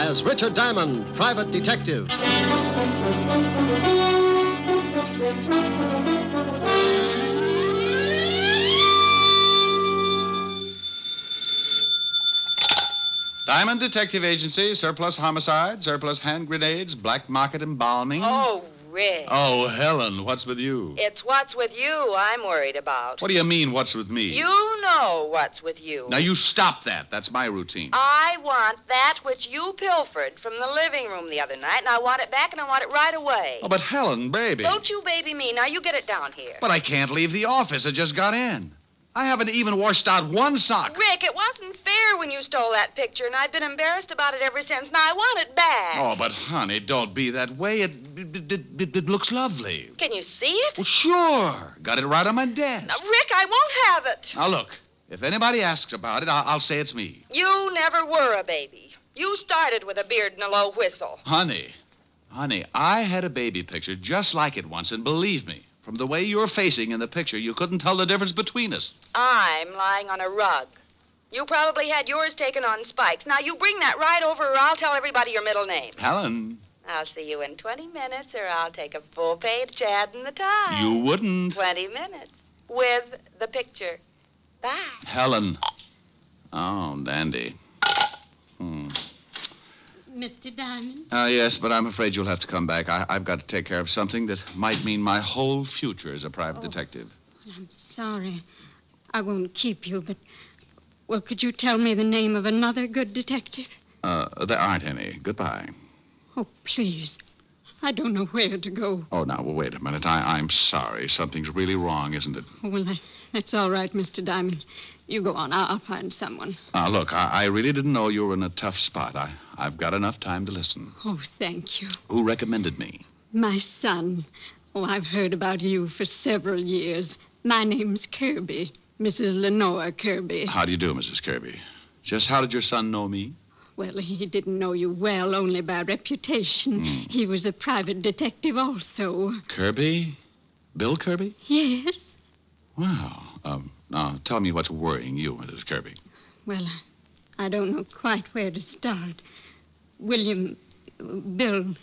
as Richard Diamond, private detective. Diamond Detective Agency, surplus homicide, surplus hand grenades, black market embalming. Oh, Rick. Oh, Helen, what's with you? It's what's with you I'm worried about. What do you mean, what's with me? You know what's with you. Now, you stop that. That's my routine. I want that which you pilfered from the living room the other night, and I want it back, and I want it right away. Oh, but Helen, baby. Don't you baby me. Now, you get it down here. But I can't leave the office. I just got in. I haven't even washed out one sock. Rick, it wasn't fair when you stole that picture, and I've been embarrassed about it ever since. Now, I want it back. Oh, but, honey, don't be that way. It looks lovely. Can you see it? Well, sure. Got it right on my desk. Now, Rick, I won't have it. Now, look. If anybody asks about it, I'll say it's me. You never were a baby. You started with a beard and a low whistle. Honey, I had a baby picture just like it once, and believe me, from the way you're facing in the picture, you couldn't tell the difference between us. I'm lying on a rug. You probably had yours taken on spikes. Now, you bring that right over, or I'll tell everybody your middle name. Helen. I'll see you in 20 minutes, or I'll take a full-page ad in the Times. You wouldn't. 20 minutes. With the picture. Bye. Helen. Oh, dandy. Mr. Diamond? Yes, but I'm afraid you'll have to come back. I've got to take care of something that might mean my whole future as a private detective. I'm sorry. I won't keep you, but... Well, could you tell me the name of another good detective? There aren't any. Goodbye. Oh, please. I don't know where to go. Oh, now, well, wait a minute. I'm sorry. Something's really wrong, isn't it? Oh, well, that's all right, Mr. Diamond. You go on. I'll find someone. Look, I really didn't know you were in a tough spot. I've got enough time to listen. Oh, thank you. Who recommended me? My son. Oh, I've heard about you for several years. My name's Kirby. Mrs. Lenore Kirby. How do you do, Mrs. Kirby? Just how did your son know me? Well, he didn't know you well, only by reputation. He was a private detective also. Kirby? Bill Kirby? Yes. Wow. Now, tell me what's worrying you, Mrs. Kirby. Well, I don't know quite where to start. Bill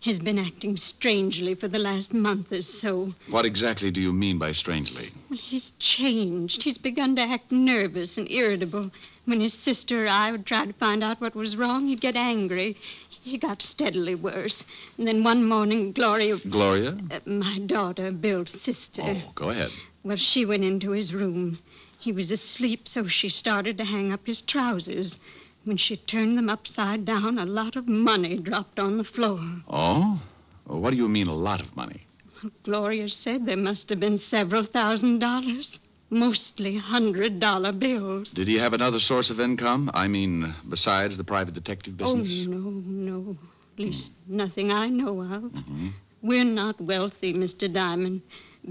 has been acting strangely for the last month or so. What exactly do you mean by strangely? Well, he's changed. He's begun to act nervous and irritable. When his sister or I would try to find out what was wrong, he'd get angry. He got steadily worse. And then one morning, Gloria... Gloria? My daughter, Bill's sister. Oh, go ahead. Well, she went into his room. He was asleep, so she started to hang up his trousers. When she turned them upside down, a lot of money dropped on the floor. Oh? Well, what do you mean, a lot of money? Well, Gloria said there must have been several $1,000s. Mostly $100 bills. Did he have another source of income? I mean, besides the private detective business? Oh, no. At least nothing I know of. Mm-hmm. We're not wealthy, Mr. Diamond.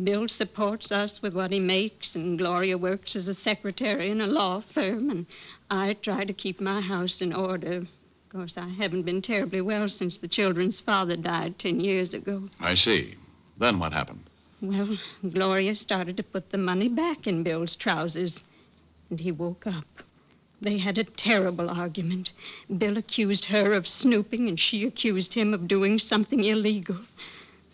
Bill supports us with what he makes, and Gloria works as a secretary in a law firm, and I try to keep my house in order. Of course, I haven't been terribly well since the children's father died 10 years ago. I see. Then what happened? Well, Gloria started to put the money back in Bill's trousers, and he woke up. They had a terrible argument. Bill accused her of snooping, and she accused him of doing something illegal.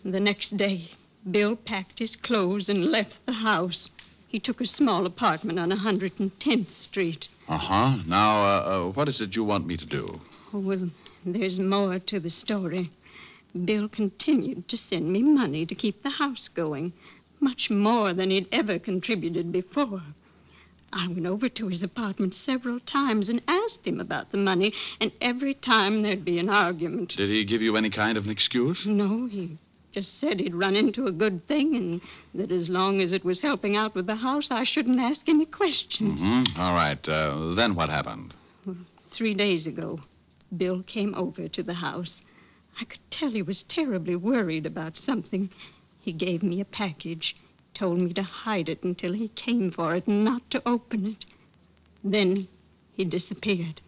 The next day, Bill packed his clothes and left the house. He took a small apartment on 110th Street. Uh-huh. Now, what is it you want me to do? Oh, well, there's more to the story. Bill continued to send me money to keep the house going, much more than he'd ever contributed before. I went over to his apartment several times and asked him about the money, and every time there'd be an argument. Did he give you any kind of an excuse? No, he just said he'd run into a good thing and that as long as it was helping out with the house, I shouldn't ask any questions. Mm-hmm. All right. Then what happened? Well, 3 days ago, Bill came over to the house. I could tell he was terribly worried about something. He gave me a package, told me to hide it until he came for it and not to open it. Then he disappeared.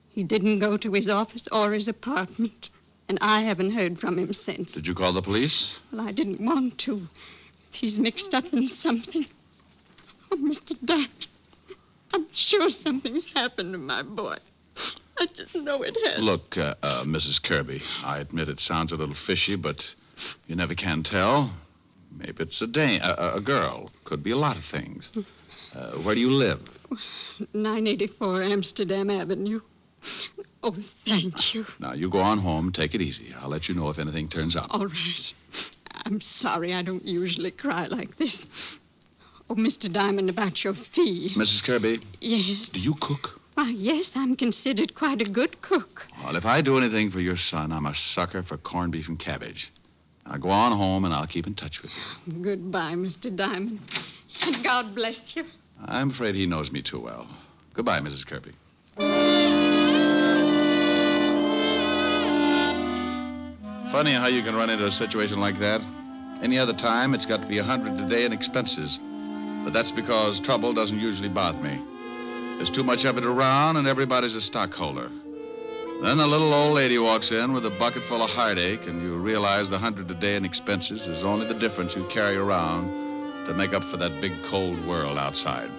He didn't go to his office or his apartment, and I haven't heard from him since. Did you call the police? Well, I didn't want to. He's mixed up in something. Oh, Mr. Dyke, I'm sure something's happened to my boy. I didn't know it had. Look, Mrs. Kirby, I admit it sounds a little fishy, but you never can tell. Maybe it's a girl. Could be a lot of things. Where do you live? 984 Amsterdam Avenue. Oh, thank you. Now, you go on home. Take it easy. I'll let you know if anything turns up. All right. I'm sorry I don't usually cry like this. Oh, Mr. Diamond, about your fee. Mrs. Kirby? Yes. Do you cook? Why, yes, I'm considered quite a good cook. Well, if I do anything for your son, I'm a sucker for corned beef and cabbage. Now, go on home, and I'll keep in touch with you. Goodbye, Mr. Diamond. And God bless you. I'm afraid he knows me too well. Goodbye, Mrs. Kirby. Funny how you can run into a situation like that. Any other time, it's got to be $100 a day in expenses. But that's because trouble doesn't usually bother me. There's too much of it around, and everybody's a stockholder. Then the little old lady walks in with a bucket full of heartache, and you realize the $100 a day in expenses is only the difference you carry around to make up for that big cold world outside.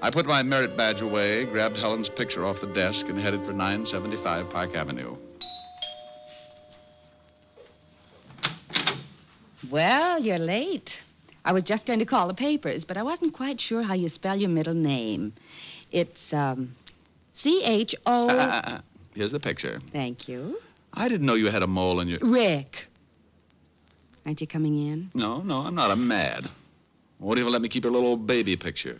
I put my merit badge away, grabbed Helen's picture off the desk, and headed for 975 Park Avenue. Well, you're late. I was just going to call the papers, but I wasn't quite sure how you spell your middle name. It's, C-H-O... Here's the picture. Thank you. I didn't know you had a mole in your... Rick. Aren't you coming in? No, I'm not. I'm mad. Won't even let me keep your little old baby picture.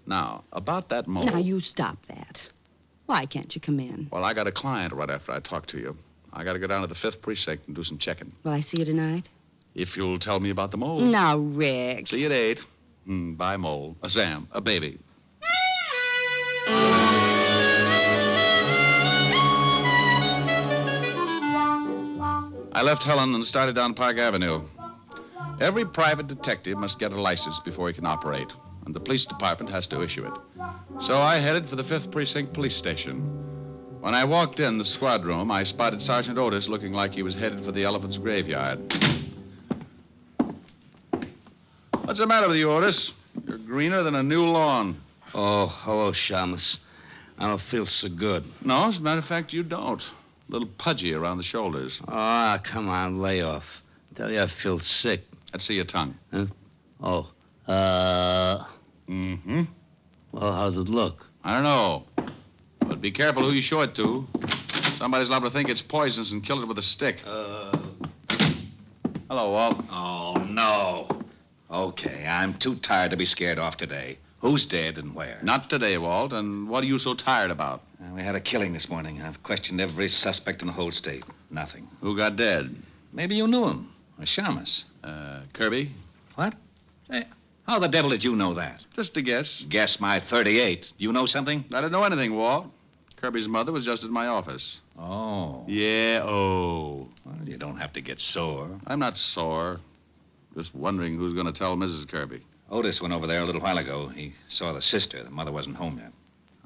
Now, about that mole... Now, you stop that. Why can't you come in? Well, I got a client right after I talk to you. I got to go down to the 5th Precinct and do some checking. Will I see you tonight? If you'll tell me about the mole. Now, Rick. See you at 8. Bye, mole. Sam, a baby. I left Helen and started down Park Avenue. Every private detective must get a license before he can operate, and the police department has to issue it. So I headed for the 5th Precinct Police Station. When I walked in the squad room, I spotted Sergeant Otis looking like he was headed for the elephant's graveyard. What's the matter with you, Otis? You're greener than a new lawn. Oh, hello, Shamus. I don't feel so good. No, as a matter of fact, you don't. A little pudgy around the shoulders. Ah, come on, lay off. I tell you, I feel sick. Let's see your tongue. Huh? Oh, Mm-hmm. well, how's it look? I don't know. But be careful who you show it to. Somebody's liable to think it's poisonous and kill it with a stick. Hello, Walt. Oh, no. Okay, I'm too tired to be scared off today. Who's dead and where? Not today, Walt. And what are you so tired about? We had a killing this morning. I've questioned every suspect in the whole state. Nothing. Who got dead? Maybe you knew him. Or Shamus. Kirby? What? Hey, how the devil did you know that? Just a guess. Guess my 38. Do you know something? I didn't know anything, Walt. Kirby's mother was just at my office. Oh. Yeah, oh. Well, you don't have to get sore. I'm not sore. Just wondering who's going to tell Mrs. Kirby. Otis went over there a little while ago. He saw the sister. The mother wasn't home yet.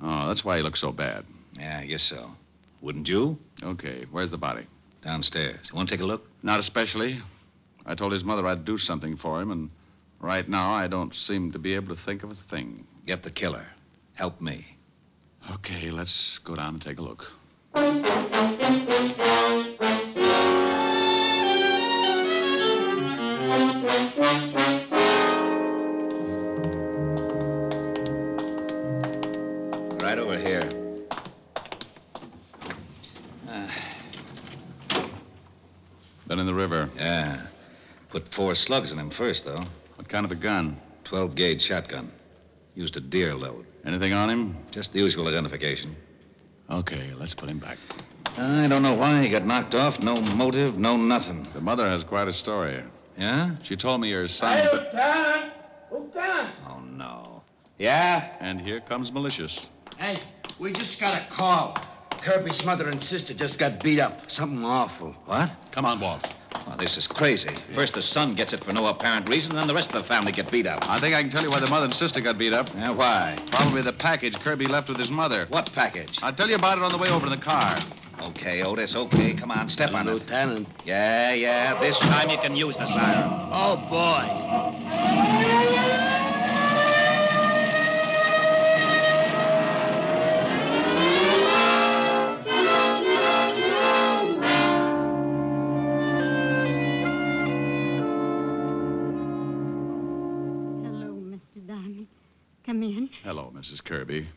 Oh, that's why he looks so bad. Yeah, I guess so. Wouldn't you? Okay, where's the body? Downstairs. You want to take a look? Not especially. I told his mother I'd do something for him, and right now I don't seem to be able to think of a thing. Get the killer. Help me. Okay, let's go down and take a look. Right over here. Been in the river. Yeah. Put 4 slugs in him first, though. What kind of a gun? 12-gauge shotgun. Used a deer load. Anything on him? Just the usual identification. Okay, let's put him back. I don't know why he got knocked off. No motive, no nothing. The mother has quite a story. Yeah? She told me your son... Oh, no. Yeah? And here comes Malicious. Hey, we just got a call. Kirby's mother and sister just got beat up. Something awful. What? Come on, Walt. Oh, this is crazy. First the son gets it for no apparent reason, then the rest of the family get beat up. I think I can tell you why the mother and sister got beat up. Yeah, why? Probably the package Kirby left with his mother. What package? I'll tell you about it on the way over in the car. Okay, Otis, okay. Come on, step on it. Lieutenant. Yeah. This time you can use the siren. Oh, boy. come in? Hello, Mrs. Kirby.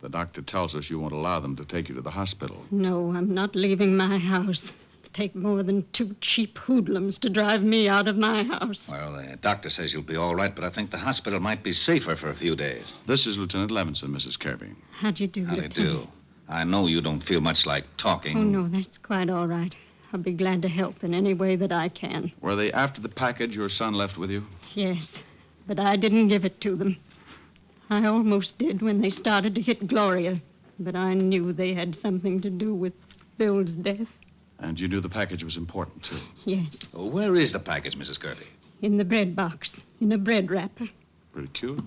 The doctor tells us you won't allow them to take you to the hospital. No, I'm not leaving my house. It'll take more than 2 cheap hoodlums to drive me out of my house. Well, the doctor says you'll be all right, but I think the hospital might be safer for a few days. This is Lieutenant Levinson, Mrs. Kirby. How'd you do, How do you Lieutenant? do? I know you don't feel much like talking. Oh, no, that's quite all right. I'll be glad to help in any way that I can. Were they after the package your son left with you? Yes, but I didn't give it to them. I almost did when they started to hit Gloria, but I knew they had something to do with Bill's death. And you knew the package was important, too. Yes, Well, where is the package, Mrs. Kirby? in the bread box, in a bread wrapper. Pretty cute.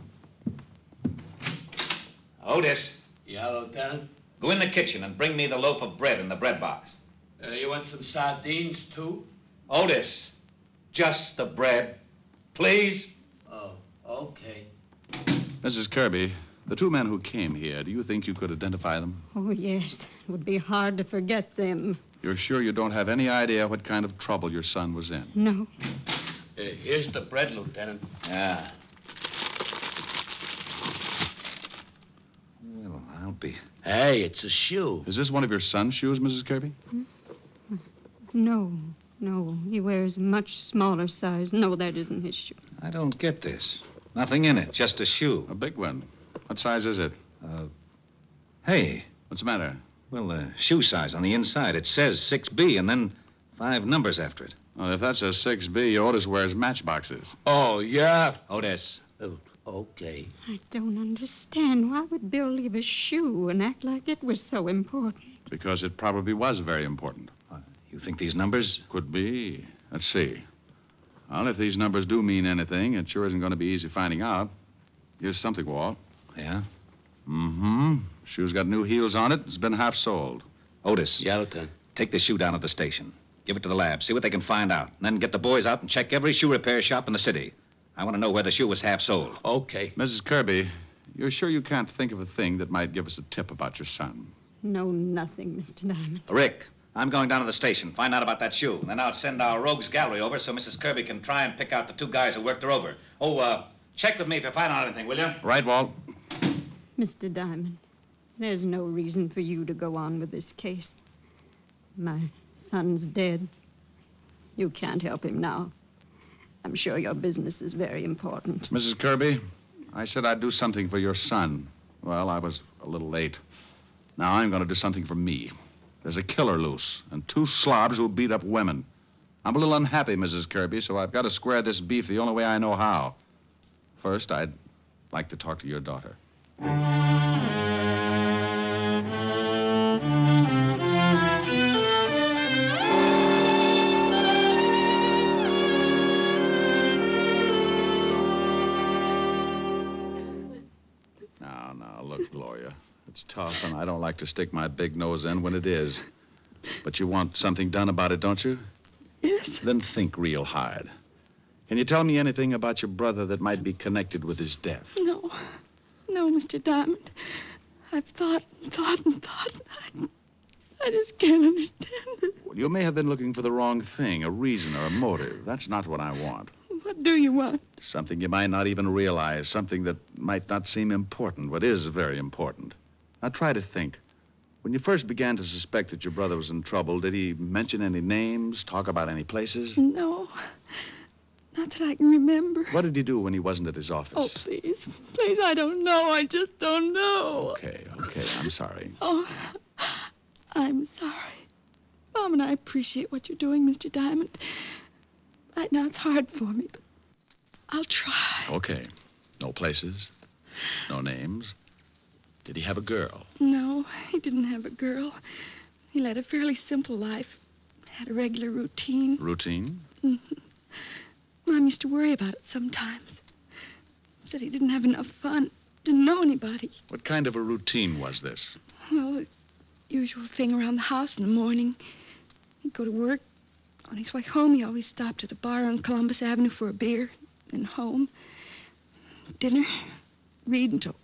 Otis, Yeah, Lieutenant? go in the kitchen and bring me the loaf of bread in the bread box. You want some sardines, too? Otis, just the bread, please. Oh, okay. Mrs. Kirby, the 2 men who came here, do you think you could identify them? Oh, yes, it would be hard to forget them. You're sure you don't have any idea what kind of trouble your son was in? No. Here's the bread, Lieutenant. Yeah. Well, I'll be... Hey, it's a shoe. Is this one of your son's shoes, Mrs. Kirby? No, he wears a much smaller size. No, that isn't his shoe. I don't get this. Nothing in it, just a shoe. A big one. What size is it? Hey, What's the matter? well, the shoe size on the inside, it says 6B and then 5 numbers after it. Well, if that's a 6B, Otis wears matchboxes. Oh, yeah? Otis, Oh, okay. I don't understand. Why would Bill leave a shoe and act like it was so important? Because it probably was very important. you think these numbers? Could be. Let's see. Well, if these numbers do mean anything, it sure isn't going to be easy finding out. Here's something, Walt. Yeah? Mm-hmm. Shoe's got new heels on it. It's been half soled. Otis, Yeah, Lieutenant. take the shoe down at the station. Give it to the lab. See what they can find out. And then get the boys out and check every shoe repair shop in the city. I want to know where the shoe was half sold. Okay. Mrs. Kirby, you're sure you can't think of a thing that might give us a tip about your son? No, nothing, Mr. Diamond. Rick, I'm going down to the station. Find out about that shoe. And then I'll send our rogues gallery over so Mrs. Kirby can try and pick out the 2 guys who worked her over. Oh, check with me if you find out anything, will you? Right, Walt? Mr. Diamond, there's no reason for you to go on with this case. My son's dead. You can't help him now. I'm sure your business is very important. Mrs. Kirby, I said I'd do something for your son. Well, I was a little late. Now I'm going to do something for me. There's a killer loose, and 2 slobs who beat up women. I'm a little unhappy, Mrs. Kirby, so I've got to square this beef the only way I know how. First, I'd like to talk to your daughter. Now, look, Gloria. It's tough, and I don't like to stick my big nose in when it is. But you want something done about it, don't you? Yes. Then think real hard. Can you tell me anything about your brother that might be connected with his death? No, Mr. Diamond. I've thought and thought and thought. I just can't understand it. Well, you may have been looking for the wrong thing, a reason or a motive. That's not what I want. What do you want? Something you might not even realize, something that might not seem important, but is very important. Now, try to think. When you first began to suspect that your brother was in trouble, did he mention any names, talk about any places? No. Not that I can remember. What did he do when he wasn't at his office? Oh, please. Please, I don't know. I just don't know. Okay, I'm sorry. Oh, I'm sorry. Mom and I appreciate what you're doing, Mr. Diamond. Right now it's hard for me, but I'll try. Okay. No places? No names? Did he have a girl? No, he didn't have a girl. He led a fairly simple life. Had a regular routine. Routine? Mm-hmm. Mom used to worry about it sometimes. Said he didn't have enough fun. Didn't know anybody. What kind of a routine was this? Well, the usual thing around the house in the morning. He'd go to work. On his way home, he always stopped at a bar on Columbus Avenue for a beer. Then home. Dinner. Read until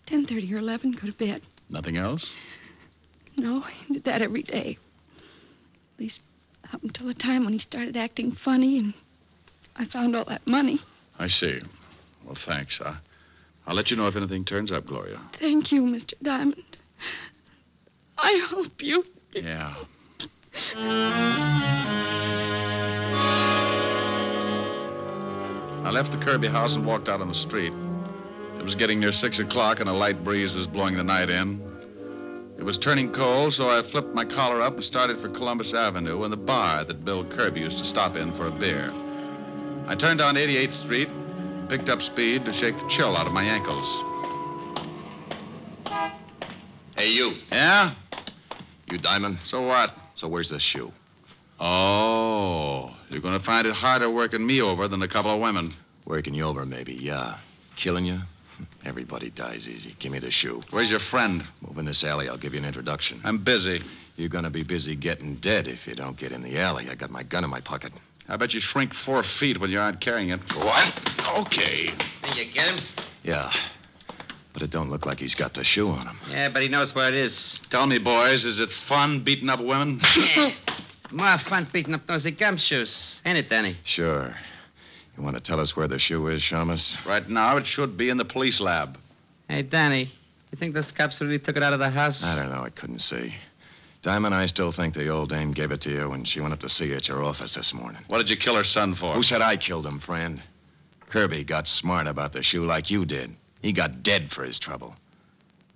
10:30 or 11. Go to bed. Nothing else? No, he did that every day. At least up until the time when he started acting funny and I found all that money. I see. Well, thanks. I'll let you know if anything turns up, Gloria. Thank you, Mr. Diamond. I hope you... Yeah. I left the Kirby house and walked out on the street. It was getting near 6 o'clock, and a light breeze was blowing the night in. It was turning cold, so I flipped my collar up and started for Columbus Avenue and the bar that Bill Kirby used to stop in for a beer. I turned on 88th Street, picked up speed to shake the chill out of my ankles. Hey, you. Yeah? You Diamond? So what? So where's the shoe? Oh, you're going to find it harder working me over than a couple of women. Working you over, maybe, yeah. Killing you? Everybody dies easy. Give me the shoe. Where's your friend? Move in this alley. I'll give you an introduction. I'm busy. You're going to be busy getting dead if you don't get in the alley. I got my gun in my pocket. I bet you shrink 4 feet when you aren't carrying it. What? Okay. Did you get him? Yeah. But it don't look like he's got the shoe on him. Yeah, but he knows where it is. Tell me, boys, is it fun beating up women? More fun beating up those gumshoes. Ain't it, Danny? Sure. You want to tell us where the shoe is, Shamus? Right now, it should be in the police lab. Hey, Danny, you think those cops really took it out of the house? I don't know. I couldn't see. Diamond, I still think the old dame gave it to you when she went up to see you at your office this morning. What did you kill her son for? Who said I killed him, friend? Kirby got smart about the shoe like you did. He got dead for his trouble.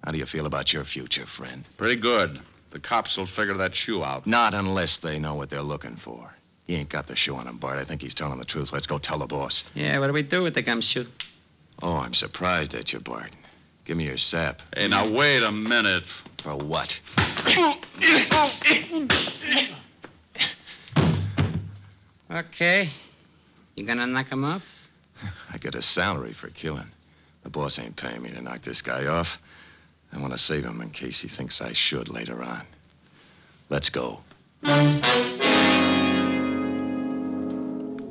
How do you feel about your future, friend? Pretty good. The cops will figure that shoe out. Not unless they know what they're looking for. He ain't got the shoe on him, Bart. I think he's telling the truth. Let's go tell the boss. Yeah, what do we do with the gumshoe? Oh, I'm surprised at you, Bart. Give me your sap. Hey, now, wait a minute. For what? Okay. You gonna knock him off? I get a salary for killing. The boss ain't paying me to knock this guy off. I want to save him in case he thinks I should later on. Let's go.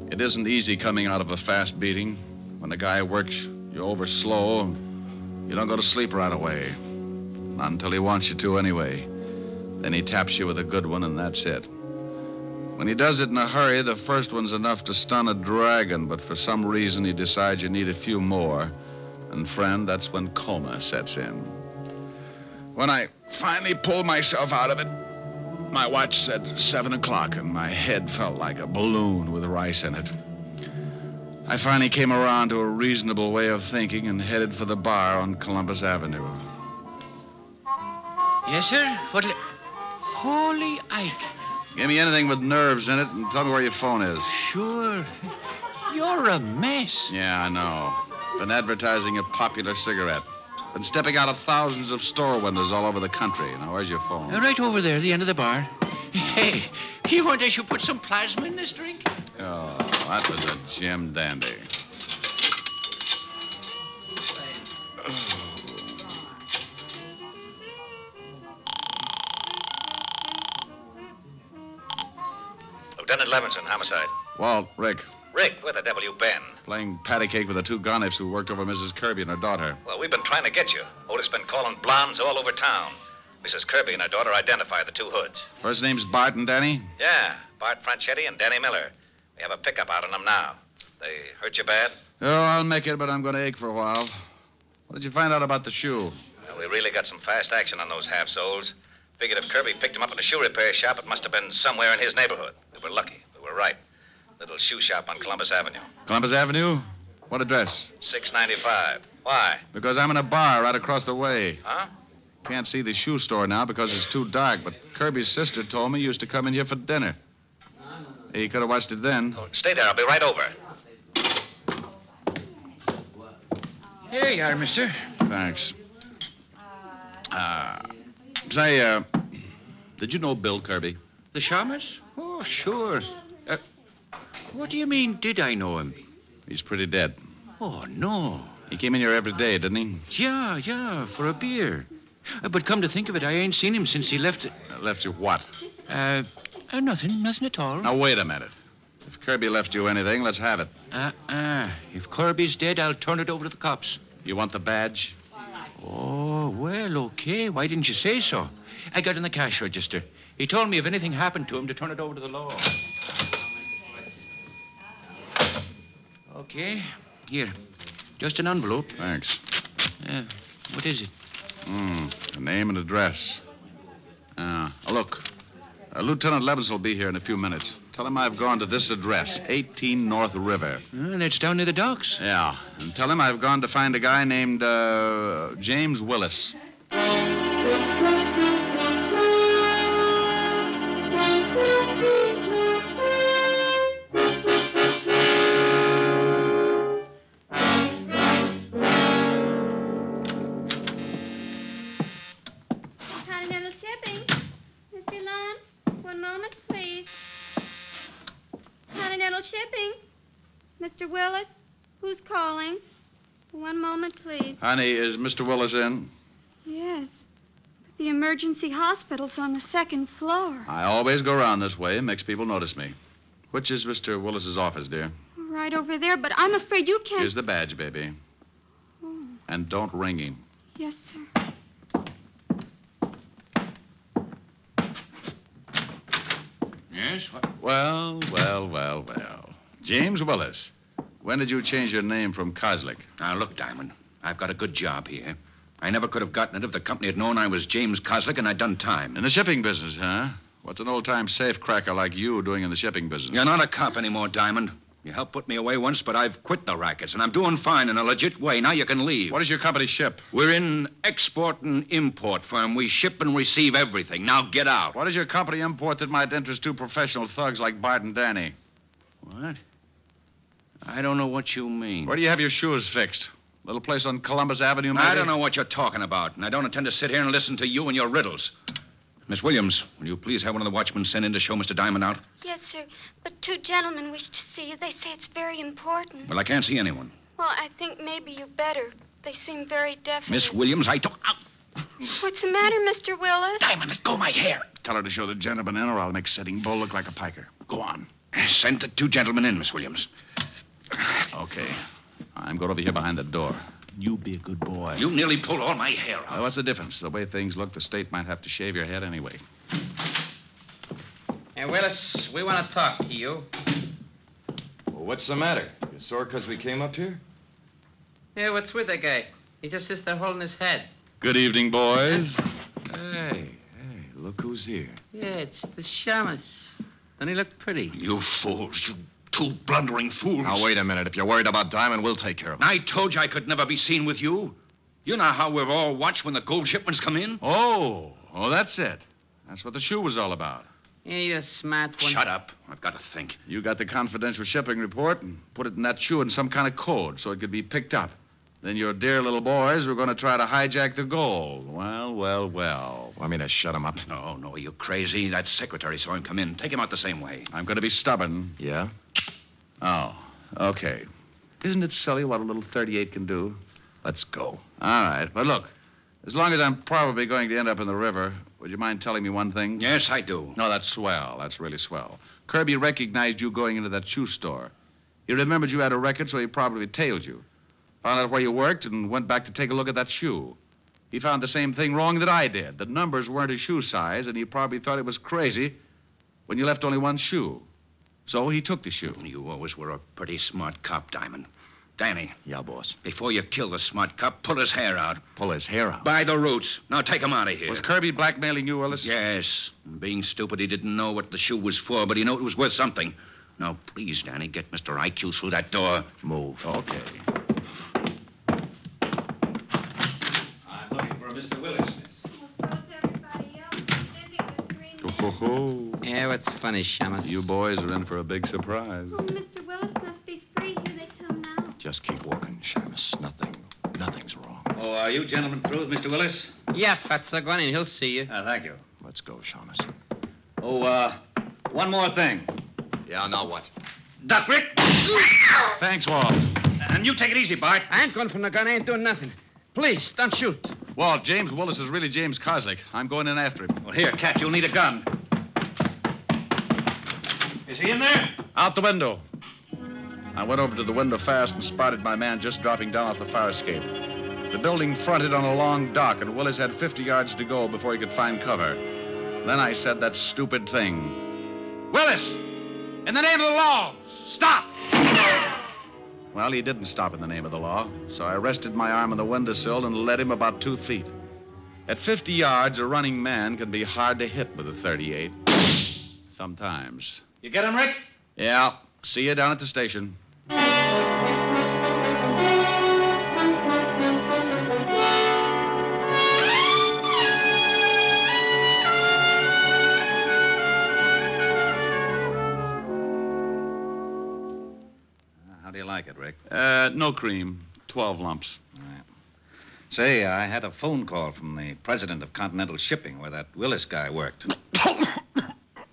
It isn't easy coming out of a fast beating. When the guy works you over slow, you don't go to sleep right away. Not until he wants you to anyway. Then he taps you with a good one, and that's it. When he does it in a hurry, the first one's enough to stun a dragon, but for some reason he decides you need a few more. And, friend, that's when coma sets in. When I finally pulled myself out of it, my watch said 7 o'clock, and my head felt like a balloon with rice in it. I finally came around to a reasonable way of thinking and headed for the bar on Columbus Avenue. Yes, sir? Holy Ike. Give me anything with nerves in it and tell me where your phone is. Sure. You're a mess. Yeah, I know. Been advertising a popular cigarette. Been stepping out of thousands of store windows all over the country. Now, where's your phone? Right over there, the end of the bar. Hey, you want I should put some plasma in this drink? Oh, that was a Jim dandy. Lieutenant Levinson, homicide. Walt, Rick, Rick, where the devil you been? playing patty cake with the 2 gonniffs who worked over Mrs. Kirby and her daughter. Well, we've been trying to get you. Otis been calling blondes all over town. Mrs. Kirby and her daughter identify the 2 hoods. First name's Barton, Danny? Yeah, Bart Franchetti and Danny Miller. We have a pickup out on them now. They hurt you bad? Oh, I'll make it, but I'm going to ache for a while. What did you find out about the shoe? Well, we really got some fast action on those half-soles. Figured if Kirby picked him up in a shoe repair shop, it must have been somewhere in his neighborhood. We were lucky. We were right. Little shoe shop on Columbus Avenue. Columbus Avenue? What address? 695. Why? Because I'm in a bar right across the way. Huh? Can't see the shoe store now because it's too dark, but Kirby's sister told me you used to come in here for dinner. He could have watched it then. Oh, stay there. I'll be right over. Here you are, mister. Thanks. Say, did you know Bill Kirby? The Shamus? Oh, sure. What do you mean, did I know him? He's pretty dead. Oh, no. He came in here every day, didn't he? Yeah, for a beer. But come to think of it, I ain't seen him since he left... Left you what? Nothing at all. Now, wait a minute. If Kirby left you anything, let's have it. If Kirby's dead, I'll turn it over to the cops. You want the badge? Oh, well, okay. Why didn't you say so? I got in the cash register. He told me if anything happened to him to turn it over to the law. Okay. Here. Just an envelope. Thanks. What is it? A name and address. Look. Lieutenant Levins will be here in a few minutes. Tell him I've gone to this address, 18 North River. That's down near the docks. Yeah. And tell him I've gone to find a guy named James Willis. Mr. Willis, who's calling? 1 moment, please. Honey, is Mr. Willis in? Yes. But the emergency hospital's on the 2nd floor. I always go around this way. It makes people notice me. Which is Mr. Willis's office, dear? Right over there, but I'm afraid you can't... Here's the badge, baby. Oh. And don't ring him. Yes, sir. Yes? What? Well. James Willis. When did you change your name from Kozlik? Now, look, Diamond. I've got a good job here. I never could have gotten it if the company had known I was James Kozlik and I'd done time. In the shipping business, huh? What's an old-time safecracker like you doing in the shipping business? You're not a cop anymore, Diamond. You helped put me away once, but I've quit the rackets, and I'm doing fine in a legit way. Now you can leave. What does your company ship? We're in export and import firm. We ship and receive everything. Now get out. What does your company import that might interest two professional thugs like Barton and Danny? What? I don't know what you mean. Where do you have your shoes fixed? Little place on Columbus Avenue, maybe? I don't know what you're talking about, and I don't intend to sit here and listen to you and your riddles. Miss Williams, will you please have one of the watchmen sent in to show Mr. Diamond out? Yes, sir. But 2 gentlemen wish to see you. They say it's very important. Well, I can't see anyone. Well, I think maybe you better. They seem very definite. Miss Williams, I don't... What's the matter, Mr. Willis? Diamond, let go of my hair. Tell her to show the gentleman in, or I'll make Sitting Bull look like a piker. Go on. Send the 2 gentlemen in, Miss Williams. Okay. I'm going over here behind the door. You be a good boy. You nearly pulled all my hair out. What's the difference? The way things look, the state might have to shave your head anyway. Hey, Willis, we want to talk to you. Well, what's the matter? You sore because we came up here? Yeah, what's with the guy? He just sits there holding his head. Good evening, boys. Hey, look who's here. Yeah, it's the shamus. Doesn't he look pretty? You fools, you 2 blundering fools. Now, wait a minute. If you're worried about Diamond, we'll take care of him. I told you I could never be seen with you. You know how we're all watched when the gold shipments come in? Oh, that's it. That's what the shoe was all about. Yeah, you're a smart one. Shut up. I've got to think. You got the confidential shipping report and put it in that shoe in some kind of code so it could be picked up. Then your dear little boys were going to try to hijack the gold. Well. Want me to shut him up? No, you crazy. That secretary saw him come in. Take him out the same way. I'm going to be stubborn. Yeah? Oh, okay. Isn't it silly what a little 38 can do? Let's go. All right. But look, as long as I'm probably going to end up in the river, would you mind telling me one thing? Yes, I do. No, that's swell. That's really swell. Kirby recognized you going into that shoe store. He remembered you had a record, so he probably tailed you. Found out where you worked and went back to take a look at that shoe. He found the same thing wrong that I did. The numbers weren't his shoe size, and he probably thought it was crazy when you left only one shoe. So he took the shoe. You always were a pretty smart cop, Diamond. Danny. Yeah, boss. Before you kill the smart cop, pull his hair out. Pull his hair out? By the roots. Now take him out of here. Was Kirby blackmailing you, Willis? Yes. Being stupid, he didn't know what the shoe was for, but he knew it was worth something. Now, please, Danny, get Mr. IQ through that door. Move. Okay. I'm looking for Mr. Willis, miss. Well, so's everybody else. Busy with screening. Ho. Yeah, what's funny, shamus? You boys are in for a big surprise. Oh, Mr. Willis must be free. Here they come now. Just keep walking, Shamus. Nothing's wrong. Oh, are you gentlemen through with Mr. Willis? Yeah, Fatso, go on in. He'll see you. Thank you. Let's go, Shamus. Oh, one more thing. Yeah, now what? Duck, Rick! Thanks, Walt. And you take it easy, Bart. I ain't going from the gun. I ain't doing nothing. Please, don't shoot. Walt, James Willis is really James Kozlik. I'm going in after him. Well, here, Cat, you'll need a gun. Is he in there? Out the window. I went over to the window fast and spotted my man just dropping down off the fire escape. The building fronted on a long dock, and Willis had 50 yards to go before he could find cover. Then I said that stupid thing. Willis! In the name of the law, stop! Well, he didn't stop in the name of the law, so I rested my arm on the windowsill and led him about 2 feet. At 50 yards, a running man can be hard to hit with a .38. Sometimes. You get him, Rick? Yeah. See you down at the station. How do you like it, Rick? No cream. 12 lumps. All right. Say, I had a phone call from the president of Continental Shipping where that Willis guy worked.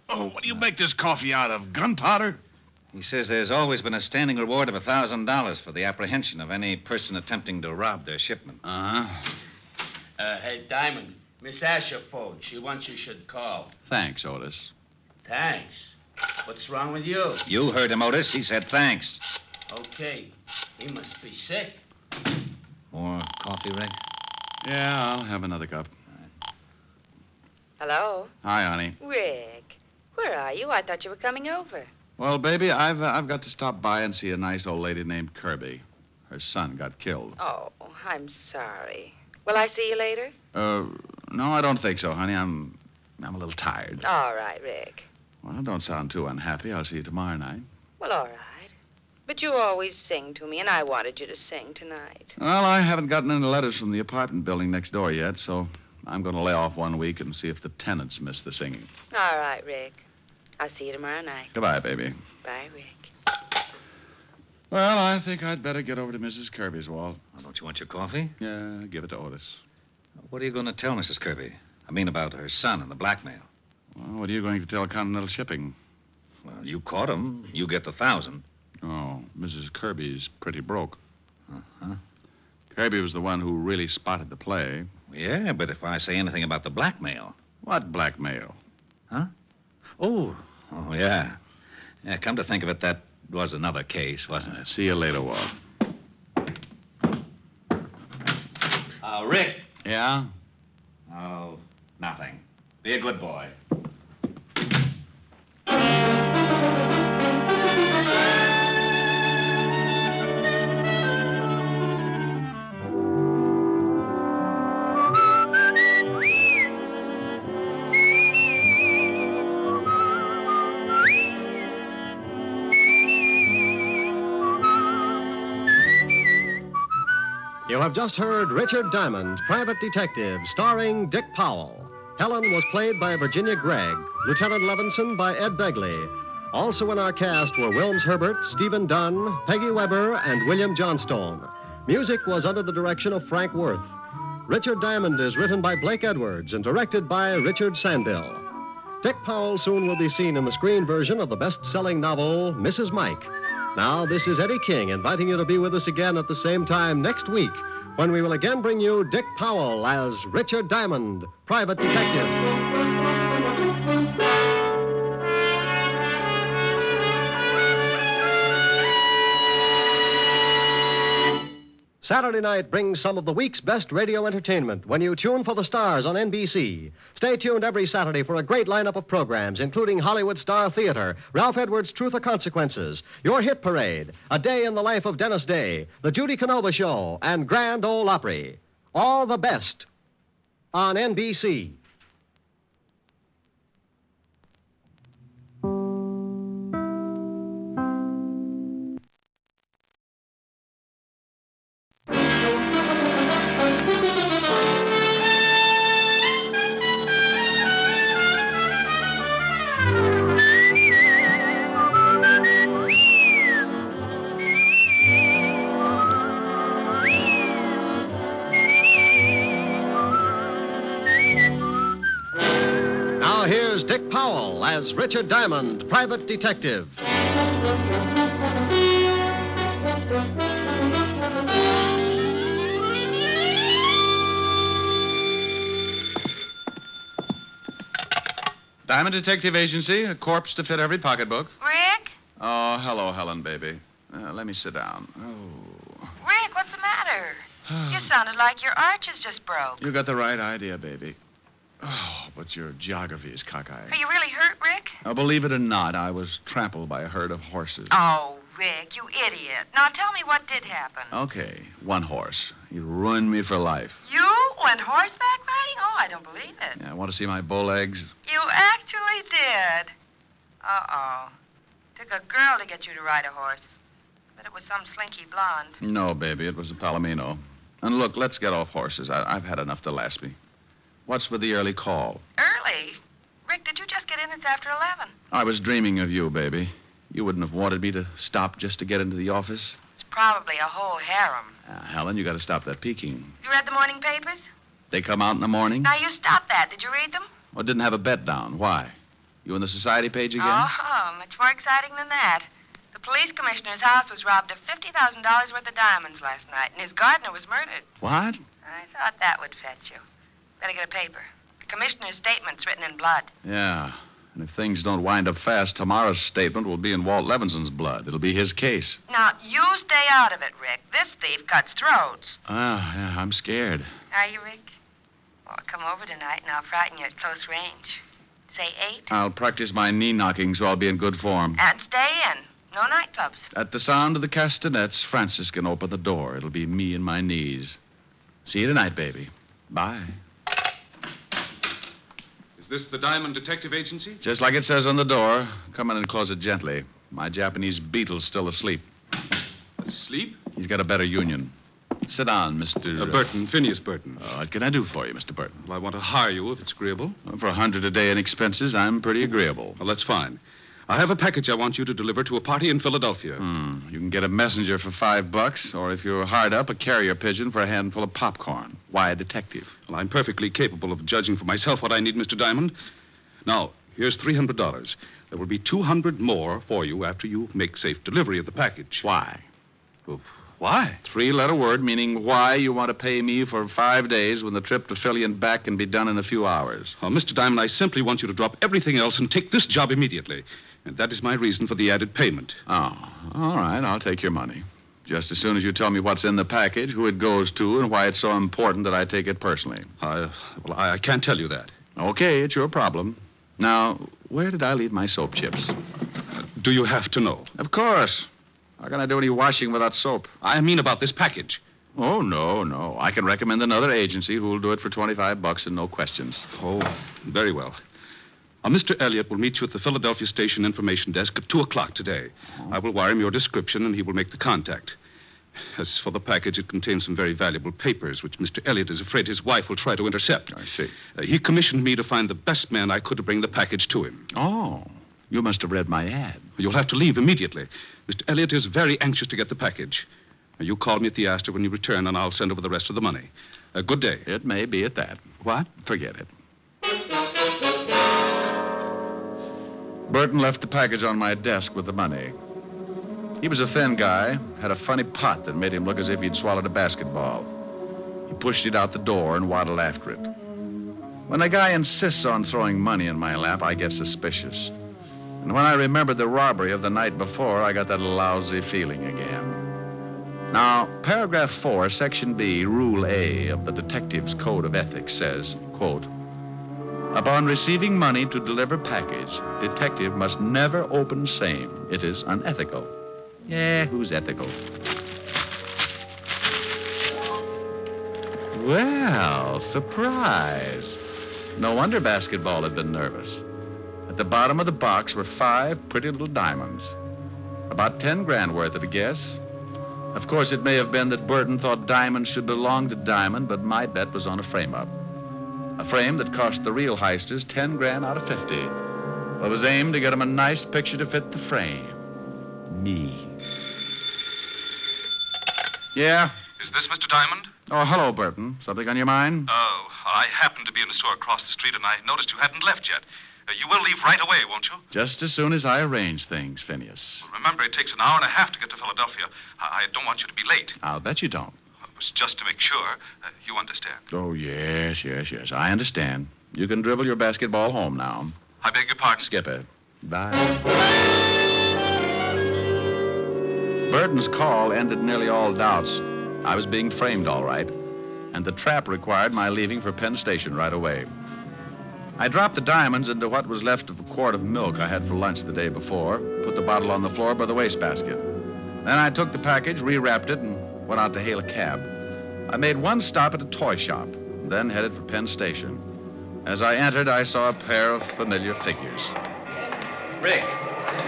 Oh, what do you make this coffee out of? Gunpowder? He says there's always been a standing reward of $1,000 for the apprehension of any person attempting to rob their shipment. Uh-huh. Hey, Diamond, Miss Asher phoned. She wants you should call. Thanks, Otis. Thanks. What's wrong with you? You heard him, Otis. He said thanks. Okay. He must be sick. More coffee, Rick? Yeah, I'll have another cup. Hello? Hi, honey. Rick, where are you? I thought you were coming over. Well, baby, I've got to stop by and see a nice old lady named Kirby. Her son got killed. Oh, I'm sorry. Will I see you later? No, I don't think so, honey. I'm a little tired. All right, Rick. Well, don't sound too unhappy. I'll see you tomorrow night. Well, all right. But you always sing to me, and I wanted you to sing tonight. Well, I haven't gotten any letters from the apartment building next door yet, so I'm going to lay off 1 week and see if the tenants miss the singing. All right, Rick. I'll see you tomorrow night. Goodbye, baby. Bye, Rick. Well, I think I'd better get over to Mrs. Kirby's, Walt. Oh, don't you want your coffee? Yeah, give it to Otis. What are you going to tell Mrs. Kirby? I mean about her son and the blackmail. Well, what are you going to tell Continental Shipping? Well, you caught him. You get the 1,000. Oh, Mrs. Kirby's pretty broke. Uh-huh. Kirby was the one who really spotted the play. Yeah, but if I say anything about the blackmail. What blackmail? Huh? Oh, yeah. Yeah, come to think of it, that was another case, wasn't it? See you later, Walt. Rick. Yeah? Oh, nothing. Be a good boy. You have just heard Richard Diamond, Private Detective, starring Dick Powell. Helen was played by Virginia Gregg, Lieutenant Levinson by Ed Begley. Also in our cast were Wilms Herbert, Stephen Dunn, Peggy Weber, and William Johnstone. Music was under the direction of Frank Worth. Richard Diamond is written by Blake Edwards and directed by Richard Sandell. Dick Powell soon will be seen in the screen version of the best-selling novel, Mrs. Mike. Now, this is Eddie King inviting you to be with us again at the same time next week when we will again bring you Dick Powell as Richard Diamond, Private Detective. Saturday night brings some of the week's best radio entertainment when you tune for the stars on NBC. Stay tuned every Saturday for a great lineup of programs, including Hollywood Star Theater, Ralph Edwards' Truth or Consequences, Your Hit Parade, A Day in the Life of Dennis Day, The Judy Canova Show, and Grand Ole Opry. All the best on NBC. Dick Powell as Richard Diamond, Private Detective. Diamond Detective Agency, a corpse to fit every pocketbook. Rick? Oh, hello, Helen, baby. Let me sit down. Oh. Rick, what's the matter? You sounded like your arches just broke. You got the right idea, baby. Oh, but your geography is cockeyed. Are you really hurt, Rick? Now, believe it or not, I was trampled by a herd of horses. Oh, Rick, you idiot. Now tell me what did happen. Okay, one horse. He ruined me for life. You went horseback riding? Oh, I don't believe it. Yeah, want to see my bull eggs? You actually did. Uh-oh. Took a girl to get you to ride a horse. But it was some slinky blonde. No, baby, it was a Palomino. And look, let's get off horses. I've had enough to last me. What's with the early call? Early? Rick, did you just get in? It's after 11. I was dreaming of you, baby. You wouldn't have wanted me to stop just to get into the office. It's probably a whole harem. Helen, you got to stop that peeking. You read the morning papers? They come out in the morning? Now, you stop that. Did you read them? Well, didn't have a bet down. Why? You on the society page again? Oh, much more exciting than that. The police commissioner's house was robbed of $50,000 worth of diamonds last night, and his gardener was murdered. What? I thought that would fetch you. Better get a paper. The commissioner's statement's written in blood. Yeah. And if things don't wind up fast, tomorrow's statement will be in Walt Levinson's blood. It'll be his case. Now, you stay out of it, Rick. This thief cuts throats. Yeah, I'm scared. Are you, Rick? Well, come over tonight, and I'll frighten you at close range. Say 8. I'll practice my knee knocking so I'll be in good form. And stay in. No nightclubs. At the sound of the castanets, Francis can open the door. It'll be me and my knees. See you tonight, baby. Bye. Is this the Diamond Detective Agency? Just like it says on the door. Come in and close it gently. My Japanese beetle's still asleep. Asleep? He's got a better union. Sit down, Mr. Burton, Phineas Burton. What can I do for you, Mr. Burton? Well, I want to hire you if it's agreeable. Well, for $100 a day in expenses, I'm pretty agreeable. Well, that's fine. I have a package I want you to deliver to a party in Philadelphia. You can get a messenger for $5, or if you're hard up, a carrier pigeon for a handful of popcorn. Why a detective? Well, I'm perfectly capable of judging for myself what I need, Mr. Diamond. Now, here's $300. There will be $200 more for you after you make safe delivery of the package. Why? Well, why? 3-letter word meaning why you want to pay me for 5 days when the trip to Philly and back can be done in a few hours. Oh, Mr. Diamond, I simply want you to drop everything else and take this job immediately. And that is my reason for the added payment. Oh, all right. I'll take your money. Just as soon as you tell me what's in the package, who it goes to, and why it's so important that I take it personally. I can't tell you that. Okay, it's your problem. Now, where did I leave my soap chips? Do you have to know? Of course. How can I do any washing without soap? I mean about this package. Oh, no. I can recommend another agency who will do it for $25 and no questions. Oh, very well. Mr. Elliott will meet you at the Philadelphia Station Information Desk at 2 o'clock today. I will wire him your description, and he will make the contact. As for the package, it contains some very valuable papers, which Mr. Elliott is afraid his wife will try to intercept. I see. He commissioned me to find the best man I could to bring the package to him. Oh, you must have read my ad. You'll have to leave immediately. Mr. Elliott is very anxious to get the package. You call me at the Astor when you return, and I'll send over the rest of the money. Good day. It may be at that. What? Forget it. Burton left the package on my desk with the money. He was a thin guy, had a funny pot that made him look as if he'd swallowed a basketball. He pushed it out the door and waddled after it. When a guy insists on throwing money in my lap, I get suspicious. And when I remembered the robbery of the night before, I got that lousy feeling again. Now, paragraph 4, section B, rule A of the Detective's Code of Ethics says, quote, upon receiving money to deliver package, detective must never open same. It is unethical. Yeah, who's ethical? Well, surprise. No wonder basketball had been nervous. At the bottom of the box were 5 pretty little diamonds. About 10 grand worth, at a guess. Of course, it may have been that Burton thought diamonds should belong to Diamond, but my bet was on a frame-up. A frame that cost the real heisters 10 grand out of 50. It was aimed to get them a nice picture to fit the frame. Me. Yeah? Is this Mr. Diamond? Oh, hello, Burton. Something on your mind? Oh, I happened to be in the store across the street, and I noticed you hadn't left yet. You will leave right away, won't you? Just as soon as I arrange things, Phineas. Well, remember, it takes an hour and a half to get to Philadelphia. I don't want you to be late. I'll bet you don't. It was just to make sure. You understand. Oh, yes. I understand. You can dribble your basketball home now. I beg your pardon? Skip it. Bye. Burton's call ended nearly all doubts. I was being framed all right, and the trap required my leaving for Penn Station right away. I dropped the diamonds into what was left of a quart of milk I had for lunch the day before, put the bottle on the floor by the wastebasket. Then I took the package, rewrapped it, and went out to hail a cab. I made one stop at a toy shop, then headed for Penn Station. As I entered, I saw a pair of familiar figures. Rick.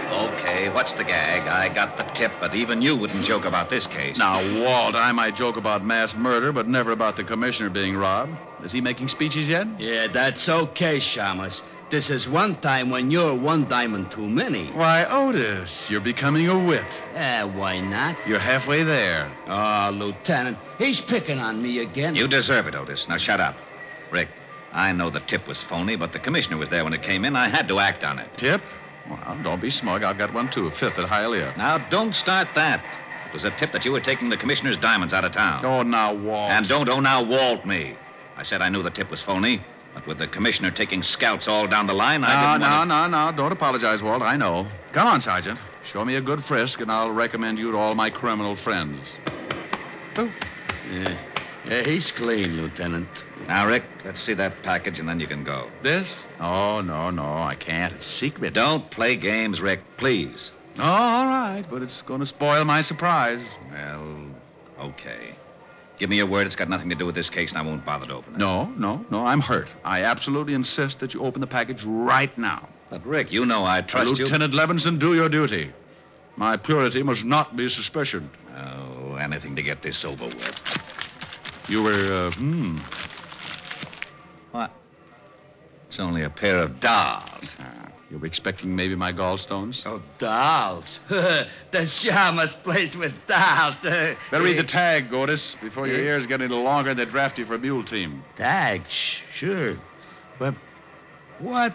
Okay, what's the gag? I got the tip, but even you wouldn't joke about this case. Now, Walt, I might joke about mass murder, but never about the commissioner being robbed. Is he making speeches yet? Yeah, that's okay, Shamus. This is one time when you're one diamond too many. Why, Otis, you're becoming a wit. Why not? You're halfway there. Oh, Lieutenant, he's picking on me again. You deserve it, Otis. Now shut up. Rick, I know the tip was phony, but the commissioner was there when it came in. I had to act on it. Tip? Well, don't be smug. I've got one, too. A fifth at Hyer. Now, don't start that. It was a tip that you were taking the commissioner's diamonds out of town. Oh, now, Walt. And don't now Walt me. I said I knew the tip was phony, but with the commissioner taking scouts all down the line, I didn't want to... No. Don't apologize, Walt. I know. Come on, Sergeant. Show me a good frisk, and I'll recommend you to all my criminal friends. Oh. Yeah, he's clean, Lieutenant. Now, Rick, let's see that package, and then you can go. This? Oh, no, I can't. It's secret. Don't play games, Rick, please. Oh, all right, but it's going to spoil my surprise. Well, okay. Give me your word it's got nothing to do with this case, and I won't bother to open it. No, I'm hurt. I absolutely insist that you open the package right now. But, Rick, you know I trust you. Lieutenant Levinson, do your duty. My purity must not be suspicioned. Oh, anything to get this over with. You were, What? It's only a pair of dolls. You were expecting maybe my gallstones? Oh, dolls. The Shamus plays with dolls. Better read the tag, Otis, before your ears get any longer and they draft you for a mule team. Tag? Sure. But what...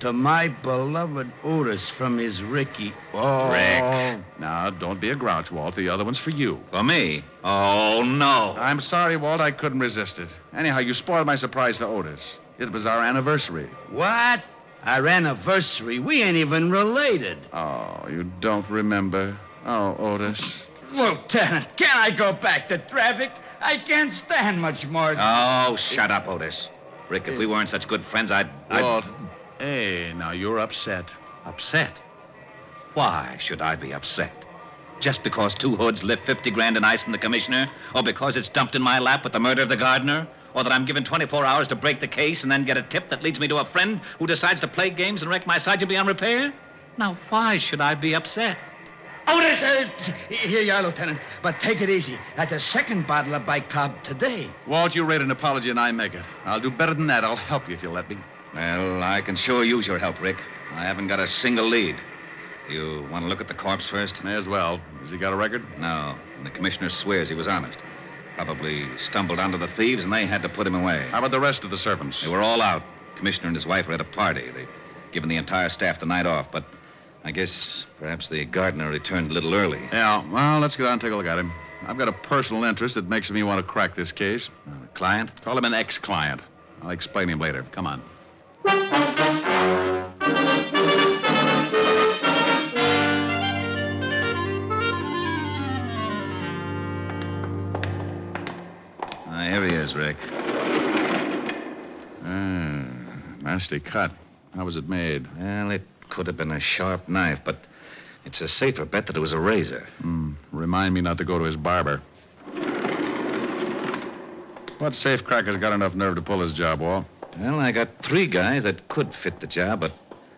To my beloved Otis from his Ricky. Oh. Rick. Now, don't be a grouch, Walt. The other one's for you. For me? Oh, no. I'm sorry, Walt. I couldn't resist it. Anyhow, you spoiled my surprise to Otis. It was our anniversary. What? Our anniversary? We ain't even related. Oh, you don't remember. Oh, Otis. Lieutenant, can't I go back to traffic? I can't stand much more. Oh, shut up, Otis. Rick, if we weren't such good friends, Walt. Hey, now you're upset. Upset? Why should I be upset? Just because two hoods lift 50 grand in ice from the commissioner? Or because it's dumped in my lap with the murder of the gardener? Or that I'm given 24 hours to break the case and then get a tip that leads me to a friend who decides to play games and wreck my Sergeant beyond repair? Now, why should I be upset? Otis, here you are, Lieutenant. But take it easy. That's a second bottle of bicob today. Walt, you read an apology and I make it. I'll do better than that. I'll help you if you'll let me. Well, I can sure use your help, Rick. I haven't got a single lead. You want to look at the corpse first? May as well. Has he got a record? No. And the commissioner swears he was honest. Probably stumbled onto the thieves and they had to put him away. How about the rest of the servants? They were all out. Commissioner and his wife were at a party. They'd given the entire staff the night off, but I guess perhaps the gardener returned a little early. Yeah, well, let's go down and take a look at him. I've got a personal interest that makes me want to crack this case. A client? Call him an ex-client. I'll explain him later. Come on. Here he is, Rick. Nasty cut. How was it made? Well, it could have been a sharp knife, but it's a safer bet that it was a razor. Remind me not to go to his barber. What safecracker's got enough nerve to pull his job, Walt? Well, I got 3 guys that could fit the job, but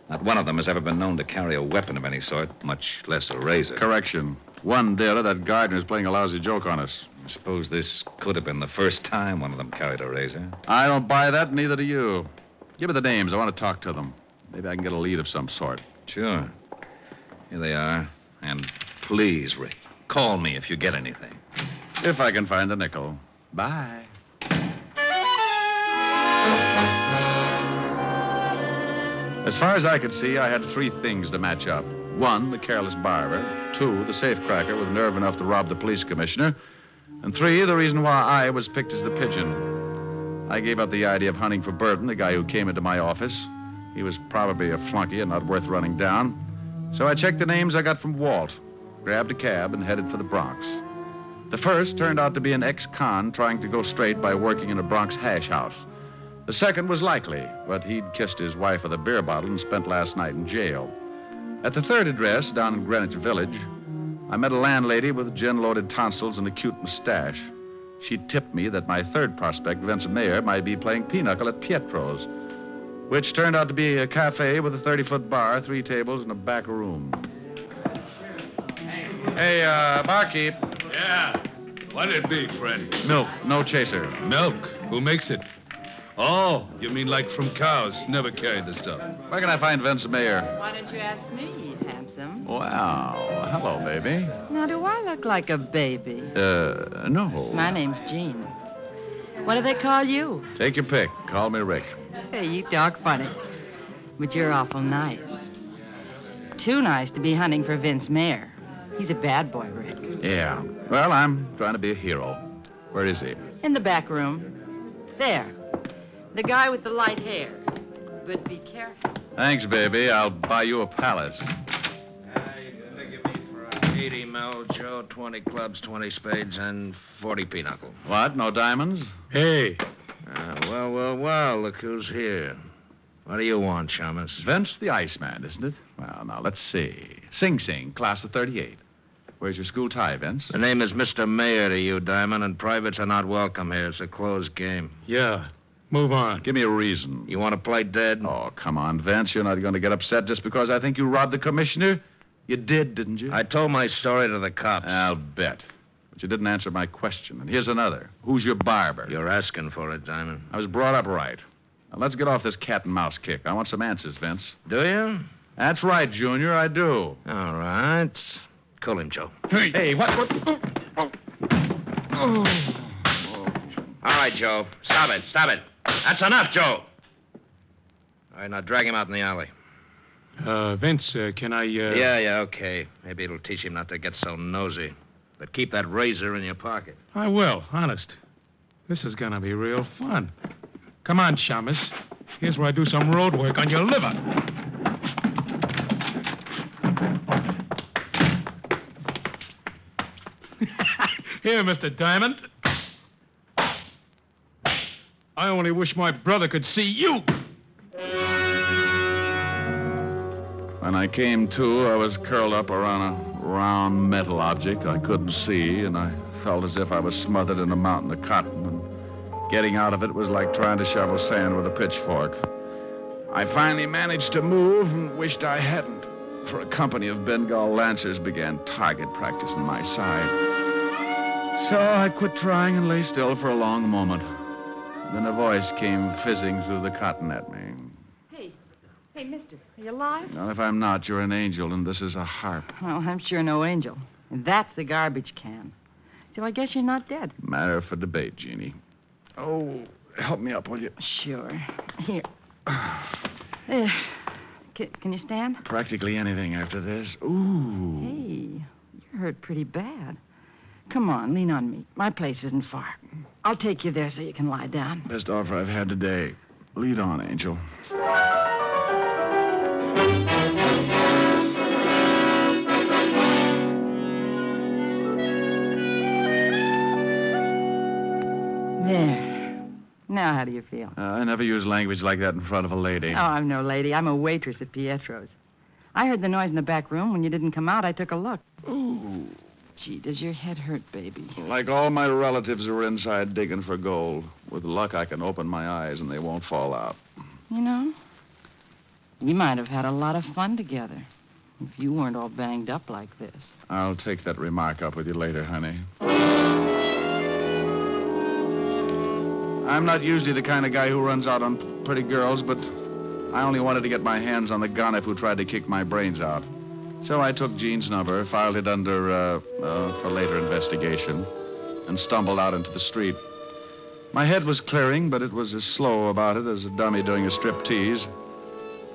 not one of them has ever been known to carry a weapon of any sort, much less a razor. Correction. One did it. That gardener's playing a lousy joke on us. I suppose this could have been the first time one of them carried a razor. I don't buy that, neither do you. Give me the names. I want to talk to them. Maybe I can get a lead of some sort. Sure. Here they are. And please, Rick, call me if you get anything. If I can find a nickel. Bye. As far as I could see, I had 3 things to match up. 1, the careless barber. 2, the safecracker with nerve enough to rob the police commissioner. And 3, the reason why I was picked as the pigeon. I gave up the idea of hunting for Barton, the guy who came into my office. He was probably a flunky and not worth running down. So I checked the names I got from Walt, grabbed a cab, and headed for the Bronx. The first turned out to be an ex-con trying to go straight by working in a Bronx hash house. The second was likely, but he'd kissed his wife with a beer bottle and spent last night in jail. At the third address, down in Greenwich Village, I met a landlady with gin-loaded tonsils and a cute mustache. She tipped me that my third prospect, Vince Mayer, might be playing pinochle at Pietro's, which turned out to be a cafe with a 30-foot bar, 3 tables, and a back room. Hey, barkeep. Yeah. What'd it be, Fred? Milk, no chaser. Milk? Who makes it? Oh, you mean like from cows? Never carried the stuff. Where can I find Vince Mayer? Why don't you ask me, handsome? Wow. Hello, baby. Now, do I look like a baby? No. My name's Jean. What do they call you? Take your pick. Call me Rick. Hey, you talk funny. But you're awful nice. Too nice to be hunting for Vince Mayer. He's a bad boy, Rick. Yeah. Well, I'm trying to be a hero. Where is he? In the back room. There. The guy with the light hair. But be careful. Thanks, baby. I'll buy you a palace. You figure me for 80 mil, Joe, 20 clubs, 20 spades, and 40 pinochle. What? No diamonds? Hey. Well, look who's here. What do you want, Shamus? Vince the Iceman, isn't it? Well, now, let's see. Sing Sing, class of 38. Where's your school tie, Vince? The name is Mr. Mayer to you, Diamond, and privates are not welcome here. It's a closed game. Yeah. Move on. Give me a reason. You want to play dead? Oh, come on, Vince. You're not going to get upset just because I think you robbed the commissioner? You did, didn't you? I told my story to the cops. I'll bet. But you didn't answer my question. And here's another. Who's your barber? You're asking for it, Diamond. I was brought up right. Now, let's get off this cat and mouse kick. I want some answers, Vince. Do you? That's right, Junior. I do. All right. Call him, Joe. Hey, what? All right, Joe. Stop it. That's enough, Joe. All right, now drag him out in the alley. Vince, can I, Yeah, okay. Maybe it'll teach him not to get so nosy. But keep that razor in your pocket. I will, honest. This is gonna be real fun. Come on, Shamus. Here's where I do some road work on your liver. Here, Mr. Diamond. I only wish my brother could see you. When I came to, I was curled up around a round metal object I couldn't see, and I felt as if I was smothered in a mountain of cotton, and getting out of it was like trying to shovel sand with a pitchfork. I finally managed to move and wished I hadn't, for a company of Bengal lancers began target practice on my side. So I quit trying and lay still for a long moment. Then a voice came fizzing through the cotton at me. Hey, mister, are you alive? Well, if I'm not, you're an angel, and this is a harp. Well, I'm sure no angel. And that's the garbage can. So I guess you're not dead. Matter for debate, Jeannie. Oh, help me up, will you? Sure. Here. Can you stand? Practically anything after this. Ooh. Hey, you're hurt pretty bad. Come on, lean on me. My place isn't far. I'll take you there so you can lie down. Best offer I've had today. Lead on, Angel. There. Now, how do you feel? I never use language like that in front of a lady. Oh, I'm no lady. I'm a waitress at Pietro's. I heard the noise in the back room. When you didn't come out, I took a look. Ooh. Gee, does your head hurt, baby? Like all my relatives who are inside digging for gold. With luck, I can open my eyes and they won't fall out. You know, we might have had a lot of fun together if you weren't all banged up like this. I'll take that remark up with you later, honey. I'm not usually the kind of guy who runs out on pretty girls, but I only wanted to get my hands on the gonif who tried to kick my brains out. So I took Jean's number, filed it under, for later investigation, and stumbled out into the street. My head was clearing, but it was as slow about it as a dummy doing a striptease.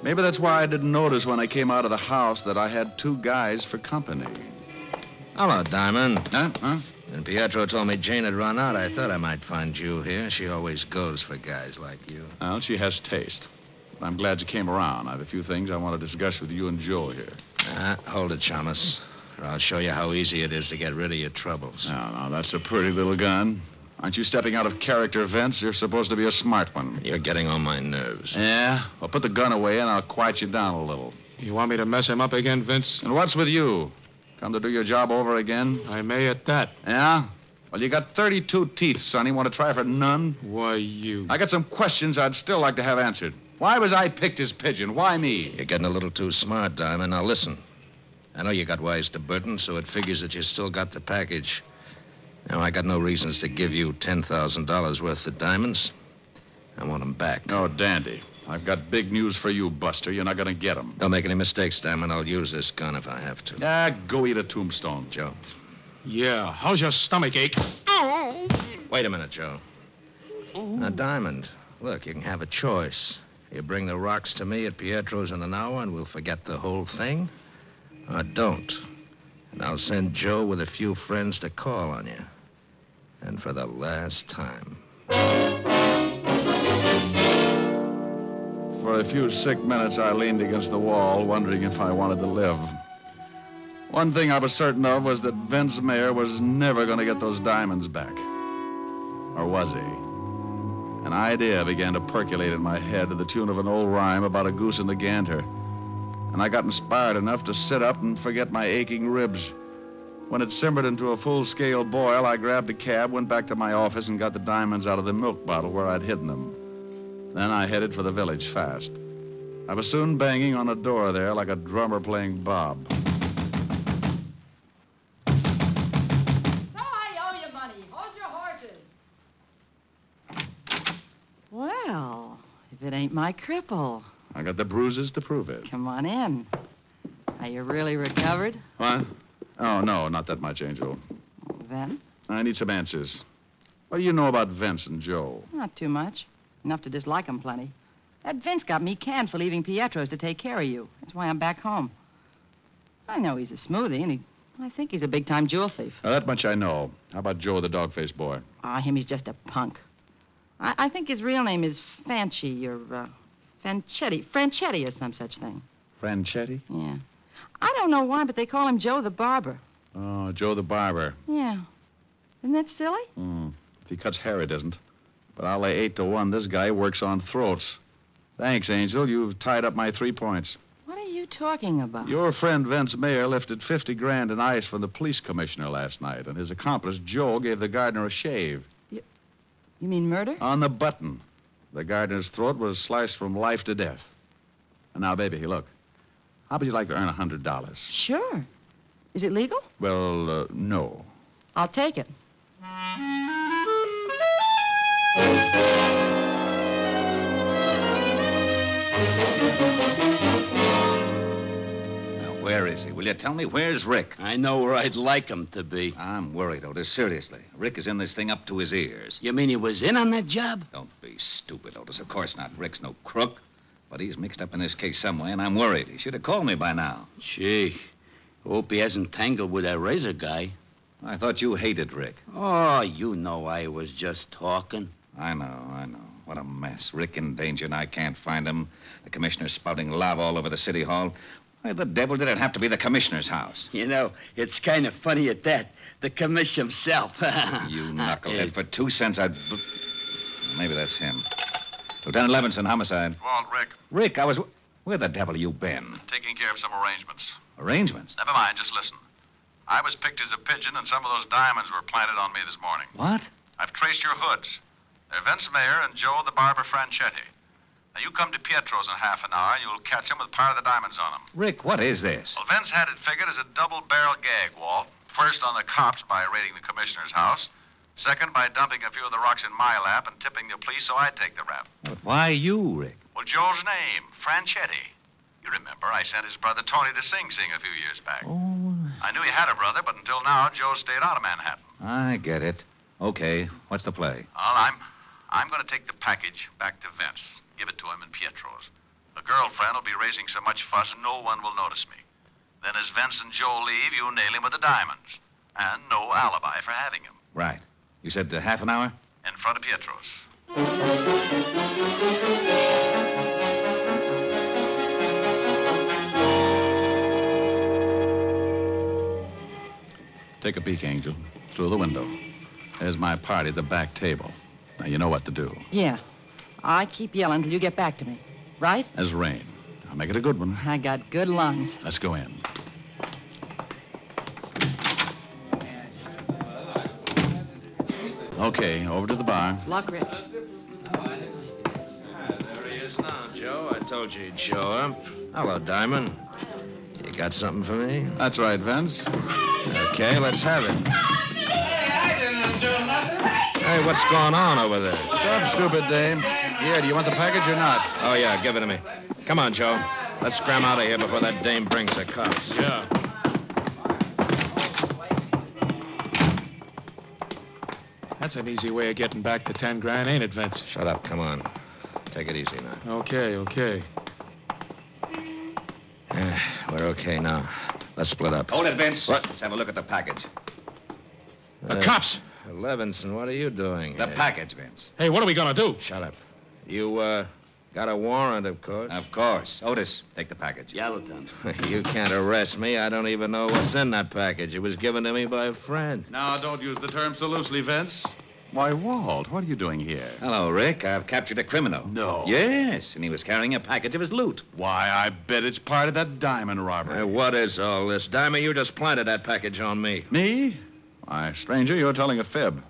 Maybe that's why I didn't notice when I came out of the house that I had 2 guys for company. Hello, Diamond. Huh? When Pietro told me Jane had run out, I thought I might find you here. She always goes for guys like you. Well, she has taste. I'm glad you came around. I have a few things I want to discuss with you and Joe here. Hold it, Shamus, or I'll show you how easy it is to get rid of your troubles. No, that's a pretty little gun. Aren't you stepping out of character, Vince? You're supposed to be a smart one. You're getting on my nerves. Yeah? Well, put the gun away and I'll quiet you down a little. You want me to mess him up again, Vince? And what's with you? Come to do your job over again? I may at that. Yeah? Well, you got 32 teeth, Sonny. Want to try for none? Why, you... I got some questions I'd still like to have answered. Why was I picked as pigeon? Why me? You're getting a little too smart, Diamond. Now, listen. I know you got wise to Burton, so it figures that you still got the package. Now, I got no reasons to give you $10,000 worth of diamonds. I want them back. Oh, dandy. I've got big news for you, Buster. You're not going to get them. Don't make any mistakes, Diamond. I'll use this gun if I have to. Go eat a tombstone. Joe. Yeah, how's your stomach ache? Wait a minute, Joe. Now, Diamond, look, you can have a choice. You bring the rocks to me at Pietro's in an hour and we'll forget the whole thing. Or don't. And I'll send Joe with a few friends to call on you. And for the last time. For a few sick minutes, I leaned against the wall, wondering if I wanted to live. One thing I was certain of was that Vince Mayer was never going to get those diamonds back. Or was he? An idea began to percolate in my head to the tune of an old rhyme about a goose and a gander. And I got inspired enough to sit up and forget my aching ribs. When it simmered into a full-scale boil, I grabbed a cab, went back to my office, and got the diamonds out of the milk bottle where I'd hidden them. Then I headed for the village fast. I was soon banging on a door there like a drummer playing Bob. Well, if it ain't my cripple. I got the bruises to prove it. Come on in. Are you really recovered? What? Oh, no, not that much, Angel. Then? I need some answers. What do you know about Vince and Joe? Not too much. Enough to dislike 'em plenty. That Vince got me canned for leaving Pietro's to take care of you. That's why I'm back home. I know he's a smoothie, and I think he's a big-time jewel thief. Now, that much I know. How about Joe, the dog-faced boy? Him, he's just a punk. I think his real name is Fanchi or Franchetti or some such thing. Franchetti? Yeah. I don't know why, but they call him Joe the Barber. Oh, Joe the Barber. Yeah. Isn't that silly? If he cuts hair, it isn't. But I'll lay 8-1 this guy works on throats. Thanks, Angel. You've tied up my 3 points. What are you talking about? Your friend Vince Mayer lifted 50 grand in ice from the police commissioner last night, and his accomplice, Joe, gave the gardener a shave. You mean murder? On the button. The gardener's throat was sliced from life to death. And now, baby, look. How would you like to earn $100? Sure. Is it legal? Well, no. I'll take it. Where is he? Will you tell me? Where's Rick? I know where I'd like him to be. I'm worried, Otis. Seriously. Rick is in this thing up to his ears. You mean he was in on that job? Don't be stupid, Otis. Of course not. Rick's no crook. But he's mixed up in this case some way, and I'm worried. He should have called me by now. Gee. Hope he hasn't tangled with that razor guy. I thought you hated Rick. Oh, you know I was just talking. I know. What a mess. Rick in danger, and I can't find him. The commissioner's spouting lava all over the city hall. Why the devil did it have to be the commissioner's house? You know, it's kind of funny at that. The commissioner himself. You knucklehead. For 2 cents, I'd... Maybe that's him. Lieutenant Levinson, homicide. Walt, Rick. Rick, where the devil you been? Taking care of some arrangements. Arrangements? Never mind, just listen. I was picked as a pigeon, and some of those diamonds were planted on me this morning. What? I've traced your hoods. They're Vince Mayer and Joe the Barber Franchetti. Now, you come to Pietro's in half an hour, and you'll catch him with part of the diamonds on him. Rick, what is this? Well, Vince had it figured as a double-barrel gag, Walt. First on the cops by raiding the commissioner's house. Second by dumping a few of the rocks in my lap and tipping the police so I'd take the rap. But why you, Rick? Well, Joe's name, Franchetti. You remember, I sent his brother Tony to Sing Sing a few years back. Oh. I knew he had a brother, but until now, Joe stayed out of Manhattan. I get it. Okay, what's the play? Well, I'm going to take the package back to Vince. Give it to him in Pietro's. The girlfriend will be raising so much fuss, no one will notice me. Then as Vince and Joe leave, you nail him with the diamonds. And no alibi for having him. Right. You said half an hour? In front of Pietro's. Take a peek, Angel. Through the window. There's my party at the back table. Now, you know what to do. Yeah. I keep yelling till you get back to me. Right? As rain. I'll make it a good one. I got good lungs. Let's go in. Okay, over to the bar. Luck, Rick. There he is now, Joe. I told you he'd show up. Hello, Diamond. You got something for me? That's right, Vince. Okay, let's have it. Hey, what's going on over there? Stop, stupid dame. Here, do you want the package or not? Oh, yeah, give it to me. Come on, Joe. Let's scram out of here before that dame brings the cops. Yeah. That's an easy way of getting back the 10 grand, ain't it, Vince? Shut up. Come on. Take it easy now. Okay. We're okay now. Let's split up. Hold it, Vince. What? Let's have a look at the package. The cops! Levinson, what are you doing? The package, Vince. Hey, what are we going to do? Shut up. You, got a warrant, of course? Of course. Otis, take the package. Yellowton. You can't arrest me. I don't even know what's in that package. It was given to me by a friend. Now, don't use the term so loosely, Vince. Why, Walt, what are you doing here? Hello, Rick. I've captured a criminal. No. Yes, and he was carrying a package of his loot. Why, I bet it's part of that diamond robbery. Hey, what is all this? Diamond, you just planted that package on me. Me? Why, stranger, you're telling a fib.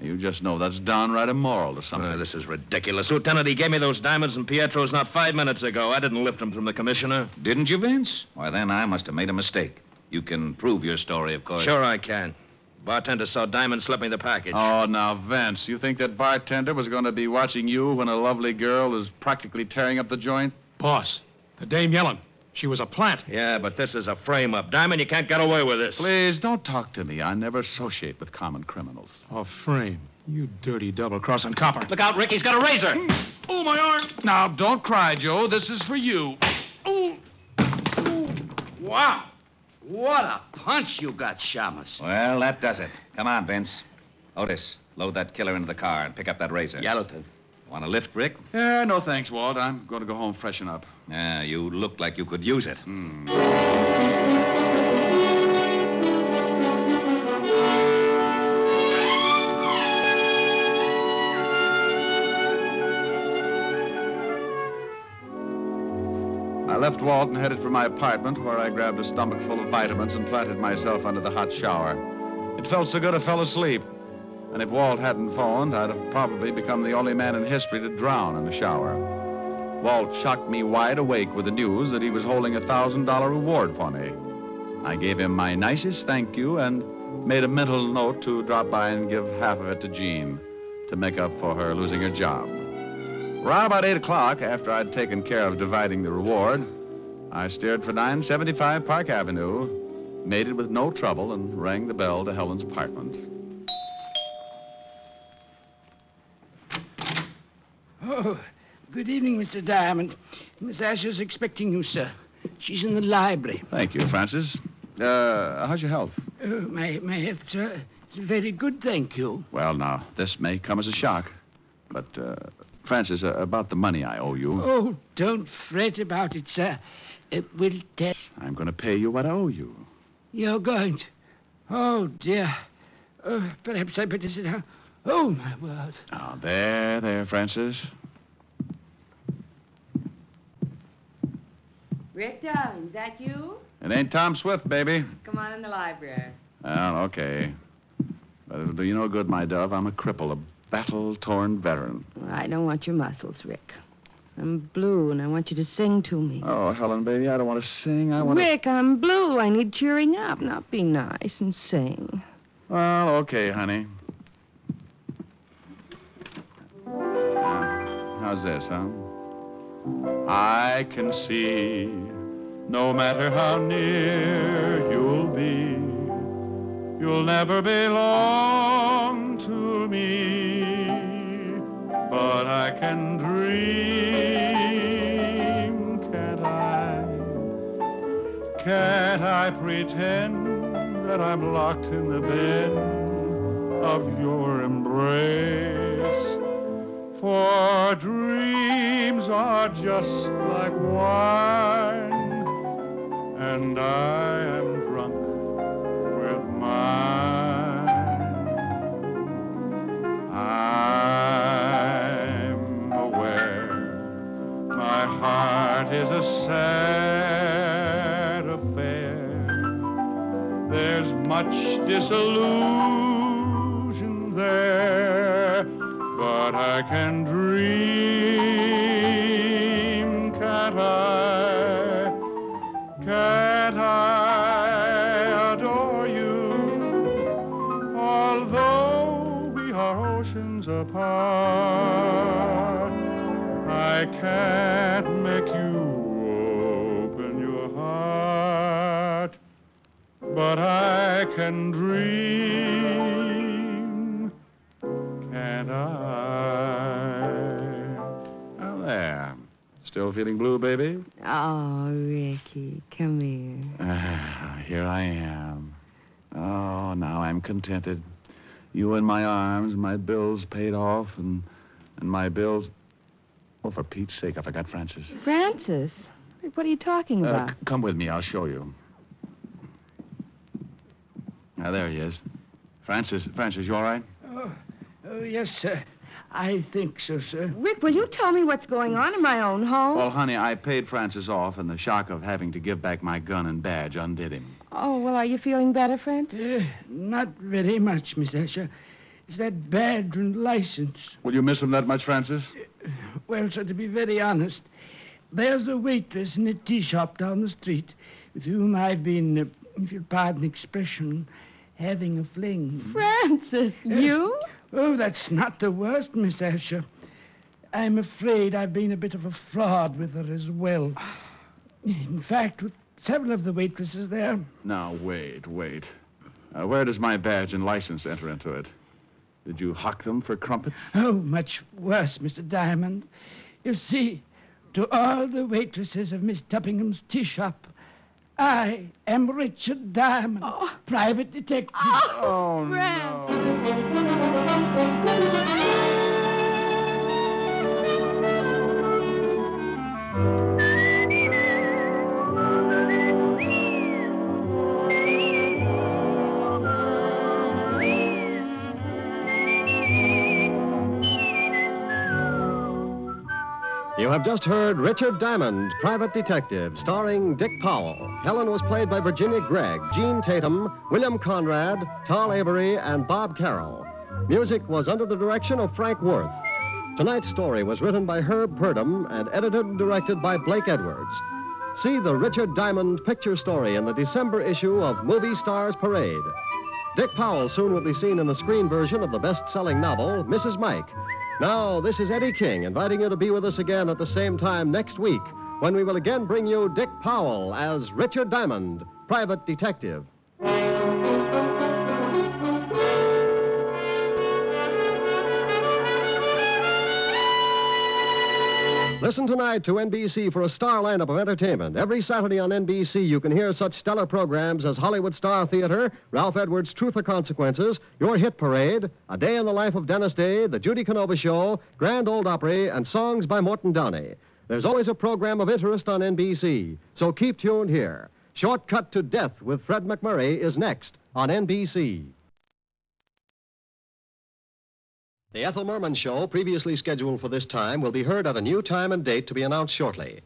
You just know that's downright immoral or something. This is ridiculous. Lieutenant, he gave me those diamonds and Pietro's not 5 minutes ago. I didn't lift them from the commissioner. Didn't you, Vince? Why, then I must have made a mistake. You can prove your story, of course. Sure I can. Bartender saw Diamond slip me the package. Oh, now, Vince, you think that bartender was going to be watching you when a lovely girl is practically tearing up the joint? Boss, the dame yelling. She was a plant. Yeah, but this is a frame-up. Diamond, you can't get away with this. Please, don't talk to me. I never associate with common criminals. A frame. You dirty double-crossing copper. Look out, Rick. He's got a razor. Oh, my arm. Now, don't cry, Joe. This is for you. Ooh. Wow. What a punch you got, Shamus. Well, that does it. Come on, Vince. Otis, load that killer into the car and pick up that razor. Yellowton. Want a lift, Rick? No, thanks, Walt. I'm going to go home freshen up. Yeah, you look like you could use it. I left Walt and headed for my apartment, where I grabbed a stomach full of vitamins and planted myself under the hot shower. It felt so good I fell asleep. And if Walt hadn't phoned, I'd have probably become the only man in history to drown in the shower. Walt shocked me wide awake with the news that he was holding a $1,000 reward for me. I gave him my nicest thank you and made a mental note to drop by and give half of it to Jean to make up for her losing her job. Around about 8 o'clock, after I'd taken care of dividing the reward, I steered for 975 Park Avenue, made it with no trouble, and rang the bell to Helen's apartment. Oh, good evening, Mr. Diamond. Miss Asher's expecting you, sir. She's in the library. Thank you, Francis. How's your health? My health, sir, is very good, thank you. Well, now, this may come as a shock. But, Francis, about the money I owe you. Oh, don't fret about it, sir. We'll tell. I'm going to pay you what I owe you. You're going to? Oh, dear. Perhaps I better sit down. Oh, my word. Oh, there, Francis. Rick, darling, is that you? It ain't Tom Swift, baby. Come on in the library. Well, okay. But it'll do you no good, my dove. I'm a cripple, a battle-torn veteran. Well, I don't want your muscles, Rick. I'm blue, and I want you to sing to me. Oh, Helen, baby, I don't want to sing. I want Rick, I'm blue. I need cheering up, not be nice and sing. Well, okay, honey. How's this, huh? I can see, no matter how near you'll be, you'll never belong to me. But I can dream, can't I? Can't I pretend that I'm locked in the bed of your embrace? For dreams are just like wine, and I am drunk with mine. I'm aware my heart is a sad affair. There's much disillusion there. but I can dream, can't I? Can't I adore you? Although we are oceans apart, I can't make you open your heart, but I can dream, can't I? Oh, there. Still feeling blue, baby? Oh, Ricky, come here. Here I am. Oh, now I'm contented. You in my arms, my bills paid off, and my bills... Oh, for Pete's sake, I forgot Francis. Francis? What are you talking about? Come with me, I'll show you. Now, there he is. Francis, you all right? Oh, yes, sir. I think so, sir. Rick, will you tell me what's going on in my own home? Well, honey, I paid Francis off, and the shock of having to give back my gun and badge undid him. Oh, well, are you feeling better, Francis? Not very much, Miss Asher. It's that badge and license. Will you miss him that much, Francis? Well, sir, to be very honest, there's a waitress in a tea shop down the street with whom I've been, if you'll pardon the expression, having a fling. Francis, you? Oh, that's not the worst, Miss Asher. I'm afraid I've been a bit of a fraud with her as well. In fact, with several of the waitresses there. Now, wait. Where does my badge and license enter into it? Did you huck them for crumpets? Oh, much worse, Mr. Diamond. You see, to all the waitresses of Miss Tuppingham's tea shop, I am Richard Diamond, private detective. Oh, You have just heard Richard Diamond, Private Detective, starring Dick Powell. Helen was played by Virginia Gregg, Jean Tatum, William Conrad, Tal Avery, and Bob Carroll. Music was under the direction of Frank Worth. Tonight's story was written by Herb Purdom and edited and directed by Blake Edwards. See the Richard Diamond picture story in the December issue of Movie Stars Parade. Dick Powell soon will be seen in the screen version of the best-selling novel, Mrs. Mike. Now, this is Eddie King inviting you to be with us again at the same time next week when we will again bring you Dick Powell as Richard Diamond, Private Detective. Listen tonight to NBC for a star lineup of entertainment. Every Saturday on NBC, you can hear such stellar programs as Hollywood Star Theater, Ralph Edwards' Truth or Consequences, Your Hit Parade, A Day in the Life of Dennis Day, The Judy Canova Show, Grand Ole Opry, and songs by Morton Downey. There's always a program of interest on NBC, so keep tuned here. Shortcut to Death with Fred McMurray is next on NBC. The Ethel Merman Show, previously scheduled for this time, will be heard at a new time and date to be announced shortly.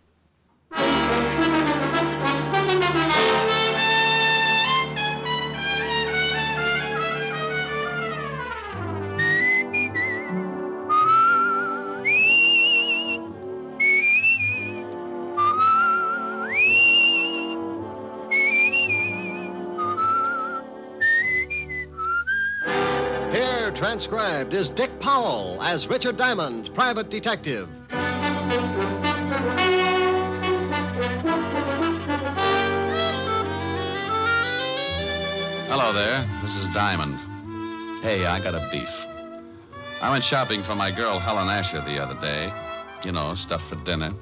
Transcribed is Dick Powell as Richard Diamond, Private Detective. Hello there. This is Diamond. Hey, I got a beef. I went shopping for my girl Helen Asher the other day. You know, stuff for dinner.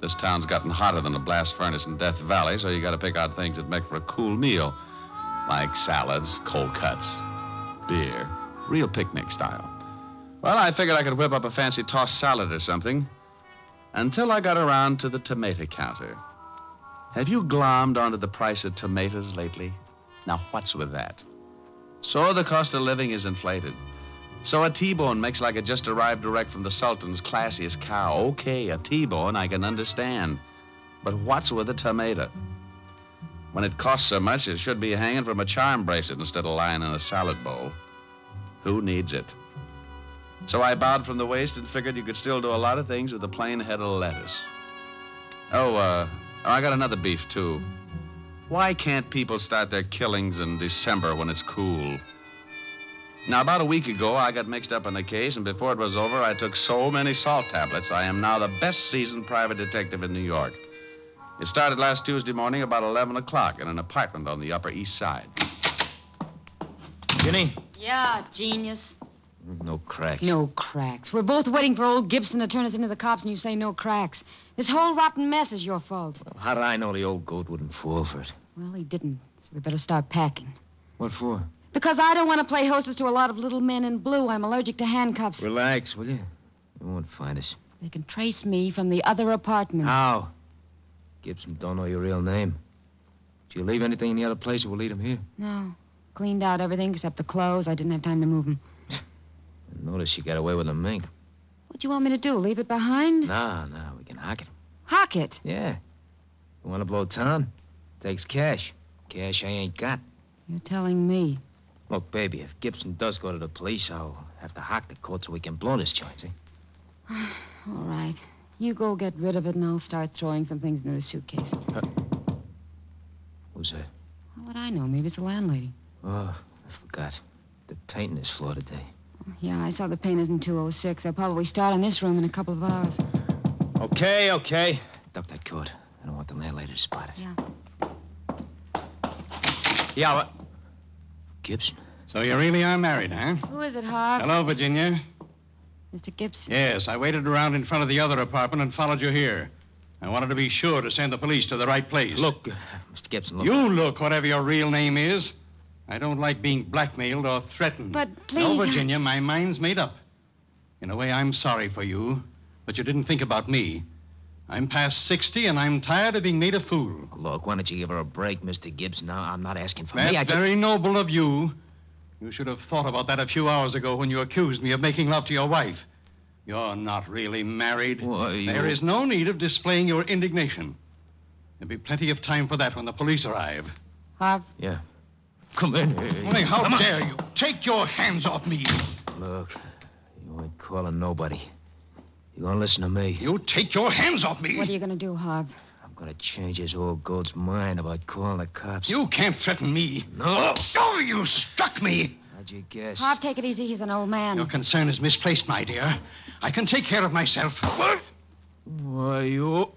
This town's gotten hotter than a blast furnace in Death Valley, so you got to pick out things that make for a cool meal. Like salads, cold cuts, beer. Real picnic style. Well, I figured I could whip up a fancy tossed salad or something until I got around to the tomato counter. Have you glommed onto the price of tomatoes lately? Now, what's with that? So the cost of living is inflated. So a T-bone makes like it just arrived direct from the Sultan's classiest cow. Okay, a T-bone I can understand. But what's with a tomato? When it costs so much, it should be hanging from a charm bracelet instead of lying in a salad bowl. Who needs it? So I bowed from the waist and figured you could still do a lot of things with a plain head of lettuce. I got another beef, too. Why can't people start their killings in December when it's cool? Now, about a week ago, I got mixed up in the case, and before it was over, I took so many salt tablets, I am now the best seasoned private detective in New York. It started last Tuesday morning about 11 o'clock in an apartment on the Upper East Side. Ginny? Yeah, genius. No cracks. No cracks. We're both waiting for old Gibson to turn us into the cops, and you say no cracks. This whole rotten mess is your fault. Well, how did I know the old goat wouldn't fall for it? Well, he didn't, so we better start packing. What for? Because I don't want to play hostess to a lot of little men in blue. I'm allergic to handcuffs. Relax, will you? They won't find us. They can trace me from the other apartment. How? Gibson don't know your real name. Did you leave anything in the other place that will lead him here? No. Cleaned out everything except the clothes. I didn't have time to move them. Notice you got away with a mink. What do you want me to do? Leave it behind? No, we can hock it. Hock it? Yeah. You want to blow town? Takes cash. Cash I ain't got. You're telling me. Look, baby, if Gibson does go to the police, I'll have to hock the coat so we can blow this joint, see? All right. You go get rid of it, and I'll start throwing some things into the suitcase. Who's that? How would I know? Maybe it's the landlady. Oh, I forgot. They're painting this floor today. Yeah, I saw the painters in 206. They'll probably start on this room in a couple of hours. Okay. Duck that coat. I don't want the landlady to spot it. Yeah. Yeah, what? Gibson. So you really are married, huh? Who is it, Harv? Hello, Virginia. Mr. Gibson? Yes, I waited around in front of the other apartment and followed you here. I wanted to be sure to send the police to the right place. Look, Mr. Gibson, look. You look, whatever your real name is. I don't like being blackmailed or threatened. But please... No, Virginia, my mind's made up. In a way, I'm sorry for you, but you didn't think about me. I'm past 60, and I'm tired of being made a fool. Look, why don't you give her a break, Mr. Gibson? Now, I'm not asking for That's me. very noble of you. You should have thought about that a few hours ago when you accused me of making love to your wife. You're not really married. Why, There is no need of displaying your indignation. There'll be plenty of time for that when the police arrive. Harv? Yeah. Come in here. Hey, how dare you? Take your hands off me. Look, you ain't calling nobody. You gonna listen to me? You take your hands off me. What are you going to do, Harv? I'm gonna change his old goat's mind about calling the cops. You can't threaten me. No. Oh, you struck me. How'd you guess? Harv, take it easy. He's an old man. Your concern is misplaced, my dear. I can take care of myself. What? Why, you...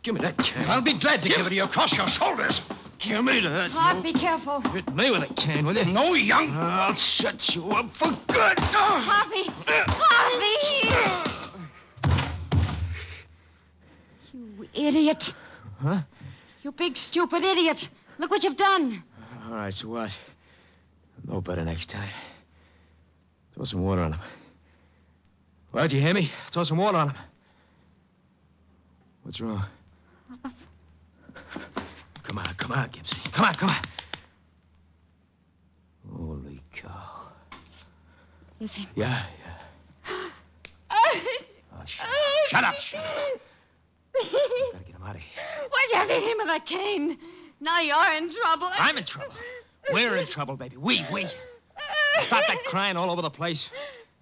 Give me that can. I'll be glad to give it to you across your shoulders. Give me that. Harv, be careful. Hit me with a can, will you? No, young. I'll shut you up for good. Harvey! Harvey! You idiot. Huh? You big, stupid idiot. Look what you've done. All right, so what? No better next time. Throw some water on him. Well, do you hear me? Throw some water on him. What's wrong? Come on, Gibson. Come on. Holy cow. Listen. Yeah. Shut up. Gotta get him out of here. Why'd you have to hit him with that cane? Now you're in trouble. I'm in trouble. We're in trouble, baby. We. Stop that crying all over the place.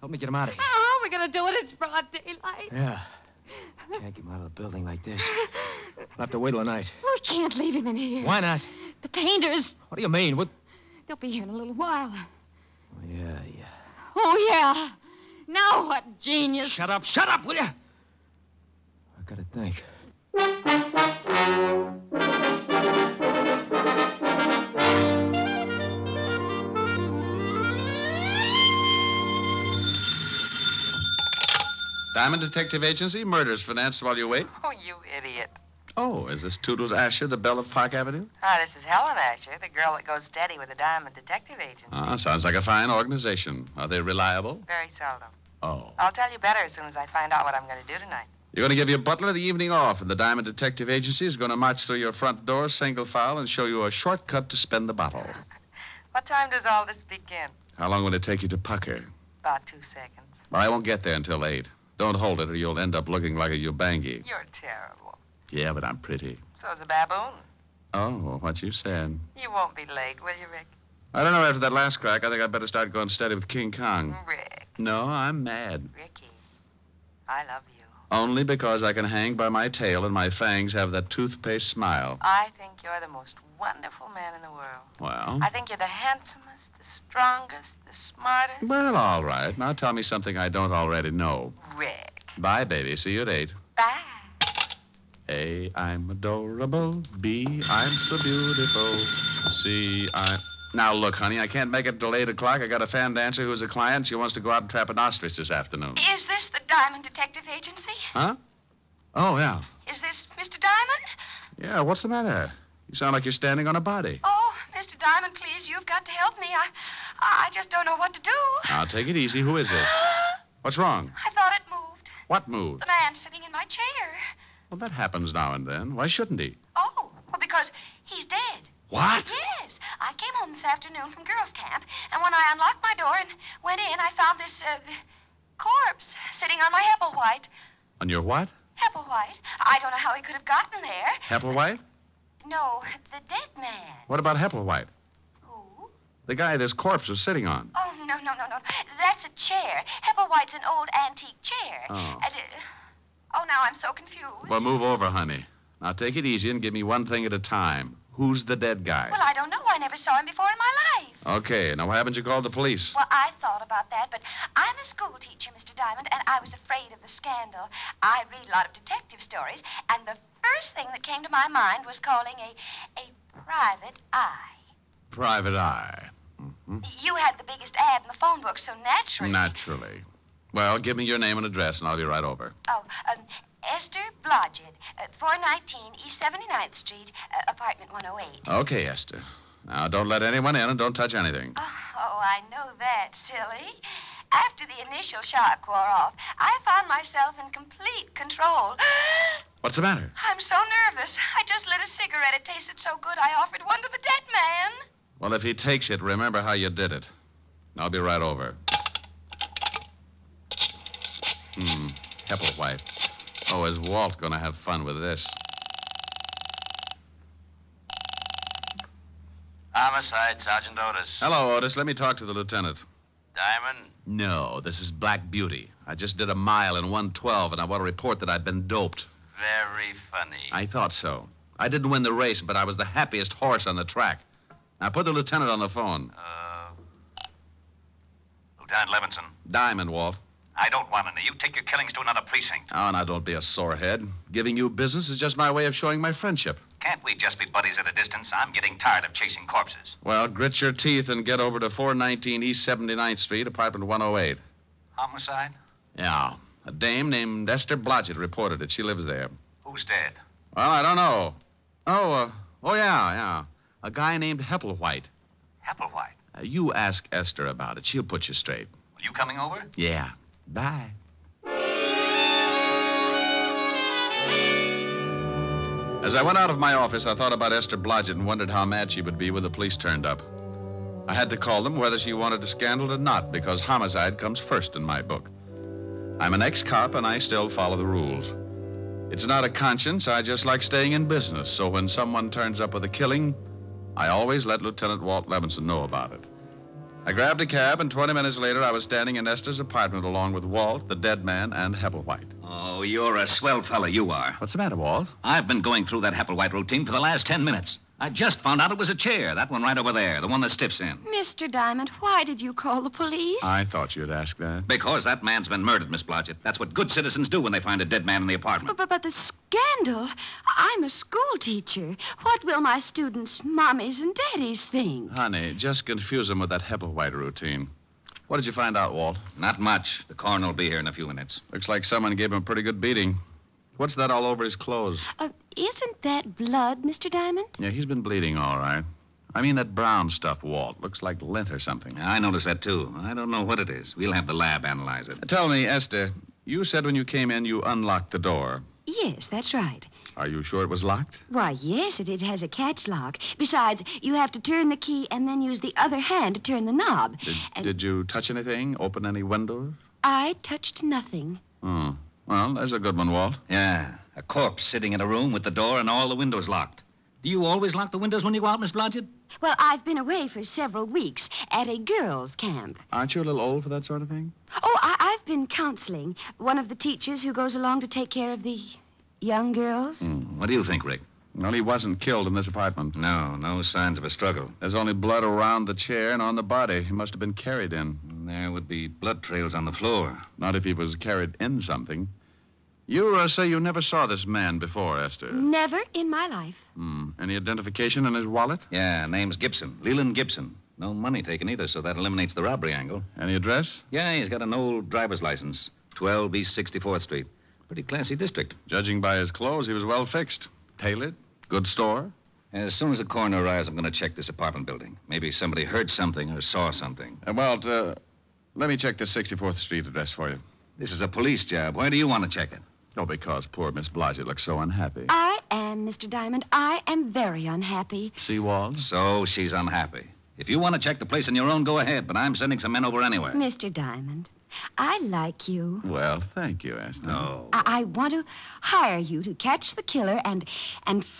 Help me get him out of here. How are we going to do it? It's broad daylight. Yeah. Can't get him out of the building like this. We'll have to wait till the night. We can't leave him in here. Why not? The painters. What do you mean? What? They'll be here in a little while. Oh, yeah. Oh, yeah. Now what, genius? Shut up, will you? I gotta think. Diamond Detective Agency, murders financed while you wait. Oh, you idiot. Oh, is this Toodles Asher, the belle of Park Avenue? This is Helen Asher, the girl that goes steady with the Diamond Detective Agency. Sounds like a fine organization. Are they reliable? Very seldom. Oh. I'll tell you better as soon as I find out what I'm going to do tonight. You're going to give your butler the evening off, and the Diamond Detective Agency is going to march through your front door, single file, and show you a shortcut to spend the bottle. What time does all this begin? How long will it take you to pucker? About 2 seconds. Well, I won't get there until 8. Don't hold it, or you'll end up looking like a Ubangi. You're terrible. Yeah, but I'm pretty. So's a baboon. Oh, what you said. You won't be late, will you, Rick? I don't know. After that last crack, I think I'd better start going steady with King Kong. Rick. No, I'm mad. Ricky, I love you. Only because I can hang by my tail and my fangs have that toothpaste smile. I think you're the most wonderful man in the world. Well? I think you're the handsomest, the strongest, the smartest. Well, all right. Now tell me something I don't already know. Rick. Bye, baby. See you at 8. Bye. A, I'm adorable. B, I'm so beautiful. C, Now, look, honey, I can't make it till 8 o'clock. I got a fan dancer who's a client. She wants to go out and trap an ostrich this afternoon. Is this the Diamond Detective Agency? Huh? Oh, yeah. Is this Mr. Diamond? Yeah, what's the matter? You sound like you're standing on a body. Oh, Mr. Diamond, please, you've got to help me. I just don't know what to do. Now, take it easy. Who is this? What's wrong? I thought it moved. What moved? The man sitting in my chair. Well, that happens now and then. Why shouldn't he? Oh, well, because he's dead. What? Yes. I came home this afternoon from girls' camp, and when I unlocked my door and went in, I found this, corpse sitting on my Hepplewhite. On your what? Hepplewhite? I don't know how he could have gotten there. Hepplewhite? No, the dead man. What about Hepplewhite? Who? The guy this corpse was sitting on. Oh, no. That's a chair. Hepplewhite's an old antique chair. Oh. Now I'm so confused. Well, move over, honey. Now, take it easy and give me one thing at a time. Who's the dead guy? Well, I don't know. I never saw him before in my life. Okay, now why haven't you called the police? Well, I thought about that, but I'm a school teacher, Mr. Diamond, and I was afraid of the scandal. I read a lot of detective stories, and the first thing that came to my mind was calling a private eye. Private eye. Mm-hmm. You had the biggest ad in the phone book, so naturally. Naturally. Well, give me your name and address, and I'll be right over. Esther Blodgett, 419 East 79th Street, apartment 108. Okay, Esther. Now, don't let anyone in and don't touch anything. Oh, I know that, silly. After the initial shock wore off, I found myself in complete control. What's the matter? I'm so nervous. I just lit a cigarette. It tasted so good, I offered one to the dead man. Well, if he takes it, remember how you did it. I'll be right over. Hepplewhite. Oh, is Walt going to have fun with this? Homicide, Sergeant Otis. Hello, Otis. Let me talk to the lieutenant. Diamond? No, this is Black Beauty. I just did a mile in 1:12, and I want to report that I've been doped. Very funny. I thought so. I didn't win the race, but I was the happiest horse on the track. Now, put the lieutenant on the phone. Lieutenant Levinson. Diamond, Walt. I don't want any. You take your killings to another precinct. Oh, now, don't be a sorehead. Giving you business is just my way of showing my friendship. Can't we just be buddies at a distance? I'm getting tired of chasing corpses. Well, grit your teeth and get over to 419 East 79th Street, apartment 108. Homicide? Yeah. A dame named Esther Blodgett reported it. She lives there. Who's dead? Well, I don't know. Yeah. A guy named Hepplewhite. Hepplewhite? You ask Esther about it. She'll put you straight. Are you coming over? Yeah. Bye. As I went out of my office, I thought about Esther Blodgett and wondered how mad she would be when the police turned up. I had to call them whether she wanted a scandal or not, because homicide comes first in my book. I'm an ex-cop, and I still follow the rules. It's not a conscience. I just like staying in business, so when someone turns up with a killing, I always let Lieutenant Walt Levinson know about it. I grabbed a cab, and 20 minutes later, I was standing in Esther's apartment along with Walt, the dead man, and Hepplewhite. Oh, you're a swell fella, you are. What's the matter, Walt? I've been going through that Hepplewhite routine for the last 10 minutes. I just found out it was a chair, that one right over there, the one that stiffs in. Mr. Diamond, why did you call the police? I thought you'd ask that. Because that man's been murdered, Miss Blodgett. That's what good citizens do when they find a dead man in the apartment. But the scandal? I'm a school teacher. What will my students' mommies and daddies think? Honey, just confuse them with that Hepplewhite routine. What did you find out, Walt? Not much. The coroner will be here in a few minutes. Looks like someone gave him a pretty good beating. What's that all over his clothes? Isn't that blood, Mr. Diamond? Yeah, he's been bleeding all right. I mean that brown stuff, Walt. Looks like lint or something. I noticed that, too. I don't know what it is. We'll have the lab analyze it. Tell me, Esther, you said when you came in you unlocked the door. Yes, that's right. Are you sure it was locked? Why, yes, it has a catch lock. Besides, you have to turn the key and then use the other hand to turn the knob. Did you touch anything? Open any windows? I touched nothing. Oh. Well, there's a good one, Walt. Yeah. A corpse sitting in a room with the door and all the windows locked. Do you always lock the windows when you go out, Miss Blodgett? Well, I've been away for several weeks at a girls' camp. Aren't you a little old for that sort of thing? Oh, I've been counseling one of the teachers who goes along to take care of the young girls. What do you think, Rick? Well, he wasn't killed in this apartment. No signs of a struggle. There's only blood around the chair and on the body. He must have been carried in. There would be blood trails on the floor. Not if he was carried in something. You say you never saw this man before, Esther. Never in my life. Any identification in his wallet? Yeah, name's Gibson. Leland Gibson. No money taken either, so that eliminates the robbery angle. Any address? Yeah, he's got an old driver's license. 12 East 64th Street. Pretty classy district. Judging by his clothes, he was well fixed. Tailored. Good store. As soon as the coroner arrives, I'm going to check this apartment building. Maybe somebody heard something or saw something. Let me check the 64th Street address for you. This is a police job. Why do you want to check it? Oh, because poor Miss Blodgett looks so unhappy. I am, Mr. Diamond. I am very unhappy. See, Walsh? So she's unhappy. If you want to check the place on your own, go ahead, but I'm sending some men over anyway. Mr. Diamond, I like you. Well, thank you, Esther. No. I want to hire you to catch the killer and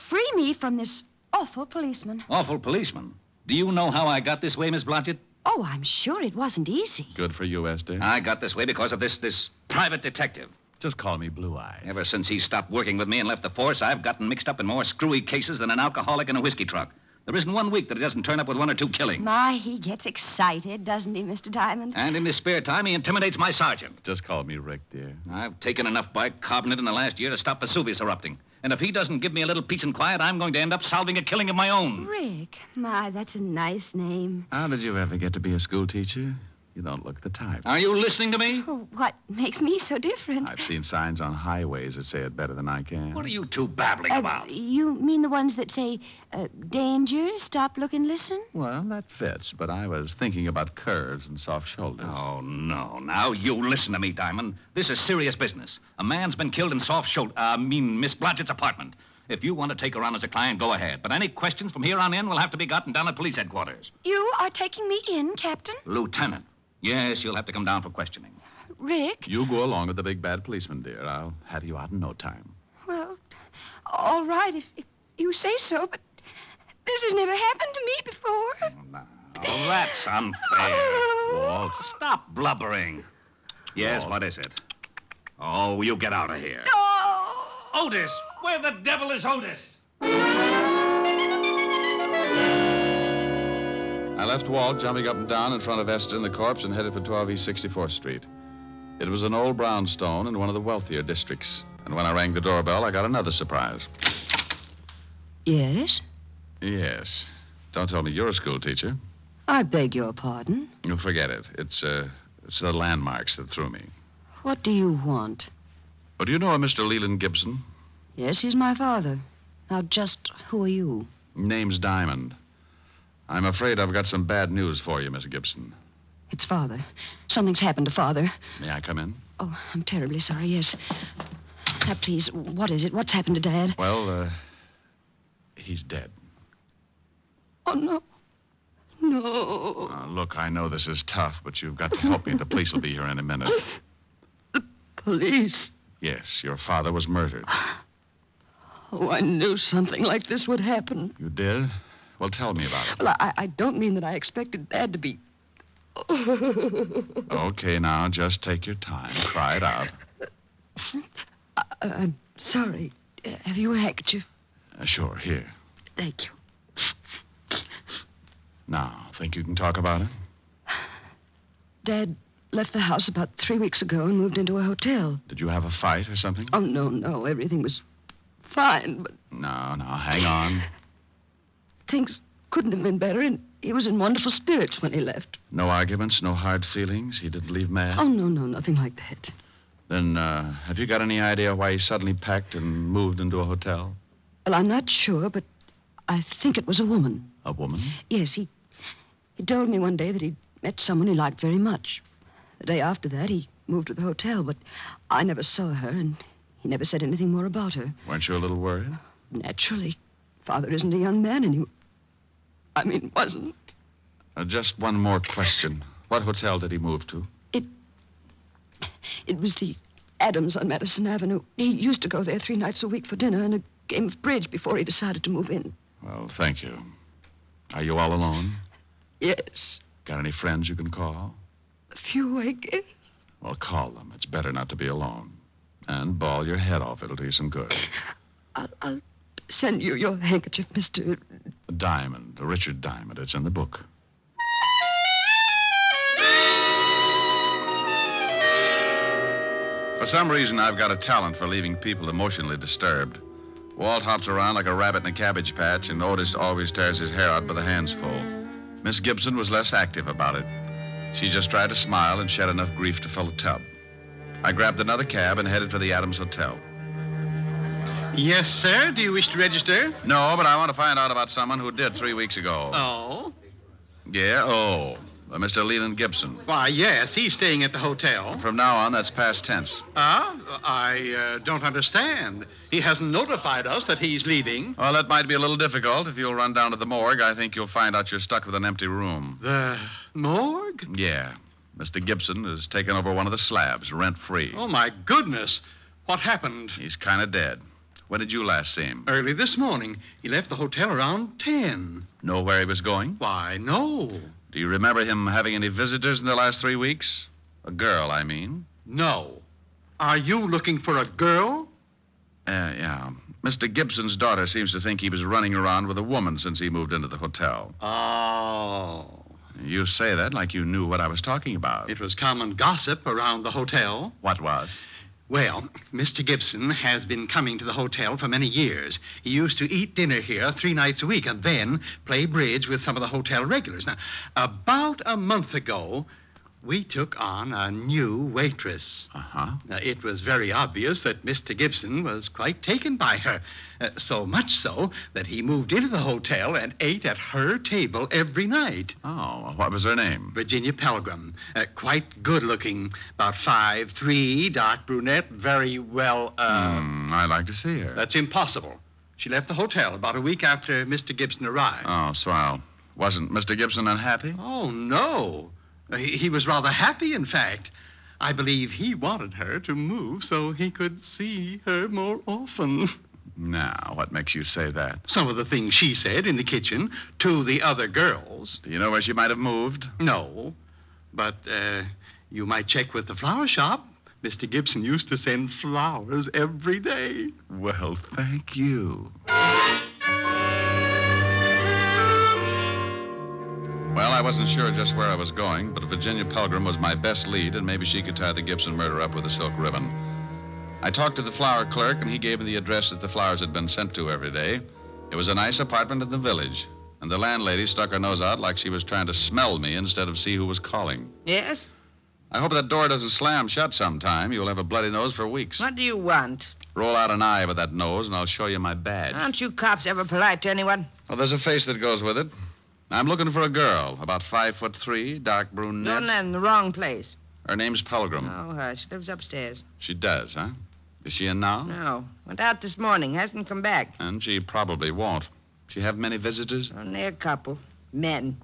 free me from this awful policeman. Awful policeman? Do you know how I got this way, Miss Blodgett? Oh, I'm sure it wasn't easy. Good for you, Esther. I got this way because of this private detective. Just call me Blue Eye. Ever since he stopped working with me and left the force, I've gotten mixed up in more screwy cases than an alcoholic in a whiskey truck. There isn't 1 week that he doesn't turn up with 1 or 2 killings. My, he gets excited, doesn't he, Mr. Diamond? And in his spare time, he intimidates my sergeant. Just call me Rick, dear. I've taken enough bicarbonate in the last year to stop Vesuvius erupting. And if he doesn't give me a little peace and quiet, I'm going to end up solving a killing of my own. Rick. My, that's a nice name. How did you ever get to be a school teacher? You don't look the type. Are you listening to me? Oh, what makes me so different? I've seen signs on highways that say it better than I can. What are you two babbling about? You mean the ones that say, danger, stop, look, and listen? Well, that fits, but I was thinking about curves and soft shoulders. Oh, no. Now, you listen to me, Diamond. This is serious business. A man's been killed in Miss Blodgett's apartment. If you want to take her on as a client, go ahead. But any questions from here on in will have to be gotten down at police headquarters. You are taking me in, Captain? Lieutenant. Yes, you'll have to come down for questioning. Rick? You go along with the big bad policeman, dear. I'll have you out in no time. Well, all right, if you say so, but this has never happened to me before. Oh, that's unfair. Walt, stop blubbering. Yes, what is it? Oh, you get out of here. Oh! Otis! Where the devil is Otis? I left Walt jumping up and down in front of Esther and the corpse and headed for 12 East 64th Street. It was an old brownstone in one of the wealthier districts. And when I rang the doorbell, I got another surprise. Yes? Yes. Don't tell me you're a school teacher. I beg your pardon. You forget it. It's the landmarks that threw me. What do you want? Oh, do you know a Mr. Leland Gibson? Yes, he's my father. Now, just who are you? Name's Diamond. I'm afraid I've got some bad news for you, Miss Gibson. It's Father. Something's happened to Father. May I come in? Oh, I'm terribly sorry, yes. Now, please, what is it? What's happened to Dad? Well, he's dead. Oh, no. No. Look, I know this is tough, but you've got to help me. The police will be here in a minute. The police? Yes, your father was murdered. Oh, I knew something like this would happen. You did? Well, tell me about it. Well, I don't mean that I expected Dad to be... Okay, now, just take your time. Cry it out. I'm sorry. Have you a handkerchief? Sure, here. Thank you. Now, think you can talk about it? Dad left the house about 3 weeks ago and moved into a hotel. Did you have a fight or something? Oh, no. Everything was fine, but... No, hang on. Things couldn't have been better, and he was in wonderful spirits when he left. No arguments, no hard feelings? He didn't leave mad? Oh, no, nothing like that. Then, have you got any idea why he suddenly packed and moved into a hotel? Well, I'm not sure, but I think it was a woman. A woman? Yes, he told me one day that he'd met someone he liked very much. The day after that, he moved to the hotel, but I never saw her, and he never said anything more about her. Weren't you a little worried? Naturally. Father isn't a young man, and wasn't. Just one more question. What hotel did he move to? It was the Adams on Madison Avenue. He used to go there 3 nights a week for dinner and a game of bridge before he decided to move in. Well, thank you. Are you all alone? Yes. Got any friends you can call? A few, I guess. Well, call them. It's better not to be alone. And bawl your head off. It'll do you some good. I'll send you your handkerchief, Mr. Diamond, Richard Diamond. It's in the book. For some reason, I've got a talent for leaving people emotionally disturbed. Walt hops around like a rabbit in a cabbage patch, and Otis always tears his hair out by the handsful. Miss Gibson was less active about it. She just tried to smile and shed enough grief to fill a tub. I grabbed another cab and headed for the Adams Hotel. Yes, sir. Do you wish to register? No, but I want to find out about someone who did 3 weeks ago. Oh? Yeah, Mr. Leland Gibson. Why, yes, he's staying at the hotel. From now on, that's past tense. I don't understand. He hasn't notified us that he's leaving. Well, that might be a little difficult. If you'll run down to the morgue, I think you'll find out you're stuck with an empty room. The morgue? Yeah. Mr. Gibson has taken over one of the slabs, rent-free. Oh, my goodness. What happened? He's kind of dead. When did you last see him? Early this morning. He left the hotel around 10. Know where he was going? Why, no. Do you remember him having any visitors in the last 3 weeks? A girl, I mean. No. Are you looking for a girl? Yeah. Mr. Gibson's daughter seems to think he was running around with a woman since he moved into the hotel. Oh. You say that like you knew what I was talking about. It was common gossip around the hotel. What was? Well, Mr. Gibson has been coming to the hotel for many years. He used to eat dinner here 3 nights a week and then play bridge with some of the hotel regulars. Now, about a month ago, we took on a new waitress. Uh-huh. Now, it was very obvious that Mr. Gibson was quite taken by her. So much so that he moved into the hotel and ate at her table every night. Oh, what was her name? Virginia Pelgrim. Quite good-looking. About 5'3", dark brunette, very well, I'd like to see her. That's impossible. She left the hotel about a week after Mr. Gibson arrived. Oh, swell. Wasn't Mr. Gibson unhappy? Oh, no. He was rather happy, in fact. I believe he wanted her to move so he could see her more often. Now, what makes you say that? Some of the things she said in the kitchen to the other girls. Do you know where she might have moved? No. But, you might check with the flower shop. Mr. Gibson used to send flowers every day. Well, thank you. Well, I wasn't sure just where I was going, but Virginia Pelgrim was my best lead, and maybe she could tie the Gibson murder up with a silk ribbon. I talked to the flower clerk, and he gave me the address that the flowers had been sent to every day. It was a nice apartment in the village, and the landlady stuck her nose out like she was trying to smell me instead of see who was calling. Yes? I hope that door doesn't slam shut sometime. You'll have a bloody nose for weeks. What do you want? Roll out an eye with that nose, and I'll show you my badge. Aren't you cops ever polite to anyone? Well, there's a face that goes with it. I'm looking for a girl, about 5'3", dark brunette. You're in the wrong place. Her name's Pelgrim. Oh, hush. Lives upstairs. She does, huh? Is she in now? No. Went out this morning. Hasn't come back. And she probably won't. She have many visitors? Only a couple. Men.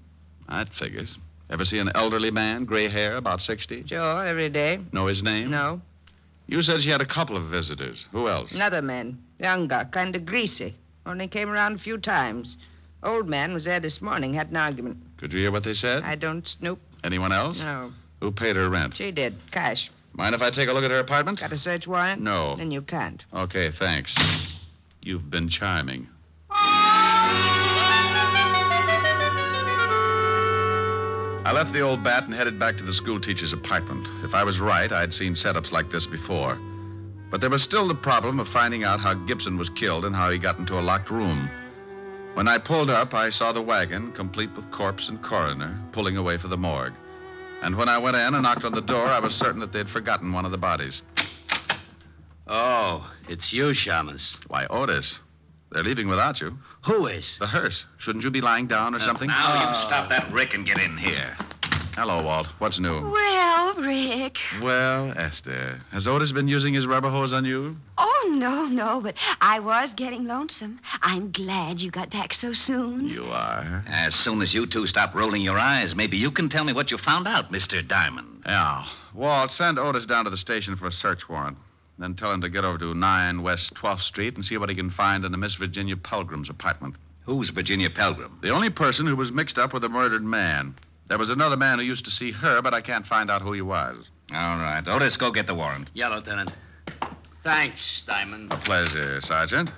That figures. Ever see an elderly man, gray hair, about 60? Sure, every day. Know his name? No. You said she had a couple of visitors. Who else? Another man. Younger, kind of greasy. Only came around a few times. Old man was there this morning, had an argument. Could you hear what they said? I don't snoop. Anyone else? No. Who paid her rent? She did. Cash. Mind if I take a look at her apartment? Got a search warrant? No. Then you can't. Okay, thanks. You've been charming. I left the old bat and headed back to the schoolteacher's apartment. If I was right, I'd seen setups like this before. But there was still the problem of finding out how Gibson was killed and how he got into a locked room. When I pulled up, I saw the wagon, complete with corpse and coroner, pulling away for the morgue. And when I went in and knocked on the door, I was certain that they'd forgotten one of the bodies. Oh, it's you, Shamans. Why, Otis. They're leaving without you. Who is? The hearse. Shouldn't you be lying down or something? Now you stop that Rick and get in here. Hello, Walt. What's new? Well, Rick. Well, Esther, has Otis been using his rubber hose on you? Oh, no, but I was getting lonesome. I'm glad you got back so soon. You are? As soon as you two stop rolling your eyes, maybe you can tell me what you found out, Mr. Diamond. Yeah. Walt, send Otis down to the station for a search warrant. Then tell him to get over to 9 West 12th Street and see what he can find in the Miss Virginia Pelgrim's apartment. Who's Virginia Pelgrim? The only person who was mixed up with the murdered man. There was another man who used to see her, but I can't find out who he was. All right. Otis, go get the warrant. Yeah, Lieutenant. Thanks, Diamond. A pleasure, Sergeant.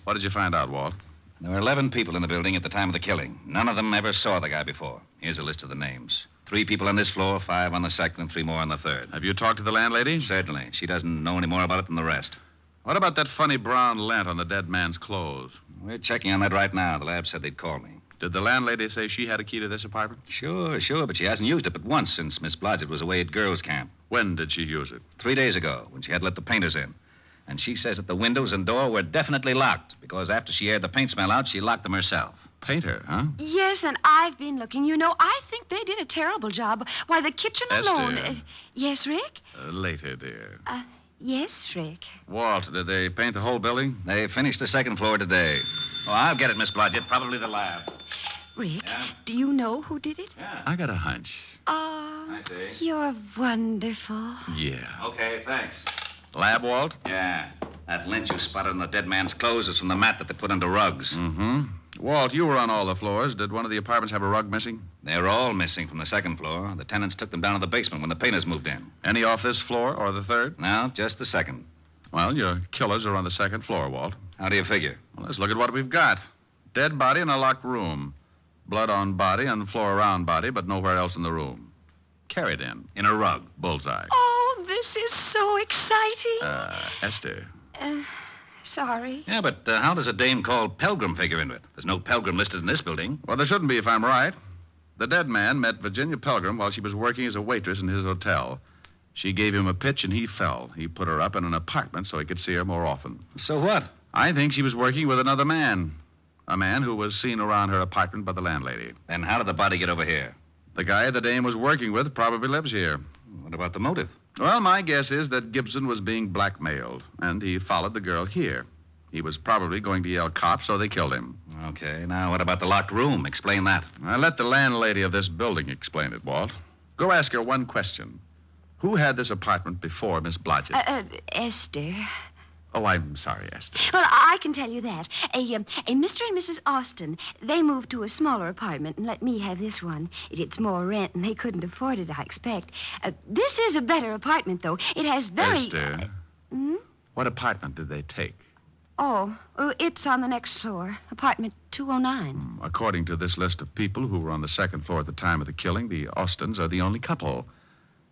What did you find out, Walt? There were 11 people in the building at the time of the killing. None of them ever saw the guy before. Here's a list of the names. 3 people on this floor, 5 on the second, and 3 more on the third. Have you talked to the landlady? Certainly. She doesn't know any more about it than the rest. What about that funny brown lint on the dead man's clothes? We're checking on that right now. The lab said they'd call me. Did the landlady say she had a key to this apartment? Sure, but she hasn't used it but once since Miss Blodgett was away at girls' camp. When did she use it? 3 days ago, when she had let the painters in. And she says that the windows and door were definitely locked, because after she aired the paint smell out, she locked them herself. Painter, huh? Yes, and I've been looking. You know, I think they did a terrible job. Why, the kitchen alone... Esther. Yes, Rick? Later, dear. Yes, Rick. Walt, did they paint the whole building? They finished the second floor today. Oh, I'll get it, Miss Blodgett. Probably the lab. Rick, do you know who did it? Yeah. I got a hunch. Oh, I see. You're wonderful. Yeah. Okay, thanks. Lab, Walt? Yeah. That lint you spotted on the dead man's clothes is from the mat that they put under rugs. Mm-hmm. Walt, you were on all the floors. Did one of the apartments have a rug missing? They're all missing from the second floor. The tenants took them down to the basement when the painters moved in. Any off this floor or the third? No, just the second. Well, your killers are on the second floor, Walt. How do you figure? Well, let's look at what we've got. Dead body in a locked room. Blood on body and floor around body, but nowhere else in the room. Carried in a rug. Bullseye. Oh, this is so exciting. Esther. Sorry. Yeah, but how does a dame called Pelgrim figure into it? There's no Pelgrim listed in this building. Well, there shouldn't be if I'm right. The dead man met Virginia Pelgrim while she was working as a waitress in his hotel. She gave him a pitch and he fell. He put her up in an apartment so he could see her more often. So what? I think she was working with another man. A man who was seen around her apartment by the landlady. Then how did the body get over here? The guy the dame was working with probably lives here. What about the motive? Well, my guess is that Gibson was being blackmailed, and he followed the girl here. He was probably going to yell cops, so they killed him. Okay, now what about the locked room? Explain that. I'll let the landlady of this building explain it, Walt. Go ask her one question. Who had this apartment before Miss Blodgett? Esther. Oh, I'm sorry, Esther. Well, I can tell you that. A Mr. and Mrs. Austin, they moved to a smaller apartment and let me have this one. It's more rent, and they couldn't afford it, I expect. This is a better apartment, though. It has very... Esther, what apartment did they take? Oh, it's on the next floor, apartment 209. According to this list of people who were on the second floor at the time of the killing, the Austins are the only couple.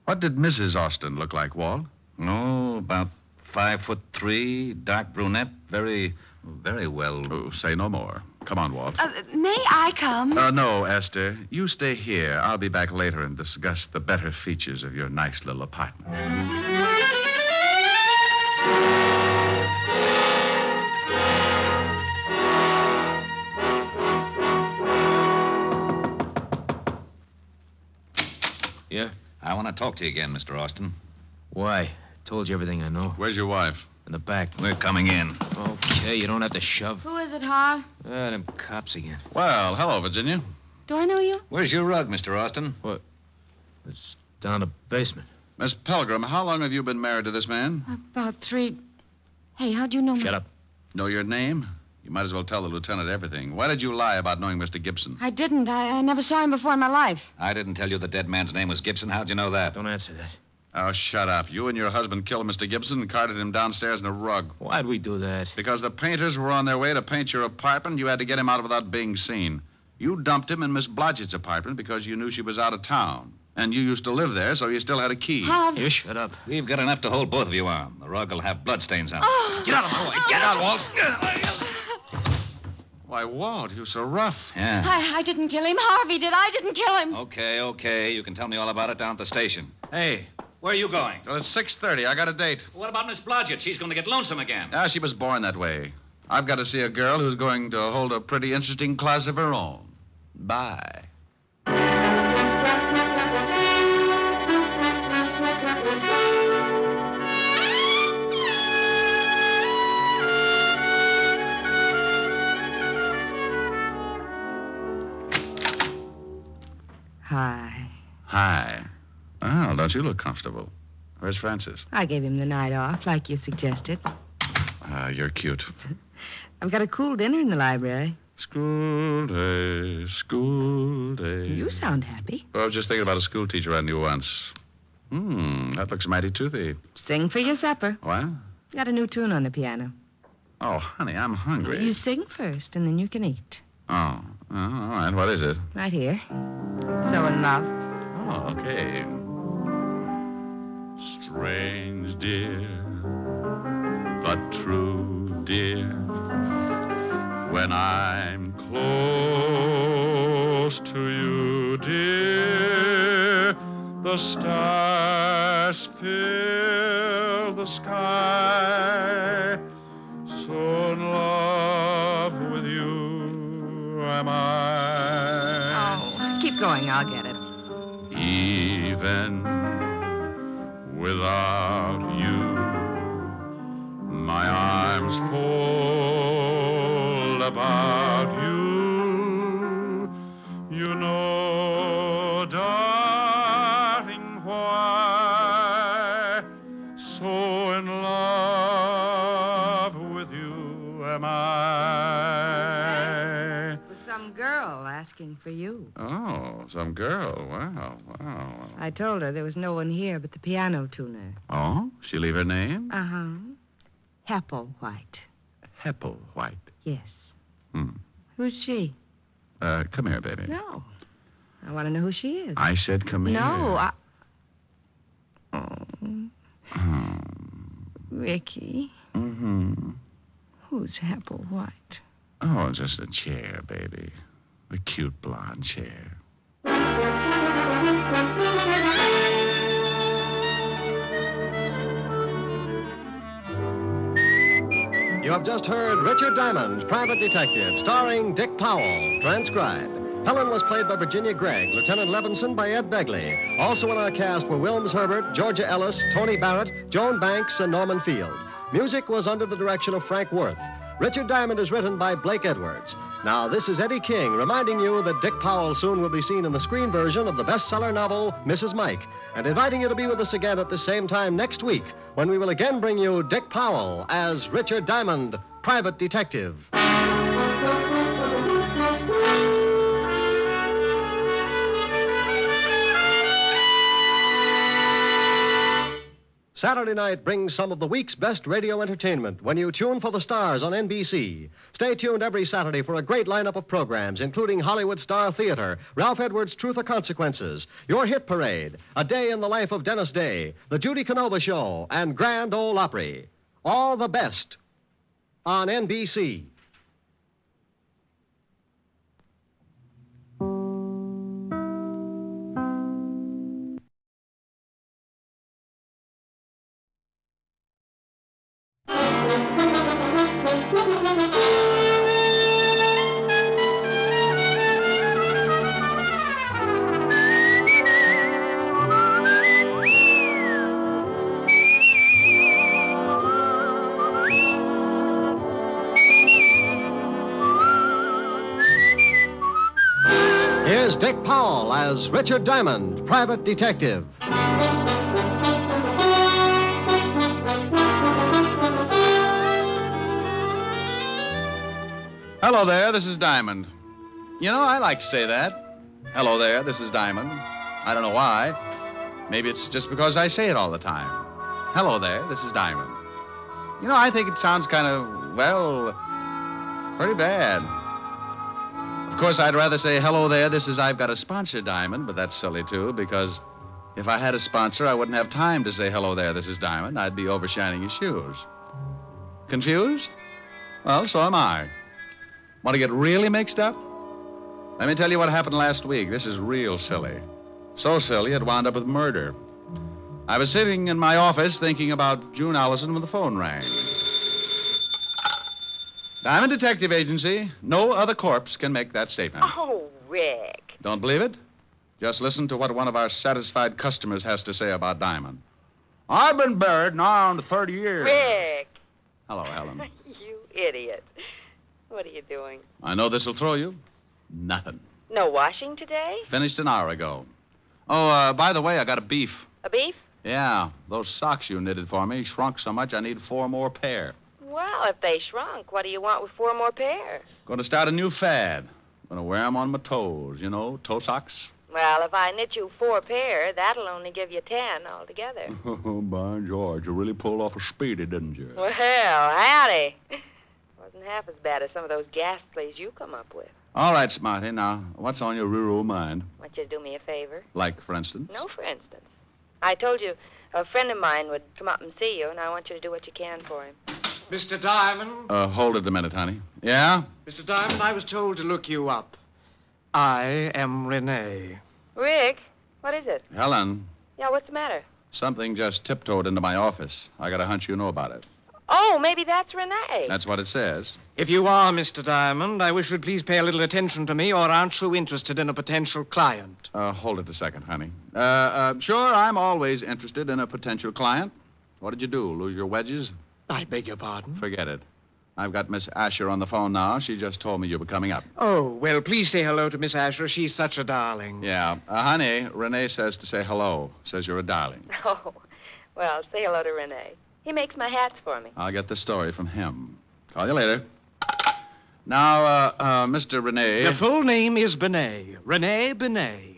What did Mrs. Austin look like, Walt? Oh, about 5'3", dark brunette, very well. Oh, say no more. Come on, Walt. May I come? No, Esther. You stay here. I'll be back later and discuss the better features of your nice little apartment. Yeah? I want to talk to you again, Mr. Austin. Why? Told you everything I know. Where's your wife? In the back. We're coming in. Okay, you don't have to shove. Who is it, Hyer? Them cops again. Well, hello, Virginia. Do I know you? Where's your rug, Mr. Austin? What? It's down the basement. Miss Pelgrim, how long have you been married to this man? About 3... Hey, how'd you know me? Shut up. Know your name? You might as well tell the lieutenant everything. Why did you lie about knowing Mr. Gibson? I didn't. I never saw him before in my life. I didn't tell you the dead man's name was Gibson. How'd you know that? Don't answer that. Oh, shut up. You and your husband killed Mr. Gibson and carted him downstairs in a rug. Why'd we do that? Because the painters were on their way to paint your apartment. You had to get him out without being seen. You dumped him in Miss Blodgett's apartment because you knew she was out of town. And you used to live there, so you still had a key. You shut up. We've got enough to hold both of you on. The rug will have bloodstains on it. Oh. Get out of my way. Get out, Walt. Why, Walt, you're so rough. Yeah. I didn't kill him. Harvey did. I didn't kill him. Okay. You can tell me all about it down at the station. Hey, where are you going? Well, it's 6:30. I got a date. What about Miss Blodgett? She's going to get lonesome again. Ah, she was born that way. I've got to see a girl who's going to hold a pretty interesting class of her own. Bye. Hi. Well, don't you look comfortable? Where's Francis? I gave him the night off, like you suggested. You're cute. I've got a cool dinner in the library. School day, school day. You sound happy. Well, I was just thinking about a school teacher I knew once. That looks mighty toothy. Sing for your supper. What? Got a new tune on the piano. Oh, honey, I'm hungry. You sing first, and then you can eat. Oh, all right. What is it? Right here. So in love. Oh, okay. Strange, dear, but true, dear. When I'm close to you, dear, the stars fill the sky. So in love with you am I. Oh, keep going. I'll get it. Even without you, my arms fold about you. You know, darling, why so in love with you am I. Was some girl asking for you. Oh, some girl. Wow. I told her there was no one here but the piano tuner. Oh? She leave her name? Uh-huh. Hepplewhite. Hepplewhite. Yes. Who's she? Come here, baby. No. I want to know who she is. I said come here. No, Ricky. Mm-hmm. Who's Hepplewhite? Oh, just a chair, baby. A cute blonde chair. You have just heard Richard Diamond, Private Detective, starring Dick Powell, transcribed. Helen was played by Virginia Gregg, Lieutenant Levinson by Ed Begley. Also in our cast were Wilms Herbert, Georgia Ellis, Tony Barrett, Joan Banks, and Norman Field. Music was under the direction of Frank Worth. Richard Diamond is written by Blake Edwards. Now, this is Eddie King reminding you that Dick Powell soon will be seen in the screen version of the bestseller novel, Mrs. Mike, and inviting you to be with us again at the same time next week when we will again bring you Dick Powell as Richard Diamond, Private Detective. Saturday night brings some of the week's best radio entertainment when you tune for the stars on NBC. Stay tuned every Saturday for a great lineup of programs, including Hollywood Star Theater, Ralph Edwards' Truth or Consequences, Your Hit Parade, A Day in the Life of Dennis Day, The Judy Canova Show, and Grand Ole Opry. All the best on NBC. Dick Powell as Richard Diamond, Private Detective. Hello there, this is Diamond. You know, I like to say that. Hello there, this is Diamond. I don't know why. Maybe it's just because I say it all the time. Hello there, this is Diamond. You know, I think it sounds kind of, well, pretty bad. Of course, I'd rather say, hello there, this is I've got a sponsor, Diamond, but that's silly, too, because if I had a sponsor, I wouldn't have time to say, hello there, this is Diamond. I'd be overshining his shoes. Confused? Well, so am I. Want to get really mixed up? Let me tell you what happened last week. This is real silly. So silly, it wound up with murder. I was sitting in my office thinking about June Allison when the phone rang. Diamond Detective Agency. No other corpse can make that statement. Oh, Rick. Don't believe it? Just listen to what one of our satisfied customers has to say about Diamond. I've been buried now on 30 years. Rick. Hello, Helen. You idiot. What are you doing? I know this will throw you. Nothing. No washing today? Finished an hour ago. Oh, by the way, I got a beef. A beef? Yeah, those socks you knitted for me shrunk so much I need 4 more pair. Well, Well, if they shrunk, what do you want with 4 more pair? Going to start a new fad. Going to wear 'em on my toes, you know, toe socks. Well, if I knit you 4 pair, that'll only give you 10 altogether. Oh, by George, you really pulled off a speedy, didn't you? Well, howdy. Wasn't half as bad as some of those ghastlies you come up with. All right, Smarty. Now, what's on your rural mind? Want you to do me a favor? Like, for instance? No, for instance. I told you a friend of mine would come up and see you, and I want you to do what you can for him. Mr. Diamond? Hold it a minute, honey. Yeah? Mr. Diamond, I was told to look you up. I am Rene. Rick, what is it? Helen, Yeah, what's the matter? something just tiptoed into my office. I got a hunch you know about it. Oh, maybe that's Rene. That's what it says. If you are Mr. Diamond, I wish you'd please pay a little attention to me, or aren't you interested in a potential client? Hold it a second, honey. Sure, I'm always interested in a potential client. What did you do? Lose your wedges? I beg your pardon? Forget it. I've got Miss Asher on the phone now. She just told me you were coming up. Oh, well, please say hello to Miss Asher. She's such a darling. Yeah. Honey, Rene says to say hello. Says you're a darling. Oh, well, say hello to Rene. He makes my hats for me. I'll get the story from him. Call you later. Now, Mr. Rene. The full name is Bennet. Rene Bennet.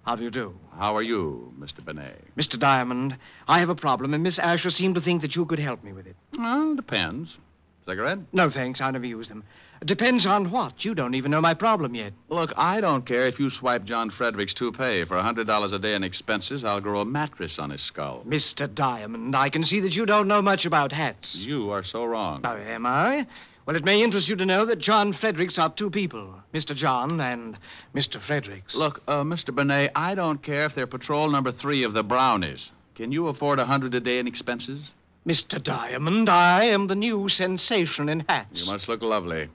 How do you do? How are you, Mr. Bennet? Mr. Diamond, I have a problem, and Miss Asher seemed to think that you could help me with it. Well, depends. Cigarette? No, thanks. I never use them. Depends on what. You don't even know my problem yet. Look, I don't care if you swipe John Frederick's toupee. For $100 a day in expenses, I'll grow a mattress on his skull. Mr. Diamond, I can see that you don't know much about hats. You are so wrong. Oh, am I? Well, it may interest you to know that John Fredericks are 2 people. Mr. John and Mr. Fredericks. Look, Mr. Bennet, I don't care if they're patrol number 3 of the Brownies. Can you afford $100 a day in expenses? Mr. Diamond, I am the new sensation in hats. You must look lovely.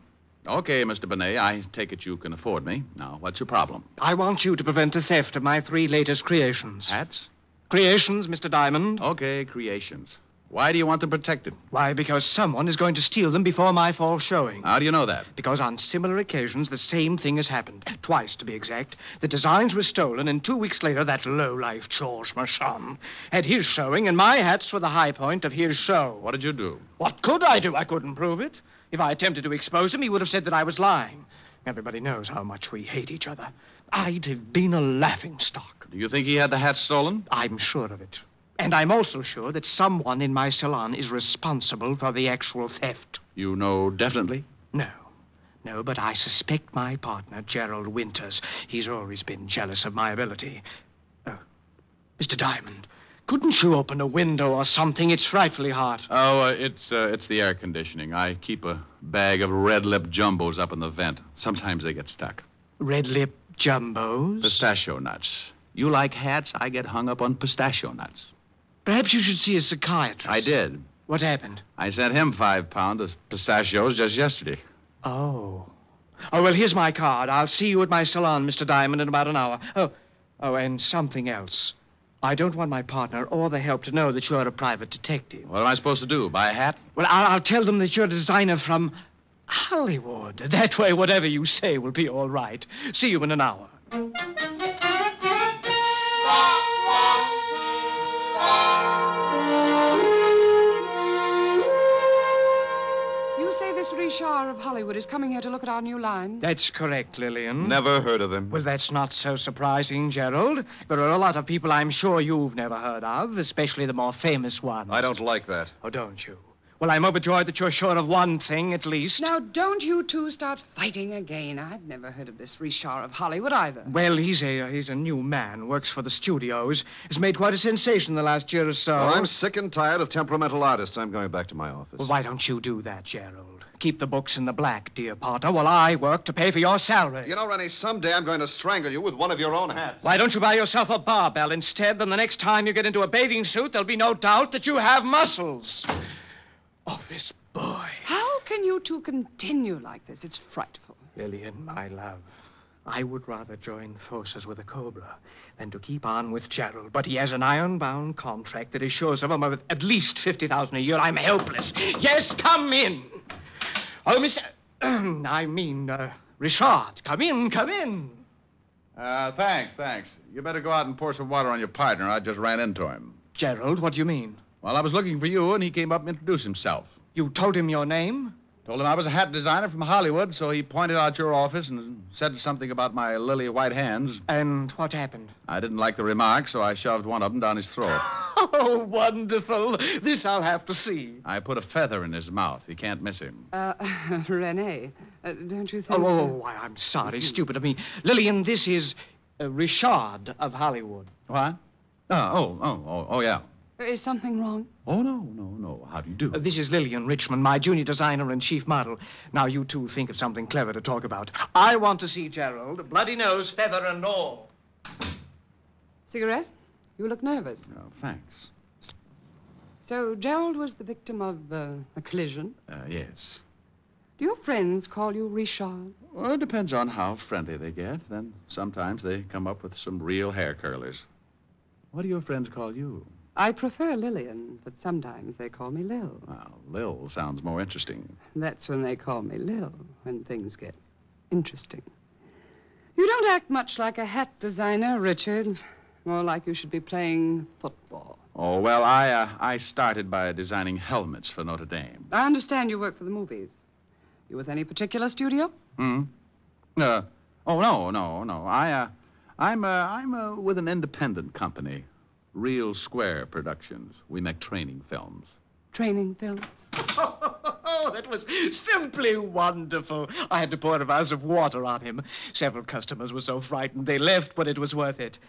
Okay, Mr. Bennet, I take it you can afford me. Now, what's your problem? I want you to prevent the theft of my 3 latest creations. Hats? Creations, Mr. Diamond. Okay, creations. Why do you want them protected? Why, because someone is going to steal them before my fall showing. How do you know that? Because on similar occasions, the same thing has happened. Twice, to be exact. The designs were stolen, and 2 weeks later, that lowlife George Merson had his showing, and my hats were the high point of his show. What did you do? What could I do? I couldn't prove it. If I attempted to expose him, he would have said that I was lying. Everybody knows how much we hate each other. I'd have been a laughingstock. Do you think he had the hats stolen? I'm sure of it. And I'm also sure that someone in my salon is responsible for the actual theft. You know definitely? No, but I suspect my partner, Gerald Winters. He's always been jealous of my ability. Mr. Diamond, couldn't you open a window or something? It's frightfully hot. Oh, it's the air conditioning. I keep a bag of red lip jumbos up in the vent. Sometimes they get stuck. Red lip jumbos? Pistachio nuts. You like hats, I get hung up on pistachio nuts. Perhaps you should see a psychiatrist. I did. What happened? I sent him 5 pounds of pistachios just yesterday. Oh, well, here's my card. I'll see you at my salon, Mr. Diamond, in about an hour. Oh, and something else. I don't want my partner or the help to know that you're a private detective. What am I supposed to do, buy a hat? Well, I'll tell them that you're a designer from Hollywood. That way, whatever you say will be all right. See you in an hour. Richard of Hollywood is coming here to look at our new line. That's correct, Lillian. Never heard of him. Well, that's not so surprising, Gerald. There are a lot of people I'm sure you've never heard of, especially the more famous ones. I don't like that. Oh, don't you? Well, I'm overjoyed that you're sure of one thing, at least. Now, don't you two start fighting again. I've never heard of this Richard of Hollywood either. Well, he's a new man, works for the studios. Has made quite a sensation the last year or so. Well, I'm sick and tired of temperamental artists. I'm going back to my office. Well, why don't you do that, Gerald? Keep the books in the black, dear Potter, while I work to pay for your salary. You know, Rene, someday I'm going to strangle you with one of your own hats. Why don't you buy yourself a barbell instead? Then the next time you get into a bathing suit, there'll be no doubt that you have muscles. Oh, this boy. How can you two continue like this? It's frightful. Lillian, my love, I would rather join forces with a cobra than to keep on with Gerald. But he has an iron-bound contract that assures of him of at least $50,000 a year. I'm helpless. Yes, come in. Oh, Richard, come in. Thanks. You better go out and pour some water on your partner. I just ran into him. Gerald, what do you mean? Well, I was looking for you, and he came up and introduced himself. You told him your name? Told him I was a hat designer from Hollywood, so he pointed out your office and said something about my lily white hands. And what happened? I didn't like the remark, so I shoved one of them down his throat. Oh, wonderful. This I'll have to see. I put a feather in his mouth. You can't miss him. Rene, don't you think... Why, I'm sorry. Stupid of me. Lillian, this is Richard of Hollywood. What? Oh, yeah. Is something wrong? Oh, no. How do you do? This is Lillian Richmond, my junior designer and chief model. Now, you two think of something clever to talk about. I want to see Gerald, bloody nose, feather, and all. Cigarette? You look nervous. Oh, thanks. So, Gerald was the victim of a collision? Yes. Do your friends call you Richard? Well, it depends on how friendly they get. Then sometimes they come up with some real hair curlers. What do your friends call you? I prefer Lillian, but sometimes they call me Lil. Well, Lil sounds more interesting. That's when they call me Lil, when things get interesting. You don't act much like a hat designer, Richard. More like you should be playing football. Oh, well, I started by designing helmets for Notre Dame. I understand you work for the movies. You with any particular studio? No. I'm with an independent company. Real Square Productions. We make training films. Training films? Oh, that was simply wonderful. I had to pour a vase of water on him. Several customers were so frightened they left, but it was worth it.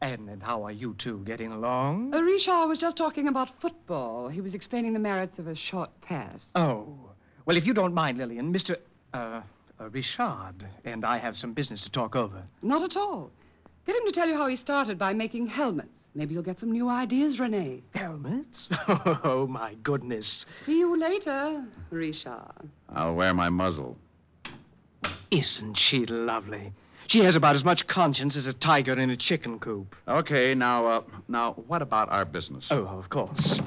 And how are you two getting along? Richard was just talking about football. He was explaining the merits of a short pass. Oh. Well, if you don't mind, Lillian, Mr. Richard and I have some business to talk over. Not at all. Get him to tell you how he started by making helmets. Maybe you'll get some new ideas, Rene. Helmets? Oh, my goodness. See you later, Richard. I'll wear my muzzle. Isn't she lovely? She has about as much conscience as a tiger in a chicken coop. Okay, now, what about our business? Oh, of course.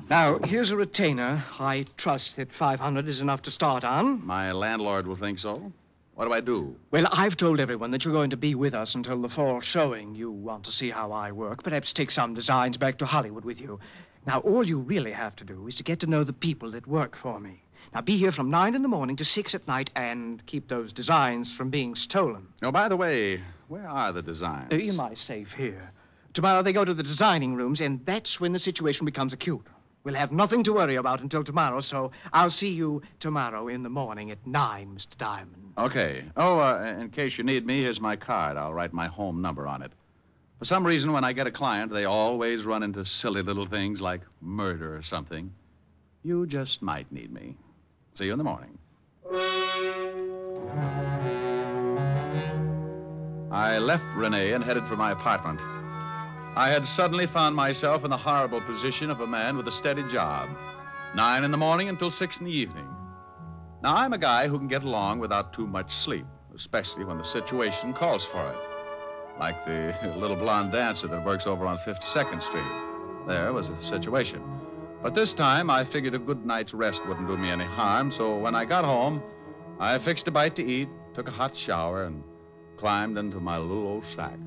Now, here's a retainer. I trust that 500 is enough to start on. My landlord will think so. What do I do? Well, I've told everyone that you're going to be with us until the fall showing. You want to see how I work. Perhaps take some designs back to Hollywood with you. Now, all you really have to do is to get to know the people that work for me. Now, be here from 9 in the morning to 6 at night and keep those designs from being stolen. Oh, by the way, where are the designs? In my safe here. Tomorrow they go to the designing rooms, and that's when the situation becomes acute. We'll have nothing to worry about until tomorrow, so I'll see you tomorrow in the morning at 9, Mr. Diamond. Okay. Oh, in case you need me, here's my card. I'll write my home number on it. For some reason, when I get a client, they always run into silly little things like murder or something. You just might need me. See you in the morning. I left Rene and headed for my apartment. I had suddenly found myself in the horrible position of a man with a steady job. 9 in the morning until 6 in the evening. Now, I'm a guy who can get along without too much sleep, especially when the situation calls for it. Like the little blonde dancer that works over on 52nd Street. There was a situation. But this time, I figured a good night's rest wouldn't do me any harm, so when I got home, I fixed a bite to eat, took a hot shower, and climbed into my little old shack.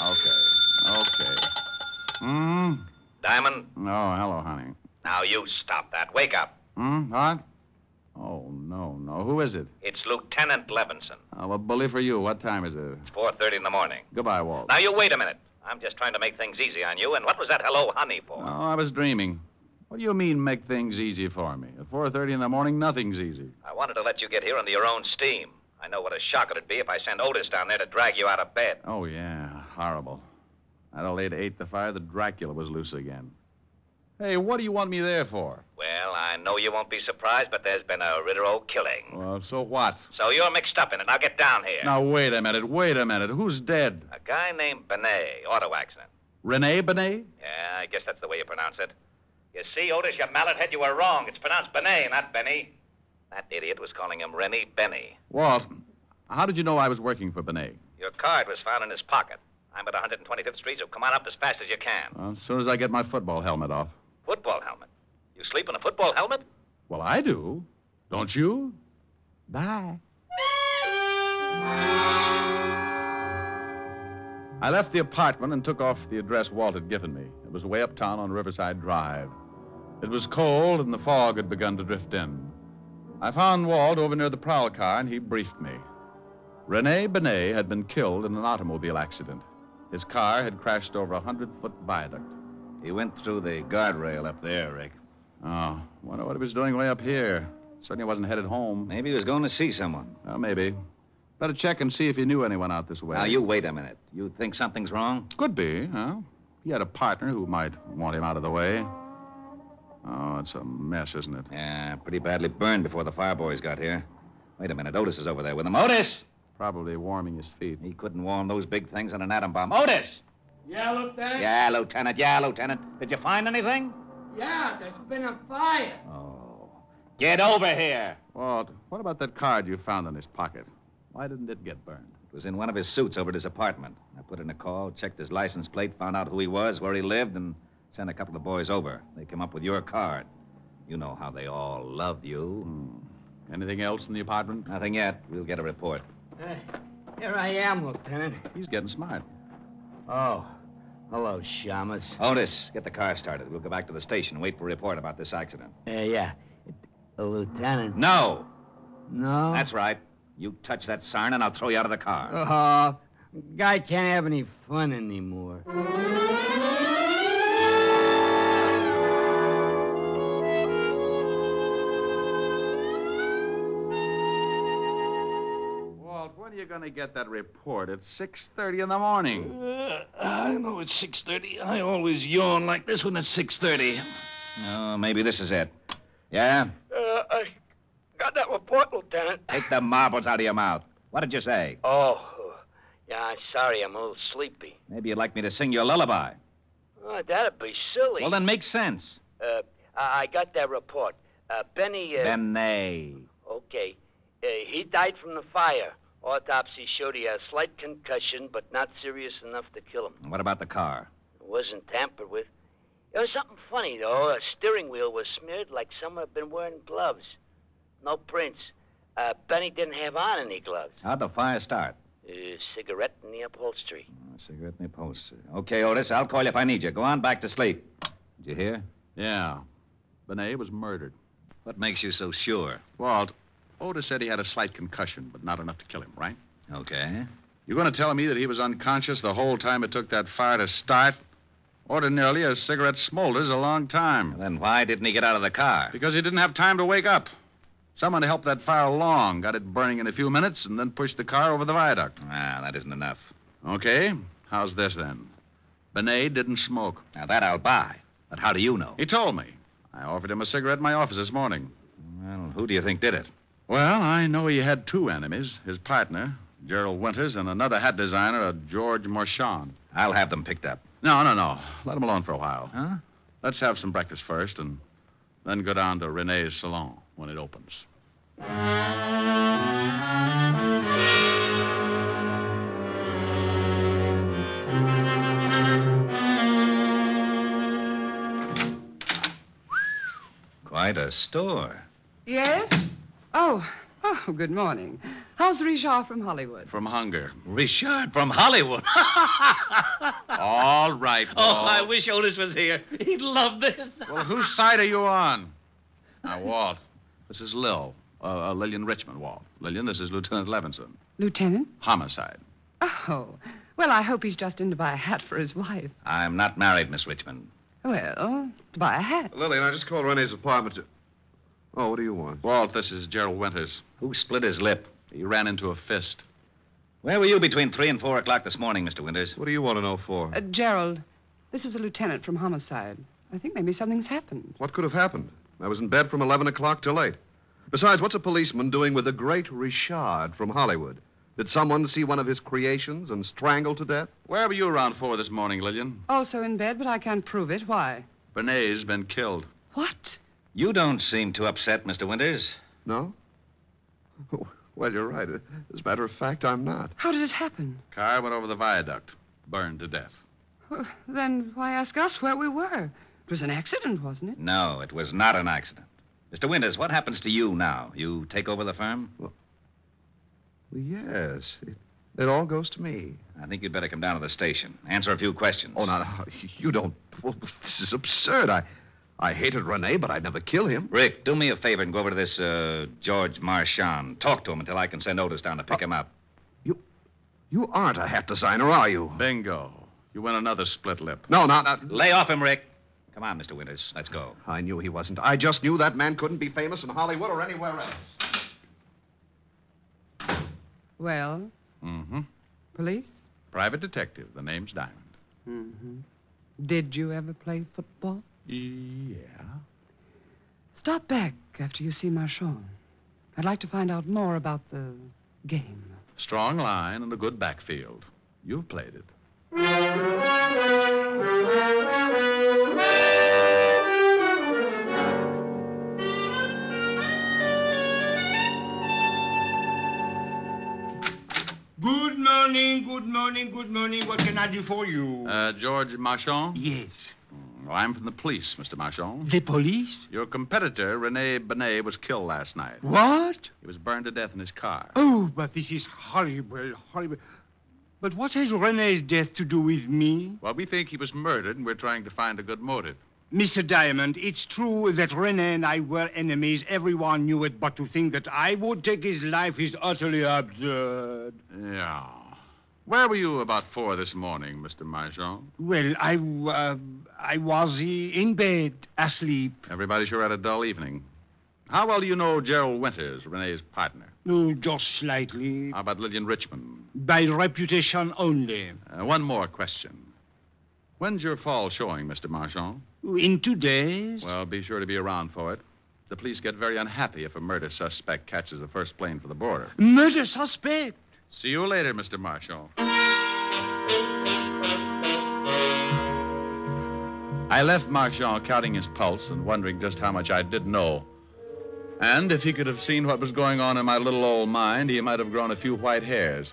Okay. Diamond? Oh, hello, honey. Now, you stop that. Wake up. What? Oh, no. Who is it? It's Lieutenant Levinson. Well, bully for you. What time is it? It's 4:30 in the morning. Goodbye, Walt. Now, you wait a minute. I'm just trying to make things easy on you. And what was that hello, honey, for? Oh, I was dreaming. What do you mean, make things easy for me? At 4:30 in the morning, nothing's easy. I wanted to let you get here under your own steam. I know what a shock it'd be if I sent Otis down there to drag you out of bed. Oh, yeah. Horrible. That old lady ate the fire. The Dracula was loose again. Hey, what do you want me there for? Well, I know you won't be surprised, but there's been a rder killing. Well, so what? So you're mixed up in it. Now get down here. Now, wait a minute. Who's dead? A guy named Bennet, auto accident. Rene Bennet? Yeah, I guess that's the way you pronounce it. You see, Otis, you mallet head, you were wrong. It's pronounced Bennet, not Benny. That idiot was calling him Rene Benny. Walt, how did you know I was working for Bennet? Your card was found in his pocket. I'm at 125th Street, so come on up as fast as you can. Well, as soon as I get my football helmet off. Football helmet? You sleep in a football helmet? Well, I do. Don't you? Bye. I left the apartment and took off the address Walt had given me. It was way uptown on Riverside Drive. It was cold, and the fog had begun to drift in. I found Walt over near the prowl car, and he briefed me. Rene Bennet had been killed in an automobile accident. His car had crashed over a 100-foot viaduct. He went through the guardrail up there, Rick. Oh, wonder what he was doing way up here. Certainly wasn't headed home. Maybe he was going to see someone. Oh, maybe. Better check and see if he knew anyone out this way. Now, you wait a minute. You think something's wrong? Could be, huh? He had a partner who might want him out of the way. Oh, it's a mess, isn't it? Yeah, pretty badly burned before the fire boys got here. Wait a minute. Otis is over there with him. Otis! Probably warming his feet. He couldn't warm those big things on an atom bomb. Otis! Yeah, Lieutenant? Yeah, Lieutenant. Yeah, Lieutenant. Did you find anything? Yeah, there's been a fire. Oh. Get over here. Walt, what about that card you found in his pocket? Why didn't it get burned? It was in one of his suits over at his apartment. I put in a call, checked his license plate, found out who he was, where he lived, and sent a couple of boys over. They came up with your card. You know how they all love you. Anything else in the apartment? Nothing yet. We'll get a report. Here I am, Lieutenant. He's getting smart. Oh, hello, Shamus. Otis, get the car started. We'll go back to the station and wait for a report about this accident. Yeah. Lieutenant. No. No? That's right. You touch that siren and I'll throw you out of the car. Oh, guy can't have any fun anymore. Walt, when are you going to get that report? It's 6:30 in the morning. I know it's 6:30. I always yawn like this when it's 6:30. Oh, maybe this is it. Yeah? I got that report, Lieutenant. Take the marbles out of your mouth. What did you say? Oh, yeah, sorry, I'm a little sleepy. Maybe you'd like me to sing you a lullaby. Oh, that'd be silly. Well, then make sense. I got that report. Benny, Bennet. Okay. He died from the fire. Autopsy showed he had a slight concussion, but not serious enough to kill him. What about the car? It wasn't tampered with. There was something funny, though. A steering wheel was smeared like someone had been wearing gloves. No prints. Benny didn't have on any gloves. How'd the fire start? Cigarette in the upholstery. Cigarette in the upholstery. Okay, Otis, I'll call you if I need you. Go on back to sleep. Did you hear? Yeah. Bennet was murdered. What makes you so sure? Walt, Otis said he had a slight concussion, but not enough to kill him, right? Okay. You going to tell me that he was unconscious the whole time it took that fire to start? Ordinarily, a cigarette smolders a long time. Then why didn't he get out of the car? Because he didn't have time to wake up. Someone helped that fire along, got it burning in a few minutes, and then pushed the car over the viaduct. Ah, that isn't enough. Okay. How's this, then? Bennet didn't smoke. Now, that I'll buy. But how do you know? He told me. I offered him a cigarette in my office this morning. Well, who do you think did it? Well, I know he had two enemies. His partner, Gerald Winters, and another hat designer, a George Marchand. I'll have them picked up. No. Let him alone for a while. Huh? Let's have some breakfast first, and then go down to Rene's salon when it opens. Quite a store. Yes? Oh, good morning. How's Richard from Hollywood? From hunger. Richard from Hollywood. All right, Oh, I wish Otis was here. He'd love this. Well, whose side are you on? Now, Walt, this is Lillian Richmond, Walt. Lillian, this is Lieutenant Levinson. Lieutenant? Homicide. Oh, well, I hope he's just in to buy a hat for his wife. I'm not married, Miss Richmond. Well, to buy a hat. Lillian, I just called Rene's apartment to... Oh, what do you want? Walt, this is Gerald Winters. Who split his lip? He ran into a fist. Where were you between 3 and 4 o'clock this morning, Mr. Winters? What do you want to know for? Gerald, this is a lieutenant from Homicide. I think maybe something's happened. What could have happened? I was in bed from 11 o'clock till 8. Besides, what's a policeman doing with the great Richard from Hollywood? Did someone see one of his creations and strangle to death? Where were you around 4 this morning, Lillian? Also in bed, but I can't prove it. Why? Bernet's been killed. What? You don't seem too upset, Mr. Winters. No? Well, you're right. As a matter of fact, I'm not. How did it happen? Car went over the viaduct. Burned to death. Well, then why ask us where we were? It was an accident, wasn't it? No, it was not an accident. Mr. Winters, what happens to you now? You take over the firm? Well, yes. It all goes to me. I think you'd better come down to the station. Answer a few questions. Oh, no. You don't. Well, this is absurd. I hated Rene, but I'd never kill him. Rick, do me a favor and go over to this George Marchand. Talk to him until I can send Otis down to pick him up. You aren't a hat designer, are you? Bingo. You win another split lip. No, not. Lay off him, Rick. Come on, Mr. Winters. Let's go. I knew he wasn't. I just knew that man couldn't be famous in Hollywood or anywhere else. Well? Mm-hmm. Police? Private detective. The name's Diamond. Mm-hmm. Did you ever play football? Yeah. Stop back after you see Marchand. I'd like to find out more about the game. Strong line and a good backfield. You've played it. Good morning, good morning, good morning. What can I do for you? George Marchand? Yes. Well, I'm from the police, Mr. Marchand. The police? Your competitor, Rene Bennet, was killed last night. What? He was burned to death in his car. Oh, but this is horrible, horrible. But what has Rene's death to do with me? Well, we think he was murdered, and we're trying to find a good motive. Mr. Diamond, it's true that Rene and I were enemies. Everyone knew it, but to think that I would take his life is utterly absurd. Yeah. Where were you about 4 this morning, Mr. Marchand? Well, I was in bed, asleep. Everybody sure had a dull evening. How well do you know Gerald Winters, Rene's partner? Oh, just slightly. How about Lillian Richmond? By reputation only. One more question. When's your fall showing, Mr. Marchand? In 2 days. Well, be sure to be around for it. The police get very unhappy if a murder suspect catches the first plane for the border. Murder suspect? See you later, Mr. Marchand. I left Marchand counting his pulse and wondering just how much I did know. And if he could have seen what was going on in my little old mind, he might have grown a few white hairs.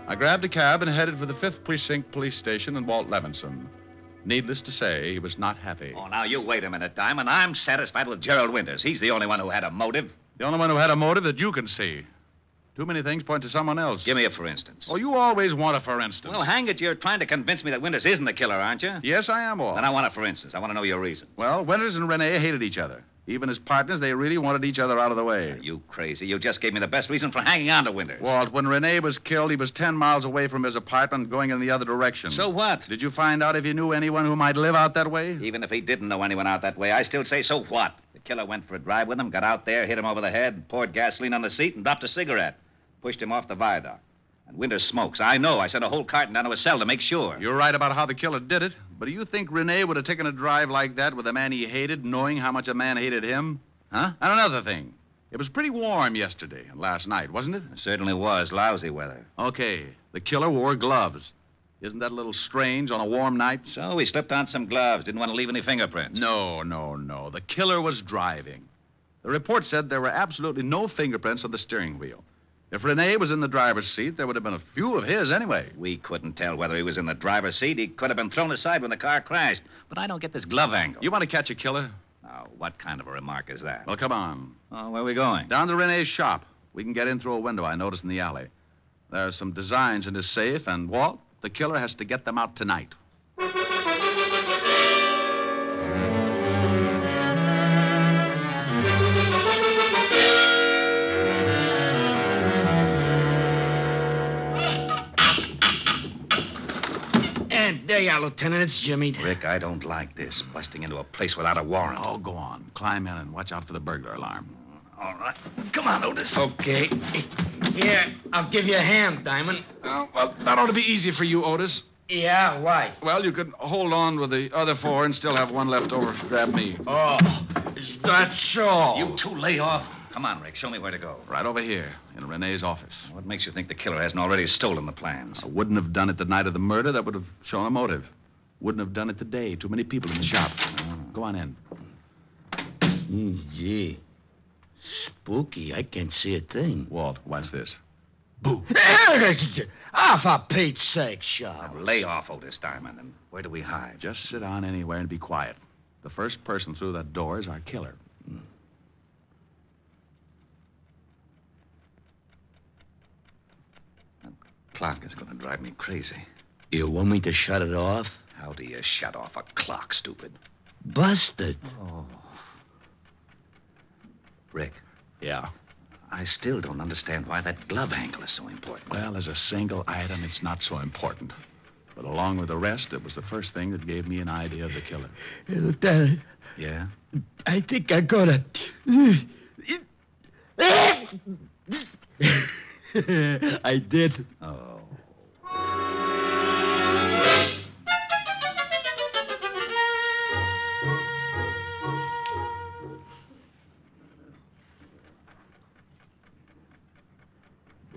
I grabbed a cab and headed for the 5th Precinct Police Station in Walt Levinson. Needless to say, he was not happy. Oh, now, you wait a minute, Diamond. I'm satisfied with Gerald Winters. He's the only one who had a motive. The only one who had a motive that you can see. Too many things point to someone else. Give me a for instance. Oh, you always want a for instance. Well, hang it, you're trying to convince me that Winters isn't the killer, aren't you? Yes, I am, Walt. Then I want a for instance. I want to know your reason. Well, Winters and Rene hated each other. Even as partners, they really wanted each other out of the way. You crazy. You just gave me the best reason for hanging on to Winters. Walt, when Rene was killed, he was 10 miles away from his apartment going in the other direction. So what? Did you find out if he knew anyone who might live out that way? Even if he didn't know anyone out that way, I still say so what? The killer went for a drive with him, got out there, hit him over the head, poured gasoline on the seat, and dropped a cigarette. Pushed him off the viaduct. And Winters smokes. I know. I sent a whole carton down to his cell to make sure. You're right about how the killer did it. But do you think Rene would have taken a drive like that with a man he hated, knowing how much a man hated him? Huh? And another thing. It was pretty warm yesterday and last night, wasn't it? It certainly was. Lousy weather. Okay. The killer wore gloves. Isn't that a little strange on a warm night? So he slipped on some gloves. Didn't want to leave any fingerprints. No. The killer was driving. The report said there were absolutely no fingerprints on the steering wheel. If Rene was in the driver's seat, there would have been a few of his anyway. We couldn't tell whether he was in the driver's seat. He could have been thrown aside when the car crashed. But I don't get this glove angle. You want to catch a killer? Now, what kind of a remark is that? Well, come on. Oh, where are we going? Down to Rene's shop. We can get in through a window I noticed in the alley. There's some designs in his safe, and Walt, the killer has to get them out tonight. There you are, Lieutenant. It's Jimmy. Rick, I don't like this. Busting into a place without a warrant. Oh, go on. Climb in and watch out for the burglar alarm. All right. Come on, Otis. Okay. Here, I'll give you a hand, Diamond. Oh, well, that ought to be easy for you, Otis. Yeah, why? Well, you could hold on with the other 4 and still have one left over to grab me. Oh, is that so? You two lay off. Come on, Rick. Show me where to go. Right over here, in Rene's office. What makes you think the killer hasn't already stolen the plans? I wouldn't have done it the night of the murder. That would have shown a motive. Wouldn't have done it today. Too many people in the shop. Go on in. Gee. Spooky. I can't see a thing. Walt, watch this. Boo. For Pete's sake, Shaw. Now, lay off, Otis Diamond. And where do we hide? Just sit down anywhere and be quiet. The first person through that door is our killer. clock is going to drive me crazy. You want me to shut it off? How do you shut off a clock, stupid? Busted. Oh. Rick. Yeah? I still don't understand why that glove angle is so important. Well, as a single item, it's not so important. But along with the rest, it was the first thing that gave me an idea of the killer. Lieutenant, Yeah? I think I got it. I did. Oh.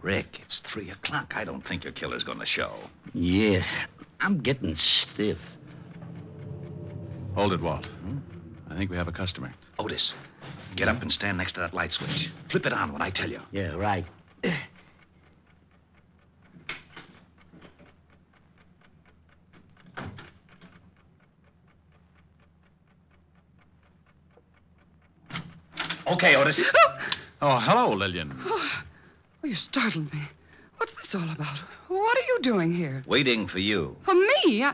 Rick, it's 3 o'clock. I don't think your killer's going to show. Yeah, I'm getting stiff. Hold it, Walt. I think we have a customer. Otis, get up and stand next to that light switch. Flip it on when I tell you. Yeah, right. Okay, Otis. Oh, hello, Lillian. Oh, you startled me. What's this all about? What are you doing here? Waiting for you. For me?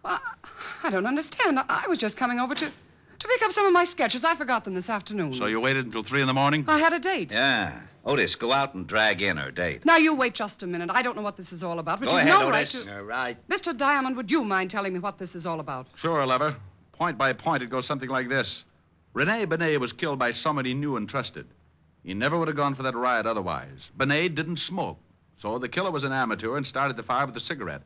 I don't understand. I was just coming over to pick up some of my sketches. I forgot them this afternoon. So you waited until 3 in the morning? I had a date. Yeah. Otis, go out and drag in her date. Now, you wait just a minute. I don't know what this is all about, but Go you've ahead, no Otis. right to... All right. Mr. Diamond, would you mind telling me what this is all about? Sure, Lover. Point by point, it goes something like this. Rene Bennet was killed by somebody he knew and trusted. He never would have gone for that riot otherwise. Bennet didn't smoke, so the killer was an amateur and started the fire with a cigarette.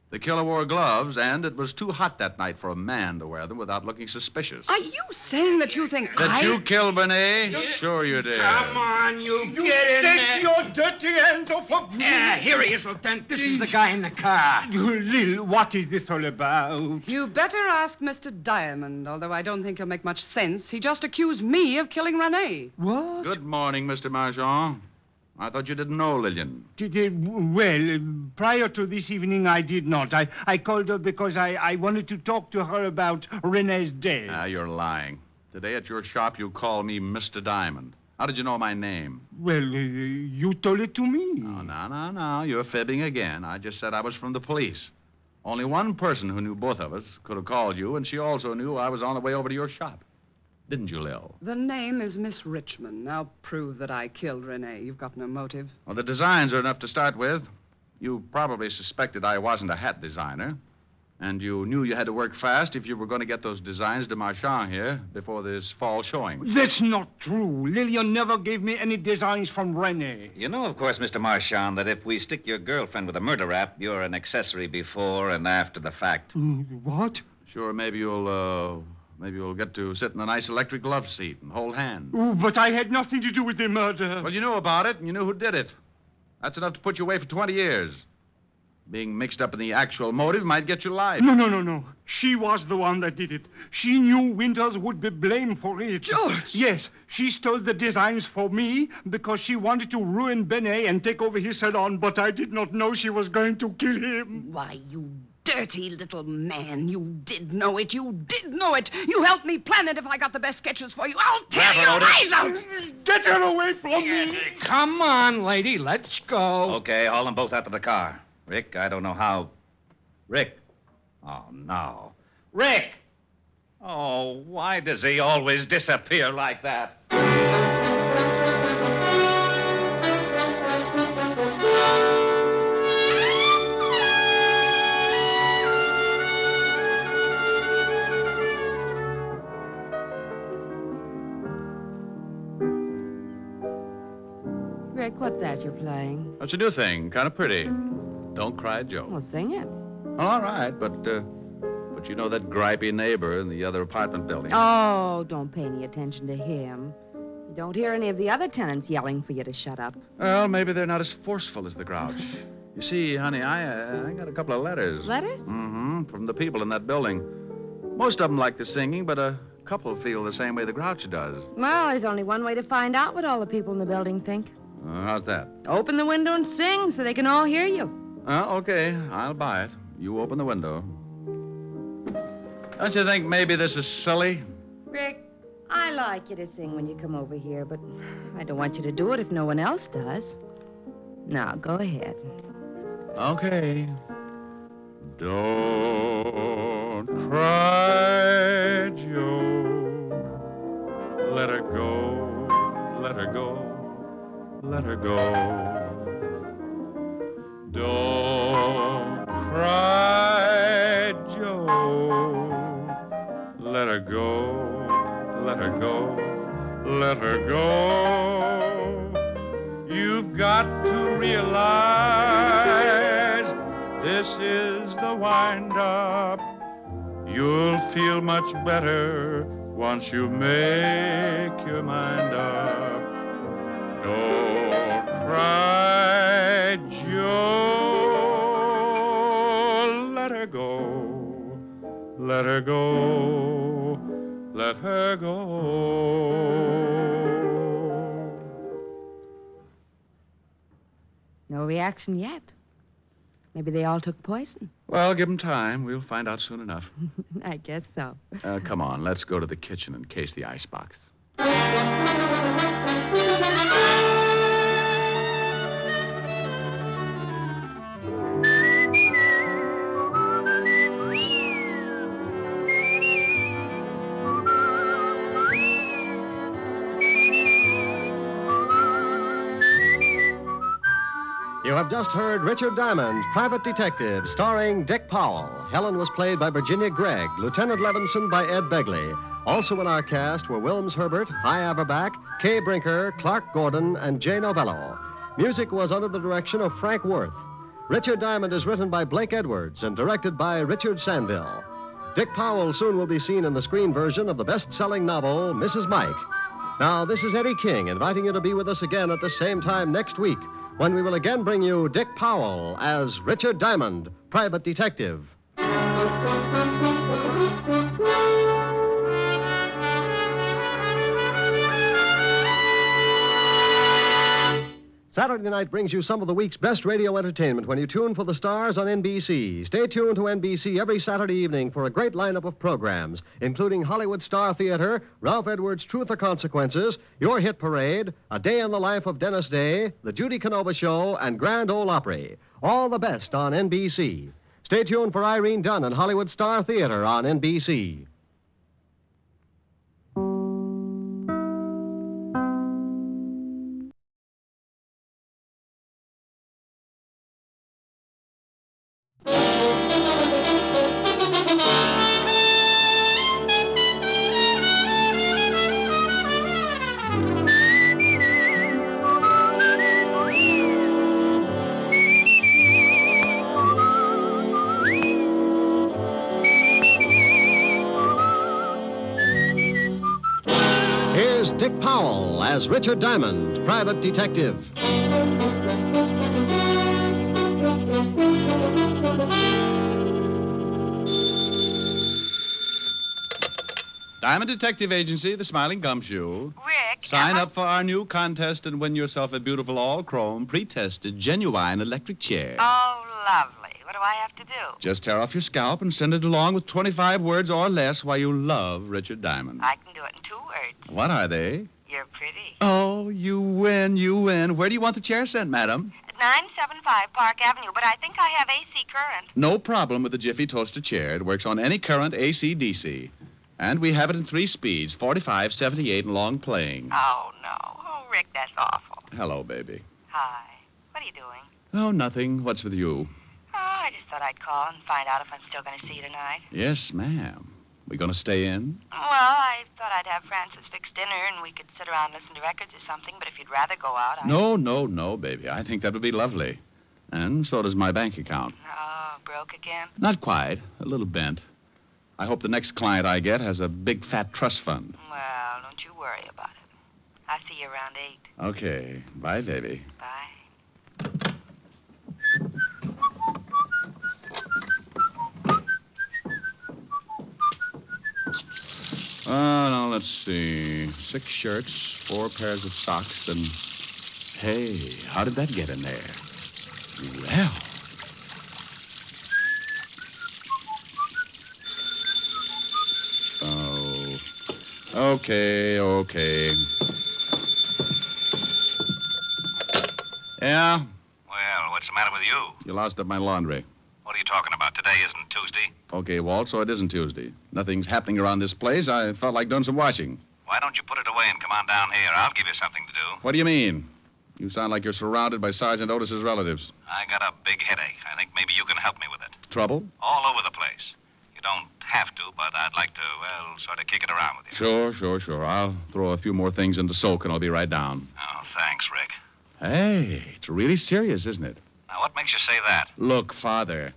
The killer wore gloves, and it was too hot that night for a man to wear them without looking suspicious. Are you saying that you think Did you kill Bennet? Sure you did. Come on, you get in there. Take your dirty hands off of me. Yeah, here he is, Lieutenant. This is the guy in the car. Lil, what is this all about? You better ask Mr. Diamond, although I don't think he'll make much sense. He just accused me of killing Rene. What? Good morning, Mr. Marchand. I thought you didn't know Lillian. Well, prior to this evening, I did not. I called her because I wanted to talk to her about Rene's death. Ah, you're lying. Today at your shop, you call me Mr. Diamond. How did you know my name? Well, you told it to me. No. You're fibbing again. I just said I was from the police. Only one person who knew both of us could have called you, and she also knew I was on the way over to your shop. Didn't you, Lil? The name is Miss Richmond. Now prove that I killed Rene. You've got no motive. Well, the designs are enough to start with. You probably suspected I wasn't a hat designer. And you knew you had to work fast if you were going to get those designs to Marchand here before this fall showing. That's not true. Lillian never gave me any designs from Rene. You know, of course, Mr. Marchand, that if we stick your girlfriend with a murder rap, you're an accessory before and after the fact. What? Sure, maybe you'll get to sit in a nice electric glove seat and hold hands. Oh, but I had nothing to do with the murder. Well, you knew about it, and you knew who did it. That's enough to put you away for 20 years. Being mixed up in the actual motive might get you life. No. She was the one that did it. She knew Winters would be blamed for it. George! Yes, she stole the designs for me because she wanted to ruin Bennet and take over his salon, but I did not know she was going to kill him. Why, you dirty little man. You did know it. You did know it. You helped me plan it if I got the best sketches for you. I'll tear your eyes out. Get her away from me. Come on, lady. Let's go. Okay, haul them both out to the car. Rick, I don't know how... Rick. Oh, no. Rick! Oh, why does he always disappear like that? Rick, what's that you're playing? That's a new thing. Kind of pretty. Don't Cry Joe. Well, sing it. Well, all right, but you know that gripey neighbor in the other apartment building. Oh, don't pay any attention to him. You don't hear any of the other tenants yelling for you to shut up. Well, maybe they're not as forceful as the Grouch. You see, honey, I got a couple of letters. Letters? Mm-hmm, from the people in that building. Most of them like the singing, but a couple feel the same way the Grouch does. Well, there's only one way to find out what all the people in the building think. How's that? Open the window and sing so they can all hear you. Okay, I'll buy it. You open the window. Don't you think maybe this is silly? Rick, I like you to sing when you come over here, but I don't want you to do it if no one else does. Now, go ahead. Okay. Don't cry, Joe. Let her go, let her go, let her go. Don't cry, Joe. Let her go, let her go, let her go. You've got to realize this is the wind-up. You'll feel much better once you make your mind up. Don't cry, Joe. Let her go. Let her go. Let her go. No reaction yet. Maybe they all took poison. Well, give them time. We'll find out soon enough. I guess so. Come on, let's go to the kitchen and case the icebox. You have just heard Richard Diamond, Private Detective, starring Dick Powell. Helen was played by Virginia Gregg, Lieutenant Levinson by Ed Begley. Also in our cast were Wilms Herbert, Hy Averback, Kay Brinker, Clark Gordon, and Jay Novello. Music was under the direction of Frank Worth. Richard Diamond is written by Blake Edwards and directed by Richard Sandville. Dick Powell soon will be seen in the screen version of the best-selling novel, Mrs. Mike. Now, this is Eddie King inviting you to be with us again at the same time next week, when we will again bring you Dick Powell as Richard Diamond, Private Detective. Saturday night brings you some of the week's best radio entertainment when you tune for the stars on NBC. Stay tuned to NBC every Saturday evening for a great lineup of programs, including Hollywood Star Theater, Ralph Edwards' Truth or Consequences, Your Hit Parade, A Day in the Life of Dennis Day, The Judy Canova Show, and Grand Ole Opry. All the best on NBC. Stay tuned for Irene Dunn and Hollywood Star Theater on NBC. Dick Powell as Richard Diamond, Private Detective. Diamond Detective Agency, the Smiling Gumshoe. Rick. Sign up for our new contest and win yourself a beautiful all-chrome, pre-tested, genuine electric chair. Oh, lovely. What do I have to do? Just tear off your scalp and send it along with 25 words or less why you love Richard Diamond. I can do it in 2 words. What are they? You're pretty. Oh, you win, you win. Where do you want the chair sent, madam? 975 Park Avenue, but I think I have AC current. No problem with the Jiffy Toaster chair. It works on any current, AC, DC. And we have it in 3 speeds, 45, 78, and long playing. Oh, no. Oh, Rick, that's awful. Hello, baby. Hi. What are you doing? Oh, nothing. What's with you? Oh, I just thought I'd call and find out if I'm still going to see you tonight. Yes, ma'am. We going to stay in? Well, I thought I'd have Francis fix dinner and we could sit around and listen to records or something, but if you'd rather go out, No, baby. I think that would be lovely. And so does my bank account. Oh, broke again? Not quite. A little bent. I hope the next client I get has a big, fat trust fund. Well, don't you worry about it. I'll see you around 8. Okay. Bye, baby. Bye. Now, let's see. 6 shirts, 4 pairs of socks, and... Hey, how did that get in there? Well... Oh... Okay. Yeah? Well, what what's the matter with you? You lost up my laundry. What are you talking about? Today isn't Tuesday. Okay, Walt, so it isn't Tuesday. Nothing's happening around this place. I felt like doing some washing. Why don't you put it away and come on down here? I'll give you something to do. What do you mean? You sound like you're surrounded by Sergeant Otis's relatives. I got a big headache. I think maybe you can help me with it. Trouble? All over the place. You don't have to, but I'd like to, well, sort of kick it around with you. Sure. I'll throw a few more things into soak and I'll be right down. Oh, thanks, Rick. Hey, it's really serious, isn't it? Now, what makes you say that? Look, Father,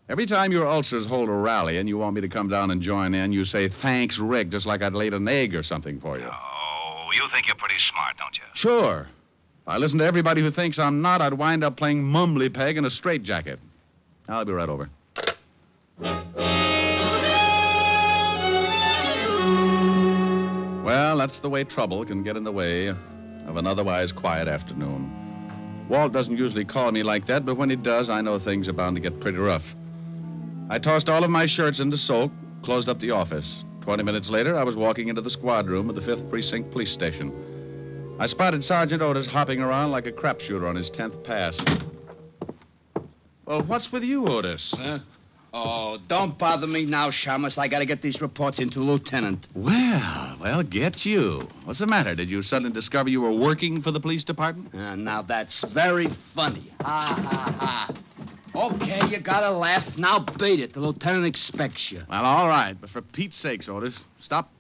every time your ulcers hold a rally and you want me to come down and join in, you say, thanks, Rick, just like I'd laid an egg or something for you. Oh, you think you're pretty smart, don't you? Sure. If I listen to everybody who thinks I'm not, I'd wind up playing mumbly peg in a straitjacket. I'll be right over. Well, that's the way trouble can get in the way of an otherwise quiet afternoon. Walt doesn't usually call me like that, but when he does, I know things are bound to get pretty rough. I tossed all of my shirts into soak, closed up the office. 20 minutes later, I was walking into the squad room of the 5th Precinct Police Station. I spotted Sergeant Otis hopping around like a crapshooter on his 10th pass. Well, what's with you, Otis? Huh? Oh, don't bother me now, Shamus. I gotta get these reports into Lieutenant. Well, get you. What's the matter? Did you suddenly discover you were working for the police department? Now that's very funny. Ha. Okay, you gotta laugh. Now beat it. The lieutenant expects you. Well, all right, but for Pete's sakes, Otis, stop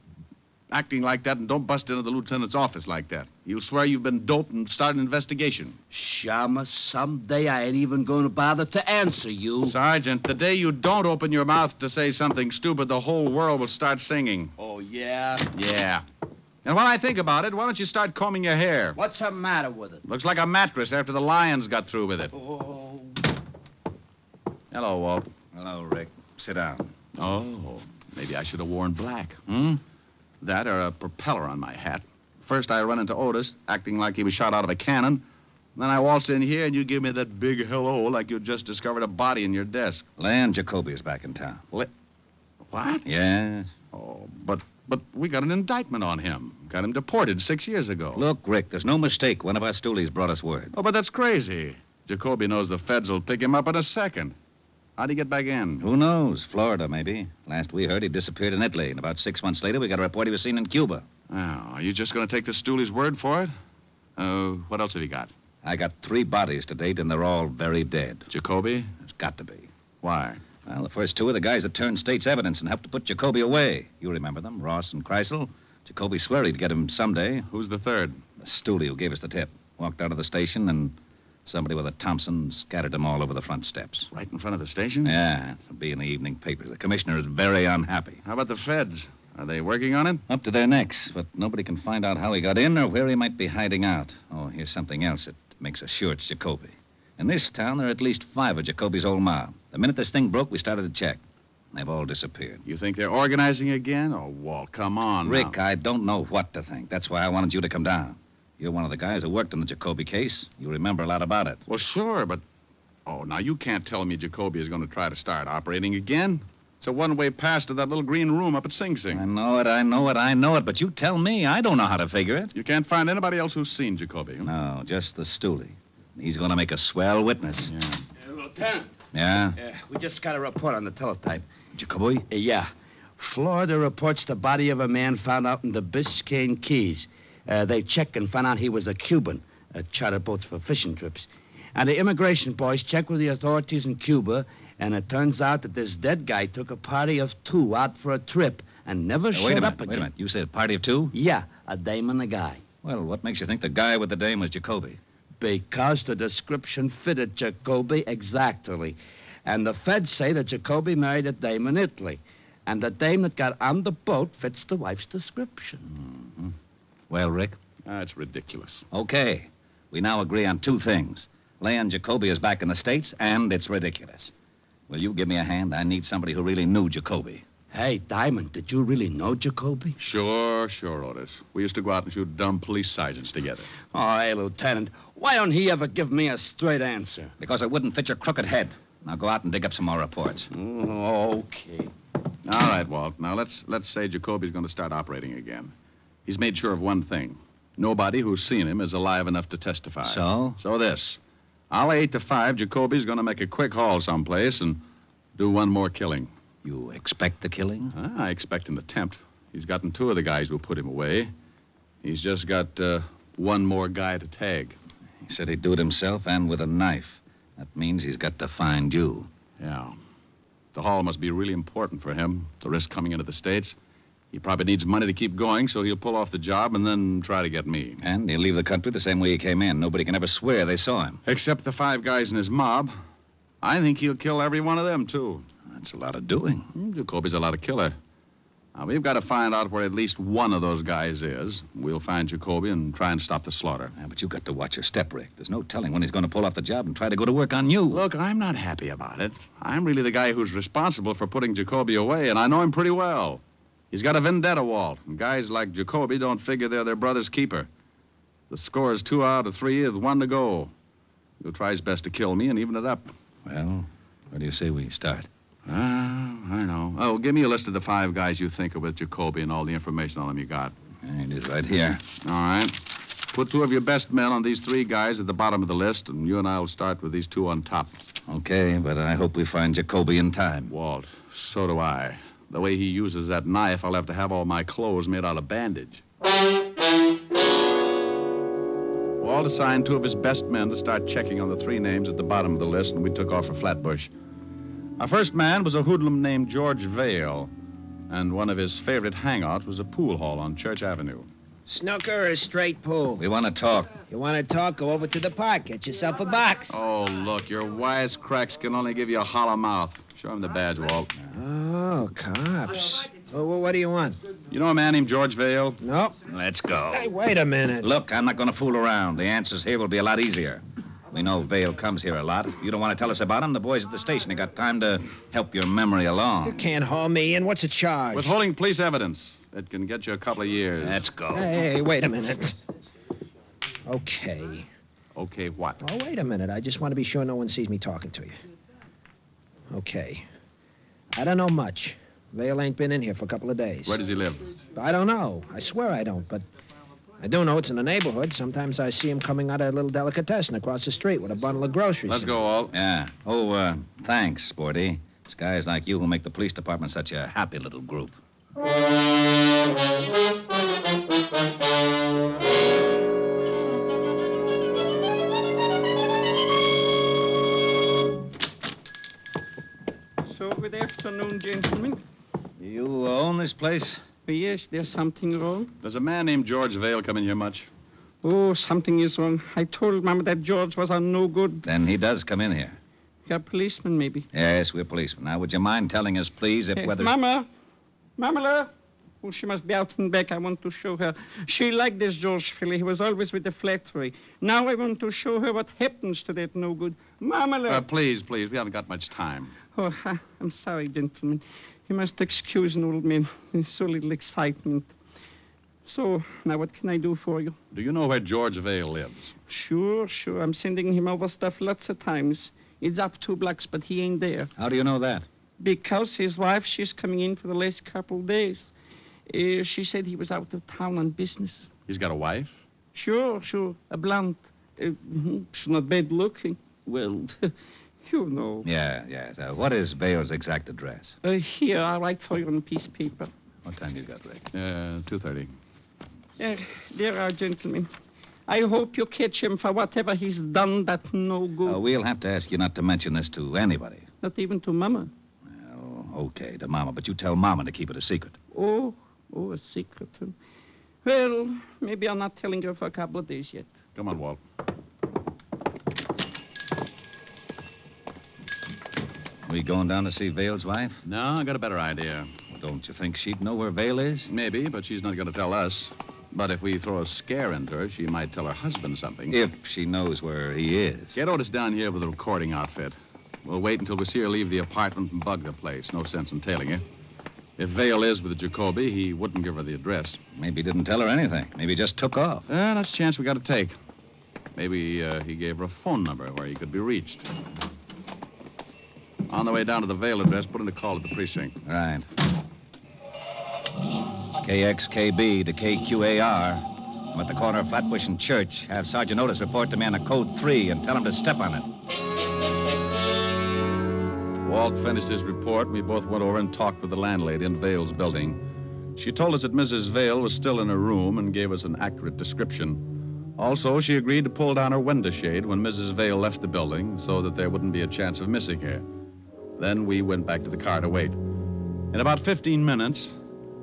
acting like that and don't bust into the lieutenant's office like that. You'll swear you've been doped and start an investigation. Shamus, someday I ain't even going to bother to answer you. Sergeant, the day you don't open your mouth to say something stupid, the whole world will start singing. Oh, yeah? Yeah. And when I think about it, why don't you start combing your hair? What's the matter with it? Looks like a mattress after the lions got through with it. Oh. Hello, Walt. Hello, Rick. Sit down. Oh, maybe I should have worn black. That or a propeller on my hat. First, I run into Otis, acting like he was shot out of a cannon. Then I waltz in here, and you give me that big hello like you just discovered a body in your desk. Lan Jacoby is back in town. What? Yes. Oh, but we got an indictment on him. Got him deported 6 years ago. Look, Rick, there's no mistake. One of our stoolies brought us word. Oh, but that's crazy. Jacoby knows the feds will pick him up in a second. How'd he get back in? Who knows? Florida, maybe. Last we heard, he disappeared in Italy, and about 6 months later, we got a report he was seen in Cuba. Oh, are you just going to take the stoolie's word for it? What else have you got? I got 3 bodies to date, and they're all very dead. Jacoby? It's got to be. Why? Well, the first 2 are the guys that turned state's evidence and helped to put Jacoby away. You remember them, Ross and Kreisel. Jacoby swore he'd get him someday. Who's the third? The stoolie who gave us the tip. Walked out of the station, and somebody with a Thompson scattered them all over the front steps. Right in front of the station? Yeah, it'll be in the evening papers. The commissioner is very unhappy. How about the feds? Are they working on it? Up to their necks, but nobody can find out how he got in or where he might be hiding out. Oh, here's something else that makes us sure it's Jacoby. In this town, there are at least 5 of Jacoby's old mob. The minute this thing broke, we started to check. They've all disappeared. You think they're organizing again? Oh, Walt, come on. Rick, now. I don't know what to think. That's why I wanted you to come down. You're one of the guys who worked on the Jacoby case. You remember a lot about it. Well, sure, but... Oh, now you can't tell me Jacoby is going to try to start operating again. It's a one-way pass to that little green room up at Sing Sing. I know it, but you tell me. I don't know how to figure it. You can't find anybody else who's seen Jacoby. No, just the stoolie. He's going to make a swell witness. Yeah. Lieutenant. Yeah? We just got a report on the teletype. Jacoby? Yeah. Florida reports the body of a man found out in the Biscayne Keys. They checked and found out he was a Cuban, charter boats for fishing trips. And the immigration boys checked with the authorities in Cuba, and it turns out that this dead guy took a party of 2 out for a trip and never showed up again. Wait a minute. You said a party of 2? Yeah, a dame and a guy. Well, what makes you think the guy with the dame was Jacoby? Because the description fitted Jacoby exactly. And the feds say that Jacoby married a dame in Italy. And the dame that got on the boat fits the wife's description. Mm-hmm. Well, Rick? That's ridiculous. Okay. We now agree on 2 things. Lan Jacoby is back in the States, and it's ridiculous. Will you give me a hand? I need somebody who really knew Jacoby. Hey, Diamond, did you really know Jacoby? Sure, Otis. We used to go out and shoot dumb police sergeants together. Oh, hey, Lieutenant, why don't he ever give me a straight answer? Because it wouldn't fit your crooked head. Now go out and dig up some more reports. Oh, okay. All right, Walt. Now, let's say Jacoby's going to start operating again. He's made sure of one thing. Nobody who's seen him is alive enough to testify. So? So this. I'll lay 8 to 5. Jacoby's going to make a quick haul someplace and do one more killing. You expect the killing? I expect an attempt. He's gotten 2 of the guys who'll put him away. He's just got one more guy to tag. He said he'd do it himself and with a knife. That means he's got to find you. Yeah. The haul must be really important for him, the risk coming into the States. He probably needs money to keep going, so he'll pull off the job and then try to get me. And he'll leave the country the same way he came in. Nobody can ever swear they saw him. Except the 5 guys in his mob. I think he'll kill every one of them, too. That's a lot of doing. Jacoby's a lot of killer. Now, we've got to find out where at least one of those guys is. We'll find Jacoby and try and stop the slaughter. Yeah, but you've got to watch your step, Rick. There's no telling when he's going to pull off the job and try to go to work on you. Look, I'm not happy about it. I'm really the guy who's responsible for putting Jacoby away, and I know him pretty well. He's got a vendetta, Walt, and guys like Jacoby don't figure they're their brother's keeper. The score is 2 out of 3 with 1 to go. He'll try his best to kill me and even it up. Well, where do you say we start? I don't know. Oh, give me a list of the 5 guys you think are with Jacoby and all the information on them you got. It is right here. All right. Put 2 of your best men on these 3 guys at the bottom of the list, and you and I will start with these 2 on top. Okay, but I hope we find Jacoby in time. Walt, so do I. The way he uses that knife, I'll have to have all my clothes made out of bandage. Walt assigned 2 of his best men to start checking on the 3 names at the bottom of the list, and we took off for Flatbush. Our first man was a hoodlum named George Vale, and one of his favorite hangouts was a pool hall on Church Avenue. Snooker or straight pool? We want to talk. You want to talk? Go over to the park. Get yourself a box. Oh, look, your wisecracks can only give you a hollow mouth. Show him the badge, Walt. Oh, cops. Well, what do you want? You know a man named George Vale? Nope. Let's go. Hey, wait a minute. Look, I'm not going to fool around. The answers here will be a lot easier. We know Vale comes here a lot. If you don't want to tell us about him, the boys at the station have got time to help your memory along. You can't haul me in. What's the charge? Withholding police evidence. It can get you a couple of years. Let's go. Hey, wait a minute. Okay. Okay, what? Oh, wait a minute. I just want to be sure no one sees me talking to you. Okay. I don't know much. Vale ain't been in here for a couple of days. Where does he live? I don't know. I swear I don't, but I do know it's in the neighborhood. Sometimes I see him coming out of a little delicatessen across the street with a bundle of groceries. Let's go, Walt. Yeah. Oh, thanks, Sporty. It's guys like you who make the police department such a happy little group. So, good afternoon, gentlemen. You own this place? Yes, there's something wrong. Does a man named George Vale come in here much? Oh, something is wrong. I told Mama that George was on no good. Then he does come in here. You're a policeman, maybe. Yes, we're policemen. Now, would you mind telling us, please, if whether... Mama! Mamala! Oh, she must be out and back. I want to show her. She liked this George fellow. He was always with the flattery. Now I want to show her what happens to that no good. Mamala! Please. We haven't got much time. Oh, I'm sorry, gentlemen. You must excuse an old man. There's so little excitement. So, now what can I do for you? Do you know where George Vale lives? Sure. I'm sending him over stuff lots of times. It's up 2 blocks, but he ain't there. How do you know that? Because his wife, she's coming in for the last couple of days. She said he was out of town on business. He's got a wife? Sure. A blonde. She's not bad looking. Well, you know. Yeah. What is Vale's exact address? Here, I'll write for you on a piece of paper. What time you got, Rick? 2:30. There are, gentlemen. I hope you catch him for whatever he's done that no good. We'll have to ask you not to mention this to anybody. Not even to Mama. Well, okay, to Mama, but you tell Mama to keep it a secret. Oh, a secret. Well, maybe I'm not telling her for a couple of days yet. Come on, Walt. We going down to see Vale's wife? No, I got a better idea. Don't you think she'd know where Vale is? Maybe, but she's not going to tell us. But if we throw a scare into her, she might tell her husband something. If she knows where he is. Get Otis down here with a recording outfit. We'll wait until we see her leave the apartment and bug the place. No sense in tailing her. If Vale is with Jacoby, he wouldn't give her the address. Maybe he didn't tell her anything. Maybe he just took off. That's a chance we got to take. Maybe he gave her a phone number where he could be reached. On the way down to the Vale address, put in a call at the precinct. Right. KXKB to KQAR. I'm at the corner of Flatbush and Church. Have Sergeant Otis report to me on a code 3 and tell him to step on it. Walt finished his report, and we both went over and talked with the landlady in Vale's building. She told us that Mrs. Vale was still in her room and gave us an accurate description. Also, she agreed to pull down her window shade when Mrs. Vale left the building so that there wouldn't be a chance of missing her. Then we went back to the car to wait. In about 15 minutes,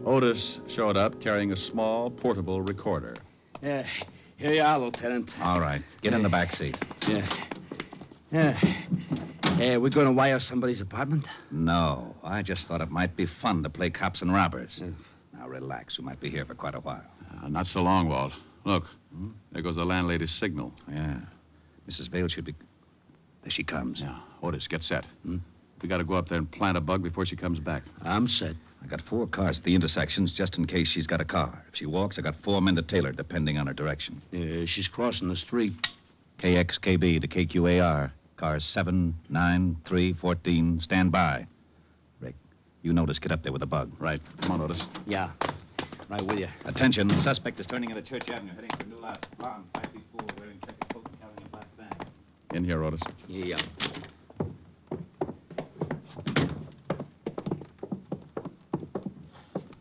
Otis showed up carrying a small, portable recorder. Here you are, Lieutenant. All right. Get in the back seat. We're going to wire somebody's apartment? No. I just thought it might be fun to play cops and robbers. Now, relax. We might be here for quite a while. Not so long, Walt. Look, there goes the landlady's signal. Yeah. Mrs. Vale should be... There she comes. Yeah. Otis, get set. We got to go up there and plant a bug before she comes back. I'm set. I got 4 cars at the intersections just in case she's got a car. If she walks, I got 4 men to tail her, depending on her direction. She's crossing the street. KXKB to KQAR. Cars 7, 9, 3, 14. Stand by. Rick, you notice. Get up there with the bug. Right. Come on, Otis. Yeah. Right with you. Attention. The suspect is turning into Church Avenue, heading for New Lot. Long, 5 feet 4, wearing checkered coat and carrying a black bag. In here, Otis. Yeah.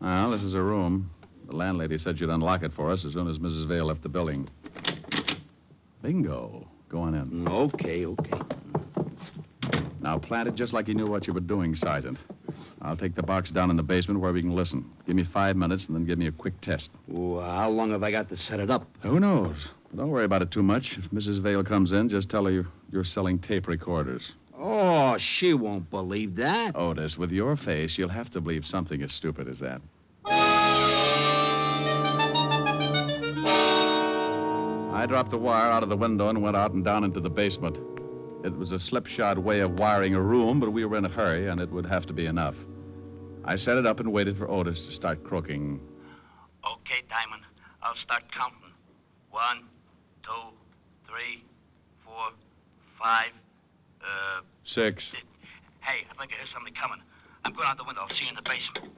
Well, this is her room. The landlady said she'd unlock it for us as soon as Mrs. Vale left the building. Bingo. Go on in. Okay. Now, plant it just like you knew what you were doing, Sergeant. I'll take the box down in the basement where we can listen. Give me 5 minutes and then give me a quick test. Well, how long have I got to set it up? Who knows? Don't worry about it too much. If Mrs. Vale comes in, just tell her you're selling tape recorders. Oh, she won't believe that. Otis, with your face, you'll have to believe something as stupid as that. I dropped the wire out of the window and went out and down into the basement. It was a slipshod way of wiring a room, but we were in a hurry, and it would have to be enough. I set it up and waited for Otis to start croaking. Okay, Diamond. I'll start counting. 1, 2, 3, 4, 5, 6. Hey, I think I hear somebody coming. I'm going out the window. I'll see you in the basement.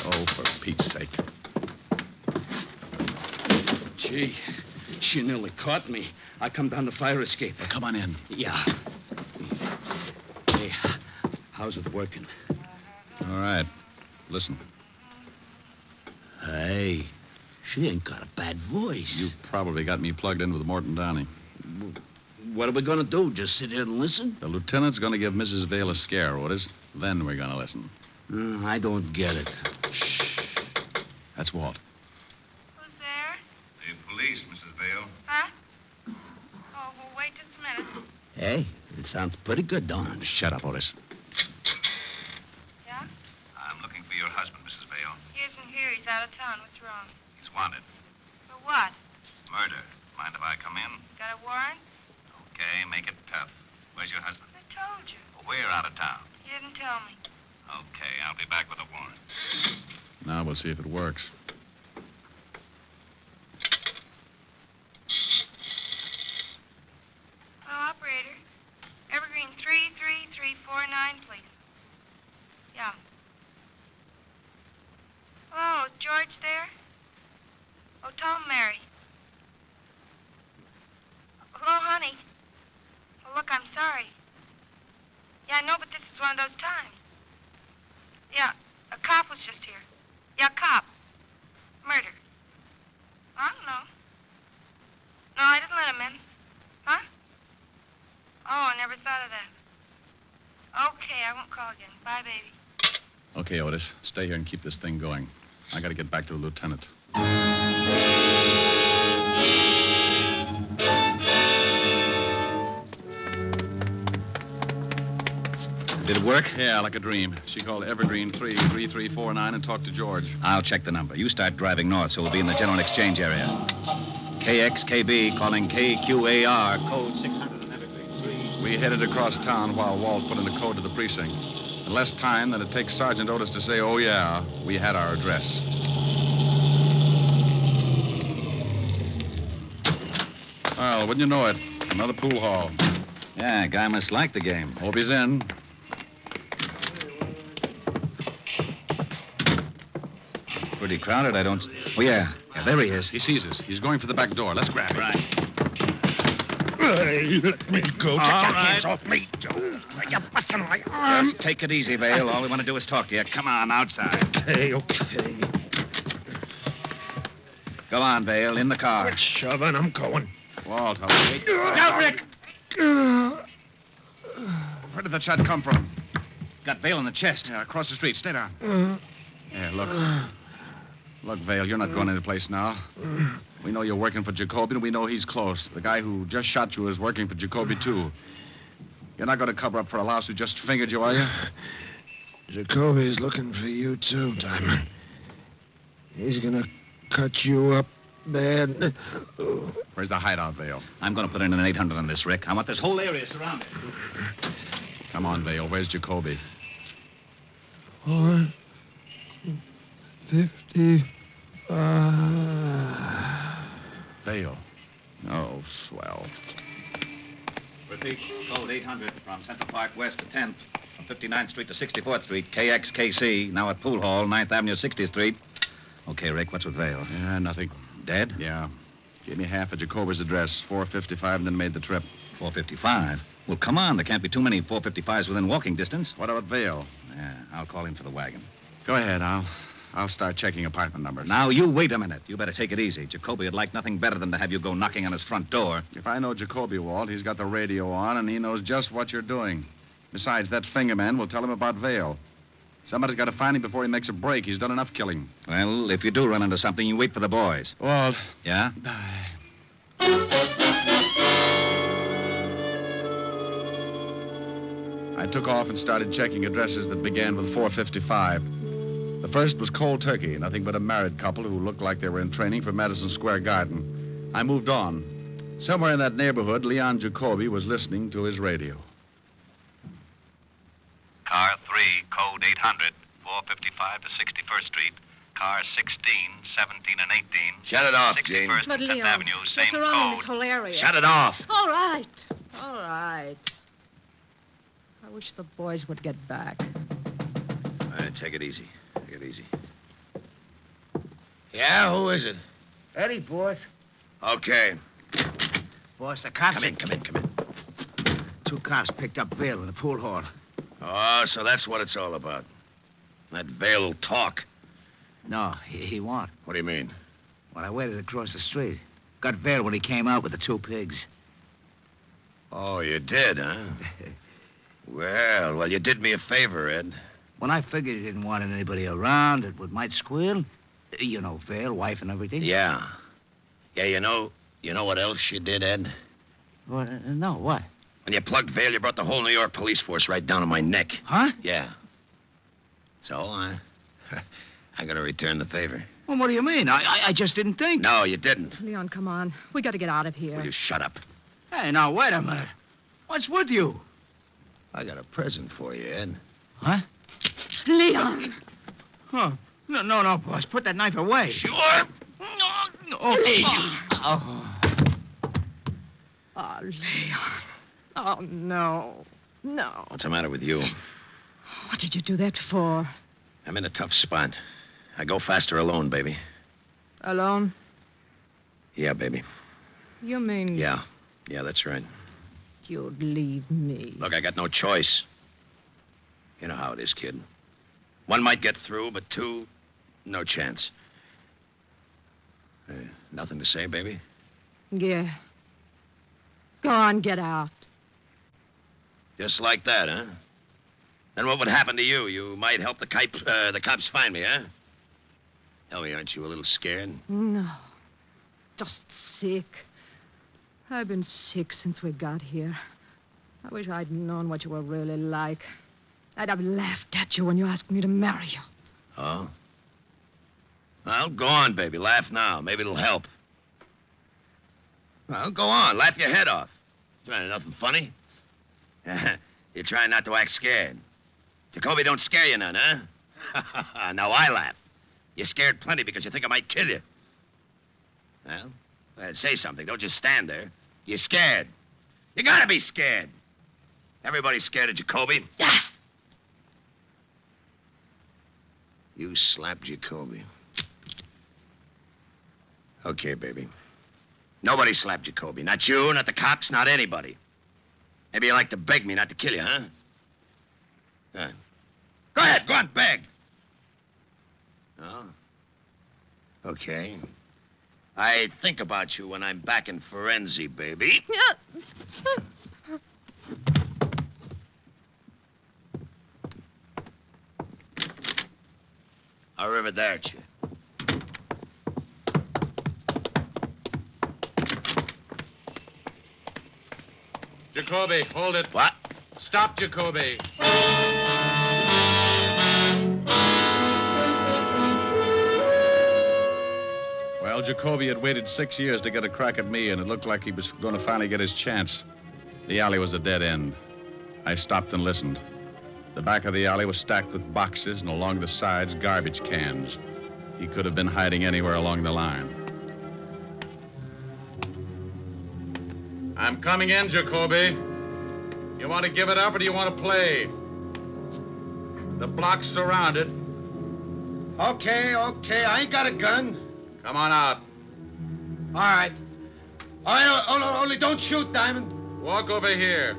Oh, for Pete's sake. Gee, she nearly caught me. I come down the fire escape. Well, come on in. Yeah. Hey, how's it working? All right. Listen. Hey, she ain't got a bad voice. You probably got me plugged in with Morton Downey. What are we going to do? Just sit here and listen? The lieutenant's going to give Mrs. Vale a scare, Otis. Then we're going to listen. I don't get it. Shh. That's Walt. Who's there? The police, Mrs. Vale. Huh? Oh, well, wait just a minute. Hey, it sounds pretty good, don't it? Shut up, Otis. Yeah? I'm looking for your husband, Mrs. Vale. He isn't here. He's out of town. What's wrong? He's wanted. For what? Murder. Mind if I come in? Got a warrant? Okay, make it tough. Where's your husband? I told you. Well, we're out of town. You didn't tell me. Okay, I'll be back with a warrant. Now we'll see if it works. Hello, operator. Evergreen 33349, please. Yeah. Hello, is George there? Oh, tell him Mary. Hello, honey. Oh, look, I'm sorry. Yeah, I know, but this is one of those times. Yeah, a cop was just here. Yeah, cop. Murder. I don't know. No, I didn't let him in. Huh? Oh, I never thought of that. Okay, I won't call again. Bye, baby. Okay, Otis. Stay here and keep this thing going. I got to get back to the lieutenant. Did it work? Yeah, like a dream. She called Evergreen 33349 and talked to George. I'll check the number. You start driving north, so we'll be in the general exchange area. KXKB calling KQAR, code 600 and Evergreen 3. We headed across town while Walt put in the code to the precinct. In less time than it takes Sergeant Otis to say, oh, yeah, we had our address. Well, wouldn't you know it? Another pool hall. Yeah, guy must like the game. Hope he's in. Pretty crowded, I don't... Oh, yeah. Yeah, there he is. He sees us. He's going for the back door. Let's grab him. Right. Hey, let me go. Take your hands right. off me, Joe. You're busting my arm. Just take it easy, Vale. All we want to do is talk to you. Come on, outside. Okay. Go on, Vale. In the car. Quit shoving. I'm going. Walt, I'll wait. Now, Rick. Where did that shot come from? Got Vale in the chest. Yeah, across the street. Stay down. Yeah, look. Look, Vale, you're not going any place now. We know you're working for Jacoby, and we know he's close. The guy who just shot you is working for Jacoby, too. You're not going to cover up for a louse who just fingered you, are you? Jacoby's looking for you, too, Diamond. He's gonna cut you up bad. Where's the hideout, Vale? I'm going to put in an 800 on this, Rick. I want this whole area surrounded. Come on, Vale. Where's Jacoby? 455. Vale. Oh, swell. Repeat, code 800 from Central Park West to 10th, from 59th Street to 64th Street, KXKC, now at Pool Hall, 9th Avenue, 60th Street. Okay, Rick, what's with Vale? Yeah, nothing. Dead? Yeah. Gave me half of Jacoby's address, 455, and then made the trip. 455? Well, come on, there can't be too many 455s within walking distance. What about Vale? Yeah, I'll call in for the wagon. Go ahead, I'll start checking apartment numbers. Now, you wait a minute. You better take it easy. Jacoby would like nothing better than to have you go knocking on his front door. If I know Jacoby, Walt, he's got the radio on, and he knows just what you're doing. Besides, that fingerman will tell him about Vale. Somebody's got to find him before he makes a break. He's done enough killing. Well, if you do run into something, you wait for the boys. Walt. Yeah? I took off and started checking addresses that began with 455. The first was Cold Turkey, nothing but a married couple who looked like they were in training for Madison Square Garden. I moved on. Somewhere in that neighborhood, Leon Jacoby was listening to his radio. Car 3, code 800, 455 to 61st Street. Car 16, 17, and 18. Shut it off, 61st Jane. and But 10th Leon, Avenue, same what's around code. this whole area? Shut it off. All right. All right. I wish the boys would get back. All right, take it easy. Take it easy. Yeah, who is it? Eddie, boss. Okay. Boss, the cops... Come in. 2 cops picked up Vale in the pool hall. Oh, so that's what it's all about. That Vale will talk. No, he won't. What do you mean? Well, I waited across the street. Got Vale when he came out with the 2 pigs. Oh, you did, huh? Well, you did me a favor, Ed. When I figured he didn't want anybody around that might squeal, you know, Vale, wife and everything. Yeah. Yeah, you know what else you did, Ed? What? No, what? When you plugged Vale, you brought the whole New York police force right down on my neck. Huh? Yeah. So, I gotta return the favor. Well, what do you mean? I just didn't think. No, you didn't. Leon, come on. We got to get out of here. Will you shut up? Hey, now, wait a minute. What's with you? I got a present for you, Ed. Huh? Leon! Oh, no, boss. Put that knife away. Sure. No. Oh, Leon. Oh, no. No. What's the matter with you? What did you do that for? I'm in a tough spot. I go faster alone, baby. Alone? Yeah, baby. You mean... Yeah, that's right. You'd leave me. Look, I got no choice. You know how it is, kid. 1 might get through, but 2, no chance. Nothing to say, baby? Yeah. Go on, get out. Just like that, huh? Then what would happen to you? You might help the cops find me, huh? Tell me, aren't you a little scared? No. Just sick. I've been sick since we got here. I wish I'd known what you were really like. I'd have laughed at you when you asked me to marry you. Oh? Well, go on, baby. Laugh now. Maybe it'll help. Well, go on. Laugh your head off. Trying nothing funny? You're trying not to act scared. Jacoby don't scare you none, huh? Now I laugh. You're scared plenty because you think I might kill you. Well, say something. Don't just stand there. You scared? You gotta be scared. Everybody's scared of Jacoby. Yeah. You slapped Jacoby. Okay, baby. Nobody slapped Jacoby. Not you, not the cops, not anybody. Maybe you like to beg me not to kill you, huh? Huh. Go ahead, go on, beg. Oh. Okay. I think about you when I'm back in Forensi, baby. Arrivederci. Jacoby, hold it. What? Stop, Jacoby. Well, Jacoby had waited 6 years to get a crack at me, and it looked like he was going to finally get his chance. The alley was a dead end. I stopped and listened. The back of the alley was stacked with boxes, and along the sides, garbage cans. He could have been hiding anywhere along the line. I'm coming in, Jacoby. You want to give it up, or do you want to play? The block's surrounded. Okay. I ain't got a gun. Come on out. All right. Only don't shoot, Diamond. Walk over here.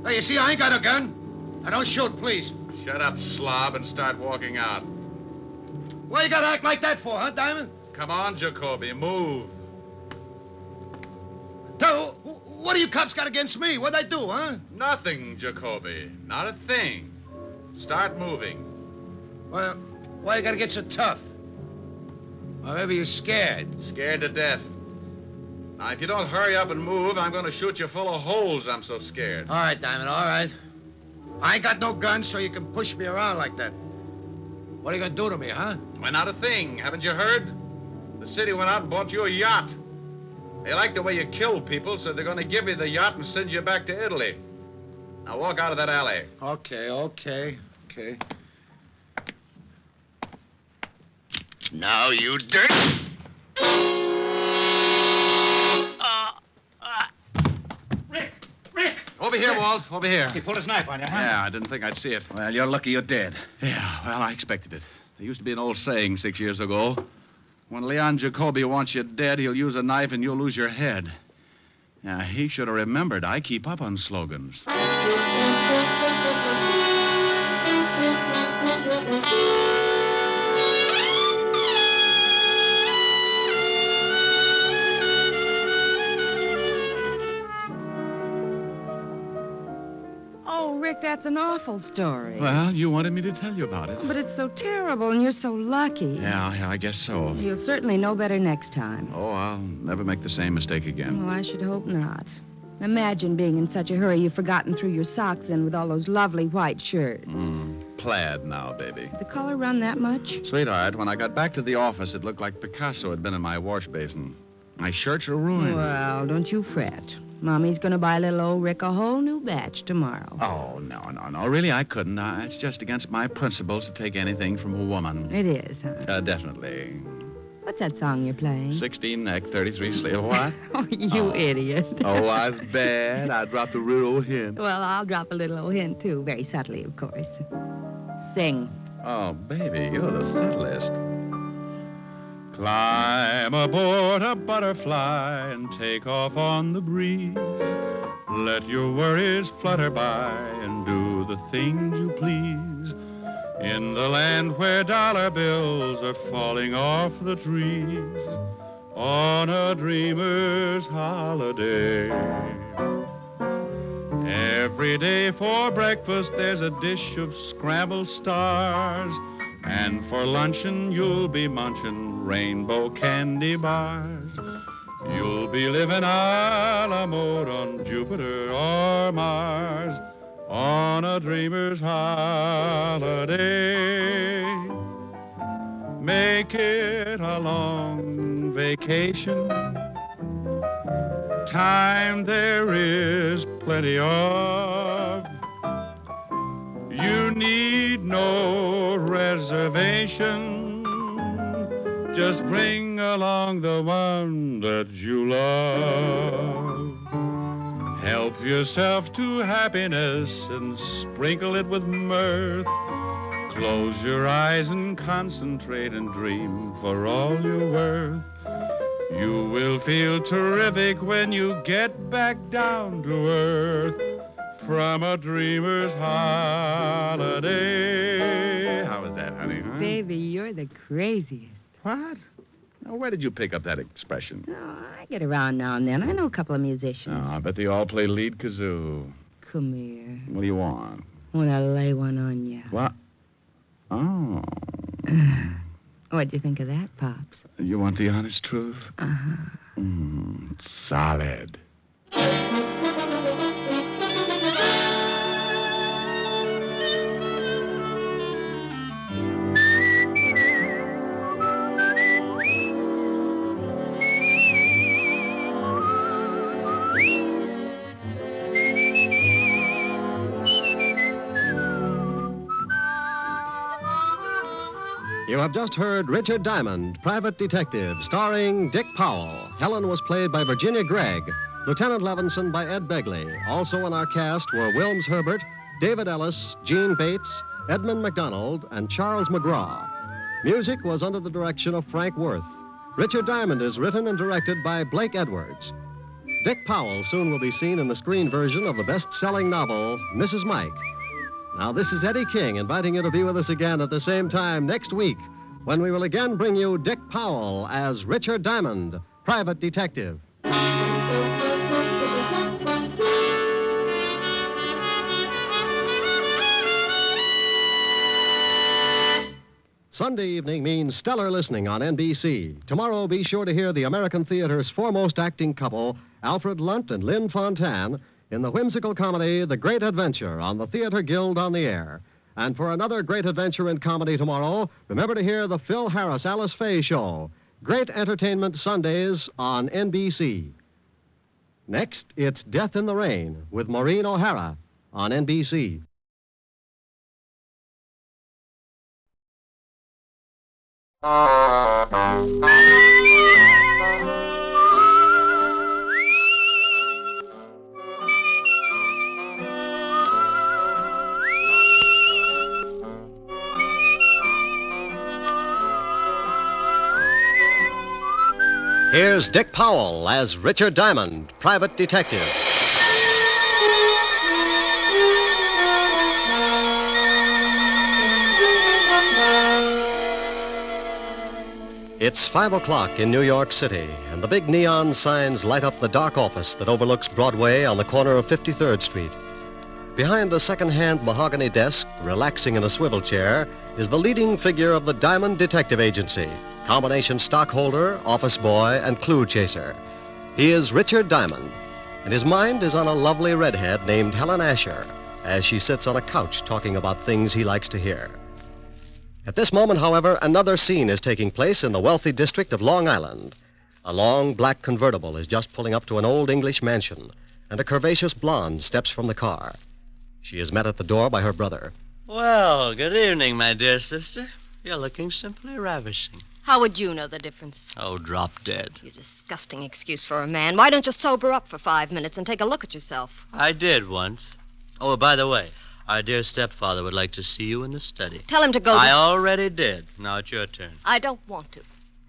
Hey, you see, I ain't got a gun. Now, don't shoot, please. Shut up, slob, and start walking out. What you gotta act like that for, huh, Diamond? Come on, Jacoby, move. So, what do you cops got against me? What'd I do, huh? Nothing, Jacoby. Not a thing. Start moving. Well, why you gotta get so tough? Or maybe you're scared. Scared to death. Now, if you don't hurry up and move, I'm going to shoot you full of holes. I'm so scared. All right, Diamond, all right. I ain't got no gun, so you can push me around like that. What are you going to do to me, huh? Why, not a thing. Haven't you heard? The city went out and bought you a yacht. They like the way you kill people, so they're going to give you the yacht and send you back to Italy. Now, walk out of that alley. Okay. Now, you dirt. Rick! Over here, Walsh. Over here. He pulled his knife on you, huh? Yeah, I didn't think I'd see it. Well, you're lucky you're dead. Yeah, well, I expected it. There used to be an old saying 6 years ago. When Leon Jacoby wants you dead, he'll use a knife and you'll lose your head. Yeah, he should have remembered. I keep up on slogans. Rick, that's an awful story. Well, you wanted me to tell you about it. But it's so terrible, and you're so lucky. Yeah, I guess so. You'll certainly know better next time. Oh, I'll never make the same mistake again. Oh, I should hope not. Imagine being in such a hurry you've forgotten threw your socks in with all those lovely white shirts. Plaid now, baby. The color run that much? Sweetheart, when I got back to the office, it looked like Picasso had been in my wash basin. My shirts are ruined. Well, don't you fret. Mommy's going to buy little old Rick a whole new batch tomorrow. Oh, no. Really, I couldn't. It's just against my principles to take anything from a woman. It is, huh? Definitely. What's that song you're playing? 16 neck, 33 sleeve. What? Oh, you idiot. Oh, I was bad. I dropped a real old hint. Well, I'll drop a little old hint, too. Very subtly, of course. Sing. Oh, baby, you're the subtlest. Climb aboard a butterfly and take off on the breeze. Let your worries flutter by and do the things you please. In the land where dollar bills are falling off the trees, on a dreamer's holiday. Every day for breakfast there's a dish of scrambled stars, and for luncheon you'll be munching rainbow candy bars. You'll be living a la mode on Jupiter or Mars, on a dreamer's holiday. Make it a long vacation. Time there is plenty of. You need no reservation. Just bring along the one that you love. Help yourself to happiness and sprinkle it with mirth. Close your eyes and concentrate and dream for all you're worth. You will feel terrific when you get back down to earth from a dreamer's holiday. How was that, honey? Huh? Baby, you're the craziest. What? Now, where did you pick up that expression? Oh, I get around now and then. I know a couple of musicians. Oh, I bet they all play lead kazoo. Come here. What do you want? I want to lay one on you. What? Oh. What'd you think of that, Pops? You want the honest truth? Uh-huh. Solid. You have just heard Richard Diamond, Private Detective, starring Dick Powell. Helen was played by Virginia Gregg, Lieutenant Levinson by Ed Begley. Also in our cast were Wilms Herbert, David Ellis, Gene Bates, Edmund McDonald, and Charles McGraw. Music was under the direction of Frank Worth. Richard Diamond is written and directed by Blake Edwards. Dick Powell soon will be seen in the screen version of the best-selling novel, Mrs. Mike. Now, this is Eddie King inviting you to be with us again at the same time next week when we will again bring you Dick Powell as Richard Diamond, Private Detective. Sunday evening means stellar listening on NBC. Tomorrow, be sure to hear the American theater's foremost acting couple, Alfred Lunt and Lynn Fontanne, in the whimsical comedy The Great Adventure on the Theater Guild on the Air. And for another great adventure in comedy tomorrow, remember to hear the Phil Harris Alice Faye Show. Great entertainment Sundays on NBC. Next, it's Death in the Rain with Maureen O'Hara on NBC. Here's Dick Powell as Richard Diamond, Private Detective. It's 5 o'clock in New York City, and the big neon signs light up the dark office that overlooks Broadway on the corner of 53rd Street. Behind a second-hand mahogany desk, relaxing in a swivel chair, is the leading figure of the Diamond Detective Agency, combination stockholder, office boy, and clue chaser. He is Richard Diamond, and his mind is on a lovely redhead named Helen Asher as she sits on a couch talking about things he likes to hear. At this moment, however, another scene is taking place in the wealthy district of Long Island. A long black convertible is just pulling up to an old English mansion, and a curvaceous blonde steps from the car. She is met at the door by her brother. Well, good evening, my dear sister. You're looking simply ravishing. How would you know the difference? Oh, drop dead. You disgusting excuse for a man. Why don't you sober up for 5 minutes and take a look at yourself? I did once. Oh, by the way, our dear stepfather would like to see you in the study. Tell him to go. I already did. Now it's your turn. I don't want to.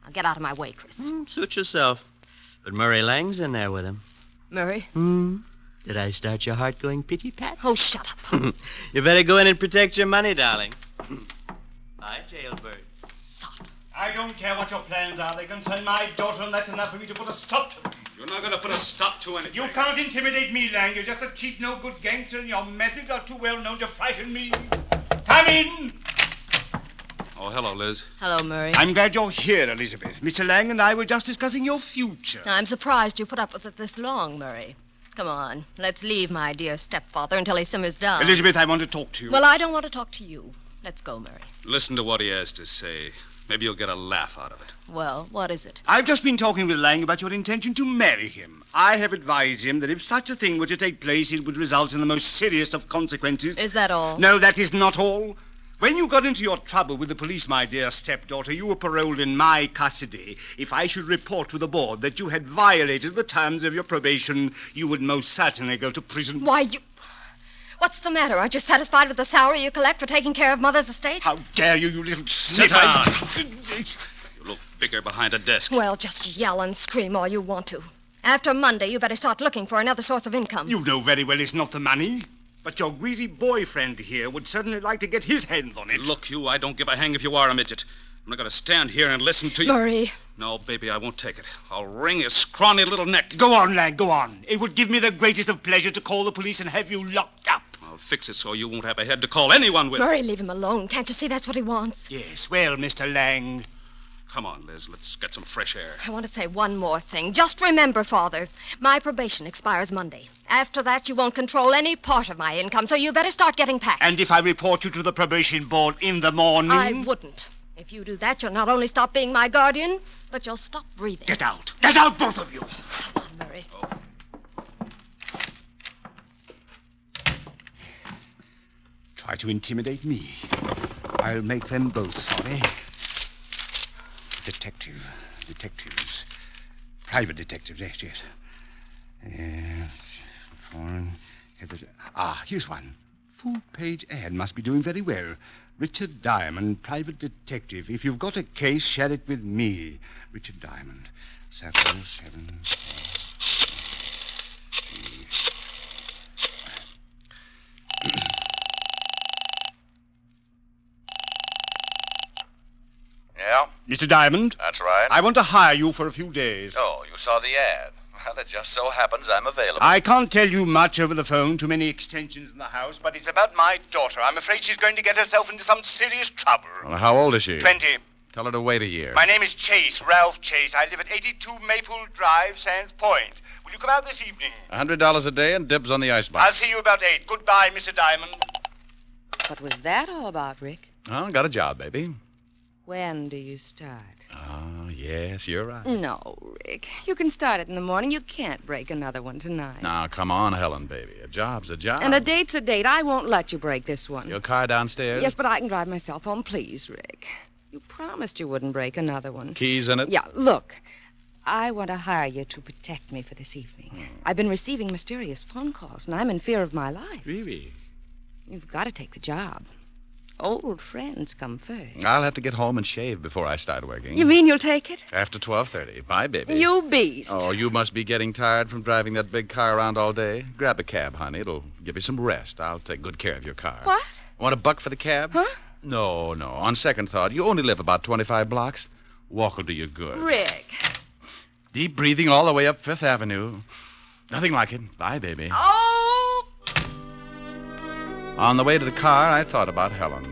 Now get out of my way, Chris. Suit yourself. But Murray Lang's in there with him. Murray? Did I start your heart going pitty-pat? Oh, shut up. You better go in and protect your money, darling. Hi, jailbird. I don't care what your plans are. They concern my daughter, and that's enough for me to put a stop to them. You're not going to put a stop to anything. You can't intimidate me, Lang. You're just a cheap, no-good gangster, and your methods are too well known to frighten me. Come in! Oh, hello, Liz. Hello, Murray. I'm glad you're here, Elizabeth. Mr. Lang and I were just discussing your future. I'm surprised you put up with it this long, Murray. Come on, let's leave my dear stepfather until he simmers down. Elizabeth, I want to talk to you. Well, I don't want to talk to you. Let's go, Murray. Listen to what he has to say. Maybe you'll get a laugh out of it. Well, what is it? I've just been talking with Lang about your intention to marry him. I have advised him that if such a thing were to take place, it would result in the most serious of consequences. Is that all? No, that is not all. When you got into your trouble with the police, my dear stepdaughter, you were paroled in my custody. If I should report to the board that you had violated the terms of your probation, you would most certainly go to prison. Why, you... What's the matter? Aren't you satisfied with the salary you collect for taking care of Mother's estate? How dare you, you little Sit snip! down. You look bigger behind a desk. Well, just yell and scream all you want to. After Monday, you better start looking for another source of income. You know very well it's not the money. But your greasy boyfriend here would certainly like to get his hands on it. Look, you, I don't give a hang if you are a midget. I'm not going to stand here and listen to you. Murray. No, baby, I won't take it. I'll wring his scrawny little neck. Go on, lad, go on. It would give me the greatest of pleasure to call the police and have you locked up. I'll fix it so you won't have a head to call anyone with. Murray, leave him alone. Can't you see that's what he wants? Yes, well, Mr. Lang. Come on, Liz, let's get some fresh air. I want to say one more thing. Just remember, Father, my probation expires Monday. After that, you won't control any part of my income, so you better start getting packed. And if I report you to the probation board in the morning? I wouldn't. If you do that, you'll not only stop being my guardian, but you'll stop breathing. Get out. Get out, both of you. Come on, Murray. Try to intimidate me. I'll make them both sorry. Detectives. Private detectives, yes. Foreign. Here's one. Full-page ad must be doing very well. Richard Diamond, private detective. If you've got a case, share it with me. Richard Diamond. 7. Yeah? Mr. Diamond? That's right. I want to hire you for a few days. Oh, you saw the ad. Well, it just so happens I'm available. I can't tell you much over the phone, too many extensions in the house, but it's about my daughter. I'm afraid she's going to get herself into some serious trouble. Well, how old is she? 20. Tell her to wait a year. My name is Chase, Ralph Chase. I live at 82 Maple Drive, Sands Point. Will you come out this evening? $100 a day and dibs on the icebox. I'll see you about 8. Goodbye, Mr. Diamond. What was that all about, Rick? Oh, got a job, baby. When do you start? Oh, yes, you're right. No, Rick. You can start it in the morning. You can't break another one tonight. Now, come on, Helen, baby. A job's a job. And a date's a date. I won't let you break this one. Your car downstairs? Yes, but I can drive myself home. Please, Rick. You promised you wouldn't break another one. Keys in it? Yeah, look. I want to hire you to protect me for this evening. I've been receiving mysterious phone calls, and I'm in fear of my life. Really? You've got to take the job. Old friends come first. I'll have to get home and shave before I start working. You mean you'll take it? After 12:30. Bye, baby. You beast. Oh, you must be getting tired from driving that big car around all day. Grab a cab, honey. It'll give you some rest. I'll take good care of your car. What? Want $1 for the cab? Huh? No. On second thought, you only live about 25 blocks. Walk will do you good. Rick. Deep breathing all the way up Fifth Avenue. Nothing like it. Bye, baby. Oh! On the way to the car, I thought about Helen.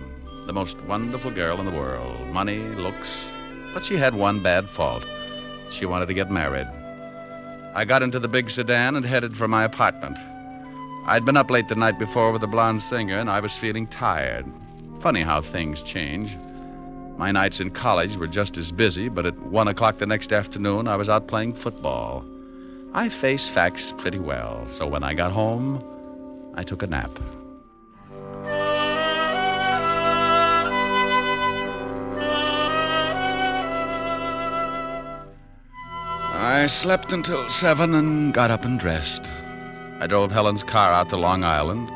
The most wonderful girl in the world. Money, looks. But she had one bad fault. She wanted to get married. I got into the big sedan and headed for my apartment. I'd been up late the night before with the blonde singer, and I was feeling tired. Funny how things change. My nights in college were just as busy, but at 1 o'clock the next afternoon, I was out playing football. I face facts pretty well, so when I got home, I took a nap. I slept until 7 and got up and dressed. I drove Helen's car out to Long Island,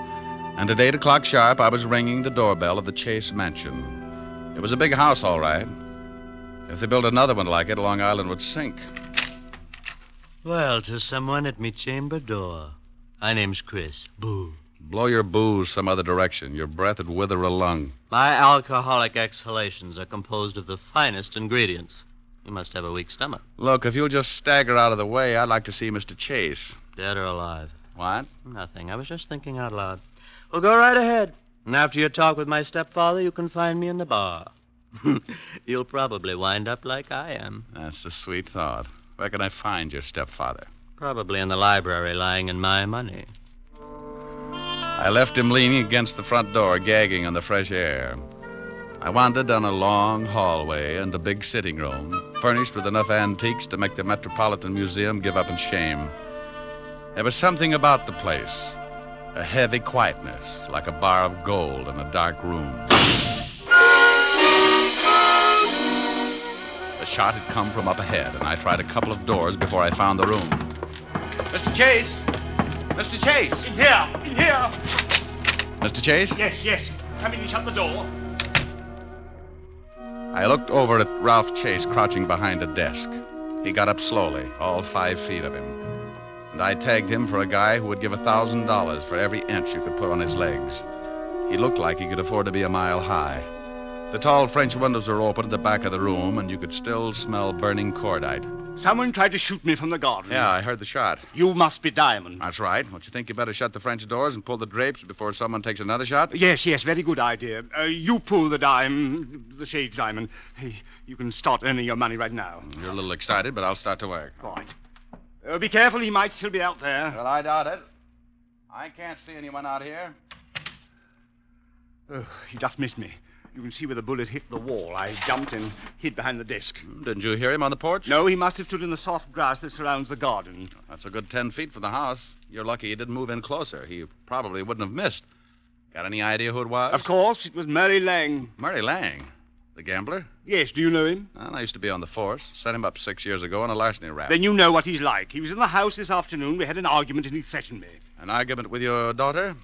and at 8 o'clock sharp, I was ringing the doorbell of the Chase mansion. It was a big house, all right. If they built another one like it, Long Island would sink. Well, to someone at me chamber door. My name's Chris. Boo. Blow your booze some other direction. Your breath would wither a lung. My alcoholic exhalations are composed of the finest ingredients. You must have a weak stomach. Look, if you'll just stagger out of the way, I'd like to see Mr. Chase. Dead or alive? What? Nothing. I was just thinking out loud. Well, go right ahead. And after your talk with my stepfather, you can find me in the bar. You'll probably wind up like I am. That's a sweet thought. Where can I find your stepfather? Probably in the library, lying in my money. I left him leaning against the front door, gagging on the fresh air. I wandered down a long hallway and a big sitting room, furnished with enough antiques to make the Metropolitan Museum give up in shame. There was something about the place, a heavy quietness, like a bar of gold in a dark room. shot had come from up ahead, and I tried a couple of doors before I found the room. Mr. Chase! Mr. Chase! In here! In here! Mr. Chase? Yes. Come in and shut the door. I looked over at Ralph Chase crouching behind a desk. He got up slowly, all 5 feet of him. And I tagged him for a guy who would give $1,000 for every inch you could put on his legs. He looked like he could afford to be a mile high. The tall French windows were open at the back of the room, and you could still smell burning cordite. Someone tried to shoot me from the garden. Yeah, I heard the shot. You must be Diamond. That's right. Don't you think you better shut the French doors and pull the drapes before someone takes another shot? Yes, very good idea. You pull the shade diamond. Hey, you can start earning your money right now. You're a little excited, but I'll start to work. Right. Be careful, he might still be out there. Well, I doubt it. I can't see anyone out here. Oh, he just missed me. You can see where the bullet hit the wall. I jumped and hid behind the desk. Didn't you hear him on the porch? No, he must have stood in the soft grass that surrounds the garden. That's a good 10 feet from the house. You're lucky he didn't move in closer. He probably wouldn't have missed. Got any idea who it was? Of course, it was Murray Lang. Murray Lang? The gambler? Yes, do you know him? Well, I used to be on the force. Set him up 6 years ago on a larceny rap. Then you know what he's like. He was in the house this afternoon. We had an argument and he threatened me. An argument with your daughter?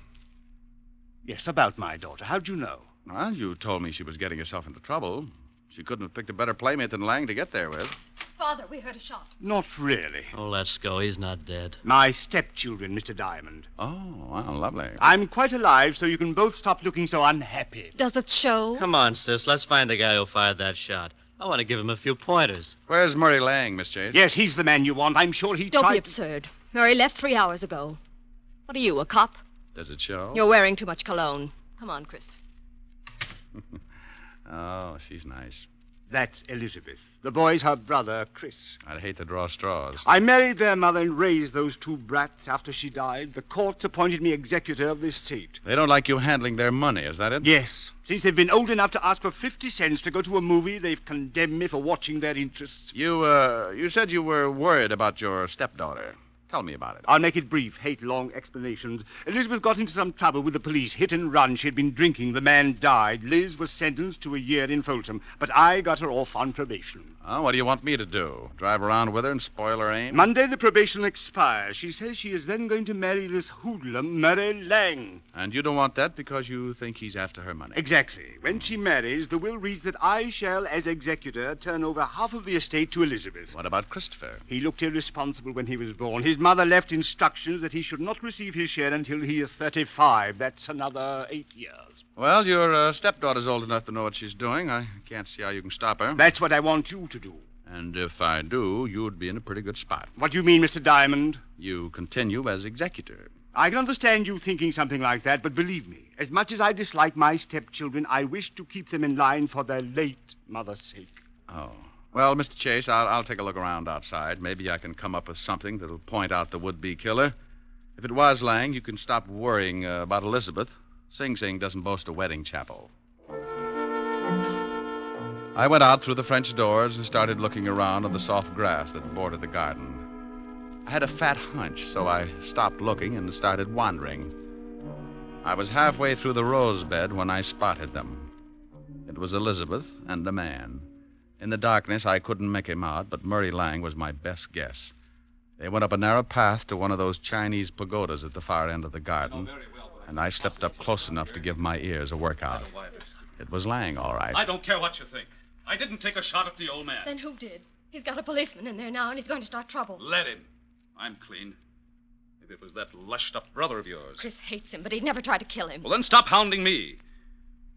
Yes, about my daughter. How'd you know? Well, you told me she was getting herself into trouble. She couldn't have picked a better playmate than Lang to get there with. Father, we heard a shot. Not really. Oh, let's go. He's not dead. My stepchildren, Mr. Diamond. Oh, well, lovely. I'm quite alive, so you can both stop looking so unhappy. Does it show? Come on, sis. Let's find the guy who fired that shot. I want to give him a few pointers. Where's Murray Lang, Miss Chase? Yes, he's the man you want. I'm sure he Don't tried... be absurd. Murray left 3 hours ago. What are you, a cop? Does it show? You're wearing too much cologne. Come on, Chris. Oh, she's nice. That's Elizabeth. The boy's her brother, Chris. I'd hate to draw straws. I married their mother and raised those 2 brats after she died. The courts appointed me executor of the estate. They don't like you handling their money, is that it? Yes. Since they've been old enough to ask for 50 cents to go to a movie, they've condemned me for watching their interests. You said you were worried about your stepdaughter. Tell me about it. I'll make it brief. Hate long explanations. Elizabeth got into some trouble with the police. Hit and run. She had been drinking. The man died. Liz was sentenced to a year in Folsom. But I got her off on probation. Oh, what do you want me to do? Drive around with her and spoil her aim? Monday the probation expires. She says she is then going to marry this hoodlum, Murray Lang. And you don't want that because you think he's after her money? Exactly. When she marries, the will reads that I shall, as executor, turn over half of the estate to Elizabeth. What about Christopher? He looked irresponsible when he was born. His mother left instructions that he should not receive his share until he is 35. That's another 8 years. Well, your stepdaughter's old enough to know what she's doing. I can't see how you can stop her. That's what I want you to do. And if I do, you'd be in a pretty good spot. What do you mean, Mr. Diamond? You continue as executor. I can understand you thinking something like that, but believe me, as much as I dislike my stepchildren, I wish to keep them in line for their late mother's sake. Oh. Well, Mr. Chase, I'll take a look around outside. Maybe I can come up with something that'll point out the would-be killer. If it was Lang, you can stop worrying about Elizabeth. Sing Sing doesn't boast a wedding chapel. I went out through the French doors and started looking around on the soft grass that bordered the garden. I had a fat hunch, so I stopped looking and started wandering. I was halfway through the rose bed when I spotted them. It was Elizabeth and a man. In the darkness, I couldn't make him out, but Murray Lang was my best guess. They went up a narrow path to one of those Chinese pagodas at the far end of the garden, and I stepped up close enough to give my ears a workout. It was Lang, all right. I don't care what you think. I didn't take a shot at the old man. Then who did? He's got a policeman in there now, and he's going to start trouble. Let him. I'm clean. Maybe it was that lushed-up brother of yours. Chris hates him, but he'd never try to kill him. Well, then stop hounding me.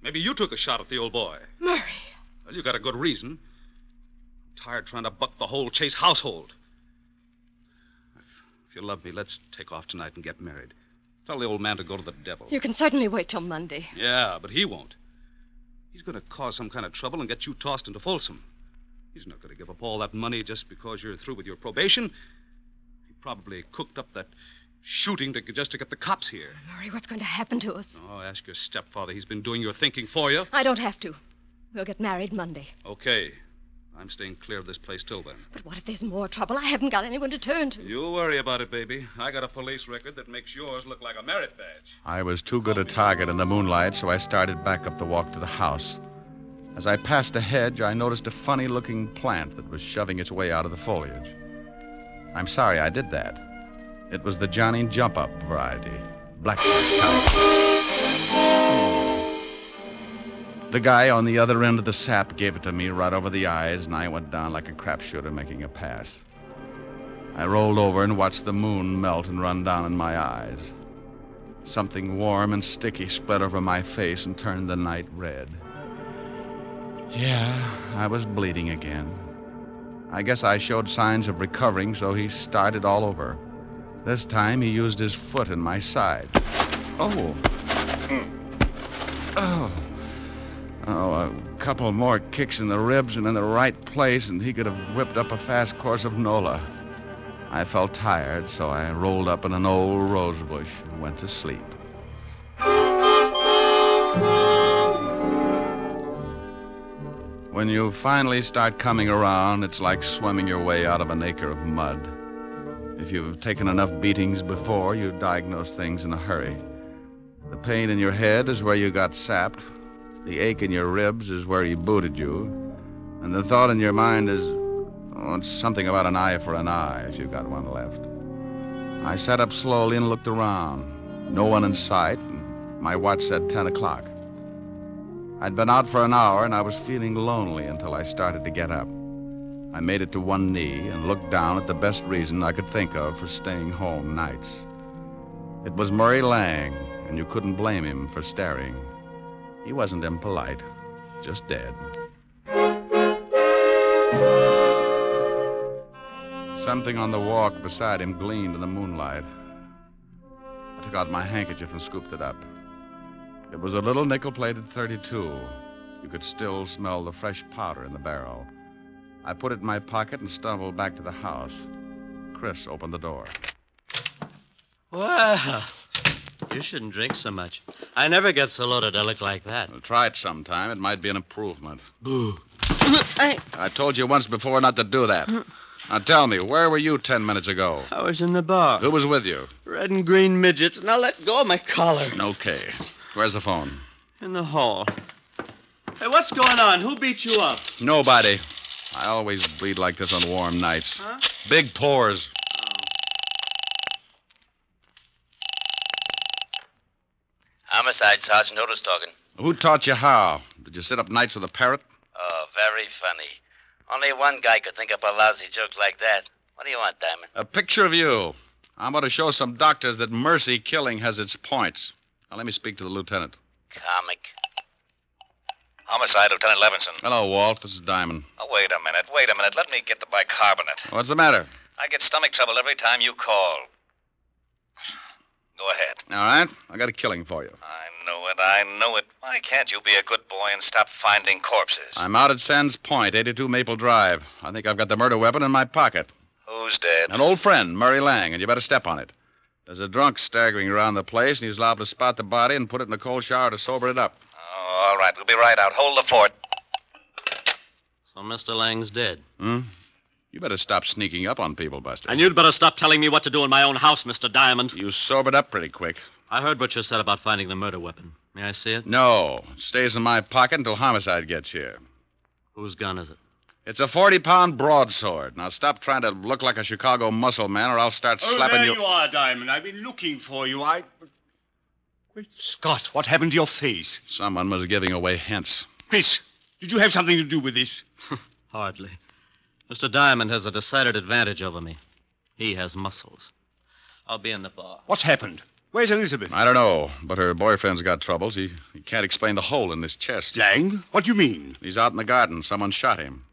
Maybe you took a shot at the old boy. Murray. Well, you got a good reason. I'm tired trying to buck the whole Chase household. If you love me, let's take off tonight and get married. Tell the old man to go to the devil. You can certainly wait till Monday. Yeah, but he won't. He's going to cause some kind of trouble and get you tossed into Folsom. He's not going to give up all that money just because you're through with your probation. He probably cooked up that shooting just to get the cops here. Murray, what's going to happen to us? Oh, ask your stepfather. He's been doing your thinking for you. I don't have to. We'll get married Monday. Okay. I'm staying clear of this place till then. But what if there's more trouble? I haven't got anyone to turn to. You worry about it, baby. I got a police record that makes yours look like a merit badge. I was too good a target in the moonlight, so I started back up the walk to the house. As I passed a hedge, I noticed a funny-looking plant that was shoving its way out of the foliage. I'm sorry I did that. It was the Johnny Jump-Up variety. Blackbird type. The guy on the other end of the sap gave it to me right over the eyes, and I went down like a crapshooter making a pass. I rolled over and watched the moon melt and run down in my eyes. Something warm and sticky spread over my face and turned the night red. Yeah, I was bleeding again. I guess I showed signs of recovering, so he started all over. This time he used his foot in my side. Oh. A couple more kicks in the ribs and in the right place, and he could have whipped up a fast course of Nola. I felt tired, so I rolled up in an old rose bush and went to sleep. When you finally start coming around, it's like swimming your way out of an acre of mud. If you've taken enough beatings before, you diagnose things in a hurry. The pain in your head is where you got sapped. The ache in your ribs is where he booted you. And the thought in your mind is, it's something about an eye for an eye, if you've got one left. I sat up slowly and looked around. No one in sight, and my watch said 10 o'clock. I'd been out for an hour, and I was feeling lonely until I started to get up. I made it to one knee and looked down at the best reason I could think of for staying home nights. It was Murray Lang, and you couldn't blame him for staring. He wasn't impolite, just dead. Something on the walk beside him gleamed in the moonlight. I took out my handkerchief and scooped it up. It was a little nickel-plated .32. You could still smell the fresh powder in the barrel. I put it in my pocket and stumbled back to the house. Chris opened the door. Well, you shouldn't drink so much. I never get so loaded I look like that. Well, try it sometime. It might be an improvement. Boo. I told you once before not to do that. Now tell me, where were you 10 minutes ago? I was in the bar. Who was with you? Red and green midgets. Now let go of my collar. Okay. Where's the phone? In the hall. Hey, what's going on? Who beat you up? Nobody. I always bleed like this on warm nights. Huh? Big pores. Homicide, Sergeant Otis talking. Who taught you how? Did you sit up nights with a parrot? Oh, very funny. Only one guy could think up a lousy joke like that. What do you want, Diamond? A picture of you. I'm going to show some doctors that mercy killing has its points. Now, let me speak to the lieutenant. Comic. Homicide, Lieutenant Levinson. Hello, Walt. This is Diamond. Oh, wait a minute. Let me get the bicarbonate. What's the matter? I get stomach trouble every time you call. Go ahead. All right. I got a killing for you. I know it. Why can't you be a good boy and stop finding corpses? I'm out at Sands Point, 82 Maple Drive. I think I've got the murder weapon in my pocket. Who's dead? An old friend, Murray Lang, and you better step on it. There's a drunk staggering around the place, and he's liable to spot the body and put it in a cold shower to sober it up. Oh, all right. We'll be right out. Hold the fort. So Mr. Lang's dead. You better stop sneaking up on people, Buster. And you'd better stop telling me what to do in my own house, Mr. Diamond. You sobered up pretty quick. I heard what you said about finding the murder weapon. May I see it? No. It stays in my pocket until homicide gets here. Whose gun is it? It's a 40-pound broadsword. Now stop trying to look like a Chicago muscle man, or I'll start slapping there you. you are, Diamond. I've been looking for you. Great Scott, what happened to your face? Someone was giving away hints. Chris, did you have something to do with this? Hardly. Mr. Diamond has a decided advantage over me. He has muscles. I'll be in the bar. What's happened? Where's Elizabeth? I don't know, but her boyfriend's got troubles. He can't explain the hole in his chest. Lang? What do you mean? He's out in the garden. Someone shot him.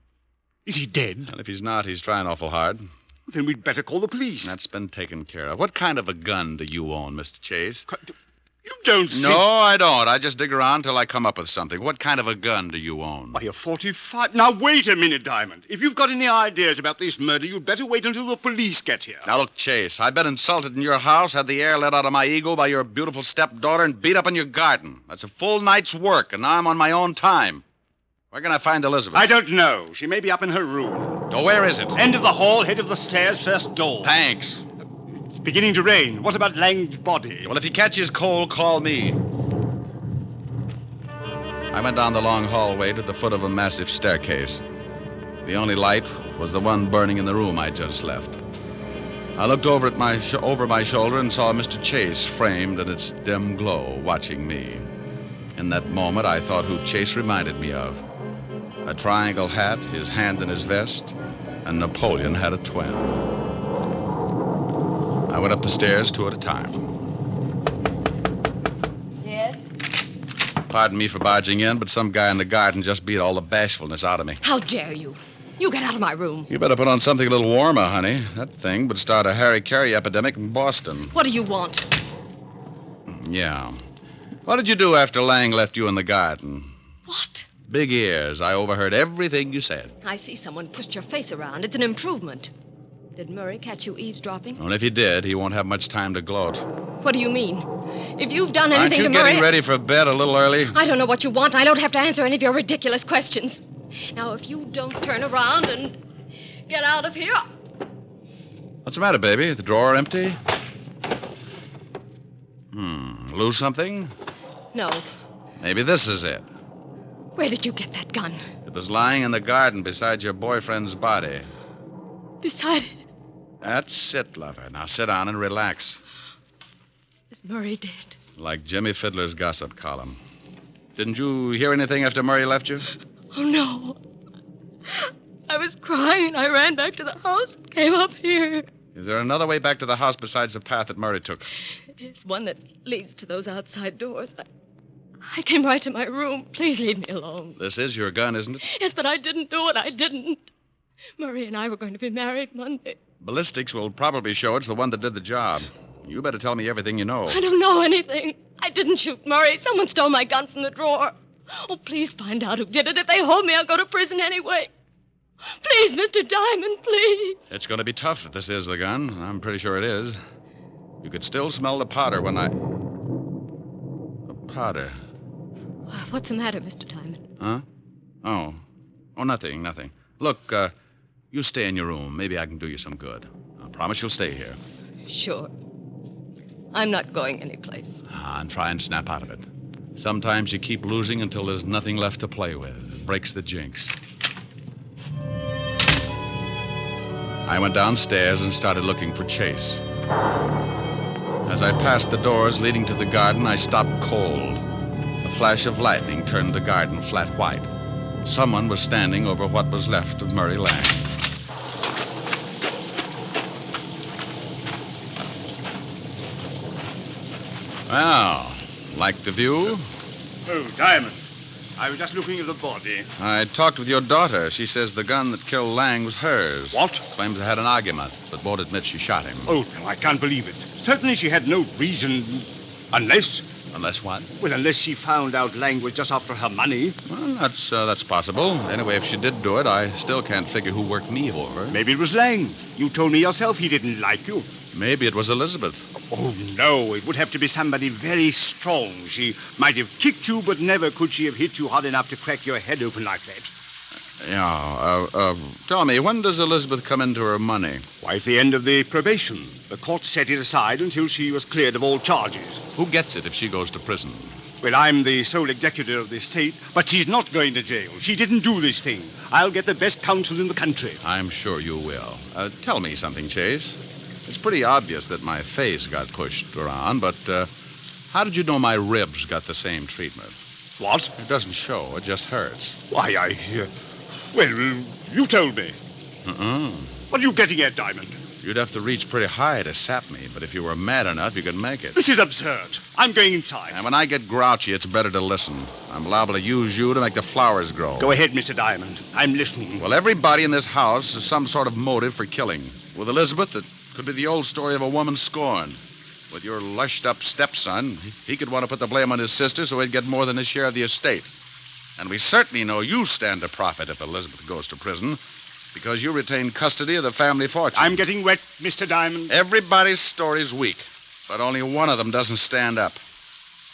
Is he dead? And if he's not, he's trying awful hard. Then we'd better call the police. That's been taken care of. What kind of a gun do you own, Mr. Chase? You don't think... No, I don't. I just dig around till I come up with something. What kind of a gun do you own? Why, a 45... Now, wait a minute, Diamond. If you've got any ideas about this murder, you'd better wait until the police get here. Now, look, Chase, I've been insulted in your house, had the air let out of my ego by your beautiful stepdaughter, and beat up in your garden. That's a full night's work, and now I'm on my own time. Where can I find Elizabeth? I don't know. She may be up in her room. Oh, where is it? End of the hall, head of the stairs, first door. Thanks. It's beginning to rain. What about Lang's body? Well, if he catches cold, call me. I went down the long hallway to the foot of a massive staircase. The only light was the one burning in the room I just left. I looked over at over my shoulder and saw Mr. Chase framed in its dim glow, watching me. In that moment, I thought who Chase reminded me of. A triangle hat, his hand in his vest, and Napoleon had a twin. I went up the stairs 2 at a time. Yes? Pardon me for barging in, but some guy in the garden just beat all the bashfulness out of me. How dare you? You get out of my room. You better put on something a little warmer, honey. That thing would start a hara-kiri epidemic in Boston. What do you want? Yeah. What did you do after Lang left you in the garden? What? Big ears. I overheard everything you said. I see someone pushed your face around. It's an improvement. Did Murray catch you eavesdropping? Well, if he did, he won't have much time to gloat. What do you mean? If you've done anything Aren't you to Murray... getting ready for bed a little early? I don't know what you want. I don't have to answer any of your ridiculous questions. Now, if you don't turn around and get out of here... What's the matter, baby? The drawer empty? Lose something? No. Maybe this is it. Where did you get that gun? It was lying in the garden beside your boyfriend's body. Beside it? That's it, lover. Now sit down and relax. Is Murray dead? Like Jimmy Fiddler's gossip column. Didn't you hear anything after Murray left you? Oh, no. I was crying and I ran back to the house and came up here. Is there another way back to the house besides the path that Murray took? It's one that leads to those outside doors. I came right to my room. Please leave me alone. This is your gun, isn't it? Yes, but I didn't do it. I didn't. Murray and I were going to be married Monday. Ballistics will probably show it's the one that did the job. You better tell me everything you know. I don't know anything. I didn't shoot Murray. Someone stole my gun from the drawer. Oh, please find out who did it. If they hold me, I'll go to prison anyway. Please, Mr. Diamond, please. It's going to be tough if this is the gun. I'm pretty sure it is. You could still smell the powder when I... The powder. What's the matter, Mr. Diamond? Huh? Oh, nothing. Look, you stay in your room. Maybe I can do you some good. I promise you'll stay here. Sure. I'm not going anyplace. And try and snap out of it. Sometimes you keep losing until there's nothing left to play with. It breaks the jinx. I went downstairs and started looking for Chase. As I passed the doors leading to the garden, I stopped cold. A flash of lightning turned the garden flat white. Someone was standing over what was left of Murray Lang. Well, like the view? Oh, Diamond. I was just looking at the body. I talked with your daughter. She says the gun that killed Lang was hers. What? Claims they had an argument, but won't admit she shot him. Oh, no, I can't believe it. Certainly she had no reason, unless... Unless what? Well, unless she found out Lang was just after her money. Well, that's possible. Anyway, if she did do it, I still can't figure who worked me over. Maybe it was Lang. You told me yourself he didn't like you. Maybe it was Elizabeth. Oh, no. It would have to be somebody very strong. She might have kicked you, but never could she have hit you hard enough to crack your head open like that. Yeah, tell me, when does Elizabeth come into her money? Why, at the end of the probation. The court set it aside until she was cleared of all charges. Who gets it if she goes to prison? Well, I'm the sole executor of the estate, but she's not going to jail. She didn't do this thing. I'll get the best counsel in the country. I'm sure you will. Tell me something, Chase. It's pretty obvious that my face got pushed around, but how did you know my ribs got the same treatment? What? It doesn't show. It just hurts. Why, well, you told me. What are you getting at, Diamond? You'd have to reach pretty high to sap me, but if you were mad enough, you could make it. This is absurd. I'm going inside. And when I get grouchy, it's better to listen. I'm liable to use you to make the flowers grow. Go ahead, Mr. Diamond. I'm listening. Well, everybody in this house has some sort of motive for killing. With Elizabeth, it could be the old story of a woman scorned. With your lushed-up stepson, he could want to put the blame on his sister so he'd get more than his share of the estate. And we certainly know you stand to profit if Elizabeth goes to prison, because you retain custody of the family fortune. I'm getting wet, Mr. Diamond. Everybody's story's weak, but only one of them doesn't stand up.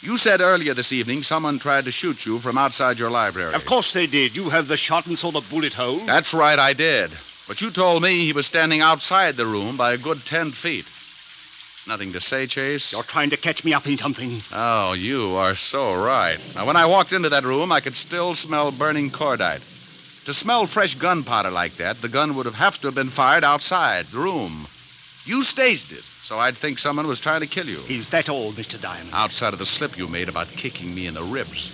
You said earlier this evening someone tried to shoot you from outside your library. Of course they did. You have the shot and saw the bullet hole. That's right, I did. But you told me he was standing outside the room by a good 10 feet. Nothing to say, Chase? You're trying to catch me up in something. Oh, you are so right. Now, when I walked into that room, I could still smell burning cordite. To smell fresh gunpowder like that, the gun would have to have been fired outside the room. You staged it, so I'd think someone was trying to kill you. Is that all, Mr. Diamond? Outside of the slip you made about kicking me in the ribs.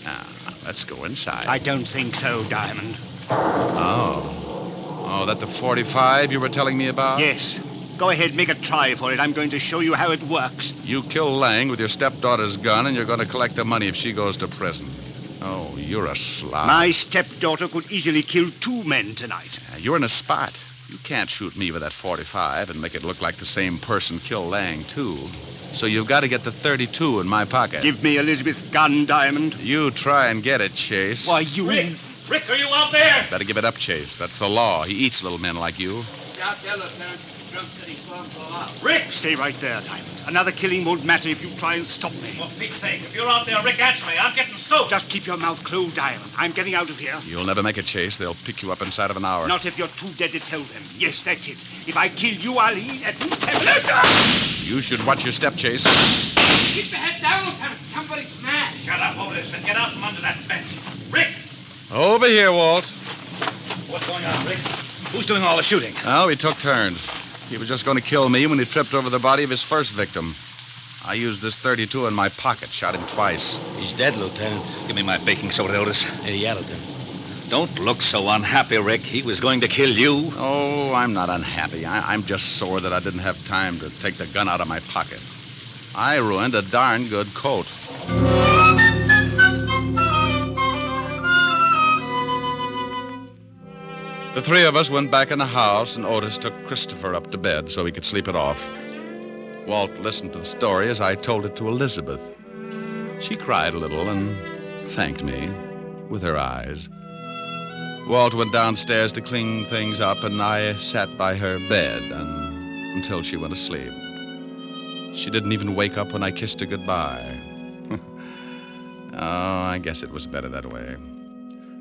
Now, let's go inside. I don't think so, Diamond. Oh, that the 45 you were telling me about? Yes. Go ahead, make a try for it. I'm going to show you how it works. You kill Lang with your stepdaughter's gun, and you're going to collect the money if she goes to prison. Oh, you're a slob. My stepdaughter could easily kill 2 men tonight. You're in a spot. You can't shoot me with that 45 and make it look like the same person killed Lang, too. So you've got to get the 32 in my pocket. Give me Elizabeth's gun, Diamond. You try and get it, Chase. Why, you... Rick, are you out there? Better give it up, Chase. That's the law. He eats little men like you. Out there, Lieutenant. Jerome said he saw him go out. Rick! Stay right there, Diamond. Another killing won't matter if you try and stop me. For Pete's sake, if you're out there, Rick, answer me. I'm getting soaked. Just keep your mouth closed, Diamond. I'm getting out of here. You'll never make it, Chase. They'll pick you up inside of an hour. Not if you're too dead to tell them. Yes, that's it. If I kill you, I'll at least have... You should watch your step, Chase. Keep your head down, Lieutenant. Somebody's smashed. Shut up, Otis, and get out from under that bench. Rick! Over here, Walt. What's going on, Rick? Who's doing all the shooting? Oh, we took turns. He was just going to kill me when he tripped over the body of his first victim. I used this 32 in my pocket, shot him twice. He's dead, Lieutenant. Give me my baking soda, Otis. Yeah, Lieutenant. Don't look so unhappy, Rick. He was going to kill you. Oh, I'm not unhappy. I'm just sore that I didn't have time to take the gun out of my pocket. I ruined a darn good coat. The 3 of us went back in the house, and Otis took Christopher up to bed so he could sleep it off. Walt listened to the story as I told it to Elizabeth. She cried a little and thanked me with her eyes. Walt went downstairs to clean things up, and I sat by her bed until she went to sleep. She didn't even wake up when I kissed her goodbye. Oh, I guess it was better that way.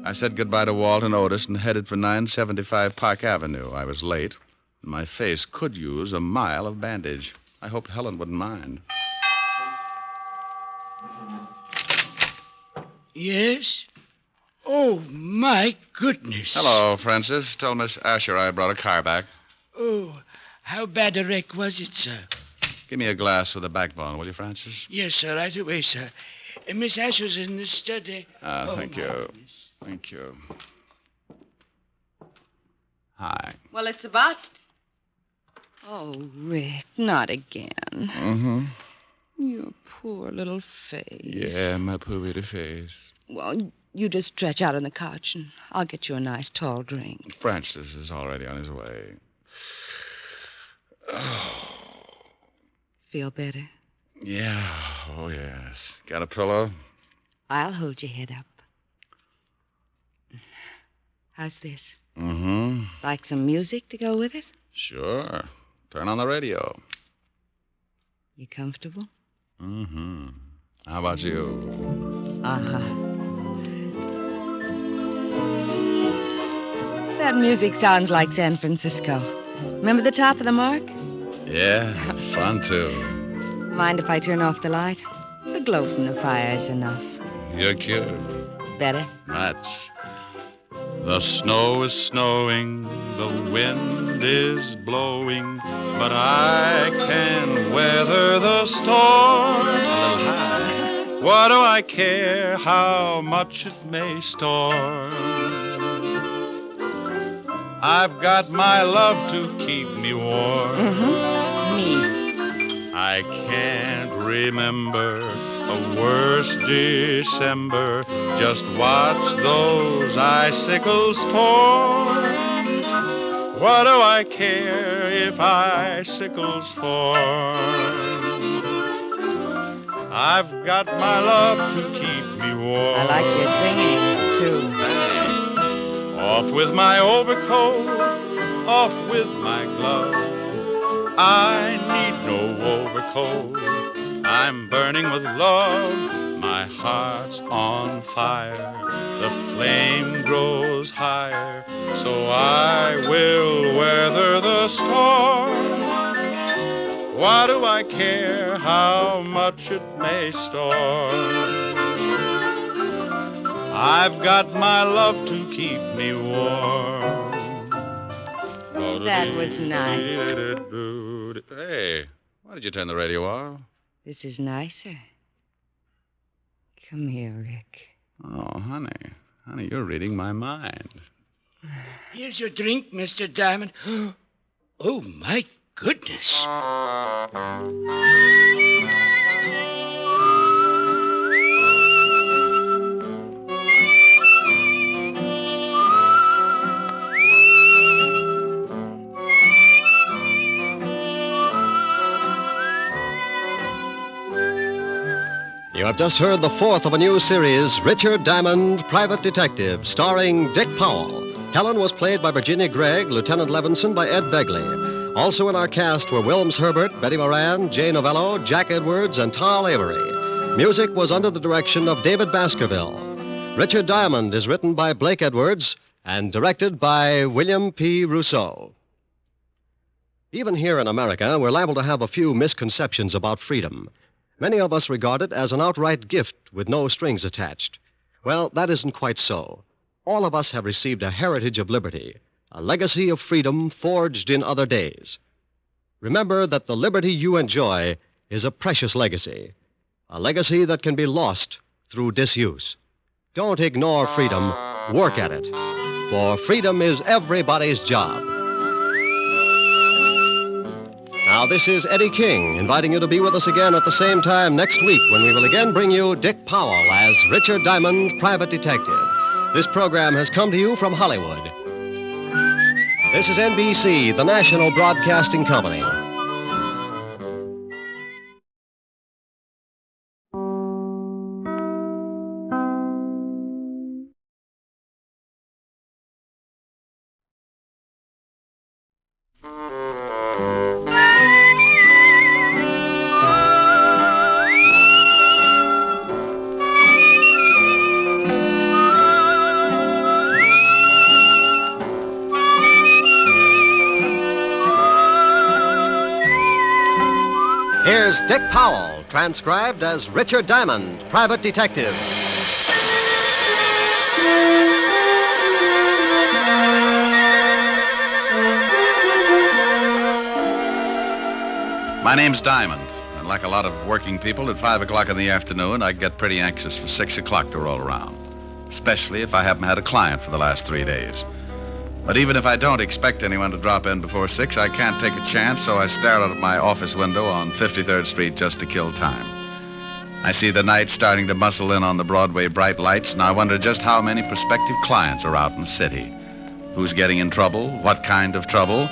I said goodbye to Walt and Otis and headed for 975 Park Avenue. I was late, and my face could use a mile of bandage. I hoped Helen wouldn't mind. Yes? Oh, my goodness. Hello, Francis. Tell Miss Asher I brought a car back. Oh, how bad a wreck was it, sir? Give me a glass with a backbone, will you, Francis? Yes, sir, right away, sir. Miss Asher's in the study. Thank you. Goodness. Thank you. Hi. Well, it's about... Oh, Rick, not again. Mm-hmm. Your poor little face. Yeah, my poor little face. Well, you just stretch out on the couch, and I'll get you a nice tall drink. Francis is already on his way. Oh. Feel better? Yeah, oh, yes. Got a pillow? I'll hold your head up. How's this? Mm-hmm. Like some music to go with it? Sure. Turn on the radio. You comfortable? Mm-hmm. How about you? Uh-huh. That music sounds like San Francisco. Remember the top of the mark? Yeah, fun, too. Mind if I turn off the light? The glow from the fire is enough. You're cute. Better? Much. The snow is snowing, the wind is blowing, but I can weather the storm. A little high. What do I care how much it may storm? I've got my love to keep me warm. Mm-hmm. Me. I can't remember a worse December. Just watch those icicles fall. What do I care if icicles fall? I've got my love to keep me warm. I like your singing, too. Thanks. Off with my overcoat, off with my glove. I need no overcoat. I'm burning with love. My heart's on fire. The flame grows higher. So I will weather the storm. Why do I care how much it may storm? I've got my love to keep me warm. That was nice. Hey, why did you turn the radio off? This is nicer. Come here, Rick. Oh, honey. Honey, you're reading my mind. Here's your drink, Mr. Diamond. Oh, my goodness. You have just heard the fourth of a new series, Richard Diamond, Private Detective, starring Dick Powell. Helen was played by Virginia Gregg, Lieutenant Levinson by Ed Begley. Also in our cast were Wilms Herbert, Betty Moran, Jay Novello, Jack Edwards, and Tal Avery. Music was under the direction of David Baskerville. Richard Diamond is written by Blake Edwards and directed by William P. Rousseau. Even here in America, we're liable to have a few misconceptions about freedom. Many of us regard it as an outright gift with no strings attached. Well, that isn't quite so. All of us have received a heritage of liberty, a legacy of freedom forged in other days. Remember that the liberty you enjoy is a precious legacy, a legacy that can be lost through disuse. Don't ignore freedom, work at it, for freedom is everybody's job. Now, this is Eddie King, inviting you to be with us again at the same time next week when we will again bring you Dick Powell as Richard Diamond, Private Detective. This program has come to you from Hollywood. This is NBC, the national broadcasting company. Here's Dick Powell, transcribed as Richard Diamond, Private Detective. My name's Diamond, and like a lot of working people, at 5 o'clock in the afternoon, I get pretty anxious for 6 o'clock to roll around, especially if I haven't had a client for the last 3 days. But even if I don't expect anyone to drop in before 6, I can't take a chance, so I stare out of my office window on 53rd Street just to kill time. I see the night starting to muscle in on the Broadway bright lights, and I wonder just how many prospective clients are out in the city. Who's getting in trouble, what kind of trouble,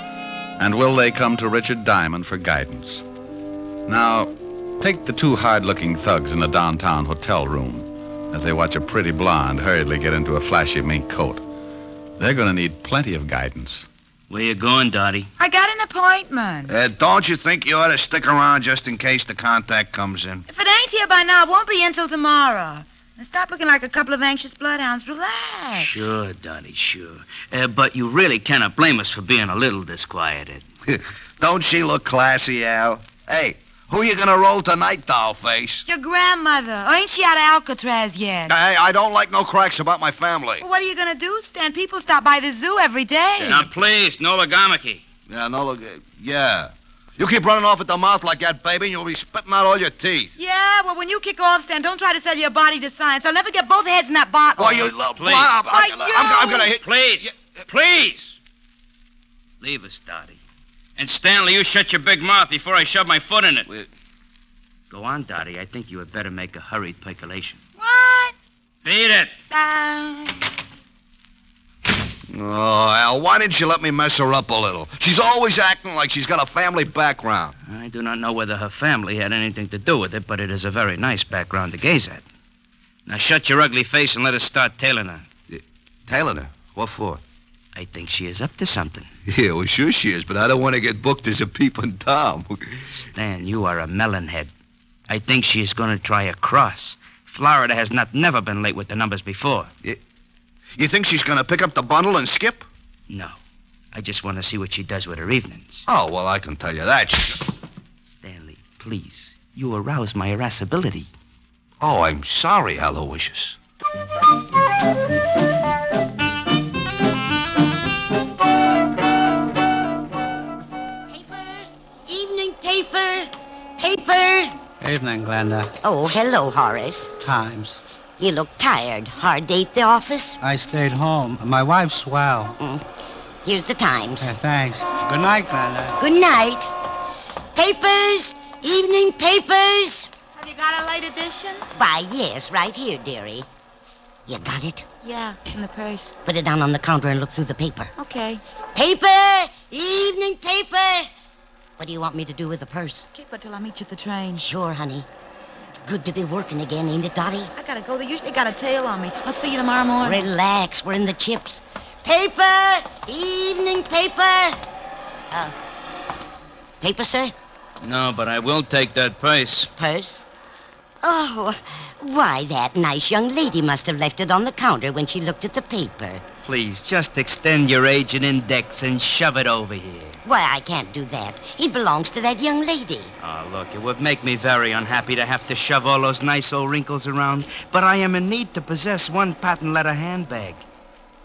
and will they come to Richard Diamond for guidance? Now, take the two hard-looking thugs in a downtown hotel room as they watch a pretty blonde hurriedly get into a flashy mink coat. They're going to need plenty of guidance. Where you going, Dottie? I got an appointment. Don't you think you ought to stick around just in case the contact comes in? If it ain't here by now, it won't be until tomorrow. Now stop looking like a couple of anxious bloodhounds. Relax. Sure, Dottie, sure. But you really cannot blame us for being a little disquieted. Don't she look classy, Al? Hey, who you gonna roll tonight, dollface? Your grandmother. Or ain't she out of Alcatraz yet? Hey, I don't like no cracks about my family. Well, what are you gonna do, Stan? People stop by the zoo every day. Now, please, no logomachy. Yeah. You keep running off at the mouth like that, baby, and you'll be spitting out all your teeth. Yeah, well, when you kick off, Stan, don't try to sell your body to science. I'll never get both heads in that bottle. Well, you... Please. I'm gonna hit... Please. Please. Leave us, Dottie. And Stanley, you shut your big mouth before I shove my foot in it. Go on, Dottie. I think you had better make a hurried percolation. What? Beat it. Oh, Al, why didn't you let me mess her up a little? She's always acting like she's got a family background. I do not know whether her family had anything to do with it, but it is a very nice background to gaze at. Now shut your ugly face and let us start tailing her. Tailing her? What for? I think she is up to something. Yeah, well, sure she is, but I don't want to get booked as a peeping Tom. Stan, you are a melonhead. I think she is going to try a cross. Florida has never been late with the numbers before. You think she's going to pick up the bundle and skip? No. I just want to see what she does with her evenings. Oh, well, I can tell you that. Stanley, please. You arouse my irascibility. Oh, I'm sorry, Aloysius. Evening paper. Paper. Evening, Glenda. Oh, hello, Horace. Times. You look tired. Hard day at the office? I stayed home. My wife's swell. Here's the Times. Thanks. Good night, Glenda. Good night. Papers. Evening papers. Have you got a late edition? Why, yes, right here, dearie. You got it? Yeah, in the purse. Put it down on the counter and look through the paper. Okay. Paper! Evening paper! What do you want me to do with the purse? Keep it till I meet you at the train. Sure, honey. It's good to be working again, ain't it, Dottie? I gotta go. They usually got a tail on me. I'll see you tomorrow morning. Relax. We're in the chips. Paper! Evening paper! Paper, sir? No, but I will take that purse. Purse? Oh, why, that nice young lady must have left it on the counter when she looked at the paper. Please, just extend your agent index and shove it over here. Why, I can't do that. It belongs to that young lady. Oh, look, it would make me very unhappy to have to shove all those nice old wrinkles around, but I am in need to possess one patent leather handbag.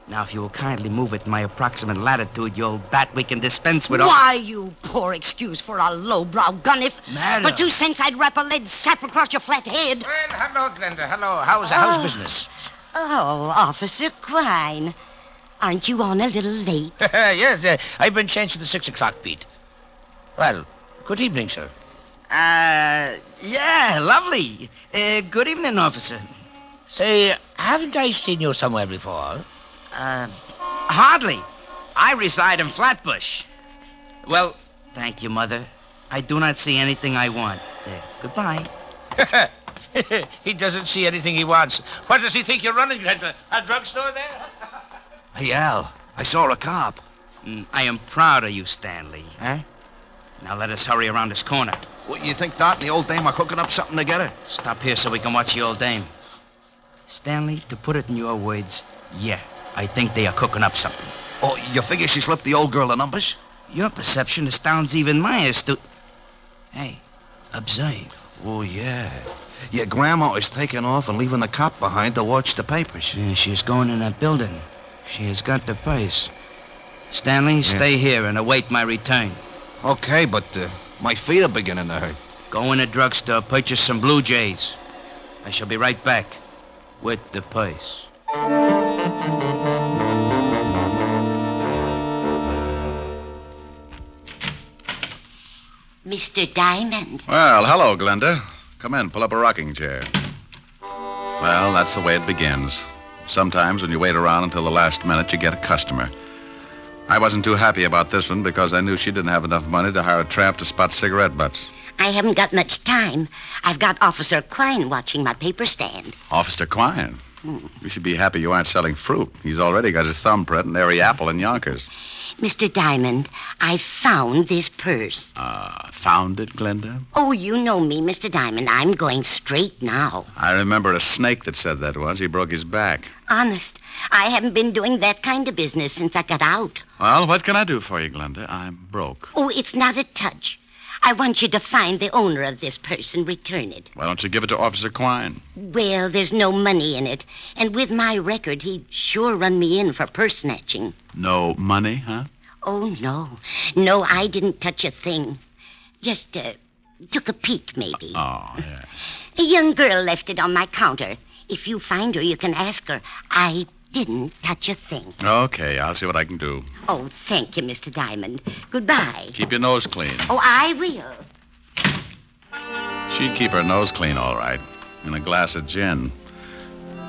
Now, if you will kindly move it in my approximate latitude, you old bat, we can dispense with all... Why, you poor excuse for a lowbrow gunniff. Madam. For 2 cents, I'd wrap a lead sap across your flat head. Well, hello, Glenda. Hello. How's business? Oh, Officer Quine. Aren't you on a little late? Yes, I've been changed to the 6 o'clock beat. Well, good evening, sir. Yeah, lovely. Good evening, officer. Say, haven't I seen you somewhere before? Hardly. I reside in Flatbush. Well, thank you, Mother. I do not see anything I want. There, goodbye. He doesn't see anything he wants. What does he think you're running? A drugstore there? Hey, Al, I saw a cop. I am proud of you, Stanley. Huh? Now let us hurry around this corner. What, you think Dot and the old dame are cooking up something together? Stop here so we can watch the old dame. Stanley, to put it in your words, yeah, I think they are cooking up something. Oh, you figure she slipped the old girl the numbers? Your perception astounds even my Hey, observe. Oh, yeah. Your grandma is taking off and leaving the cop behind to watch the papers. Yeah, she's going in that building. She has got the purse. Stanley, stay here and await my return. Okay, but my feet are beginning to hurt. Go in a drugstore, purchase some Blue Jays. I shall be right back with the purse. Mr. Diamond. Well, hello, Glenda. Come in, pull up a rocking chair. Well, that's the way it begins. Sometimes when you wait around until the last minute, you get a customer. I wasn't too happy about this one because I knew she didn't have enough money to hire a tramp to spot cigarette butts. I haven't got much time. I've got Officer Quine watching my paper stand. Officer Quine? You should be happy you aren't selling fruit. He's already got his thumbprint in every apple in Yonkers. Mr. Diamond, I found this purse. Found it, Glenda? Oh, you know me, Mr. Diamond. I'm going straight now. I remember a snake that said that once. He broke his back. Honest, I haven't been doing that kind of business since I got out. Well, what can I do for you, Glenda? I'm broke. Oh, it's not a touch. I want you to find the owner of this purse and return it. Why don't you give it to Officer Quine? Well, there's no money in it. And with my record, he'd sure run me in for purse snatching. No money, huh? Oh, no. No, I didn't touch a thing. Just took a peek, maybe. Oh, yeah. A young girl left it on my counter. If you find her, you can ask her. I didn't touch a thing. Okay, I'll see what I can do. Oh, thank you, Mr. Diamond. Goodbye. Keep your nose clean. Oh, I will. She'd keep her nose clean, all right. And a glass of gin.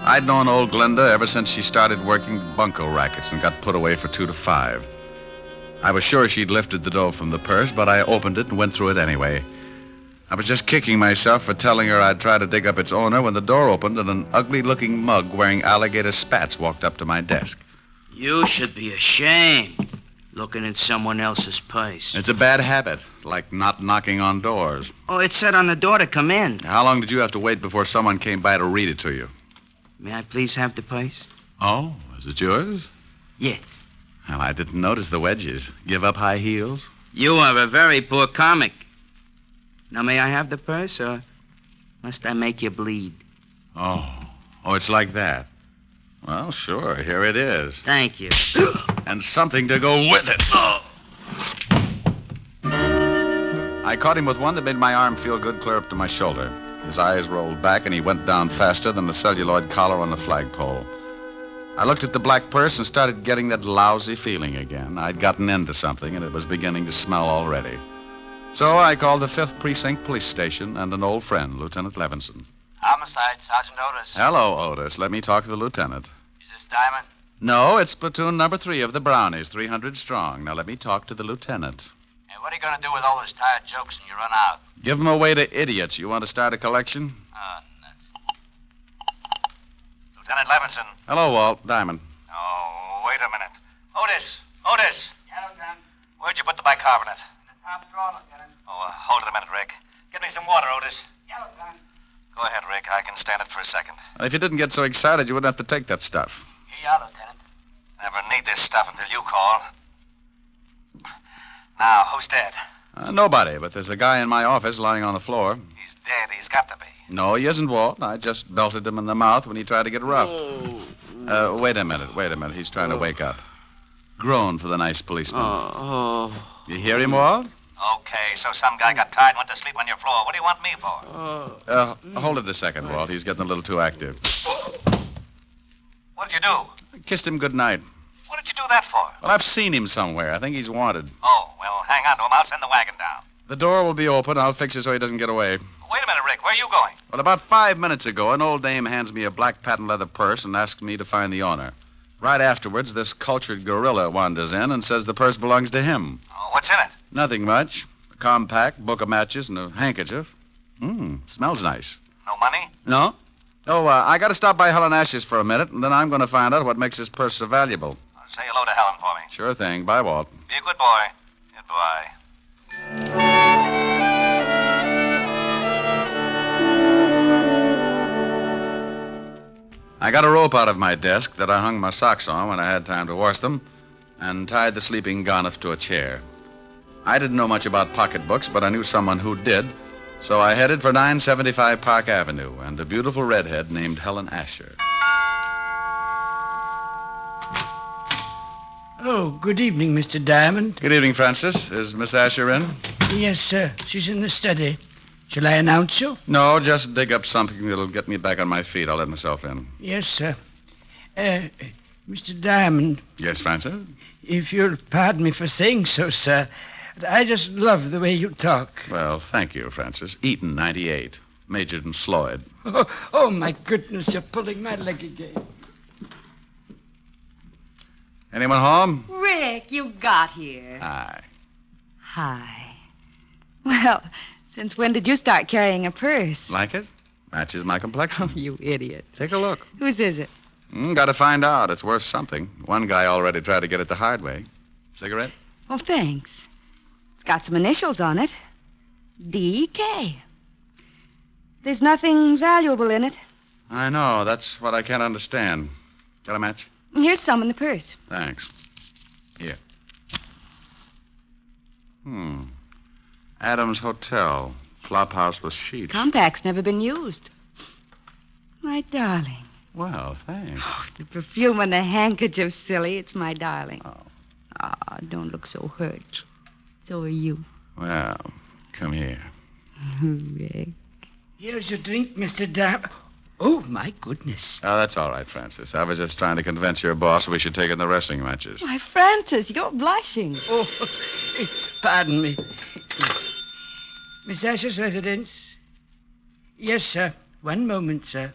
I'd known old Glenda ever since she started working bunco rackets and got put away for 2 to 5. I was sure she'd lifted the dough from the purse, but I opened it and went through it anyway. I was just kicking myself for telling her I'd try to dig up its owner when the door opened and an ugly-looking mug wearing alligator spats walked up to my desk. You should be ashamed, looking at someone else's purse. It's a bad habit, like not knocking on doors. Oh, it said on the door to come in. How long did you have to wait before someone came by to read it to you? May I please have the purse? Oh, is it yours? Yes. Well, I didn't notice the wedges. Give up high heels? You are a very poor comic. Now, may I have the purse, or must I make you bleed? Oh, it's like that. Well, sure, here it is. Thank you. And something to go with it. I caught him with one that made my arm feel good clear up to my shoulder. His eyes rolled back, and he went down faster than the celluloid collar on the flagpole. I looked at the black purse and started getting that lousy feeling again. I'd gotten into something, and it was beginning to smell already. So I called the 5th Precinct Police Station and an old friend, Lieutenant Levinson. Homicide, Sergeant Otis. Hello, Otis. Let me talk to the lieutenant. Is this Diamond? No, it's platoon number 3 of the Brownies, 300 strong. Now let me talk to the lieutenant. Hey, what are you going to do with all those tired jokes when you run out? Give them away to idiots. You want to start a collection? Oh, nuts. Lieutenant Levinson. Hello, Walt. Diamond. Oh, wait a minute. Otis! Yeah, Lieutenant. Where'd you put the bicarbonate? In the top drawer, Lieutenant. Oh, hold it a minute, Rick. Get me some water, Otis. Yeah, Lieutenant. Go ahead, Rick. I can stand it for a second. If you didn't get so excited, you wouldn't have to take that stuff. Here you are, Lieutenant. Never need this stuff until you call. Now, who's dead? Nobody, but there's a guy in my office lying on the floor. He's dead. He's got to be. No, he isn't, Walt. I just belted him in the mouth when he tried to get rough. Wait a minute. He's trying to wake up. Groan for the nice policeman. You hear him, Walt? Okay, so some guy got tired and went to sleep on your floor. What do you want me for? Hold it a second, Walt. He's getting a little too active. What did you do? I kissed him goodnight. What did you do that for? Well, I've seen him somewhere. I think he's wanted. Oh, well, hang on to him. I'll send the wagon down. The door will be open. I'll fix it so he doesn't get away. Wait a minute, Rick. Where are you going? Well, about 5 minutes ago, an old dame hands me a black patent leather purse and asks me to find the owner. Right afterwards, this cultured gorilla wanders in and says the purse belongs to him. Oh, what's in it? Nothing much. A compact, book of matches, and a handkerchief. Smells nice. No money? No? Oh, I got to stop by Helen Ash's for a minute, and then I'm going to find out what makes this purse so valuable. Say hello to Helen for me. Sure thing. Bye, Walt. Be a good boy. Goodbye. I got a rope out of my desk that I hung my socks on when I had time to wash them and tied the sleeping Garniff to a chair. I didn't know much about pocketbooks, but I knew someone who did, so I headed for 975 Park Avenue and a beautiful redhead named Helen Asher. Oh, good evening, Mr. Diamond. Good evening, Francis. Is Miss Asher in? Yes, sir. She's in the study. Shall I announce you? No, just dig up something that'll get me back on my feet. I'll let myself in. Yes, sir. Mr. Diamond. Yes, Francis? If you'll pardon me for saying so, sir, I just love the way you talk. Well, thank you, Francis. Eaton, 98. Majored in Sloyd. Oh, my goodness, you're pulling my leg again. Anyone home? Rick, you got here. Hi. Hi. Well, since when did you start carrying a purse? Like it? Matches my complexion. Oh, you idiot. Take a look. Whose is it? Got to find out. It's worth something. One guy already tried to get it the hard way. Cigarette? Oh, thanks. It's got some initials on it. D.K. There's nothing valuable in it. I know. That's what I can't understand. Got a match? Here's some in the purse. Thanks. Here. Adams Hotel. Flop house with sheets. Compact's never been used. My darling. Well, thanks. Oh, the perfume and the handkerchief, silly. It's my darling. Don't look so hurt. So are you. Well, come here. Rick. Here's your drink, Mr. Diamond. Oh, my goodness. Oh, that's all right, Francis. I was just trying to convince your boss we should take in the wrestling matches. Why, Francis, you're blushing. Oh, pardon me. Miss Asher's residence? Yes, sir. One moment, sir.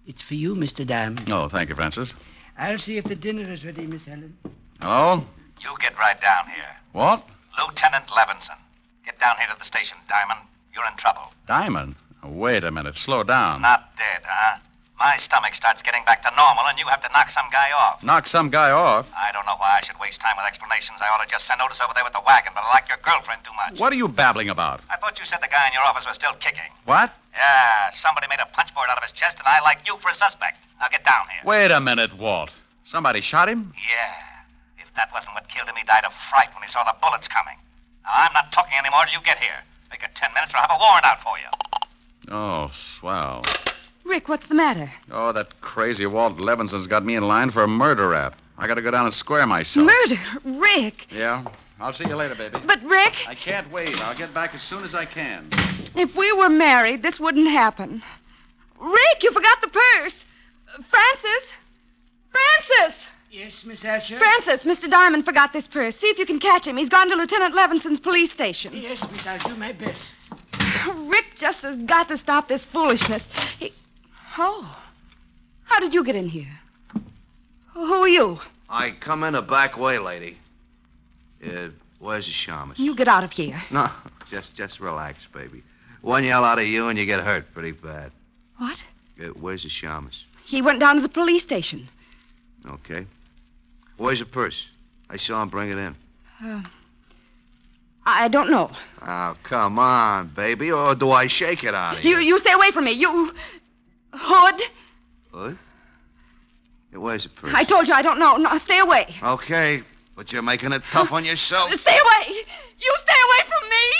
It's for you, Mr. Diamond. Oh, thank you, Francis. I'll see if the dinner is ready, Miss Helen. Hello? You get right down here. What? Lieutenant Levinson. Get down here to the station, Diamond. You're in trouble. Diamond? Wait a minute. Slow down. Not dead, huh? My stomach starts getting back to normal, and you have to knock some guy off. Knock some guy off? I don't know why I should waste time with explanations. I ought to just send Otis over there with the wagon, but I like your girlfriend too much. What are you babbling about? I thought you said the guy in your office was still kicking. What? Yeah, somebody made a punch board out of his chest, and I like you for a suspect. Now get down here. Wait a minute, Walt. Somebody shot him? Yeah. If that wasn't what killed him, he died of fright when he saw the bullets coming. Now, I'm not talking anymore till you get here. Make it 10 minutes or I'll have a warrant out for you. Oh, swell. Rick, what's the matter? Oh, that crazy Walt Levinson's got me in line for a murder rap. I gotta go down and square myself. Murder? Rick! Yeah? I'll see you later, baby. But, Rick... I can't wait. I'll get back as soon as I can. If we were married, this wouldn't happen. Rick, you forgot the purse. Francis? Francis! Yes, Miss Asher? Francis, Mr. Diamond forgot this purse. See if you can catch him. He's gone to Lieutenant Levinson's police station. Yes, Miss, I'll do my best. Rick just has got to stop this foolishness. Oh. How did you get in here? Who are you? I come in a back way, lady. Where's the shaman? You get out of here. No, just relax, baby. One yell out of you and you get hurt pretty bad. What? Where's the shaman? He went down to the police station. Okay. Where's the purse? I saw him bring it in. I don't know. Oh, come on, baby, or do I shake it out of you? You stay away from me. You... Hood? Hood? Where's the purse? I told you I don't know. No, stay away. Okay, but you're making it tough on yourself. Stay away. You stay away from me.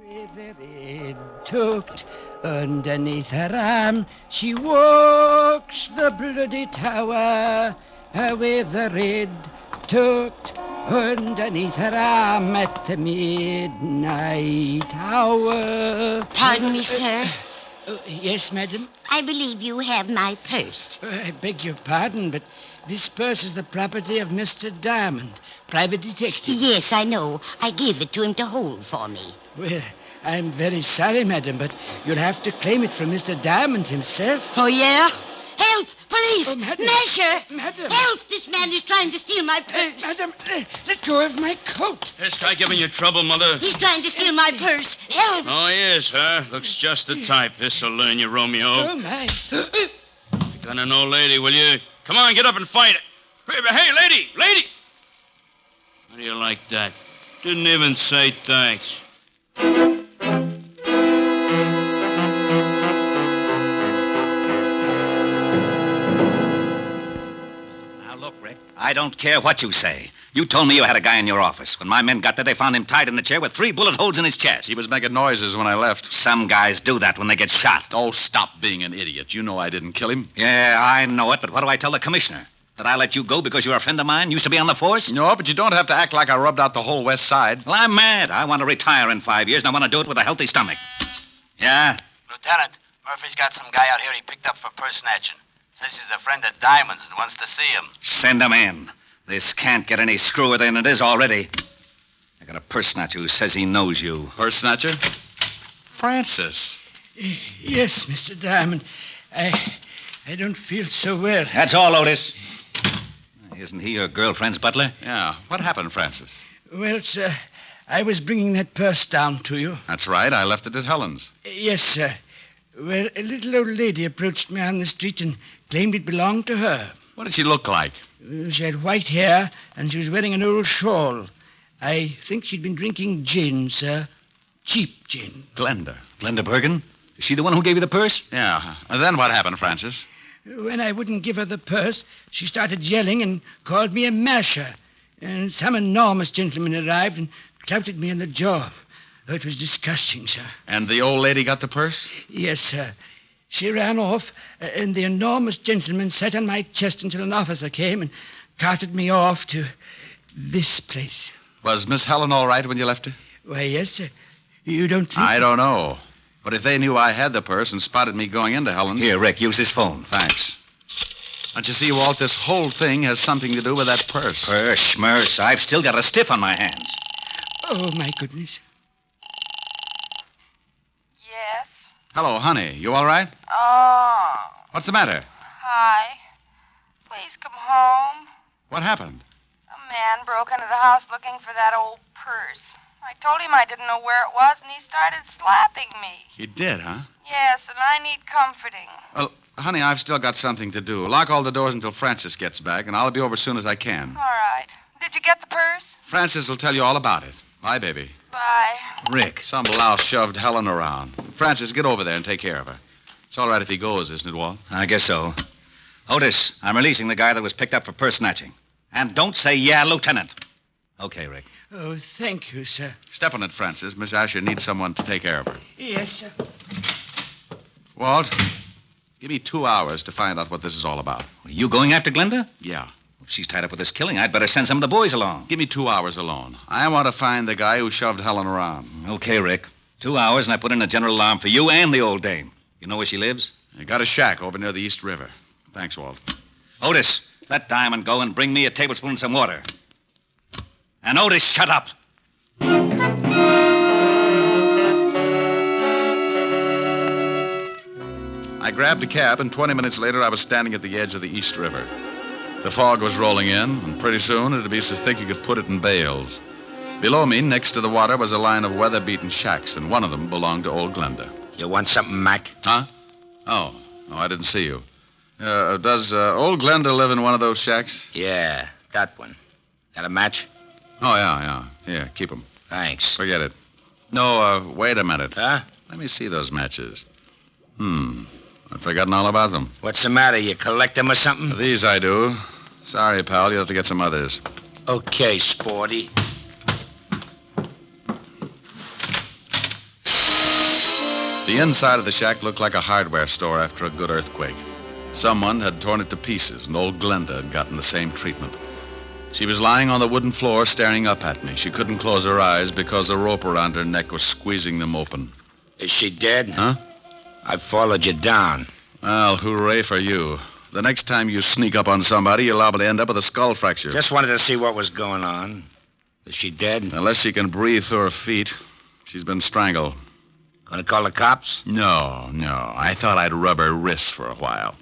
With her head tucked underneath her arm, she walks the bloody tower. With her head tucked underneath her arm at the midnight hour. Pardon me, sir. Yes, madam? I believe you have my purse. I beg your pardon, but this purse is the property of Mr. Diamond, private detective. Yes, I know. I gave it to him to hold for me. Well, I'm very sorry, madam, but you'll have to claim it from Mr. Diamond himself. Oh, yeah? Help! Police! Oh, madam. Measure! Madam! Help! This man is trying to steal my purse. Madam, let go of my coat. This guy giving you trouble, Mother? He's trying to steal my purse. Help! Oh, he is, huh? Looks just the type. This'll learn you, Romeo. Oh, my. Gun an old lady, will you? Come on, get up and fight it. Hey, lady! Lady! How do you like that? Didn't even say thanks. I don't care what you say. You told me you had a guy in your office. When my men got there, they found him tied in the chair with 3 bullet holes in his chest. He was making noises when I left. Some guys do that when they get shot. Oh, stop being an idiot. You know I didn't kill him. Yeah, I know it, but what do I tell the commissioner? That I let you go because you're a friend of mine? Used to be on the force? No, but you don't have to act like I rubbed out the whole West Side. Well, I'm mad. I want to retire in 5 years, and I want to do it with a healthy stomach. Yeah? Lieutenant, Murphy's got some guy out here he picked up for purse snatching. Says he's a friend of Diamond's and wants to see him. Send him in. This can't get any screwier than it is already. I got a purse snatcher who says he knows you. Purse snatcher? Francis. Yes, Mr. Diamond. I don't feel so well. That's all, Otis. Isn't he your girlfriend's butler? Yeah. What happened, Francis? Well, sir, I was bringing that purse down to you. That's right. I left it at Helen's. Yes, sir. Well, a little old lady approached me on the street and claimed it belonged to her. What did she look like? She had white hair, and she was wearing an old shawl. I think she'd been drinking gin, sir. Cheap gin. Glenda. Glenda Bergen? Is she the one who gave you the purse? Yeah. And then what happened, Francis? When I wouldn't give her the purse, she started yelling and called me a masher. And some enormous gentleman arrived and clouted me in the jaw. Oh, it was disgusting, sir. And the old lady got the purse? Yes, sir. She ran off, and the enormous gentleman sat on my chest until an officer came and carted me off to this place. Was Miss Helen all right when you left her? Why, yes, sir. You don't think... I don't know. But if they knew I had the purse and spotted me going into Helen's... Here, Rick, use his phone. Thanks. Don't you see, Walt, this whole thing has something to do with that purse. Purse, schmurse. I've still got a stiff on my hands. Oh, my goodness. Yes? Hello, honey. You all right? Oh. What's the matter? Hi. Please come home. What happened? Some man broke into the house looking for that old purse. I told him I didn't know where it was, and he started slapping me. He did, huh? Yes, and I need comforting. Well, honey, I've still got something to do. Lock all the doors until Francis gets back, and I'll be over as soon as I can. All right. Did you get the purse? Francis will tell you all about it. Bye, baby. Bye. Rick. Some louse shoved Helen around. Francis, get over there and take care of her. It's all right if he goes, isn't it, Walt? I guess so. Otis, I'm releasing the guy that was picked up for purse snatching. And don't say, yeah, Lieutenant. Okay, Rick. Oh, thank you, sir. Step on it, Francis. Miss Asher needs someone to take care of her. Yes, sir. Walt, give me 2 hours to find out what this is all about. Are you going after Glenda? Yeah. If she's tied up with this killing, I'd better send some of the boys along. Give me 2 hours alone. I want to find the guy who shoved Helen around. Okay, Rick. 2 hours, and I put in a general alarm for you and the old dame. You know where she lives? I got a shack over near the East River. Thanks, Walt. Otis, let Diamond go and bring me a tablespoon and some water. And Otis, shut up. I grabbed a cab, and 20 minutes later, I was standing at the edge of the East River. The fog was rolling in, and pretty soon it'd be so thick you could put it in bales. Below me, next to the water, was a line of weather-beaten shacks, and one of them belonged to old Glenda. You want something, Mac? Huh? Oh, I didn't see you. Does old Glenda live in one of those shacks? Yeah, that one. Got a match? Oh, yeah. Here, keep them. Thanks. Forget it. No, wait a minute. Huh? Let me see those matches. I'd forgotten all about them. What's the matter? You collect them or something? These I do. Sorry, pal. You'll have to get some others. Okay, sporty. The inside of the shack looked like a hardware store after a good earthquake. Someone had torn it to pieces, and old Glenda had gotten the same treatment. She was lying on the wooden floor staring up at me. She couldn't close her eyes because the rope around her neck was squeezing them open. Is she dead? Huh? I followed you down. Well, hooray for you. The next time you sneak up on somebody, you're liable to end up with a skull fracture. Just wanted to see what was going on. Is she dead? Unless she can breathe through her feet. She's been strangled. Gonna call the cops? No. I thought I'd rub her wrists for a while.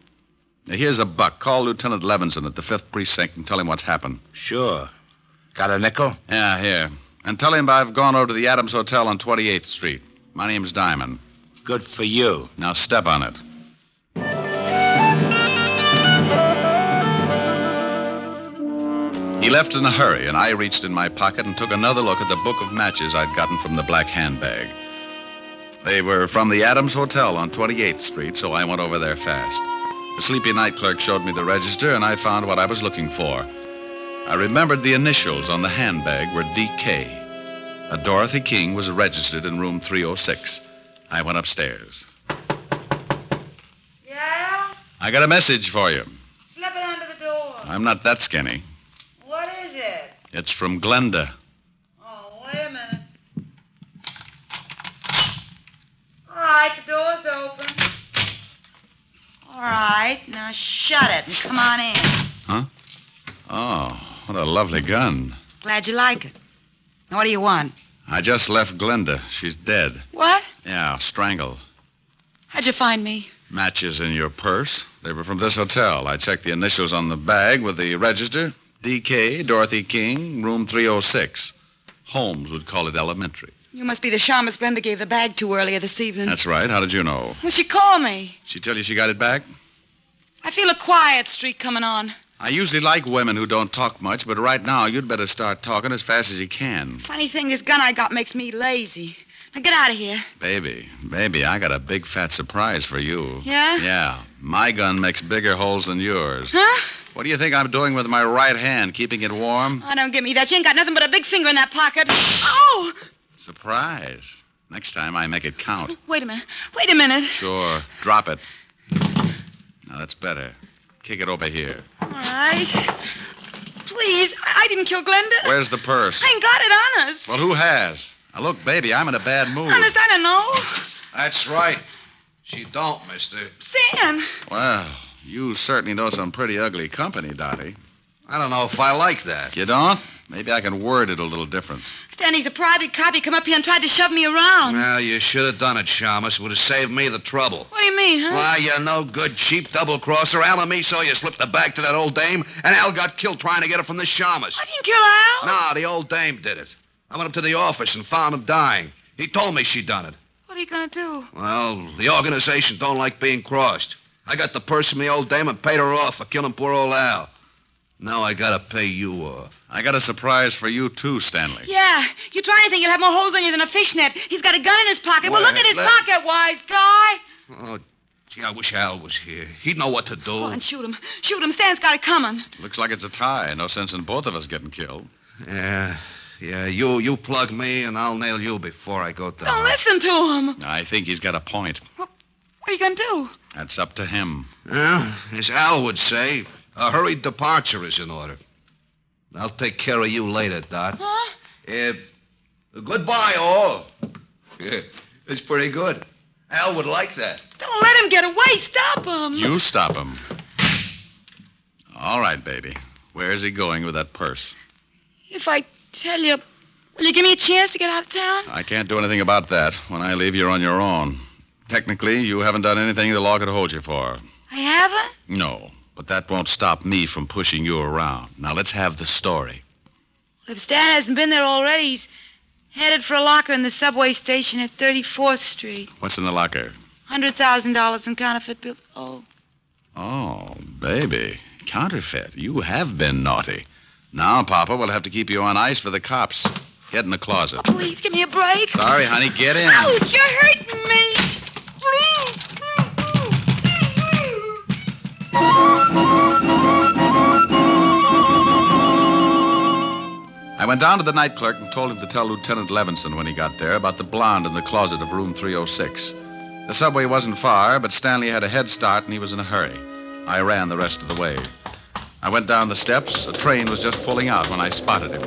Now, here's a buck. Call Lieutenant Levinson at the 5th Precinct and tell him what's happened. Sure. Got a nickel? Yeah, here. And tell him I've gone over to the Adams Hotel on 28th Street. My name's Diamond. Good for you. Now step on it. He left in a hurry, and I reached in my pocket and took another look at the book of matches I'd gotten from the black handbag. They were from the Adams Hotel on 28th Street, so I went over there fast. The sleepy night clerk showed me the register, and I found what I was looking for. I remembered the initials on the handbag were D.K. A Dorothy King was registered in room 306. I went upstairs. Yeah? I got a message for you. Slip it under the door. I'm not that skinny. What is it? It's from Glenda. Oh, wait a minute. All right, the door's open. All right, now shut it and come on in. Huh? Oh, what a lovely gun. Glad you like it. Now, what do you want? I just left Glenda. She's dead. What? Yeah, strangled. How'd you find me? Matches in your purse. They were from this hotel. I checked the initials on the bag with the register. D.K., Dorothy King, room 306. Holmes would call it elementary. You must be the shamus Glenda gave the bag to earlier this evening. That's right. How did you know? Well, she called me. She tell you she got it back? I feel a quiet streak coming on. I usually like women who don't talk much, but right now you'd better start talking as fast as you can. Funny thing, this gun I got makes me lazy. Now get out of here. Baby, I got a big fat surprise for you. Yeah? Yeah. My gun makes bigger holes than yours. Huh? What do you think I'm doing with my right hand, keeping it warm? Oh, don't give me that. You ain't got nothing but a big finger in that pocket. Oh! Surprise. Next time I make it count. Wait a minute. Sure. Drop it. Now, that's better. Kick it over here. All right. Please, I didn't kill Glenda. Where's the purse? I ain't got it, honest. Well, who has? Now, look, baby, I'm in a bad mood. Honest, I don't know. That's right. She don't, mister. Stan. Well, you certainly know some pretty ugly company, Dottie. I don't know if I like that. You don't? Maybe I can word it a little different. Stan, he's a private cop. He come up here and tried to shove me around. Well, you should have done it, Shamus. It would have saved me the trouble. What do you mean, huh? Why, you no good, cheap double-crosser. Al and me saw you slip the bag to that old dame, and Al got killed trying to get it from the Shamus. I didn't kill Al. No, the old dame did it. I went up to the office and found him dying. He told me she'd done it. What are you going to do? Well, the organization don't like being crossed. I got the purse from the old dame and paid her off for killing poor old Al. Now I gotta pay you off. I got a surprise for you, too, Stanley. Yeah. You try anything, you'll have more holes on you than a fishnet. He's got a gun in his pocket. Well, look at his pocket, wise guy. Oh, Gee, I wish Al was here. He'd know what to do. Go on, shoot him. Shoot him. Stan's got it coming. Looks like it's a tie. No sense in both of us getting killed. Yeah, you plug me, and I'll nail you before I go down. Don't listen to him. I think he's got a point. What are you going to do? That's up to him. Well, as Al would say, a hurried departure is in order. I'll take care of you later, Dot. Huh? Goodbye, all. Yeah, it's pretty good. Al would like that. Don't let him get away. Stop him. You stop him. All right, baby. Where's he going with that purse? If I tell you, will you give me a chance to get out of town? I can't do anything about that. When I leave, you're on your own. Technically, you haven't done anything the law could hold you for. I haven't? No, but that won't stop me from pushing you around. Now, let's have the story. If Stan hasn't been there already, he's headed for a locker in the subway station at 34th Street. What's in the locker? $100,000 in counterfeit bills. Oh, baby. Counterfeit. You have been naughty. Now, Papa, we'll have to keep you on ice for the cops. Get in the closet. Oh, please, give me a break. Sorry, honey. Get in. Ouch, you're hurting me. I went down to the night clerk and told him to tell Lieutenant Levinson when he got there about the blonde in the closet of room 306. The subway wasn't far, but Stanley had a head start and he was in a hurry. I ran the rest of the way. I went down the steps. A train was just pulling out when I spotted him.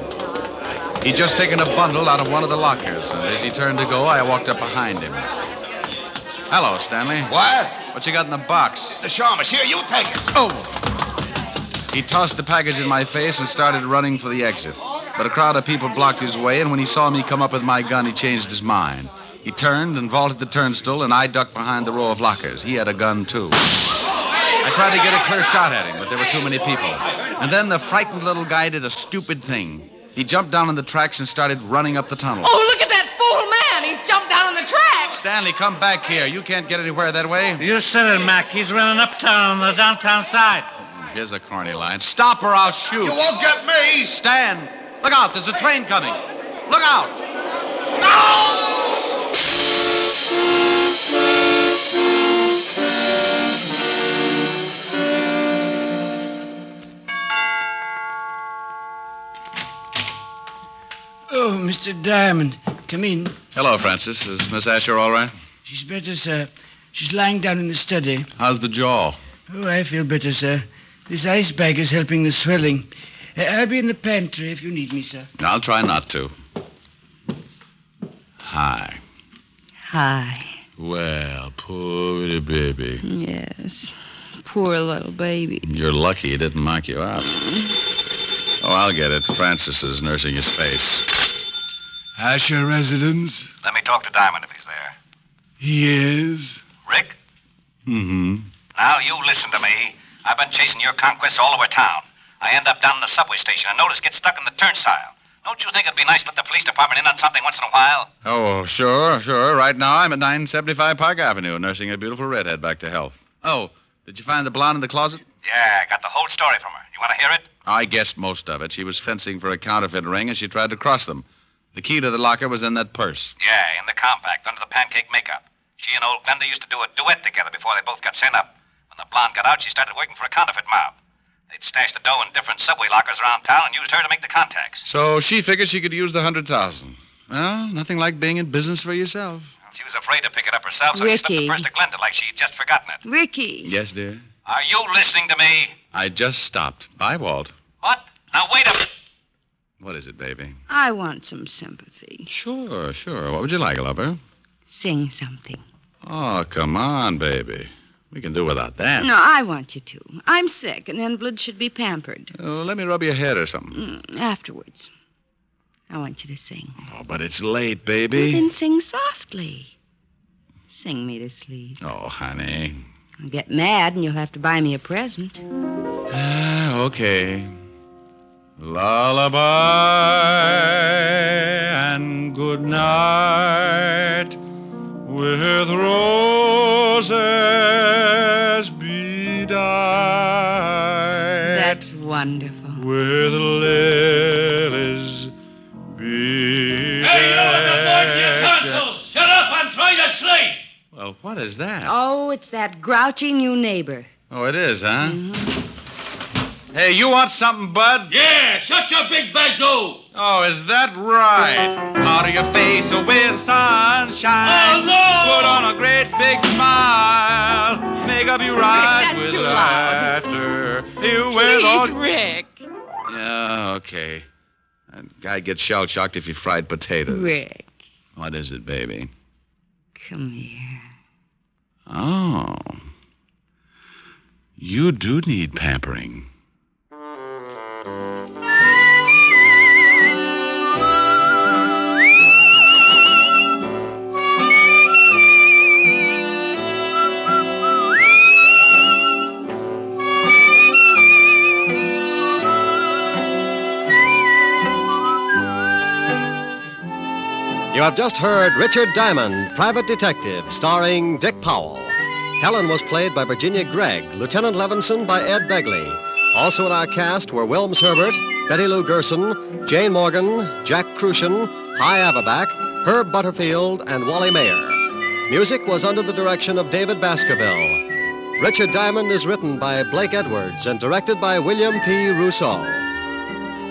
He'd just taken a bundle out of one of the lockers, and as he turned to go, I walked up behind him. Hello, Stanley. What? What you got in the box? The Sharmas. Here, you take it. Oh! He tossed the package in my face and started running for the exit. But a crowd of people blocked his way, and when he saw me come up with my gun, he changed his mind. He turned and vaulted the turnstile, and I ducked behind the row of lockers. He had a gun, too. I tried to get a clear shot at him, but there were too many people. And then the frightened little guy did a stupid thing. He jumped down on the tracks and started running up the tunnel. Oh, look at that fool man. He's jumped down on the tracks. Stanley, come back here. You can't get anywhere that way. You said it, Mac. He's running uptown on the downtown side. Here's a corny line. Stop or I'll shoot. You won't get me. Stan, look out. There's a train coming. Look out. No! Oh, Mr. Diamond, come in. Hello, Francis. Is Miss Asher all right? She's better, sir. She's lying down in the study. How's the jaw? Oh, I feel better, sir. This ice bag is helping the swelling. I'll be in the pantry if you need me, sir. I'll try not to. Hi. Hi. Well, poor little baby. Yes. Poor little baby. You're lucky he didn't knock you out. Oh, I'll get it. Francis is nursing his face. Asher residence? Let me talk to Diamond if he's there. He is. Rick? Mm-hmm. Now, you listen to me. I've been chasing your conquests all over town. I end up down in the subway station and notice get stuck in the turnstile. Don't you think it'd be nice to let the police department in on something once in a while? Oh, sure. Right now, I'm at 975 Park Avenue, nursing a beautiful redhead back to health. Oh, did you find the blonde in the closet? Yeah, I got the whole story from her. You want to hear it? I guessed most of it. She was fencing for a counterfeit ring, and she tried to cross them. The key to the locker was in that purse. Yeah, in the compact, under the pancake makeup. She and old Glenda used to do a duet together before they both got sent up. When the blonde got out, she started working for a counterfeit mob. They'd stashed the dough in different subway lockers around town and used her to make the contacts. So she figured she could use the 100,000. Well, nothing like being in business for yourself. Well, she was afraid to pick it up herself, so she slipped the purse to Glenda like she'd just forgotten it. Ricky. Yes, dear? Are you listening to me? I just stopped. Bye, Walt. What? Now, wait a... What is it, baby? I want some sympathy. Sure. What would you like, lover? Sing something. Oh, come on, baby. We can do without that. No, I want you to. I'm sick. An invalid should be pampered. Oh, let me rub your head or something. Afterwards. I want you to sing. Oh, but it's late, baby. Well, then sing softly. Sing me to sleep. Oh, honey. I'll get mad and you'll have to buy me a present. Okay. Lullaby and good night with roses bedight. That's wonderful. With lilies bedecked. Hey, you at the board in your consoles! Shut up! I'm trying to sleep! Well, what is that? Oh, it's that grouchy new neighbor. Oh, it is, huh? Mm-hmm. Hey, you want something, bud? Yeah, shut your big bazoo. Oh, is that right? Out of your face with sunshine. Oh, no! Put on a great big smile. Make up your eyes That's with too loud. laughter. You with all... Please, Rick. Yeah, okay. That guy gets shell-shocked if he fried potatoes. Rick, What is it, baby? come here. Oh. You do need pampering. You have just heard Richard Diamond, Private Detective, starring Dick Powell. Helen was played by Virginia Gregg, Lieutenant Levinson by Ed Begley. Also in our cast were Wilms Herbert, Betty Lou Gerson, Jane Morgan, Jack Crucian, Hy Averback, Herb Butterfield, and Wally Mayer. Music was under the direction of David Baskerville. Richard Diamond is written by Blake Edwards and directed by William P. Rousseau.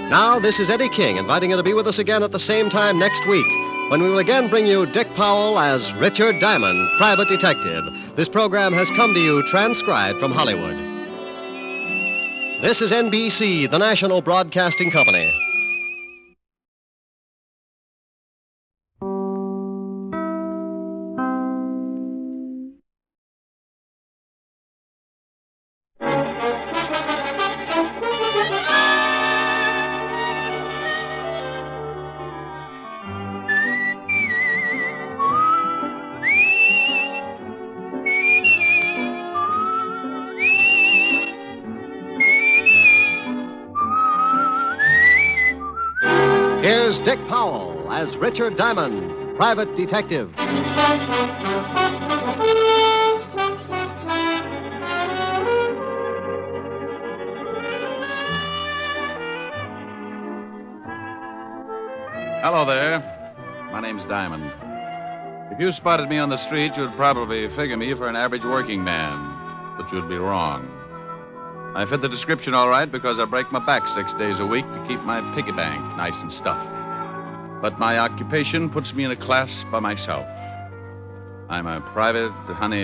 Now, this is Eddie King inviting you to be with us again at the same time next week, when we will again bring you Dick Powell as Richard Diamond, Private Detective. This program has come to you transcribed from Hollywood. This is NBC, the National Broadcasting Company. Here's Dick Powell as Richard Diamond, Private Detective. Hello there. My name's Diamond. If you spotted me on the street, you'd probably figure me for an average working man. But you'd be wrong. I fit the description all right because I break my back 6 days a week to keep my piggy bank nice and stuffed. But my occupation puts me in a class by myself. I'm a private,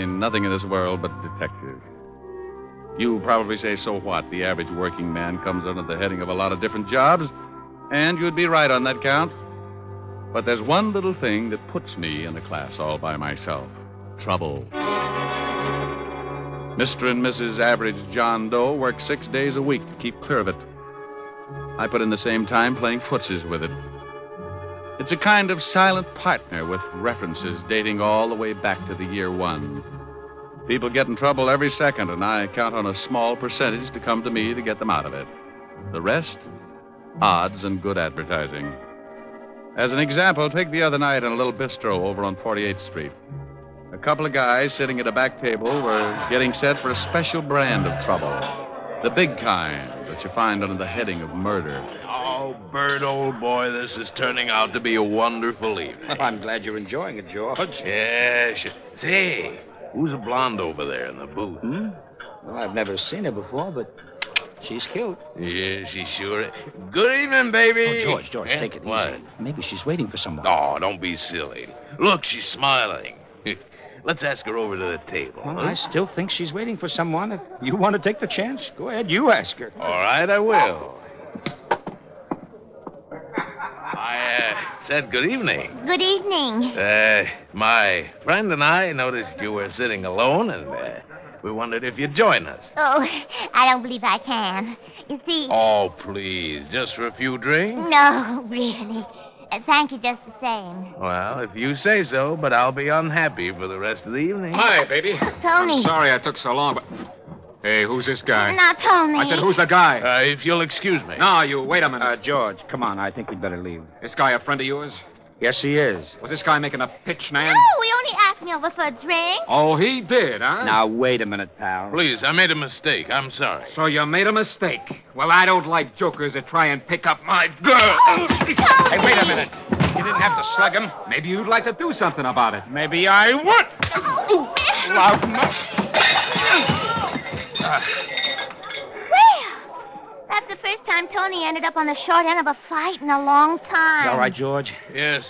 nothing in this world but detective. You probably say, so what? The average working man comes under the heading of a lot of different jobs, and you'd be right on that count. But there's one little thing that puts me in the class all by myself. Trouble. Mr. and Mrs. Average John Doe work 6 days a week to keep clear of it. I put in the same time playing footsies with it. It's a kind of silent partner with references dating all the way back to the year one. People get in trouble every second, and I count on a small percentage to come to me to get them out of it. The rest, odds and good advertising. As an example, take the other night in a little bistro over on 48th Street. A couple of guys sitting at a back table were getting set for a special brand of trouble. The big kind that you find under the heading of murder. Oh, Bert, old boy, this is turning out to be a wonderful evening. Well, I'm glad you're enjoying it, George. Yes. Say, who's a blonde over there in the booth? Well, I've never seen her before, but she's cute. Yeah, she sure is. Good evening, baby. Oh, George, Eh? take it What? easy. Maybe she's waiting for someone. Oh, don't be silly. Look, she's smiling. Let's ask her over to the table. Well, huh? I still think she's waiting for someone. If you want to take the chance, go ahead. You ask her. All right, I will. I said good evening. Good evening. My friend and I noticed you were sitting alone, and we wondered if you'd join us. Oh, I don't believe I can. You see... Oh, please, just for a few drinks? No, really. Thank you just the same. Well, if you say so, but I'll be unhappy for the rest of the evening. Hi, baby. Tony. I'm sorry I took so long, but... Hey, who's this guy? Now, Tony. I said, who's the guy? If you'll excuse me. No, you wait a minute. George, come on. I think we'd better leave. This guy a friend of yours? Yes, he is. Was this guy making a pitch, Nan? No, we only asked me over for a drink. Oh, he did, huh? Now, wait a minute, pal. Please, I made a mistake. I'm sorry. So you made a mistake. Well, I don't like jokers that try and pick up my girl. Hey, wait a minute. You didn't have to slug him. Maybe you'd like to do something about it. Maybe I would. loudmouth. That's the first time Tony ended up on the short end of a fight in a long time. You all right, George? Yes,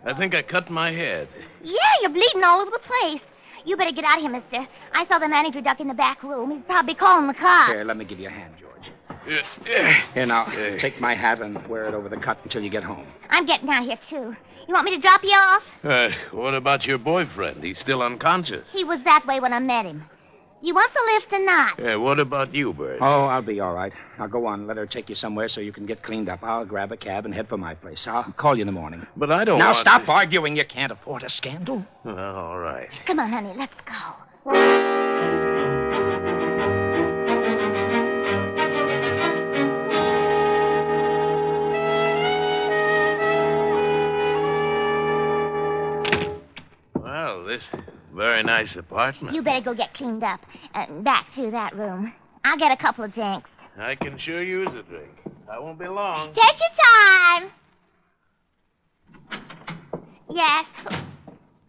I think I cut my head. Yeah, you're bleeding all over the place. You better get out of here, mister. I saw the manager duck in the back room. He's probably calling the cops. Here, let me give you a hand, George. Yeah. Here, now, take my hat and wear it over the cut until you get home. I'm getting out here, too. You want me to drop you off? What about your boyfriend? He's still unconscious. He was that way when I met him. You want the lift or not? What about you, Bert? Oh, I'll be all right. Now, go on. Let her take you somewhere so you can get cleaned up. I'll grab a cab and head for my place. I'll call you in the morning. But I don't Now, want stop arguing. You can't afford a scandal. All right. Come on, honey, let's go. Well, this very nice apartment. You better go get cleaned up. Back through that room. I'll get a couple of drinks. I can sure use a drink. I won't be long. Take your time. Yes.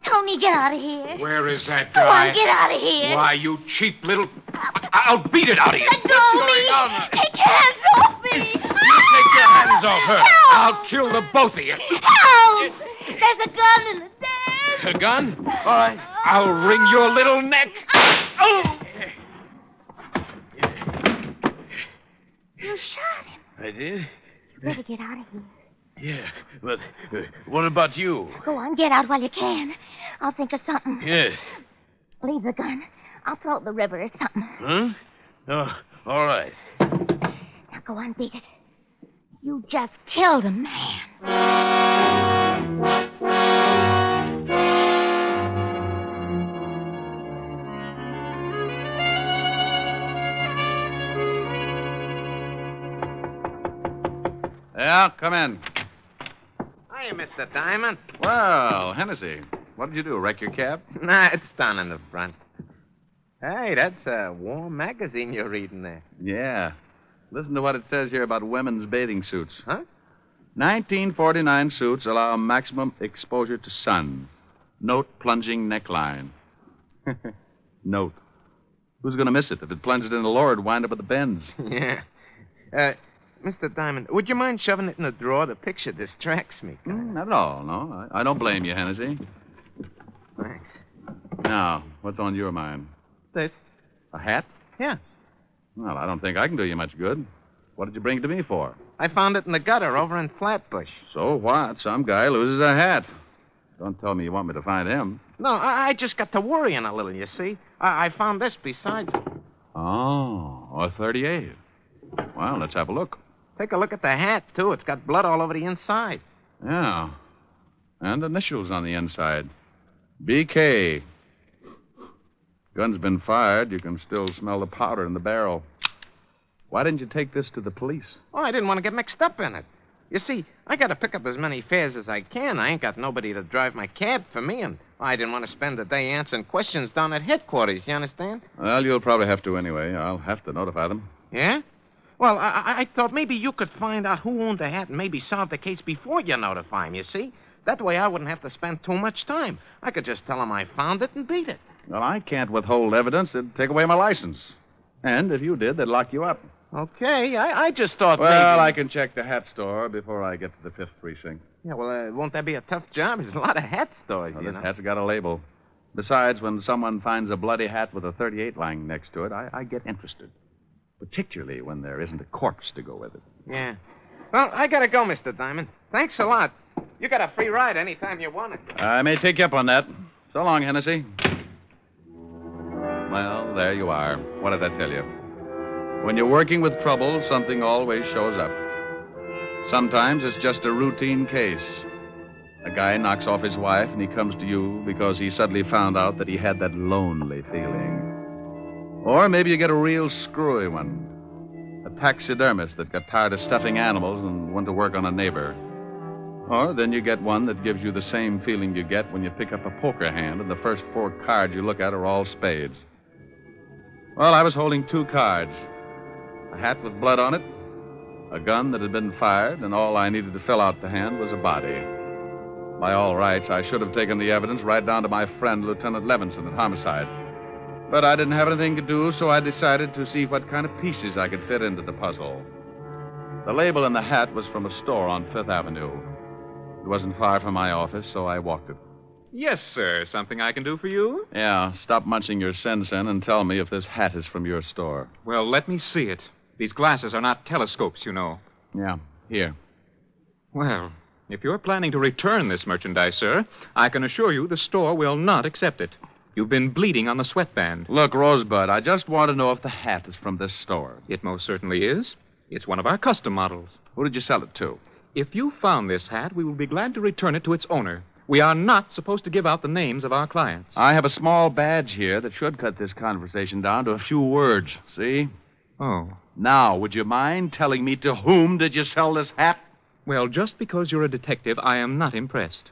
Tony, get out of here. Where is that Go guy? on, get out of here. Why, you cheap little... I'll beat it out of you. Let go of me. Take your hands off me. You take your hands off her. Help. I'll kill the both of you. Help! There's a gun in the desk. A gun? All right. I'll wring your little neck. Oh! You shot him. I did? You better get out of here. Yeah, but what about you? Go on, get out while you can. I'll think of something. Yes. Leave the gun. I'll throw it in the river or something. Huh? Oh, all right. Now go on, beat it. You just killed a man. Yeah, come in. Hiya, Mr. Diamond. Well, Hennessy, what did you do, wreck your cab? Nah, it's down in the front. Hey, that's a warm magazine you're reading there. Yeah. Listen to what it says here about women's bathing suits. Huh? 1949 suits allow maximum exposure to sun. Note plunging neckline. Note. Who's going to miss it? If it plunged in the lower, it'd wind up at the bends. Yeah. Mr. Diamond, would you mind shoving it in the drawer? The picture distracts me. Not at all, no. I don't blame you, Hennessy. Thanks. Now, what's on your mind? This. A hat? Yeah. Well, I don't think I can do you much good. What did you bring it to me for? I found it in the gutter over in Flatbush. So what? Some guy loses a hat. Don't tell me you want me to find him. No, I just got to worrying a little, you see. I found this besides it. Oh, a 38. Well, let's have a look. Take a look at the hat, too. It's got blood all over the inside. Yeah. And initials on the inside. BK. Gun's been fired. You can still smell the powder in the barrel. Why didn't you take this to the police? Oh, I didn't want to get mixed up in it. You see, I got to pick up as many fares as I can. I ain't got nobody to drive my cab for me, and I didn't want to spend the day answering questions down at headquarters, you understand? Well, you'll probably have to anyway. I'll have to notify them. Yeah? Well, I thought maybe you could find out who owned the hat and maybe solve the case before you notify him, you see? That way I wouldn't have to spend too much time. I could just tell him I found it and beat it. Well, I can't withhold evidence. It'd take away my license. And if you did, they'd lock you up. Okay, I just thought well, maybe... I can check the hat store before I get to the 5th precinct. Yeah, well, won't that be a tough job? There's a lot of hat stores, well, you this know. hat's got a label. Besides, when someone finds a bloody hat with a 38 lying next to it, I get interested. Particularly when there isn't a corpse to go with it. Yeah. Well, I gotta go, Mr. Diamond. Thanks a lot. You got a free ride anytime you want it. I may take you up on that. So long, Hennessy. Well, there you are. What did I tell you? When you're working with trouble, something always shows up. Sometimes it's just a routine case. A guy knocks off his wife and he comes to you because he suddenly found out that he had that lonely feeling. Or maybe you get a real screwy one. A taxidermist that got tired of stuffing animals and went to work on a neighbor. Or then you get one that gives you the same feeling you get when you pick up a poker hand and the first 4 cards you look at are all spades. Well, I was holding 2 cards. A hat with blood on it, a gun that had been fired, and all I needed to fill out the hand was a body. By all rights, I should have taken the evidence right down to my friend, Lieutenant Levinson, at homicide. But I didn't have anything to do, so I decided to see what kind of pieces I could fit into the puzzle. The label in the hat was from a store on Fifth Avenue. It wasn't far from my office, so I walked it. Yes, sir. Something I can do for you? Yeah, stop munching your sen-sen and tell me if this hat is from your store. Well, let me see it. These glasses are not telescopes, you know. Yeah, here. Well, if you're planning to return this merchandise, sir, I can assure you the store will not accept it. You've been bleeding on the sweatband. Look, Rosebud, I just want to know if the hat is from this store. It most certainly is. It's one of our custom models. Who did you sell it to? If you found this hat, we will be glad to return it to its owner. We are not supposed to give out the names of our clients. I have a small badge here that should cut this conversation down to a few words. See? Oh. Now, would you mind telling me to whom did you sell this hat? Well, just because you're a detective, I am not impressed.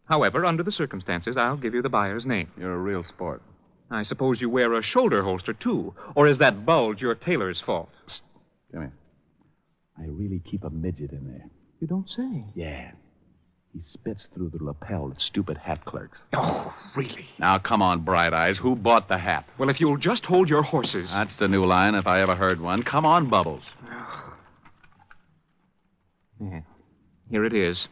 However, under the circumstances, I'll give you the buyer's name. You're a real sport. I suppose you wear a shoulder holster, too. Or is that bulge your tailor's fault? Psst. Come here. I really keep a midget in there. You don't say. Yeah. He spits through the lapel at stupid hat clerks. Oh, really? Now, come on, Bright Eyes. Who bought the hat? Well, if you'll just hold your horses. That's the new line, if I ever heard one. Come on, Bubbles. Yeah. Here it is.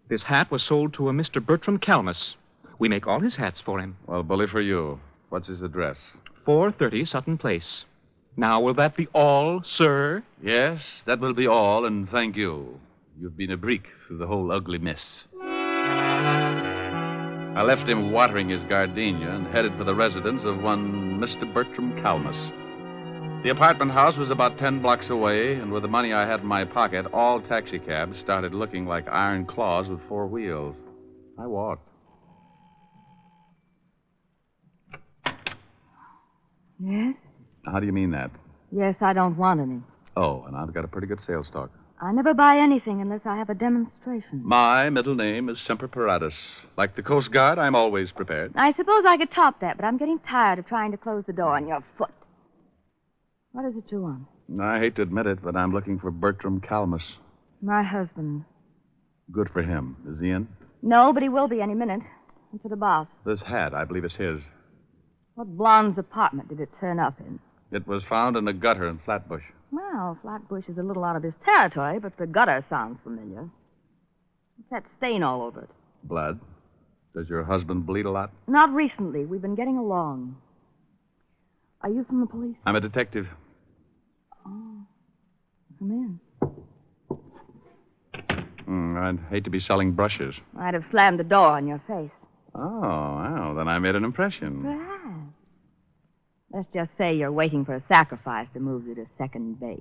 This hat was sold to a Mr. Bertram Calmus. We make all his hats for him. Well, bully for you. What's his address? 430 Sutton Place. Now, will that be all, sir? Yes, that will be all, and thank you. You've been a break through the whole ugly mess. I left him watering his gardenia and headed for the residence of one Mr. Bertram Calmus. The apartment house was about 10 blocks away, and with the money I had in my pocket, all taxicabs started looking like iron claws with 4 wheels. I walked. Yes? How do you mean that? Yes, I don't want any. Oh, and I've got a pretty good sales talk. I never buy anything unless I have a demonstration. My middle name is Semper Paratus. Like the Coast Guard, I'm always prepared. I suppose I could top that, but I'm getting tired of trying to close the door on your foot. What is it you want? I hate to admit it, but I'm looking for Bertram Calmus. My husband. Good for him. Is he in? No, but he will be any minute. What's it about? This hat, I believe, is his. What blonde's apartment did it turn up in? It was found in a gutter in Flatbush. Well, Flatbush is a little out of his territory, but the gutter sounds familiar. What's that stain all over it? Blood. Does your husband bleed a lot? Not recently. We've been getting along. Are you from the police? I'm a detective. Oh. Come in. I'd hate to be selling brushes. I'd have slammed the door on your face. Oh, well, then I made an impression. Perhaps. Let's just say you're waiting for a sacrifice to move you to second base.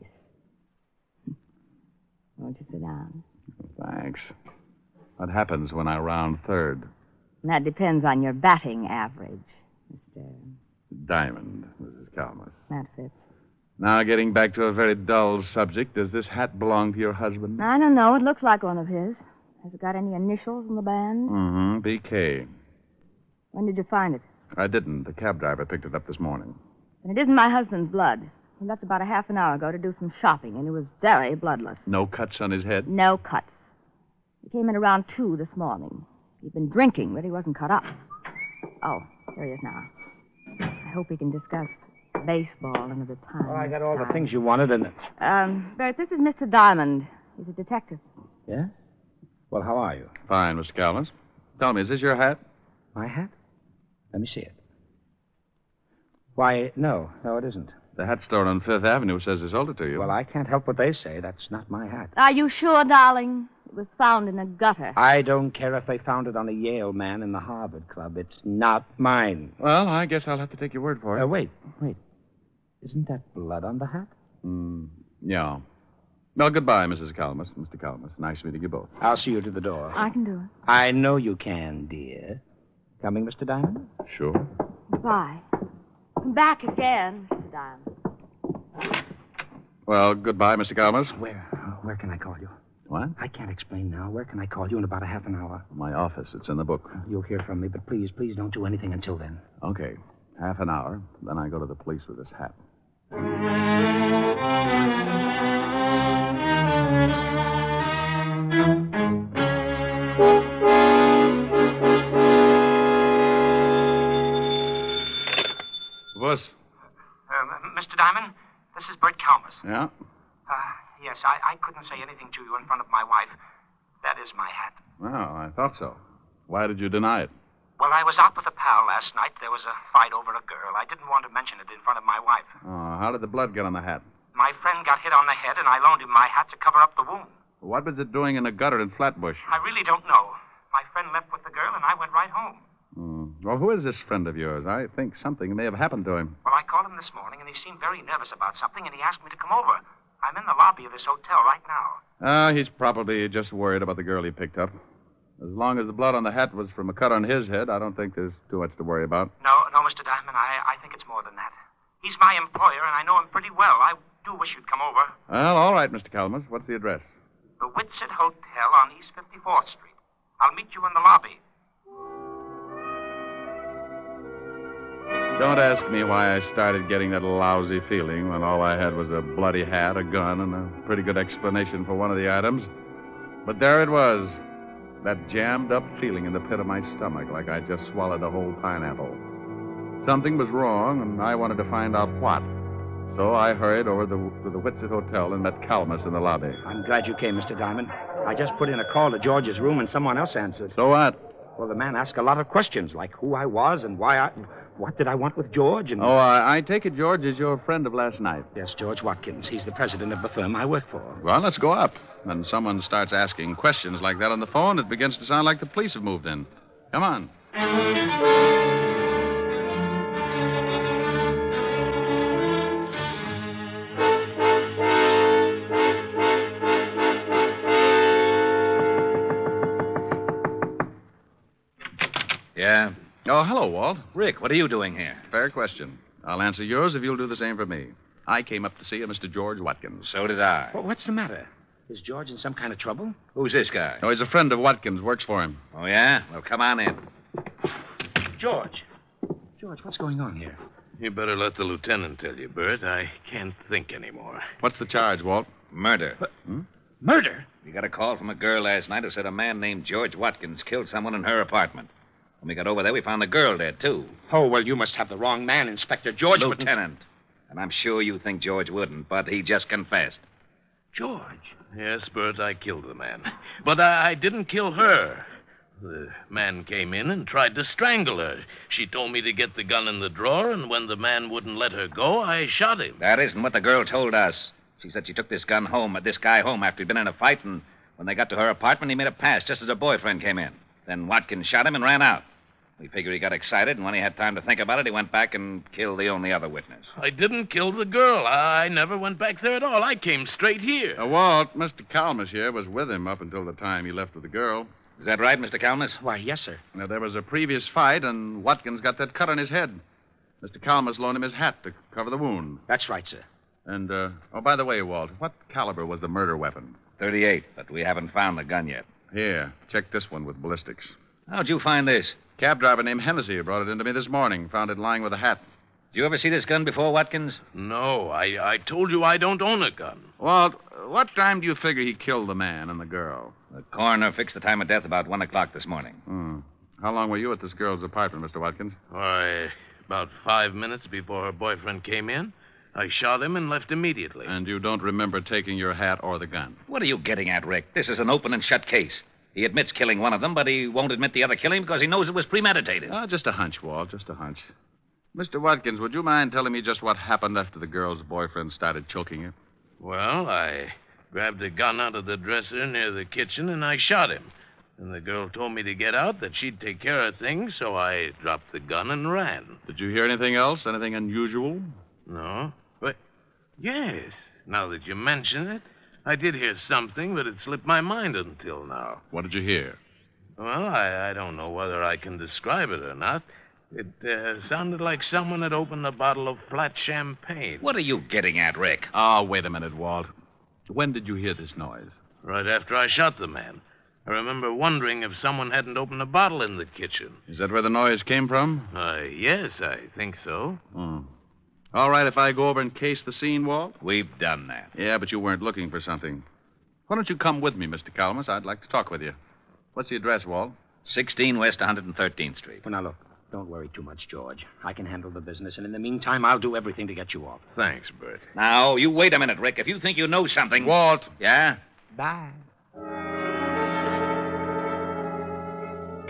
Won't you sit down? Thanks. What happens when I round third? That depends on your batting average, Mr. Diamond, Mrs. Calmus. That fits. Now, getting back to a very dull subject, does this hat belong to your husband? I don't know. It looks like one of his. Has it got any initials in the band? Mm-hmm. BK. When did you find it? I didn't. The cab driver picked it up this morning. And it isn't my husband's blood. He left about a half an hour ago to do some shopping, and he was very bloodless. No cuts on his head? No cuts. He came in around 2 this morning. He'd been drinking, but he wasn't cut up. Oh, here he is now. I hope we can discuss baseball another time. Well, I got all the things you wanted, and... Bert, this is Mr. Diamond. He's a detective. Yeah? Well, how are you? Fine, Mr. Calmus. Tell me, is this your hat? My hat? Let me see it. Why, no, it isn't. The hat store on Fifth Avenue says they sold it to you. Well, I can't help what they say. That's not my hat. Are you sure, darling? It was found in a gutter. I don't care if they found it on a Yale man in the Harvard Club. It's not mine. Well, I guess I'll have to take your word for it. Wait. Isn't that blood on the hat? Yeah. Well, goodbye, Mrs. Calmus, Mr. Calmus. Nice meeting you both. I'll see you to the door. I can do it. I know you can, dear. Coming, Mr. Diamond? Sure. Goodbye. Come back again, Mr. Diamond. Well, goodbye, Mr. Calmus. Where can I call you? What? I can't explain now. Where can I call you in about a half an hour? My office. It's in the book. You'll hear from me, but please don't do anything until then. Okay. Half an hour. Then I go to the police with this hat. Bogus. Mr. Diamond, this is Bert Calmus. Yeah? Yes, I couldn't say anything to you in front of my wife. That is my hat. Well, I thought so. Why did you deny it? Well, I was out with a pal last night. There was a fight over a girl. I didn't want to mention it in front of my wife. Oh, how did the blood get on the hat? My friend got hit on the head, and I loaned him my hat to cover up the wound. What was it doing in a gutter in Flatbush? I really don't know. My friend left with the girl, and I went right home. Well, who is this friend of yours? I think something may have happened to him. Well, I called him this morning, and he seemed very nervous about something, and he asked me to come over. I'm in the lobby of his hotel right now. He's probably just worried about the girl he picked up. As long as the blood on the hat was from a cut on his head, I don't think there's too much to worry about. No, Mr. Diamond, I think it's more than that. He's my employer, and I know him pretty well. I do wish you'd come over. Well, all right, Mr. Calmus. What's the address? The Whitsett Hotel on East 54th Street. I'll meet you in the lobby. Don't ask me why I started getting that lousy feeling when all I had was a bloody hat, a gun, and a pretty good explanation for one of the items. But there it was, that jammed-up feeling in the pit of my stomach, like I just swallowed a whole pineapple. Something was wrong, and I wanted to find out what. So I hurried over to the Whitsett Hotel and met Calmus in the lobby. I'm glad you came, Mr. Diamond. I just put in a call to George's room, and someone else answered. So what? Well, the man asked a lot of questions, like who I was and what did I want with George, and... Oh, I take it George is your friend of last night. Yes, George Watkins. He's the president of the firm I work for. Well, let's go up. When someone starts asking questions like that on the phone, it begins to sound like the police have moved in. Come on. Yeah? Oh, hello, Walt. Rick, what are you doing here? Fair question. I'll answer yours if you'll do the same for me. I came up to see a Mr. George Watkins. So did I. Well, what's the matter? Is George in some kind of trouble? Who's this guy? Oh, he's a friend of Watkins, works for him. Oh, yeah? Well, come on in. George, what's going on here? You better let the lieutenant tell you, Bert. I can't think anymore. What's the charge, Walt? Murder. Murder? We got a call from a girl last night who said a man named George Watkins killed someone in her apartment. When we got over there, we found the girl dead, too. Oh, well, you must have the wrong man, Inspector. George wouldn't... Lieutenant. And I'm sure you think George wouldn't, but he just confessed. George? Yes, Bert, I killed the man. But I didn't kill her. The man came in and tried to strangle her. She told me to get the gun in the drawer, and when the man wouldn't let her go, I shot him. That isn't what the girl told us. She said she took this guy home after he'd been in a fight, and when they got to her apartment, he made a pass just as her boyfriend came in. Then Watkins shot him and ran out. We figured he got excited, and when he had time to think about it, he went back and killed the only other witness. I didn't kill the girl. I never went back there at all. I came straight here. Walt, Mr. Calmus here was with him up until the time he left with the girl. Is that right, Mr. Calmus? Why, yes, sir. Now, there was a previous fight, and Watkins got that cut on his head. Mr. Calmus loaned him his hat to cover the wound. That's right, sir. And, by the way, Walt, what caliber was the murder weapon? .38, but we haven't found the gun yet. Here, check this one with ballistics. How'd you find this? Cab driver named Hennessy brought it into me this morning. Found it lying with a hat. Did you ever see this gun before, Watkins? No, I told you I don't own a gun. Walt, what time do you figure he killed the man and the girl? The coroner fixed the time of death about 1 o'clock this morning. How long were you at this girl's apartment, Mr. Watkins? Why, about 5 minutes before her boyfriend came in. I shot him and left immediately. And you don't remember taking your hat or the gun? What are you getting at, Rick? This is an open and shut case. He admits killing one of them, but he won't admit the other killing because he knows it was premeditated. Just a hunch, Walt, just a hunch. Mr. Watkins, would you mind telling me just what happened after the girl's boyfriend started choking her? Well, I grabbed a gun out of the dresser near the kitchen and I shot him. And the girl told me to get out, that she'd take care of things, so I dropped the gun and ran. Did you hear anything else? Anything unusual? No. But, yes, now that you mention it, I did hear something, but it slipped my mind until now. What did you hear? Well, I don't know whether I can describe it or not. It sounded like someone had opened a bottle of flat champagne. What are you getting at, Rick? Oh, wait a minute, Walt. When did you hear this noise? Right after I shot the man. I remember wondering if someone hadn't opened a bottle in the kitchen. Is that where the noise came from? Yes, I think so. All right, if I go over and case the scene, Walt? We've done that. Yeah, but you weren't looking for something. Why don't you come with me, Mr. Calmus? I'd like to talk with you. What's the address, Walt? 16 West 113th Street. Well, now, look. Don't worry too much, George. I can handle the business, and in the meantime, I'll do everything to get you off. Thanks, Bert. Now, you wait a minute, Rick. If you think you know something... Walt. Yeah? Bye.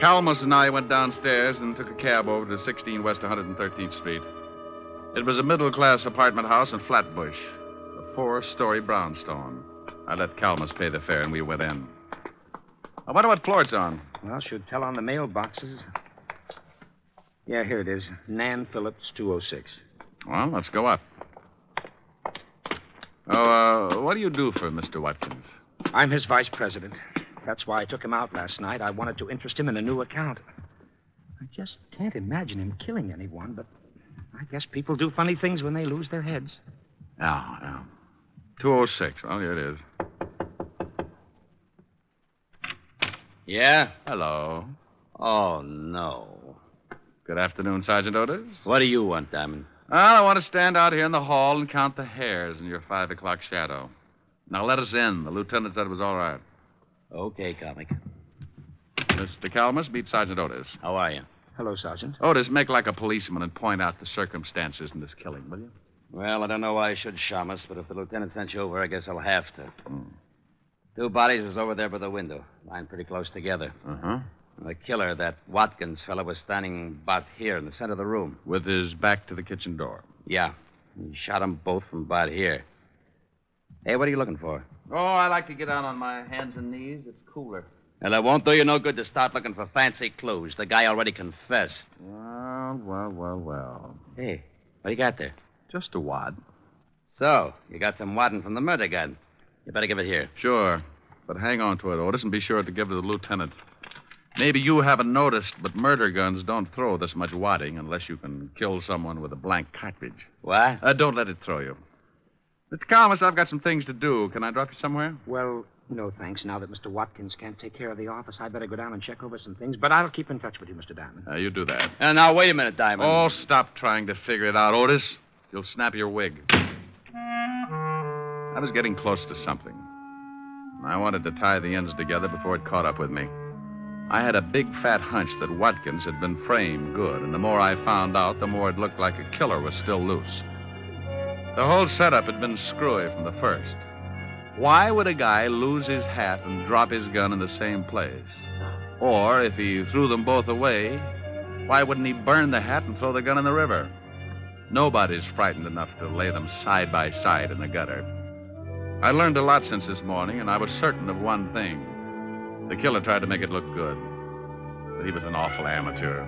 Calmus and I went downstairs and took a cab over to 16 West 113th Street. It was a middle-class apartment house in Flatbush, a 4-story brownstone. I let Calmus pay the fare, and we went in. I wonder what floor it's on. Well, should tell on the mailboxes. Yeah, here it is. Nan Phillips, 206. Well, let's go up. Oh, what do you do for Mr. Watkins? I'm his vice president. That's why I took him out last night. I wanted to interest him in a new account. I just can't imagine him killing anyone, but I guess people do funny things when they lose their heads. Yeah. 206. Oh, here it is. Yeah? Hello. Oh, no. Good afternoon, Sergeant Otis. What do you want, Diamond? Well, I want to stand out here in the hall and count the hairs in your 5 o'clock shadow. Now, let us in. The lieutenant said it was all right. Okay, comic. Mr. Calmus, meet Sergeant Otis. How are you? Hello, Sergeant. Otis, make like a policeman and point out the circumstances in this killing, will you? Well, I don't know why I should shamus, but if the lieutenant sent you over, I guess I'll have to. 2 bodies was over there by the window, lying pretty close together. Uh-huh. The killer, that Watkins fellow, was standing about here in the center of the room. With his back to the kitchen door. Yeah. He shot them both from about here. Hey, what are you looking for? Oh, I like to get down on my hands and knees. It's cooler. Well, it won't do you no good to start looking for fancy clues. The guy already confessed. Well. Hey, what do you got there? Just a wad. So, you got some wadding from the murder gun. You better give it here. Sure. But hang on to it, Otis, and be sure to give it to the lieutenant. Maybe you haven't noticed, but murder guns don't throw this much wadding unless you can kill someone with a blank cartridge. What? Don't let it throw you. Mr. Calmus, I've got some things to do. Can I drop you somewhere? Well, no, thanks. Now that Mr. Watkins can't take care of the office, I'd better go down and check over some things. But I'll keep in touch with you, Mr. Diamond. You do that. Now, wait a minute, Diamond. Oh, stop trying to figure it out, Otis. You'll snap your wig. I was getting close to something. I wanted to tie the ends together before it caught up with me. I had a big, fat hunch that Watkins had been framed good, and the more I found out, the more it looked like a killer was still loose. The whole setup had been screwy from the first. Why would a guy lose his hat and drop his gun in the same place? Or, if he threw them both away, why wouldn't he burn the hat and throw the gun in the river? Nobody's frightened enough to lay them side by side in the gutter. I learned a lot since this morning, and I was certain of one thing. The killer tried to make it look good, but he was an awful amateur.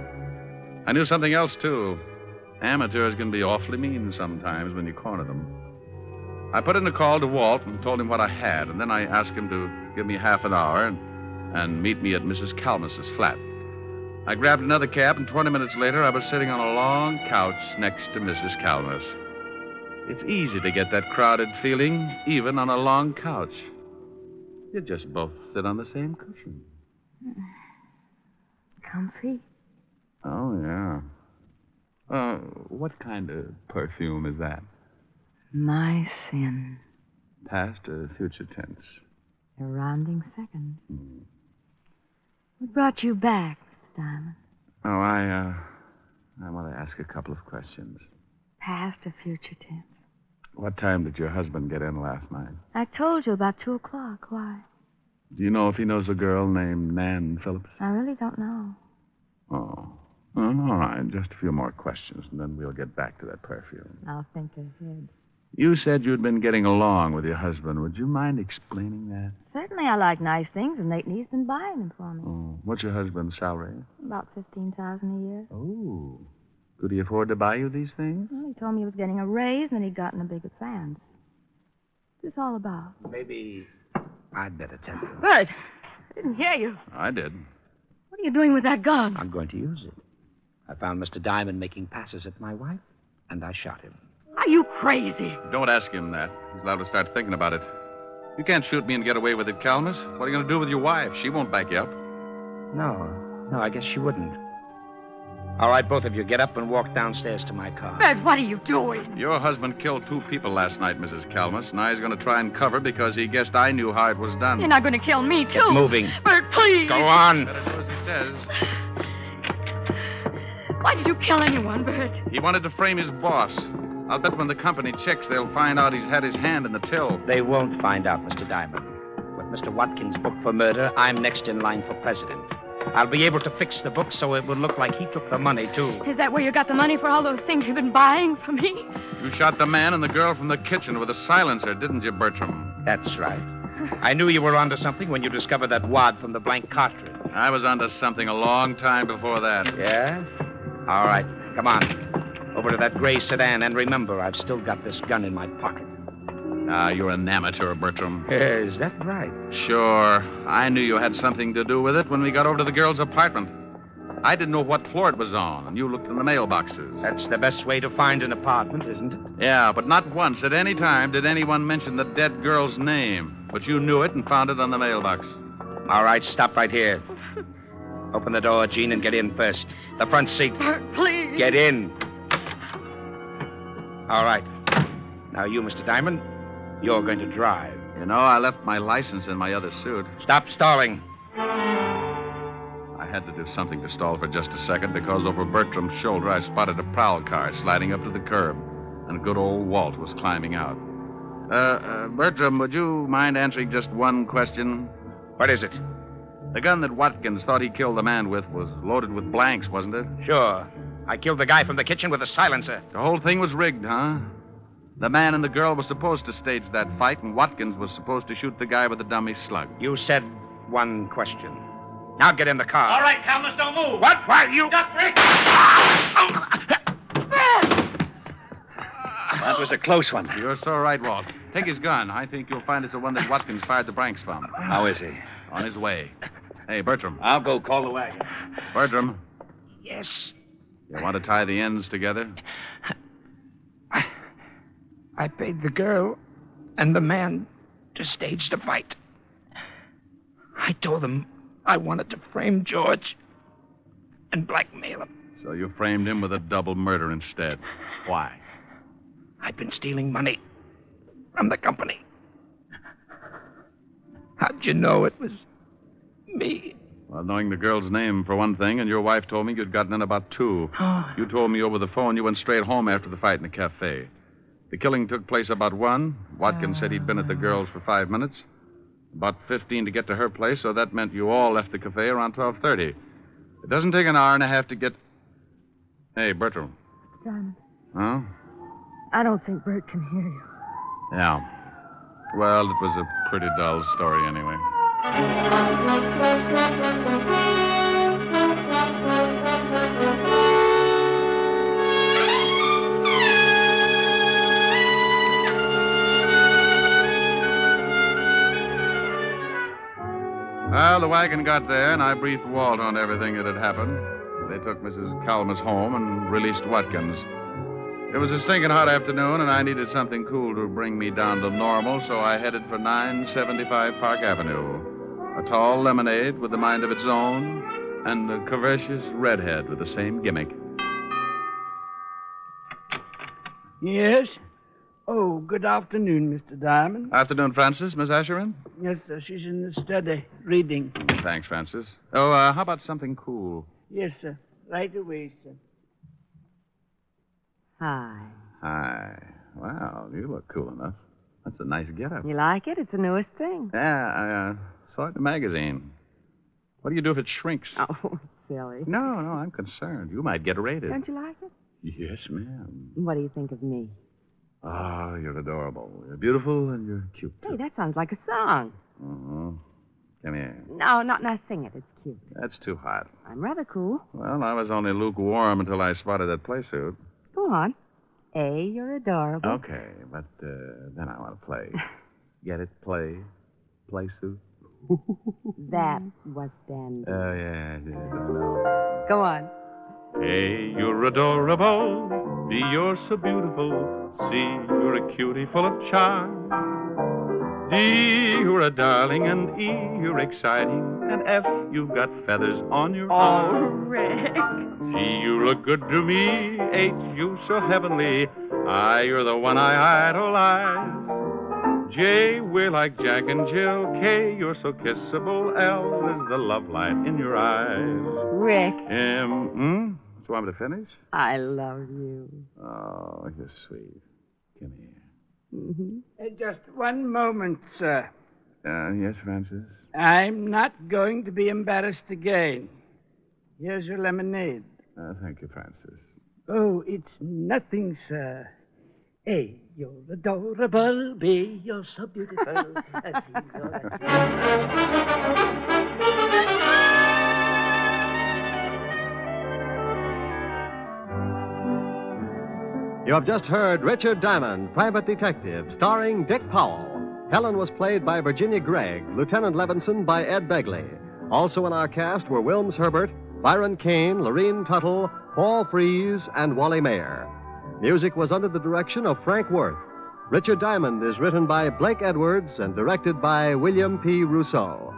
I knew something else, too. Amateurs can be awfully mean sometimes when you corner them. I put in a call to Walt and told him what I had, and then I asked him to give me half an hour and meet me at Mrs. Calmus's flat. I grabbed another cab, and 20 minutes later, I was sitting on a long couch next to Mrs. Calmus. It's easy to get that crowded feeling, even on a long couch. You just both sit on the same cushion. Comfy? Oh, yeah. What kind of perfume is that? My sin. Past or future tense? A rounding second. What brought you back, Mr. Diamond? Oh, I want to ask a couple of questions. Past or future tense? What time did your husband get in last night? I told you about 2 o'clock. Why? Do you know if he knows a girl named Nan Phillips? I really don't know. Oh. Well, all right. Just a few more questions, and then we'll get back to that perfume. I'll think ahead. You said you'd been getting along with your husband. Would you mind explaining that? Certainly I like nice things, and lately he's been buying them for me. Oh. What's your husband's salary? About $15,000 a year. Oh. Could he afford to buy you these things? Well, he told me he was getting a raise and that he'd gotten a big advance. What's this all about? Maybe I'd better tell you. Bert, I didn't hear you. I did. What are you doing with that gun? I'm going to use it. I found Mr. Diamond making passes at my wife, and I shot him. Are you crazy? Don't ask him that. He's allowed to start thinking about it. You can't shoot me and get away with it, Calmus. What are you going to do with your wife? She won't back you up. No, I guess she wouldn't. All right, both of you, get up and walk downstairs to my car. Bert, what are you doing? Your husband killed 2 people last night, Mrs. Calmus. Now he's going to try and cover because he guessed I knew how it was done. You're not going to kill me, too. Get moving. Bert, please. Go on. Better do as he says. Why did you kill anyone, Bert? He wanted to frame his boss. I'll bet when the company checks, they'll find out he's had his hand in the till. They won't find out, Mr. Diamond. With Mr. Watkins' book for murder, I'm next in line for president. I'll be able to fix the book so it will look like he took the money, too. Is that where you got the money for all those things you've been buying for me? You shot the man and the girl from the kitchen with a silencer, didn't you, Bertram? That's right. I knew you were onto something when you discovered that wad from the blank cartridge. I was onto something a long time before that. Yeah? All right. Come on. Over to that gray sedan, and remember, I've still got this gun in my pocket. You're an amateur, Bertram. Is that right? Sure. I knew you had something to do with it when we got over to the girl's apartment. I didn't know what floor it was on, and you looked in the mailboxes. That's the best way to find an apartment, isn't it? Yeah, but not once at any time did anyone mention the dead girl's name. But you knew it and found it on the mailbox. All right, stop right here. Open the door, Gene, and get in first. The front seat. Bert, please. Get in. All right. Now you, Mr. Diamond, you're going to drive. You know, I left my license in my other suit. Stop stalling. I had to do something to stall for just a second because over Bertram's shoulder I spotted a prowl car sliding up to the curb, and good old Walt was climbing out. Bertram, would you mind answering just one question? What is it? The gun that Watkins thought he killed the man with was loaded with blanks, wasn't it? Sure. I killed the guy from the kitchen with a silencer. The whole thing was rigged, huh? The man and the girl were supposed to stage that fight, and Watkins was supposed to shoot the guy with the dummy slug. You said one question. Now get in the car. All right, Thomas, don't move. What? Why, you... Duck, Rick! That was a close one. You're so right, Walt. Take his gun. I think you'll find it's the one that Watkins fired the blanks from. How is he? On his way. Hey, Bertram. I'll go call the wagon. Bertram. Yes. You want to tie the ends together? I paid the girl and the man to stage the fight. I told them I wanted to frame George and blackmail him. So you framed him with a double murder instead. Why? I've been stealing money from the company. How'd you know it was me? Well, knowing the girl's name, for one thing, and your wife told me you'd gotten in about two. You told me over the phone you went straight home after the fight in the cafe. The killing took place about 1. Watkins said he'd been at the girl's for 5 minutes. About 15 to get to her place, so that meant you all left the cafe around 12:30. It doesn't take an hour and a half to get... Hey, Bertram. Diamond, Huh? I don't think Bert can hear you. Yeah. Well, it was a pretty dull story anyway. Well, the wagon got there, and I briefed Walt on everything that had happened. They took Mrs. Calamus home and released Watkins. It was a stinking hot afternoon, and I needed something cool to bring me down to normal, so I headed for 975 Park Avenue. A tall lemonade with a mind of its own, and a curvaceous redhead with the same gimmick. Yes? Oh, good afternoon, Mr. Diamond. Afternoon, Francis. Miss Asherin? Yes, sir. She's in the study, reading. Thanks, Francis. Oh, how about something cool? Yes, sir. Right away, sir. Hi. Hi. Wow, you look cool enough. That's a nice getup. You like it? It's the newest thing. Yeah, I saw it in the magazine. What do you do if it shrinks? Oh, silly. No, I'm concerned. You might get raided. Don't you like it? Yes, ma'am. What do you think of me? Oh, you're adorable. You're beautiful and you're cute. Hey, that sounds like a song. Uh-huh. Come here. No, not sing it. It's cute. That's too hot. I'm rather cool. Well, I was only lukewarm until I spotted that play suit. Go on. A, you're adorable. Okay, but then I want to play. Get it? Play suit. That was dandy. Oh, yeah, I know. Go on. Hey, you're adorable. B, you're so beautiful. C, you're a cutie full of charm. D, you're a darling. And E, you're exciting. And F, you've got feathers on your arm. Oh, Rick. G, you look good to me. H, you so heavenly. I, you're the one I idolize. J, we're like Jack and Jill. K, you're so kissable. L is the love light in your eyes. Rick. M, You want me to finish? I love you. Oh, you're sweet. Come here. Just one moment, sir. Yes, Francis? I'm not going to be embarrassed again. Here's your lemonade. Thank you, Francis. Oh, it's nothing, sir. A, you're adorable. B, you're so beautiful. C, you're... You have just heard Richard Diamond, Private Detective, starring Dick Powell. Helen was played by Virginia Gregg, Lieutenant Levinson by Ed Begley. Also in our cast were Wilms Herbert, Byron Kane, Lorene Tuttle, Paul Freese, and Wally Mayer. Music was under the direction of Frank Worth. Richard Diamond is written by Blake Edwards and directed by William P. Rousseau.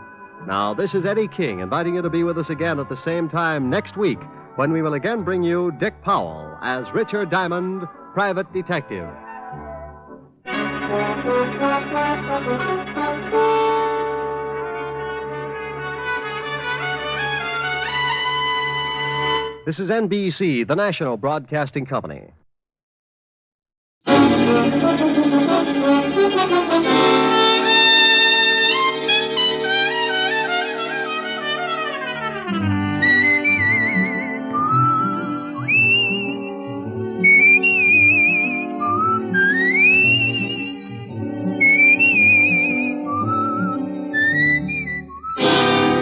Now, this is Eddie King inviting you to be with us again at the same time next week when we will again bring you Dick Powell as Richard Diamond, Private Detective. This is NBC, the national broadcasting company.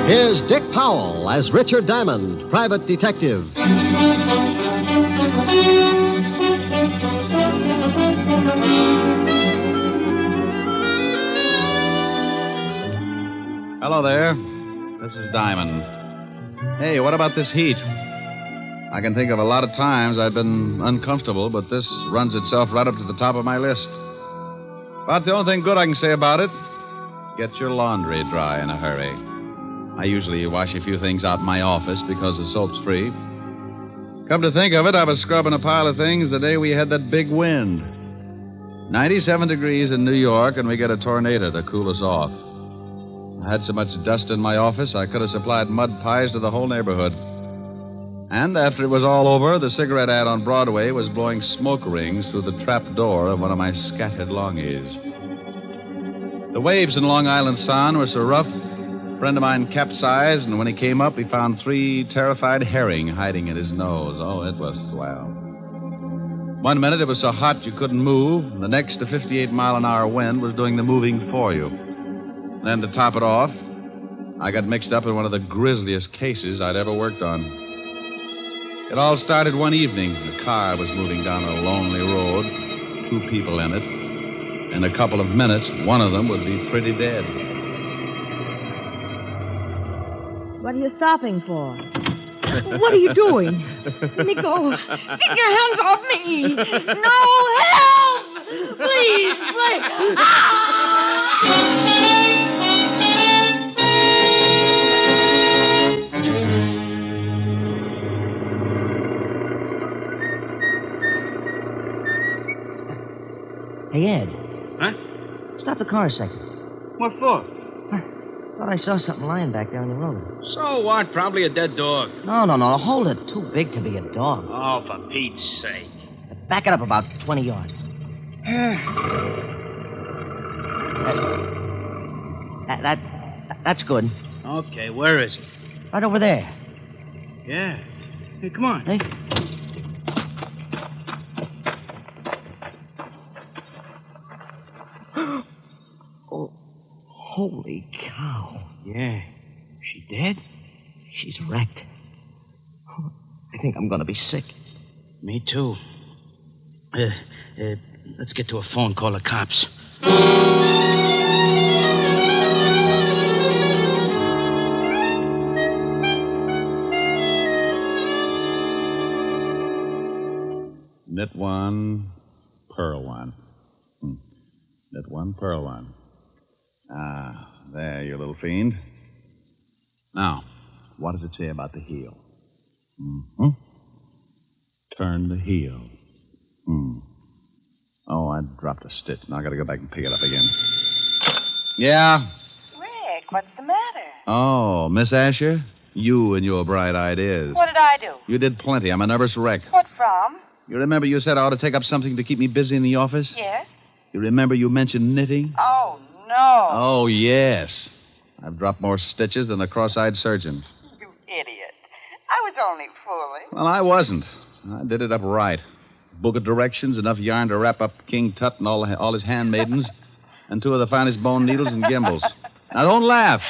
Here's Dick Powell as Richard Diamond, Private Detective. Hello there. This is Diamond. Hey, what about this heat? I can think of a lot of times I've been uncomfortable, but this runs itself right up to the top of my list. But the only thing good I can say about it, get your laundry dry in a hurry. I usually wash a few things out in my office because the soap's free. Come to think of it, I was scrubbing a pile of things the day we had that big wind. 97 degrees in New York, and we get a tornado to cool us off. I had so much dust in my office, I could have supplied mud pies to the whole neighborhood. And after it was all over, the cigarette ad on Broadway was blowing smoke rings through the trap door of one of my scattered longies. The waves in Long Island Sound were so rough, a friend of mine capsized, and when he came up, he found 3 terrified herring hiding in his nose. Oh, it was swell. One minute it was so hot you couldn't move. The next, a 58-mile-an-hour wind was doing the moving for you. Then, to top it off, I got mixed up in one of the grisliest cases I'd ever worked on. It all started one evening. The car was moving down a lonely road, 2 people in it. In a couple of minutes, one of them would be pretty dead. What are you stopping for? What are you doing? Let me go. Get your hands off me. No, help! Please, please. Hey, Ed. Huh? Stop the car a second. What for? Thought I saw something lying back there on the road. So what? Probably a dead dog. No. Hold it. Too big to be a dog. Oh, for Pete's sake. Back it up about 20 yards. That's good. Okay, where is it? Right over there. Yeah. Hey, come on. Hey. Oh, holy cow. Yeah. She dead? She's wrecked. I think I'm going to be sick. Me too. Let's get to a phone, call the cops. Knit 1, purl 1. Knit 1, purl 1. Ah, there, you little fiend. Now, what does it say about the heel? Turn the heel. Oh, I dropped a stitch. Now I gotta go back and pick it up again. Yeah? Rick, what's the matter? Oh, Miss Asher? You and your bright ideas. What did I do? You did plenty. I'm a nervous wreck. What from? You remember you said I ought to take up something to keep me busy in the office? Yes. You remember you mentioned knitting? Oh, no. Oh, yes. I've dropped more stitches than a cross-eyed surgeon. You idiot. I was only fooling. Well, I wasn't. I did it up right. Book of directions, enough yarn to wrap up King Tut and all his handmaidens, and 2 of the finest bone needles and gimbals. Now, don't laugh.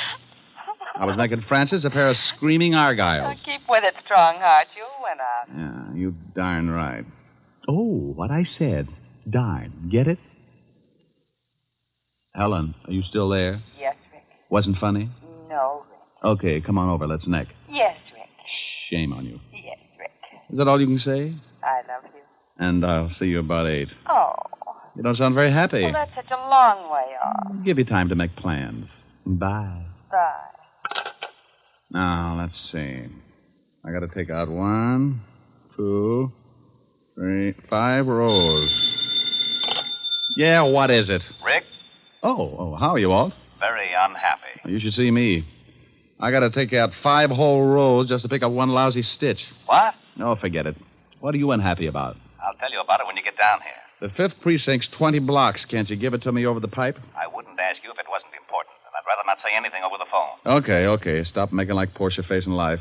I was making Francis a pair of screaming argyles. Keep with it, strong heart. You'll win out. Yeah, you darn right. Oh, what I said. Darn. Get it? Helen, are you still there? Yes, Rick. Wasn't funny? No, Rick. Okay, come on over. Let's neck. Yes, Rick. Shame on you. Yes, Rick. Is that all you can say? I love you. And I'll see you about 8. Oh. You don't sound very happy. Well, that's such a long way off. Give you time to make plans. Bye. Bye. Now, let's see. I gotta take out 1, 2, 3, 5 rows. Yeah, what is it? Rick? Oh, how are you, Walt? Very unhappy. You should see me. I gotta take out 5 whole rows just to pick up 1 lousy stitch. What? Oh, forget it. What are you unhappy about? I'll tell you about it when you get down here. The 5th precinct's 20 blocks. Can't you give it to me over the pipe? I wouldn't ask you if it wasn't important, and I'd rather not say anything over the phone. Okay. Stop making like Portia facing life.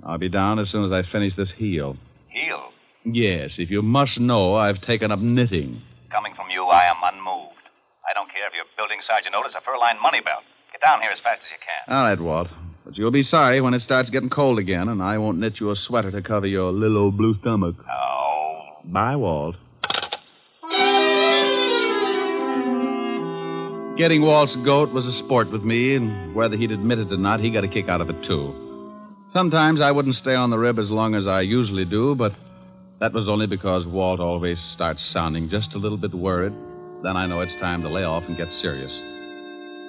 I'll be down as soon as I finish this heel. Heel? Yes, if you must know, I've taken up knitting. Coming from you, I am unmoved. I don't care if you're building Sergeant Otis a fur-lined money belt. Get down here as fast as you can. All right, Walt. But you'll be sorry when it starts getting cold again, and I won't knit you a sweater to cover your little old blue stomach. Oh. Bye, Walt. Getting Walt's goat was a sport with me, and whether he'd admit it or not, he got a kick out of it, too. Sometimes I wouldn't stay on the rib as long as I usually do, but that was only because Walt always starts sounding just a little bit worried. Then I know it's time to lay off and get serious.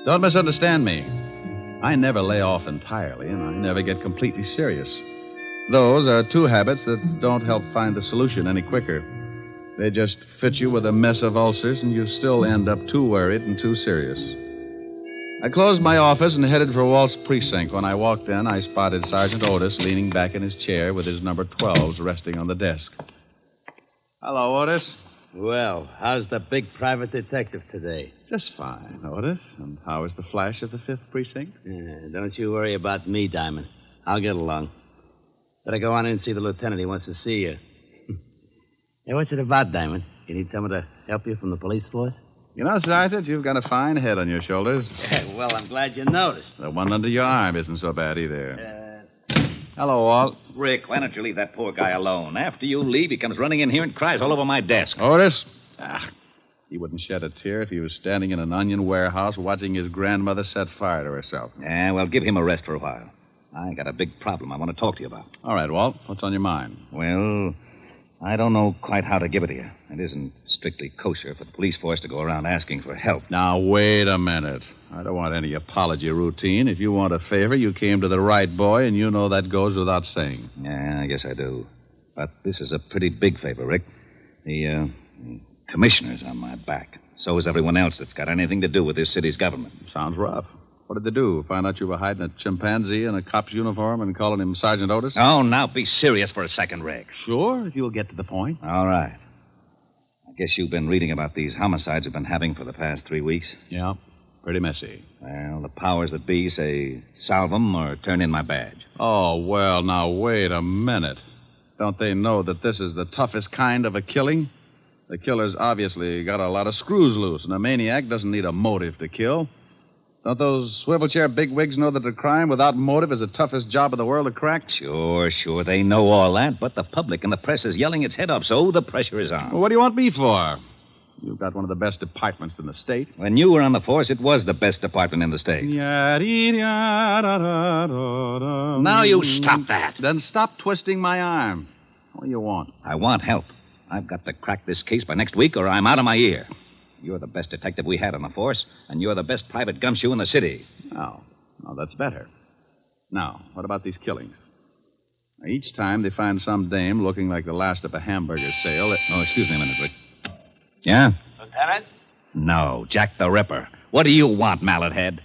Don't misunderstand me. I never lay off entirely, and I never get completely serious. Those are 2 habits that don't help find the solution any quicker. They just fit you with a mess of ulcers, and you still end up too worried and too serious. I closed my office and headed for Walt's precinct. When I walked in, I spotted Sergeant Otis leaning back in his chair with his number 12s resting on the desk. Hello, Otis. Well, how's the big private detective today? Just fine, Otis. And how is the flash of the 5th precinct? Don't you worry about me, Diamond. I'll get along. Better go on in and see the lieutenant. He wants to see you. Hey, what's it about, Diamond? You need someone to help you from the police force? You know, Sergeant, you've got a fine head on your shoulders. Well, I'm glad you noticed. The one under your arm isn't so bad either. Hello, Walt. Rick, why don't you leave that poor guy alone? After you leave, he comes running in here and cries all over my desk. Otis? He wouldn't shed a tear if he was standing in an onion warehouse watching his grandmother set fire to herself. Yeah, well, give him a rest for a while. I got a big problem I want to talk to you about. All right, Walt. What's on your mind? Well, I don't know quite how to give it to you. It isn't strictly kosher for the police force to go around asking for help. Now, wait a minute. I don't want any apology routine. If you want a favor, you came to the right boy, and you know that goes without saying. Yeah, I guess I do. But this is a pretty big favor, Rick. The commissioner's on my back. So is everyone else that's got anything to do with this city's government. Sounds rough. What did they do? Find out you were hiding a chimpanzee in a cop's uniform and calling him Sergeant Otis? Oh, now be serious for a second, Rick. Sure, if you'll get to the point. All right. I guess you've been reading about these homicides we've been having for the past 3 weeks. Yeah, pretty messy. Well, the powers that be say salve 'em or turn in my badge. Oh, well, now, wait a minute. Don't they know that this is the toughest kind of a killing? The killer's obviously got a lot of screws loose, and a maniac doesn't need a motive to kill. Don't those swivel chair bigwigs know that a crime without motive is the toughest job in the world to crack? Sure, they know all that, but the public and the press is yelling its head off, so the pressure is on. Well, what do you want me for? You've got one of the best departments in the state. When you were on the force, it was the best department in the state. Now you stop that. Then stop twisting my arm. What do you want? I want help. I've got to crack this case by next week, or I'm out of my ear. You're the best detective we had on the force, and you're the best private gumshoe in the city. Oh, that's better. Now, what about these killings? Each time they find some dame looking like the last of a hamburger sale. Oh, excuse me a minute, Rick. Yeah? Lieutenant? No, Jack the Ripper. What do you want, mallet head?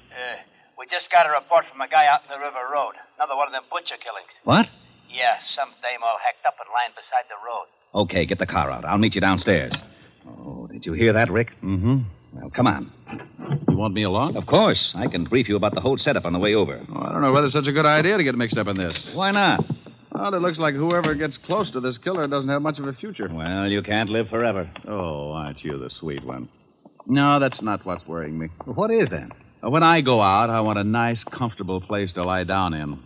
We just got a report from a guy out in the River Road. Another one of them butcher killings. What? Yeah, some dame all hacked up and lying beside the road. Okay, get the car out. I'll meet you downstairs. Oh, did you hear that, Rick? Mm-hmm. Well, come on. You want me along? Of course. I can brief you about the whole setup on the way over. Oh, I don't know whether it's such a good idea to get mixed up in this. Why not? Well, it looks like whoever gets close to this killer doesn't have much of a future. Well, you can't live forever. Oh, aren't you the sweet one? No, that's not what's worrying me. What is then? When I go out, I want a nice, comfortable place to lie down in.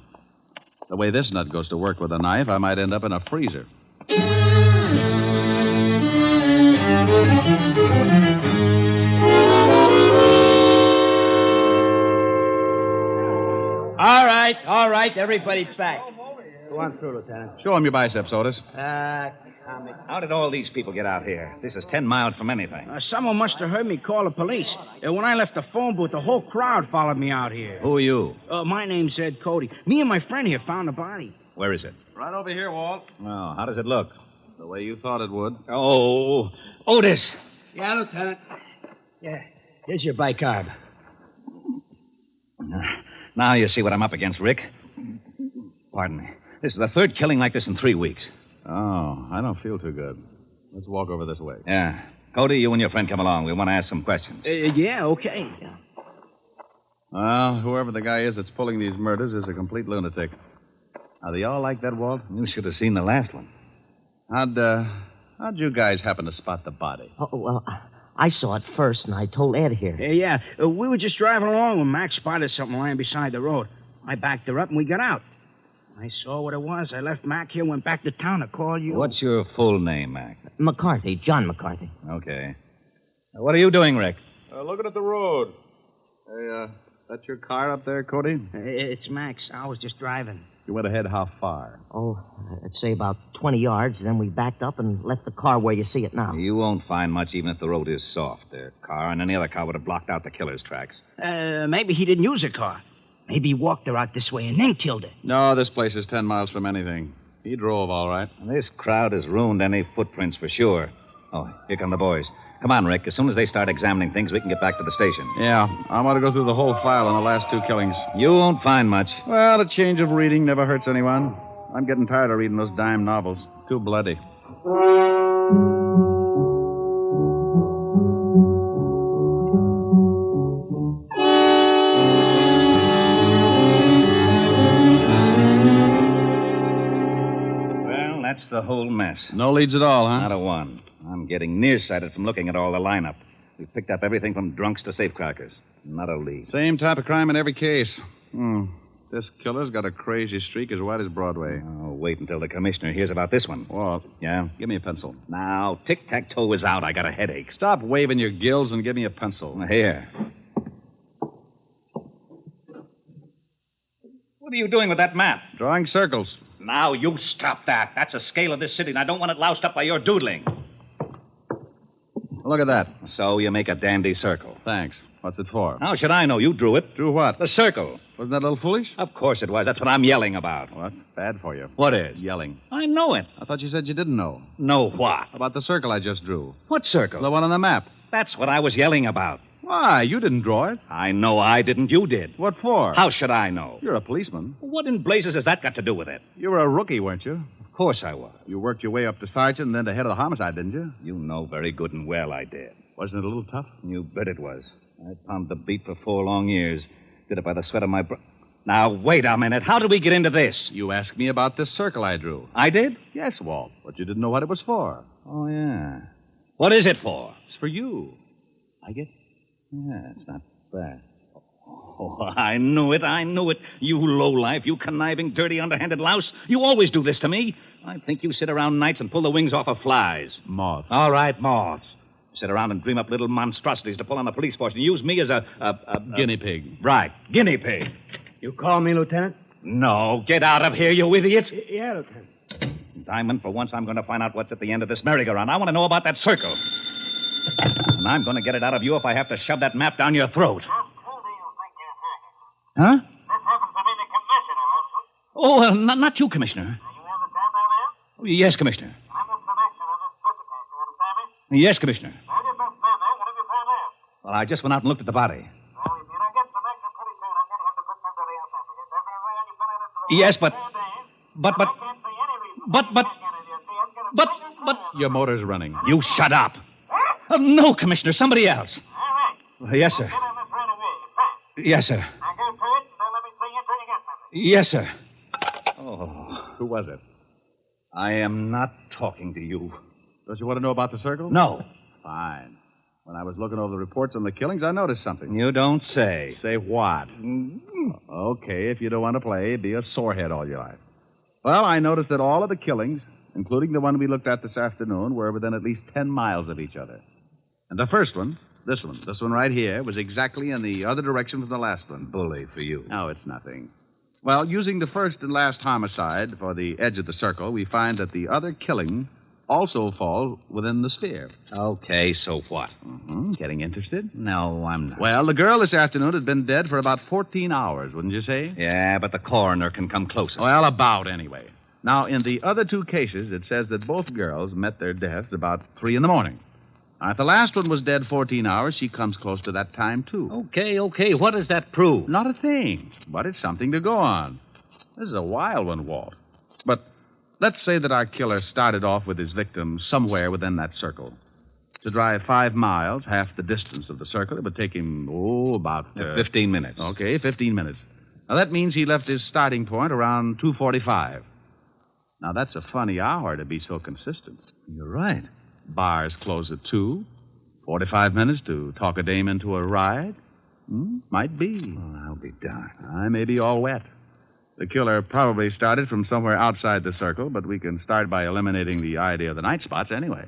The way this nut goes to work with a knife, I might end up in a freezer. All right, everybody's back. Go on through, Lieutenant. Show him your biceps, Otis. Comic. How did all these people get out here? This is 10 miles from anything. Someone must have heard me call the police. When I left the phone booth, the whole crowd followed me out here. Who are you? My name's Ed Cody. Me and my friend here found the body. Where is it? Right over here, Walt. Oh, how does it look? The way you thought it would. Oh, Otis. Yeah, Lieutenant. Yeah, here's your bicarb. Now you see what I'm up against, Rick. Pardon me. This is the third killing like this in 3 weeks. Oh, I don't feel too good. Let's walk over this way. Yeah. Cody, you and your friend come along. We want to ask some questions. Yeah, okay. Well, whoever the guy is that's pulling these murders is a complete lunatic. Are they all like that, Walt? You should have seen the last one. How'd you guys happen to spot the body? Oh, well, I saw it first, and I told Ed here. Yeah. We were just driving along when Max spotted something lying beside the road. I backed her up, and we got out. I saw what it was. I left Mac here, went back to town to call you. What's your full name, Mac? McCarthy, John McCarthy. Okay. What are you doing, Rick? Looking at the road. Hey, that's your car up there, Cody? It's Max. I was just driving. You went ahead how far? Oh, I'd say about 20 yards. Then we backed up and left the car where you see it now. You won't find much even if the road is soft. Their car and any other car would have blocked out the killer's tracks. Maybe he didn't use a car. Maybe he walked her out this way and then killed her. No, this place is 10 miles from anything. He drove, all right. This crowd has ruined any footprints for sure. Oh, here come the boys. Come on, Rick. As soon as they start examining things, we can get back to the station. Yeah, I want to go through the whole file on the last 2 killings. You won't find much. Well, a change of reading never hurts anyone. I'm getting tired of reading those dime novels. Too bloody. Well, that's the whole mess. No leads at all, huh? Not a one. I'm getting nearsighted from looking at all the lineup. We've picked up everything from drunks to safecrackers. Not a lead. Same type of crime in every case. This killer's got a crazy streak as wide as Broadway. Oh, wait until the commissioner hears about this one. Walt. Yeah? Give me a pencil. Now, tic-tac-toe is out. I got a headache. Stop waving your gills and give me a pencil. Here. What are you doing with that map? Drawing circles. Now, you stop that. That's a scale of this city, and I don't want it loused up by your doodling. Look at that. So you make a dandy circle. Thanks. What's it for? How should I know? You drew it. Drew what? The circle. Wasn't that a little foolish? Of course it was. That's what I'm yelling about. Well, that's bad for you. What is? Yelling. I know it. I thought you said you didn't know. Know what? About the circle I just drew. What circle? The one on the map. That's what I was yelling about. Why? You didn't draw it. I know I didn't. You did. What for? How should I know? You're a policeman. What in blazes has that got to do with it? You were a rookie, weren't you? Of course I was. You worked your way up to sergeant and then to head of the homicide, didn't you? You know very good and well I did. Wasn't it a little tough? You bet it was. I pounded the beat for 4 long years. Did it by the sweat of my brow. Now, wait a minute. How did we get into this? You asked me about this circle I drew. I did? Yes, Walt. But you didn't know what it was for. Oh, yeah. What is it for? It's for you. Like it? Yeah, it's not bad. Oh, I knew it. You lowlife, you conniving, dirty, underhanded louse. You always do this to me. I think you sit around nights and pull the wings off of flies. Moths. All right, moths. Sit around and dream up little monstrosities to pull on the police force and use me as a guinea pig. Right, guinea pig. You call me, Lieutenant? No, get out of here, you idiot. Yeah, Lieutenant. Diamond, for once I'm going to find out what's at the end of this merry-go-round. I want to know about that circle. And I'm going to get it out of you if I have to shove that map down your throat. Huh? This happens to be the commissioner, isn't it? Oh, not you, Commissioner. You understand that, man? Yes, Commissioner. I'm the connection of this butcher case, you understand me? Yes, Commissioner. Well, you've been stand there. What have you found out? Well, I just went out and looked at the body. Well, if you don't get connection pretty soon, I'm going to have to put somebody else on for you. Every man you've been in it for the Yes, but... Your motor's running. You shut up. No, Commissioner, somebody else. Yes, sir. Yes, sir. Yes, sir. Oh, who was it? I am not talking to you. Don't you want to know about the circle? No. Fine. When I was looking over the reports on the killings, I noticed something. You don't say. Say what? Okay, if you don't want to play, be a sorehead all your life. Well, I noticed that all of the killings, including the one we looked at this afternoon, were within at least 10 miles of each other. And the first one, this one right here, was exactly in the other direction from the last one. Bully for you. Oh, it's nothing. Well, using the first and last homicide for the edge of the circle, we find that the other killing also falls within the steer. Okay, so what? Getting interested? No, I'm not. Well, the girl this afternoon had been dead for about 14 hours, wouldn't you say? Yeah, but the coroner can come closer. Well, about anyway. Now, in the other two cases, it says that both girls met their deaths about 3 in the morning. Now, if the last one was dead 14 hours, she comes close to that time, too. Okay. What does that prove? Not a thing, but it's something to go on. This is a wild one, Walt. But let's say that our killer started off with his victim somewhere within that circle. To drive 5 miles, half the distance of the circle, it would take him, about... 15 minutes. Okay, 15 minutes. Now, that means he left his starting point around 2:45. Now, that's a funny hour to be so consistent. You're right. Bars close at 2. 45 minutes to talk a dame into a ride? Might be. Oh, I'll be darned. I may be all wet. The killer probably started from somewhere outside the circle, but we can start by eliminating the idea of the night spots anyway.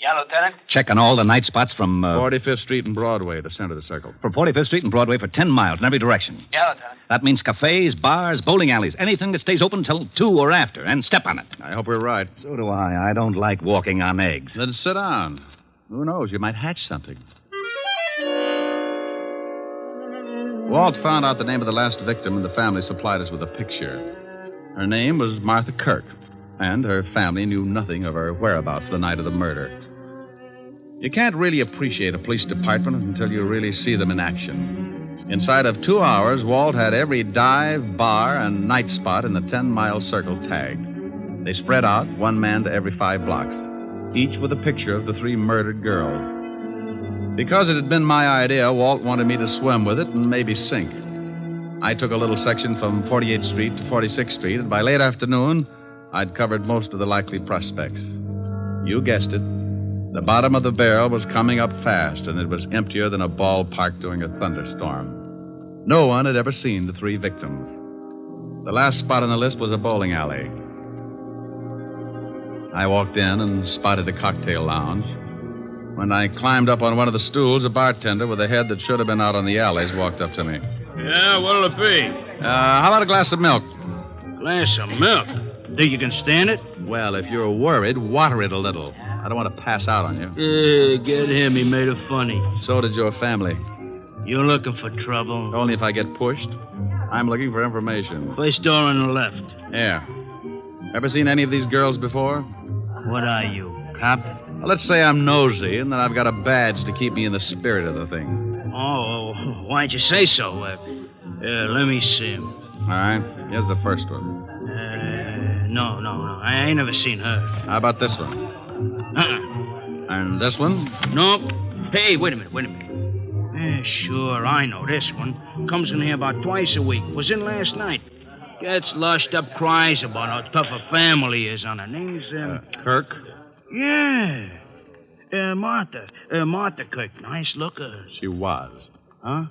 Yeah, Lieutenant? Checking all the night spots from... 45th Street and Broadway, the center of the circle. From 45th Street and Broadway for 10 miles in every direction. Yeah, Lieutenant. That means cafes, bars, bowling alleys, anything that stays open till 2 or after, and step on it. I hope we're right. So do I. I don't like walking on eggs. Then sit down. Who knows? You might hatch something. Walt found out the name of the last victim, and the family supplied us with a picture. Her name was Martha Kirk, and her family knew nothing of her whereabouts the night of the murder. You can't really appreciate a police department until you really see them in action. Inside of 2 hours, Walt had every dive, bar, and night spot in the 10-mile circle tagged. They spread out, one man to every 5 blocks, each with a picture of the 3 murdered girls. Because it had been my idea, Walt wanted me to swim with it and maybe sink. I took a little section from 48th Street to 46th Street, and by late afternoon, I'd covered most of the likely prospects. You guessed it. The bottom of the barrel was coming up fast, and it was emptier than a ballpark during a thunderstorm. No one had ever seen the 3 victims. The last spot on the list was a bowling alley. I walked in and spotted a cocktail lounge. When I climbed up on one of the stools, a bartender with a head that should have been out on the alleys walked up to me. Yeah, what'll it be? How about a glass of milk? Glass of milk? Think you can stand it? Well, if you're worried, water it a little. I don't want to pass out on you. Yeah, get him. He made it funny. So did your family. You looking for trouble? Only if I get pushed. I'm looking for information. First door on the left. Yeah. Ever seen any of these girls before? What are you, cop? Well, let's say I'm nosy, and then I've got a badge to keep me in the spirit of the thing. Oh, why'd you say so? Let me see him. All right. Here's the first one. No. I ain't never seen her. How about this one? And this one? Nope. Hey, wait a minute. Sure, I know this one. Comes in here about twice a week. Was in last night. Gets lushed up, cries about how tough a family is on her. Name's, Kirk? Yeah. Martha Kirk. Nice looker. She was. Huh?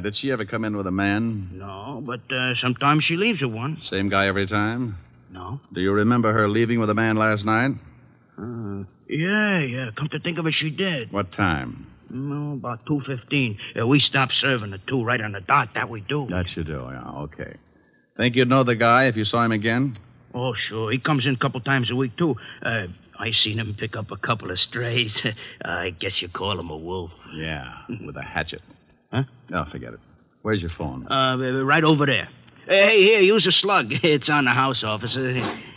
Did she ever come in with a man? No, but sometimes she leaves with one. Same guy every time? No. Do you remember her leaving with a man last night? Yeah. Come to think of it, she did. What time? About 2:15. We stopped serving at 2 right on the dot. That we do. That you do, yeah. Okay. Think you'd know the guy if you saw him again? Oh, sure. He comes in a couple times a week, too. I seen him pick up a couple of strays. I guess you call him a wolf. Yeah, with a hatchet. Huh? No, forget it. Where's your phone? Right over there. Hey, here, use a slug. It's on the house, officer.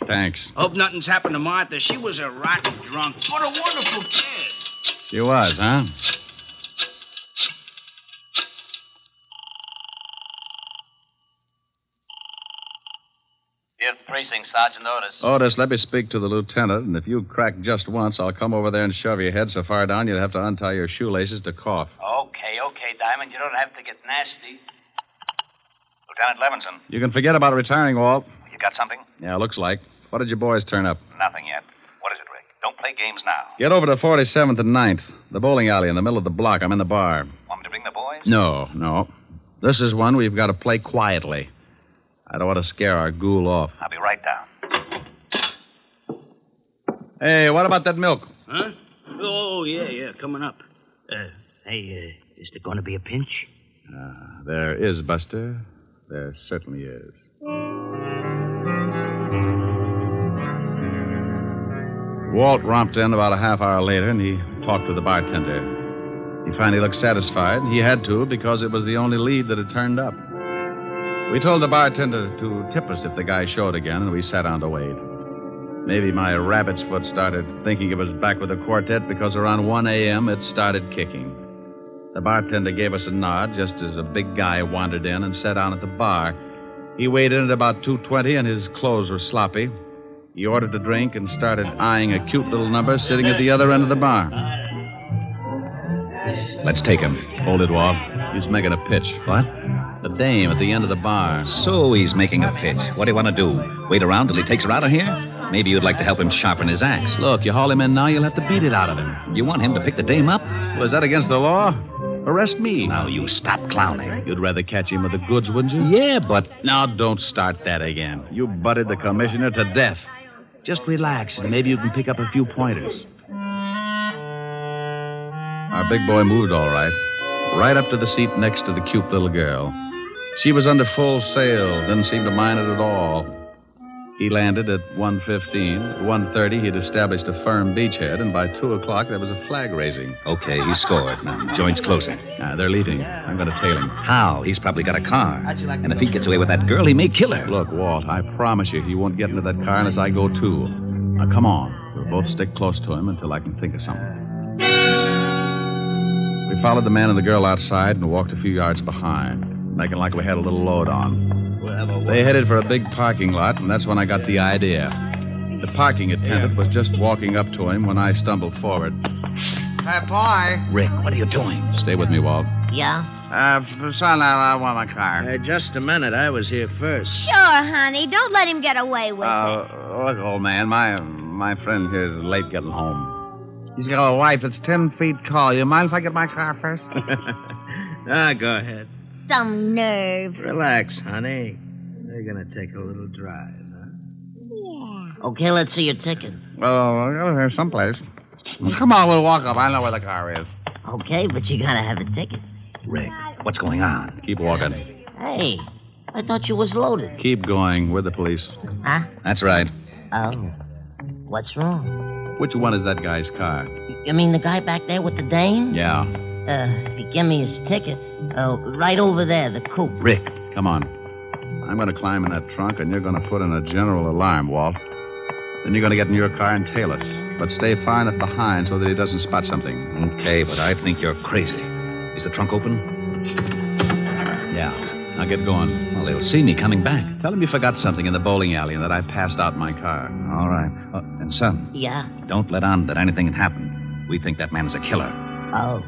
Thanks. Hope nothing's happened to Martha. She was a rotten drunk. What a wonderful kid. She was, huh? precinct, Sergeant Otis. Otis, let me speak to the lieutenant, and if you crack just once, I'll come over there and shove your head so far down you'll have to untie your shoelaces to cough. Okay, Diamond. You don't have to get nasty. Lieutenant Levinson, You can forget about retiring, Walt. you got something? Yeah, looks like. What did your boys turn up? Nothing yet. What is it, Rick? Don't play games now. Get over to 47th and 9th, the bowling alley in the middle of the block. I'm in the bar. Want me to bring the boys? No. This is one we've got to play quietly. I don't want to scare our ghoul off. I'll be right down. Hey, what about that milk? Huh? Oh, yeah, coming up. Hey, is there going to be a pinch? There is, Buster. There certainly is. Walt romped in about a half hour later, and he talked to the bartender. He finally looked satisfied. He had to, because it was the only lead that had turned up. We told the bartender to tip us if the guy showed again, and we sat down to wait. Maybe my rabbit's foot started thinking it was back with the quartet because around 1 a.m. it started kicking. The bartender gave us a nod just as a big guy wandered in and sat down at the bar. He weighed in at about 220, and his clothes were sloppy. He ordered a drink and started eyeing a cute little number sitting at the other end of the bar. Let's take him. Hold it, Walt. He's making a pitch. What? The dame at the end of the bar. So he's making a pitch. What do you want to do? Wait around till he takes her out of here? Maybe you'd like to help him sharpen his axe. Look, you haul him in now, you'll have to beat it out of him. You want him to pick the dame up? Well, is that against the law? Arrest me. Now, you stop clowning. You'd rather catch him with the goods, wouldn't you? Yeah, but... Now, don't start that again. You butted the commissioner to death. Just relax, and maybe you can pick up a few pointers. Our big boy moved all right. Right up to the seat next to the cute little girl. She was under full sail, didn't seem to mind it at all. He landed at 1:15. At 1:30, he'd established a firm beachhead, and by 2 o'clock, there was a flag raising. Okay, he scored. Now, the joint's closing. They're leaving. I'm going to tail him. How? He's probably got a car. And if he gets away with that girl, he may kill her. Look, Walt, I promise you he won't get into that car unless I go, too. Now, come on. We'll both stick close to him until I can think of something. We followed the man and the girl outside and walked a few yards behind, making like we had a little load on. They headed for a big parking lot, and that's when I got the idea. The parking attendant was just walking up to him when I stumbled forward. Hey, boy. Rick, what are you doing? Stay with me, Walt. Yeah? Son, I want my car. Just a minute. I was here first. Sure, honey. Don't let him get away with it. Look, old man, my friend here is late getting home. He's got a wife that's 10 feet tall. You mind if I get my car first? Go ahead. Some nerve. Relax, honey. We're going to take a little drive, huh? Yeah. Okay, let's see your ticket. Well, here's someplace. Come on, we'll walk up. I know where the car is. Okay, but you gotta have a ticket. Rick, what's going on? Keep walking. Hey, I thought you was loaded. Keep going. We're the police. Huh? That's right. Oh. What's wrong? Which one is that guy's car? You mean the guy back there with the dame? Yeah. If you give me his ticket, right over there, the coupe. Rick, come on. I'm going to climb in that trunk, and you're going to put in a general alarm, Walt. Then you're going to get in your car and tail us. But stay far enough behind so that he doesn't spot something. Okay, but I think you're crazy. Is the trunk open? Yeah. Now get going. Well, they'll see me coming back. Tell him you forgot something in the bowling alley and that I passed out in my car. All right. And, son. Yeah? Don't let on that anything had happened. We think that man is a killer. Oh.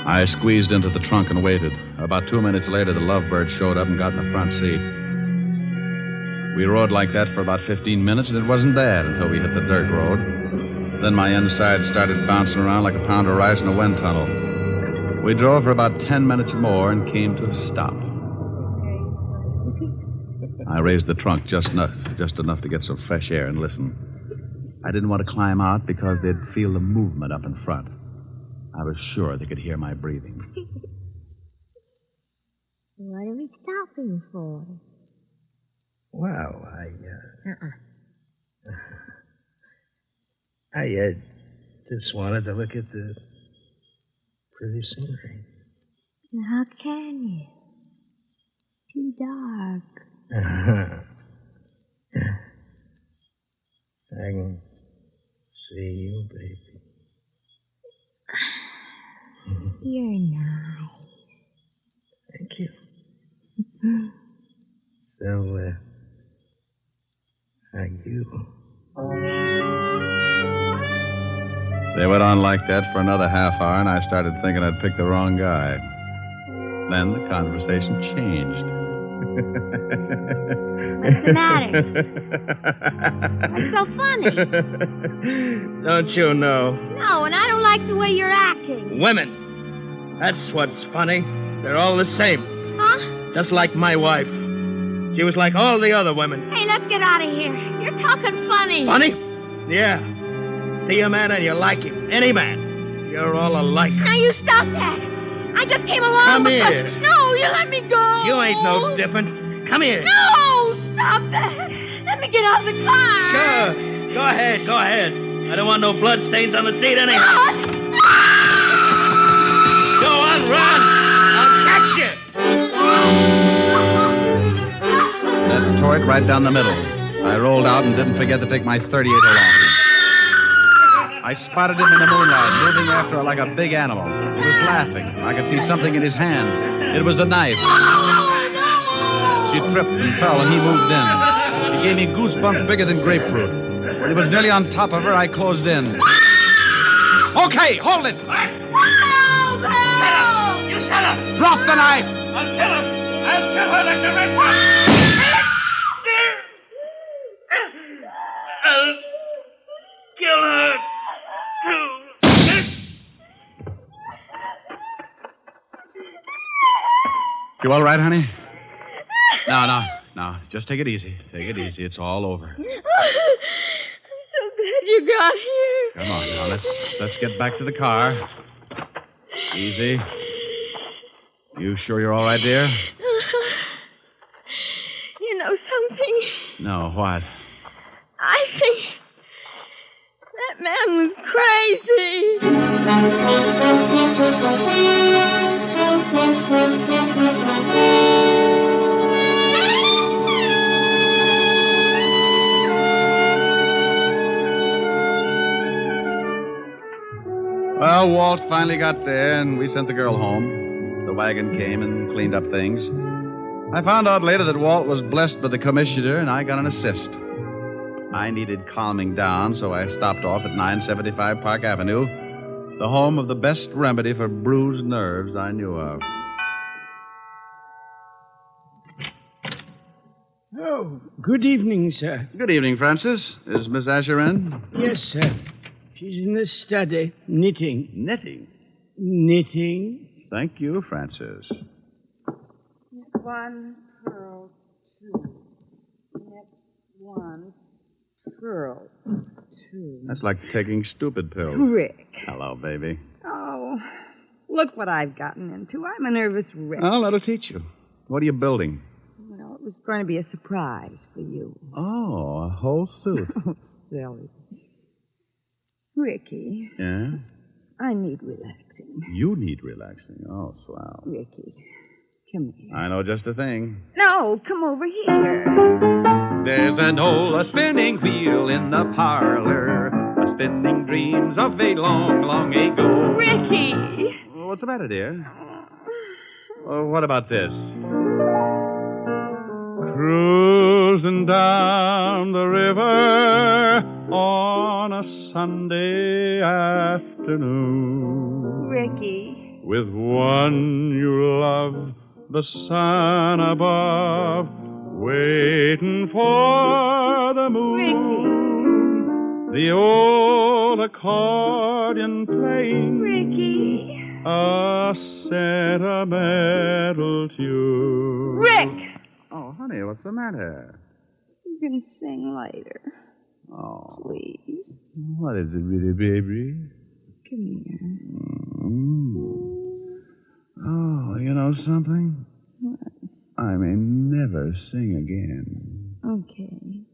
I squeezed into the trunk and waited. About 2 minutes later, the Lovebird showed up and got in the front seat. We rode like that for about 15 minutes, and it wasn't bad until we hit the dirt road. Then my inside started bouncing around like a pound of rice in a wind tunnel. We drove for about 10 minutes more and came to a stop. I raised the trunk just enough to get some fresh air and listen. I didn't want to climb out because they'd feel the movement up in front. I was sure they could hear my breathing. What are we stopping for? Well, I just wanted to look at the pretty scenery. How can you? It's too dark. I can see you, baby. You're nice. Thank you. So, are you? They went on like that for another half hour, and I started thinking I'd picked the wrong guy. Then the conversation changed. What's the matter? What's so funny? Don't you know? No, and I don't like the way you're acting. Women. That's what's funny. They're all the same. Huh? Just like my wife. She was like all the other women. Hey, let's get out of here. You're talking funny. Funny? Yeah. See a man and you like him. Any man. You're all alike. Now you stop that. I just came along Come because... here. No, you let me go. You ain't no different. Come here. No, stop that. Let me get out of the car. Sure. Go ahead, go ahead. I don't want no blood stains on the seat anyhow. Go on, run. I'll catch you. That tore it right down the middle. I rolled out and didn't forget to take my 38 along. I spotted him in the moonlight, moving after her like a big animal. He was laughing. I could see something in his hand. It was a knife. She tripped and fell, and he moved in. He gave me goosebumps bigger than grapefruit. When he was nearly on top of her, I closed in. Okay, hold it! You shut up! Drop the knife! I'll kill him! I'll kill her like the rest of I'll kill her, too. You all right, honey? No. Just take it easy. Take it easy. It's all over. I'm so glad you got here. Come on now. Let's get back to the car. Easy. You sure you're all right, dear? You know something? No, what? I think that man was crazy. Well, Walt finally got there, and we sent the girl home. The wagon came and cleaned up things. I found out later that Walt was blessed by the commissioner, and I got an assist. I needed calming down, so I stopped off at 975 Park Avenue, the home of the best remedy for bruised nerves I knew of. Oh, good evening, sir. Good evening, Francis. Is Miss Asher in? Yes, sir. She's in the study, knitting. Knitting? Knitting. Thank you, Francis. One, pearl, two. Next one, pearl, two. That's like taking stupid pills. Rick. Hello, baby. Oh, look what I've gotten into. I'm a nervous wreck. Oh, that'll teach you. What are you building? Well, it was going to be a surprise for you. Oh, a whole suit. Oh, silly. Ricky. Yeah? I need relaxing. You need relaxing. Oh, swell. Ricky, come here. I know just the thing. No, come over here. There's an old spinning wheel in the parlor, spinning dreams of a long, long ago. Ricky! What's the matter, dear? What about this? Cruising down the river on a Sunday afternoon. Ricky. With one you love, the sun above, waiting for the moon. Ricky. The old accordion playing. Ricky. A sentimental tune. Rick! Oh, honey, what's the matter? You can sing later. Oh. Please. What is it, really, baby? Come here. Oh, you know something? What? I may never sing again. Okay.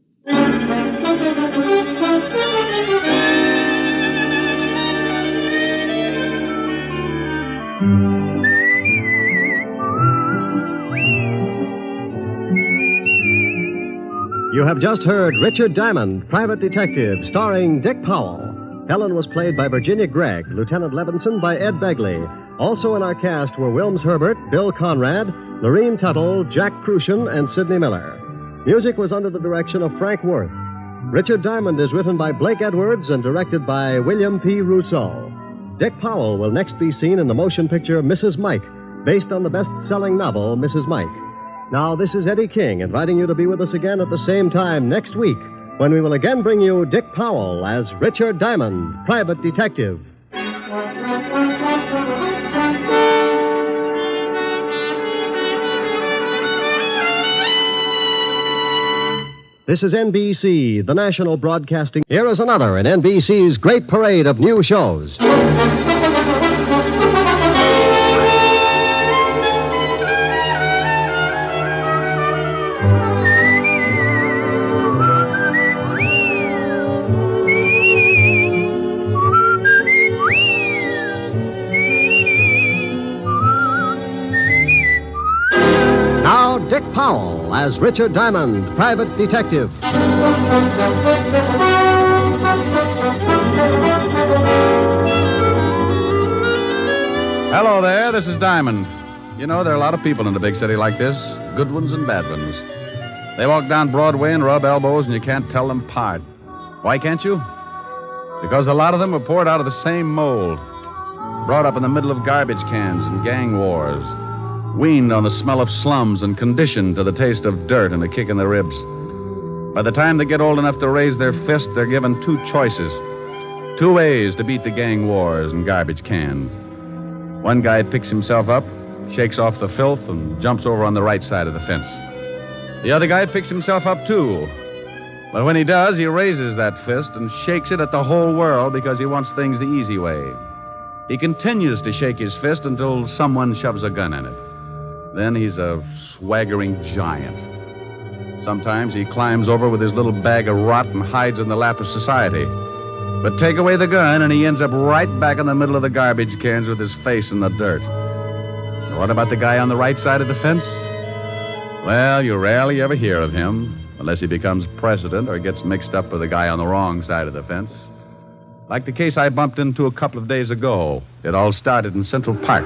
You have just heard Richard Diamond, Private Detective, starring Dick Powell. Helen was played by Virginia Gregg, Lieutenant Levinson by Ed Begley. Also in our cast were Wilms Herbert, Bill Conrad, Lorene Tuttle, Jack Crucian, and Sidney Miller. Music was under the direction of Frank Worth. Richard Diamond is written by Blake Edwards and directed by William P. Rousseau. Dick Powell will next be seen in the motion picture Mrs. Mike, based on the best-selling novel Mrs. Mike. Now, this is Eddie King inviting you to be with us again at the same time next week when we will again bring you Dick Powell as Richard Diamond, private detective. This is NBC, the national broadcasting. Here is another in NBC's great parade of new shows. Now, Dick Powell as Richard Diamond, private detective. Hello there, this is Diamond. You know, there are a lot of people in a big city like this, good ones and bad ones. They walk down Broadway and rub elbows, and you can't tell them apart. Why can't you? Because a lot of them were poured out of the same mold, brought up in the middle of garbage cans and gang wars, weaned on the smell of slums and conditioned to the taste of dirt and a kick in the ribs. By the time they get old enough to raise their fist, they're given two choices, two ways to beat the gang wars and garbage cans. One guy picks himself up, shakes off the filth, and jumps over on the right side of the fence. The other guy picks himself up, too. But when he does, he raises that fist and shakes it at the whole world because he wants things the easy way. He continues to shake his fist until someone shoves a gun in it. Then he's a swaggering giant. Sometimes he climbs over with his little bag of rot and hides in the lap of society. But take away the gun, and he ends up right back in the middle of the garbage cans with his face in the dirt. What about the guy on the right side of the fence? Well, you rarely ever hear of him, unless he becomes president or gets mixed up with the guy on the wrong side of the fence. Like the case I bumped into a couple of days ago. It all started in Central Park.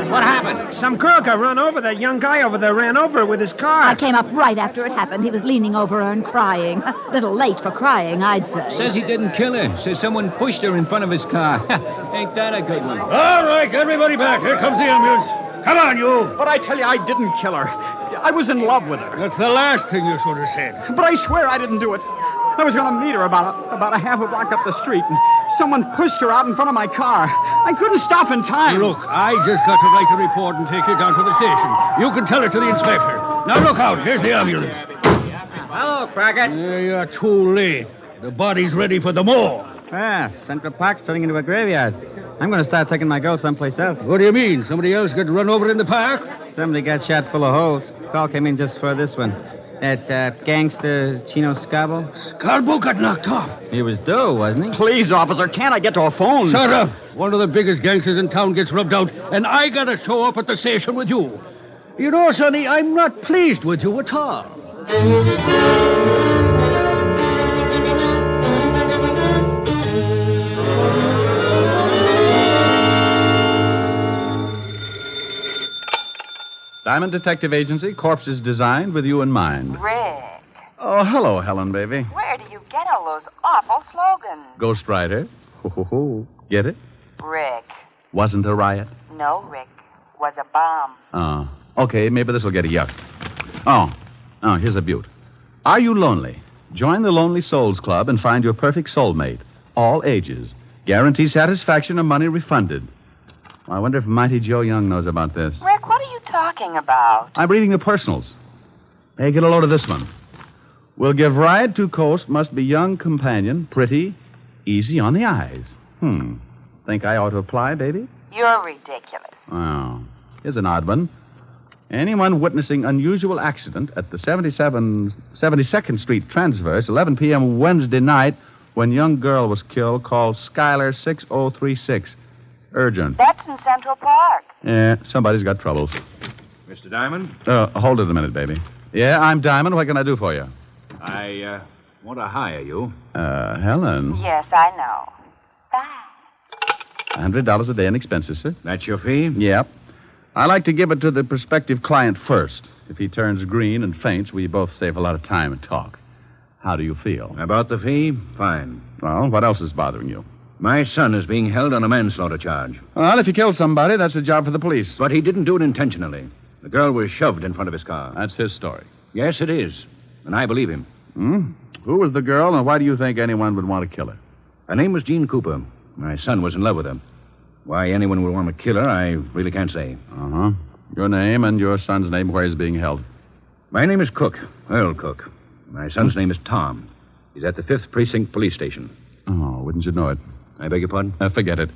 What happened? Some girl got run over. That young guy over there ran over with his car. I came up right after it happened. He was leaning over her and crying. A little late for crying, I'd say. Says he didn't kill her. Says someone pushed her in front of his car. Ain't that a good one? All right, everybody back. Here comes the ambulance. Come on, you. But I tell you, I didn't kill her. I was in love with her. That's the last thing you should have said. But I swear I didn't do it. I was going to meet her about a half a block up the street, and someone pushed her out in front of my car. I couldn't stop in time. Look, I just got to write the report and take you down to the station. You can tell it to the inspector. Now, look out. Here's the ambulance. Hello, Crockett. You're too late. The body's ready for the morgue. Ah, Central Park's turning into a graveyard. I'm going to start taking my girl someplace else. What do you mean? Somebody else got run over in the park? Somebody got shot full of holes. Call came in just for this one. That gangster Chino Scabo. Scabo got knocked off. He was due, wasn't he? Please, officer, can't I get to a phone? Shut up. One of the biggest gangsters in town gets rubbed out, and I got to show up at the station with you. You know, Sonny, I'm not pleased with you at all. Diamond Detective Agency, corpses designed with you in mind. Rick, Oh, hello, Helen, baby. where do you get all those awful slogans? Ghost Rider. Ho, ho, ho. Get it? Rick. Wasn't a riot. No, Rick. Was a bomb. Okay, maybe this will get a yuck. Oh, here's a beaut. Are you lonely? Join the Lonely Souls Club and find your perfect soulmate. All ages. Guarantee satisfaction and money refunded. I wonder if Mighty Joe Young knows about this. Rick, what are you talking about? I'm reading the personals. Hey, get a load of this one. Will give ride to coast, must be young companion, pretty, easy on the eyes. Think I ought to apply, baby? You're ridiculous. Oh, here's an odd one. Anyone witnessing unusual accident at the 72nd Street Transverse, 11 p.m. Wednesday night, when young girl was killed, call Skylar 6036. Urgent. That's in Central Park. Yeah, somebody's got troubles. Mr. Diamond? Hold it a minute, baby. Yeah, I'm Diamond. What can I do for you? I want to hire you. Helen. Yes, I know. $100 a day in expenses, sir. That's your fee? Yep. I like to give it to the prospective client first. If he turns green and faints, we both save a lot of time and talk. How do you feel? About the fee? Fine. Well, what else is bothering you? My son is being held on a manslaughter charge. Well, if he killed somebody, that's a job for the police. But he didn't do it intentionally. The girl was shoved in front of his car. That's his story. Yes, it is. And I believe him. Who was the girl, and why do you think anyone would want to kill her? Her name was Jean Cooper. My son was in love with her. Why anyone would want to kill her, I really can't say. Uh-huh. Your name and your son's name, where he's being held. My name is Cook, Earl Cook. My son's name is Tom. He's at the 5th Precinct Police Station. Oh, wouldn't you know it? I beg your pardon? Forget it.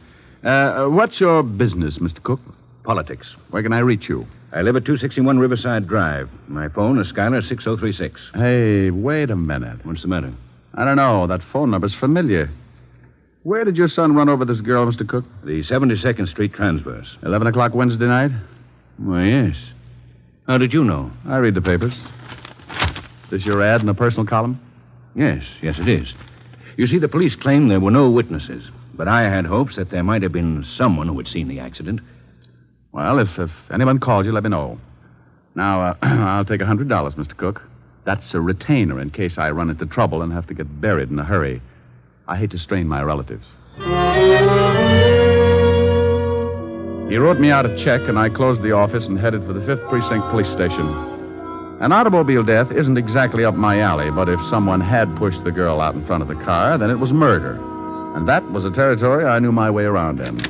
What's your business, Mr. Cook? Politics. Where can I reach you? I live at 261 Riverside Drive. My phone is Schuyler 6036. Hey, wait a minute. What's the matter? I don't know. That phone number's familiar. Where did your son run over this girl, Mr. Cook? The 72nd Street Transverse. 11 o'clock Wednesday night? Why, yes. How did you know? I read the papers. Is this your ad in the personal column? Yes, it is. You see, the police claim there were no witnesses, but I had hopes that there might have been someone who had seen the accident. Well, if anyone called you, let me know. Now, I'll take $100, Mr. Cook. That's a retainer in case I run into trouble and have to get buried in a hurry. I hate to strain my relatives. He wrote me out a check, and I closed the office and headed for the 5th Precinct Police Station. An automobile death isn't exactly up my alley, but if someone had pushed the girl out in front of the car, then it was murder. And that was a territory I knew my way around in.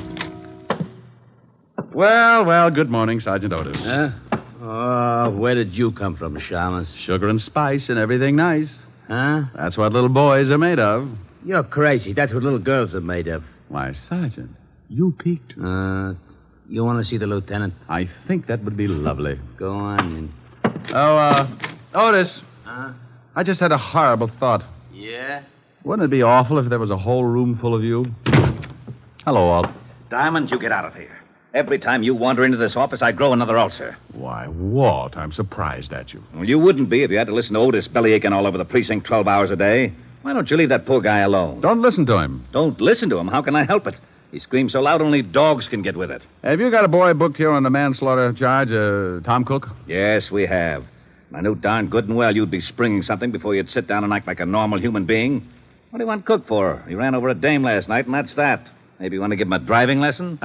Well, good morning, Sergeant Otis. Oh, where did you come from, Shamus? Sugar and spice and everything nice. Huh? That's what little boys are made of. You're crazy. That's what little girls are made of. Why, Sergeant, you peeked. You want to see the lieutenant? I think that would be lovely. Go on, then. Oh, Otis. Huh? I just had a horrible thought. Yeah? Wouldn't it be awful if there was a whole room full of you? Hello, Walt. Diamond, you get out of here. Every time you wander into this office, I grow another ulcer. Why, Walt, I'm surprised at you. Well, you wouldn't be if you had to listen to Otis bellyaching all over the precinct 12 hours a day. Why don't you leave that poor guy alone? Don't listen to him. Don't listen to him? How can I help it? He screams so loud only dogs can get with it. Have you got a boy booked here on the manslaughter charge, Tom Cook? Yes, we have. I knew darn good and well you'd be springing something before you'd sit down and act like a normal human being. What do you want Cook for? He ran over a dame last night, and that's that. Maybe you want to give him a driving lesson?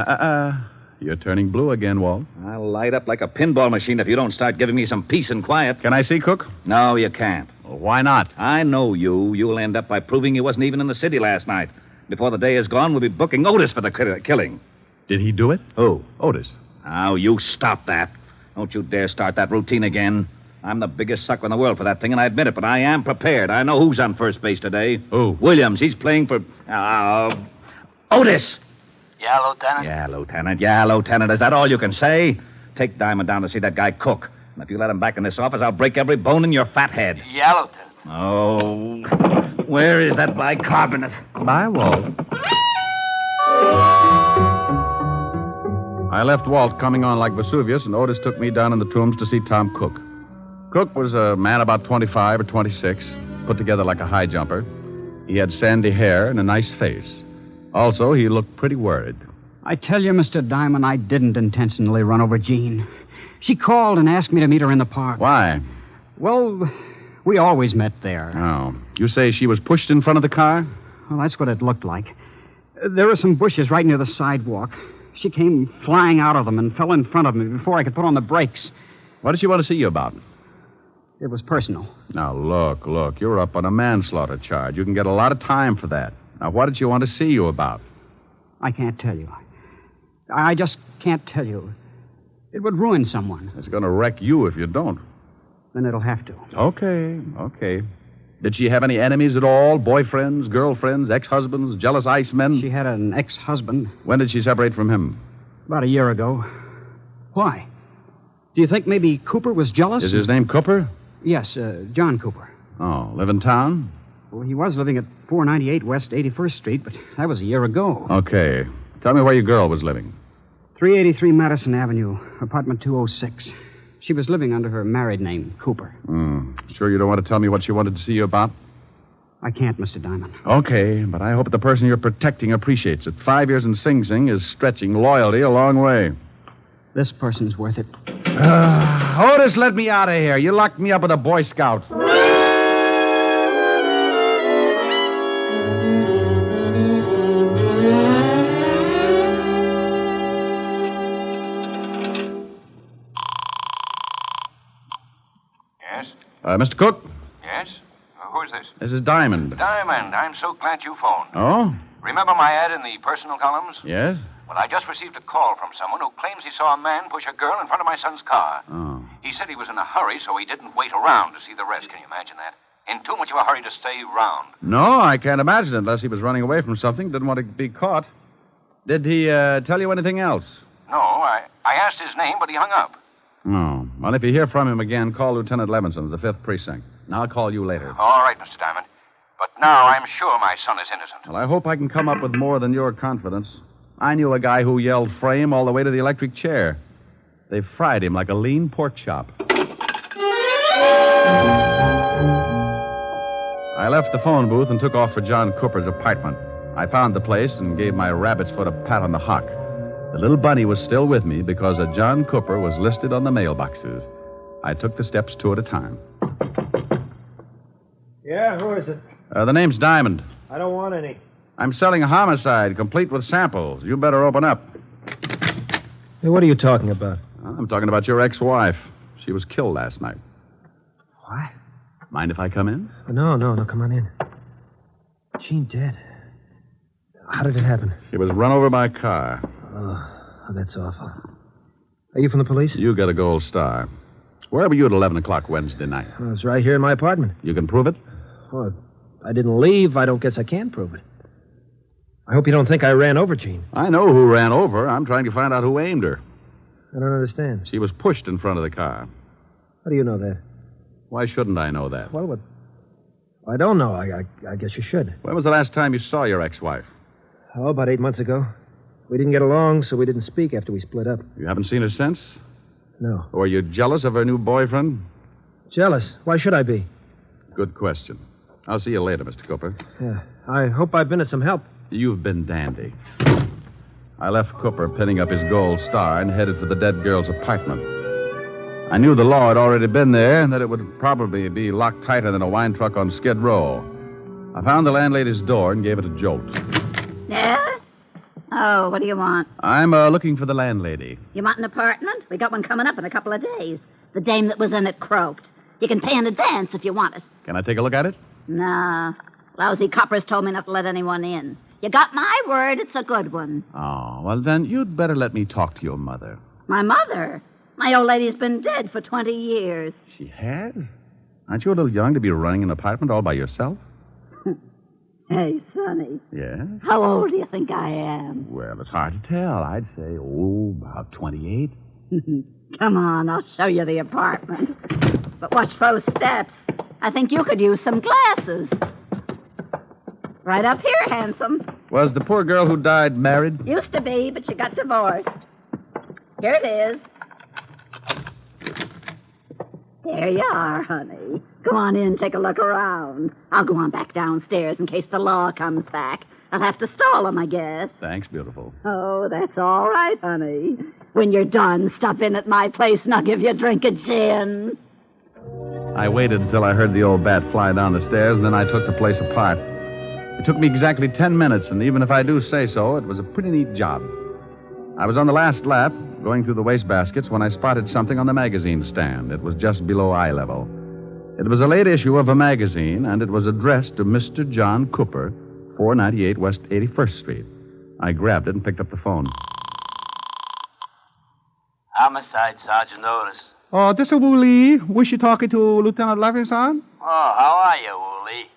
You're turning blue again, Walt. I'll light up like a pinball machine if you don't start giving me some peace and quiet. Can I see Cook? No, you can't. Well, why not? I know you. You'll end up by proving he wasn't even in the city last night. Before the day is gone, we'll be booking Otis for the killing. Did he do it? Who? Otis. Now, you stop that. Don't you dare start that routine again. I'm the biggest sucker in the world for that thing, and I admit it, but I am prepared. I know who's on first base today. Who? Williams. He's playing for... Otis! Yeah, Lieutenant? Yeah, Lieutenant. Is that all you can say? Take Diamond down to see that guy Cook. And if you let him back in this office, I'll break every bone in your fat head. Yeah, Lieutenant. Oh, where is that bicarbonate? Bye, Walt. I left Walt coming on like Vesuvius, and Otis took me down in the tombs to see Tom Cook. Cook was a man about 25 or 26, put together like a high jumper. He had sandy hair and a nice face. Also, he looked pretty worried. I tell you, Mr. Diamond, I didn't intentionally run over Jean. She called and asked me to meet her in the park. Why? Well, we always met there. Oh. You say she was pushed in front of the car? Well, that's what it looked like. There were some bushes right near the sidewalk. She came flying out of them and fell in front of me before I could put on the brakes. What did she want to see you about? It was personal. Now, look. You're up on a manslaughter charge. You can get a lot of time for that. Now, what did she want to see you about? I can't tell you. I just can't tell you. It would ruin someone. It's going to wreck you if you don't. Then it'll have to. Okay. Did she have any enemies at all? Boyfriends, girlfriends, ex-husbands, jealous icemen? She had an ex-husband. When did she separate from him? About a year ago. Why? Do you think maybe Cooper was jealous? Is his name Cooper? Yes, John Cooper. Oh, live in town? Well, he was living at 498 West 81st Street, but that was a year ago. Okay. Tell me where your girl was living. 383 Madison Avenue, apartment 206. She was living under her married name, Cooper. Sure you don't want to tell me what she wanted to see you about? I can't, Mr. Diamond. Okay, but I hope that the person you're protecting appreciates it. 5 years in Sing Sing is stretching loyalty a long way. This person's worth it. Otis, let me out of here. You locked me up with a Boy Scout. Yes? Mr. Cook? Yes? Who is this? This is Diamond. Diamond. I'm so glad you phoned. Oh? Remember my ad in the personal columns? Yes? Well, I just received a call from someone who claims he saw a man push a girl in front of my son's car. Oh. He said he was in a hurry, so he didn't wait around to see the rest. Can you imagine that? In too much of a hurry to stay round. No, I can't imagine it unless he was running away from something, didn't want to be caught. Did he tell you anything else? No, I asked his name, but he hung up. Oh. Well, if you hear from him again, call Lieutenant Levinson of the 5th Precinct. And I'll call you later. All right, Mr. Diamond. But now I'm sure my son is innocent. Well, I hope I can come up with more than your confidence. I knew a guy who yelled frame all the way to the electric chair. They fried him like a lean pork chop. I left the phone booth and took off for John Cooper's apartment. I found the place and gave my rabbit's foot a pat on the hock. The little bunny was still with me because a John Cooper was listed on the mailboxes. I took the steps two at a time. Yeah, who is it? The name's Diamond. I don't want any. I'm selling a homicide, complete with samples. You better open up. Hey, what are you talking about? I'm talking about your ex-wife. She was killed last night. What? Mind if I come in? No, come on in. Jean dead. How did it happen? She was run over by a car. Oh, that's awful. Are you from the police? You got a gold star. Where were you at 11 o'clock Wednesday night? I was right here in my apartment. You can prove it? Oh, I didn't leave. I don't guess I can prove it. I hope you don't think I ran over Jean. I know who ran over her. I'm trying to find out who aimed her. I don't understand. She was pushed in front of the car. How do you know that? Why shouldn't I know that? Well, what? I don't know. I guess you should. When was the last time you saw your ex-wife? Oh, about 8 months ago. We didn't get along, so we didn't speak after we split up. You haven't seen her since? No. Were you jealous of her new boyfriend? Jealous? Why should I be? Good question. I'll see you later, Mr. Cooper. Yeah. I hope I've been of some help. You've been dandy. I left Cooper pinning up his gold star and headed for the dead girl's apartment. I knew the law had already been there and that it would probably be locked tighter than a wine truck on Skid Row. I found the landlady's door and gave it a jolt. Yeah? Oh, what do you want? I'm looking for the landlady. You want an apartment? We got one coming up in a couple of days. The dame that was in it croaked. You can pay in advance if you want it. Can I take a look at it? Nah. Lousy coppers told me not to let anyone in. You got my word, it's a good one. Oh, well, then you'd better let me talk to your mother. My mother? My old lady's been dead for 20 years. She has? Aren't you a little young to be running an apartment all by yourself? Hey, Sonny. Yeah? How old do you think I am? Well, it's hard to tell. I'd say, about 28. Come on, I'll show you the apartment. But watch those steps. I think you could use some glasses. Right up here, handsome. Was the poor girl who died married? Used to be, but she got divorced. Here it is. There you are, honey. Go on in, take a look around. I'll go on back downstairs in case the law comes back. I'll have to stall him, I guess. Thanks, beautiful. Oh, that's all right, honey. When you're done, stop in at my place and I'll give you a drink of gin. I waited until I heard the old bat fly down the stairs, and then I took the place apart. It took me exactly 10 minutes, and even if I do say so, it was a pretty neat job. I was on the last lap, going through the wastebaskets, when I spotted something on the magazine stand. It was just below eye level. It was a late issue of a magazine, and it was addressed to Mr. John Cooper, 498 West 81st Street. I grabbed it and picked up the phone. Homicide, Sergeant Otis. Oh, this is Wooly. Wish you talking to Lieutenant Levinson? Oh, how are you, Wooly?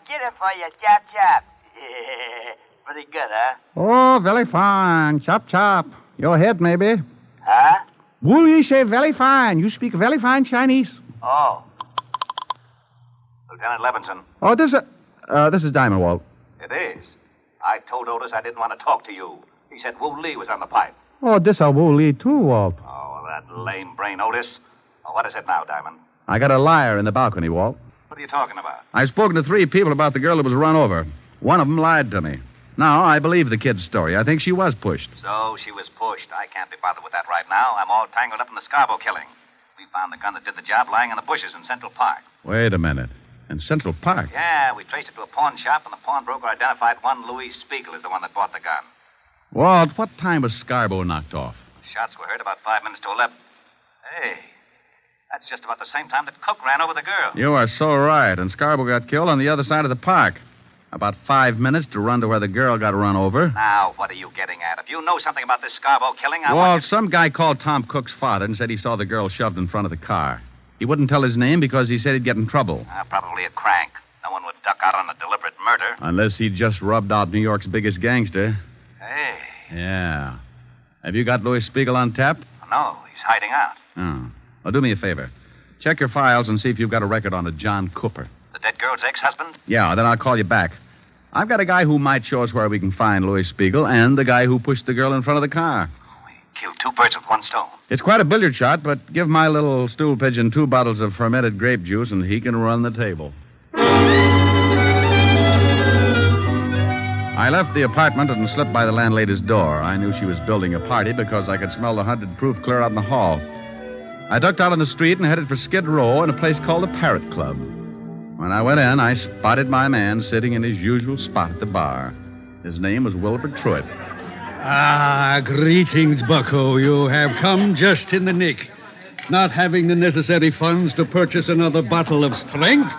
Get it for you, chop. Pretty good, huh? Oh, very fine. Chop. Your head, maybe. Huh? Wooly say very fine. You speak very fine Chinese. Oh. Lieutenant Levinson. Oh, this is Diamond, Walt. It is. I told Otis I didn't want to talk to you. He said Wu Lee was on the pipe. Oh, this is Wooly, too, Walt. Oh, well, that Lame brain, Otis. Well, what is it now, Diamond? I got a liar in the balcony, Walt. What are you talking about? I've spoken to 3 people about the girl that was run over. One of them lied to me. Now, I believe the kid's story. I think she was pushed. So she was pushed. I can't be bothered with that right now. I'm all tangled up in the Scarborough killing. We found the gun that did the job lying in the bushes in Central Park. Wait a minute. In Central Park? Yeah, we traced it to a pawn shop, and the pawnbroker identified one Louis Spiegel as the one that bought the gun. Walt, what time was Scarborough knocked off? Shots were heard about 5 minutes to 11. Hey, that's just about the same time that Cook ran over the girl. You are so right. And Scarborough got killed on the other side of the park. About 5 minutes to run to where the girl got run over. Now, what are you getting at? If you know something about this Scarborough killing, I Walt, want you... some guy called Tom Cook's father and said he saw the girl shoved in front of the car. He wouldn't tell his name because he said he'd get in trouble. Probably a crank. No one would duck out on a deliberate murder. Unless he just rubbed out New York's biggest gangster. Hey. Yeah. Have you got Louis Spiegel on tap? No, he's hiding out. Oh. Well, do me a favor. Check your files and see if you've got a record on a John Cooper. The dead girl's ex-husband? Yeah, then I'll call you back. I've got a guy who might show us where we can find Louis Spiegel and the guy who pushed the girl in front of the car. Killed 2 birds with one stone. It's quite a billiard shot, but give my little stool pigeon 2 bottles of fermented grape juice and he can run the table. I left the apartment and slipped by the landlady's door. I knew she was building a party because I could smell the 100 proof clear out in the hall. I ducked out on the street and headed for Skid Row in a place called the Parrot Club. When I went in, I spotted my man sitting in his usual spot at the bar. His name was Wilbur Truitt. Ah, greetings, Bucko. You have come just in the nick. Not having the necessary funds to purchase another bottle of strength,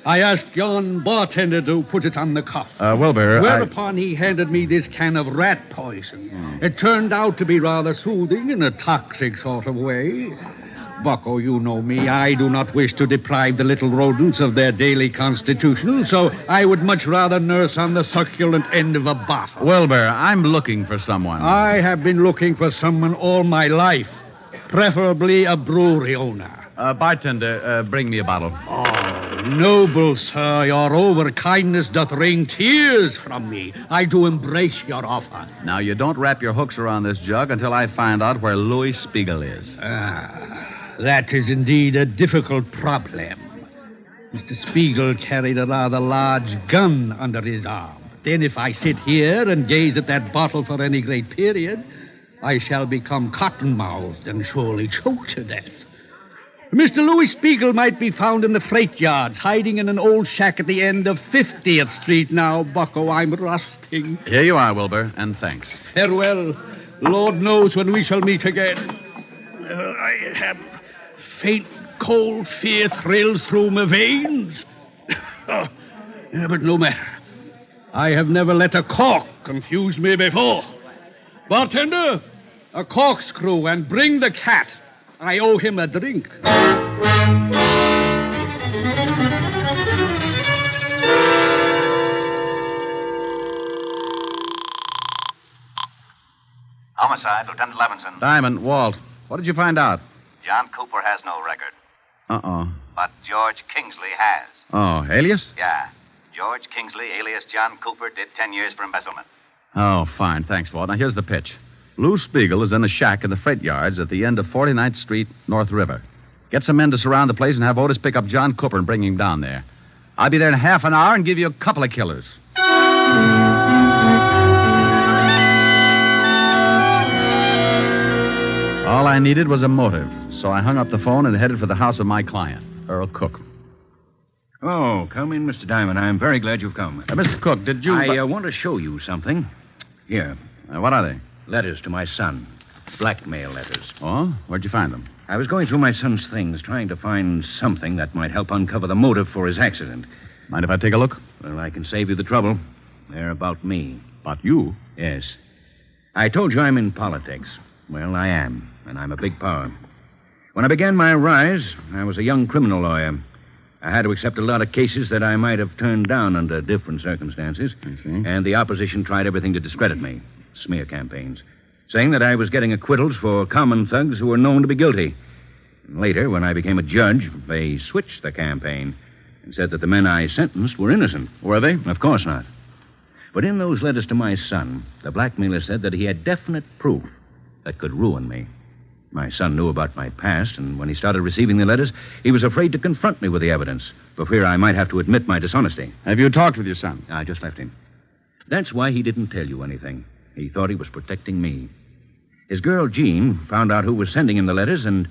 I asked yon bartender to put it on the cuff. Wilbur, Whereupon he handed me this can of rat poison. It turned out to be rather soothing in a toxic sort of way. Bucko, you know me. I do not wish to deprive the little rodents of their daily constitution, so I would much rather nurse on the succulent end of a bottle. Wilbur, I'm looking for someone. I have been looking for someone all my life, preferably a brewery owner. Bartender, bring me a bottle. Oh, noble sir, your overkindness doth wring tears from me. I do embrace your offer. Now, you don't wrap your hooks around this jug until I find out where Louis Spiegel is. That is indeed a difficult problem. Mr. Spiegel carried a rather large gun under his arm. Then if I sit here and gaze at that bottle for any great period, I shall become cotton-mouthed and surely choke to death. Mr. Louis Spiegel might be found in the freight yards, hiding in an old shack at the end of 50th Street now, Bucko. I'm rusting. Here you are, Wilbur, and thanks. Farewell. Lord knows when we shall meet again. I have faint, cold fear thrills through my veins. But no matter. I have never let a cork confuse me before. Bartender, a corkscrew and bring the cat. I owe him a drink. Homicide, Lieutenant Levinson. Diamond, Walt, what did you find out? John Cooper has no record, Uh-oh. but George Kingsley has. Oh, alias? Yeah. George Kingsley, alias John Cooper, did 10 years for embezzlement. Oh, fine. Thanks, Walt. Now, here's the pitch. Lou Spiegel is in a shack in the freight yards at the end of 49th Street, North River. Get some men to surround the place and have Otis pick up John Cooper and bring him down there. I'll be there in half an hour and give you a couple of killers. All I needed was a motive, so I hung up the phone and headed for the house of my client, Earl Cook. Oh, come in, Mr. Diamond. I'm very glad you've come. Mr. Cook, did you... I want to show you something. Here. What are they? Letters to my son. Blackmail letters. Oh? Where'd you find them? I was going through my son's things, trying to find something that might help uncover the motive for his accident. Mind if I take a look? Well, I can save you the trouble. They're about me. About you? Yes. I told you I'm in politics. Well, I am, and I'm a big power. When I began my rise, I was a young criminal lawyer. I had to accept a lot of cases that I might have turned down under different circumstances. I see. And the opposition tried everything to discredit me. Smear campaigns. Saying that I was getting acquittals for common thugs who were known to be guilty. And later, when I became a judge, they switched the campaign and said that the men I sentenced were innocent. Were they? Of course not. But in those letters to my son, the blackmailer said that he had definite proof that could ruin me. My son knew about my past, and when he started receiving the letters, he was afraid to confront me with the evidence, for fear I might have to admit my dishonesty. Have you talked with your son? I just left him. That's why he didn't tell you anything. He thought he was protecting me. His girl, Jean, found out who was sending him the letters, and,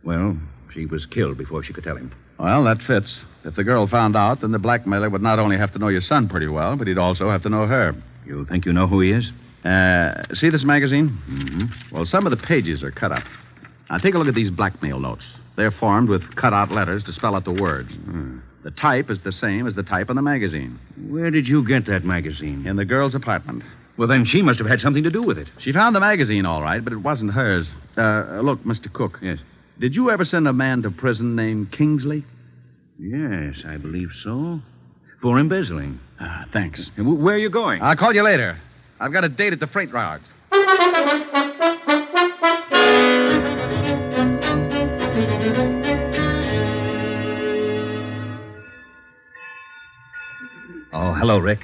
well, she was killed before she could tell him. Well, that fits. If the girl found out, then the blackmailer would not only have to know your son pretty well, but he'd also have to know her. You think you know who he is? See this magazine? Mm-hmm. Well, some of the pages are cut up. Now, take a look at these blackmail notes. They're formed with cut-out letters to spell out the words. The type is the same as the type on the magazine. Where did you get that magazine? In the girl's apartment. Well, then she must have had something to do with it. She found the magazine, all right, but it wasn't hers. Look, Mr. Cook. Yes? Did you ever send a man to prison named Kingsley? Yes, I believe so. For embezzling. Thanks. Where are you going? I'll call you later. I've got a date at the freight yard. Oh, hello, Rick.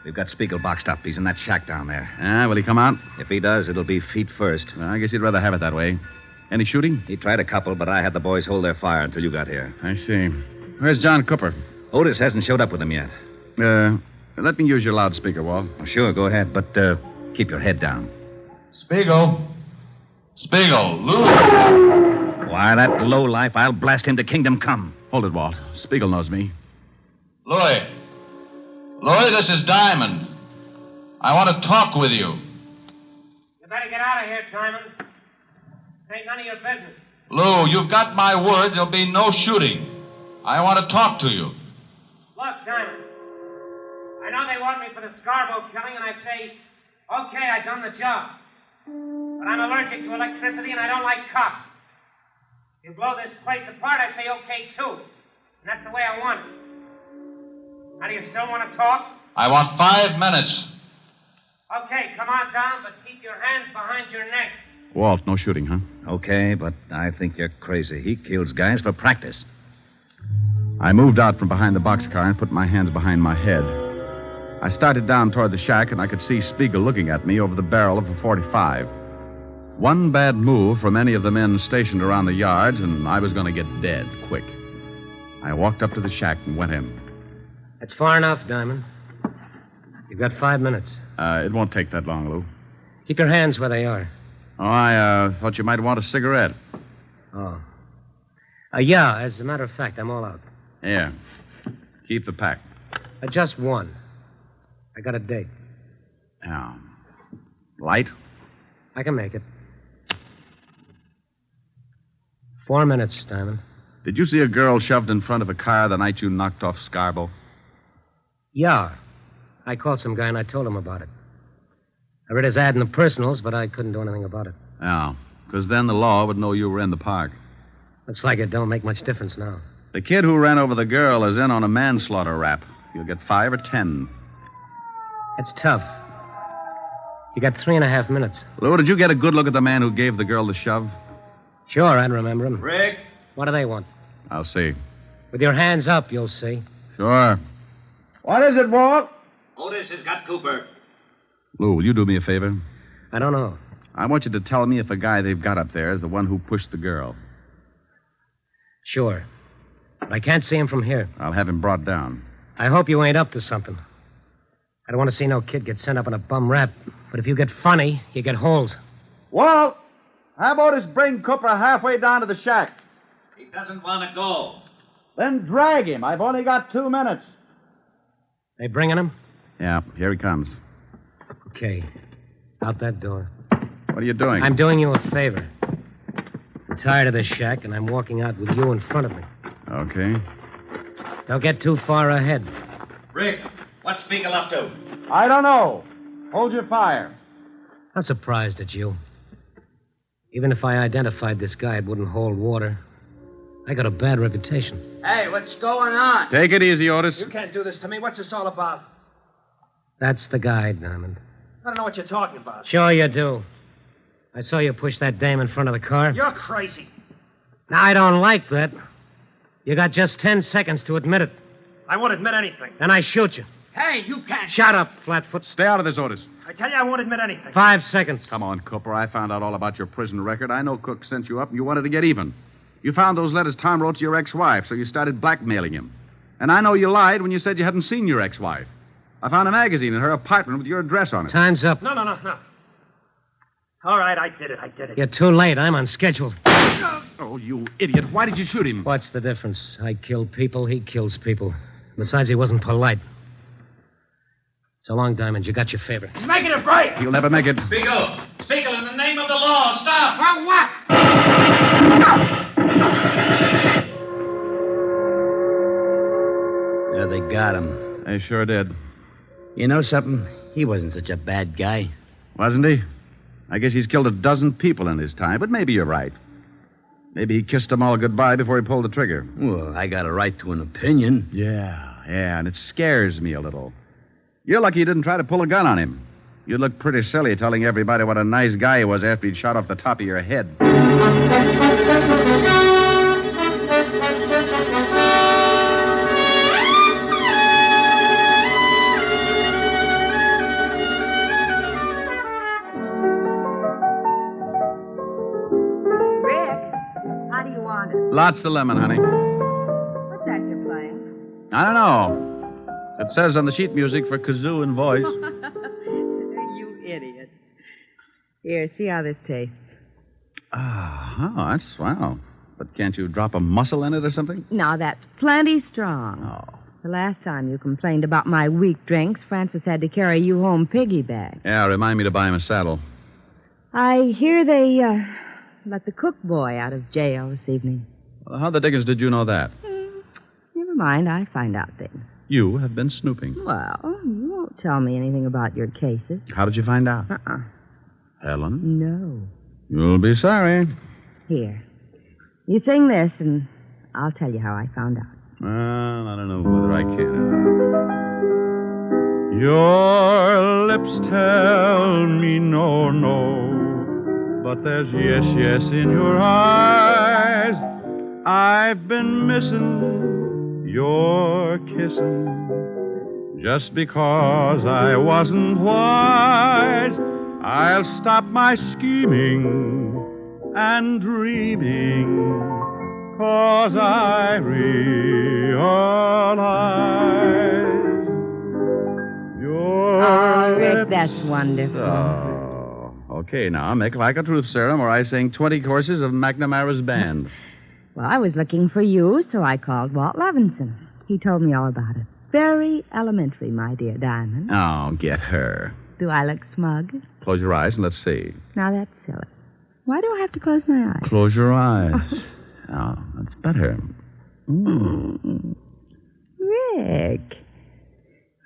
We've got Spiegel boxed up. He's in that shack down there. Will he come out? If he does, it'll be feet first. I guess he'd rather have it that way. Any shooting? He tried a couple, but I had the boys hold their fire until you got here. I see. Where's John Cooper? Otis hasn't showed up with him yet. Let me use your loudspeaker, Walt. Oh, sure, go ahead, but keep your head down. Spiegel, Lou. Why, that lowlife, I'll blast him to kingdom come. Hold it, Walt. Spiegel knows me. Louis, this is Diamond. I want to talk with you. You better get out of here, Diamond. This ain't none of your business. Lou, you've got my word there'll be no shooting. I want to talk to you. Look, Diamond. I know they want me for the Scarborough killing, and I say, okay, I done the job. But I'm allergic to electricity, and I don't like cops. You blow this place apart, I say okay, too. And that's the way I want it. Now, do you still want to talk? I want 5 minutes. Okay, come on down, but keep your hands behind your neck. Walt, no shooting, huh? Okay, but I think you're crazy. He kills guys for practice. I moved out from behind the boxcar and put my hands behind my head. I started down toward the shack, and I could see Spiegel looking at me over the barrel of a .45. One bad move from any of the men stationed around the yards, and I was going to get dead quick. I walked up to the shack and went in. That's far enough, Diamond. You've got 5 minutes. It won't take that long, Lou. Keep your hands where they are. Oh, I thought you might want a cigarette. Oh. Yeah, as a matter of fact, I'm all out. Yeah. Keep the pack. Just one. I got a date. Yeah. Light? I can make it. 4 minutes, Diamond. Did you see a girl shoved in front of a car the night you knocked off Scarborough? Yeah. I called some guy and I told him about it. I read his ad in the personals, but I couldn't do anything about it. Yeah, because then the law would know you were in the park. Looks like it don't make much difference now. The kid who ran over the girl is in on a manslaughter rap. You'll get 5 or 10. That's tough. You got 3.5 minutes. Lou, did you get a good look at the man who gave the girl the shove? Sure, I'd remember him. Rick? What do they want? I'll see. With your hands up, you'll see. Sure. What is it, Walt? Otis has got Cooper. Lou, will you do me a favor? I don't know. I want you to tell me if the guy they've got up there is the one who pushed the girl. Sure. But I can't see him from here. I'll have him brought down. I hope you ain't up to something. I don't want to see no kid get sent up on a bum rap. But if you get funny, you get holes. Walt, how about us bring Cooper halfway down to the shack? He doesn't want to go. Then drag him. I've only got 2 minutes. They bringing him? Yeah, here he comes. Okay. Out that door. What are you doing? I'm doing you a favor. I'm tired of this shack, and I'm walking out with you in front of me. Okay. Don't get too far ahead. Rick, what's Spiegel up to? I don't know. Hold your fire. I'm surprised at you. Even if I identified this guy, it wouldn't hold water. I got a bad reputation. Hey, what's going on? Take it easy, Otis. You can't do this to me. What's this all about? That's the guy, Diamond. I don't know what you're talking about. Sure you do. I saw you push that dame in front of the car. You're crazy. Now, I don't like that. You got just 10 seconds to admit it. I won't admit anything. Then I shoot you. Hey, you can't. Shut up, Flatfoot. Stay out of this, Otis. I tell you, I won't admit anything. 5 seconds. Come on, Cooper. I found out all about your prison record. I know Cook sent you up and you wanted to get even. You found those letters Tom wrote to your ex-wife, so you started blackmailing him. And I know you lied when you said you hadn't seen your ex-wife. I found a magazine in her apartment with your address on it. Time's up. No. All right, I did it. You're too late. I'm on schedule. Oh, you idiot. Why did you shoot him? What's the difference? I kill people, he kills people. Besides, he wasn't polite. So long, Diamond. You got your favor. He's making a break. You'll never make it. Spiegel, in the name of the law, stop. For what? Yeah, they got him. They sure did. You know something? He wasn't such a bad guy. Wasn't he? I guess he's killed a dozen people in his time, but maybe you're right. Maybe he kissed them all goodbye before he pulled the trigger. Well, I got a right to an opinion. Yeah, and it scares me a little. You're lucky you didn't try to pull a gun on him. You'd look pretty silly telling everybody what a nice guy he was after he'd shot off the top of your head. How do you want it? Lots of lemon, honey. What's that you're playing? I don't know. It says on the sheet music for kazoo and voice. You idiot. Here, see how this tastes. Oh, that's swell. But can't you drop a mussel in it or something? Now, that's plenty strong. Oh. The last time you complained about my weak drinks, Francis had to carry you home piggyback. Yeah, remind me to buy him a saddle. I hear they let the cook boy out of jail this evening. Well, how the dickens did you know that? Never mind, I find out things. You have been snooping. Well, you won't tell me anything about your cases. How did you find out? Helen? No. You'll be sorry. Here. You sing this, and I'll tell you how I found out. Well, I don't know whether I can. Your lips tell me no, but there's yes in your eyes. I've been missing your kissing just because I wasn't wise. I'll stop my scheming and dreaming, 'cause I realize your Rick, that's wonderful. Oh, okay, now make like a truth serum, or I sing 20 courses of McNamara's band. Well, I was looking for you, so I called Walt Levinson. He told me all about it. Very elementary, my dear Diamond. Oh, get her. Do I look smug? Close your eyes and let's see. Now, that's silly. Why do I have to close my eyes? Close your eyes. Oh, that's better. Rick,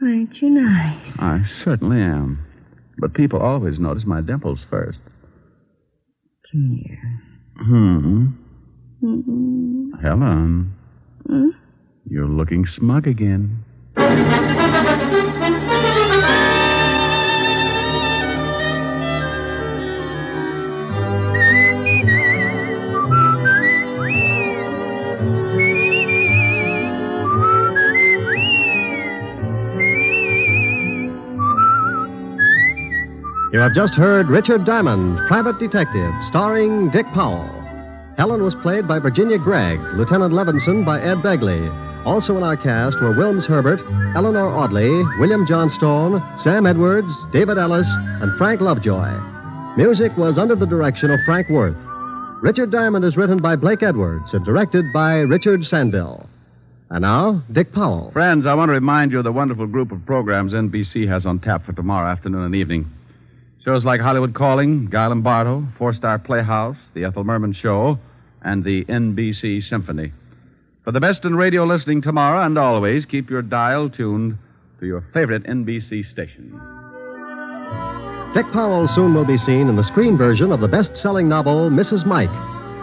aren't you nice? I certainly am. But people always notice my dimples first. Come here. Helen. You're looking smug again. You have just heard Richard Diamond, Private Detective, starring Dick Powell. Helen was played by Virginia Gregg, Lieutenant Levinson by Ed Begley. Also in our cast were Wilms Herbert, Eleanor Audley, William Johnstone, Sam Edwards, David Ellis, and Frank Lovejoy. Music was under the direction of Frank Worth. Richard Diamond is written by Blake Edwards and directed by Richard Sandville. And now, Dick Powell. Friends, I want to remind you of the wonderful group of programs NBC has on tap for tomorrow afternoon and evening. Shows like Hollywood Calling, Guy Lombardo, Four-Star Playhouse, The Ethel Merman Show, and the NBC Symphony. For the best in radio listening tomorrow and always, keep your dial tuned to your favorite NBC station. Dick Powell soon will be seen in the screen version of the best-selling novel, Mrs. Mike.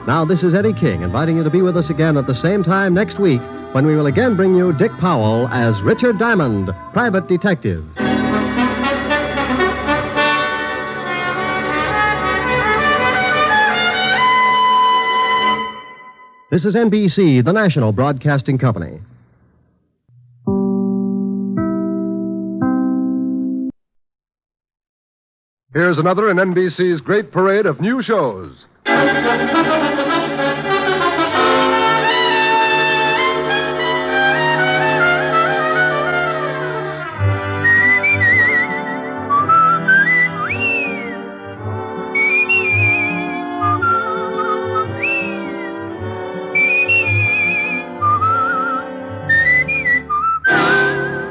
Now, this is Eddie King inviting you to be with us again at the same time next week when we will again bring you Dick Powell as Richard Diamond, Private Detective. This is NBC, the national broadcasting company. Here's another in NBC's great parade of new shows.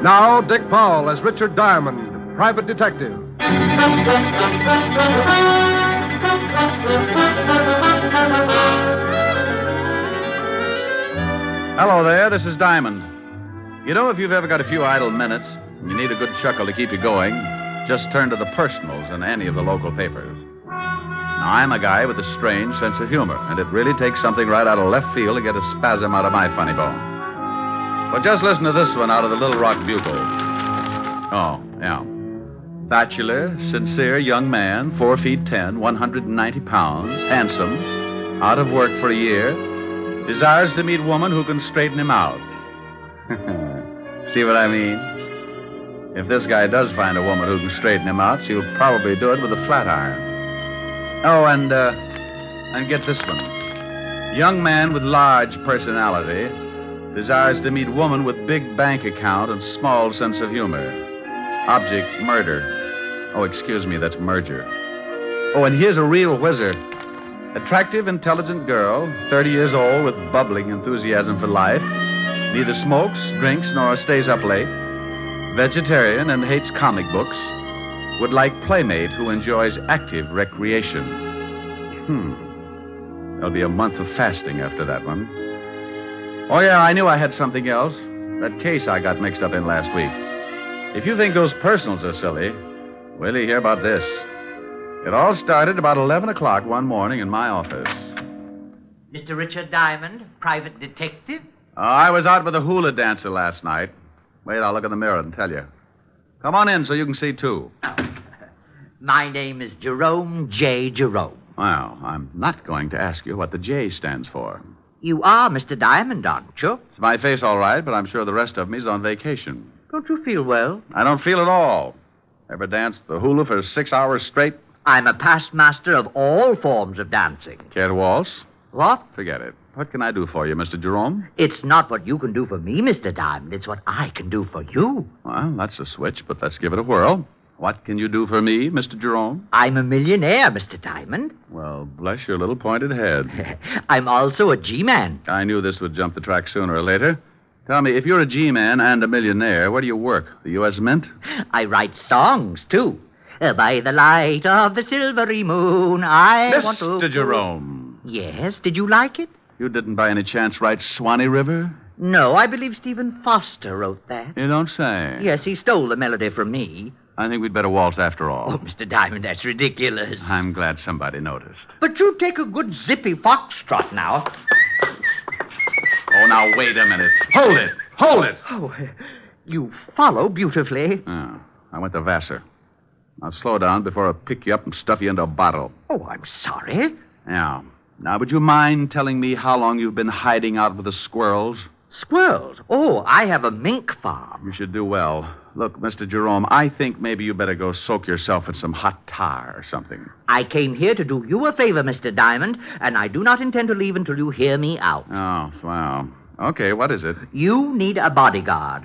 Now, Dick Powell as Richard Diamond, private detective. Hello there, this is Diamond. You know, if you've ever got a few idle minutes and you need a good chuckle to keep you going, just turn to the personals in any of the local papers. Now, I'm a guy with a strange sense of humor, and it really takes something right out of left field to get a spasm out of my funny bone. But just listen to this one out of the Little Rock Bugle. Oh, yeah. Bachelor, sincere young man, 4 feet 10, 190 pounds, handsome, out of work for a year, desires to meet woman who can straighten him out. See what I mean? If this guy does find a woman who can straighten him out, she'll probably do it with a flat iron. Oh, and get this one. Young man with large personality desires to meet woman with big bank account and small sense of humor. Object, murder. Oh, excuse me, that's merger. Oh, and here's a real whizzer. Attractive, intelligent girl, 30 years old with bubbling enthusiasm for life. Neither smokes, drinks, nor stays up late. Vegetarian and hates comic books. Would like playmate who enjoys active recreation. There'll be a month of fasting after that one. Oh, yeah, I knew I had something else. That case I got mixed up in last week. If you think those personals are silly, well, you hear about this. It all started about 11 o'clock one morning in my office. Mr. Richard Diamond, private detective? I was out with a hula dancer last night. Wait, I'll look in the mirror and tell you. Come on in so you can see, too. My name is Jerome J. Jerome. Well, I'm not going to ask you what the J stands for. You are Mr. Diamond, aren't you? It's my face all right, but I'm sure the rest of me's on vacation. Don't you feel well? I don't feel at all. Ever danced the hula for 6 hours straight? I'm a past master of all forms of dancing. Care to waltz? What? Forget it. What can I do for you, Mr. Jerome? It's not what you can do for me, Mr. Diamond. It's what I can do for you. Well, that's a switch, but let's give it a whirl. What can you do for me, Mr. Jerome? I'm a millionaire, Mr. Diamond. Well, bless your little pointed head. I'm also a G-man. I knew this would jump the track sooner or later. Tell me, if you're a G-man and a millionaire, where do you work? The U.S. Mint? I write songs, too. By the light of the silvery moon, I want to... Mr. Jerome. Yes, did you like it? You didn't by any chance write Swanee River? No, I believe Stephen Foster wrote that. You don't say. Yes, he stole the melody from me. I think we'd better waltz after all. Oh, Mr. Diamond, that's ridiculous. I'm glad somebody noticed. But you take a good zippy foxtrot now. Oh, now, wait a minute. Hold it! Hold it! Oh, you follow beautifully. Oh, I went to Vassar. Now, slow down before I pick you up and stuff you into a bottle. Oh, I'm sorry. Yeah. Now, would you mind telling me how long you've been hiding out with the squirrels? Squirrels? Oh, I have a mink farm. You should do well. Look, Mr. Jerome, I think maybe you better go soak yourself in some hot tar or something. I came here to do you a favor, Mr. Diamond, and I do not intend to leave until you hear me out. Oh, wow. Okay, what is it? You need a bodyguard.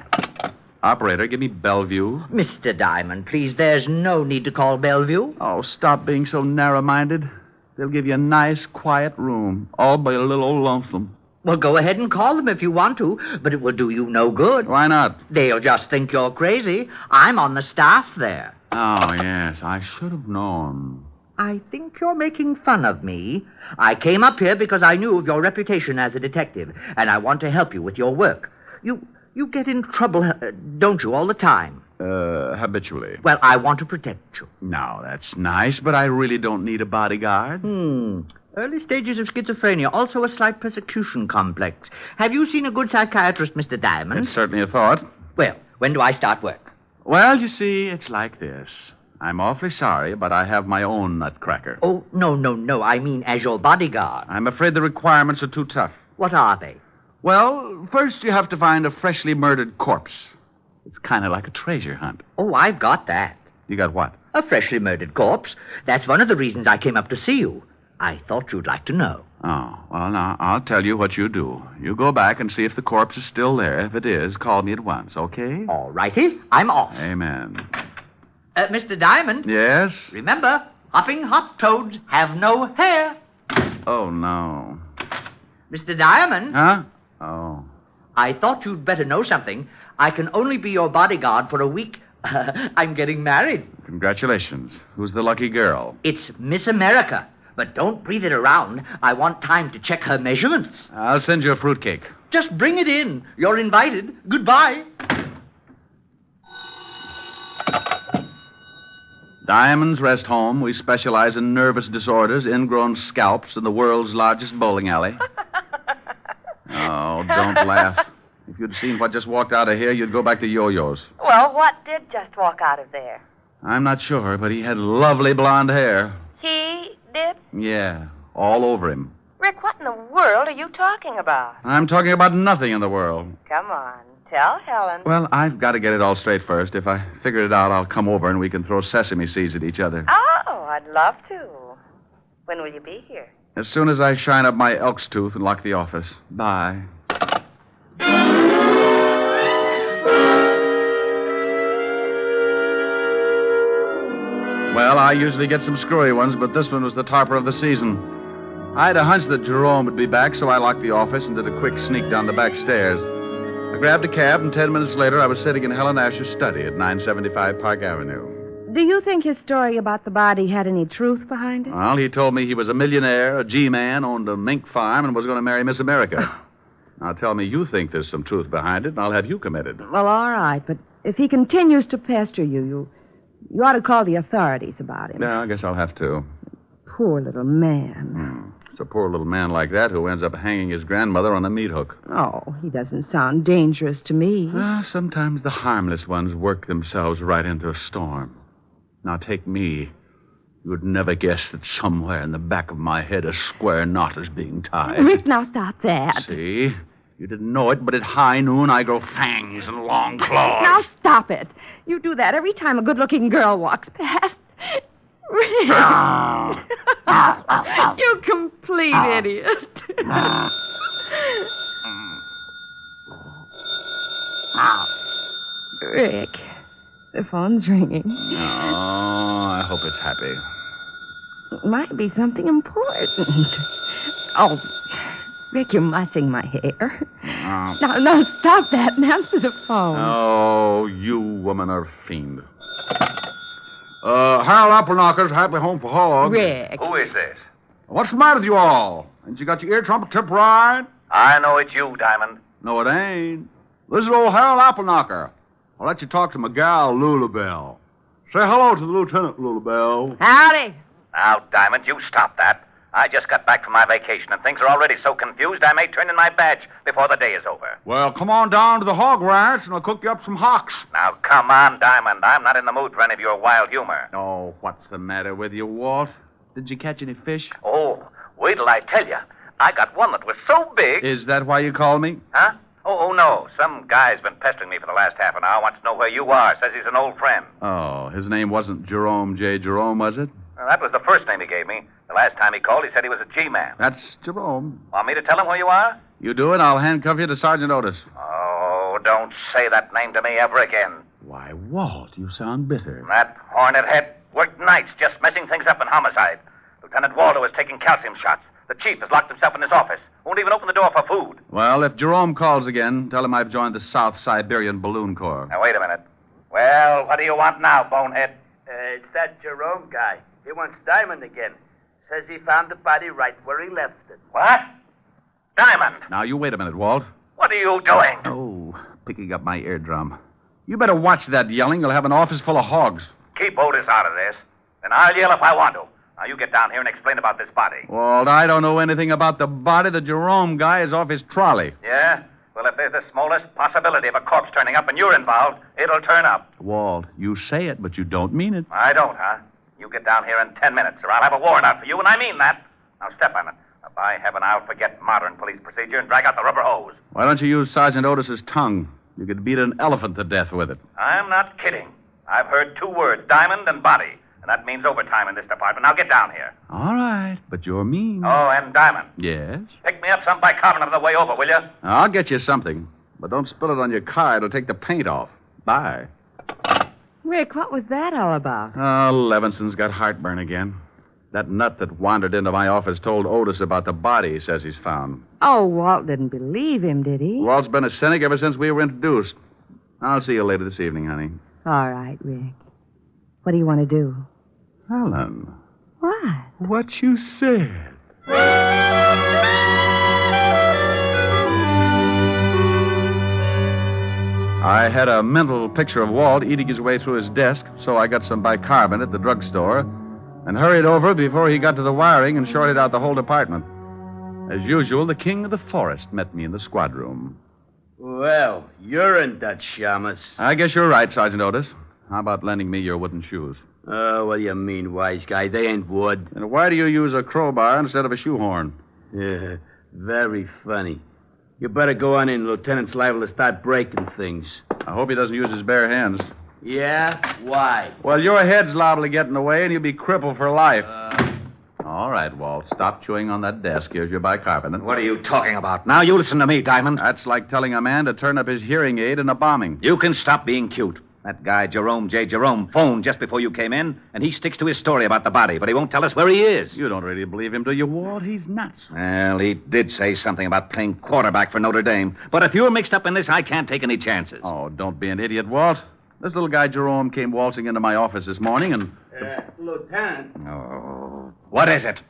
Operator, give me Bellevue. Mr. Diamond, please, there's no need to call Bellevue. Oh, stop being so narrow-minded. They'll give you a nice, quiet room, all by a little old lonesome. Well, go ahead and call them if you want to, but it will do you no good. Why not? They'll just think you're crazy. I'm on the staff there. Oh, yes, I should have known. I think you're making fun of me. I came up here because I knew of your reputation as a detective, and I want to help you with your work. You get in trouble, don't you, all the time? Habitually. Well, I want to protect you. Now, that's nice, but I really don't need a bodyguard. Early stages of schizophrenia, also a slight persecution complex. Have you seen a good psychiatrist, Mr. Diamond? It's certainly a thought. Well, when do I start work? Well, you see, it's like this. I'm awfully sorry, but I have my own nutcracker. Oh, no. I mean as your bodyguard. I'm afraid the requirements are too tough. What are they? Well, first you have to find a freshly murdered corpse. It's kind of like a treasure hunt. Oh, I've got that. You got what? A freshly murdered corpse. That's one of the reasons I came up to see you. I thought you'd like to know. Oh, well, now, I'll tell you what you do. You go back and see if the corpse is still there. If it is, call me at once, okay? All righty. I'm off. Amen. Mr. Diamond? Yes? Remember, hopping hop toads have no hair. Oh, no. Mr. Diamond? Huh? Oh. I thought you'd better know something. I can only be your bodyguard for a week. I'm getting married. Congratulations. Who's the lucky girl? It's Miss America. But don't breathe it around. I want time to check her measurements. I'll send you a fruitcake. Just bring it in. You're invited. Goodbye. Diamond's Rest Home. We specialize in nervous disorders, ingrown scalps, and the world's largest bowling alley. Oh, don't laugh. If you'd seen what just walked out of here, you'd go back to yo-yos. Well, what did just walk out of there? I'm not sure, but he had lovely blonde hair. He did? Yeah, all over him. Rick, what in the world are you talking about? I'm talking about nothing in the world. Come on, tell Helen. Well, I've got to get it all straight first. If I figure it out, I'll come over and we can throw sesame seeds at each other. Oh, I'd love to. When will you be here? As soon as I shine up my elk's tooth and lock the office. Bye. Well, I usually get some screwy ones, but this one was the topper of the season. I had a hunch that Jerome would be back, so I locked the office and did a quick sneak down the back stairs. I grabbed a cab, and 10 minutes later, I was sitting in Helen Asher's study at 975 Park Avenue. Do you think his story about the body had any truth behind it? Well, he told me he was a millionaire, a G-man, owned a mink farm, and was going to marry Miss America. Now, tell me you think there's some truth behind it, and I'll have you committed. Well, all right, but if he continues to pester you ought to call the authorities about him. Yeah, I guess I'll have to. Poor little man. It's a poor little man like that who ends up hanging his grandmother on a meat hook. Oh, he doesn't sound dangerous to me. Sometimes the harmless ones work themselves right into a storm. Now, take me. You would never guess that somewhere in the back of my head a square knot is being tied. Rick, now stop that. See? You didn't know it, but at high noon I grow fangs and long claws. Now stop it. You do that every time a good-looking girl walks past. Rick. You complete idiot. Rick, the phone's ringing. Oh, I hope it's happy. It might be something important. Oh, Rick, you're mussing my hair. Now, stop that and answer the phone. Oh, you woman are a fiend. Harold Appleknocker's Happy Home for Hogs. Rick. Who is this? What's the matter with you all? Ain't you got your ear trumpet tip right? I know it's you, Diamond. No, it ain't. This is old Harold Appleknocker. I'll let you talk to my gal, Lulabelle. Say hello to the lieutenant, Lulabelle. Howdy. Now, Diamond, you stop that. I just got back from my vacation, and things are already so confused I may turn in my badge before the day is over. Well, come on down to the hog ranch, and I'll cook you up some hocks. Now, come on, Diamond. I'm not in the mood for any of your wild humor. Oh, what's the matter with you, Walt? Did you catch any fish? Oh, wait till I tell you. I got one that was so big. Is that why you called me? Huh? Oh, no. Some guy's been pestering me for the last half an hour. Wants to know where you are. Says he's an old friend. Oh, his name wasn't Jerome J. Jerome, was it? Well, that was the first name he gave me. The last time he called, he said he was a G-man. That's Jerome. Want me to tell him where you are? You do it, I'll handcuff you to Sergeant Otis. Oh, don't say that name to me ever again. Why, Walt, you sound bitter. That hornet head worked nights just messing things up in homicide. Lieutenant Waldo is taking calcium shots. The chief has locked himself in his office. Won't even open the door for food. Well, if Jerome calls again, tell him I've joined the South Siberian Balloon Corps. Now, wait a minute. Well, what do you want now, bonehead? It's that Jerome guy. He wants Diamond again. Says he found the body right where he left it. What? Diamond! Now, you wait a minute, Walt. What are you doing? Oh, picking up my eardrum. You better watch that yelling. You'll have an office full of hogs. Keep Otis out of this. Then I'll yell if I want to. Now, you get down here and explain about this body. Walt, I don't know anything about the body. The Jerome guy is off his trolley. Yeah? Well, if there's the smallest possibility of a corpse turning up and you're involved, it'll turn up. Walt, you say it, but you don't mean it. I don't, huh? You get down here in 10 minutes, or I'll have a warrant out for you, and I mean that. Now, step on it. Now, by heaven, I'll forget modern police procedure and drag out the rubber hose. Why don't you use Sergeant Otis's tongue? You could beat an elephant to death with it. I'm not kidding. I've heard 2 words, diamond and body. And that means overtime in this department. Now get down here. All right, but you're mean. Oh, and diamond. Yes? Pick me up some bicarbonate on the way over, will you? I'll get you something. But don't spill it on your car. It'll take the paint off. Bye. Rick, what was that all about? Oh, Levinson's got heartburn again. That nut that wandered into my office told Otis about the body he says he's found. Oh, Walt didn't believe him, did he? Walt's been a cynic ever since we were introduced. I'll see you later this evening, honey. All right, Rick. What do you want to do? Helen. What? What you said. I had a mental picture of Walt eating his way through his desk, so I got some bicarbonate at the drugstore and hurried over before he got to the wiring and shorted out the whole department. As usual, the king of the forest met me in the squad room. Well, you're in Dutch, Shamus. I guess you're right, Sergeant Otis. How about lending me your wooden shoes? Oh, what do you mean, wise guy? They ain't wood. And why do you use a crowbar instead of a shoehorn? Yeah, very funny. You better go on in. Lieutenant's liable to start breaking things. I hope he doesn't use his bare hands. Yeah? Why? Well, your head's liable to get in the way, and you'll be crippled for life. All right, Walt. Stop chewing on that desk. Here's your bicarbonate. What are you talking about? Now you listen to me, Diamond. That's like telling a man to turn up his hearing aid in a bombing. You can stop being cute. That guy, Jerome phoned just before you came in, and he sticks to his story about the body, but he won't tell us where he is. You don't really believe him, do you, Walt? He's nuts. Well, he did say something about playing quarterback for Notre Dame. But if you're mixed up in this, I can't take any chances. Oh, don't be an idiot, Walt. This little guy, Jerome, came waltzing into my office this morning and... Lieutenant. Oh, what is it?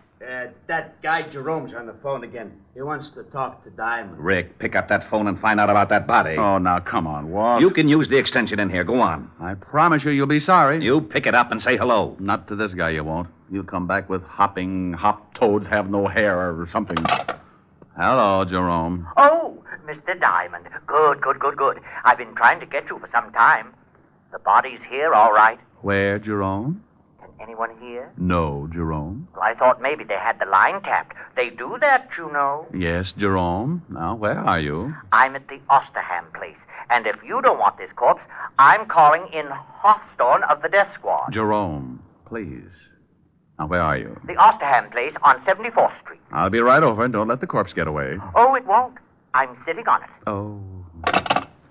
That guy Jerome's on the phone again. He wants to talk to Diamond. Rick, pick up that phone and find out about that body. Oh, now, come on, Walt. You can use the extension in here. Go on. I promise you'll be sorry. You pick it up and say hello. Not to this guy, you won't. He'll come back with hopping hop toads have no hair or something. Hello, Jerome. Oh, Mr. Diamond. Good. I've been trying to get you for some time. The body's here, all right. Where, Jerome? Anyone here? No, Jerome. Well, I thought maybe they had the line tapped. They do that, you know. Yes, Jerome. Now, where are you? I'm at the Osterham place. And if you don't want this corpse, I'm calling in Hawthorne of the death squad. Jerome, please. Now, where are you? The Osterham place on 74th Street. I'll be right over, and don't let the corpse get away. Oh, it won't. I'm sitting on it. Oh.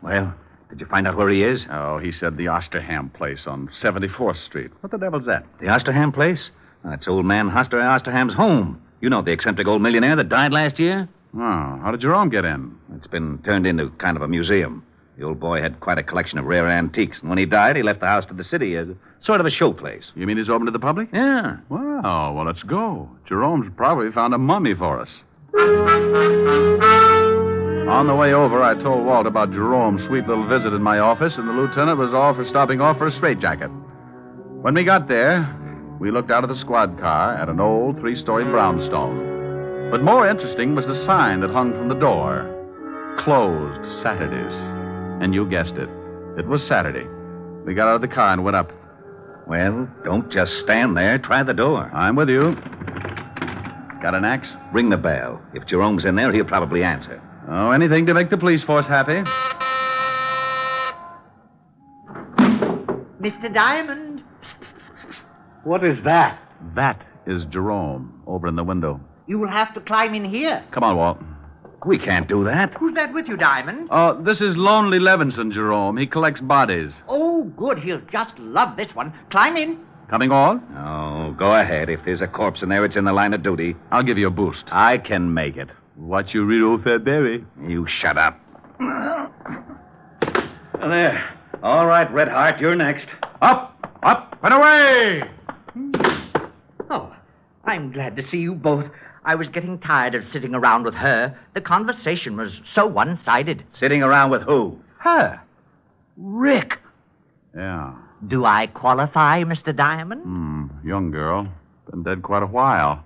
Well, did you find out where he is? Oh, he said the Osterham place on 74th Street. What the devil's that? The Osterham place? That's old man Hoster Osterham's home. You know, the eccentric old millionaire that died last year? Oh, how did Jerome get in? It's been turned into kind of a museum. The old boy had quite a collection of rare antiques, and when he died, he left the house to the city as sort of a showplace. You mean it's open to the public? Yeah. Well, let's go. Jerome's probably found a mummy for us. On the way over, I told Walt about Jerome's sweet little visit in my office, and the lieutenant was all for stopping off for a straitjacket. When we got there, we looked out of the squad car at an old 3-story brownstone. But more interesting was the sign that hung from the door. Closed Saturdays. And you guessed it. It was Saturday. We got out of the car and went up. Well, don't just stand there. Try the door. I'm with you. Got an axe? Ring the bell. If Jerome's in there, he'll probably answer. Oh, anything to make the police force happy. Mr. Diamond. What is that? That is Jerome, over in the window. You will have to climb in here. Come on, Walt. We can't do that. Who's that with you, Diamond? Oh, this is Lonely Levinson, Jerome. He collects bodies. Oh, good. He'll just love this one. Climb in. Coming on? Oh, go ahead. If there's a corpse in there, it's in the line of duty. I'll give you a boost. I can make it. What you read, old fat berry? You shut up. There. All right, Red Heart, you're next. Up, and away! Oh, I'm glad to see you both. I was getting tired of sitting around with her. The conversation was so one-sided. Sitting around with who? Her. Rick. Yeah. Do I qualify, Mr. Diamond? Young girl. Been dead quite a while.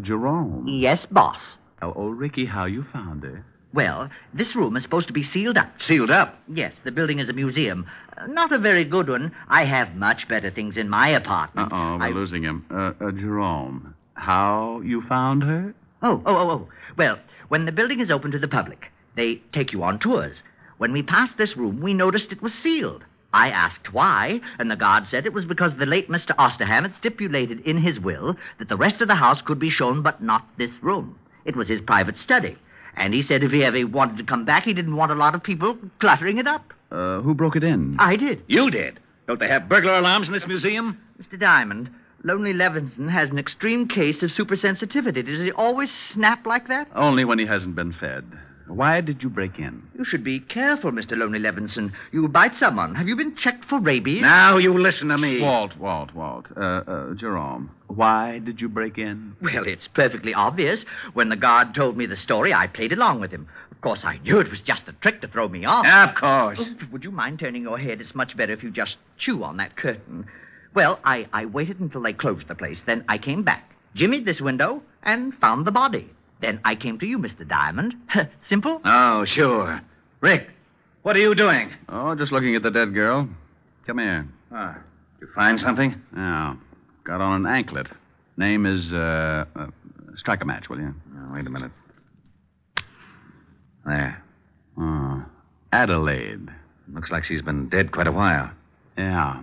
Jerome. Yes, boss. Oh, Ricky, how you found her? Well, this room is supposed to be sealed up. Sealed up? Yes, the building is a museum. Not a very good one. I have much better things in my apartment. We're losing him. Jerome, how you found her? Oh. Well, when the building is open to the public, they take you on tours. When we passed this room, we noticed it was sealed. I asked why, and the guard said it was because the late Mr. Osterham had stipulated in his will that the rest of the house could be shown, but not this room. It was his private study. And he said if he ever wanted to come back, he didn't want a lot of people cluttering it up. Who broke it in? I did. You did? Don't they have burglar alarms in this museum? Mr. Diamond, Lonely Levinson has an extreme case of supersensitivity. Does he always snap like that? Only when he hasn't been fed. Why did you break in? You should be careful, Mr. Lonely Levinson. You bite someone. Have you been checked for rabies? Now you listen to me. Walt. Jerome, why did you break in? Well, it's perfectly obvious. When the guard told me the story, I played along with him. Of course, I knew it was just a trick to throw me off. Of course. Oh, would you mind turning your head? It's much better if you just chew on that curtain. Well, I waited until they closed the place. Then I came back, jimmied this window, and found the body. Then I came to you, Mr. Diamond. Simple? Oh, sure. Rick, what are you doing? Oh, just looking at the dead girl. Come here. You find something? Yeah. Got on an anklet. Name is, strike a match, will you? Oh, wait a minute. There. Oh, Adelaide. Looks like she's been dead quite a while. Yeah.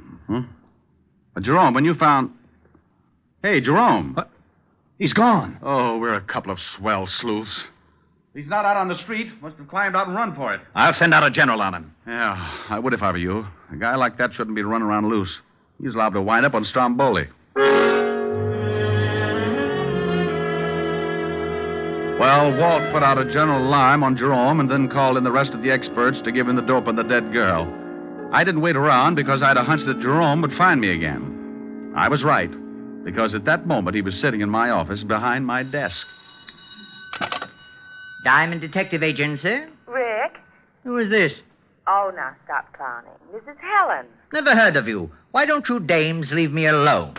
Jerome, when you found... Hey, Jerome. What? He's gone. Oh, we're a couple of swell sleuths. He's not out on the street. Must have climbed out and run for it. I'll send out a general on him. Yeah, I would if I were you. A guy like that shouldn't be running around loose. He's liable to wind up on Stromboli. Well, Walt put out a general alarm on Jerome and then called in the rest of the experts to give him the dope on the dead girl. I didn't wait around because I had a hunch that Jerome would find me again. I was right, because at that moment he was sitting in my office behind my desk. Diamond Detective Agent, sir? Rick? Who is this? Oh, now stop clowning. This is Helen. Never heard of you. Why don't you dames leave me alone?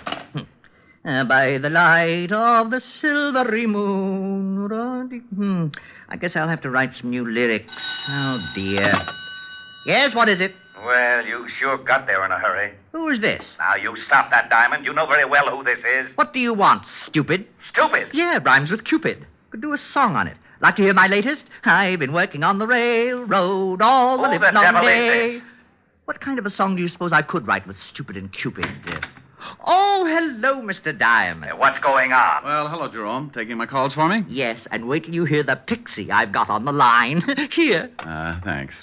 By the light of the silvery moon. I guess I'll have to write some new lyrics. Oh, dear. Yes, what is it? Well, you sure got there in a hurry. Who is this? Now, you stop that, Diamond. You know very well who this is. What do you want, stupid? Stupid? Yeah, rhymes with Cupid. Could do a song on it. Like to hear my latest? I've been working on the railroad all the livelong day. What kind of a song do you suppose I could write with Stupid and Cupid? Oh, hello, Mr. Diamond. What's going on? Well, hello, Jerome. Taking my calls for me? Yes, and wait till you hear the pixie I've got on the line. Here. Thanks.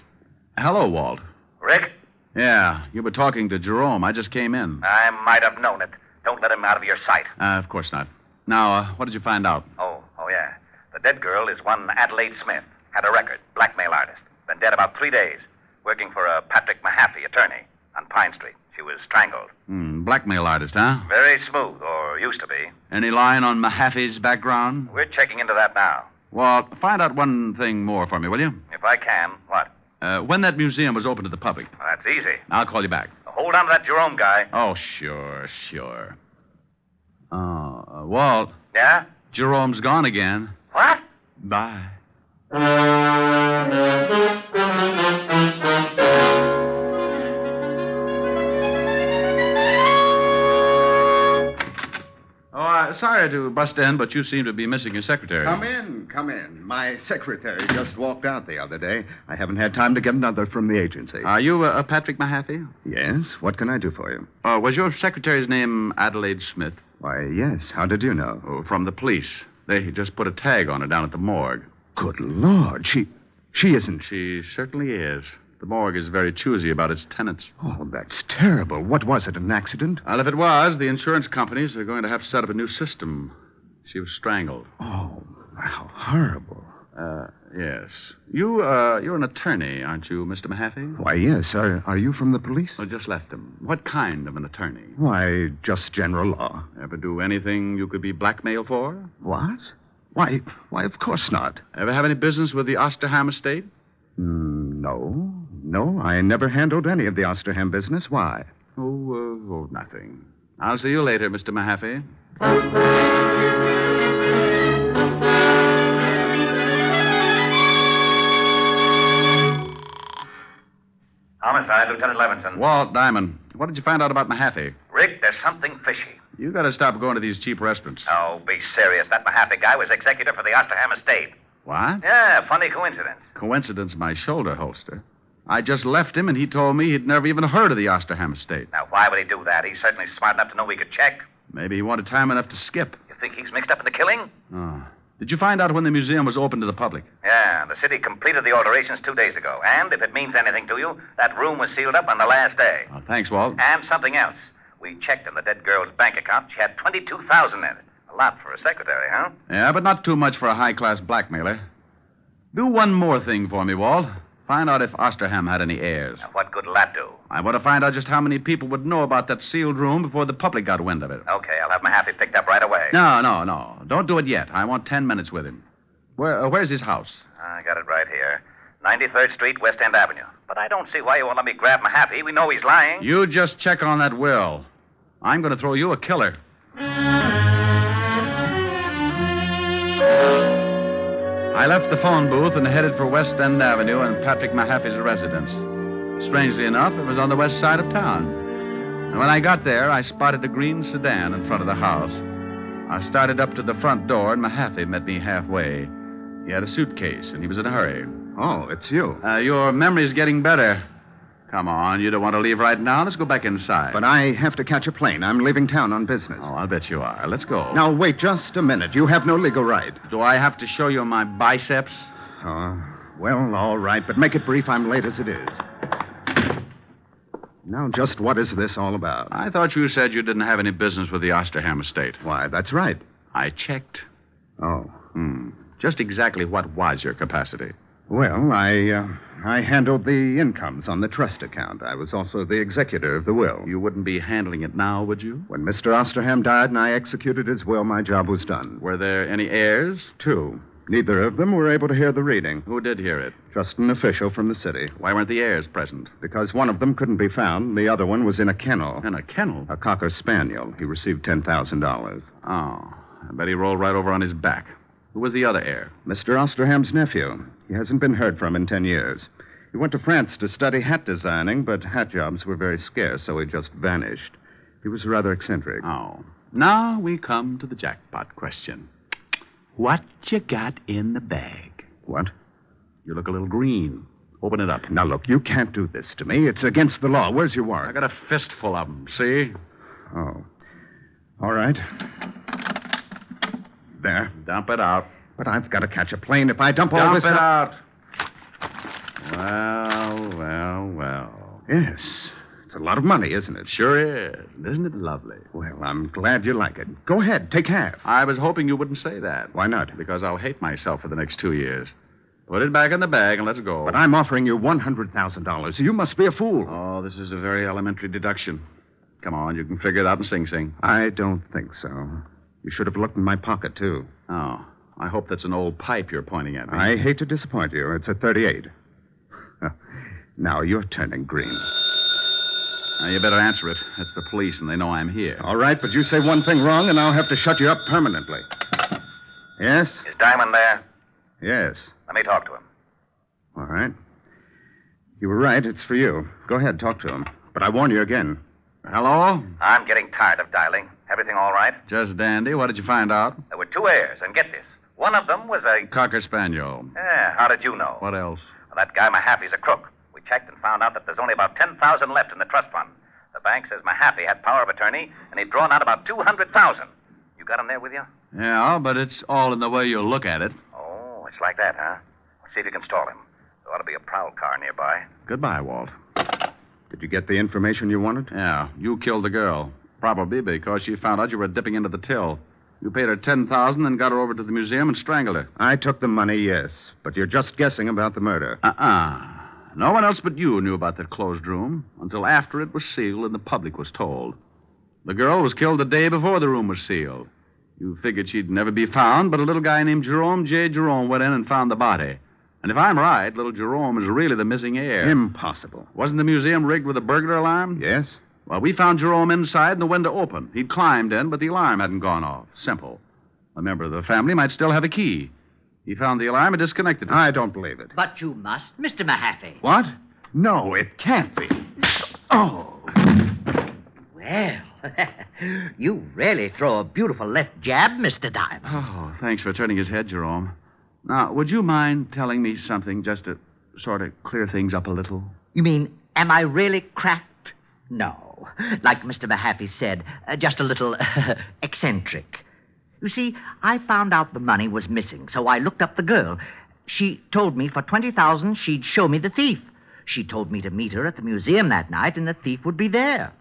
Hello, Walt. Rick? Yeah, you were talking to Jerome. I just came in. I might have known it. Don't let him out of your sight. Of course not. Now, what did you find out? Oh, yeah. The dead girl is one Adelaide Smith. Had a record. Blackmail artist. Been dead about 3 days. Working for a Patrick Mahaffey, attorney, on Pine Street. She was strangled. Blackmail artist, huh? Very smooth, or used to be. Any line on Mahaffey's background? We're checking into that now. Well, find out one thing more for me, will you? If I can. What? When that museum was open to the public. Well, that's easy. I'll call you back. Hold on to that Jerome guy. Oh, sure. Walt. Yeah? Jerome's gone again. What? Bye. Sorry to bust in, but you seem to be missing your secretary. Come in. My secretary just walked out the other day. I haven't had time to get another from the agency. Are you Patrick Mahaffey? Yes. What can I do for you? Was your secretary's name Adelaide Smith? Why, yes. How did you know? Oh, from the police. They just put a tag on her down at the morgue. Good Lord. She isn't... She certainly is. The morgue is very choosy about its tenants. Oh, that's terrible. What was it, an accident? Well, if it was, the insurance companies are going to have to set up a new system. She was strangled. Oh, how horrible. Yes. You're an attorney, aren't you, Mr. Mahaffey? Why, yes. Are you from the police? I just left them. What kind of an attorney? Why, just general law. Ever do anything you could be blackmailed for? What? Why, of course not. Ever have any business with the Osterham estate? No, I never handled any of the Osterham business. Why? Oh, nothing. I'll see you later, Mr. Mahaffey. Homicide, Lieutenant Levinson. Walt, Diamond. What did you find out about Mahaffey? Rick, there's something fishy. You got to stop going to these cheap restaurants. Oh, be serious. That Mahaffey guy was executor for the Osterham estate. What? Yeah, funny coincidence. Coincidence, my shoulder holster. I just left him, and he told me he'd never even heard of the Osterham estate. Now, why would he do that? He's certainly smart enough to know we could check. Maybe he wanted time enough to skip. You think he's mixed up in the killing? Oh. Did you find out when the museum was open to the public? Yeah, the city completed the alterations 2 days ago. And if it means anything to you, that room was sealed up on the last day. Oh, thanks, Walt. And something else. We checked in the dead girl's bank account. She had $22,000 in it. A lot for a secretary, huh? Yeah, but not too much for a high-class blackmailer. Do one more thing for me, Walt. Find out if Osterham had any heirs. Now, what good will that do? I want to find out just how many people would know about that sealed room before the public got wind of it. Okay, I'll have Mahaffey picked up right away. No. Don't do it yet. I want 10 minutes with him. Where's his house? I got it right here. 93rd Street, West End Avenue. But I don't see why you won't let me grab Mahaffey. We know he's lying. You just check on that will. I'm going to throw you a killer. I left the phone booth and headed for West End Avenue and Patrick Mahaffey's residence. Strangely enough, it was on the west side of town. And when I got there, I spotted a green sedan in front of the house. I started up to the front door, and Mahaffey met me halfway. He had a suitcase, and he was in a hurry. Oh, it's you. Your memory's getting better. Come on, you don't want to leave right now. Let's go back inside. But I have to catch a plane. I'm leaving town on business. Oh, I'll bet you are. Let's go. Now, wait just a minute. You have no legal right. Do I have to show you my biceps? Well, all right, but make it brief. I'm late as it is. Now, just what is this all about? I thought you said you didn't have any business with the Osterham estate. Why, that's right. I checked. Oh. Just exactly what was your capacity? Well, I handled the incomes on the trust account. I was also the executor of the will. You wouldn't be handling it now, would you? When Mr. Osterham died and I executed his will, my job was done. Were there any heirs? 2. Neither of them were able to hear the reading. Who did hear it? Just an official from the city. Why weren't the heirs present? Because one of them couldn't be found. The other one was in a kennel. In a kennel? A cocker spaniel. He received $10,000. Oh, I bet he rolled right over on his back. Who was the other heir? Mr. Osterham's nephew. He hasn't been heard from in 10 years. He went to France to study hat designing, but hat jobs were very scarce, so he just vanished. He was rather eccentric. Oh. Now we come to the jackpot question. What you got in the bag? What? You look a little green. Open it up. Now, look, you can't do this to me. It's against the law. Where's your warrant? I got a fistful of them, see? Oh. All right. There. Dump it out. But I've got to catch a plane. If I dump all this... Dump it out. Well. Yes. It's a lot of money, isn't it? Sure is. Isn't it lovely? Well, I'm glad you like it. Go ahead. Take half. I was hoping you wouldn't say that. Why not? Because I'll hate myself for the next 2 years. Put it back in the bag and let's go. But I'm offering you $100,000. You must be a fool. Oh, this is a very elementary deduction. Come on, you can figure it out in Sing Sing. I don't think so. You should have looked in my pocket, too. Oh, I hope that's an old pipe you're pointing at me. I hate to disappoint you. It's a 38. Now you're turning green. Now, you better answer it. It's the police, and they know I'm here. All right, but you say one thing wrong, and I'll have to shut you up permanently. Yes? Is Diamond there? Yes. Let me talk to him. All right. You were right. It's for you. Go ahead, talk to him. But I warn you again. Hello? I'm getting tired of dialing. Everything all right? Just dandy. What did you find out? There were 2 heirs, and get this. One of them was a... Cocker Spaniel. Yeah, how did you know? What else? Well, that guy Mahaffey's a crook. We checked and found out that there's only about $10,000 left in the trust fund. The bank says Mahaffey had power of attorney, and he'd drawn out about $200,000. You got him there with you? Yeah, but it's all in the way you look at it. Oh, it's like that, huh? Let's see if you can stall him. There ought to be a prowl car nearby. Goodbye, Walt. Did you get the information you wanted? Yeah, you killed the girl. Probably because she found out you were dipping into the till. You paid her $10,000 and got her over to the museum and strangled her. I took the money, yes. But you're just guessing about the murder. No one else but you knew about that closed room until after it was sealed and the public was told. The girl was killed the day before the room was sealed. You figured she'd never be found, but a little guy named Jerome went in and found the body. And if I'm right, little Jerome is really the missing heir. Impossible. Wasn't the museum rigged with a burglar alarm? Yes. Well, we found Jerome inside and the window open. He'd climbed in, but the alarm hadn't gone off. Simple. A member of the family might still have a key. He found the alarm and disconnected it. I don't believe it. But you must, Mr. Mahaffey. What? No, it can't be. Oh. Well, you really throw a beautiful left jab, Mr. Diamond. Oh, thanks for turning his head, Jerome. Now, would you mind telling me something, just a sort of clear things up a little? You mean, am I really cracked? No. Like Mr. Mahaffey said, just a little eccentric. You see, I found out the money was missing, so I looked up the girl. She told me for $20,000 she'd show me the thief. She told me to meet her at the museum that night, and the thief would be there.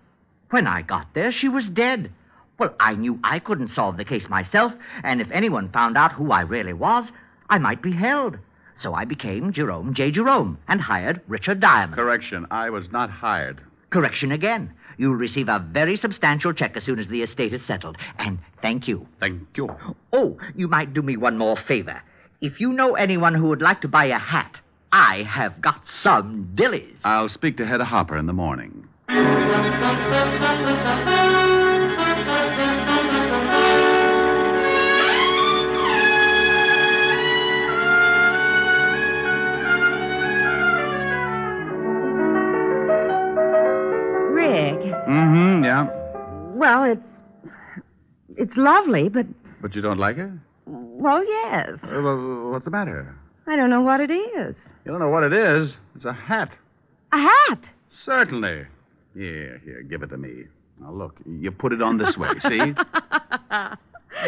When I got there, she was dead. Well, I knew I couldn't solve the case myself, and if anyone found out who I really was, I might be held. So I became Jerome J. Jerome and hired Richard Diamond. Correction, I was not hired. Correction again. You'll receive a very substantial check as soon as the estate is settled. And thank you. Thank you. Oh, you might do me one more favor. If you know anyone who would like to buy a hat, I have got some dillies. I'll speak to Hedda Hopper in the morning. Yeah? Well, it's lovely, but... But you don't like it? Well, yes. Well, what's the matter? I don't know what it is. You don't know what it is? It's a hat. A hat? Certainly. Here, give it to me. Now, look, you put it on this way, see?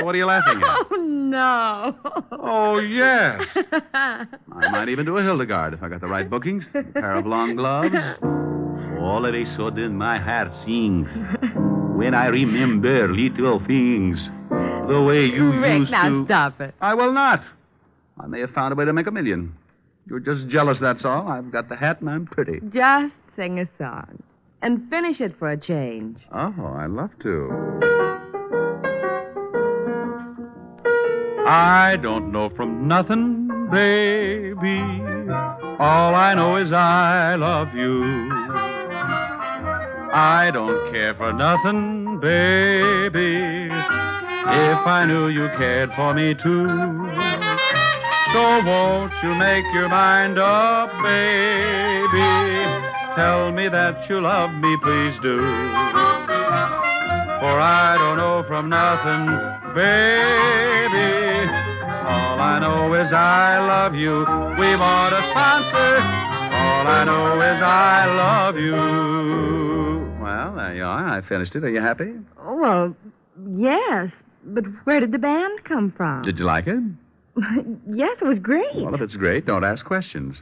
What are you laughing at? Oh, no. Oh, yes. I might even do a Hildegard if I got the right bookings. A pair of long gloves. All of a sudden, my heart sings when I remember little things. The way you Rick, used now to... stop it. I will not. I may have found a way to make $1 million. You're just jealous, that's all. I've got the hat and I'm pretty. Just sing a song. And finish it for a change. Oh, I'd love to. I don't know from nothing, baby. All I know is I love you. I don't care for nothing, baby, if I knew you cared for me too. So won't you make your mind up, baby? Tell me that you love me, please do. For I don't know from nothing, baby. All I know is I love you. We want a sponsor. All I know is I love you. Well, there you are. I finished it. Are you happy? Well, yes. But where did the band come from? Did you like it? Yes, it was great. Well, if it's great, don't ask questions.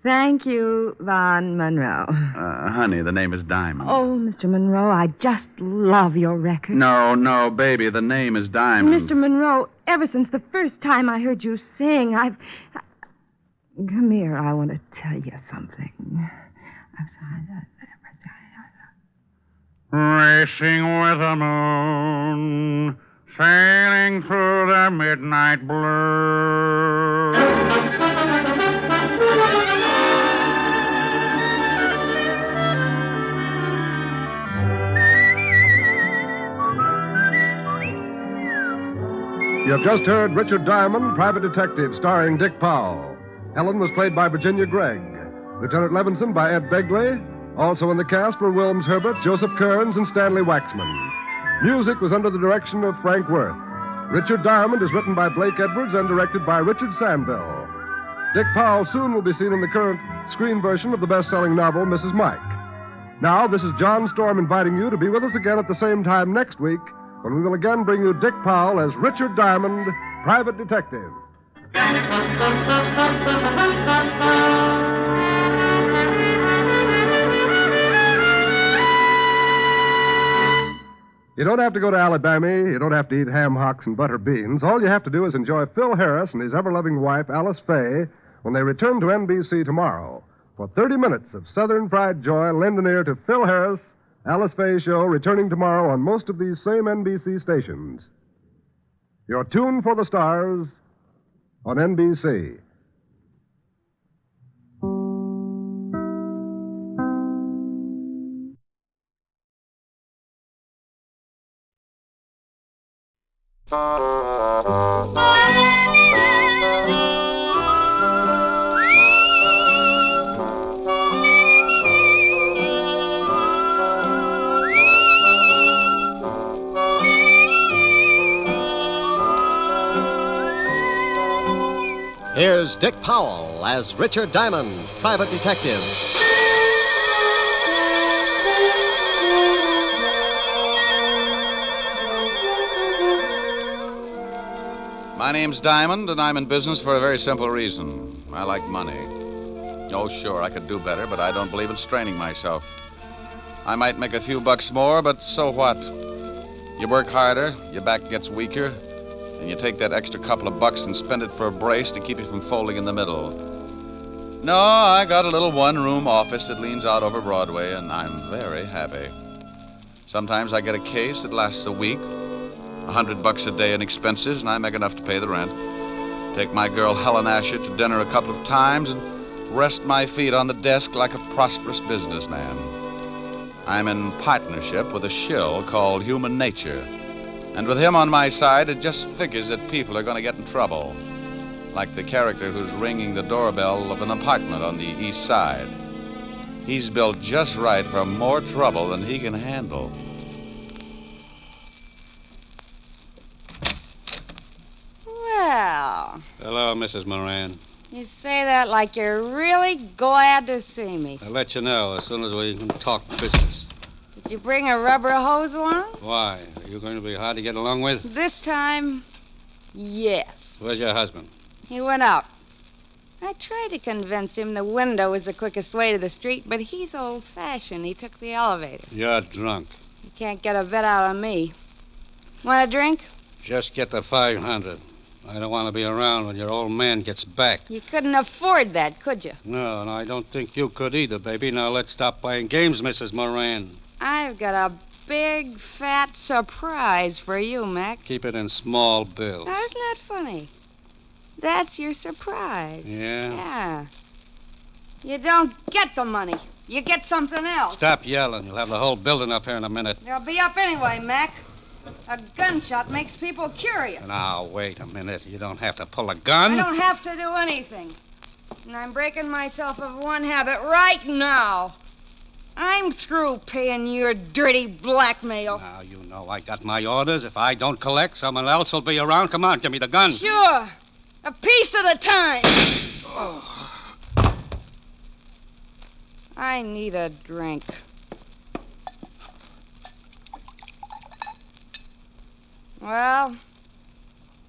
Thank you, Von Monroe. Honey, the name is Diamond. Oh, Mr. Monroe, I just love your record. No, baby, the name is Diamond. Mr. Monroe, ever since the first time I heard you sing, Come here, I want to tell you something. Racing with the moon, sailing through the midnight blue. You have just heard Richard Diamond, Private Detective, starring Dick Powell. Helen was played by Virginia Gregg. Lieutenant Levinson by Ed Begley. Also in the cast were Wilms Herbert, Joseph Kearns, and Stanley Waxman. Music was under the direction of Frank Worth. Richard Diamond is written by Blake Edwards and directed by Richard Sandville. Dick Powell soon will be seen in the current screen version of the best-selling novel, Mrs. Mike. Now, this is John Storm inviting you to be with us again at the same time next week, when we will again bring you Dick Powell as Richard Diamond, Private Detective. You don't have to go to Alabama. You don't have to eat ham hocks and butter beans. All you have to do is enjoy Phil Harris and his ever-loving wife, Alice Faye, when they return to NBC tomorrow. For 30 minutes of Southern Fried Joy, lend an ear to Phil Harris, Alice Faye Show, returning tomorrow on most of these same NBC stations. Your tune for the stars on NBC. Here's Dick Powell as Richard Diamond, private detective. My name's Diamond, and I'm in business for a very simple reason. I like money. Oh, sure, I could do better, but I don't believe in straining myself. I might make a few bucks more, but so what? You work harder, your back gets weaker, and you take that extra couple of bucks and spend it for a brace to keep you from folding in the middle. No, I got a little one-room office that leans out over Broadway, and I'm very happy. Sometimes I get a case that lasts a week, $100 a day in expenses, and I make enough to pay the rent. Take my girl Helen Asher to dinner a couple of times and rest my feet on the desk like a prosperous businessman. I'm in partnership with a shill called Human Nature. And with him on my side, it just figures that people are going to get in trouble. Like the character who's ringing the doorbell of an apartment on the east side. He's built just right for more trouble than he can handle. Well, Hello, Mrs. Moran. you say that like you're really glad to see me. I'll let you know as soon as we can talk business. Did you bring a rubber hose along? Why? Are you going to be hard to get along with? This time, yes. Where's your husband? He went out. I tried to convince him the window was the quickest way to the street, but he's old-fashioned. He took the elevator. You're drunk. He can't get a bet out of me. Want a drink? Just get the 500. I don't want to be around when your old man gets back. You couldn't afford that, could you? No, and I don't think you could either, baby. Now let's stop playing games, Mrs. Moran. I've got a big, fat surprise for you, Mac. Keep it in small bills. That's not funny. That's your surprise. Yeah? Yeah. You don't get the money. You get something else. Stop yelling. You'll have the whole building up here in a minute. They'll be up anyway, Mac. A gunshot makes people curious. Now, wait a minute. You don't have to pull a gun. I don't have to do anything. And I'm breaking myself of one habit right now. I'm through paying your dirty blackmail. Now, you know I got my orders. If I don't collect, someone else will be around. Come on, give me the gun. Sure. A piece at a time. Oh. I need a drink. Well,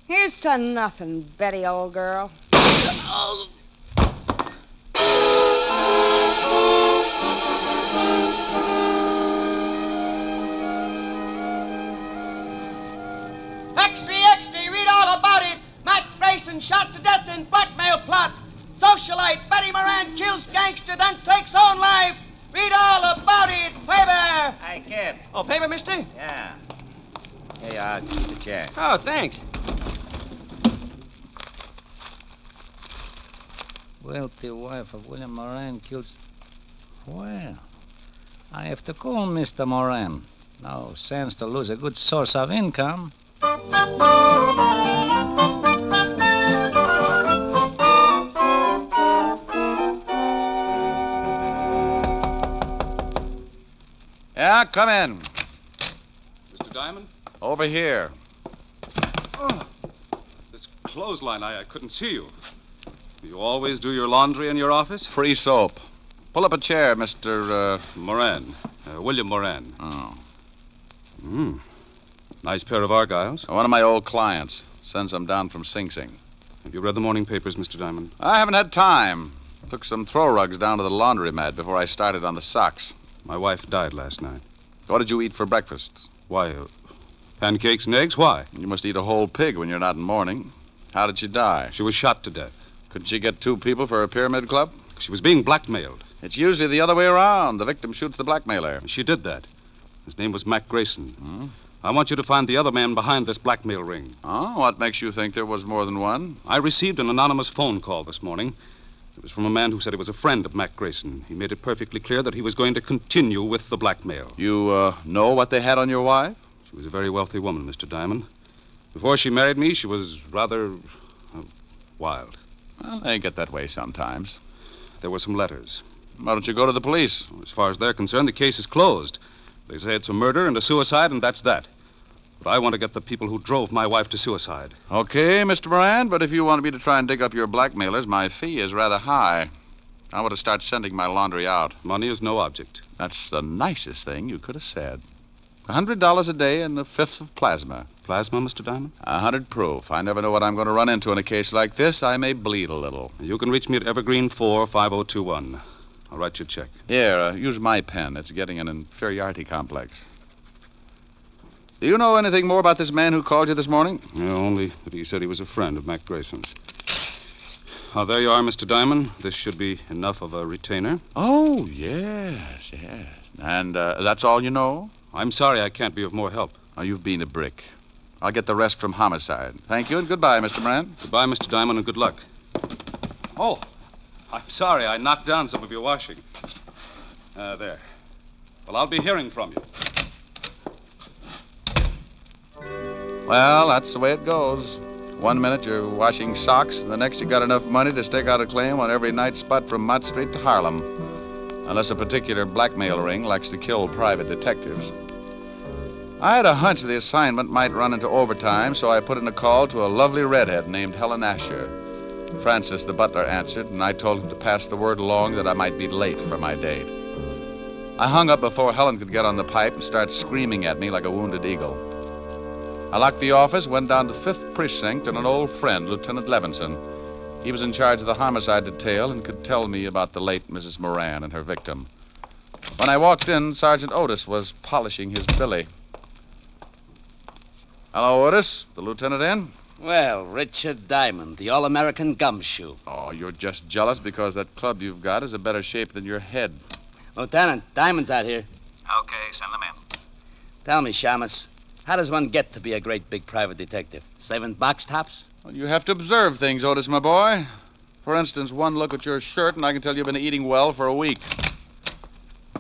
here's to nothing, Betty, old girl. Extra, extra, read all about it. Mac Grayson shot to death in blackmail plot. Socialite Betty Moran kills gangster, then takes own life. Read all about it. Paper. Hey, kid. Oh, paper, mister? Yeah. Here you are. Keep the chair. Oh, thanks. Wealthy wife of William Moran kills... Well, I have to call Mr. Moran. No sense to lose a good source of income. Yeah, come in. Mr. Diamond? Over here. Oh, this clothesline, I couldn't see you. You always do your laundry in your office? Free soap. Pull up a chair, Mr. Moran. William Moran. Oh. Nice pair of Argyles. One of my old clients. Sends them down from Sing Sing. Have you read the morning papers, Mr. Diamond? I haven't had time. Took some throw rugs down to the laundromat before I started on the socks. My wife died last night. What did you eat for breakfast? Why, pancakes and eggs? Why? You must eat a whole pig when you're not in mourning. How did she die? She was shot to death. Couldn't she get 2 people for a pyramid club? She was being blackmailed. It's usually the other way around. The victim shoots the blackmailer. She did that. His name was Mac Grayson. I want you to find the other man behind this blackmail ring. Oh, what makes you think there was more than one? I received an anonymous phone call this morning. It was from a man who said he was a friend of Mac Grayson. He made it perfectly clear that he was going to continue with the blackmail. You, know what they had on your wife? She was a very wealthy woman, Mr. Diamond. Before she married me, she was rather wild. Well, they get that way sometimes. There were some letters. Why don't you go to the police? As far as they're concerned, the case is closed. They say it's a murder and a suicide, and that's that. But I want to get the people who drove my wife to suicide. Okay, Mr. Moran, but if you want me to try and dig up your blackmailers, my fee is rather high. I want to start sending my laundry out. Money is no object. That's the nicest thing you could have said. $100 a day and a fifth of plasma. Plasma, Mr. Diamond? 100 proof. I never know what I'm going to run into in a case like this. I may bleed a little. You can reach me at Evergreen 45021. I'll write you a check. Here, use my pen. It's getting an inferiority complex. Do you know anything more about this man who called you this morning? Yeah, only that he said he was a friend of Mac Grayson's. There you are, Mr. Diamond. This should be enough of a retainer. Oh, yes, yes. And that's all you know? I'm sorry I can't be of more help. Oh, you've been a brick. I'll get the rest from homicide. Thank you and goodbye, Mr. Moran. Goodbye, Mr. Diamond, and good luck. Oh, I'm sorry. I knocked down some of your washing. There. Well, I'll be hearing from you. Well, that's the way it goes. One minute you're washing socks, and the next you got enough money to stake out a claim on every night spot from Mott Street to Harlem. Unless a particular blackmail ring likes to kill private detectives. I had a hunch the assignment might run into overtime, so I put in a call to a lovely redhead named Helen Asher. Francis, the butler, answered, and I told him to pass the word along that I might be late for my date. I hung up before Helen could get on the pipe and start screaming at me like a wounded eagle. I locked the office, went down to 5th Precinct, and an old friend, Lieutenant Levinson. He was in charge of the homicide detail and could tell me about the late Mrs. Moran and her victim. When I walked in, Sergeant Otis was polishing his billy. Hello, Otis. The lieutenant in? Well, Richard Diamond, the all-American gumshoe. Oh, you're just jealous because that club you've got is a better shape than your head. Lieutenant, Diamond's out here. Okay, send them in. Tell me, Shamus, how does one get to be a great big private detective? Slaving box tops? Well, you have to observe things, Otis, my boy. For instance, one look at your shirt, and I can tell you've been eating well for a week.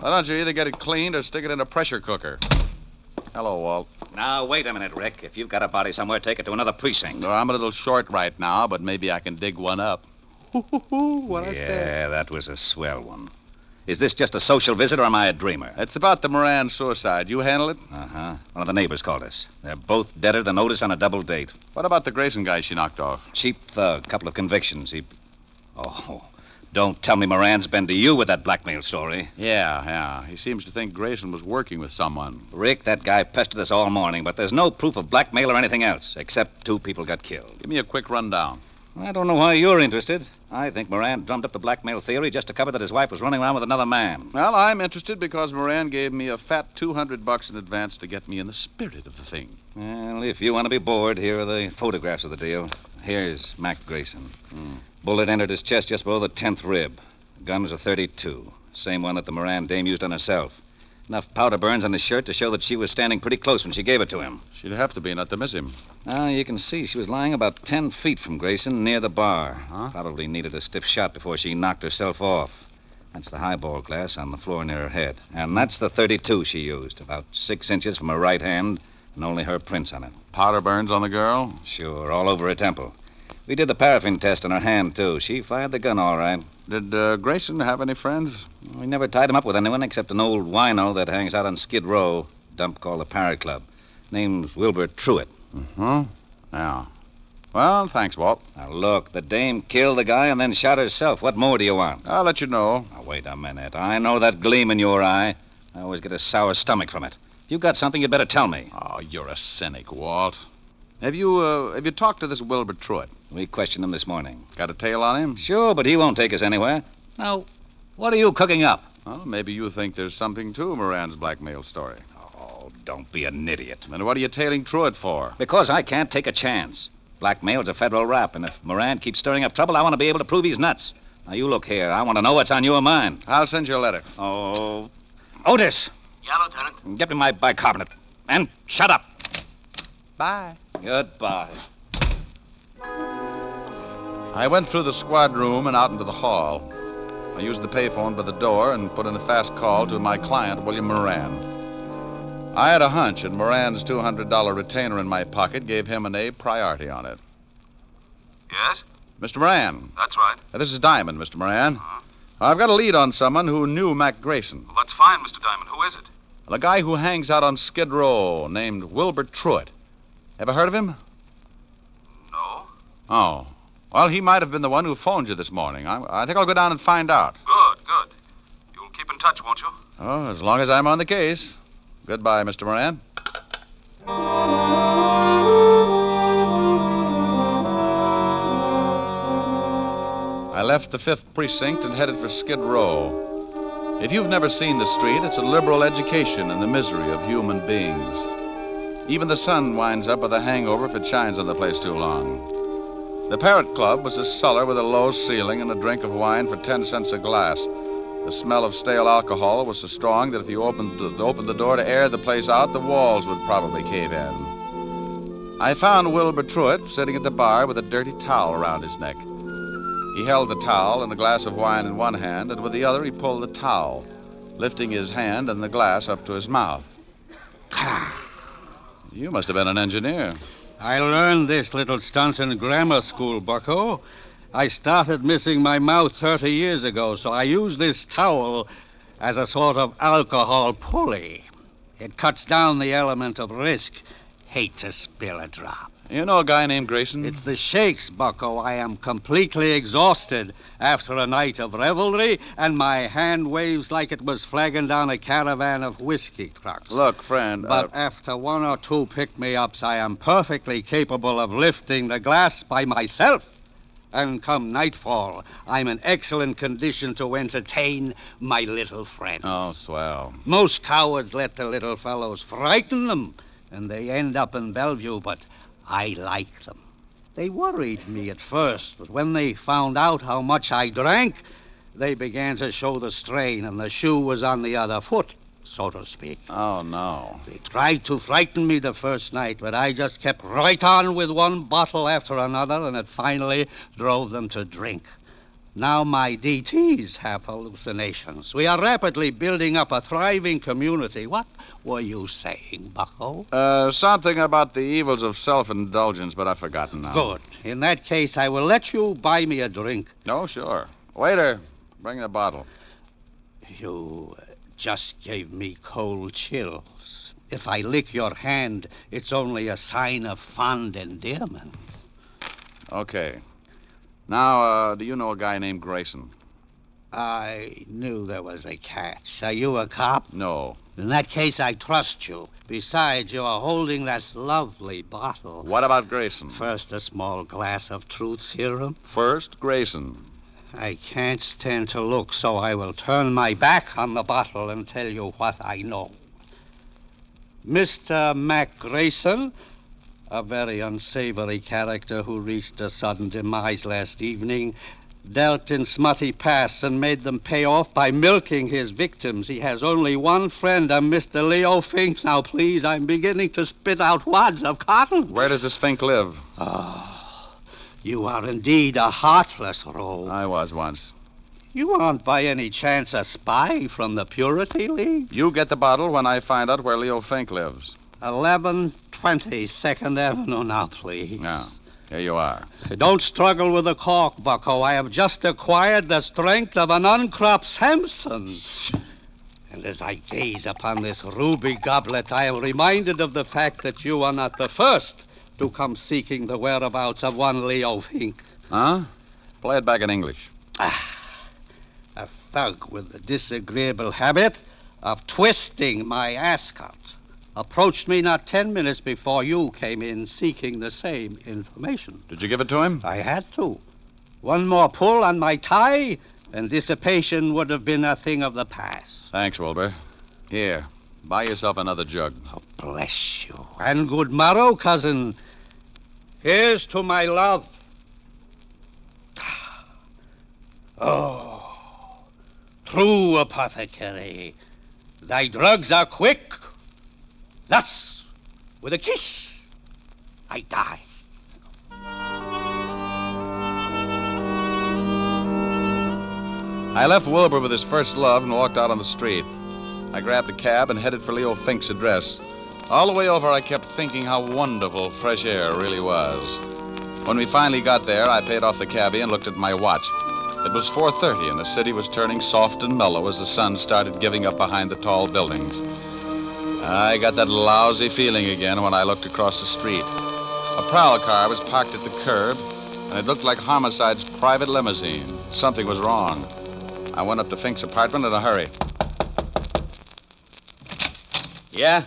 Why don't you either get it cleaned or stick it in a pressure cooker? Hello, Walt. Now, wait a minute, Rick. If you've got a body somewhere, take it to another precinct. No, I'm a little short right now, but maybe I can dig one up. What I said. Yeah, that was a swell one. Is this just a social visit, or am I a dreamer? It's about the Moran suicide. You handle it? Uh-huh. One of the neighbors called us. They're both deader than Otis on a double date. What about the Grayson guy she knocked off? Cheap thug. Couple of convictions. Oh, don't tell me Moran's been to you with that blackmail story. Yeah. He seems to think Grayson was working with someone. Rick, that guy pestered us all morning, but there's no proof of blackmail or anything else, except 2 people got killed. Give me a quick rundown. I don't know why you're interested. I think Moran drummed up the blackmail theory just to cover that his wife was running around with another man. Well, I'm interested because Moran gave me a fat $200 in advance to get me in the spirit of the thing. Well, if you want to be bored, here are the photographs of the deal. Here's Mac Grayson. Bullet entered his chest just below the 10th rib. The gun was a .32. Same one that the Moran dame used on herself. Enough powder burns on his shirt to show that she was standing pretty close when she gave it to him. She'd have to be, not to miss him. Now, you can see she was lying about 10 feet from Grayson near the bar. Probably needed a stiff shot before she knocked herself off. That's the highball glass on the floor near her head. And that's the .32 she used, about 6 inches from her right hand, and only her prints on it. Powder burns on the girl? Sure, all over her temple. We did the paraffin test on her hand, too. She fired the gun all right. Did Grayson have any friends? We never tied him up with anyone except an old wino that hangs out on Skid Row, a dump called the Parrot Club. Name's Wilbur Truitt. Yeah. Well, thanks, Walt. Now, look, the dame killed the guy and then shot herself. What more do you want? I'll let you know. Now, wait a minute. I know that gleam in your eye. I always get a sour stomach from it. If you've got something, you'd better tell me. Oh, you're a cynic, Walt. Have you talked to this Wilbur Truitt? We questioned him this morning. Got a tail on him? Sure, but he won't take us anywhere. Now, what are you cooking up? Well, maybe you think there's something to Moran's blackmail story. Oh, don't be an idiot. Then what are you tailing Truitt for? Because I can't take a chance. Blackmail's a federal rap, and if Moran keeps stirring up trouble, I want to be able to prove he's nuts. Now, you look here. I want to know what's on your mind. I'll send you a letter. Oh, Otis. Yeah, Lieutenant. Get me my bicarbonate. And shut up. Bye. Goodbye. I went through the squad room and out into the hall. I used the payphone by the door and put in a fast call to my client, William Moran. I had a hunch, and Moran's $200 retainer in my pocket gave him an A priority on it. Yes? Mr. Moran. That's right. This is Diamond, Mr. Moran. I've got a lead on someone who knew Mac Grayson. Well, that's fine, Mr. Diamond. Who is it? Well, a guy who hangs out on Skid Row named Wilbur Truitt. Ever heard of him? No. Oh. Well, he might have been the one who phoned you this morning. I think I'll go down and find out. Good. You'll keep in touch, won't you? Oh, as long as I'm on the case. Goodbye, Mr. Moran. I left the 5th Precinct and headed for Skid Row. If you've never seen the street, it's a liberal education in the misery of human beings. Even the sun winds up with a hangover if it shines on the place too long. The Parrot Club was a cellar with a low ceiling and a drink of wine for 10 cents a glass. The smell of stale alcohol was so strong that if you opened the door to air the place out, the walls would probably cave in. I found Wilbur Truitt sitting at the bar with a dirty towel around his neck. He held the towel and a glass of wine in one hand, and with the other he pulled the towel, lifting his hand and the glass up to his mouth. You must have been an engineer. I learned this little stunt in grammar school, bucko. I started missing my mouth 30 years ago, so I use this towel as a sort of alcohol pulley. It cuts down the element of risk. Hate to spill a drop. You know a guy named Grayson? It's the shakes, bucko. I am completely exhausted after a night of revelry, and my hand waves like it was flagging down a caravan of whiskey trucks. Look, friend... But after 1 or 2 pick-me-ups, I am perfectly capable of lifting the glass by myself. And come nightfall, I'm in excellent condition to entertain my little friends. Oh, swell. Most cowards let the little fellows frighten them, and they end up in Bellevue, but I like them. They worried me at first, but when they found out how much I drank, they began to show the strain, and the shoe was on the other foot, so to speak. Oh, no. They tried to frighten me the first night, but I just kept right on with one bottle after another, and it finally drove them to drink. Now my DTs have hallucinations. We are rapidly building up a thriving community. What were you saying, bucko? Something about the evils of self-indulgence, but I've forgotten now. Good. In that case, I will let you buy me a drink. Oh, sure. Waiter, bring the bottle. You just gave me cold chills. If I lick your hand, it's only a sign of fond endearment. Okay. Now, do you know a guy named Grayson? I knew there was a catch. Are you a cop? No. In that case, I trust you. Besides, you are holding that lovely bottle. What about Grayson? First, a small glass of truth serum. First, Grayson. I can't stand to look, so I will turn my back on the bottle and tell you what I know. Mr. Mac Grayson, a very unsavory character who reached a sudden demise last evening, dealt in smutty pasts and made them pay off by milking his victims. He has only one friend, a Mr. Leo Fink. Now, please, I'm beginning to spit out wads of cotton. Where does this Fink live? Oh, you are indeed a heartless rogue. I was once. You aren't by any chance a spy from the Purity League? You get the bottle when I find out where Leo Fink lives. 1120 2nd Avenue now, please. Now, here you are. Don't struggle with the cork, bucko. I have just acquired the strength of an uncropped Samson. And as I gaze upon this ruby goblet, I am reminded of the fact that you are not the first to come seeking the whereabouts of one Leo Fink. Huh? Play it back in English. A thug with the disagreeable habit of twisting my ascot approached me not 10 minutes before you came in seeking the same information. Did you give it to him? I had to. One more pull on my tie, and dissipation would have been a thing of the past. Thanks, Wilbur. Here, buy yourself another jug. Oh, bless you. And good morrow, cousin. Here's to my love. Oh, true apothecary, thy drugs are quick. Thus, with a kiss, I die. I left Wilbur with his first love and walked out on the street. I grabbed a cab and headed for Leo Fink's address. All the way over, I kept thinking how wonderful fresh air really was. When we finally got there, I paid off the cabbie and looked at my watch. It was 4:30, and the city was turning soft and mellow as the sun started giving up behind the tall buildings. I got that lousy feeling again when I looked across the street. A prowl car was parked at the curb, and it looked like Homicide's private limousine. Something was wrong. I went up to Fink's apartment in a hurry. Yeah?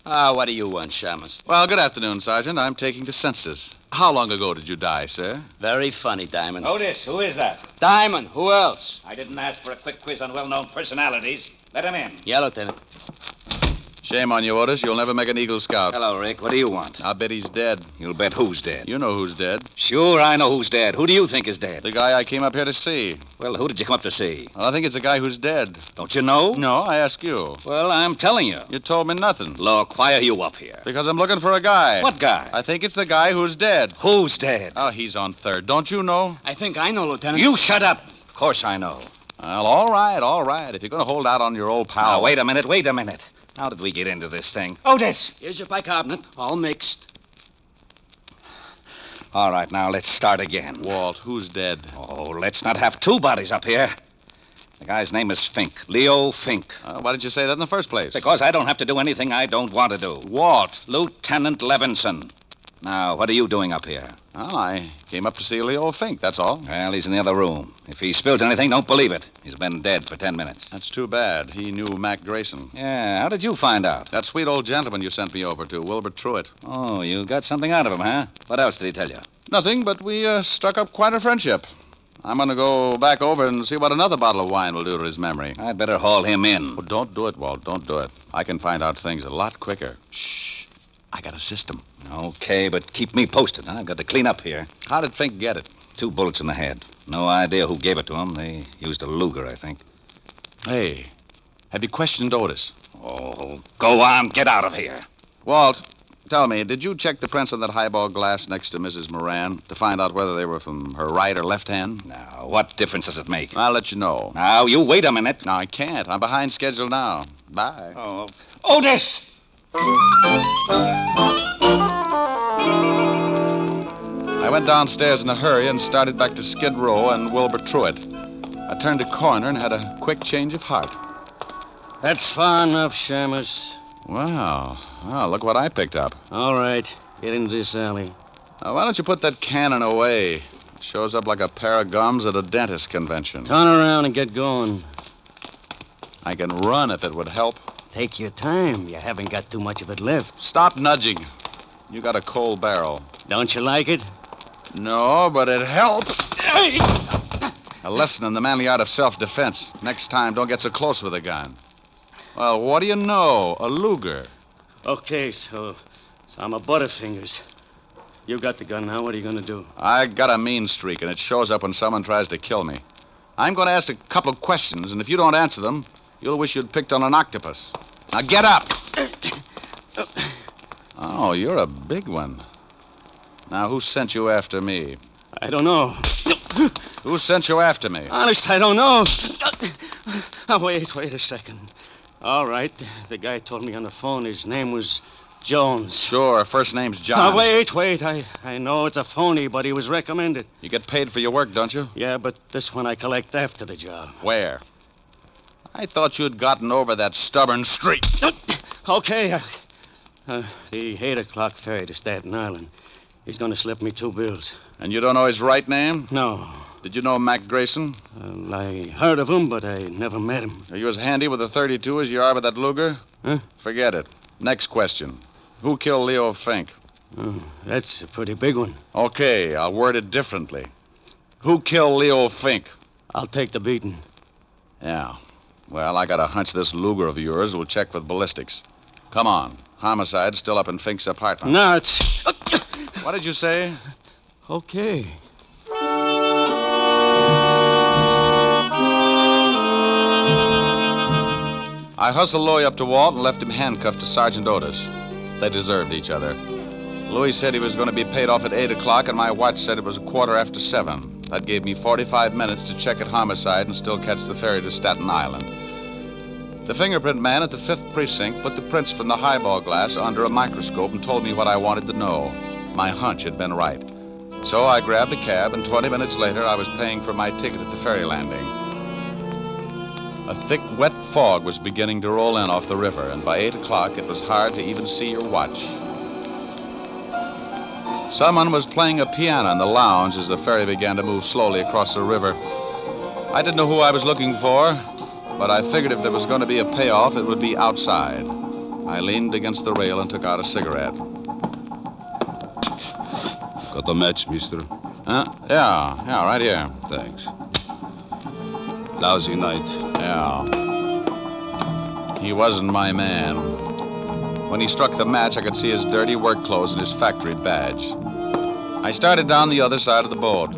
What do you want, Shamus? Well, good afternoon, Sergeant. I'm taking the census. How long ago did you die, sir? Very funny, Diamond. Otis, who is that? Diamond, who else? I didn't ask for a quick quiz on well-known personalities. Let him in. Yeah, Lieutenant. Shame on you, Otis. You'll never make an Eagle Scout. Hello, Rick. What do you want? I'll bet he's dead. You'll bet who's dead? You know who's dead. Sure, I know who's dead. Who do you think is dead? The guy I came up here to see. Well, who did you come up to see? Well, I think it's the guy who's dead. Don't you know? No, I ask you. Well, I'm telling you. You told me nothing. Look, why are you up here? Because I'm looking for a guy. What guy? I think it's the guy who's dead. Who's dead? Oh, he's on third. Don't you know? I think I know, Lieutenant. You shut up. Of course I know. Well, all right. If you're going to hold out on your old pal... Now, wait a minute. How did we get into this thing? Otis! Here's your bicarbonate, all mixed. All right, now let's start again. Walt, who's dead? Oh, let's not have two bodies up here. The guy's name is Fink. Leo Fink. Why did you say that in the first place? Because I don't have to do anything I don't want to do. Walt. Lieutenant Levinson. Now, what are you doing up here? Well, I came up to see Leo Fink, that's all. Well, he's in the other room. If he spills anything, don't believe it. He's been dead for 10 minutes. That's too bad. He knew Mac Grayson. Yeah, how did you find out? That sweet old gentleman you sent me over to, Wilbur Truitt. Oh, you got something out of him, huh? What else did he tell you? Nothing, but we struck up quite a friendship. I'm going to go back over and see what another bottle of wine will do to his memory. I'd better haul him in. Well, don't do it, Walt. Don't do it. I can find out things a lot quicker. Shh. I got a system. Okay, but keep me posted. I've got to clean up here. How did Fink get it? 2 bullets in the head. No idea who gave it to him. They used a Luger, I think. Hey, have you questioned Otis? Oh, go on. Get out of here. Walt, tell me, did you check the prints on that highball glass next to Mrs. Moran to find out whether they were from her right or left hand? Now, what difference does it make? I'll let you know. Now, you wait a minute. No, I can't. I'm behind schedule now. Bye. Oh, Otis! I went downstairs in a hurry and started back to Skid Row and Wilbur Truitt. I turned a corner and had a quick change of heart. That's far enough, Shamus. Wow. Well, look what I picked up. All right. Get into this alley. Now, why don't you put that cannon away? It shows up like a pair of gums at a dentist convention. Turn around and get going. I can run if it would help. Take your time. You haven't got too much of it left. Stop nudging. You got a cold barrel. Don't you like it? No, but it helps. A lesson in the manly art of self-defense. Next time, don't get so close with a gun. Well, what do you know? A Luger. Okay, so I'm a Butterfingers. You got the gun now. What are you going to do? I got a mean streak, and it shows up when someone tries to kill me. I'm going to ask a couple of questions, and if you don't answer them, you'll wish you'd picked on an octopus. Now get up. Oh, you're a big one. Now, who sent you after me? I don't know. Who sent you after me? Honest, I don't know. Oh, wait a second. All right, the guy told me on the phone his name was Jones. Sure, first name's John. Oh, wait. I know it's a phony, but he was recommended. You get paid for your work, don't you? Yeah, but this one I collect after the job. Where? I thought you'd gotten over that stubborn streak. Okay. The 8 o'clock ferry to Staten Island. He's going to slip me 2 bills. And you don't know his right name? No. Did you know Mac Grayson? I heard of him, but I never met him. Are you as handy with a .32 as you are with that Luger? Huh? Forget it. Next question. Who killed Leo Fink? Oh, that's a pretty big one. Okay, I'll word it differently. Who killed Leo Fink? I'll take the beating. Yeah. Well, I got a hunch this Luger of yours will check with ballistics. Come on. Homicide's still up in Fink's apartment. No, it's... What did you say? Okay. I hustled Louis up to Walt and left him handcuffed to Sergeant Otis. They deserved each other. Louis said he was going to be paid off at 8 o'clock, and my watch said it was 7:15. That gave me 45 minutes to check at Homicide and still catch the ferry to Staten Island. The fingerprint man at the 5th Precinct put the prints from the highball glass under a microscope and told me what I wanted to know. My hunch had been right. So I grabbed a cab, and 20 minutes later, I was paying for my ticket at the ferry landing. A thick, wet fog was beginning to roll in off the river, and by 8 o'clock it was hard to even see your watch. Someone was playing a piano in the lounge as the ferry began to move slowly across the river. I didn't know who I was looking for, but I figured if there was going to be a payoff, it would be outside. I leaned against the rail and took out a cigarette. Got the match, mister? Huh? Yeah, right here. Thanks. Lousy night. Yeah. He wasn't my man. When he struck the match, I could see his dirty work clothes and his factory badge. I started down the other side of the boat.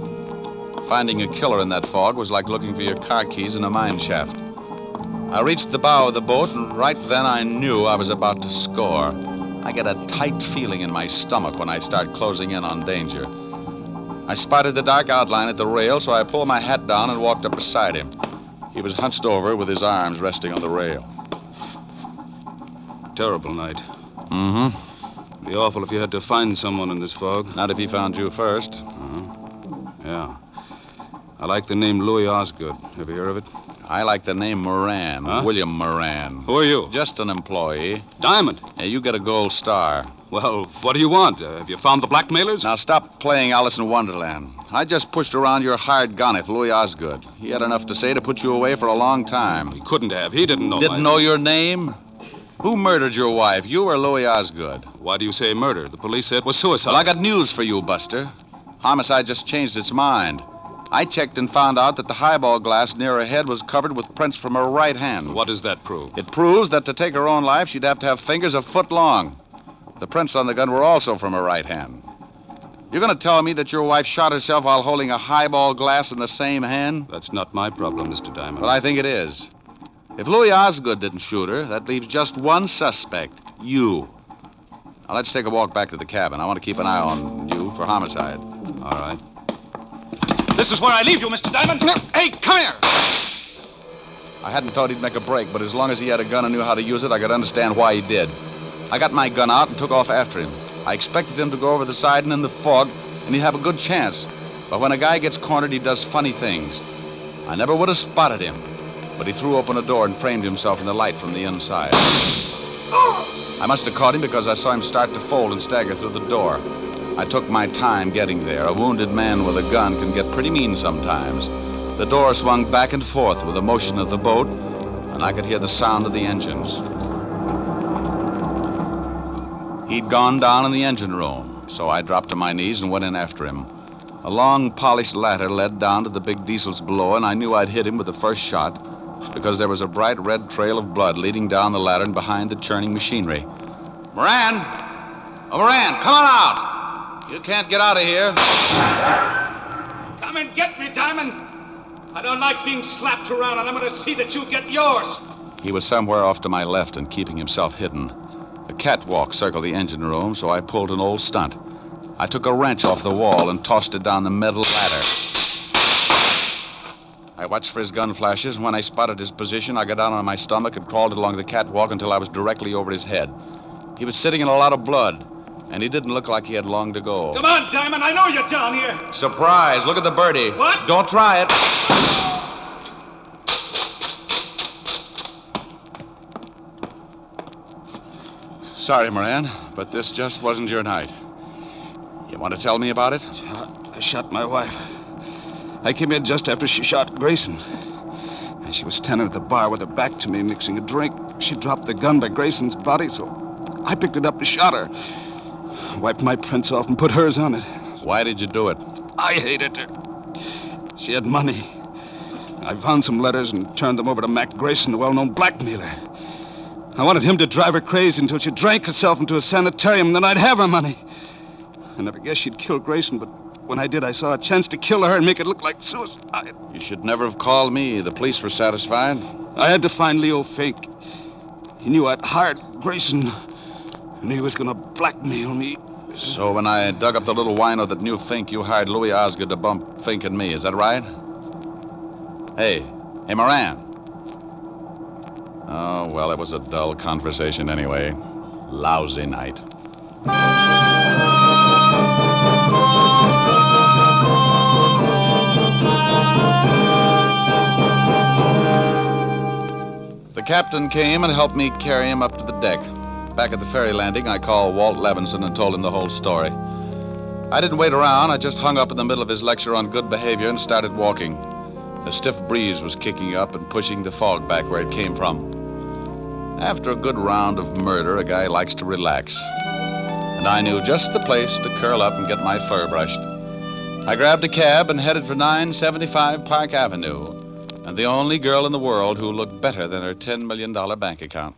Finding a killer in that fog was like looking for your car keys in a mine shaft. I reached the bow of the boat, and right then I knew I was about to score. I get a tight feeling in my stomach when I start closing in on danger. I spotted the dark outline at the rail, so I pulled my hat down and walked up beside him. He was hunched over with his arms resting on the rail. Terrible night. Mm-hmm. Be awful if you had to find someone in this fog. Not if he found you first. Yeah. I like the name Louis Osgood. Have you heard of it? I like the name Moran. Huh? William Moran. Who are you? Just an employee. Diamond. Yeah, you get a gold star. Well, what do you want? Have you found the blackmailers? Now stop playing Alice in Wonderland. I just pushed around your hired gun at Louis Osgood. He had enough to say to put you away for a long time. He couldn't have. He didn't know. Didn't know your name? Who murdered your wife, you or Louis Osgood? Why do you say murder? The police said it was suicide. Well, I got news for you, Buster. Homicide just changed its mind. I checked and found out that the highball glass near her head was covered with prints from her right hand. What does that prove? It proves that to take her own life, she'd have to have fingers a foot long. The prints on the gun were also from her right hand. You're going to tell me that your wife shot herself while holding a highball glass in the same hand? That's not my problem, Mr. Diamond. Well, I think it is. If Louis Osgood didn't shoot her, that leaves just one suspect, you. Now, let's take a walk back to the cabin. I want to keep an eye on you for homicide. All right. This is where I leave you, Mr. Diamond. Hey, come here. I hadn't thought he'd make a break, but as long as he had a gun and knew how to use it, I could understand why he did. I got my gun out and took off after him. I expected him to go over the side and in the fog, and he'd have a good chance. But when a guy gets cornered, he does funny things. I never would have spotted him, but he threw open a door and framed himself in the light from the inside. I must have caught him because I saw him start to fold and stagger through the door. I took my time getting there. A wounded man with a gun can get pretty mean sometimes. The door swung back and forth with the motion of the boat, and I could hear the sound of the engines. He'd gone down in the engine room, so I dropped to my knees and went in after him. A long, polished ladder led down to the big diesels below, and I knew I'd hit him with the first shot because there was a bright red trail of blood leading down the ladder and behind the churning machinery. Moran! Oh, Moran, come on out! You can't get out of here. Come and get me, Diamond. I don't like being slapped around, and I'm going to see that you get yours. He was somewhere off to my left and keeping himself hidden. A catwalk circled the engine room, so I pulled an old stunt. I took a wrench off the wall and tossed it down the metal ladder. I watched for his gun flashes, and when I spotted his position, I got down on my stomach and crawled along the catwalk until I was directly over his head. He was sitting in a lot of blood, and he didn't look like he had long to go. Come on, Diamond. I know you're down here. Surprise. Look at the birdie. What? Don't try it. Sorry, Moran, but this just wasn't your night. You want to tell me about it? I shot my wife. I came in just after she shot Grayson. And she was standing at the bar with her back to me, mixing a drink. She dropped the gun by Grayson's body, so I picked it up and shot her. Wiped my prints off and put hers on it. Why did you do it? I hated her. She had money. I found some letters and turned them over to Mac Grayson, the well-known blackmailer. I wanted him to drive her crazy until she drank herself into a sanitarium, and then I'd have her money. I never guessed she'd kill Grayson, but when I did, I saw a chance to kill her and make it look like suicide. You should never have called me. The police were satisfied. I had to find Leo Fink. He knew I'd hired Grayson, and he was going to blackmail me. So when I dug up the little wino that knew Fink, you hired Louis Osgood to bump Fink and me. Is that right? Hey, Moran. Oh, well, it was a dull conversation anyway. Lousy night. captain came and helped me carry him up to the deck. Back at the ferry landing, I called Walt Levinson and told him the whole story. I didn't wait around. I just hung up in the middle of his lecture on good behavior and started walking. A stiff breeze was kicking up and pushing the fog back where it came from. After a good round of murder, a guy likes to relax. And I knew just the place to curl up and get my fur brushed. I grabbed a cab and headed for 975 Park Avenue, and the only girl in the world who looked better than her $10 million bank account.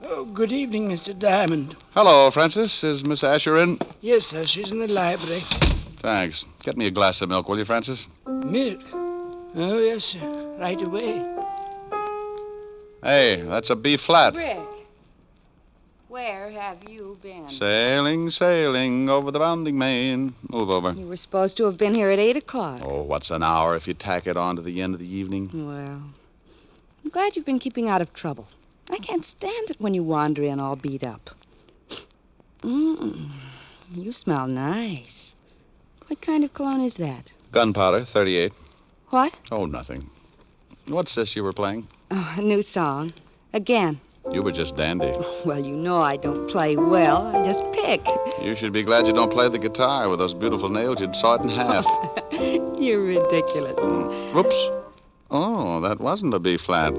Oh, good evening, Mr. Diamond. Hello, Francis. Is Miss Asher in? Yes, sir. She's in the library. Thanks. Get me a glass of milk, will you, Francis? Milk? Oh, yes, sir. Right away. Hey, that's a B flat. Rick, where have you been? Sailing, sailing over the bounding main. Move over. You were supposed to have been here at 8 o'clock. Oh, what's an hour if you tack it on to the end of the evening? Well, I'm glad you've been keeping out of trouble. I can't stand it when you wander in all beat up. You smell nice. What kind of cologne is that? Gunpowder, 38. What? Oh, nothing. What's this you were playing? Oh, a new song. Again. You were just dandy. Well, you know I don't play well. I just pick. You should be glad you don't play the guitar. With those beautiful nails, you'd saw it in half. You're ridiculous. Whoops. Oh, that wasn't a B flat.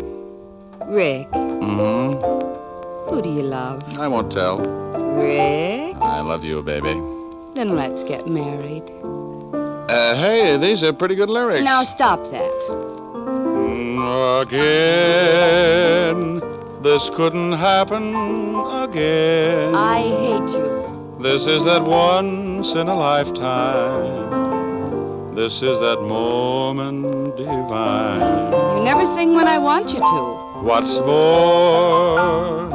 Rick. Mm-hmm. Who do you love? I won't tell. Rick? I love you, baby. Then let's get married. Hey, these are pretty good lyrics. Now stop that. Again, this couldn't happen again. I hate you. This is that once in a lifetime. This is that moment divine. You never sing when I want you to. What's more,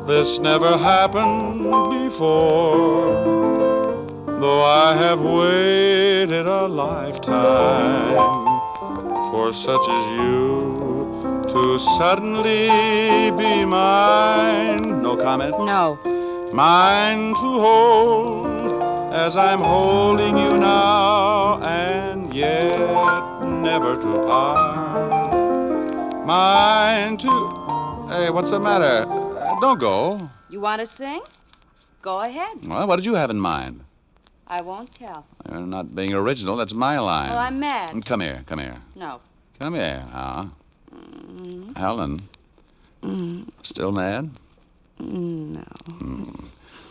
this never happened before. Though I have waited a lifetime for such as you to suddenly be mine. No comment? No. Mine to hold as I'm holding you now, and yet never to part. Mine to... Hey, what's the matter? Don't go. You want to sing? Go ahead. Well, what did you have in mind? I won't tell. You're not being original. That's my line. Well, I'm mad. Come here, come here. No. Come here, Helen. Still mad? No.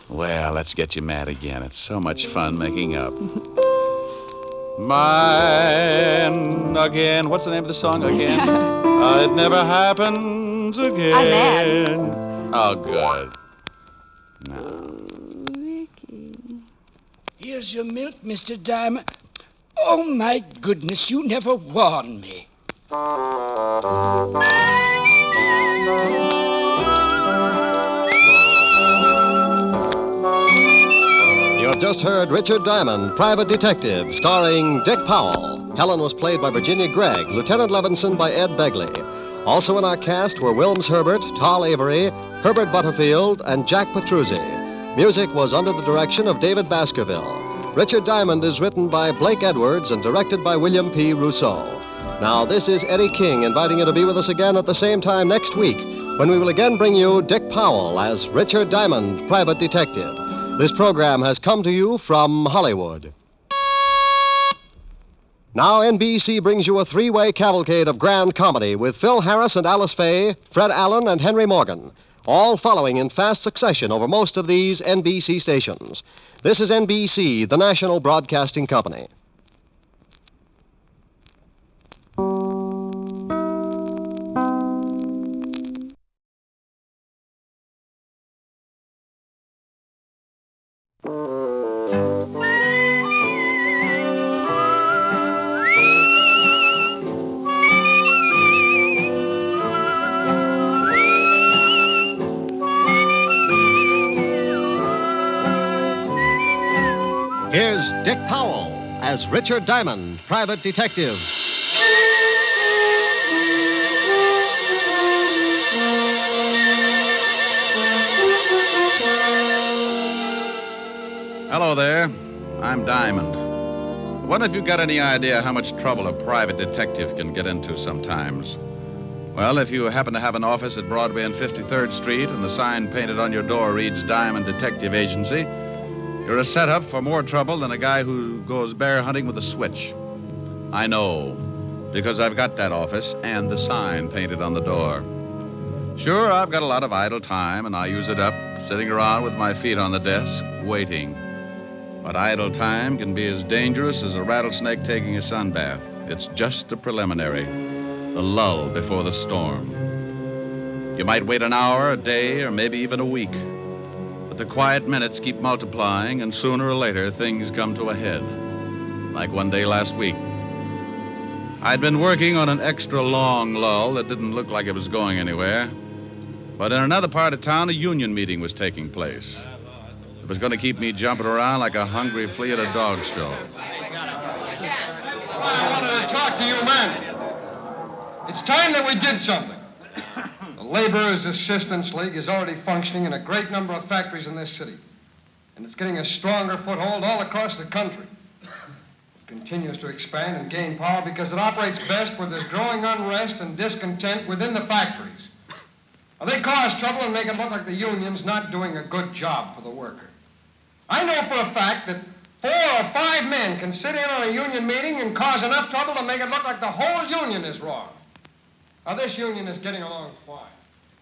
Well, let's get you mad again. It's so much fun making up. Mine again. What's the name of the song again? It never happens again. I'm mad. Oh, good. No. Here's your milk, Mr. Diamond. Oh, my goodness, you never warned me. You have just heard Richard Diamond, Private Detective, starring Dick Powell. Helen was played by Virginia Gregg, Lieutenant Levinson by Ed Begley. Also in our cast were Wilms Herbert, Tal Avery, Herbert Butterfield, and Jack Petruzzi. Music was under the direction of David Baskerville. Richard Diamond is written by Blake Edwards and directed by William P. Rousseau. Now, this is Eddie King inviting you to be with us again at the same time next week, when we will again bring you Dick Powell as Richard Diamond, Private Detective. This program has come to you from Hollywood. Now, NBC brings you a three-way cavalcade of grand comedy with Phil Harris and Alice Faye, Fred Allen and Henry Morgan, all following in fast succession over most of these NBC stations. This is NBC, the national broadcasting company. Here's Dick Powell as Richard Diamond, Private Detective. Hello there. I'm Diamond. Wonder if you've got any idea how much trouble a private detective can get into sometimes. Well, if you happen to have an office at Broadway and 53rd Street and the sign painted on your door reads Diamond Detective Agency, you're a setup for more trouble than a guy who goes bear hunting with a switch. I know, because I've got that office and the sign painted on the door. Sure, I've got a lot of idle time, and I use it up sitting around with my feet on the desk, waiting. But idle time can be as dangerous as a rattlesnake taking a sunbath. It's just a preliminary, the lull before the storm. You might wait an hour, a day, or maybe even a week. But the quiet minutes keep multiplying, and sooner or later, things come to a head. Like one day last week. I'd been working on an extra long lull that didn't look like it was going anywhere. But in another part of town, a union meeting was taking place. It was going to keep me jumping around like a hungry flea at a dog show. I wanted to talk to you men. It's time that we did something. The Laborers' Assistance League is already functioning in a great number of factories in this city. And it's getting a stronger foothold all across the country. It continues to expand and gain power because it operates best where there's growing unrest and discontent within the factories. Now, they cause trouble and make it look like the union's not doing a good job for the worker. I know for a fact that 4 or 5 men can sit in on a union meeting and cause enough trouble to make it look like the whole union is wrong. Now, this union is getting along fine.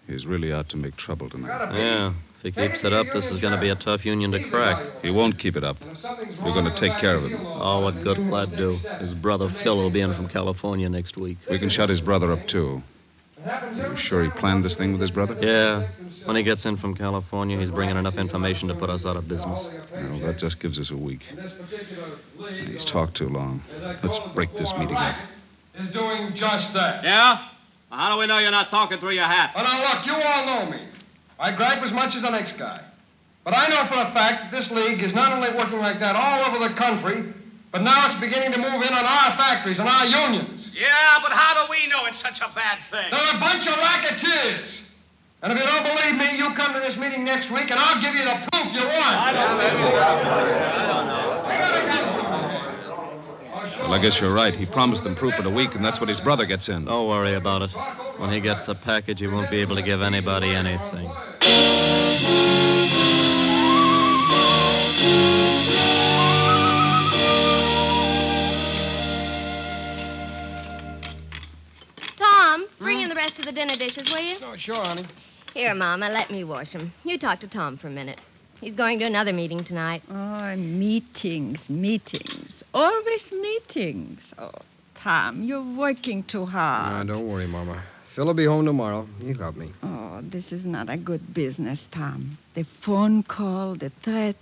He's really out to make trouble tonight. Yeah, if he keeps it up, this is going to be a tough union to crack. He won't keep it up. We're going to take care of him. Oh, what good will that do? His brother Phil will be in from California next week. We can shut his brother up, too. Are you sure he planned this thing with his brother? Yeah. When he gets in from California, he's bringing enough information to put us out of business. Well, that just gives us a week. He's talked too long. Let's break this meeting up. Is doing just that. Yeah? Well, how do we know you're not talking through your hat? Well, now, look, you all know me. I gripe as much as the next guy. But I know for a fact that this league is not only working like that all over the country, but now it's beginning to move in on our factories and our unions. Yeah, but how do we know it's such a bad thing? They're a bunch of racketeers. And if you don't believe me, you come to this meeting next week, and I'll give you the proof you want. Well, I guess you're right. He promised them proof in a week, and that's when his brother gets in. Don't worry about it. When he gets the package, he won't be able to give anybody anything. Tom, bring in the rest of the dinner dishes, will you? Oh, sure, honey. Here, Mama, let me wash them. You talk to Tom for a minute. He's going to another meeting tonight. Oh, meetings. Always meetings. Oh, Tom, you're working too hard. No, don't worry, Mama. Phil will be home tomorrow. He'll help me. Oh, this is not a good business, Tom. The phone call, the threats.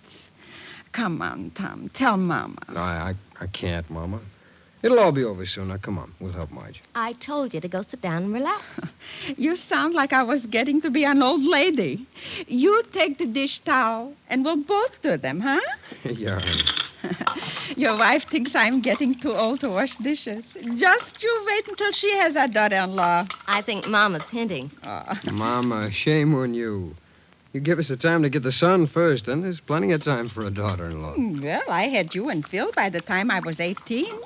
Come on, Tom. Tell Mama. No, I can't, Mama. It'll all be over soon. Now, come on. We'll help Marge. I told you to go sit down and relax. You sound like I was getting to be an old lady. You take the dish towel, and we'll both do them, huh? Yeah, honey. Your wife thinks I'm getting too old to wash dishes. Just you wait until she has a daughter-in-law. I think Mama's hinting. Mama, shame on you. You give us the time to get the son first, then there's plenty of time for a daughter-in-law. Well, I had you and Phil by the time I was 18.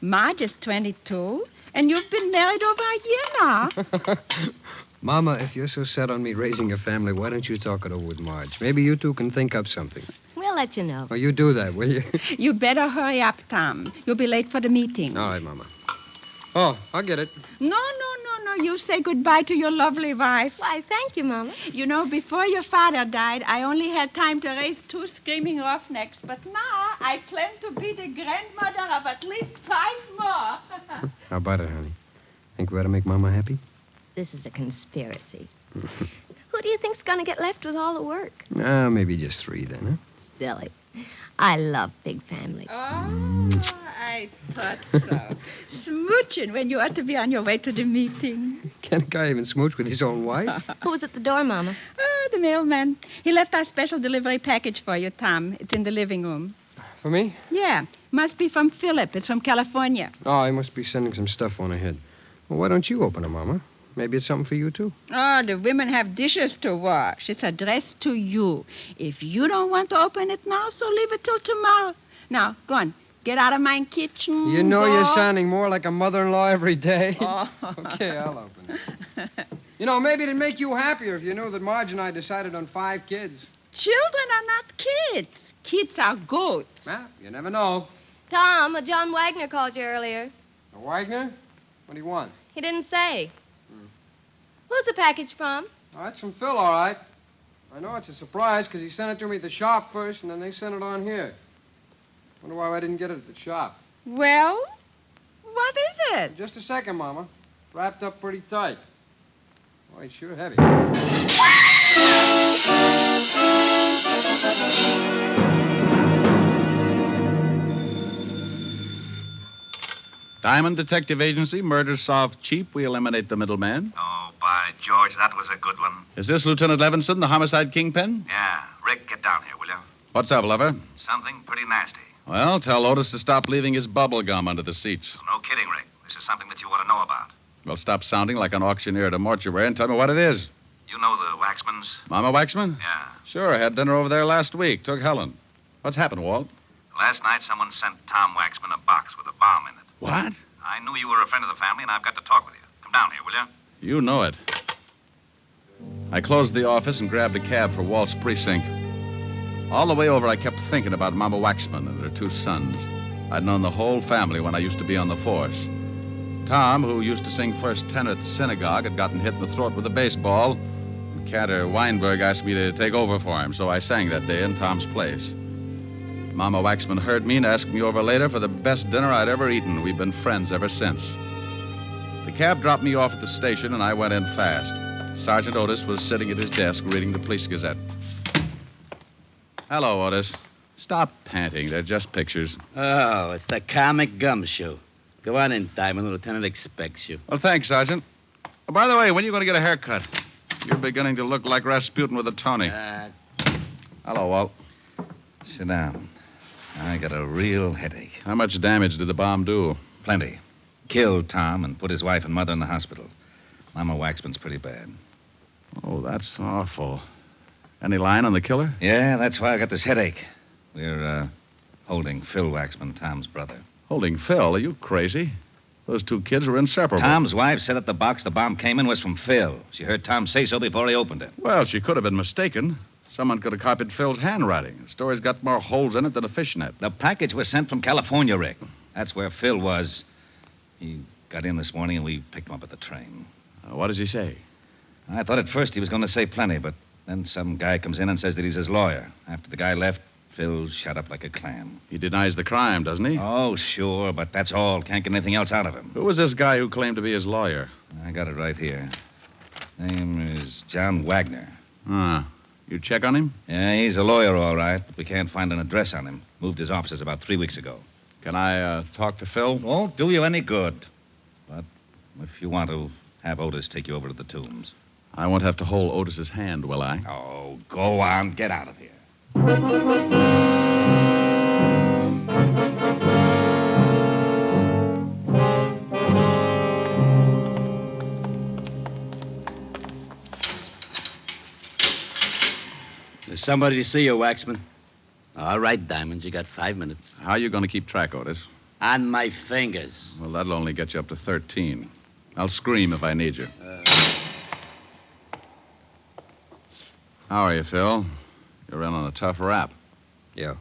Marge is 22, and you've been married over a year now. Mama, if you're so set on me raising a family, why don't you talk it over with Marge? Maybe you two can think up something. We'll let you know. Oh, you do that, will you? You better hurry up, Tom. You'll be late for the meeting. All right, Mama. Oh, I'll get it. No. You say goodbye to your lovely wife. Why, thank you, Mama. You know, before your father died, I only had time to raise 2 screaming roughnecks. But now I plan to be the grandmother of at least 5 more. How about it, honey? Think we ought to make Mama happy? This is a conspiracy. Who do you think's going to get left with all the work? Maybe just 3 then, huh? Silly. I love big families. Oh, I thought so. Smooching when you ought to be on your way to the meeting. Can't a guy even smooch with his own wife? Who was at the door, Mama? The mailman. He left our special delivery package for you, Tom. It's in the living room. For me? Yeah. Must be from Philip. It's from California. Oh, he must be sending some stuff on ahead. Well, why don't you open it, Mama? Maybe it's something for you, too. Oh, the women have dishes to wash. It's addressed to you. If you don't want to open it now, so leave it till tomorrow. Now, go on. Get out of my kitchen. You know dog. you're sounding more like a mother-in-law every day. Oh. Okay, I'll open it. You know, maybe it'd make you happier if you knew that Marge and I decided on 5 kids. Children are not kids. Kids are goats. Well, you never know. Tom, John Wagner called you earlier. Wagner? What do you want? He didn't say. Who's the package from? Oh, that's from Phil, all right. I know it's a surprise because he sent it to me at the shop first, and then they sent it on here. Wonder why I didn't get it at the shop. Well, what is it? Just a second, Mama. Wrapped up pretty tight. Oh, it's sure heavy. Diamond Detective Agency, murder solved cheap. We eliminate the middleman. Oh, by George, that was a good one. Is this Lieutenant Levinson, the homicide kingpin? Yeah. Rick, get down here, will you? What's up, lover? Something pretty nasty. Well, tell Otis to stop leaving his bubble gum under the seats. No kidding, Rick. This is something that you want to know about. Well, stop sounding like an auctioneer at a mortuary and tell me what it is. You know the Waxmans? Mama Waxman? Yeah. Sure, I had dinner over there last week. Took Helen. What's happened, Walt? Last night, someone sent Tom Waxman a box with a bomb in it. What? I knew you were a friend of the family, and I've got to talk with you. Come down here, will you? You know it. I closed the office and grabbed a cab for Walt's precinct. All the way over, I kept thinking about Mama Waxman and her 2 sons. I'd known the whole family when I used to be on the force. Tom, who used to sing first tenor at the synagogue, had gotten hit in the throat with a baseball. And Cantor Weinberg asked me to take over for him, so I sang that day in Tom's place. Mama Waxman heard me and asked me over later for the best dinner I'd ever eaten. We've been friends ever since. The cab dropped me off at the station, and I went in fast. Sergeant Otis was sitting at his desk reading the Police Gazette. Hello, Otis. Stop panting. They're just pictures. Oh, it's the comic gumshoe. Go on in, Diamond. The lieutenant expects you. Well, thanks, Sergeant. Oh, by the way, when are you going to get a haircut? You're beginning to look like Rasputin with a Tony. Hello, Walt. Sit down. I got a real headache. How much damage did the bomb do? Plenty. Killed Tom and put his wife and mother in the hospital. Mama Waxman's pretty bad. Oh, that's awful. Any line on the killer? Yeah, that's why I got this headache. We're, holding Phil Waxman, Tom's brother. Holding Phil? Are you crazy? Those 2 kids were inseparable. Tom's wife said that the box the bomb came in was from Phil. She heard Tom say so before he opened it. Well, she could have been mistaken. Someone could have copied Phil's handwriting. The story's got more holes in it than a fishnet. The package was sent from California, Rick. That's where Phil was. He got in this morning, and we picked him up at the train. What does he say? I thought at first he was going to say plenty, but then some guy comes in and says that he's his lawyer. After the guy left, Phil shut up like a clam. He denies the crime, doesn't he? Oh, sure, but that's all. Can't get anything else out of him. Who was this guy who claimed to be his lawyer? I got it right here. Name is John Wagner. You check on him? Yeah, he's a lawyer, all right, but we can't find an address on him. Moved his offices about 3 weeks ago. Can I talk to Phil? Won't do you any good. But if you want to, have Otis take you over to the tombs. I won't have to hold Otis's hand, will I? Oh, go on. Get out of here. There's somebody to see you, Waxman. All right, Diamond. You got 5 minutes. How are you going to keep track, Otis? On my fingers. Well, that'll only get you up to 13. I'll scream if I need you. How are you, Phil? You're in on a tough rap. Yeah.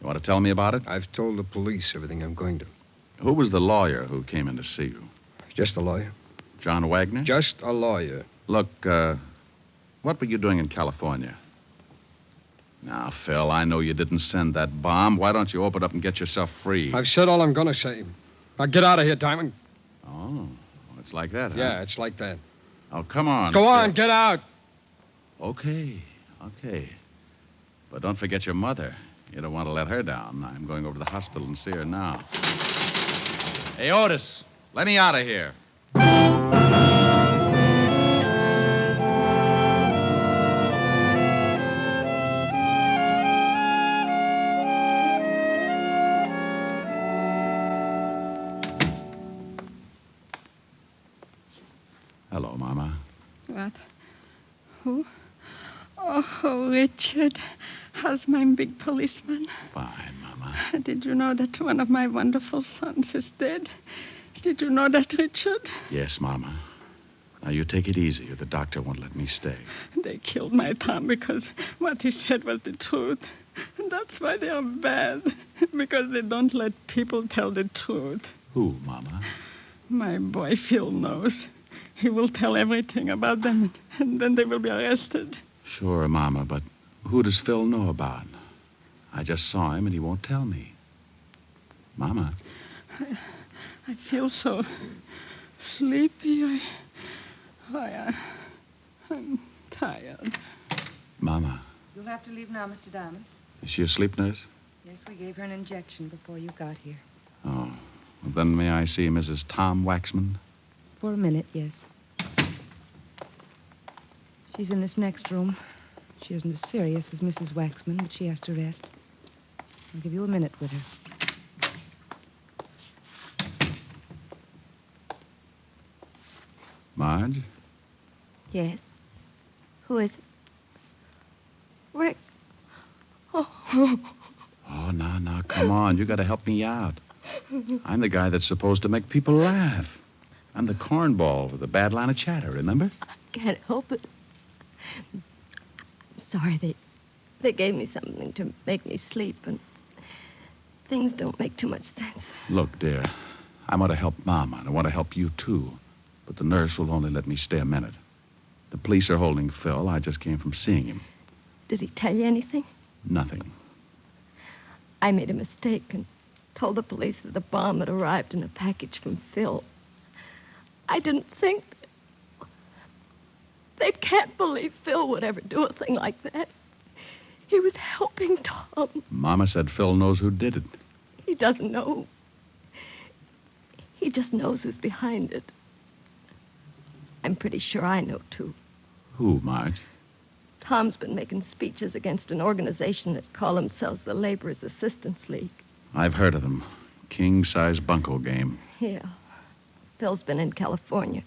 You want to tell me about it? I've told the police everything I'm going to. Who was the lawyer who came in to see you? Just a lawyer. John Wagner? Just a lawyer. Look, what were you doing in California? Now, Phil, I know you didn't send that bomb. Why don't you open up and get yourself free? I've said all I'm going to say. Now get out of here, Diamond. Oh, it's like that, huh? Yeah, it's like that. Oh, come on. Go on, get out. Okay. But don't forget your mother. You don't want to let her down. I'm going over to the hospital and see her now. Hey, Otis, let me out of here. Hello, Mama. What? Who? Oh, Richard. How's my big policeman? Fine, Mama. Mama. Did you know that one of my wonderful sons is dead? Did you know that, Richard? Yes, Mama. Now, you take it easy, or the doctor won't let me stay. They killed my Tom because what he said was the truth. And that's why they are bad. Because they don't let people tell the truth. Who, Mama? My boy Phil knows. He will tell everything about them, and then they will be arrested. Sure, Mama, but who does Phil know about? I just saw him, and he won't tell me. Mama. I feel so sleepy. I'm tired. Mama. You'll have to leave now, Mr. Diamond. Is she asleep, nurse? Yes, we gave her an injection before you got here. Oh. Well, then may I see Mrs. Tom Waxman? For a minute, yes. She's in this next room. She isn't as serious as Mrs. Waxman, but she has to rest. I'll give you a minute with her. Marge? Yes. Who is it? Rick. Oh. Oh, now, come on. You got to help me out. I'm the guy that's supposed to make people laugh. I'm the cornball with a bad line of chatter, remember? I can't help it. I'm sorry they gave me something to make me sleep, and things don't make too much sense. Look, dear, I want to help Mama, and I want to help you, too. But the nurse will only let me stay a minute. The police are holding Phil. I just came from seeing him. Did he tell you anything? Nothing. I made a mistake and told the police that the bomb had arrived in a package from Phil. I didn't think... They can't believe Phil would ever do a thing like that. He was helping Tom. Mama said Phil knows who did it. He doesn't know. He just knows who's behind it. I'm pretty sure I know, too. Who, Marge? Tom's been making speeches against an organization that call themselves the Laborers Assistance League. I've heard of them. King-size bunco game. Yeah. Phil's been in California.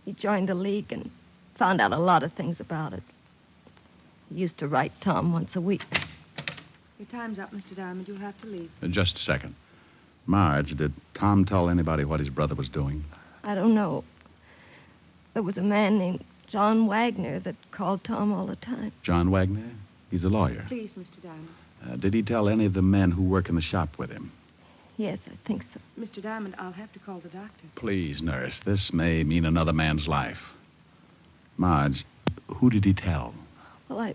He joined the league and found out a lot of things about it. He used to write Tom once a week. Your time's up, Mr. Diamond. You'll have to leave. Just a second. Marge, did Tom tell anybody what his brother was doing? I don't know. There was a man named John Wagner that called Tom all the time. John Wagner? He's a lawyer. Please, Mr. Diamond. Did he tell any of the men who work in the shop with him? Yes, I think so. Mr. Diamond, I'll have to call the doctor. Please, nurse. This may mean another man's life. Marge, who did he tell? Well,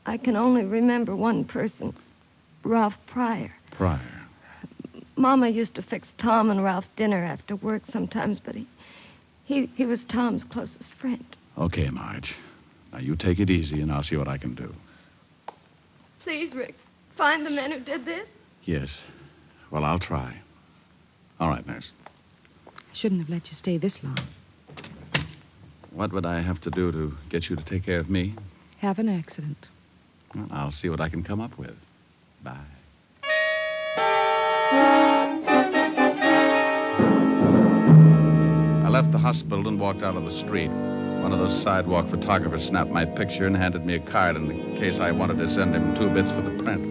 I can only remember one person, Ralph Pryor. Pryor. Mama used to fix Tom and Ralph dinner after work sometimes, but he was Tom's closest friend. Okay, Marge. Now, you take it easy, and I'll see what I can do. Please, Rick, find the men who did this. Yes. Well, I'll try. All right, nurse. I shouldn't have let you stay this long. What would I have to do to get you to take care of me? Have an accident. Well, I'll see what I can come up with. Bye. I left the hospital and walked out on the street. One of those sidewalk photographers snapped my picture and handed me a card in case I wanted to send him 2 bits for the print.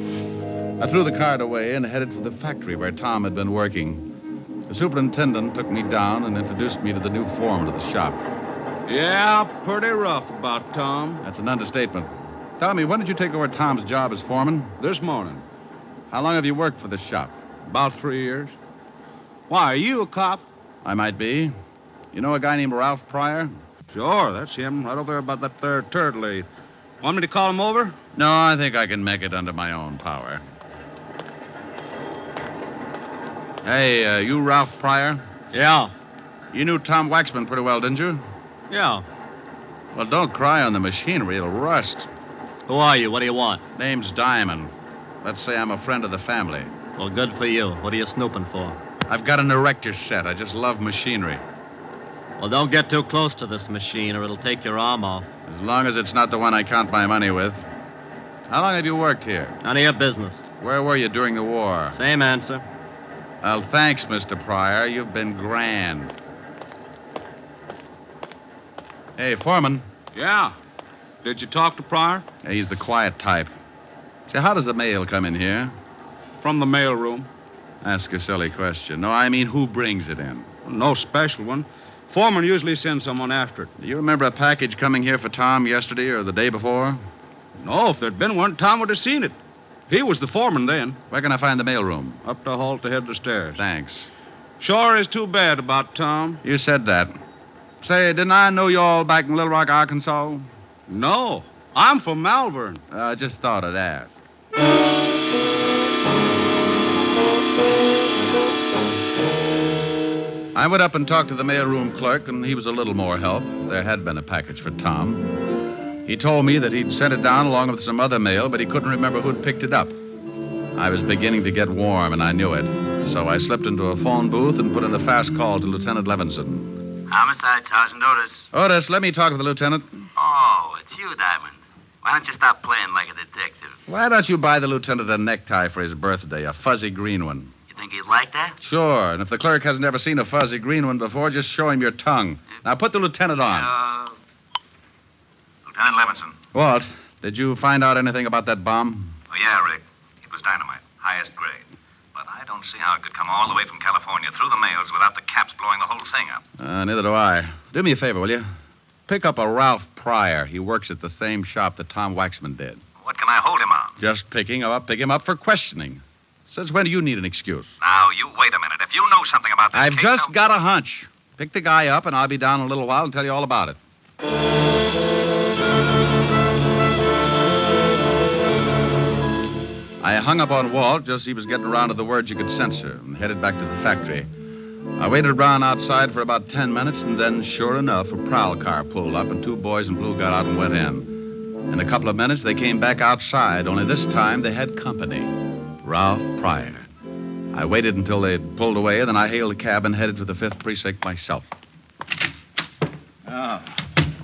I threw the card away and headed for the factory where Tom had been working. The superintendent took me down and introduced me to the new foreman of the shop. Yeah, pretty rough about Tom. That's an understatement. Tell me, when did you take over Tom's job as foreman? This morning. How long have you worked for this shop? About 3 years. Why, are you a cop? I might be. You know a guy named Ralph Pryor? Sure, that's him, right over there about that there turtle. Want me to call him over? No, I think I can make it under my own power. Hey, you Ralph Pryor? Yeah. You knew Tom Waxman pretty well, didn't you? Yeah. Well, don't cry on the machinery. It'll rust. Who are you? What do you want? Name's Diamond. Let's say I'm a friend of the family. Well, good for you. What are you snooping for? I've got an erector set. I just love machinery. Well, don't get too close to this machine or it'll take your arm off. As long as it's not the one I count my money with. How long have you worked here? None of your business. Where were you during the war? Same answer. Well, thanks, Mr. Pryor. You've been grand. Hey, Foreman. Yeah. Did you talk to Pryor? Yeah, he's the quiet type. Say, how does the mail come in here? From the mailroom. Ask a silly question. No, I mean, who brings it in? No special one. Foreman usually sends someone after it. Do you remember a package coming here for Tom yesterday or the day before? No, if there'd been one, Tom would have seen it. He was the foreman then. Where can I find the mailroom? Up the hall to head the stairs. Thanks. Sure is too bad about Tom. You said that. Say, didn't I know you all back in Little Rock, Arkansas? No. I'm from Malvern. I just thought I'd ask. I went up and talked to the mailroom clerk, and he was a little more help. There had been a package for Tom. He told me that he'd sent it down along with some other mail, but he couldn't remember who'd picked it up. I was beginning to get warm, and I knew it. So I slipped into a phone booth and put in a fast call to Lieutenant Levinson. Homicide, Sergeant Otis. Otis, let me talk with the lieutenant. Oh, it's you, Diamond. Why don't you stop playing like a detective? Why don't you buy the lieutenant a necktie for his birthday, a fuzzy green one? You think he'd like that? Sure, and if the clerk hasn't ever seen a fuzzy green one before, just show him your tongue. Now put the lieutenant on. Lieutenant Levinson. Walt, did you find out anything about that bomb? Oh, yeah, Rick. It was dynamite, highest grade. But I don't see how it could come all the way from California through the mails without the caps blowing the whole thing up. Neither do I. Do me a favor, will you? Pick up a Ralph Pryor. He works at the same shop that Tom Waxman did. What can I hold him on? Just pick him up for questioning. Since when do you need an excuse? Now, you wait a minute. If you know something about this I've case, just got a hunch. Pick the guy up, and I'll be down in a little while and tell you all about it. I hung up on Walt just as he was getting around to the words you could censor and headed back to the factory. I waited around outside for about 10 minutes, and then, sure enough, a prowl car pulled up, and two boys in blue got out and went in. In a couple of minutes, they came back outside, only this time they had company. Ralph Pryor. I waited until they had pulled away, then I hailed a cab and headed for the 5th Precinct myself. Oh,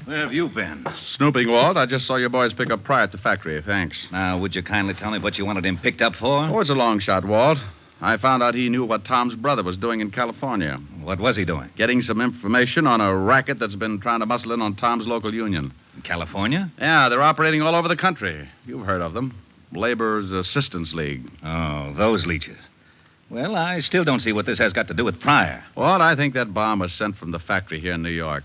where have you been? Snooping, Walt. I just saw your boys pick up Pryor at the factory. Thanks. Now, would you kindly tell me what you wanted him picked up for? Oh, it's a long shot, Walt. I found out he knew what Tom's brother was doing in California. What was he doing? Getting some information on a racket that's been trying to muscle in on Tom's local union. In California? Yeah, they're operating all over the country. You've heard of them. Laborers Assistance League. Oh, those leeches. Well, I still don't see what this has got to do with Pryor. Well, I think that bomb was sent from the factory here in New York.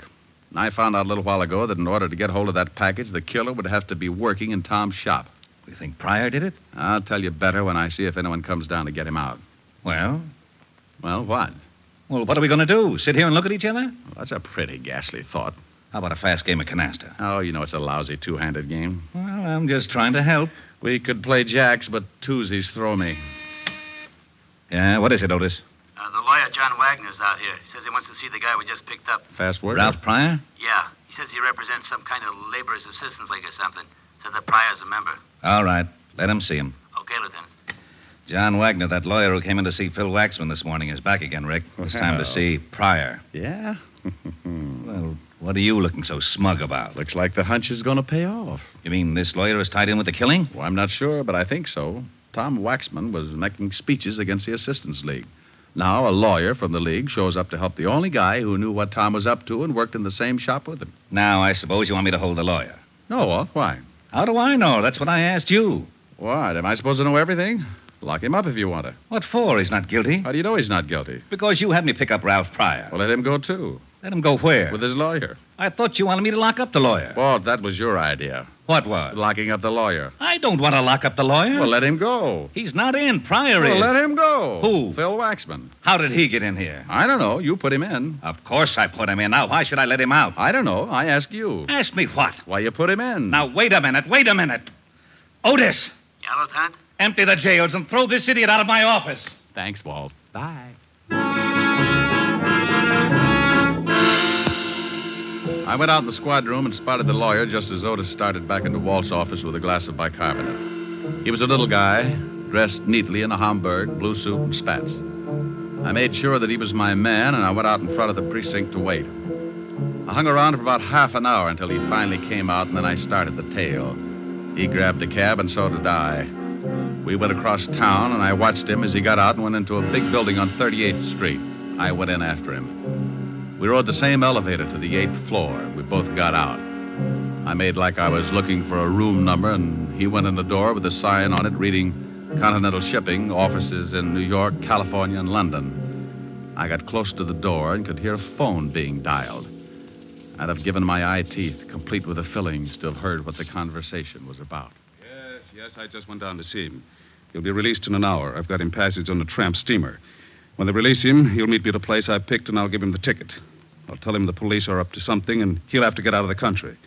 I found out a little while ago that in order to get hold of that package, the killer would have to be working in Tom's shop. You think Pryor did it? I'll tell you better when I see if anyone comes down to get him out. Well? Well, what? Well, what are we going to do? Sit here and look at each other? Well, that's a pretty ghastly thought. How about a fast game of canasta? Oh, you know it's a lousy two-handed game. Well, I'm just trying to help. We could play jacks, but twosies throw me. Yeah, what is it, Otis? The lawyer, John Wagner's out here. He says he wants to see the guy we just picked up. Fast word? Ralph Pryor? Yeah. He says he represents some kind of laborers' assistance league or something. Said that Pryor's a member. All right. Let him see him. Okay, Lieutenant. John Wagner, that lawyer who came in to see Phil Waxman this morning, is back again, Rick. It's time to see Pryor. Yeah? Well, what are you looking so smug about? Looks like the hunch is going to pay off. You mean this lawyer is tied in with the killing? Well, I'm not sure, but I think so. Tom Waxman was making speeches against the Assistance League. Now, a lawyer from the league shows up to help the only guy who knew what Tom was up to and worked in the same shop with him. Now, I suppose you want me to hold the lawyer. No, Walt. Why? How do I know? That's what I asked you. What? Am I supposed to know everything? Lock him up if you want to. What for? He's not guilty. How do you know he's not guilty? Because you had me pick up Ralph Pryor. Well, let him go, too. Let him go where? With his lawyer. I thought you wanted me to lock up the lawyer. Walt, that was your idea. What was? Locking up the lawyer. I don't want to lock up the lawyer. Well, let him go. He's not in. Pryor is. Well, let him go. Who? Phil Waxman. How did he get in here? I don't know. You put him in. Of course I put him in. Now, why should I let him out? I don't know. I ask you. Ask me what? Why you put him in. Now, wait a minute. Otis. Yeah, Lieutenant? Empty the jails and throw this idiot out of my office. Thanks, Walt. Bye. I went out in the squad room and spotted the lawyer just as Otis started back into Walt's office with a glass of bicarbonate. He was a little guy, dressed neatly in a Homburg, blue suit, and spats. I made sure that he was my man, and I went out in front of the precinct to wait. I hung around for about half an hour until he finally came out, and then I started the tale. He grabbed a cab, and so did I. We went across town, and I watched him as he got out and went into a big building on 38th Street. I went in after him. We rode the same elevator to the 8th floor. We both got out. I made like I was looking for a room number, and he went in the door with a sign on it reading Continental Shipping, offices in New York, California, and London. I got close to the door and could hear a phone being dialed. I'd have given my eye teeth, complete with the fillings, to have heard what the conversation was about. Yes, I just went down to see him. He'll be released in an hour. I've got him passage on a tramp steamer. When they release him, he'll meet me at a place I picked, and I'll give him the ticket. I'll tell him the police are up to something, and he'll have to get out of the country.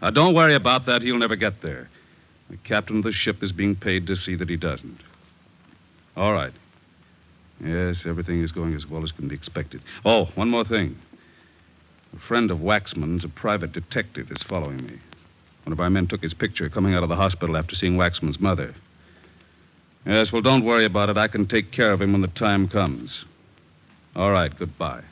Now, don't worry about that. He'll never get there. The captain of the ship is being paid to see that he doesn't. All right. Yes, everything is going as well as can be expected. Oh, one more thing. A friend of Waxman's, a private detective, is following me. One of our men took his picture coming out of the hospital after seeing Waxman's mother. Yes, well, don't worry about it. I can take care of him when the time comes. All right, goodbye.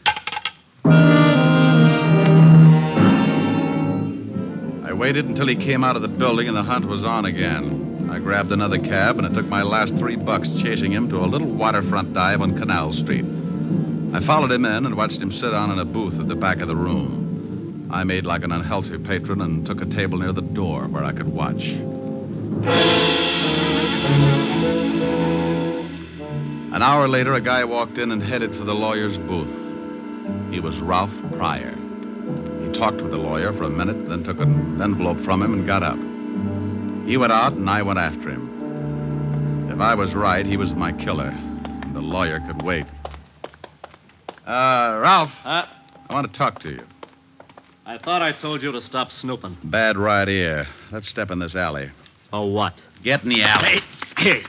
I waited until he came out of the building and the hunt was on again. I grabbed another cab, and it took my last $3 chasing him to a little waterfront dive on Canal Street. I followed him in and watched him sit down in a booth at the back of the room. I made like an unhealthy patron and took a table near the door where I could watch. An hour later, a guy walked in and headed for the lawyer's booth. He was Ralph Pryor. He talked with the lawyer for a minute, then took an envelope from him and got up. He went out, and I went after him. If I was right, he was my killer, and the lawyer could wait. Ralph, I want to talk to you. I thought I told you to stop snooping. Bad right ear. Let's step in this alley. Oh, what? Get in the alley. Hey,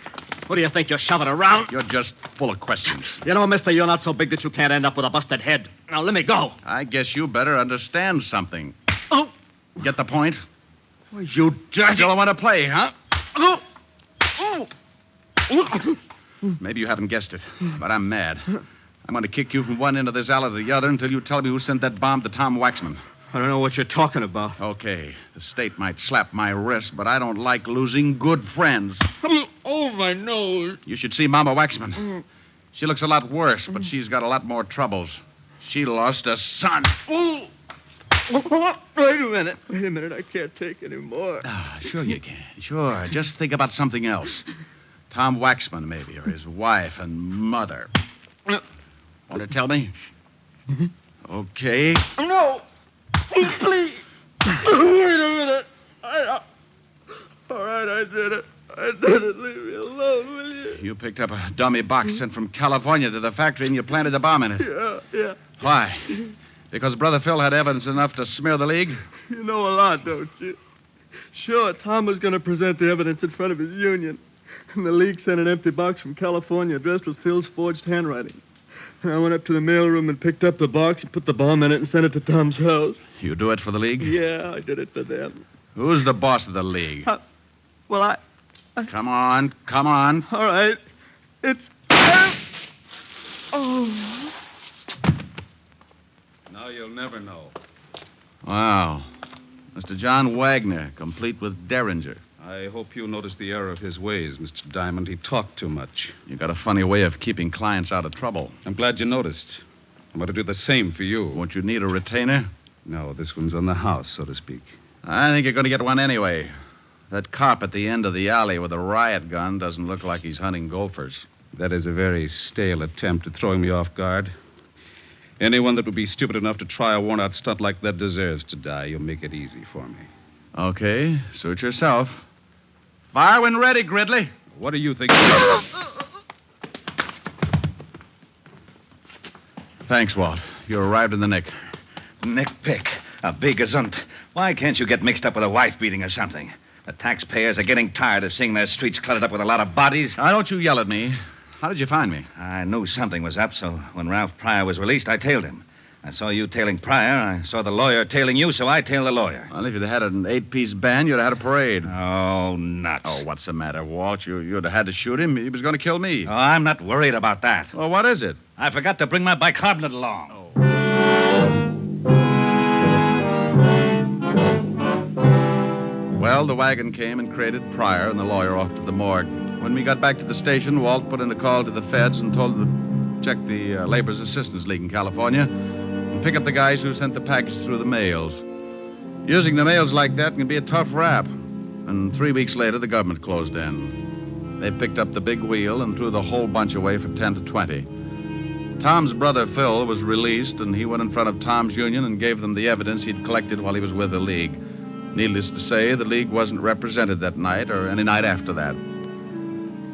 what do you think you're shoving around? You're just full of questions. You know, mister, you're not so big that you can't end up with a busted head. Now, let me go. I guess you better understand something. Oh. Get the point? Oh, you dirty... Still want to play, huh? Oh. Oh. Maybe you haven't guessed it, but I'm mad. I'm going to kick you from one end of this alley to the other until you tell me who sent that bomb to Tom Waxman. I don't know what you're talking about. Okay. The state might slap my wrist, but I don't like losing good friends. Oh, my nose. You should see Mama Waxman. She looks a lot worse, but she's got a lot more troubles. She lost a son. Oh. Wait a minute. I can't take any more. Sure you can. Sure. Just think about something else. Tom Waxman, maybe, or his wife and mother. Want to tell me? Okay. No. Please. Wait a minute. All right, I did it. Leave me alone, will you? You picked up a dummy box sent from California to the factory and you planted a bomb in it. Yeah. Why? Because Brother Phil had evidence enough to smear the League? You know a lot, don't you? Sure, Tom was going to present the evidence in front of his union. And the League sent an empty box from California addressed with Phil's forged handwriting. And I went up to the mailroom and picked up the box and put the bomb in it and sent it to Tom's house. You do it for the League? Yeah, I did it for them. Who's the boss of the League? Well, Come on. All right. It's... Oh. Now you'll never know. Wow. Mr. John Wagner, complete with Derringer. I hope you noticed the error of his ways, Mr. Diamond. He talked too much. You got a funny way of keeping clients out of trouble. I'm glad you noticed. I'm going to do the same for you. Won't you need a retainer? No, this one's on the house, so to speak. I think you're going to get one anyway. That cop at the end of the alley with a riot gun doesn't look like he's hunting gophers. That is a very stale attempt at throwing me off guard. Anyone that would be stupid enough to try a worn-out stunt like that deserves to die. You'll make it easy for me. Okay, suit yourself. Fire when ready, Gridley. What do you think? Thanks, Walt. You arrived in the nick. Nick-pick. A big gazunt. Why can't you get mixed up with a wife beating or something? The taxpayers are getting tired of seeing their streets cluttered up with a lot of bodies. Now, don't you yell at me. How did you find me? I knew something was up, so when Ralph Pryor was released, I tailed him. I saw you tailing Pryor. I saw the lawyer tailing you, so I tailed the lawyer. Well, if you'd had an 8-piece band, you'd have had a parade. Oh, nuts. Oh, what's the matter, Walt? You'd have had to shoot him. He was going to kill me. Oh, I'm not worried about that. Well, what is it? I forgot to bring my bicarbonate along. Well, the wagon came and crated Pryor and the lawyer off to the morgue. When we got back to the station, Walt put in a call to the feds and told them to check the Labor's Assistance League in California and pick up the guys who sent the package through the mails. Using the mails like that can be a tough rap. And 3 weeks later, the government closed in. They picked up the big wheel and threw the whole bunch away for 10 to 20. Tom's brother, Phil, was released, and he went in front of Tom's union and gave them the evidence he'd collected while he was with the League. Needless to say, the League wasn't represented that night or any night after that.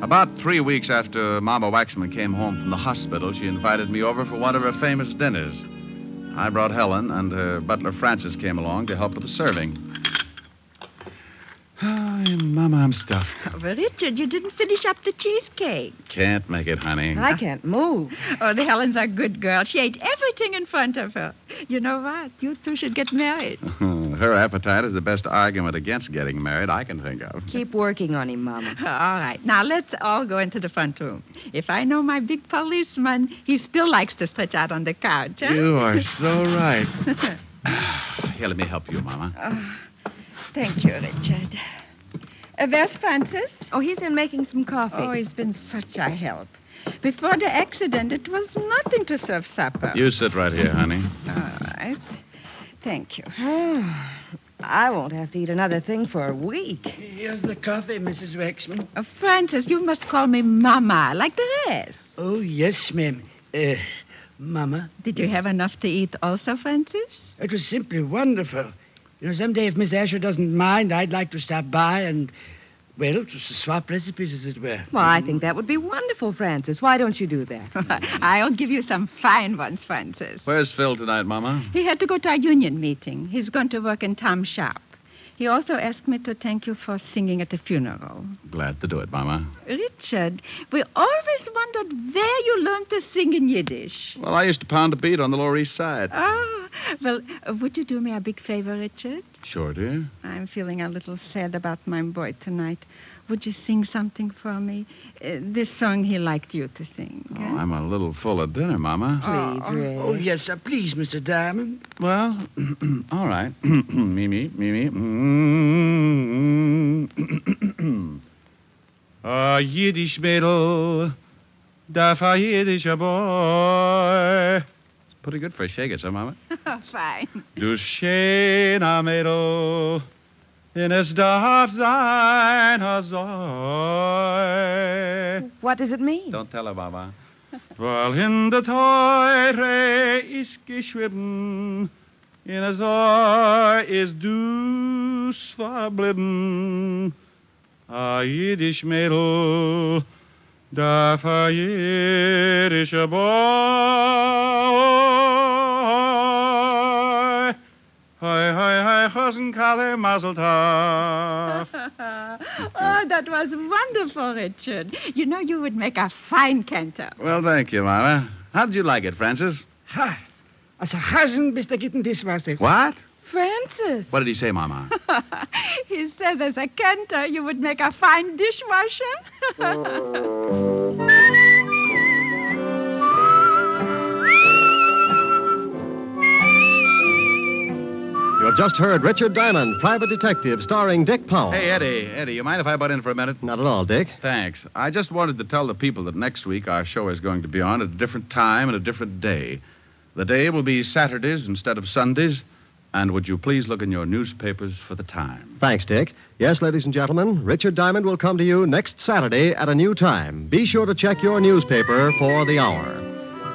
About 3 weeks after Mama Waxman came home from the hospital, she invited me over for one of her famous dinners. I brought Helen, and her butler Francis came along to help with the serving. Oh, Mama, I'm stuffed. Oh, but Richard, you didn't finish up the cheesecake. Can't make it, honey. I can't move. Oh, the Helen's a good girl. She ate everything in front of her. You know what? You two should get married. Her appetite is the best argument against getting married I can think of. Keep working on him, Mama. All right. Now, let's all go into the front room. If I know my big policeman, he still likes to stretch out on the couch, huh? You are so right. Here, let me help you, Mama. Thank you, Richard. Where's Francis? Oh, he's in making some coffee. Oh, he's been such a help. Before the accident, it was nothing to serve supper. You sit right here, honey. All right. Thank you. I won't have to eat another thing for a week. Here's the coffee, Mrs. Waxman. Francis, you must call me Mama, like the rest. Oh, yes, ma'am. Mama. Did you have enough to eat also, Francis? It was simply wonderful. You know, someday if Miss Asher doesn't mind, I'd like to stop by and, well, just to swap recipes, as it were. Well, I think that would be wonderful, Francis. Why don't you do that? I'll give you some fine ones, Francis. Where's Phil tonight, Mama? He had to go to our union meeting. He's going to work in Tom's shop. He also asked me to thank you for singing at the funeral. Glad to do it, Mama. Richard, we always wondered where you learned to sing in Yiddish. Well, I used to pound a beat on the Lower East Side. Oh, well, would you do me a big favor, Richard? Sure, dear. I'm feeling a little sad about my boy tonight. Would you sing something for me? This song he liked you to sing. Oh, I'm a little full of dinner, Mama. Please, Ray. Oh, yes, sir. Please, Mr. Diamond. Well, all right. Mimi. A Yiddish Mädel, darf a Yiddischer boy. It's pretty good for a shaker, sir, Mama. Fine. Du schöner Mädel, denn es darf sein, soll. What does it mean? Don't tell her, Mama. Weil in der Teure ist geschrieben, in der Säu ist du's verblieben. A Jiddisch Mädel, darf a jiddischer boy. Hi, hi, hi, Hosenkale, Mazel tov. Oh, that was wonderful, Richard. You know you would make a fine cantor. Well, thank you, Mama. How did you like it, Francis? Ha! Als een hazen bist du gitten dishwasser. What? Francis. What did he say, Mama? He said as a cantor you would make a fine dishwasher. You have just heard Richard Diamond, Private Detective, starring Dick Powell. Hey, Eddie, you mind if I butt in for a minute? Not at all, Dick. Thanks. I just wanted to tell the people that next week our show is going to be on at a different time and a different day. The day will be Saturdays instead of Sundays. And would you please look in your newspapers for the time? Thanks, Dick. Yes, ladies and gentlemen, Richard Diamond will come to you next Saturday at a new time. Be sure to check your newspaper for the hour.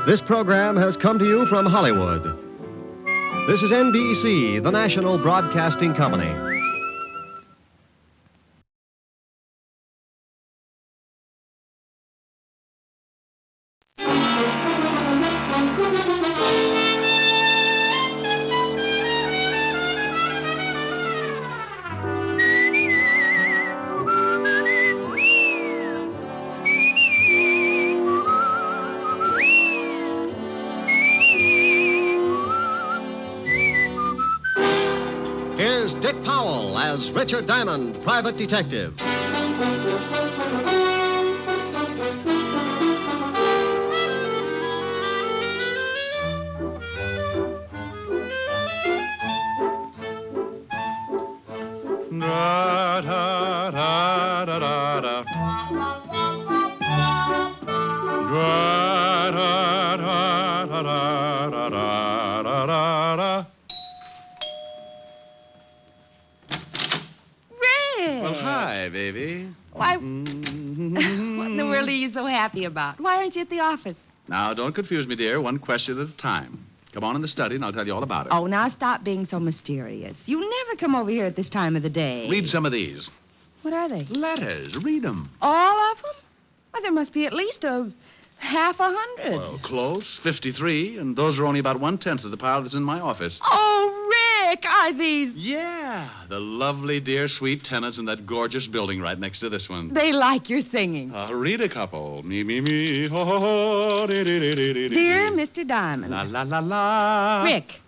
This program has come to you from Hollywood. This is NBC, the National Broadcasting Company. Here's Dick Powell as Richard Diamond, Private Detective. Well, hi, baby. Why, happy about? Why aren't you at the office? Now, don't confuse me, dear. One question at a time. Come on in the study, and I'll tell you all about it. Oh, now stop being so mysterious. You never come over here at this time of the day. Read some of these. What are they? Letters. Read them. All of them? Why, there must be at least half 100. Well, close. 53, and those are only about 1/10 of the pile that's in my office. Oh, Rick, are these... Yeah, the lovely, dear, sweet tenants in that gorgeous building right next to this one. They like your singing. Read a couple. Me, me, me, ho, ho, ho, dee, dee, dee, dee, dee, Dear Mr. Diamond. La, la, la, la. Rick.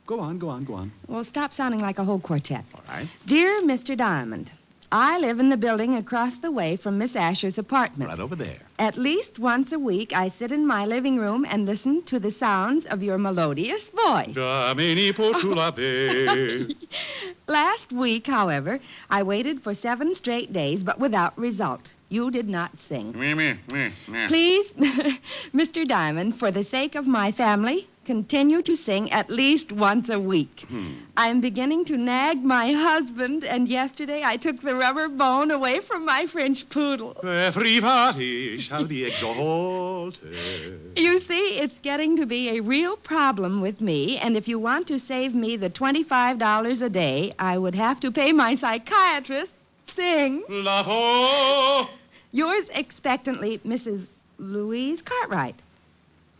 Go on, go on, go on. Well, stop sounding like a whole quartet. All right. Dear Mr. Diamond, I live in the building across the way from Miss Asher's apartment. Right over there. At least once a week, I sit in my living room and listen to the sounds of your melodious voice. Last week, however, I waited for 7 straight days, but without result. You did not sing. Please, Mr. Diamond, for the sake of my family, continue to sing at least once a week. I'm beginning to nag my husband, and yesterday I took the rubber bone away from my French poodle. Everybody shall be exalted. You see, it's getting to be a real problem with me, and if you want to save me the $25 a day, I would have to pay my psychiatrist. Sing. Yours expectantly, Mrs. Louise Cartwright.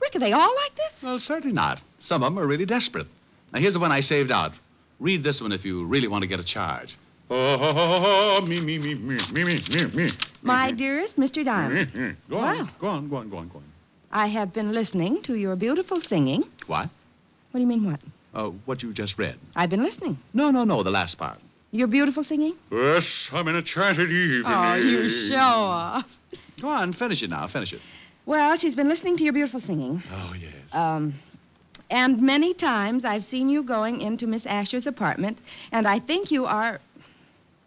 Rick, are they all like this? Well, certainly not. Some of them are really desperate. Now, here's the one I saved out. Read this one if you really want to get a charge. Me. My dearest Mr. Diamond. Go on. I have been listening to your beautiful singing. What? What do you mean, what? What you just read. I've been listening. No, the last part. Your beautiful singing? Yes, I'm in a enchanted evening. Oh, you show off. Go on, finish it now, finish it. Well, she's been listening to your beautiful singing. Oh, yes. And many times I've seen you going into Miss Asher's apartment, and I think you are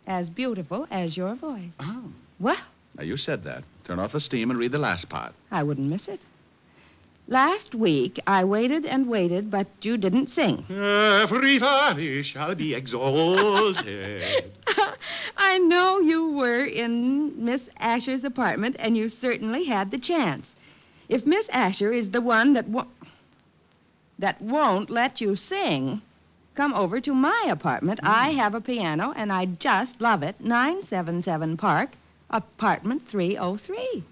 as beautiful as your voice. Oh. Well? Now, you said that. Turn off the steam and read the last part. I wouldn't miss it. Last week, I waited and waited, but you didn't sing. Everybody shall be exalted. I know you were in Miss Asher's apartment, and you certainly had the chance. If Miss Asher is the one that won't let you sing, come over to my apartment. I have a piano, and I just love it. 977 Park, apartment 303.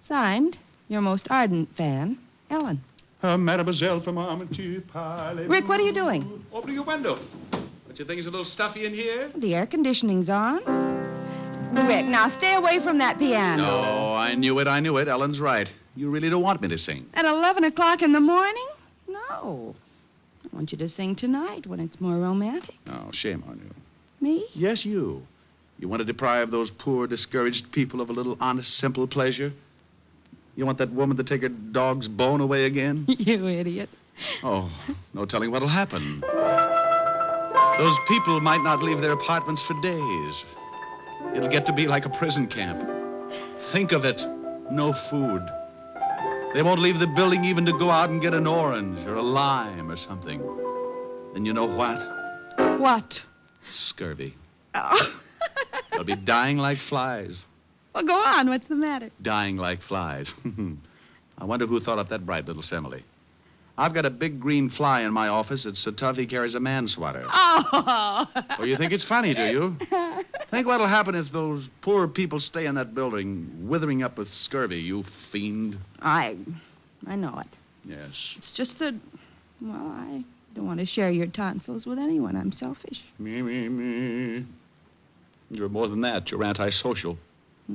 Signed, your most ardent fan, Ellen. Mademoiselle from Armitage Pile. Rick, what are you doing? Opening your window. Don't you think it's a little stuffy in here? The air conditioning's on. Rick, now stay away from that piano. No, I knew it. Ellen's right. You really don't want me to sing. At 11 o'clock in the morning? No. I want you to sing tonight when it's more romantic. Oh, shame on you. Me? Yes, you. You want to deprive those poor, discouraged people of a little honest, simple pleasure? You want that woman to take her dog's bone away again? You idiot. Oh, no telling what'll happen. Those people might not leave their apartments for days. It'll get to be like a prison camp. Think of it. No food. They won't leave the building even to go out and get an orange or a lime or something. And you know what? What? Scurvy. Oh. They'll be dying like flies. Well, go on. What's the matter? Dying like flies. I wonder who thought up that bright little simile. I've got a big green fly in my office that's so tough he carries a man-swatter. Oh! Well, you think it's funny, do you? Think what'll happen if those poor people stay in that building, withering up with scurvy, you fiend. I know it. Yes. It's just that, well, I don't want to share your tonsils with anyone. I'm selfish. Me. You're more than that. You're antisocial.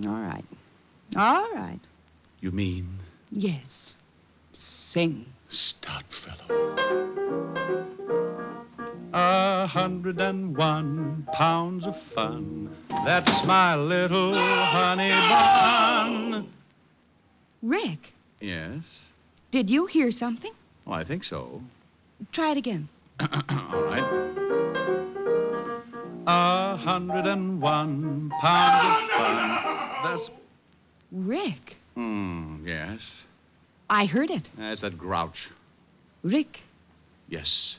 All right. You mean? Yes. Sing. Stout fellow. 101 pounds of fun. That's my little honey bun. Rick. Yes? Did you hear something? Oh, I think so. Try it again. All right. 101 pounds of fun. That's... Rick. Yes? I heard it. That's that grouch. Rick. Yes?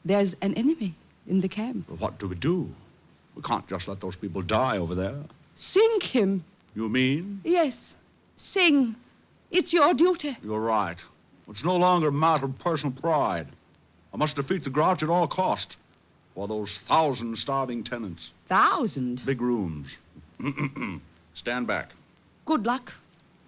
There's an enemy in the camp. Well, what do we do? We can't just let those people die over there. Sink him. You mean? Yes. Sing. It's your duty. You're right. It's no longer a matter of personal pride. I must defeat the grouch at all cost. For those 1,000 starving tenants. 1,000? Big rooms. Stand back. Good luck.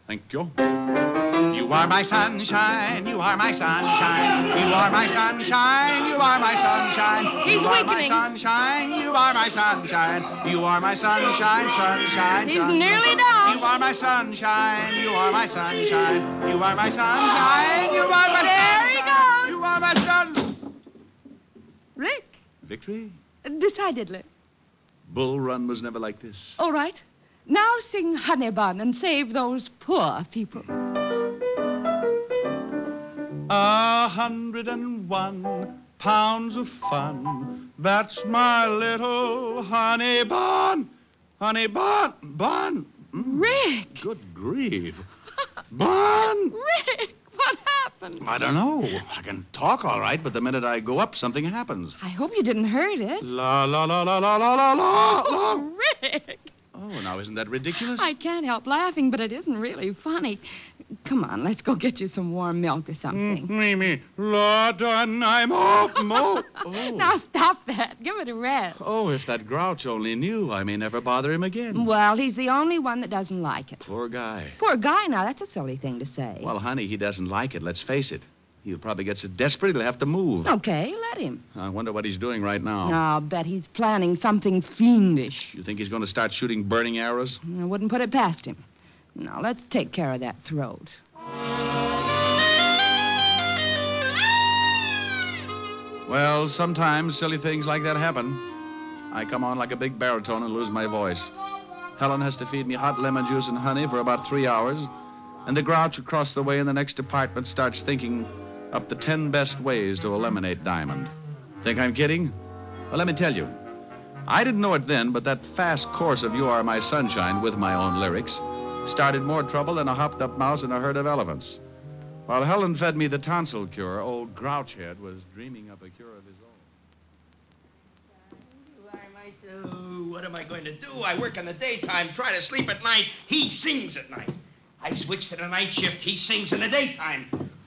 Thank you. You are my sunshine, you are my sunshine, you are my sunshine, you are my sunshine. He's you are my weakening. sunshine, you are my sunshine, you are my sunshine, sunshine. He's sunshine. nearly down. You are my sunshine, you are my sunshine, you are my sunshine, you are my There he goes. You are my sun. Rick, Victory? decidedly. Bull Run was never like this. All right. Now sing Honey Bun and save those poor people. 101 pounds of fun. That's my little honey bun. Honey bun. Bun. Rick! Good grief. Bun! Rick, what happened? I don't know. I can talk all right, but the minute I go up, something happens. I hope you didn't hurt it. La, la, la, la, la, la, la, la. Oh, Rick! Oh, now isn't that ridiculous? I can't help laughing, but it isn't really funny. Come on, let's go get you some warm milk or something. Mimi, Lord, I'm off. Oh. Now stop that. Give it a rest. Oh, if that grouch only knew, I may never bother him again. Well, he's the only one that doesn't like it. Poor guy. Poor guy, now, that's a silly thing to say. Well, honey, he doesn't like it. Let's face it. He'll probably get so desperate he'll have to move. Okay, let him. I wonder what he's doing right now. I'll bet he's planning something fiendish. You think he's going to start shooting burning arrows? I wouldn't put it past him. Now, let's take care of that throat. Well, sometimes silly things like that happen. I come on like a big baritone and lose my voice. Helen has to feed me hot lemon juice and honey for about 3 hours, and the grouch across the way in the next apartment starts thinking up the 10 best ways to eliminate Diamond. Think I'm kidding? Well, let me tell you. I didn't know it then, but that fast course of You Are My Sunshine with my own lyrics started more trouble than a hopped-up mouse in a herd of elephants. While Helen fed me the tonsil cure, old Grouchhead was dreaming up a cure of his own. Oh, what am I going to do? I work in the daytime, try to sleep at night. He sings at night. I switch to the night shift. He sings in the daytime.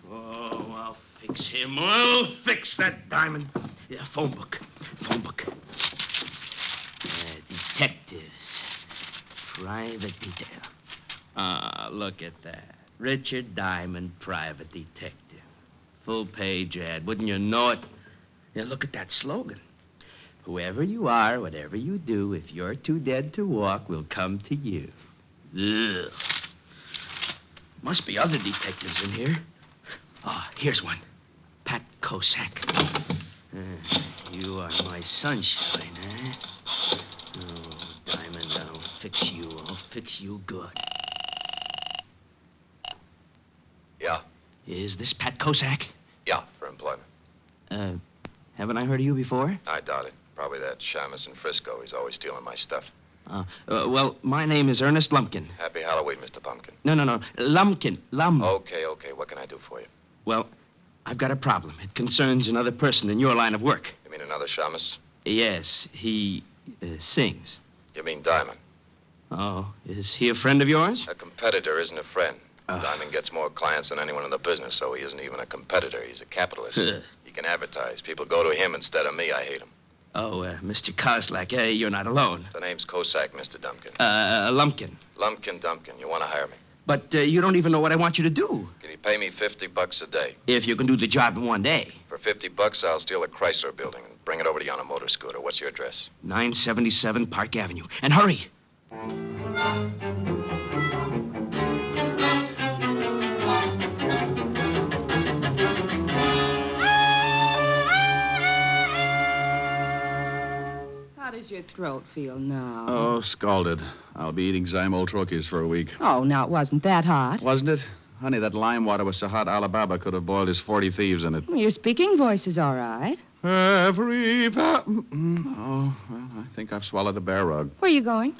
Oh, I'll fix him. I'll fix that Diamond. Yeah, phone book. Detectives. Private detail. Ah, look at that. Richard Diamond, private detective. Full page ad. Wouldn't you know it? Now, look at that slogan. Whoever you are, whatever you do, if you're too dead to walk, we'll come to you. Ugh. Must be other detectives in here. Oh, here's one. Pat Kosak. You are my sunshine, eh? Oh, Diamond, I'll fix you. I'll fix you good. Yeah. Is this Pat Kosak? Yeah, for employment. Haven't I heard of you before? I doubt it. Probably that shamus in Frisco. He's always stealing my stuff. Well, my name is Ernest Lumpkin. Happy Halloween, Mr. Pumpkin. No. Lumpkin. Okay. What can I do for you? Well, I've got a problem. It concerns another person in your line of work. You mean another shamus? Yes, he sings. You mean Diamond? Oh, is he a friend of yours? A competitor isn't a friend. Diamond gets more clients than anyone in the business, so he isn't even a competitor. He's a capitalist. He can advertise. People go to him instead of me. I hate him. Oh, Mr. Koslak, you're not alone. The name's Kosak, Mr. Dumpkin. Lumpkin. Lumpkin Dumpkin. You want to hire me? But you don't even know what I want you to do. Can you pay me $50 a day? If you can do the job in one day. For $50, I'll steal a Chrysler building and bring it over to you on a motor scooter. What's your address? 977 Park Avenue. And hurry. How does your throat feel now? Oh, scalded. I'll be eating Zymol troches for a week. Oh, now, it wasn't that hot. Wasn't it? Honey, that lime water was so hot Alibaba could have boiled his 40 thieves in it. Well, your speaking voice is all right. Oh, well, I think I've swallowed a bear rug. Where are you going?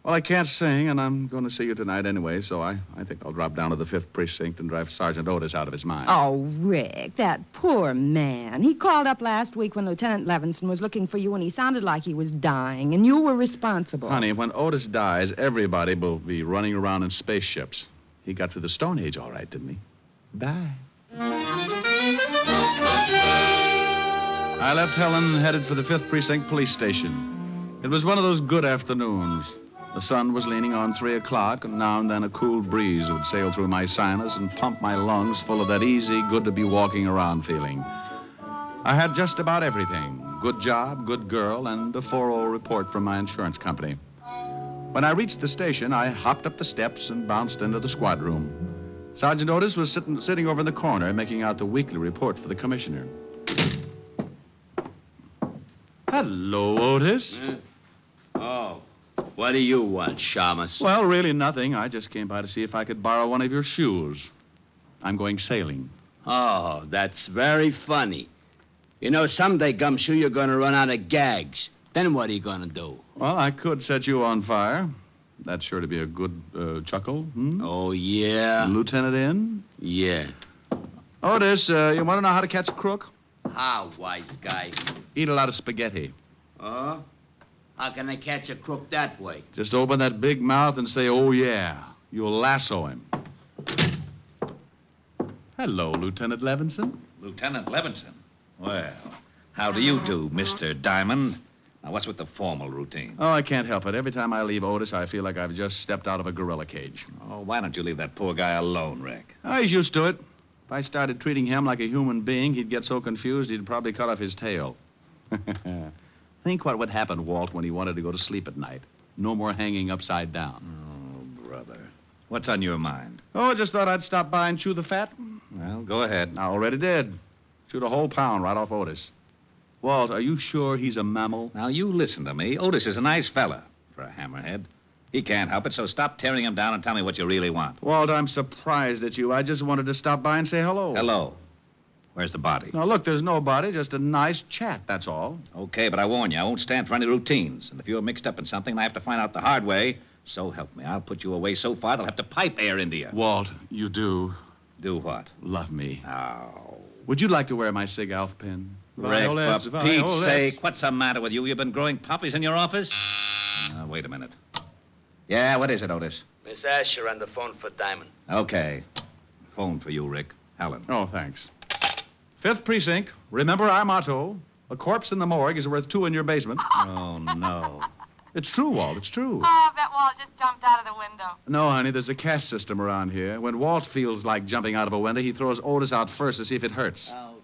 Well, I can't sing, and I'm going to see you tonight anyway, so I think I'll drop down to the 5th Precinct and drive Sergeant Otis out of his mind. Oh, Rick, that poor man. He called up last week when Lieutenant Levinson was looking for you, and he sounded like he was dying, and you were responsible. Honey, when Otis dies, everybody will be running around in spaceships. He got through the Stone Age all right, didn't he? Bye. I left Helen, headed for the 5th Precinct Police Station. It was one of those good afternoons. The sun was leaning on 3 o'clock, and now and then a cool breeze would sail through my sinus and pump my lungs full of that easy, good-to-be-walking-around feeling. I had just about everything. Good job, good girl, and a 4-0 report from my insurance company. When I reached the station, I hopped up the steps and bounced into the squad room. Sergeant Otis was sitting over in the corner, making out the weekly report for the commissioner. Hello, Otis. Oh, what do you want, Shamus? Well, really nothing. I just came by to see if I could borrow one of your shoes. I'm going sailing. Oh, that's very funny. You know, someday, Gumshoe, you're going to run out of gags. Then what are you going to do? Well, I could set you on fire. That's sure to be a good chuckle. Hmm? Oh, yeah? Lieutenant N? Yeah. Otis, you want to know how to catch a crook? How, wise guy? Eat a lot of spaghetti. Oh? How can I catch a crook that way? Just open that big mouth and say, oh, yeah. You'll lasso him. Hello, Lieutenant Levinson. Lieutenant Levinson? Well, how do you do, Mr. Diamond? Now, what's with the formal routine? Oh, I can't help it. Every time I leave Otis, I feel like I've just stepped out of a gorilla cage. Oh, why don't you leave that poor guy alone, Rick? Oh, he's used to it. If I started treating him like a human being, he'd get so confused he'd probably cut off his tail. Think what would happen, Walt, when he wanted to go to sleep at night. No more hanging upside down. Oh, brother. What's on your mind? Oh, just thought I'd stop by and chew the fat. Well, go ahead. I already did. Chewed a whole pound right off Otis. Walt, are you sure he's a mammal? Now, you listen to me. Otis is a nice fella for a hammerhead. He can't help it, so stop tearing him down and tell me what you really want. Walt, I'm surprised at you. I just wanted to stop by and say hello. Hello. Where's the body? Now, look, there's no body, just a nice chat, that's all. Okay, but I warn you, I won't stand for any routines. And if you're mixed up in something and I have to find out the hard way, so help me, I'll put you away so far they'll have to pipe air into you. Walt, you do. Do what? Love me. Oh. Would you like to wear my Sig Alf pin? Rick, for Pete's sake, what's the matter with you? You've been growing poppies in your office? Wait a minute. Yeah, what is it, Otis? Miss Asher on the phone for Diamond. Okay. Phone for you, Rick. Helen. Oh, thanks. 5th Precinct. Remember our motto. A corpse in the morgue is worth 2 in your basement. Oh, no. It's true, Walt. It's true. Oh, I bet Walt just jumped out of the window. No, honey, there's a caste system around here. When Walt feels like jumping out of a window, he throws Otis out first to see if it hurts. Ouch.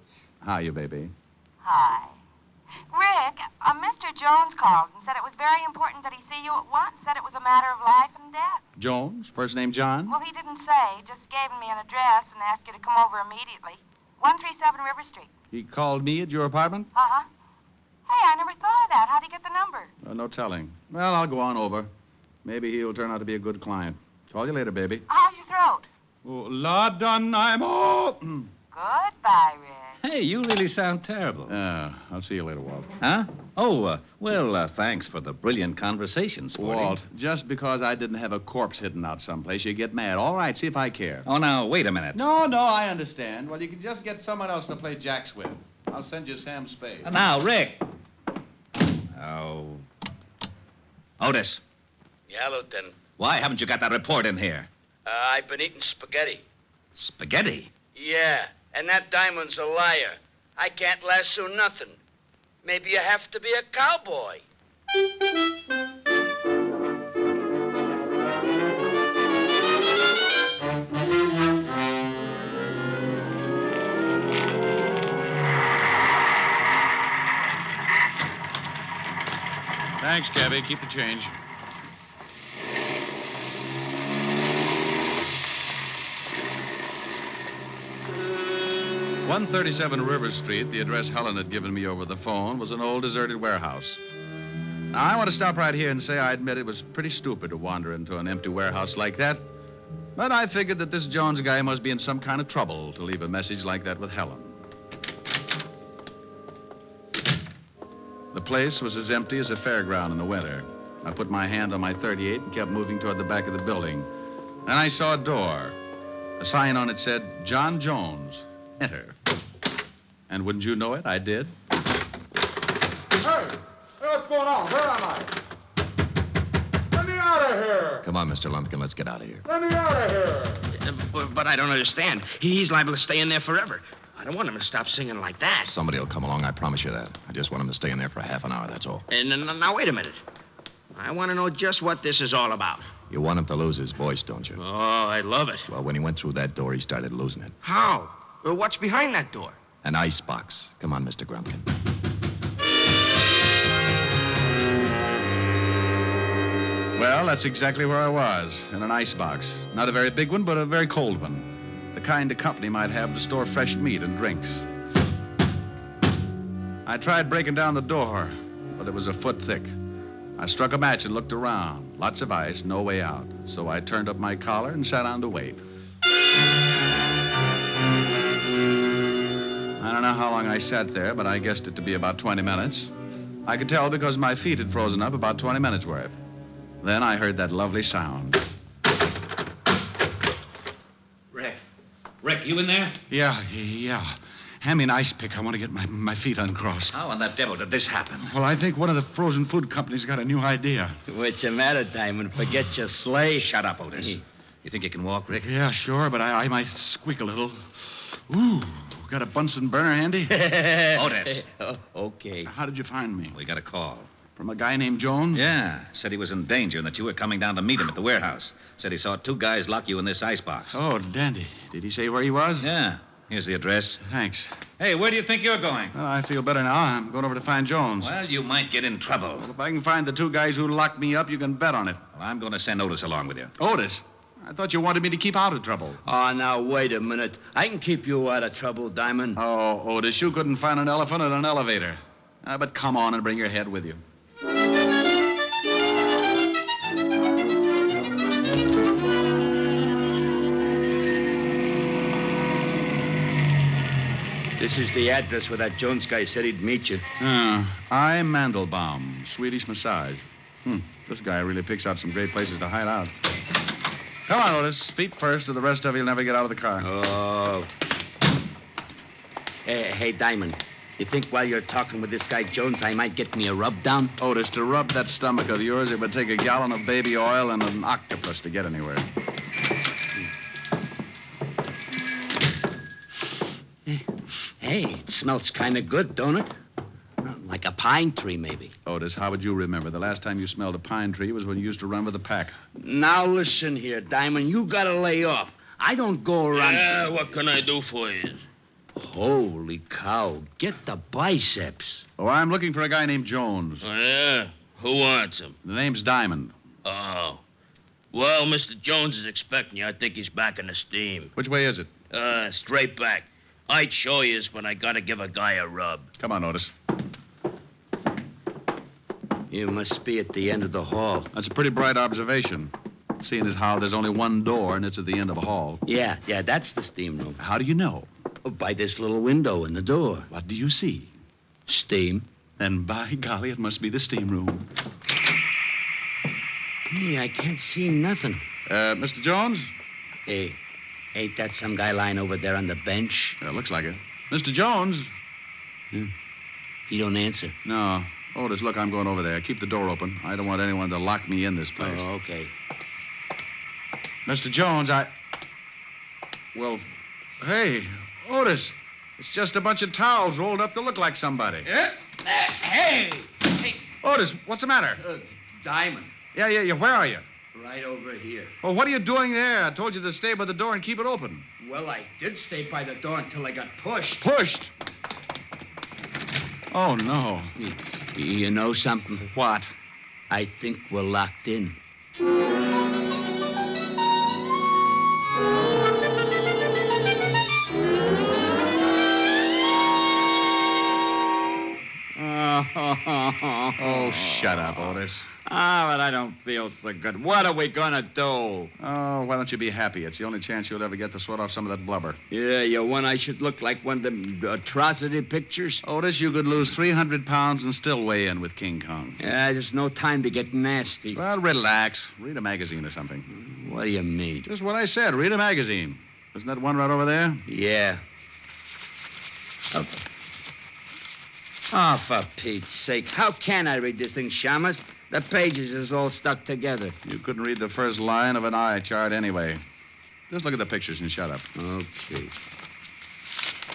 How are you, baby? Hi. Rick, Mr. Jones called and said it was very important that he see you at once. Said it was a matter of life and death. Jones? First name John? Well, he didn't say. Just gave me an address and asked you to come over immediately. 137 River Street. He called me at your apartment? Uh-huh. Hey, I never thought of that. How'd he get the number? No telling. Well, I'll go on over. Maybe he'll turn out to be a good client. Call you later, baby. How's your throat? Oh, la done, I'm all... Goodbye, Rick. Hey, you really sound terrible. I'll see you later, Walt. Huh? Oh, well, thanks for the brilliant conversation, Sporty. Walt, just because I didn't have a corpse hidden out someplace, you get mad. All right, see if I care. Oh, now, wait a minute. No, I understand. Well, you can just get someone else to play jacks with. I'll send you Sam Spade. Now, Rick. Oh. Otis. Yeah, Lieutenant. Why haven't you got that report in here? I've been eating spaghetti. Spaghetti? Yeah, and that Diamond's a liar. I can't lasso nothing. Maybe you have to be a cowboy. Thanks, Cabby. Keep the change. "137 River Street," the address Helen had given me over the phone, was an old deserted warehouse. Now, I want to stop right here and say I admit it was pretty stupid to wander into an empty warehouse like that. But I figured that this Jones guy must be in some kind of trouble to leave a message like that with Helen. The place was as empty as a fairground in the winter. I put my hand on my .38 and kept moving toward the back of the building. Then I saw a door. A sign on it said, "John Jones. Enter." And wouldn't you know it, I did. Hey, what's going on? Where am I? Let me out of here. Come on, Mr. Lumpkin, let's get out of here. Let me out of here. But I don't understand. He's liable to stay in there forever. I don't want him to stop singing like that. Somebody will come along, I promise you that. I just want him to stay in there for half an hour, that's all. And now, wait a minute. I want to know just what this is all about. You want him to lose his voice, don't you? Oh, I love it. Well, when he went through that door, he started losing it. How? Well, what's behind that door? An ice box. Come on, Mr. Grumpkin. Well, that's exactly where I was, in an icebox. Not a very big one, but a very cold one. The kind a company might have to store fresh meat and drinks. I tried breaking down the door, but it was a foot thick. I struck a match and looked around. Lots of ice, no way out. So I turned up my collar and sat down to wait. I don't know how long I sat there, but I guessed it to be about 20 minutes. I could tell because my feet had frozen up about 20 minutes worth. Then I heard that lovely sound. Rick, you in there? Yeah. Hand me an ice pick. I want to get my feet uncrossed. How in the devil did this happen? Well, I think one of the frozen food companies got a new idea. What's the matter, Diamond? Forget your sleigh. Shut up, Otis. You think you can walk, Rick? Yeah, sure, but I might squeak a little. Ooh, got a Bunsen burner handy? Otis. Okay. How did you find me? We got a call. From a guy named Jones? Yeah. Said he was in danger and that you were coming down to meet him at the warehouse. Said he saw two guys lock you in this icebox. Oh, dandy. Did he say where he was? Yeah. Here's the address. Thanks. Hey, where do you think you're going? Well, I feel better now. I'm going over to find Jones. Well, you might get in trouble. Well, if I can find the two guys who locked me up, you can bet on it. Well, I'm going to send Otis along with you. Otis? I thought you wanted me to keep out of trouble. Oh, now, wait a minute. I can keep you out of trouble, Diamond. Oh, Otis, you couldn't find an elephant in an elevator. But come on and bring your head with you. This is the address where that Jones guy said he'd meet you. I'm Mandelbaum, Swedish massage. This guy really picks out some great places to hide out. Come on, Otis. Feet first, or the rest of you'll never get out of the car. Oh. Hey, Diamond. You think while you're talking with this guy Jones, I might get me a rub down? Otis, to rub that stomach of yours, it would take a gallon of baby oil and an octopus to get anywhere. Hey, it smells kind of good, don't it? Like a pine tree, maybe. Otis, how would you remember? The last time you smelled a pine tree was when you used to run with a pack. Now listen here, Diamond. You gotta lay off. I don't go around... Yeah, what can I do for you? Holy cow. Get the biceps. Oh, I'm looking for a guy named Jones. Oh, yeah? Who wants him? The name's Diamond. Oh. Well, Mr. Jones is expecting you. I think he's back in the steam. Which way is it? Straight back. I'd show you when I gotta give a guy a rub. Come on, Otis. You must be at the end of the hall. That's a pretty bright observation, seeing as how there's only one door and it's at the end of a hall. Yeah, that's the steam room. How do you know? Oh, by this little window in the door. What do you see? Steam. Then, by golly, it must be the steam room. Hey, I can't see nothing. Mr. Jones? Hey, ain't that some guy lying over there on the bench? Looks like it. Mr. Jones? He don't answer. No. Otis, look, I'm going over there. Keep the door open. I don't want anyone to lock me in this place. Oh, okay. Mr. Jones, Well, hey, Otis, it's just a bunch of towels rolled up to look like somebody. Hey! Otis, what's the matter? Diamond. Yeah, where are you? Right over here. Well, what are you doing there? I told you to stay by the door and keep it open. Well, I did stay by the door until I got pushed. Pushed? Oh, no. You know something? What? I think we're locked in. Oh, shut up, Otis. But I don't feel so good. What are we going to do? Oh, why don't you be happy? It's the only chance you'll ever get to sweat off some of that blubber. Yeah, you want I should look like one of them atrocity pictures? Otis, you could lose 300 pounds and still weigh in with King Kong. Yeah, there's no time to get nasty. Well, relax. Read a magazine or something. What do you mean? Just what I said. Read a magazine. Isn't that one right over there? Yeah. Oh, for Pete's sake. How can I read this thing, Shamus? The pages is all stuck together. You couldn't read the first line of an eye chart anyway. Just look at the pictures and shut up. Okay.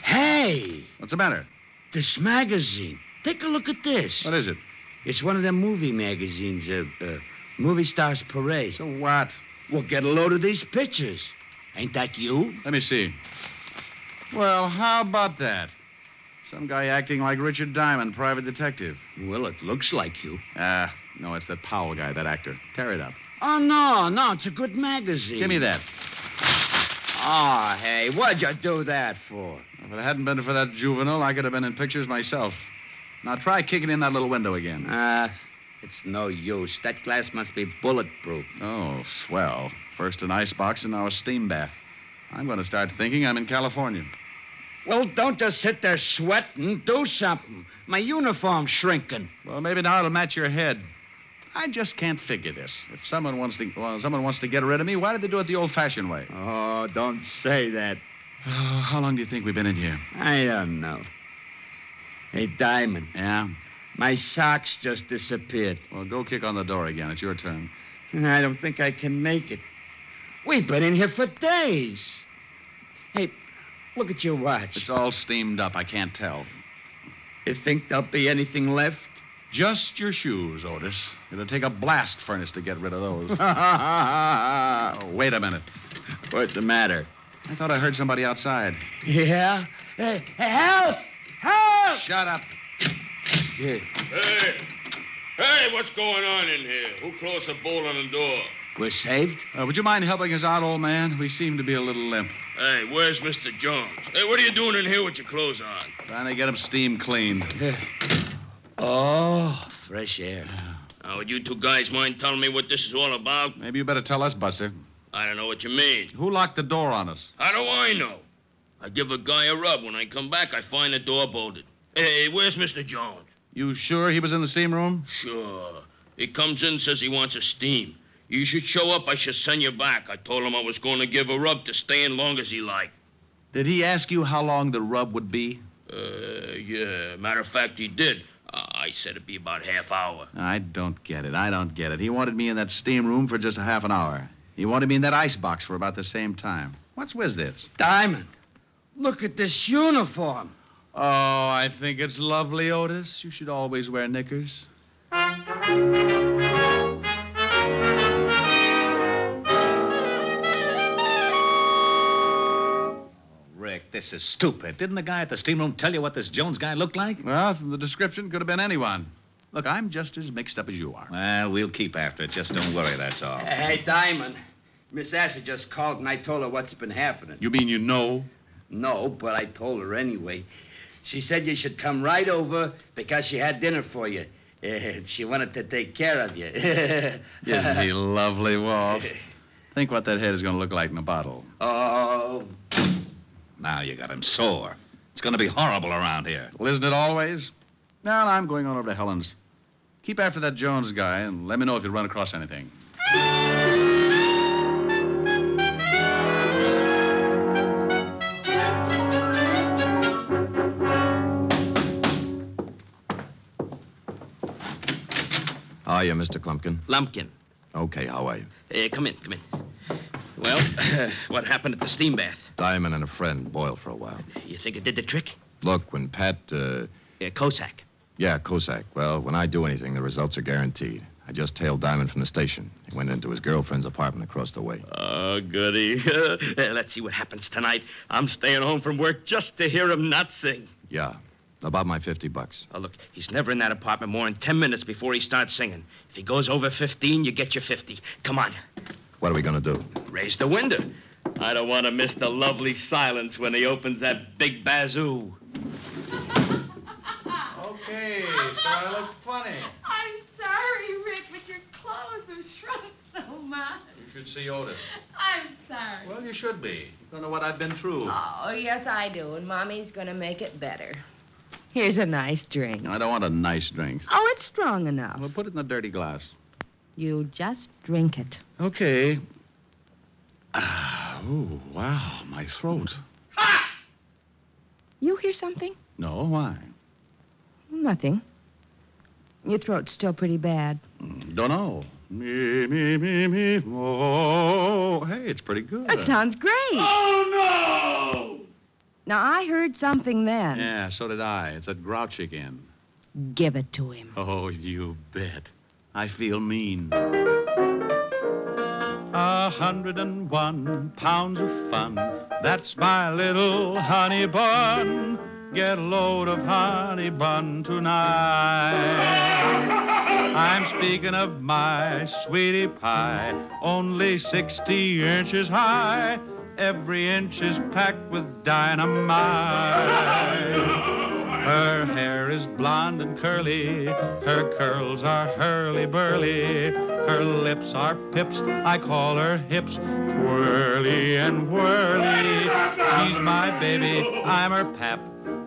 Hey! What's the matter? This magazine. Take a look at this. What is it? It's one of them movie magazines, Movie Stars Parade. So what? Well, get a load of these pictures. Ain't that you? Let me see. Well, how about that? Some guy acting like Richard Diamond, private detective. Well, it looks like you. No, it's that Powell guy, that actor. Tear it up. Oh, no, it's a good magazine. Give me that. Oh, hey, what'd you do that for? If it hadn't been for that juvenile, I could have been in pictures myself. Now try kicking in that little window again. It's no use. That glass must be bulletproof. Oh, swell. First an icebox and now a steam bath. I'm going to start thinking I'm in California. Well, don't just sit there sweating. Do something. My uniform's shrinking. Well, maybe now it'll match your head. I just can't figure this. If someone wants to get rid of me, why did they do it the old-fashioned way? Oh, don't say that. Oh, how long do you think we've been in here? I don't know. Hey, Diamond. Yeah? My socks just disappeared. Well, go kick on the door again. It's your turn. I don't think I can make it. We've been in here for days. Hey, look at your watch. It's all steamed up. I can't tell. You think there'll be anything left? Just your shoes, Otis. It'll take a blast furnace to get rid of those. Oh, wait a minute. What's the matter? I thought I heard somebody outside. Yeah? Hey, help! Help! Shut up. Yeah. Hey, what's going on in here? Who closed the bolt on the door? We're saved? Would you mind helping us out, old man? We seem to be a little limp. Hey, where's Mr. Jones? Hey, what are you doing in here with your clothes on? Trying to get him steam cleaned. Oh, fresh air. Now, would you two guys mind telling me what this is all about? Maybe you better tell us, Buster. I don't know what you mean. Who locked the door on us? How do I know? I give a guy a rub. When I come back, I find the door bolted. Hey, where's Mr. Jones? You sure he was in the steam room? Sure. He comes in and says he wants a steam. You should show up. I should send you back. I told him I was going to give a rub to stay in long as he liked. Did he ask you how long the rub would be? Yeah. Matter of fact, he did. I said it'd be about half hour. I don't get it. He wanted me in that steam room for just a half an hour. He wanted me in that icebox for about the same time. What's with this? Diamond, look at this uniform. Oh, I think it's lovely, Otis. You should always wear knickers. Rick, this is stupid. Didn't the guy at the steam room tell you what this Jones guy looked like? Well, from the description, could have been anyone. Look, I'm just as mixed up as you are. Well, we'll keep after it. Just don't worry, that's all. Hey, Diamond, Miss Asher just called and I told her what's been happening. You mean you know? No, but I told her anyway. She said you should come right over because she had dinner for you. She wanted to take care of you. Isn't he lovely, Walsh? Think what that head is going to look like in a bottle. Oh. Now you got him sore. It's going to be horrible around here. Well, isn't it always? Now, I'm going on over to Helen's. Keep after that Jones guy and let me know if you run across anything. How are you, Mr. Klumpkin? Lumpkin. Okay, how are you? Come in. Well, what happened at the steam bath? Diamond and a friend boiled for a while. You think it did the trick? Look, when Pat, Cossack. Yeah, Cossack. Well, when I do anything, the results are guaranteed. I just tailed Diamond from the station. He went into his girlfriend's apartment across the way. Oh, goody. Let's see what happens tonight. I'm staying home from work just to hear him not sing. Yeah, about my $50. Oh, look, he's never in that apartment more than 10 minutes before he starts singing. If he goes over 15, you get your 50. Come on. What are we going to do? Raise the window. I don't want to miss the lovely silence when he opens that big bazoo. Okay, so I look funny. I'm sorry, Rick, but your clothes have shrunk so much. You should see Otis. I'm sorry. Well, you should be. You don't know what I've been through. Oh, yes, I do, and Mommy's going to make it better. Here's a nice drink. I don't want a nice drink. Oh, it's strong enough. Well, put it in a dirty glass. You just drink it. Okay. Oh, wow, my throat. You hear something? No, why? Nothing. Your throat's still pretty bad. Don't know. Me, oh. Hey, it's pretty good. That sounds great. Oh, no! Now, I heard something then. Yeah, so did I. It's that grouch again. Give it to him. Oh, you bet. I feel mean. 101 pounds of fun. That's my little honey bun. Get a load of honey bun tonight. I'm speaking of my sweetie pie, only 60 inches high. Every inch is packed with dynamite. Her hair is blonde and curly. Her curls are hurly-burly. Her lips are pips. I call her hips twirly and whirly. She's my baby. I'm her pap.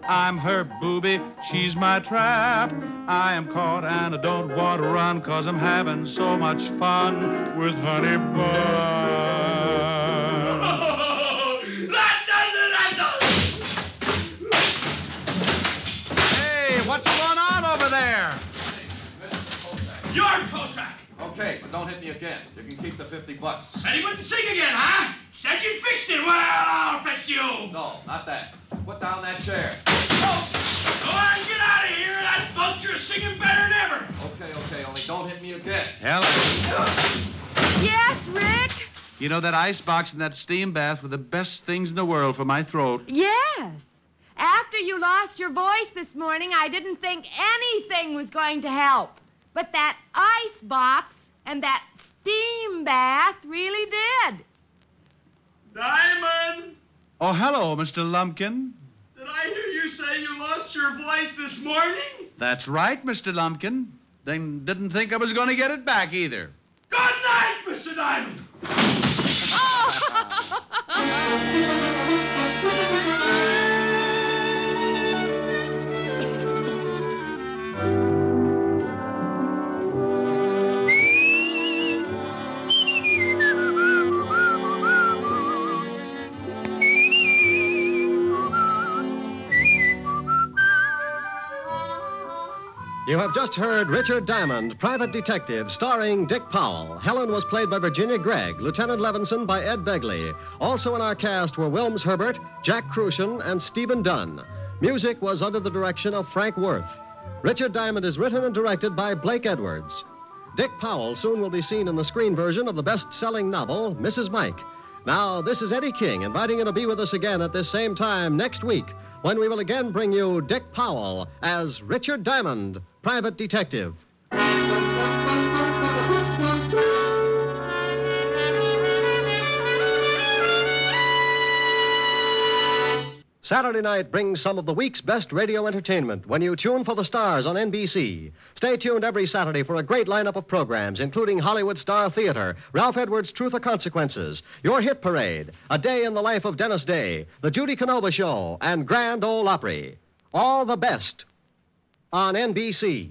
I'm her booby. She's my trap. I am caught and I don't want to run 'cause I'm having so much fun with honey bun. What's going on over there? Your Cossack! Okay, but don't hit me again. You can keep the $50. Said he wouldn't sing again, huh? Said you fixed it. Well, I'll fix you. No, not that. Put down that chair. Oh, go on, get out of here. That vulture's singing better than ever. Okay, only don't hit me again. Helen. Yes, Rick? You know, that ice box and that steam bath were the best things in the world for my throat. Yes. After you lost your voice this morning, I didn't think anything was going to help. But that ice box and that steam bath really did. Diamond! Oh, hello, Mr. Lumpkin. Did I hear you say you lost your voice this morning? That's right, Mr. Lumpkin. Then didn't think I was going to get it back either. Good night, Mr. Diamond! You have just heard Richard Diamond, Private Detective, starring Dick Powell. Helen was played by Virginia Gregg, Lieutenant Levinson by Ed Begley. Also in our cast were Wilms Herbert, Jack Crucian, and Stephen Dunn. Music was under the direction of Frank Worth. Richard Diamond is written and directed by Blake Edwards. Dick Powell soon will be seen in the screen version of the best-selling novel, Mrs. Mike. Now, this is Eddie King inviting you to be with us again at this same time next week, when we will again bring you Dick Powell as Richard Diamond, Private Detective. Saturday night brings some of the week's best radio entertainment when you tune for the stars on NBC. Stay tuned every Saturday for a great lineup of programs, including Hollywood Star Theater, Ralph Edwards' Truth or Consequences, Your Hit Parade, A Day in the Life of Dennis Day, The Judy Canova Show, and Grand Ole Opry. All the best on NBC.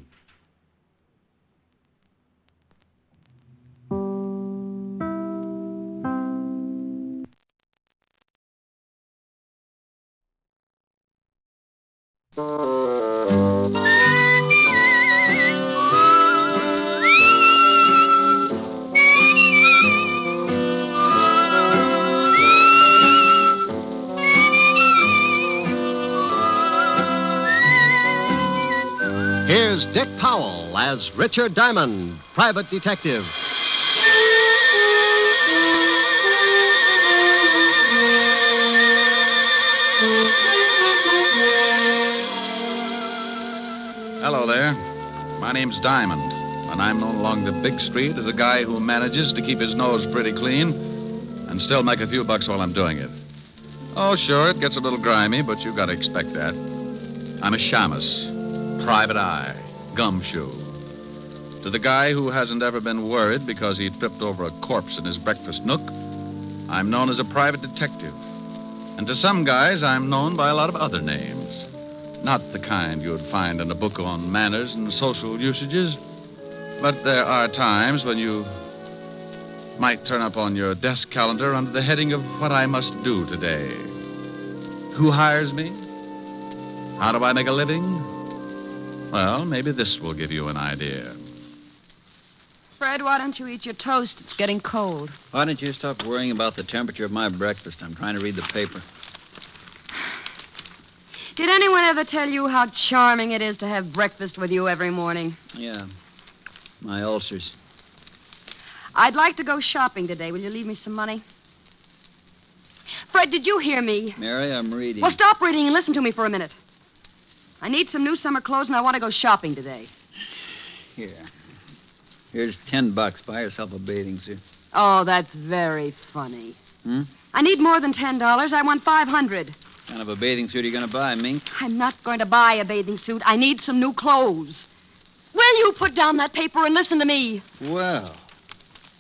Here's Dick Powell as Richard Diamond, Private Detective. Hello there. My name's Diamond, and I'm known along the big street as a guy who manages to keep his nose pretty clean and still make a few bucks while I'm doing it. Oh, sure, it gets a little grimy, but you gotta expect that. I'm a shamus, private eye, gumshoe. To the guy who hasn't ever been worried because he tripped over a corpse in his breakfast nook, I'm known as a private detective. And to some guys, I'm known by a lot of other names. Not the kind you'd find in a book on manners and social usages, but there are times when you might turn up on your desk calendar under the heading of what I must do today. Who hires me? How do I make a living? Well, maybe this will give you an idea. Fred, why don't you eat your toast? It's getting cold. Why don't you stop worrying about the temperature of my breakfast? I'm trying to read the paper. Did anyone ever tell you how charming it is to have breakfast with you every morning? Yeah. My ulcers. I'd like to go shopping today. Will you leave me some money? Fred, did you hear me? Mary, I'm reading. Well, stop reading and listen to me for a minute. I need some new summer clothes, and I want to go shopping today. Here. Here's $10. Buy yourself a bathing suit. Oh, that's very funny. Hmm? I need more than $10. I want $500. What kind of a bathing suit are you going to buy, Mink? I'm not going to buy a bathing suit. I need some new clothes. Will you put down that paper and listen to me? Well,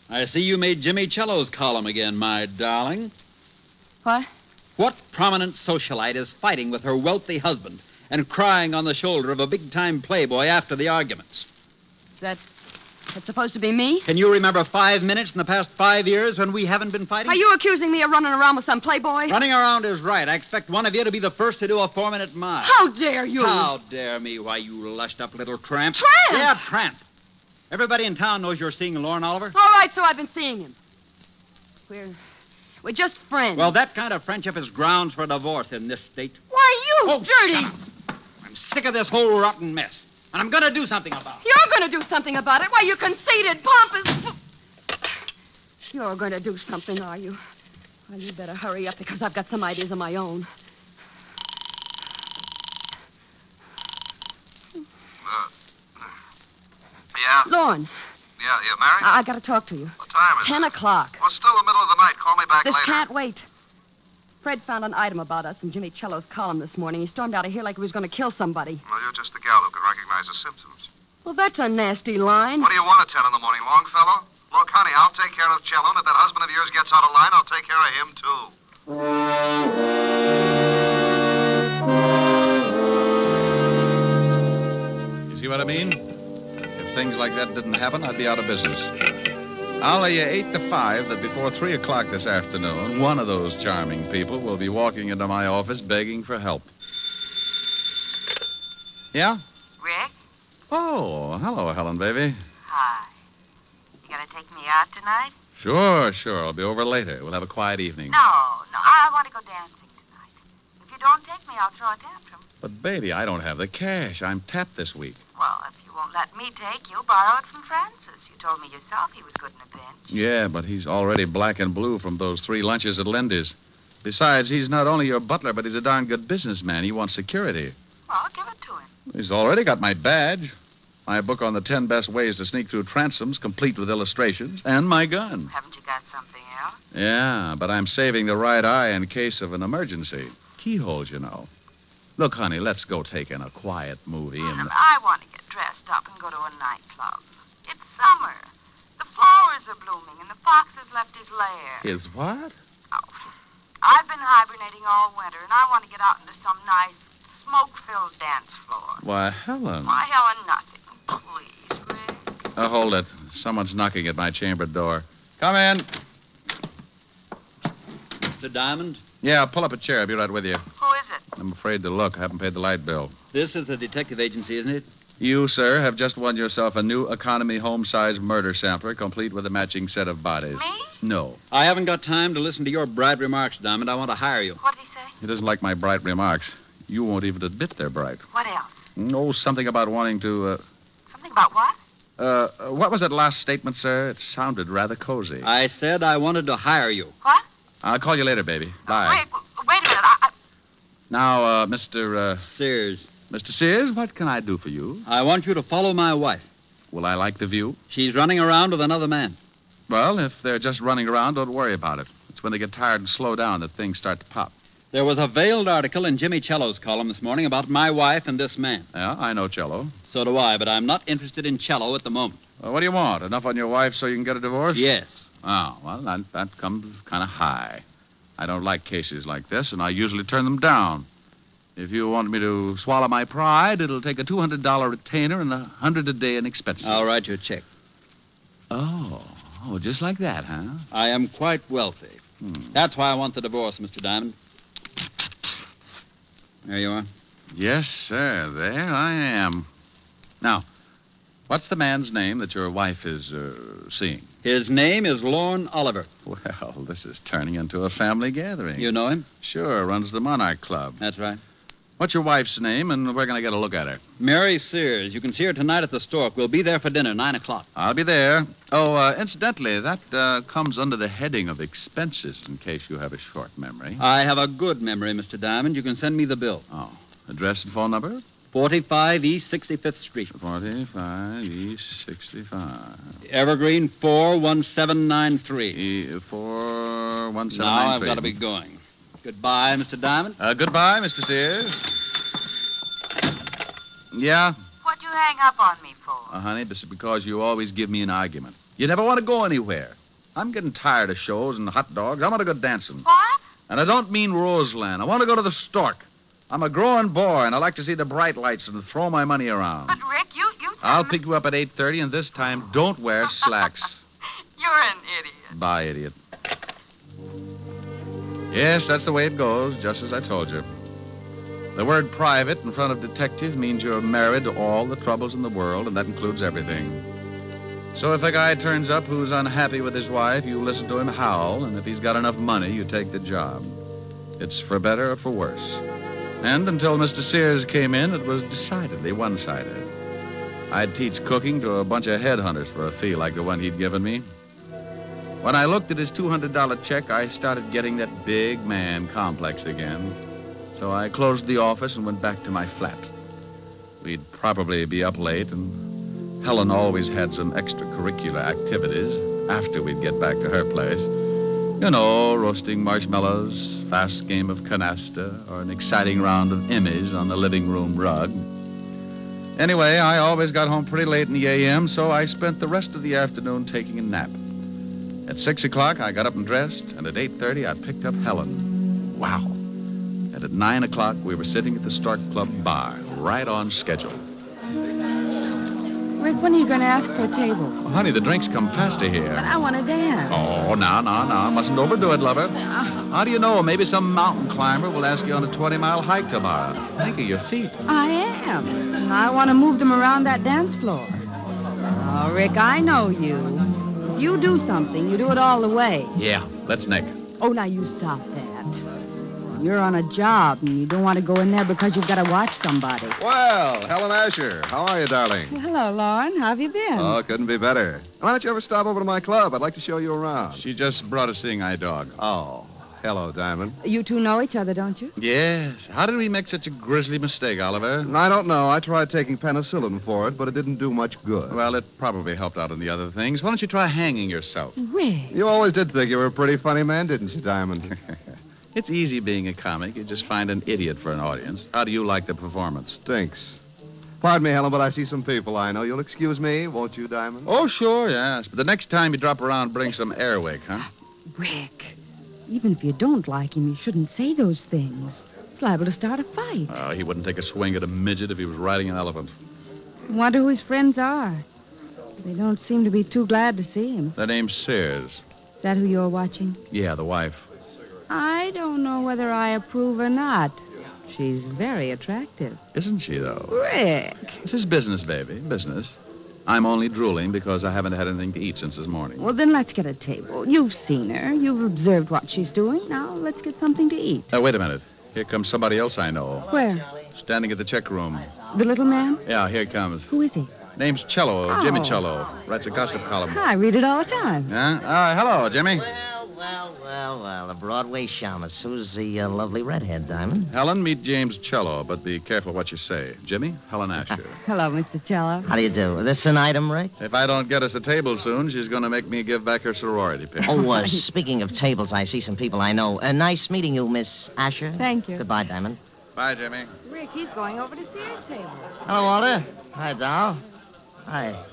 I see you made Jimmy Cello's column again, my darling. What? What prominent socialite is fighting with her wealthy husband and crying on the shoulder of a big-time playboy after the arguments? Is that's supposed to be me? Can you remember 5 minutes in the past 5 years when we haven't been fighting? Are you accusing me of running around with some playboy? Running around is right. I expect one of you to be the first to do a 4-minute mile. How dare you? How dare me? Why, you lushed-up little tramp. Tramp? Yeah, tramp. Everybody in town knows you're seeing Lauren Oliver. All right, so I've been seeing him. We're just friends. Well, that kind of friendship is grounds for divorce in this state. Why, you dirty... I'm sick of this whole rotten mess, and I'm going to do something about it. You're going to do something about it? Why, you conceited, pompous... You're going to do something, are you? Well, you better hurry up, because I've got some ideas of my own. Yeah? Lauren. Yeah, you married? I got to talk to you. What time is 10 it? o'clock. Well, it's still the middle of the night. Call me back This later. can't wait. Fred found an item about us in Jimmy Cello's column this morning. He stormed out of here like he was going to kill somebody. Well, you're just the gal who can recognize the symptoms. Well, that's a nasty line. What do you want at 10 in the morning, Longfellow? Look, honey, I'll take care of Cello, and if that husband of yours gets out of line, I'll take care of him, too. You see what I mean? If things like that didn't happen, I'd be out of business. I'll lay you 8 to 5 that before 3 o'clock this afternoon, one of those charming people will be walking into my office begging for help. Yeah? Rick? Oh, hello, Helen, baby. Hi. You gonna take me out tonight? Sure. I'll be over later. We'll have a quiet evening. No, I want to go dancing tonight. If you don't take me, I'll throw a tantrum. But, baby, I don't have the cash. I'm tapped this week. Well, if you won't let me take you, borrow it from Francis. You told me yourself he was good in a pinch. Yeah, but he's already black and blue from those 3 lunches at Lindy's. Besides, he's not only your butler, but he's a darn good businessman. He wants security. Well, give it to him. He's already got my badge, my book on the 10 best ways to sneak through transoms, complete with illustrations, and my gun. Haven't you got something else? Yeah, but I'm saving the right eye in case of an emergency. Keyholes, you know. Look, honey, let's go take in a quiet movie and... I want to get dressed up and go to a nightclub. It's summer. The flowers are blooming, and the fox has left his lair. His what? I've been hibernating all winter, and I want to get out into some nice, smoke-filled dance floor. Why, Helen. Why, Helen, nothing. Please, Rick. Hold it. Someone's knocking at my chamber door. Come in. Mr. Diamond? Yeah, pull up a chair. I'll be right with you. Who is it? I'm afraid to look. I haven't paid the light bill. This is a detective agency, isn't it? You, sir, have just won yourself a new economy home-size murder sampler, complete with a matching set of bodies. Me? No. I haven't got time to listen to your bright remarks, Diamond. I want to hire you. What did he say? He doesn't like my bright remarks. You won't even admit they're bright. What else? No, something about wanting to, Something about what? What was that last statement, sir? It sounded rather cozy. I said I wanted to hire you. What? I'll call you later, baby. Bye. Wait a minute. Now, Mr. Sears. Mr. Sears, what can I do for you? I want you to follow my wife. Will I like the view? She's running around with another man. Well, if they're just running around, don't worry about it. It's when they get tired and slow down that things start to pop. There was a veiled article in Jimmy Cello's column this morning about my wife and this man. Yeah, I know Cello. So do I, but I'm not interested in Cello at the moment. Well, what do you want? Enough on your wife so you can get a divorce? Yes. Oh, well, that comes kind of high. I don't like cases like this, and I usually turn them down. If you want me to swallow my pride, it'll take a $200 retainer and $100 a day in expenses. I'll write you a check. Oh, just like that, huh? I am quite wealthy. That's why I want the divorce, Mr. Diamond. There you are. Yes, sir. There I am. Now, What's the man's name that your wife is seeing? His name is Lorne Oliver. Well, this is turning into a family gathering. You know him? Sure, runs the Monarch Club. That's right. What's your wife's name, and we're going to get a look at her? Mary Sears. You can see her tonight at the Stork. We'll be there for dinner, 9 o'clock. I'll be there. Oh, incidentally, that comes under the heading of expenses, in case you have a short memory. I have a good memory, Mr. Diamond. You can send me the bill. Oh. Address and phone number? 45 East 65th Street. 45 East 65. Evergreen 41793. 41793. Now I've got to be going. Goodbye, Mr. Diamond. Goodbye, Mr. Sears. Yeah? What'd you hang up on me for? Honey, this is because you always give me an argument. You never want to go anywhere. I'm getting tired of shows and hot dogs. I want to go dancing. What? And I don't mean Roseland. I want to go to the Stork. I'm a growing boy, and I like to see the bright lights and throw my money around. But, Rick, you I'll pick you up at 8:30, and this time, don't wear slacks. You're an idiot. Bye, idiot. Yes, that's the way it goes, just as I told you. The word private in front of detective means you're married to all the troubles in the world, and that includes everything. So if a guy turns up who's unhappy with his wife, you listen to him howl, and if he's got enough money, you take the job. It's for better or for worse. And until Mr. Sears came in, it was decidedly one-sided. I'd teach cooking to a bunch of headhunters for a fee like the one he'd given me. When I looked at his $200 check, I started getting that big man complex again. So I closed the office and went back to my flat. We'd probably be up late, and Helen always had some extracurricular activities after we'd get back to her place. You know, roasting marshmallows, fast game of canasta, or an exciting round of Emmys on the living room rug. Anyway, I always got home pretty late in the a.m., so I spent the rest of the afternoon taking a nap. At 6 o'clock, I got up and dressed, and at 8:30, I picked up Helen. Wow. And at 9 o'clock, we were sitting at the Stork Club bar, right on schedule. Rick, when are you going to ask for a table? Well, honey, the drinks come faster here. But I want to dance. Oh, no. Mustn't overdo it, lover. How do you know? Maybe some mountain climber will ask you on a 20-mile hike tomorrow. Think of your feet. I am. I want to move them around that dance floor. Oh, Rick, I know you. If you do something, you do it all the way. Yeah, let's nick. Oh, now you stop that. You're on a job, and you don't want to go in there because you've got to watch somebody. Well, Helen Asher, how are you, darling? Well, hello, Lauren. How have you been? Oh, couldn't be better. Why don't you ever stop over to my club? I'd like to show you around. She just brought a seeing eye dog. Oh, hello, Diamond. You two know each other, don't you? Yes. How did we make such a grisly mistake, Oliver? I don't know. I tried taking penicillin for it, but it didn't do much good. Well, it probably helped out in the other things. Why don't you try hanging yourself? Rick. You always did think you were a pretty funny man, didn't you, Diamond? It's easy being a comic. You just find an idiot for an audience. How do you like the performance? Stinks. Pardon me, Helen, but I see some people I know. You'll excuse me, won't you, Diamond? Oh, sure, yes. But the next time you drop around, bring some airwick, huh? Rick, even if you don't like him, you shouldn't say those things. It's liable to start a fight. Oh, he wouldn't take a swing at a midget if he was riding an elephant. I wonder who his friends are. They don't seem to be too glad to see him. Their name's Sears. Is that who you're watching? Yeah, the wife. I don't know whether I approve or not. She's very attractive. Isn't she, though? Rick. This is business, baby. Business. I'm only drooling because I haven't had anything to eat since this morning. Well, then let's get a table. You've seen her. You've observed what she's doing. Now let's get something to eat. Wait a minute. Here comes somebody else I know. Where? Standing at the check room. The little man? Yeah, here he comes. Who is he? Name's Cello, Oh. Jimmy Cello. Writes a gossip column. I read it all the time. Yeah? Hello, Jimmy. Well, the Broadway shamus. Who's the lovely redhead, Diamond? Helen, meet James Cello, but be careful what you say. Jimmy, Helen Asher. Hello, Mr. Cello. How do you do? This an item, Rick? If I don't get us a table soon, she's going to make me give back her sorority pin. Oh, speaking of tables, I see some people I know. Nice meeting you, Miss Asher. Thank you. Goodbye, Diamond. Bye, Jimmy. Rick, he's going over to Sears' table. Hello, Walter. Hi, Doll. Hi.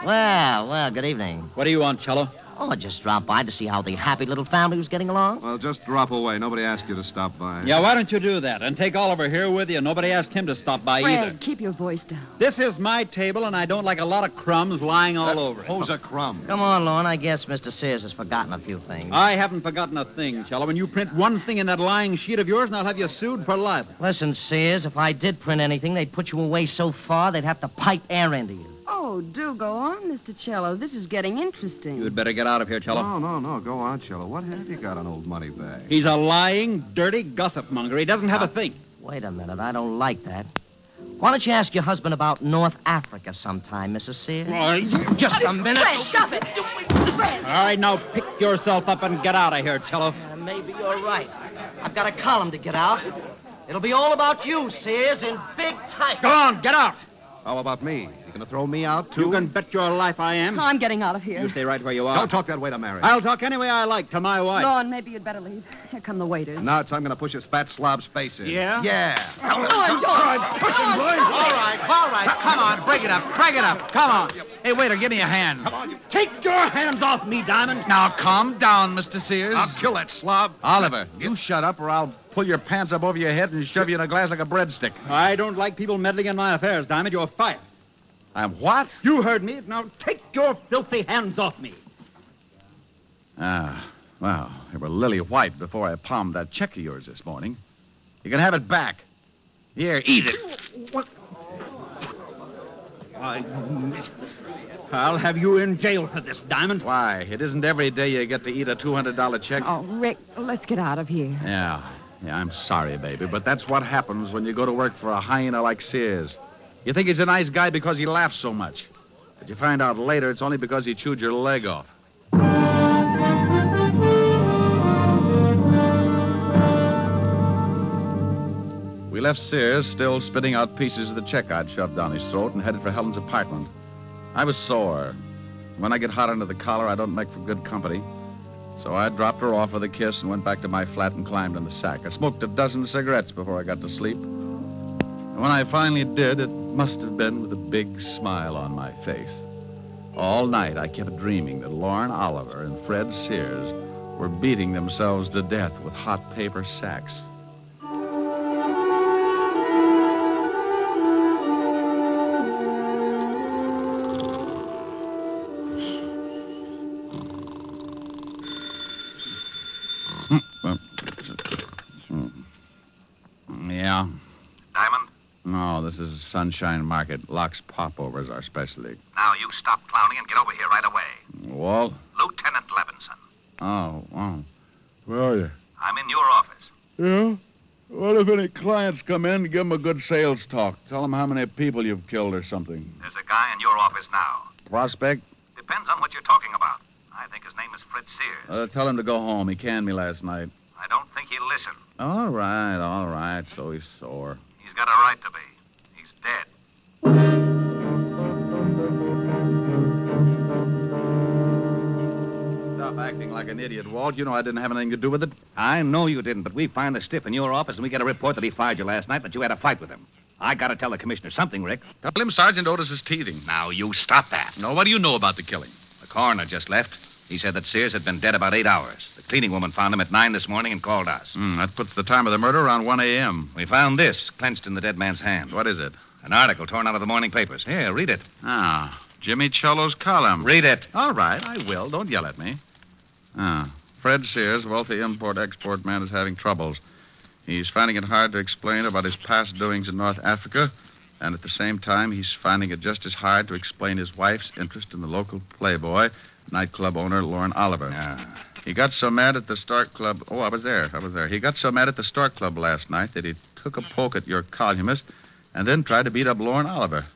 Well, good evening. What do you want, Cello? Oh, I just dropped by to see how the happy little family was getting along. Well, just drop away. Nobody asked you to stop by. Yeah, why don't you do that? And take Oliver here with you. Nobody asked him to stop by either. Fred, keep your voice down. This is my table, and I don't like a lot of crumbs lying all over it. Who's a crumb? Come on, Lorne. I guess Mr. Sears has forgotten a few things. I haven't forgotten a thing, Cello. When you print one thing in that lying sheet of yours, and I'll have you sued for libel. Listen, Sears, if I did print anything, they'd put you away so far they'd have to pipe air into you. Oh, Oh, do go on, Mr. Cello. This is getting interesting. You'd better get out of here, Cello. No. Go on, Cello. What have you got on old Moneybag? He's a lying, dirty gossip monger. He doesn't have a thing. Wait a minute. I don't like that. Why don't you ask your husband about North Africa sometime, Mrs. Sears? Just a minute. Fred, stop it. Fred. All right, now pick yourself up and get out of here, Cello. Maybe you're right. I've got a column to get out. It'll be all about you, Sears, in big type. Go on, get out. How about me? You going to throw me out, too? You can bet your life I am. I'm getting out of here. You stay right where you are. Don't talk that way to Mary. I'll talk any way I like to my wife. Lon, maybe you'd better leave. Here come the waiters. Now it's time I'm going to push his fat slob's face in. Yeah? Yeah. All right, push him, boys. All right. Come on, break it up. Come on. Hey, waiter, give me a hand. Come on. Take your hands off me, Diamond. Now, calm down, Mr. Sears. I'll kill that slob. Oliver, you shut up or I'll pull your pants up over your head and shove you in a glass like a breadstick. I don't like people meddling in my affairs, Diamond. You're fired. I'm what? You heard me. Now take your filthy hands off me. Well, they were lily white before I palmed that check of yours this morning. You can have it back. Here, eat it. What? I'll have you in jail for this, Diamond. Why? It isn't every day you get to eat a $200 check. Oh, Rick, let's get out of here. Yeah, I'm sorry, baby, but that's what happens when you go to work for a hyena like Sears. You think he's a nice guy because he laughs so much. But you find out later it's only because he chewed your leg off. We left Sears still spitting out pieces of the check I'd shoved down his throat and headed for Helen's apartment. I was sore. When I get hot under the collar, I don't make for good company. So I dropped her off with a kiss and went back to my flat and climbed in the sack. I smoked a dozen cigarettes before I got to sleep. And when I finally did, it must have been with a big smile on my face. All night I kept dreaming that Lauren Oliver and Fred Sears were beating themselves to death with hot paper sacks. Yeah? Diamond? No, this is Sunshine Market. Locks Popovers are specialty. Now you stop clowning and get over here right away. Walt? Lieutenant Levinson. Oh. Where are you? I'm in your office. Yeah? What if any clients come in? Give them a good sales talk. Tell them how many people you've killed or something. There's a guy in your office now. Prospect? Depends on what you're talking about. I think his name is Fred Sears. Tell him to go home. He canned me last night. I don't think he'll listen. All right. So he's sore. He's got a right to be. He's dead. Stop acting like an idiot, Walt. You know I didn't have anything to do with it. I know you didn't, but we find the stiff in your office, and we get a report that he fired you last night, but you had a fight with him. I gotta tell the commissioner something, Rick. Tell him Sergeant Otis is teething. Now, you stop that. No, what do you know about the killing? The coroner just left. He said that Sears had been dead about 8 hours. The cleaning woman found him at 9 this morning and called us. That puts the time of the murder around 1 a.m. We found this clenched in the dead man's hand. What is it? An article torn out of the morning papers. Here, read it. Jimmy Cello's column. Read it. All right, I will. Don't yell at me. Fred Sears, wealthy import-export man, is having troubles. He's finding it hard to explain about his past doings in North Africa, and at the same time, he's finding it just as hard to explain his wife's interest in the local playboy, nightclub owner Lauren Oliver. He got so mad at the Stork Club... Oh, I was there. He got so mad at the Stork Club last night that he took a poke at your columnist and then tried to beat up Lauren Oliver.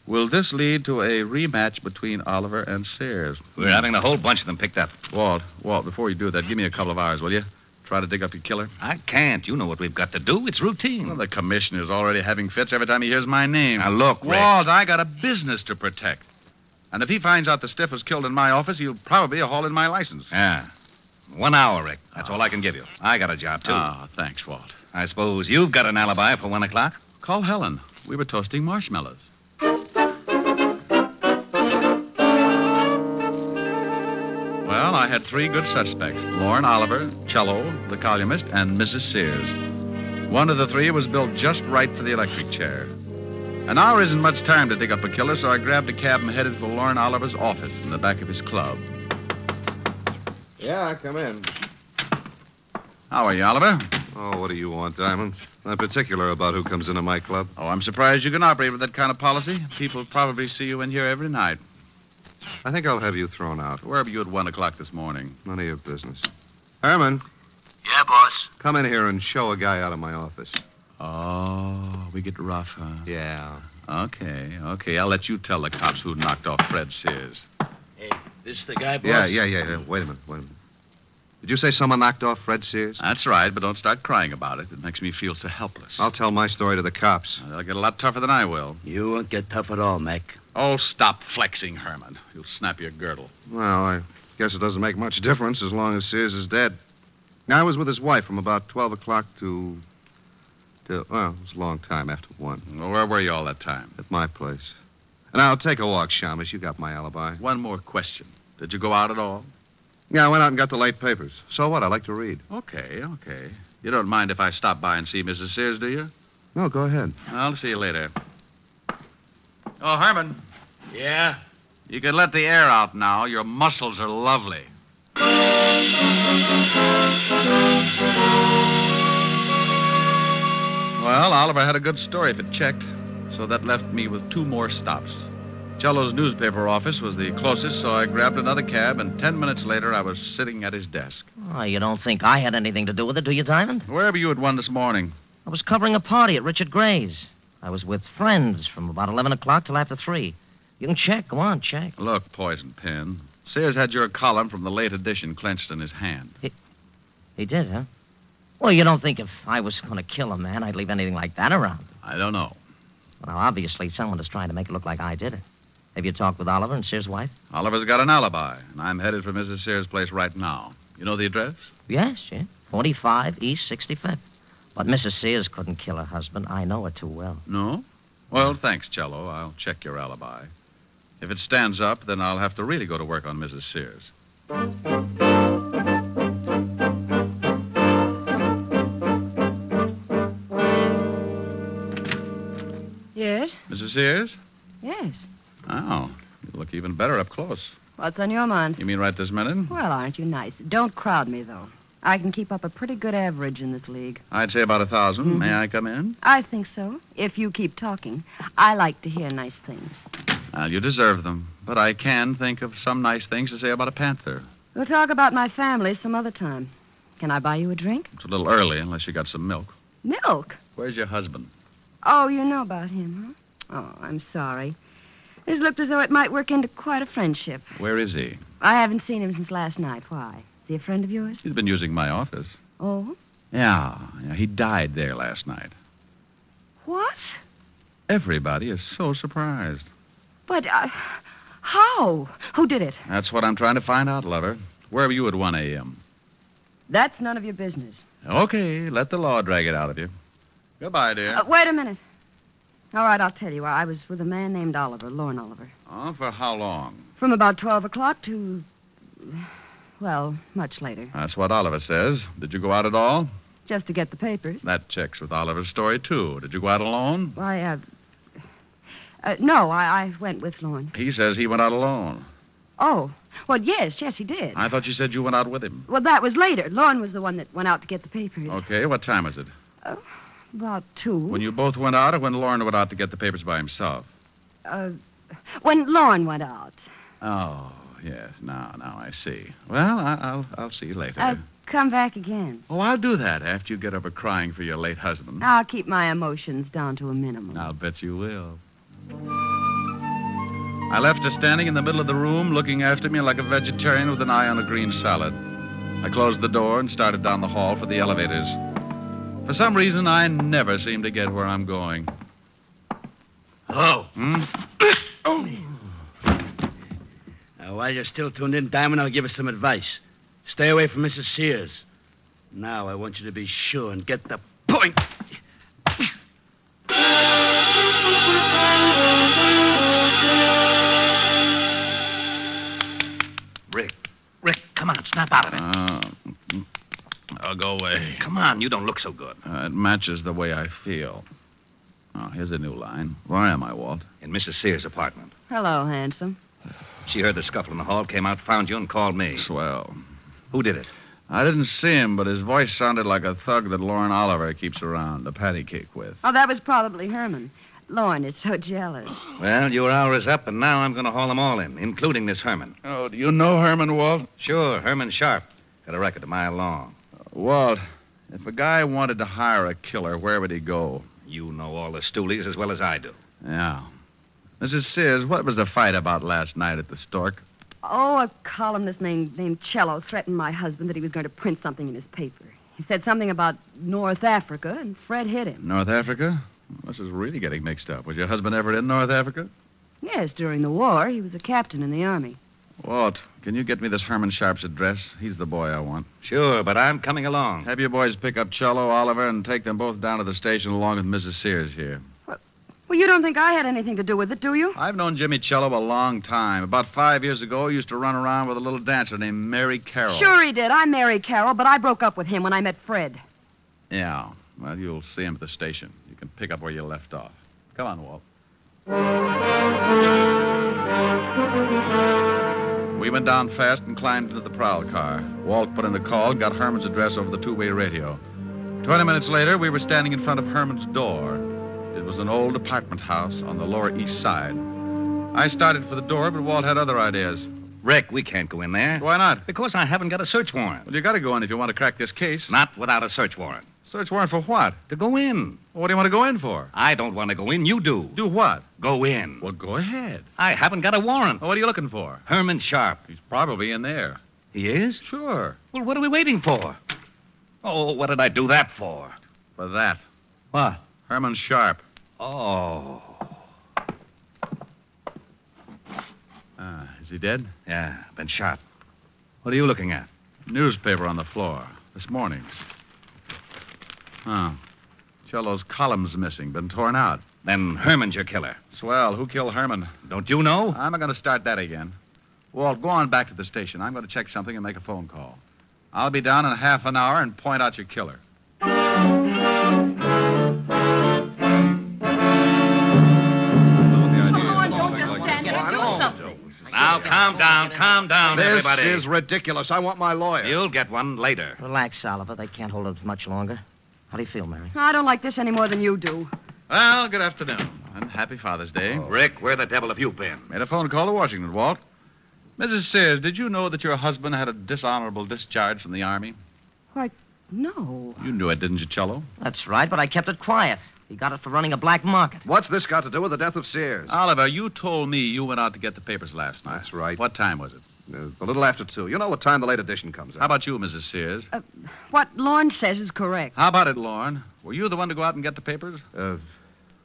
Will this lead to a rematch between Oliver and Sears? We're having the whole bunch of them picked up. Walt, before you do that, give me a couple of hours, will you? Try to dig up your killer. I can't. You know what we've got to do. It's routine. Well, the commissioner's already having fits every time he hears my name. Now, look, Rick. Walt, I got a business to protect. And if he finds out the stiff was killed in my office, he'll probably haul in my license. Yeah. 1 hour, Rick. That's all I can give you. I got a job, too. Thanks, Walt. I suppose you've got an alibi for 1 o'clock? Call Helen. We were toasting marshmallows. Well, I had 3 good suspects. Lauren Oliver, Cello, the columnist, and Mrs. Sears. One of the 3 was built just right for the electric chair. An hour isn't much time to dig up a killer, so I grabbed a cab and headed for Lauren Oliver's office in the back of his club. Yeah, come in. How are you, Oliver? Oh, what do you want, Diamond? Not particular about who comes into my club. Oh, I'm surprised you can operate with that kind of policy. People probably see you in here every night. I think I'll have you thrown out. Where were you at 1 o'clock this morning? None of your business. Herman. Yeah, boss. Come in here and show a guy out of my office. Oh, we get rough, huh? Yeah. Okay. I'll let you tell the cops who knocked off Fred Sears. Hey, this the guy, boss? Yeah. Wait a minute. Did you say someone knocked off Fred Sears? That's right, but don't start crying about it. It makes me feel so helpless. I'll tell my story to the cops. They'll get a lot tougher than I will. You won't get tough at all, Mac. Oh, stop flexing, Herman. You'll snap your girdle. Well, I guess it doesn't make much difference as long as Sears is dead. Now, I was with his wife from about 12 o'clock to well, it was a long time after 1. Well, where were you all that time? At my place. And I'll take a walk, Shamus. You got my alibi. One more question. Did you go out at all? Yeah, I went out and got the late papers. So what? I like to read. Okay. You don't mind if I stop by and see Mrs. Sears, do you? No, go ahead. I'll see you later. Oh, Herman. Yeah? You can let the air out now. Your muscles are lovely. Well, Oliver had a good story if it checked, so that left me with 2 more stops. Cello's newspaper office was the closest, so I grabbed another cab, and 10 minutes later, I was sitting at his desk. Oh, you don't think I had anything to do with it, do you, Diamond? Where were you at 1 this morning? I was covering a party at Richard Gray's. I was with friends from about 11 o'clock till after 3. You can check. Go on, check. Look, Poison Pen. Sears had your column from the late edition clenched in his hand. He did, huh? Well, you don't think if I was going to kill a man, I'd leave anything like that around? I don't know. Well, obviously, someone is trying to make it look like I did it. Have you talked with Oliver and Sears' wife? Oliver's got an alibi, and I'm headed for Mrs. Sears' place right now. You know the address? Yes. 45 East 65th. But Mrs. Sears couldn't kill her husband. I know her too well. No? Well, thanks, Cello. I'll check your alibi. If it stands up, then I'll have to really go to work on Mrs. Sears. Yes? Mrs. Sears? Yes. Oh, you look even better up close. What's on your mind? You mean right this minute? Well, aren't you nice? Don't crowd me, though. I can keep up a pretty good average in this league. I'd say about 1,000. Mm-hmm. May I come in? I think so, if you keep talking. I like to hear nice things. Well, you deserve them. But I can think of some nice things to say about a panther. We'll talk about my family some other time. Can I buy you a drink? It's a little early, unless you got some milk. Milk? Where's your husband? Oh, you know about him, huh? Oh, I'm sorry. This looked as though it might work into quite a friendship. Where is he? I haven't seen him since last night. Why? Is he a friend of yours? He's been using my office. Oh? Yeah, he died there last night. What? Everybody is so surprised. But, how? Who did it? That's what I'm trying to find out, lover. Where were you at 1 a.m.? That's none of your business. Okay, let the law drag it out of you. Goodbye, dear. Wait a minute. All right, I'll tell you. I was with a man named Oliver, Lorne Oliver. Oh, for how long? From about 12 o'clock to, well, much later. That's what Oliver says. Did you go out at all? Just to get the papers. That checks with Oliver's story, too. Did you go out alone? Why, no, I went with Lorne. He says he went out alone. Oh, well, yes, he did. I thought you said you went out with him. Well, that was later. Lorne was the one that went out to get the papers. Okay, what time was it? About 2. When you both went out or when Lorne went out to get the papers by himself? When Lorne went out. Oh, yes, now I see. Well, I'll see you later. Come back again. Oh, I'll do that after you get over crying for your late husband. I'll keep my emotions down to a minimum. I'll bet you will. I left her standing in the middle of the room, looking after me like a vegetarian with an eye on a green salad. I closed the door and started down the hall for the elevators. For some reason, I never seem to get where I'm going. Hello. Oh. Now, while you're still tuned in, Diamond, I'll give you some advice. Stay away from Mrs. Sears. Now, I want you to be sure and get the point. Rick, come on, snap out of it. I'll go away. Come on, you don't look so good. It matches the way I feel. Oh, here's a new line. Where am I, Walt? In Mrs. Sears' apartment. Hello, handsome. She heard the scuffle in the hall, came out, found you, and called me. Swell. Who did it? I didn't see him, but his voice sounded like a thug that Lauren Oliver keeps around the patty cake with. Oh, that was probably Herman. Lauren is so jealous. Well, your hour is up, and now I'm going to haul them all in, including this Herman. Oh, do you know Herman, Walt? Sure, Herman Sharp. Got a record a mile long. Walt, if a guy wanted to hire a killer, where would he go? You know all the stoolies as well as I do. Yeah. Mrs. Sears, what was the fight about last night at the Stork? Oh, a columnist named Cello threatened my husband that he was going to print something in his paper. He said something about North Africa, and Fred hit him. North Africa? This is really getting mixed up. Was your husband ever in North Africa? Yes, during the war. He was a captain in the Army. Walt, can you get me this Herman Sharp's address? He's the boy I want. Sure, but I'm coming along. Have your boys pick up Cello, Oliver, and take them both down to the station along with Mrs. Sears here. Well, you don't think I had anything to do with it, do you? I've known Jimmy Cello a long time. About 5 years ago, he used to run around with a little dancer named Mary Carroll. Sure he did. I'm Mary Carroll, but I broke up with him when I met Fred. Yeah. Well, you'll see him at the station. You can pick up where you left off. Come on, Walt. We went down fast and climbed into the prowl car. Walt put in the call, got Herman's address over the two-way radio. 20 minutes later, we were standing in front of Herman's door. It was an old apartment house on the Lower East Side. I started for the door, but Walt had other ideas. Rick, we can't go in there. Why not? Because I haven't got a search warrant. Well, you got to go in if you want to crack this case. Not without a search warrant. Search warrant for what? To go in. Well, what do you want to go in for? I don't want to go in. You do. Do what? Go in. Well, go ahead. I haven't got a warrant. Well, what are you looking for? Herman Sharp. He's probably in there. He is? Sure. Well, what are we waiting for? Oh, what did I do that for? For that. What? Herman Sharp. Oh. Is he dead? Yeah, been shot. What are you looking at? Newspaper on the floor. This morning. Oh. Cello's column's missing. Been torn out. Then Herman's your killer. Swell. Who killed Herman? Don't you know? I'm not going to start that again. Walt, go on back to the station. I'm going to check something and make a phone call. I'll be down in half an hour and point out your killer. Now, calm down, everybody. This is ridiculous. I want my lawyer. You'll get one later. Relax, Oliver. They can't hold it much longer. How do you feel, Mary? I don't like this any more than you do. Well, good afternoon, and happy Father's Day. Rick, where the devil have you been? Made a phone call to Washington, Walt. Mrs. Sears, did you know that your husband had a dishonorable discharge from the Army? Why, no. You knew it, didn't you, Cello? That's right, but I kept it quiet. He got it for running a black market. What's this got to do with the death of Sears? Oliver, you told me you went out to get the papers last night. That's right. What time was it? A little after 2. You know what time the late edition comes out. How about you, Mrs. Sears? What Lauren says is correct. How about it, Lauren? Were you the one to go out and get the papers?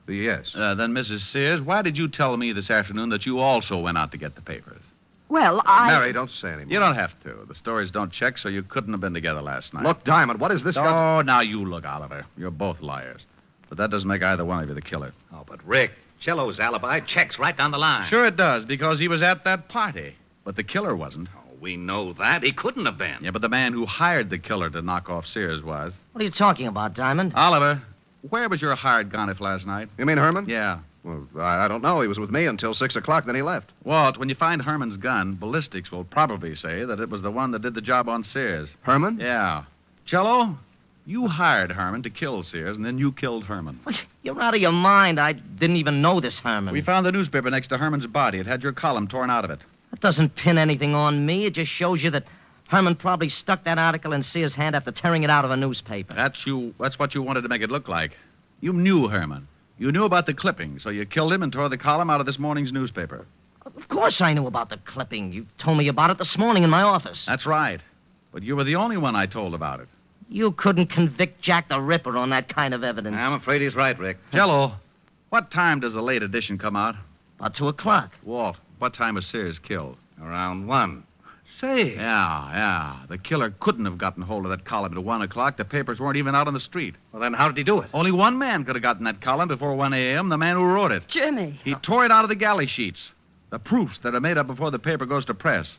Yes. Then, Mrs. Sears, why did you tell me this afternoon that you also went out to get the papers? Well, Mary, don't say anymore. You don't have to. The stories don't check, so you couldn't have been together last night. Look, Diamond, what is this got... Oh, now you look, Oliver. You're both liars. But that doesn't make either one of you the killer. Oh, but Rick, Cello's alibi checks right down the line. Sure it does, because he was at that party. But the killer wasn't. Oh, we know that. He couldn't have been. Yeah, but the man who hired the killer to knock off Sears was. What are you talking about, Diamond? Oliver, where was your hired gun last night? You mean Herman? Yeah. Well, I don't know. He was with me until 6 o'clock, then he left. Walt, when you find Herman's gun, ballistics will probably say that it was the one that did the job on Sears. Herman? Yeah. Cello, you hired Herman to kill Sears, and then you killed Herman. You're out of your mind. I didn't even know this Herman. We found the newspaper next to Herman's body. It had your column torn out of it. That doesn't pin anything on me. It just shows you that Herman probably stuck that article in Sears' hand after tearing it out of a newspaper. That's what you wanted to make it look like. You knew Herman. You knew about the clipping, so you killed him and tore the column out of this morning's newspaper. Of course I knew about the clipping. You told me about it this morning in my office. That's right. But you were the only one I told about it. You couldn't convict Jack the Ripper on that kind of evidence. I'm afraid he's right, Rick. Cello, what time does the late edition come out? About 2 o'clock. Walt, what time was Sears killed? Around 1. Say. Yeah. The killer couldn't have gotten hold of that column at 1 o'clock. The papers weren't even out on the street. Well, then how did he do it? Only one man could have gotten that column before 1 a.m., the man who wrote it. Jimmy. He tore it out of the galley sheets. The proofs that are made up before the paper goes to press.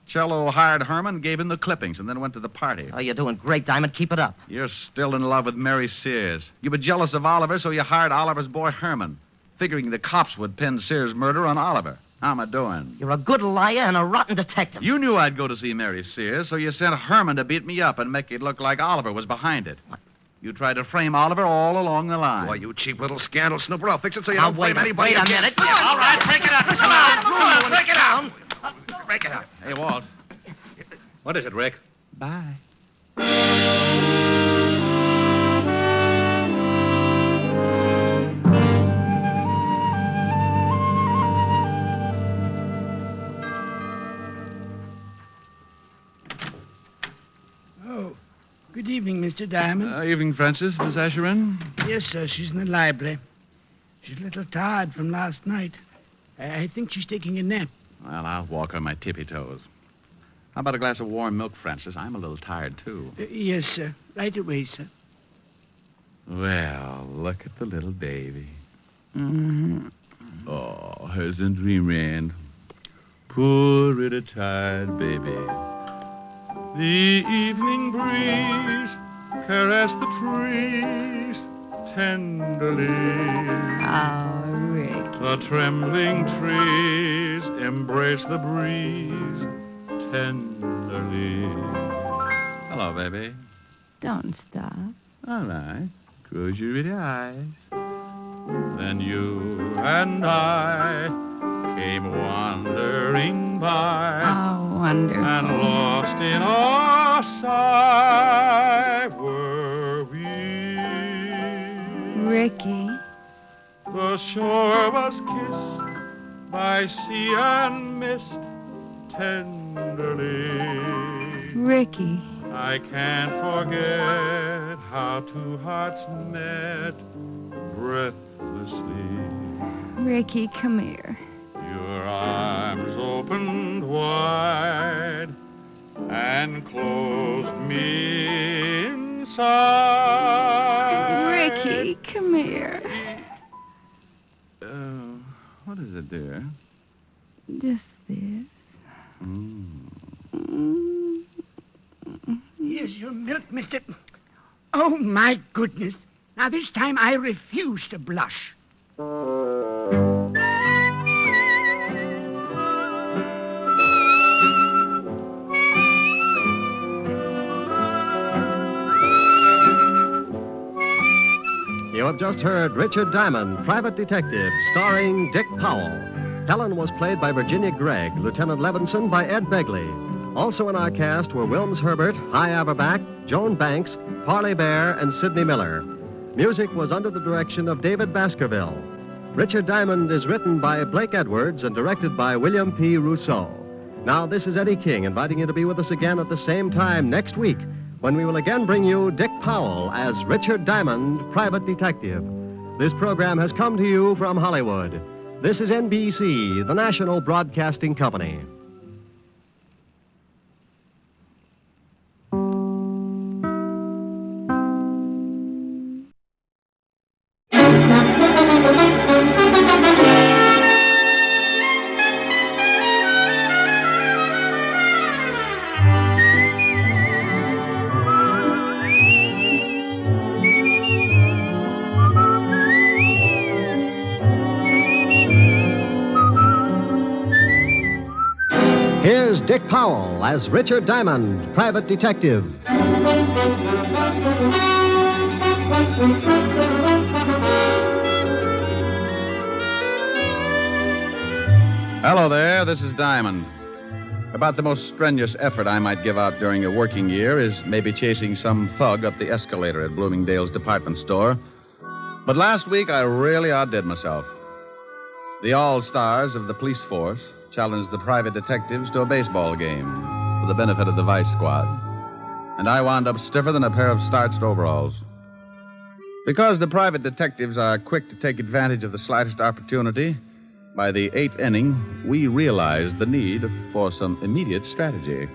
Cello hired Herman, gave him the clippings, and then went to the party. Oh, you're doing great, Diamond. Keep it up. You're still in love with Mary Sears. You were jealous of Oliver, so you hired Oliver's boy Herman, figuring the cops would pin Sears' murder on Oliver. How am I doing? You're a good liar and a rotten detective. You knew I'd go to see Mary Sears, so you sent Herman to beat me up and make it look like Oliver was behind it. What? You tried to frame Oliver all along the line. Why, you cheap little scandal snooper. I'll fix it so you Now, don't blame anybody. Wait a minute. All right, break it up. Come on, break it down. Break it up. Hey, Walt. What is it, Rick? Bye. Oh, good evening, Mr. Diamond. Evening, Francis. Miss Asherin? Yes, sir. She's in the library. She's a little tired from last night. I think she's taking a nap. Well, I'll walk on my tippy toes. How about a glass of warm milk, Francis? I'm a little tired, too. Yes, sir. Right away, sir. Well, look at the little baby. Mm-hmm. Oh, hasn't dreamland. Poor little tired baby. The evening breeze caressed the trees tenderly. Oh, Rick. The trembling trees embrace the breeze tenderly. Hello, baby. Don't stop. All right. Close your pretty eyes. Then you and I came wandering by. Oh, wonderful. And lost in our sigh were we. Ricky. The shore was kissed by sea and mist tenderly. Ricky. I can't forget how two hearts met breathlessly. Ricky, come here. Your arms opened wide and closed me inside. Ricky, come here. What is it, dear? Just this. Here's your milk, mister. Oh, my goodness. Now, this time I refuse to blush. You have just heard Richard Diamond, Private Detective, starring Dick Powell. Helen was played by Virginia Gregg, Lieutenant Levinson by Ed Begley. Also in our cast were Wilms Herbert, High Averback, Joan Banks, Parley Bear, and Sidney Miller. Music was under the direction of David Baskerville. Richard Diamond is written by Blake Edwards and directed by William P. Rousseau. Now, this is Eddie King inviting you to be with us again at the same time next week when we will again bring you Dick Powell as Richard Diamond, Private Detective. This program has come to you from Hollywood. This is NBC, the national broadcasting company. Here's Dick Powell as Richard Diamond, Private Detective. Hello there, this is Diamond. About the most strenuous effort I might give out during a working year is maybe chasing some thug up the escalator at Bloomingdale's department store. But last week I really outdid myself. The all-stars of the police force challenged the private detectives to a baseball game for the benefit of the vice squad. And I wound up stiffer than a pair of starched overalls. Because the private detectives are quick to take advantage of the slightest opportunity, by the 8th inning, we realized the need for some immediate strategy.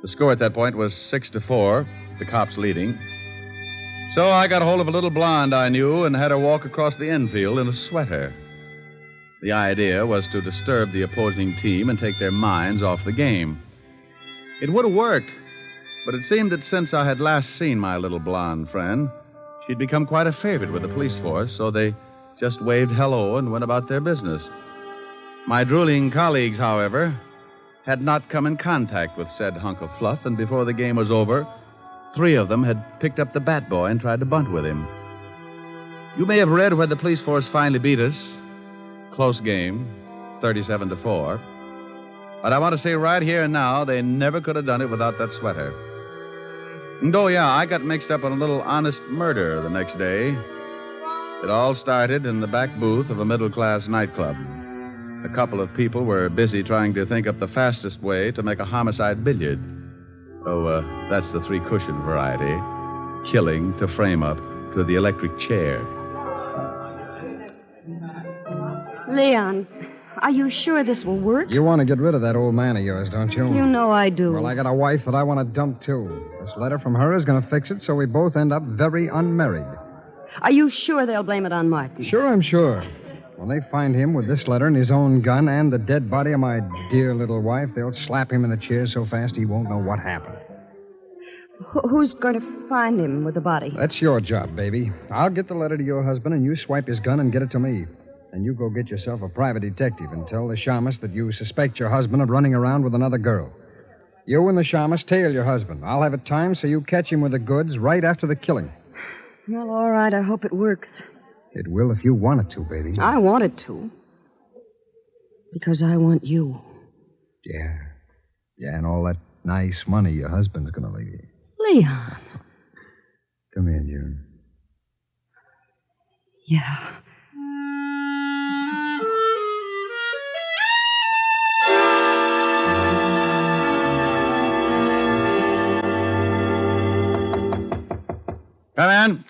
The score at that point was 6-4, the cops leading. So I got hold of a little blonde I knew and had her walk across the infield in a sweater. The idea was to disturb the opposing team and take their minds off the game. It would have worked, but it seemed that since I had last seen my little blonde friend, she'd become quite a favorite with the police force, so they just waved hello and went about their business. My drooling colleagues, however, had not come in contact with said hunk of fluff, and before the game was over, 3 of them had picked up the bat boy and tried to bunt with him. You may have read where the police force finally beat us. Close game, 37-4. But I want to say right here and now, they never could have done it without that sweater. And oh, yeah, I got mixed up in a little honest murder the next day. It all started in the back booth of a middle-class nightclub. A couple of people were busy trying to think up the fastest way to make a homicide billiard. Oh, that's the 3-cushion variety. Killing to frame up to the electric chair. Leon, are you sure this will work? You want to get rid of that old man of yours, don't you? You know I do. Well, I got a wife that I want to dump, too. This letter from her is going to fix it so we both end up very unmarried. Are you sure they'll blame it on Martin? Sure, I'm sure. When they find him with this letter and his own gun and the dead body of my dear little wife, they'll slap him in the chair so fast he won't know what happened. Who's going to find him with the body? That's your job, baby. I'll get the letter to your husband, and you swipe his gun and get it to me. And you go get yourself a private detective and tell the shamus that you suspect your husband of running around with another girl. You and the shamus tail your husband. I'll have it timed so you catch him with the goods right after the killing. Well, all right. I hope it works. It will if you want it to, baby. I want it to. Because I want you. Yeah. Yeah, and all that nice money your husband's going to leave you. Leon. Come here, June. Yeah. Come in.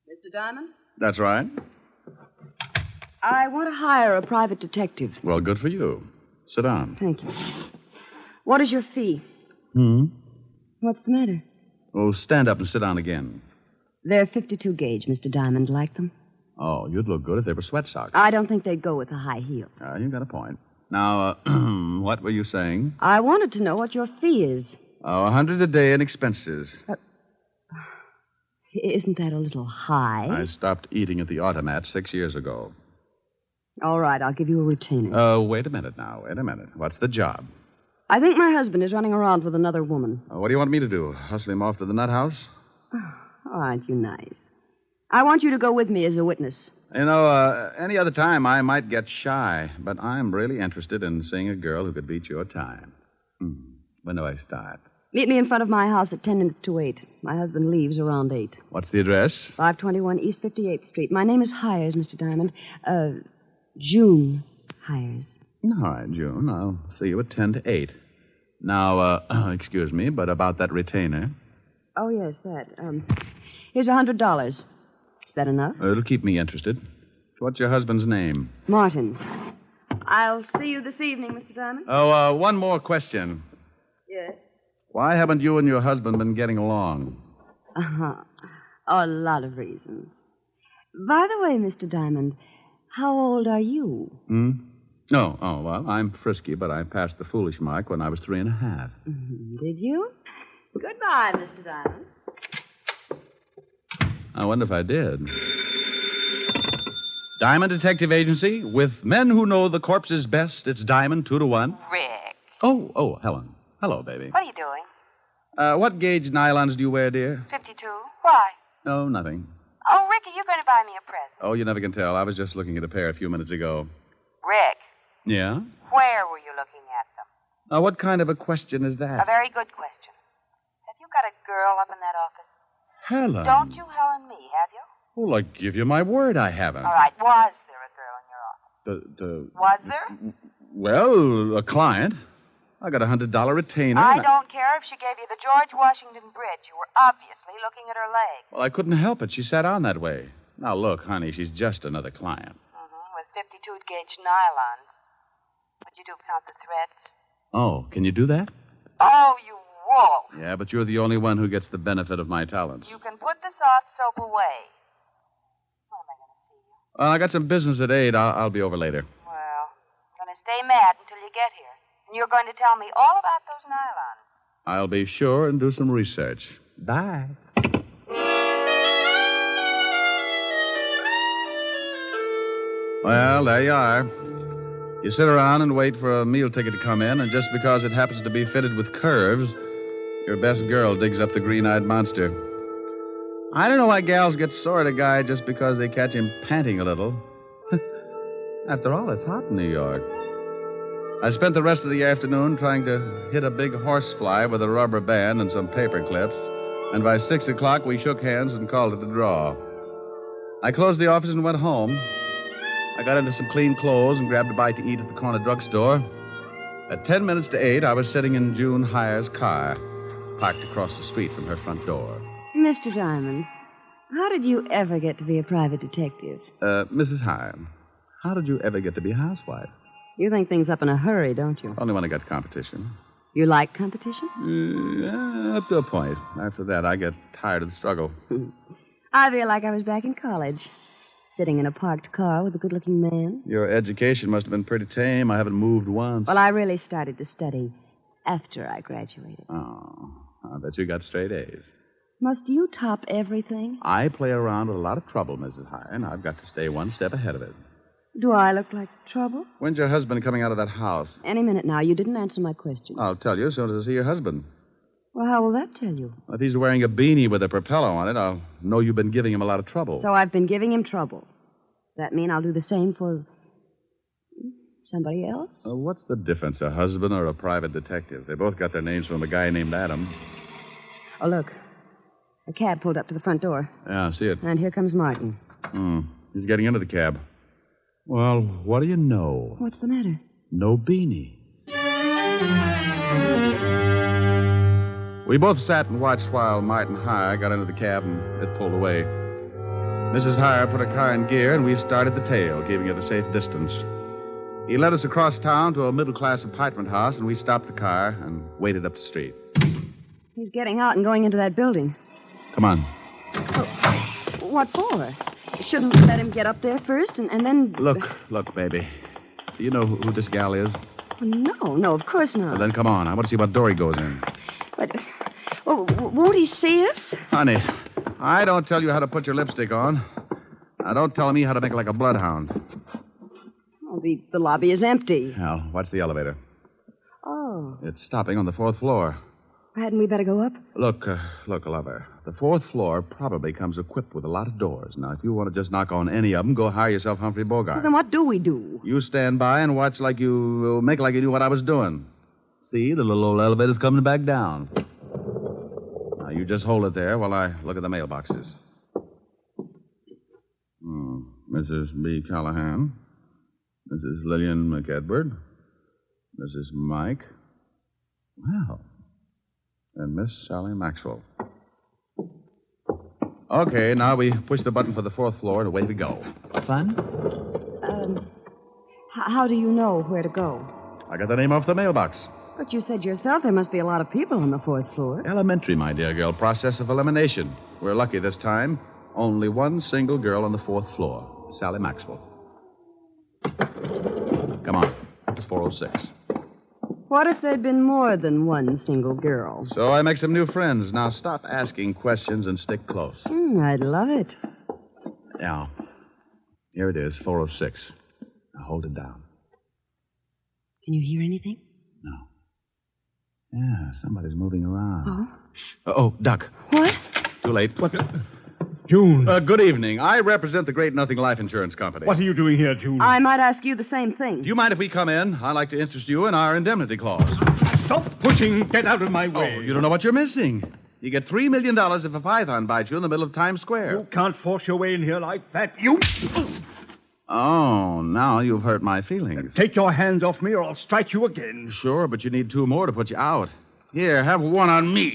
Mr. Diamond? That's right. I want to hire a private detective. Well, good for you. Sit down. Thank you. What is your fee? What's the matter? Oh, stand up and sit down again. They're 52 gauge, Mr. Diamond. Like them? Oh, you'd look good if they were sweat socks. I don't think they'd go with a high heel. You've got a point. Now, what were you saying? I wanted to know what your fee is. Oh, $100 a day in expenses. Isn't that a little high? I stopped eating at the automat 6 years ago. All right, I'll give you a retainer. Wait a minute now. Wait a minute. What's the job? I think my husband is running around with another woman. What do you want me to do? Hustle him off to the nut house? Oh, aren't you nice? I want you to go with me as a witness. You know, any other time I might get shy, but I'm really interested in seeing a girl who could beat your time. When do I start? Meet me in front of my house at 10 minutes to 8. My husband leaves around 8. What's the address? 521 East 58th Street. My name is Hyers, Mr. Diamond. June Hyers. All right, June. I'll see you at 10 to 8. Now, excuse me, but about that retainer. Oh, yes, that. Here's $100. Is that enough? It'll keep me interested. What's your husband's name? Martin. I'll see you this evening, Mr. Diamond. Oh, one more question. Yes? Why haven't you and your husband been getting along? A lot of reasons. By the way, Mr. Diamond, how old are you? No. Oh, well, I'm frisky, but I passed the foolish mark when I was 3.5. Did you? Goodbye, Mr. Diamond. I wonder if I did. Diamond Detective Agency, with men who know the corpses best. It's Diamond 2 to 1. Rick. Oh, Helen. Hello, baby. What are you doing? What gauge nylons do you wear, dear? 52. Why? No, nothing. Oh, Rick, are you going to buy me a present? Oh, you never can tell. I was just looking at a pair a few minutes ago. Rick. Yeah? Where were you looking at them? Now, what kind of a question is that? A very good question. Have you got a girl up in that office? Helen. Don't you Helen me, have you? Well, I give you my word I haven't. All right. Was there a girl in your office? Was there? Well, a client. I got a $100 retainer. I don't care if she gave you the George Washington Bridge. You were obviously looking at her leg. Well, I couldn't help it. She sat on that way. Now, look, honey, she's just another client. With 52-gauge nylons. Would you count the threads? Oh, can you do that? Oh, you wolf. Yeah, but you're the only one who gets the benefit of my talents. You can put the soft soap away. When am I going to see you? Well, I got some business at 8. I'll be over later. Well, I'm going to stay mad until you get here. And you're going to tell me all about those nylons. I'll be sure and do some research. Bye. Well, there you are. You sit around and wait for a meal ticket to come in, and just because it happens to be fitted with curves, your best girl digs up the green-eyed monster. I don't know why gals get sore at a guy just because they catch him panting a little. After all, it's hot in New York. I spent the rest of the afternoon trying to hit a big horsefly with a rubber band and some paper clips, and by 6 o'clock we shook hands and called it a draw. I closed the office and went home. I got into some clean clothes and grabbed a bite to eat at the corner drugstore. At 10 minutes to 8, I was sitting in June Hyer's car, parked across the street from her front door. Mr. Diamond, how did you ever get to be a private detective? Mrs. Hyer, how did you ever get to be a housewife? You think things up in a hurry, don't you? Only when I got competition. You like competition? Yeah, up to a point. After that, I get tired of the struggle. I feel like I was back in college, sitting in a parked car with a good-looking man. Your education must have been pretty tame. I haven't moved once. Well, I really started to study after I graduated. Oh, I bet you got straight A's. Must you top everything? I play around with a lot of trouble, Mrs. Hyer, and I've got to stay one step ahead of it. Do I look like trouble? When's your husband coming out of that house? Any minute now. You didn't answer my question. I'll tell you as soon as I see your husband. Well, how will that tell you? If he's wearing a beanie with a propeller on it, I'll know you've been giving him a lot of trouble. So I've been giving him trouble. Does that mean I'll do the same for somebody else? What's the difference, a husband or a private detective? They both got their names from a guy named Adam. Oh, look. A cab pulled up to the front door. Yeah, I see it. And here comes Martin. He's getting into the cab. Well, what do you know? What's the matter? No beanie. We both sat and watched while Martin Hyer got into the cab and it pulled away. Mrs. Hyer put her car in gear and we started the tail, keeping it a safe distance. He led us across town to a middle-class apartment house and we stopped the car and waited up the street. He's getting out and going into that building. Come on. Oh, what for? Shouldn't we let him get up there first and then... Look, baby. Do you know who this gal is? No, of course not. Well, then come on. I want to see what door he goes in. But, won't he see us? Honey, I don't tell you how to put your lipstick on. Now, don't tell me how to make like a bloodhound. Oh, the lobby is empty. Well, watch the elevator. Oh. It's stopping on the 4th floor. Hadn't we better go up? Look, lover. The 4th floor probably comes equipped with a lot of doors. Now, if you want to just knock on any of them, go hire yourself Humphrey Bogart. Well, then what do we do? You stand by and watch like you... make like you knew what I was doing. See, the little old elevator's coming back down. Now, you just hold it there while I look at the mailboxes. Mrs. B. Callahan. Mrs. Lillian McEdward. Mrs. Mike. Well... and Miss Sally Maxwell. Okay, now we push the button for the 4th floor and away we go. Fun? How do you know where to go? I got the name off the mailbox. But you said yourself there must be a lot of people on the 4th floor. Elementary, my dear girl. Process of elimination. We're lucky this time. Only one single girl on the 4th floor. Sally Maxwell. Come on. It's 406. What if there'd been more than one single girl? So I make some new friends. Now stop asking questions and stick close. I'd love it. Now, here it is, 406. Now hold it down. Can you hear anything? No. Yeah, somebody's moving around. Oh? Duck. What? Too late. What? June. Good evening. I represent the Great Nothing Life Insurance Company. What are you doing here, June? I might ask you the same thing. Do you mind if we come in? I'd like to interest you in our indemnity clause. Stop pushing. Get out of my way. Oh, you don't know what you're missing. You get $3 million if a python bites you in the middle of Times Square. You can't force your way in here like that. You... Oh, now you've hurt my feelings. Take your hands off me or I'll strike you again. Sure, but you need 2 more to put you out. Here, have one on me.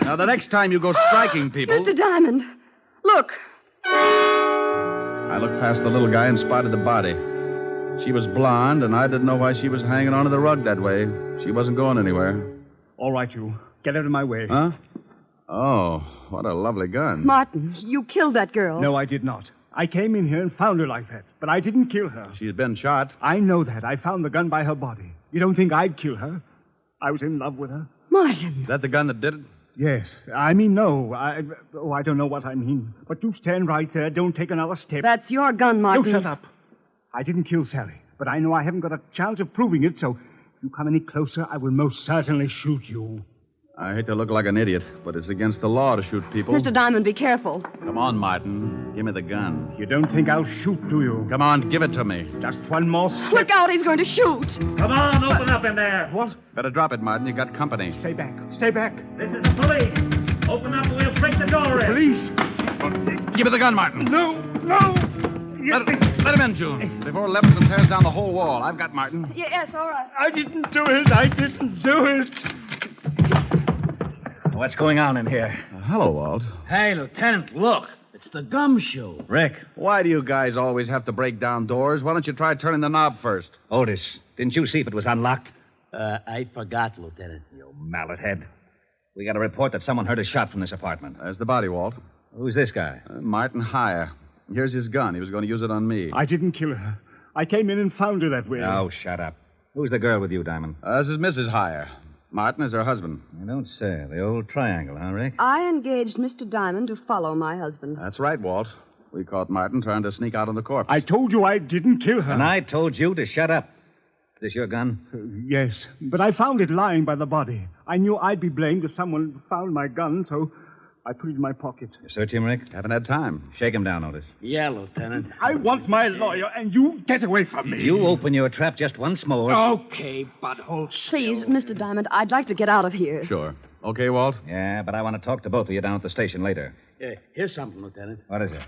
Now, the next time you go striking people... Mr. Diamond, look. I looked past the little guy and spotted the body. She was blonde, and I didn't know why she was hanging onto the rug that way. She wasn't going anywhere. All right, you. Get out of my way. Huh? Oh, what a lovely gun. Martin, you killed that girl. No, I did not. I came in here and found her like that, but I didn't kill her. She's been shot. I know that. I found the gun by her body. You don't think I'd kill her? I was in love with her. Martin. Is that the gun that did it? Yes. I mean, no. I don't know what I mean. But you stand right there. Don't take another step. That's your gun, Martin. You shut up. I didn't kill Sally. But I know I haven't got a chance of proving it, so if you come any closer, I will most certainly shoot you. I hate to look like an idiot, but it's against the law to shoot people. Mr. Diamond, be careful. Come on, Martin. Give me the gun. You don't think I'll shoot, do you? Come on, give it to me. Just one more step. Look out, he's going to shoot. Come on, open up in there. What? Better drop it, Martin. You got company. Stay back. Stay back. This is the police. Open up or we'll break the door in. Police. Give me the gun, Martin. No. Let him in, June. Before Levinson tears down the whole wall. I've got Martin. Yes, all right. I didn't do it. What's going on in here? Hello, Walt. Hey, Lieutenant, look. It's the gumshoe. Rick. Why do you guys always have to break down doors? Why don't you try turning the knob first? Otis, didn't you see if it was unlocked? I forgot, Lieutenant. You mallet head. We got a report that someone heard a shot from this apartment. There's the body, Walt. Who's this guy? Martin Hyer. Here's his gun. He was going to use it on me. I didn't kill her. I came in and found her that way. Oh, shut up. Who's the girl with you, Diamond? This is Mrs. Hyer. Martin is her husband. I don't say. The old triangle, huh, Rick? I engaged Mr. Diamond to follow my husband. That's right, Walt. We caught Martin trying to sneak out on the corpse. I told you I didn't kill her. And I told you to shut up. Is this your gun? Yes, but I found it lying by the body. I knew I'd be blamed if someone found my gun, so I put it in my pocket. You search him, Rick? Haven't had time. Shake him down, Otis. Yeah, Lieutenant. I want my lawyer, and you get away from me. You open your trap just once more. Okay, but hold Please, Mr. Diamond, I'd like to get out of here. Sure. Okay, Walt? Yeah, but I want to talk to both of you down at the station later. Here's something, Lieutenant. What is it?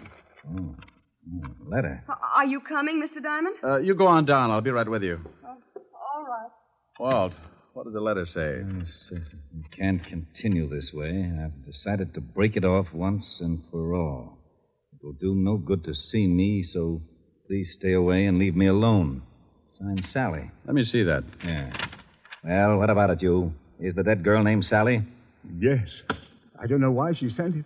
Letter. Are you coming, Mr. Diamond? You go on down. I'll be right with you. All right. Walt, what does the letter say? It says we can't continue this way. I've decided to break it off once and for all. It will do no good to see me, so please stay away and leave me alone. Signed, Sally. Let me see that. Yeah. Well, what about it, you? Is the dead girl named Sally? Yes. I don't know why she sent it.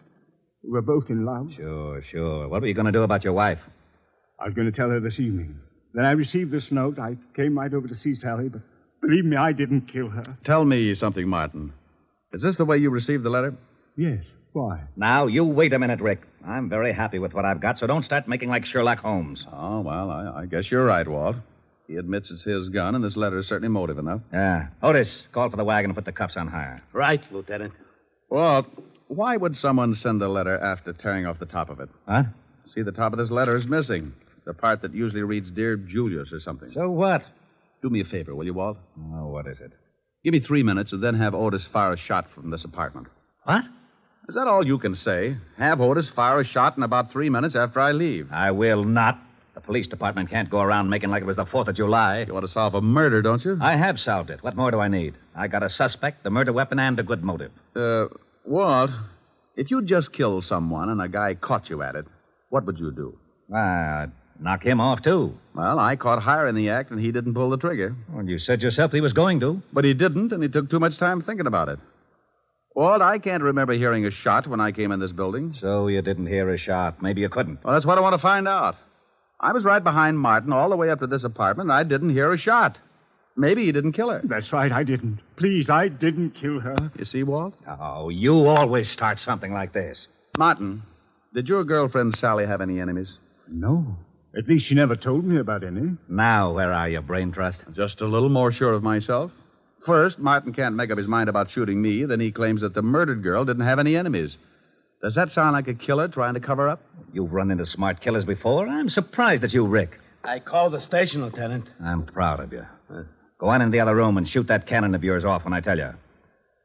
We're both in love. Sure. What were you going to do about your wife? I was going to tell her this evening. Then I received this note. I came right over to see Sally, but believe me, I didn't kill her. Tell me something, Martin. Is this the way you received the letter? Yes. Why? Now, you wait a minute, Rick. I'm very happy with what I've got, so don't start making like Sherlock Holmes. Oh, well, I guess you're right, Walt. He admits it's his gun, and this letter is certainly motive enough. Yeah. Otis, call for the wagon and put the cuffs on Hyer. Right, Lieutenant. Walt, why would someone send a letter after tearing off the top of it? What? See, the top of this letter is missing. The part that usually reads, Dear Julius or something. So what? Do me a favor, will you, Walt? Oh, what is it? Give me 3 minutes and then have Otis fire a shot from this apartment. What? Is that all you can say? Have Otis fire a shot in about 3 minutes after I leave. I will not. The police department can't go around making like it was the 4th of July. You want to solve a murder, don't you? I have solved it. What more do I need? I got a suspect, the murder weapon, and a good motive. Walt, if you just killed someone and a guy caught you at it, what would you do? I'd knock him off, too. Well, I caught Hyer in the act, and he didn't pull the trigger. Well, you said yourself he was going to. But he didn't, and he took too much time thinking about it. Walt, I can't remember hearing a shot when I came in this building. So you didn't hear a shot. Maybe you couldn't. Well, that's what I want to find out. I was right behind Martin all the way up to this apartment, and I didn't hear a shot. Maybe he didn't kill her. That's right, I didn't. Please, I didn't kill her. You see, Walt? Oh, you always start something like this. Martin, did your girlfriend Sally have any enemies? No. At least she never told me about any. Now, where are you, brain trust? Just a little more sure of myself. First, Martin can't make up his mind about shooting me. Then he claims that the murdered girl didn't have any enemies. Does that sound like a killer trying to cover up? You've run into smart killers before. I'm surprised at you, Rick. I called the station, Lieutenant. I'm proud of you. Go on in the other room and shoot that cannon of yours off when I tell you.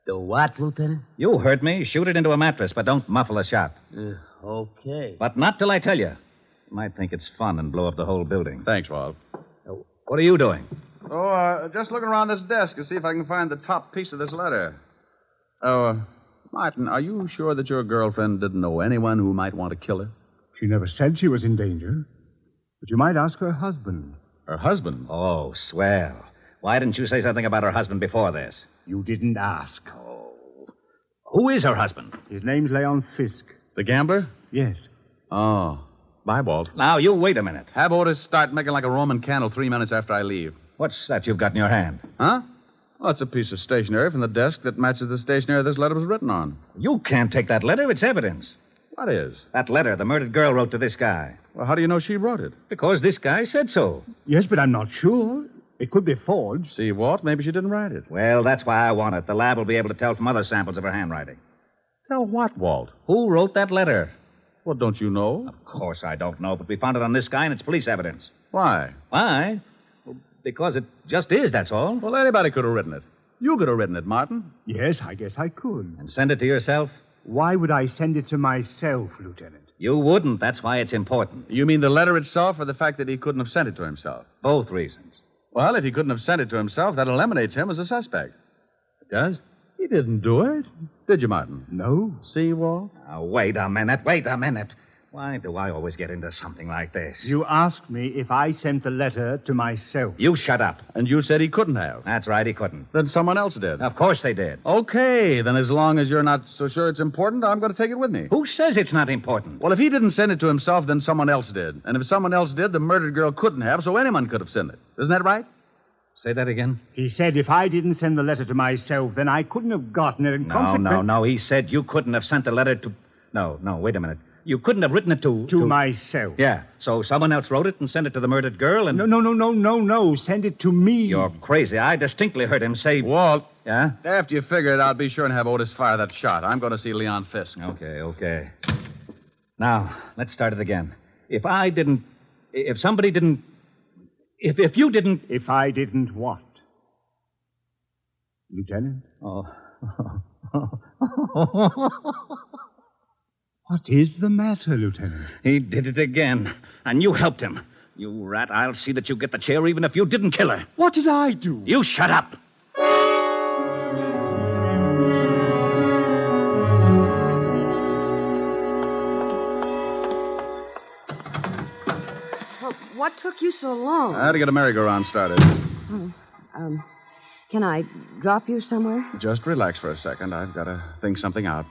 The what, Lieutenant? You heard me. Shoot it into a mattress, but don't muffle a shot. Okay. But not till I tell you. You might think it's fun and blow up the whole building. Thanks, Walt. What are you doing? Oh, just looking around this desk to see if I can find the top piece of this letter. Oh, Martin, are you sure that your girlfriend didn't know anyone who might want to kill her? She never said she was in danger. But you might ask her husband. Her husband? Oh, swell. Why didn't you say something about her husband before this? You didn't ask. Oh. Who is her husband? His name's Leon Fisk. The gambler? Yes. Oh. Bye, Walt. Now, you wait a minute. Have Otis start making like a Roman candle 3 minutes after I leave. What's that you've got in your hand? Huh? Well, it's a piece of stationery from the desk that matches the stationery this letter was written on. You can't take that letter. It's evidence. What is? That letter the murdered girl wrote to this guy. Well, how do you know she wrote it? Because this guy said so. Yes, but I'm not sure. It could be forged. See, Walt, maybe she didn't write it. Well, that's why I want it. The lab will be able to tell from other samples of her handwriting. Tell what, Walt? Who wrote that letter? Well, don't you know? Of course I don't know, but we found it on this guy and it's police evidence. Why? Why? Well, because it just is, that's all. Well, anybody could have written it. You could have written it, Martin. Yes, I guess I could. And send it to yourself? Why would I send it to myself, Lieutenant? You wouldn't. That's why it's important. You mean the letter itself or the fact that he couldn't have sent it to himself? Both reasons. Well, if he couldn't have sent it to himself, that eliminates him as a suspect. It does? He didn't do it. Did you, Martin? No. See, Walt? Now, wait a minute. Why do I always get into something like this? You asked me if I sent the letter to myself. You shut up. And you said he couldn't have. That's right, he couldn't. Then someone else did. Of course they did. Okay, then as long as you're not so sure it's important, I'm going to take it with me. Who says it's not important? Well, if he didn't send it to himself, then someone else did. And if someone else did, the murdered girl couldn't have, so anyone could have sent it. Isn't that right? Say that again. He said if I didn't send the letter to myself, then I couldn't have gotten it. No. He said you couldn't have sent the letter to... No, wait a minute. You couldn't have written it to... To myself. Yeah, so someone else wrote it and sent it to the murdered girl and... No. Send it to me. You're crazy. I distinctly heard him say... Walt. Yeah? After you figure it out, be sure and have Otis fire that shot. I'm going to see Leon Fisk. Okay. Now, let's start it again. If I didn't... If somebody didn't... If you didn't... If I didn't what? Lieutenant? Oh. What is the matter, Lieutenant? He did it again. And you helped him. You rat, I'll see that you get the chair even if you didn't kill her. What did I do? You shut up. Well, what took you so long? I had to get a merry-go-round started. Can I drop you somewhere? Just relax for a second. I've got to think something out.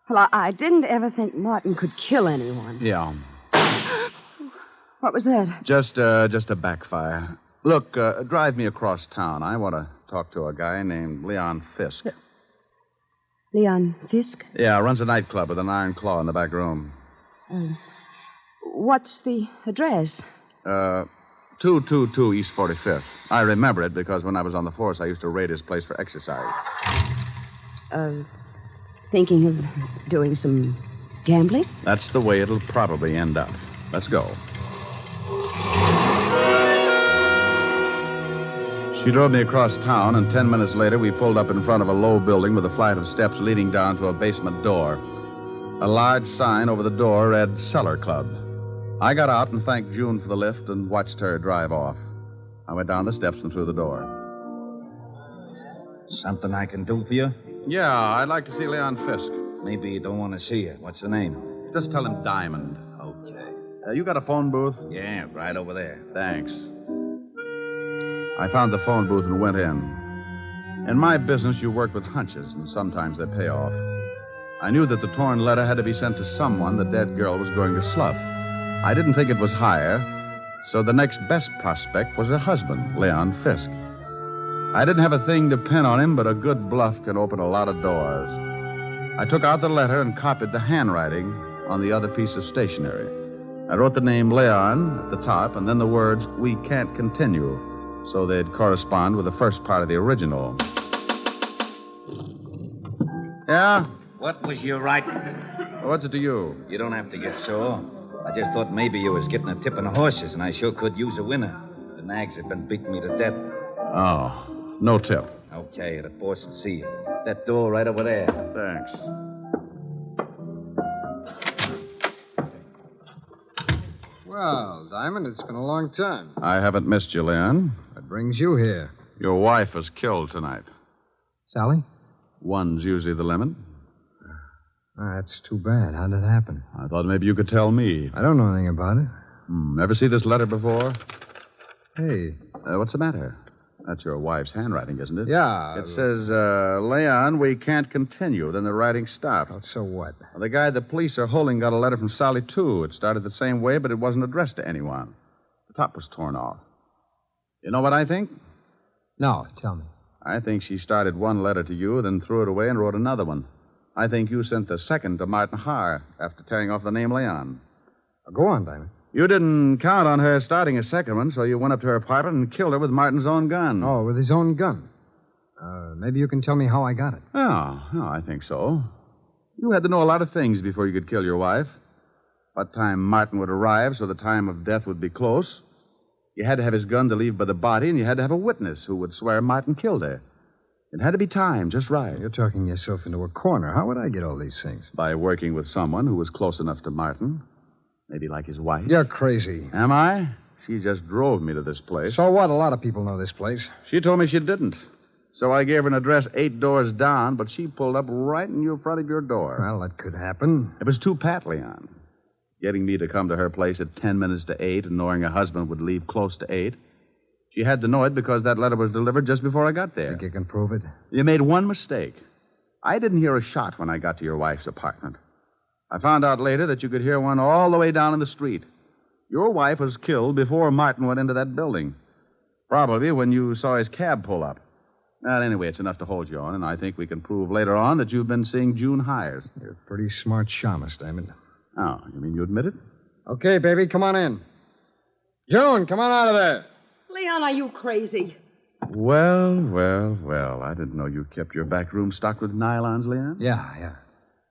Well, I didn't ever think Martin could kill anyone. Yeah. What was that? Just a backfire. Look, drive me across town. I want to talk to a guy named Leon Fisk. Leon Fisk? Yeah, runs a nightclub with an iron claw in the back room. What's the address? 222 East 45th. I remember it because when I was on the force, I used to raid his place for exercise. Thinking of doing some gambling? That's the way it'll probably end up. Let's go. She drove me across town, and 10 minutes later, we pulled up in front of a low building with a flight of steps leading down to a basement door. A large sign over the door read Cellar Club. I got out and thanked June for the lift and watched her drive off. I went down the steps and through the door. Something I can do for you? Yeah, I'd like to see Leon Fisk. Maybe you don't want to see you. What's the name? Just tell him Diamond. Okay. You got a phone booth? Yeah, right over there. Thanks. I found the phone booth and went in. In my business, you work with hunches, and sometimes they pay off. I knew that the torn letter had to be sent to someone the dead girl was going to slough. I didn't think it was Hyer, so the next best prospect was her husband, Leon Fisk. I didn't have a thing to pin on him, but a good bluff can open a lot of doors. I took out the letter and copied the handwriting on the other piece of stationery. I wrote the name Leon at the top and then the words, "We can't continue," so they'd correspond with the first part of the original. Yeah? What was you writing? What's it to you? You don't have to get sore. I just thought maybe you was getting a tip on the horses, and I sure could use a winner. The nags have been beating me to death. Oh, no tip. Okay, the boss will see you. That door right over there. Thanks. Well, Diamond, it's been a long time. I haven't missed you, Leon. What brings you here? Your wife was killed tonight. Sally? One's usually the limit. That's too bad. How did it happen? I thought maybe you could tell me. I don't know anything about it. Ever see this letter before? Hey. What's the matter? That's your wife's handwriting, isn't it? Yeah. It says, Leon, we can't continue. Then the writing stopped. Oh, so what? Well, the guy the police are holding got a letter from Sally, too. It started the same way, but it wasn't addressed to anyone. The top was torn off. You know what I think? No, tell me. I think she started one letter to you, then threw it away and wrote another one. I think you sent the second to Martin Hyer after tearing off the name Leon. Go on, Diamond. You didn't count on her starting a second one, so you went up to her apartment and killed her with Martin's own gun. Oh, with his own gun. Maybe you can tell me how I got it. Oh, I think so. You had to know a lot of things before you could kill your wife. What time Martin would arrive so the time of death would be close. You had to have his gun to leave by the body, and you had to have a witness who would swear Martin killed her. It had to be timed just right. You're talking yourself into a corner. How would I get all these things? By working with someone who was close enough to Martin. Maybe like his wife. You're crazy. Am I? She just drove me to this place. So what? A lot of people know this place. She told me she didn't. So I gave her an address 8 doors down, but she pulled up right in front of your door. Well, that could happen. It was too pat, Leon. Getting me to come to her place at 10 minutes to 8 and knowing her husband would leave close to 8. She had to know it because that letter was delivered just before I got there. Think you can prove it? You made one mistake. I didn't hear a shot when I got to your wife's apartment. I found out later that you could hear one all the way down in the street. Your wife was killed before Martin went into that building. Probably when you saw his cab pull up. Well, anyway, it's enough to hold you on, and I think we can prove later on that you've been seeing June Hyers. You're a pretty smart shamus, Diamond. Oh, you mean you admit it? Okay, baby, come on in. June, come on out of there. Leon, are you crazy? Well. I didn't know you kept your back room stocked with nylons, Leon. Yeah.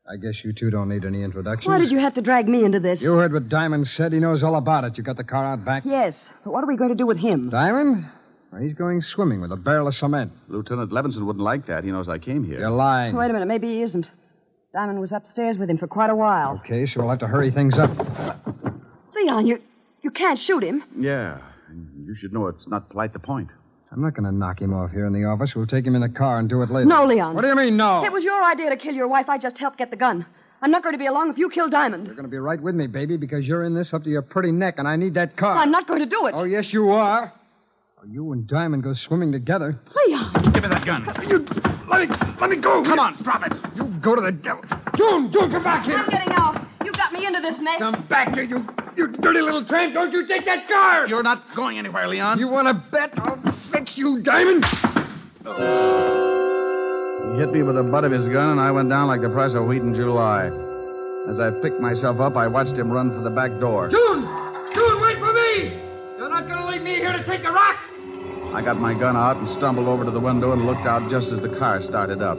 I guess you two don't need any introductions. Why did you have to drag me into this? You heard what Diamond said. He knows all about it. You got the car out back? Yes, but what are we going to do with him? Diamond? Well, he's going swimming with a barrel of cement. Lieutenant Levinson wouldn't like that. He knows I came here. You're lying. Wait a minute, maybe he isn't. Diamond was upstairs with him for quite a while. Okay, so we'll have to hurry things up. Leon, you can't shoot him. Yeah. You should know it's not polite to point. I'm not going to knock him off here in the office. We'll take him in the car and do it later. No, Leon. What do you mean, no? It was your idea to kill your wife. I just helped get the gun. I'm not going to be along if you kill Diamond. You're going to be right with me, baby, because you're in this up to your pretty neck, and I need that car. I'm not going to do it. Oh, yes, you are. Oh, you and Diamond go swimming together. Leon. Give me that gun. Let me go. Come on, drop it. You go to the devil. June, come back here. I'm getting out. You got me into this mess. Come back here, you dirty little tramp. Don't you take that car. You're not going anywhere, Leon. You want to bet? I'll fix you, Diamond. He hit me with the butt of his gun, and I went down like the price of wheat in July. As I picked myself up, I watched him run for the back door. June, wait for me. You're not going to leave me here to take a rock. I got my gun out and stumbled over to the window and looked out just as the car started up.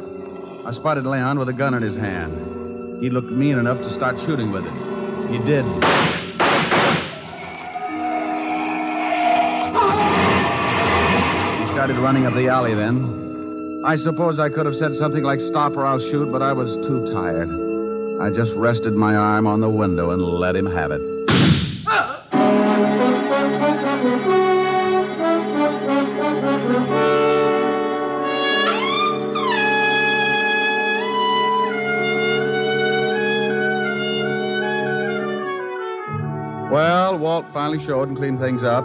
I spotted Leon with a gun in his hand. He looked mean enough to start shooting with it. He did. He started running up the alley then. I suppose I could have said something like, "Stop or I'll shoot," but I was too tired. I just rested my arm on the window and let him have it. Well, Walt finally showed and cleaned things up.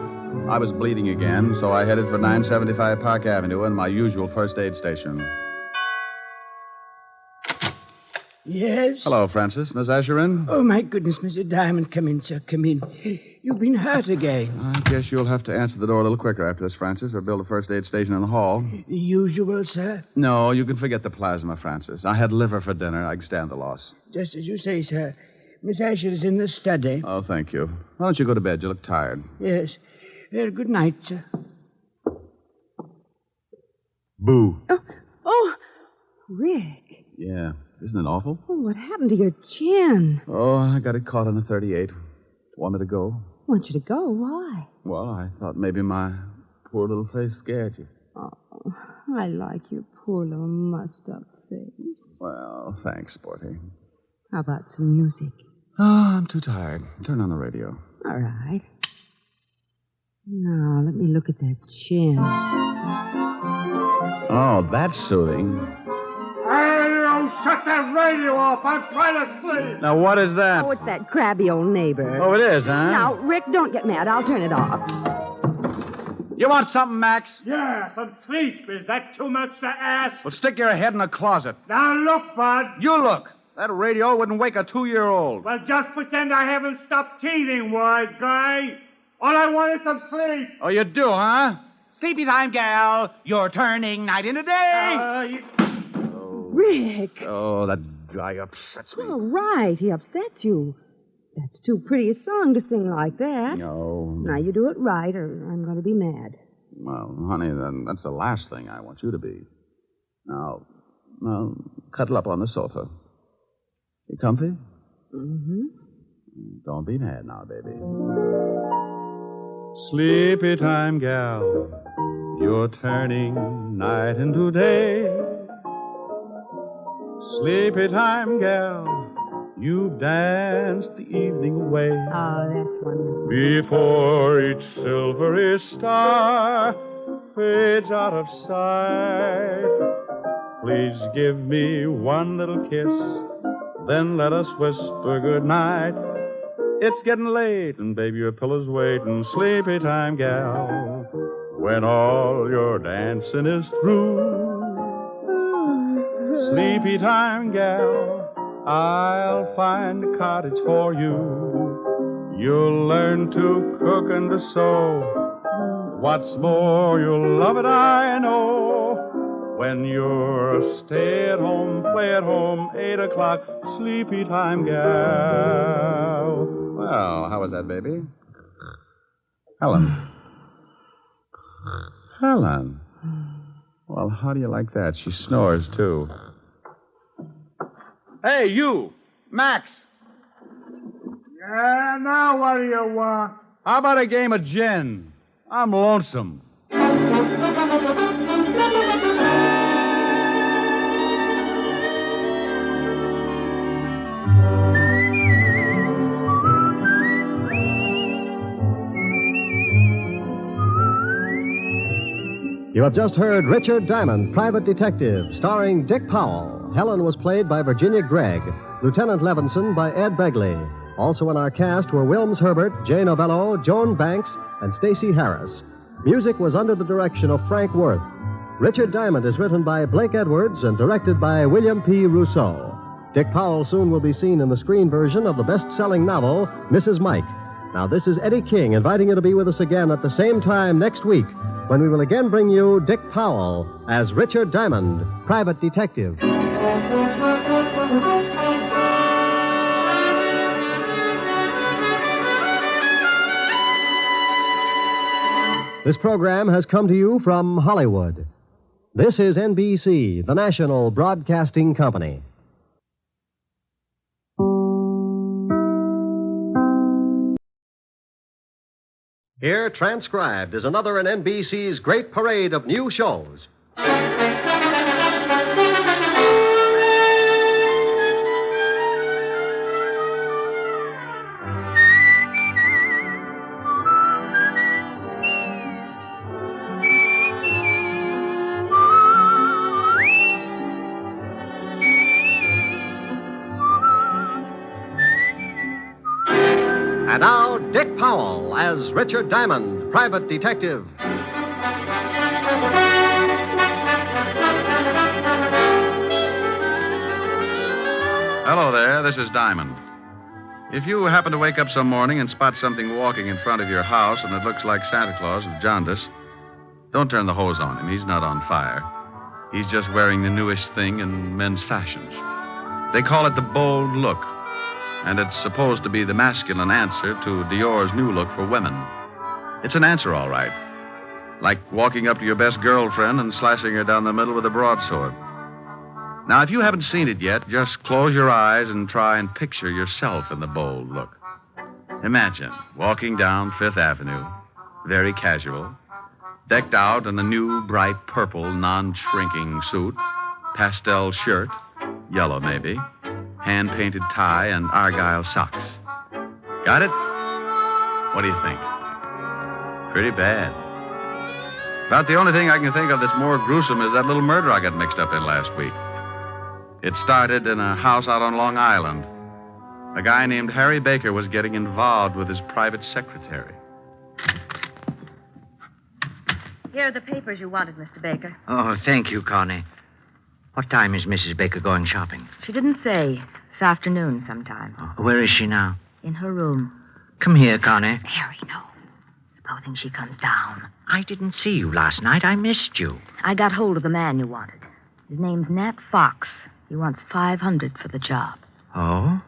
I was bleeding again, so I headed for 975 Park Avenue and my usual first aid station. Yes? Hello, Francis. Miss Asherin? Oh, my goodness, Mr. Diamond. Come in, sir. Come in. You've been hurt again. I guess you'll have to answer the door a little quicker after this, Francis, or build a first aid station in the hall. The usual, sir? No, you can forget the plasma, Francis. I had liver for dinner. I can stand the loss. Just as you say, sir. Miss Asher is in the study. Oh, thank you. Why don't you go to bed? You look tired. Yes. Good night, sir. Boo. Oh, Rick. Yeah. Isn't it awful? Oh, what happened to your chin? Oh, I got it caught on a 38. Want me to go? Want you to go? Why? Well, I thought maybe my poor little face scared you. Oh, I like your poor little mussed-up face. Well, thanks, Sporty. How about some music? Oh, I'm too tired. Turn on the radio. All right. Now, let me look at that chin. Oh, that's soothing. Hey, shut that radio off. I'm trying to sleep. Now, what is that? Oh, it's that crabby old neighbor. Oh, it is, huh? Now, Rick, don't get mad. I'll turn it off. You want something, Max? Yeah, some sleep. Is that too much to ask? Well, stick your head in a closet. Now, look, Bud. You look. That radio wouldn't wake a 2-year-old. Well, just pretend I haven't stopped teething, wise guy. All I want is some sleep. Oh, you do, huh? Sleepy time, gal. You're turning night into day. Rick. Oh, that guy upsets me. Oh, right. He upsets you. That's too pretty a song to sing like that. No. Now, you do it right, or I'm going to be mad. Well, honey, then that's the last thing I want you to be. Now, cuddle up on the sofa. You comfy? Mm-hmm. Don't be mad now, baby. Sleepy time, gal, you're turning night into day. Sleepy time, gal, you've danced the evening away. Oh, that's wonderful. Before each silvery star fades out of sight, please give me one little kiss, then let us whisper goodnight. It's getting late, and baby, your pillow's waiting. Sleepy time, gal, when all your dancing is through. Sleepy time, gal, I'll find a cottage for you. You'll learn to cook and to sew. What's more, you'll love it, I know. When you're a stay-at-home, play-at-home, 8 o'clock, sleepy time, gal. Well, how was that, baby? Helen. Helen. Well, how do you like that? She snores, too. Hey, you, Max. Yeah, now what do you want? How about a game of gin? I'm lonesome. You have just heard Richard Diamond, Private Detective, starring Dick Powell. Helen was played by Virginia Gregg, Lieutenant Levinson by Ed Begley. Also in our cast were Wilms Herbert, Jay Novello, Joan Banks, and Stacey Harris. Music was under the direction of Frank Worth. Richard Diamond is written by Blake Edwards and directed by William P. Rousseau. Dick Powell soon will be seen in the screen version of the best-selling novel, Mrs. Mike. Now, this is Eddie King inviting you to be with us again at the same time next week, when we will again bring you Dick Powell as Richard Diamond, Private Detective. This program has come to you from Hollywood. This is NBC, the national broadcasting company. Here, transcribed, is another in NBC's great parade of new shows. And now, Dick Powell as Richard Diamond, Private Detective. Hello there, this is Diamond. If you happen to wake up some morning and spot something walking in front of your house and it looks like Santa Claus with jaundice, don't turn the hose on him. He's not on fire. He's just wearing the newest thing in men's fashions. They call it the bold look. And it's supposed to be the masculine answer to Dior's new look for women. It's an answer, all right. Like walking up to your best girlfriend and slicing her down the middle with a broadsword. Now, if you haven't seen it yet, just close your eyes and try and picture yourself in the bold look. Imagine walking down Fifth Avenue, very casual, decked out in a new, bright purple, non-shrinking suit, pastel shirt, yellow maybe, hand-painted tie, and argyle socks. Got it? What do you think? Pretty bad. About the only thing I can think of that's more gruesome is that little murder I got mixed up in last week. It started in a house out on Long Island. A guy named Harry Baker was getting involved with his private secretary. Here are the papers you wanted, Mr. Baker. Oh, thank you, Connie. What time is Mrs. Baker going shopping? She didn't say. This afternoon sometime. Where is she now? In her room. Come here, Connie. Harry, no. Supposing she comes down. I didn't see you last night. I missed you. I got hold of the man you wanted. His name's Nat Fox. He wants $500 for the job. Oh?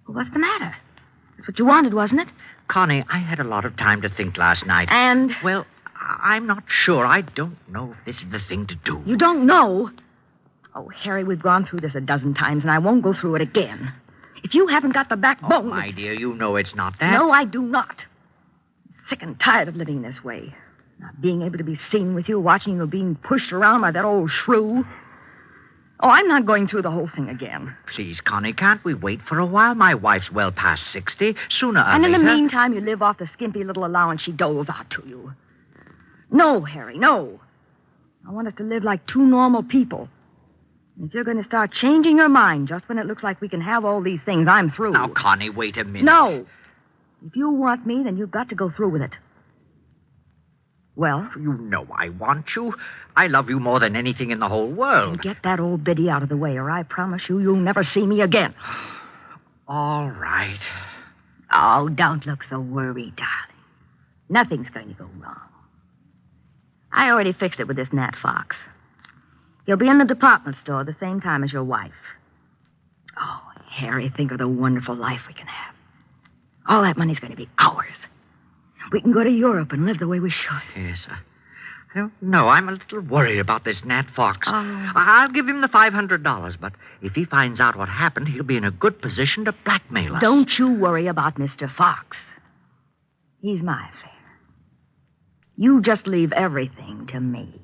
Well, what's the matter? That's what you wanted, wasn't it? Connie, I had a lot of time to think last night. And? Well, I'm not sure. I don't know if this is the thing to do. You don't know? Oh, Harry, we've gone through this a dozen times, and I won't go through it again. If you haven't got the backbone... Oh, my dear, you know it's not that. No, I do not. I'm sick and tired of living this way. Not being able to be seen with you, watching you being pushed around by that old shrew. Oh, I'm not going through the whole thing again. Please, Connie, can't we wait for a while? My wife's well past 60. Sooner or And later... in the meantime, you live off the skimpy little allowance she doles out to you. No, Harry, no. I want us to live like two normal people. And if you're going to start changing your mind just when it looks like we can have all these things, I'm through. Now, Connie, wait a minute. No. If you want me, then you've got to go through with it. Well? You know I want you. I love you more than anything in the whole world. Then get that old biddy out of the way, or I promise you'll never see me again. All right. Oh, don't look so worried, darling. Nothing's going to go wrong. I already fixed it with this Nat Fox. He'll be in the department store the same time as your wife. Oh, Harry, think of the wonderful life we can have. All that money's going to be ours. We can go to Europe and live the way we should. Yes, I don't know. I'm a little worried about this Nat Fox. Oh. I'll give him the $500, but if he finds out what happened, he'll be in a good position to blackmail us. Don't you worry about Mr. Fox. He's my affair. You just leave everything to me.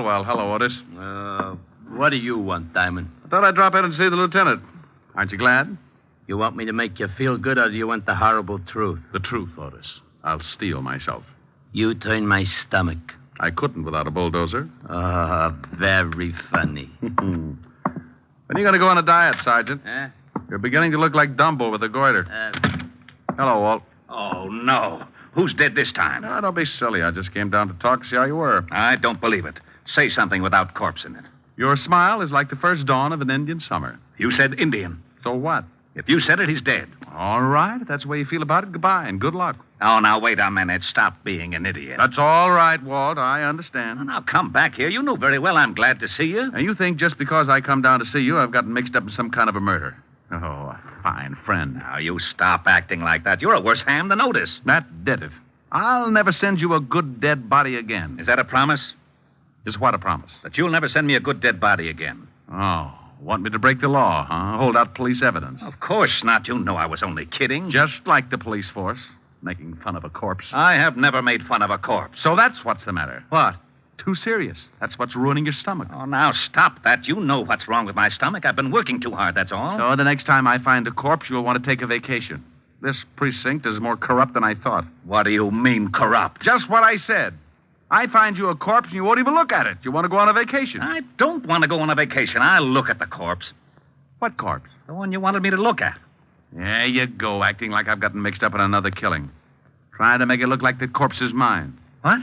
Well. Hello, Otis. What do you want, Diamond? I thought I'd drop in and see the lieutenant. Aren't you glad? You want me to make you feel good, or do you want the horrible truth? The truth, Otis. I'll steel myself. You turn my stomach. I couldn't without a bulldozer. Very funny. When are you going to go on a diet, Sergeant? Eh? You're beginning to look like Dumbo with a goiter. Hello, Walt. Oh, no. Who's dead this time? No, don't be silly. I just came down to talk to see how you were. I don't believe it. Say something without corpse in it. Your smile is like the first dawn of an Indian summer. You said Indian. So what? If you said it, he's dead. All right. If that's the way you feel about it, goodbye and good luck. Oh, now, wait a minute. Stop being an idiot. That's all right, Walt. I understand. Now, come back here. You know very well I'm glad to see you. Now, you think just because I come down to see you, I've gotten mixed up in some kind of a murder. Oh, a fine friend. Now, you stop acting like that. You're a worse ham than Otis. That deadif. I'll never send you a good dead body again. Is that a promise? Is what a promise? That you'll never send me a good dead body again. Oh, want me to break the law, huh? Hold out police evidence. Of course not. You know I was only kidding. Just like the police force, making fun of a corpse. I have never made fun of a corpse. So that's what's the matter. What? Too serious. That's what's ruining your stomach. Oh, now stop that. You know what's wrong with my stomach. I've been working too hard, that's all. So the next time I find a corpse, you'll want to take a vacation. This precinct is more corrupt than I thought. What do you mean, corrupt? Just what I said. I find you a corpse and you won't even look at it. You want to go on a vacation. I don't want to go on a vacation. I'll look at the corpse. What corpse? The one you wanted me to look at. There you go, acting like I've gotten mixed up in another killing. Trying to make it look like the corpse is mine. What?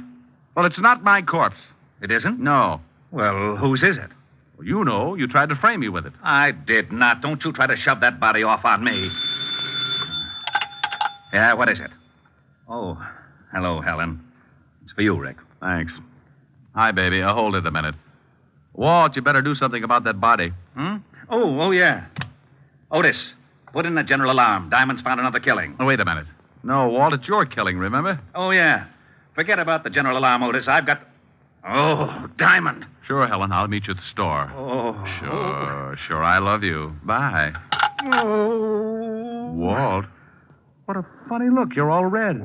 Well, it's not my corpse. It isn't? No. Well, whose is it? Well, you know. You tried to frame me with it. I did not. Don't you try to shove that body off on me. Yeah, what is it? Oh, hello, Helen. It's for you, Rick. Thanks. Hi, baby. Hold it a minute. Walt, you better do something about that body. Oh, yeah. Otis, put in the general alarm. Diamond's found another killing. Oh, wait a minute. No, Walt, it's your killing, remember? Oh, yeah. Forget about the general alarm, Otis. I've got... Oh, Diamond. Sure, Helen. I'll meet you at the store. Oh. Sure. I love you. Bye. Oh. Walt. What a funny look. You're all red.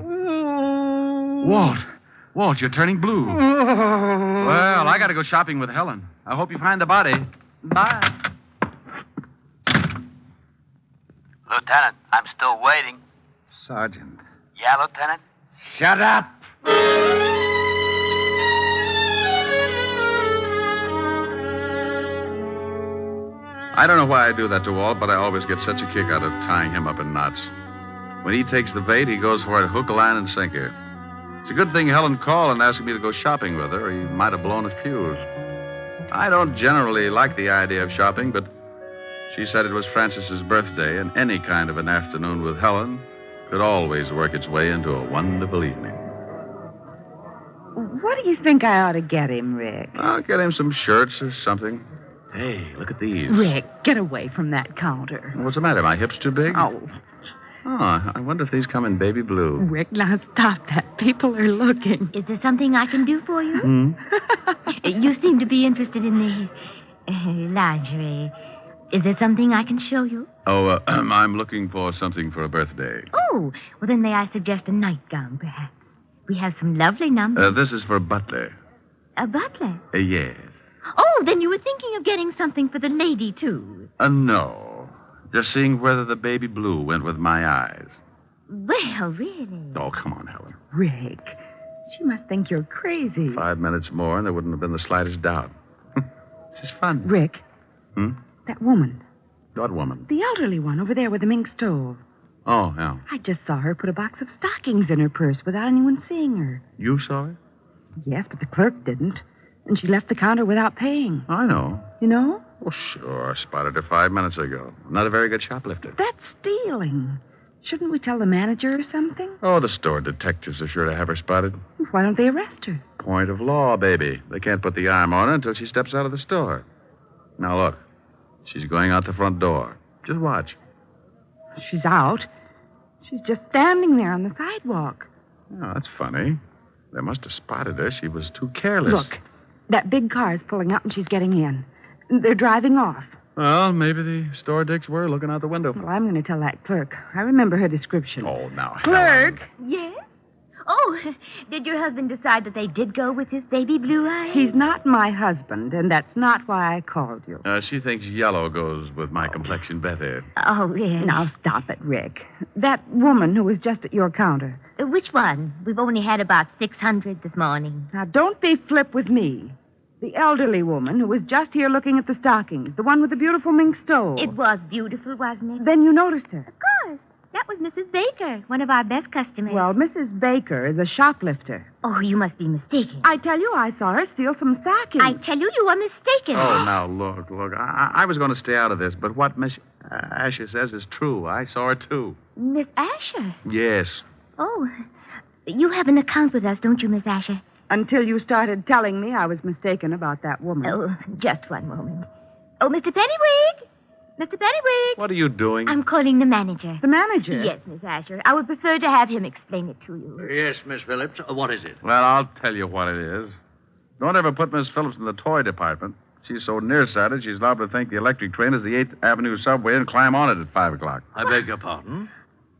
Walt, you're turning blue. Well, I got to go shopping with Helen. I hope you find the body. Bye. Lieutenant, I'm still waiting. Sergeant. Yeah, Lieutenant? Shut up. I don't know why I do that to Walt, but I always get such a kick out of tying him up in knots. When he takes the bait, he goes for it hook, line, and sinker. It's a good thing Helen called and asked me to go shopping with her, or he might have blown a fuse. I don't generally like the idea of shopping, but she said it was Frances's birthday, and any kind of an afternoon with Helen could always work its way into a wonderful evening. What do you think I ought to get him, Rick? I'll get him some shirts or something. Hey, look at these. Rick, get away from that counter. What's the matter? My hips too big? Oh, I wonder if these come in baby blue. Rick, now stop that. People are looking. Is there something I can do for you? Hmm? You seem to be interested in the lingerie. Is there something I can show you? Oh, I'm looking for something for a birthday. Oh, well, then may I suggest a nightgown, perhaps? We have some lovely numbers. This is for Butler. A butler? Yes. Oh, then you were thinking of getting something for the lady, too. No. Just seeing whether the baby blue went with my eyes. Well, really? Oh, come on, Helen. Rick, she must think you're crazy. 5 minutes more, and there wouldn't have been the slightest doubt. This is fun. Rick, Hmm? that woman, What woman? the elderly one over there with the mink stove. Oh, yeah. I just saw her put a box of stockings in her purse without anyone seeing her. You saw it? Yes, but the clerk didn't. And she left the counter without paying. I know. You know? Oh, sure. Spotted her 5 minutes ago. Not a very good shoplifter. That's stealing. Shouldn't we tell the manager or something? Oh, the store detectives are sure to have her spotted. Why don't they arrest her? Point of law, baby. They can't put the arm on her until she steps out of the store. Now, look. She's going out the front door. Just watch. She's out. She's just standing there on the sidewalk. Oh, that's funny. They must have spotted her. She was too careless. Look, that big car is pulling up and she's getting in. They're driving off. Well, maybe the store dicks were looking out the window. Well, I'm going to tell that clerk. I remember her description. Oh, now, Clerk! Yes? Oh, did your husband decide that they did go with his baby blue eyes? He's not my husband, and that's not why I called you. She thinks yellow goes with my complexion better. Oh, yes. Now, stop it, Rick. That woman who was just at your counter. Which one? We've only had about 600 this morning. Now, don't be flip with me. The elderly woman who was just here looking at the stockings. The one with the beautiful mink stove. It was beautiful, wasn't it? Then you noticed her. Of course. That was Mrs. Baker, one of our best customers. Well, Mrs. Baker is a shoplifter. Oh, you must be mistaken. I tell you, I saw her steal some stockings. I tell you, you are mistaken. Oh, now, look. I was going to stay out of this, but what Miss Asher says is true. I saw her, too. Miss Asher? Yes. Oh, you have an account with us, don't you, Miss Asher? Until you started telling me I was mistaken about that woman. Oh, just one moment. Oh, Mr. Pennywig! Mr. Pennywig! What are you doing? I'm calling the manager. The manager? Yes, Miss Asher. I would prefer to have him explain it to you. Yes, Miss Phillips. What is it? Well, I'll tell you what it is. Don't ever put Miss Phillips in the toy department. She's so nearsighted, she's liable to think the electric train is the 8th Avenue subway and climb on it at 5 o'clock. I beg your pardon?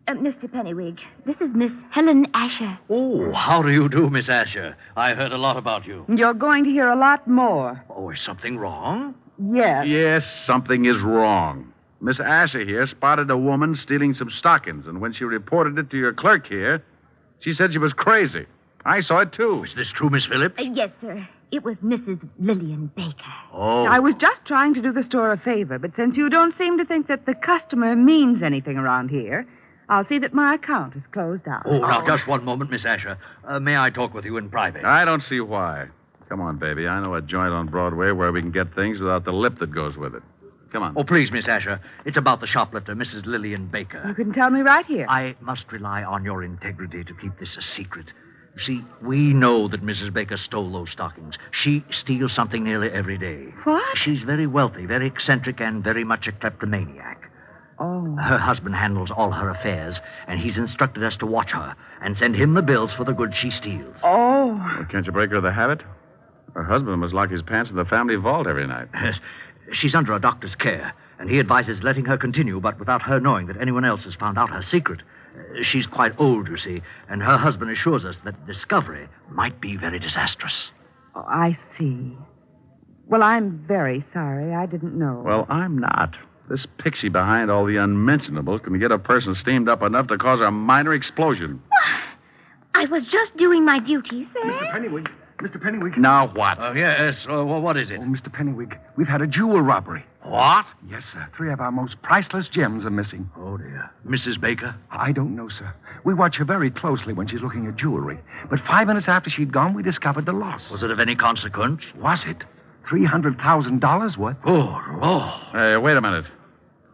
Mr. Pennywig, this is Miss Helen Asher. Oh, how do you do, Miss Asher? I heard a lot about you. You're going to hear a lot more. Oh, is something wrong? Yes. Yes, something is wrong. Miss Asher here spotted a woman stealing some stockings, and when she reported it to your clerk here, she said she was crazy. I saw it, too. Is this true, Miss Phillips? Yes, sir. It was Mrs. Lillian Baker. Oh. I was just trying to do the store a favor, but since you don't seem to think that the customer means anything around here, I'll see that my account is closed out. Oh, now, just one moment, Miss Asher. May I talk with you in private? I don't see why. Come on, baby. I know a joint on Broadway where we can get things without the lip that goes with it. Come on. Oh, please, Miss Asher. It's about the shoplifter, Mrs. Lillian Baker. You can tell me right here. I must rely on your integrity to keep this a secret. You see, we know that Mrs. Baker stole those stockings. She steals something nearly every day. What? She's very wealthy, very eccentric, and very much a kleptomaniac. Oh. Her husband handles all her affairs, and he's instructed us to watch her and send him the bills for the goods she steals. Oh. Well, can't you break her of the habit? Her husband must lock his pants in the family vault every night. Yes. She's under a doctor's care, and he advises letting her continue, but without her knowing that anyone else has found out her secret. She's quite old, you see, and her husband assures us that discovery might be very disastrous. Oh, I see. Well, I'm very sorry. I didn't know. Well, I'm not. This pixie behind all the unmentionables can get a person steamed up enough to cause a minor explosion. I was just doing my duty, sir. Mr. Pennywig. Mr. Pennywig. Now what? Yes, what is it? Oh, Mr. Pennywig, we've had a jewel robbery. What? Yes, sir. 3 of our most priceless gems are missing. Oh, dear. Mrs. Baker? I don't know, sir. We watch her very closely when she's looking at jewelry. But 5 minutes after she'd gone, we discovered the loss. Was it of any consequence? Was it? $300,000 worth. Oh, Lord. Hey, wait a minute.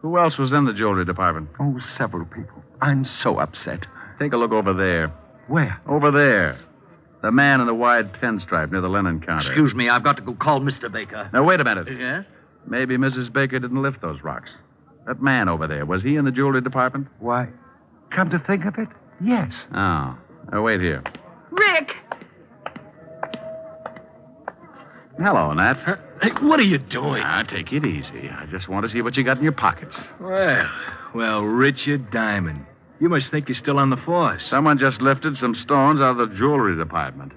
Who else was in the jewelry department? Oh, several people. I'm so upset. Take a look over there. Where? Over there. The man in the wide pinstripe near the linen counter. Excuse me, I've got to go call Mr. Baker. Now, wait a minute. Yes? Maybe Mrs. Baker didn't lift those rocks. That man over there, was he in the jewelry department? Why, come to think of it, yes. Oh. Now, wait here. Rick! Hello, Nat. Hey, what are you doing? Now, take it easy. I just want to see what you got in your pockets. Well, Richard Diamond. You must think you're still on the force. Someone just lifted some stones out of the jewelry department.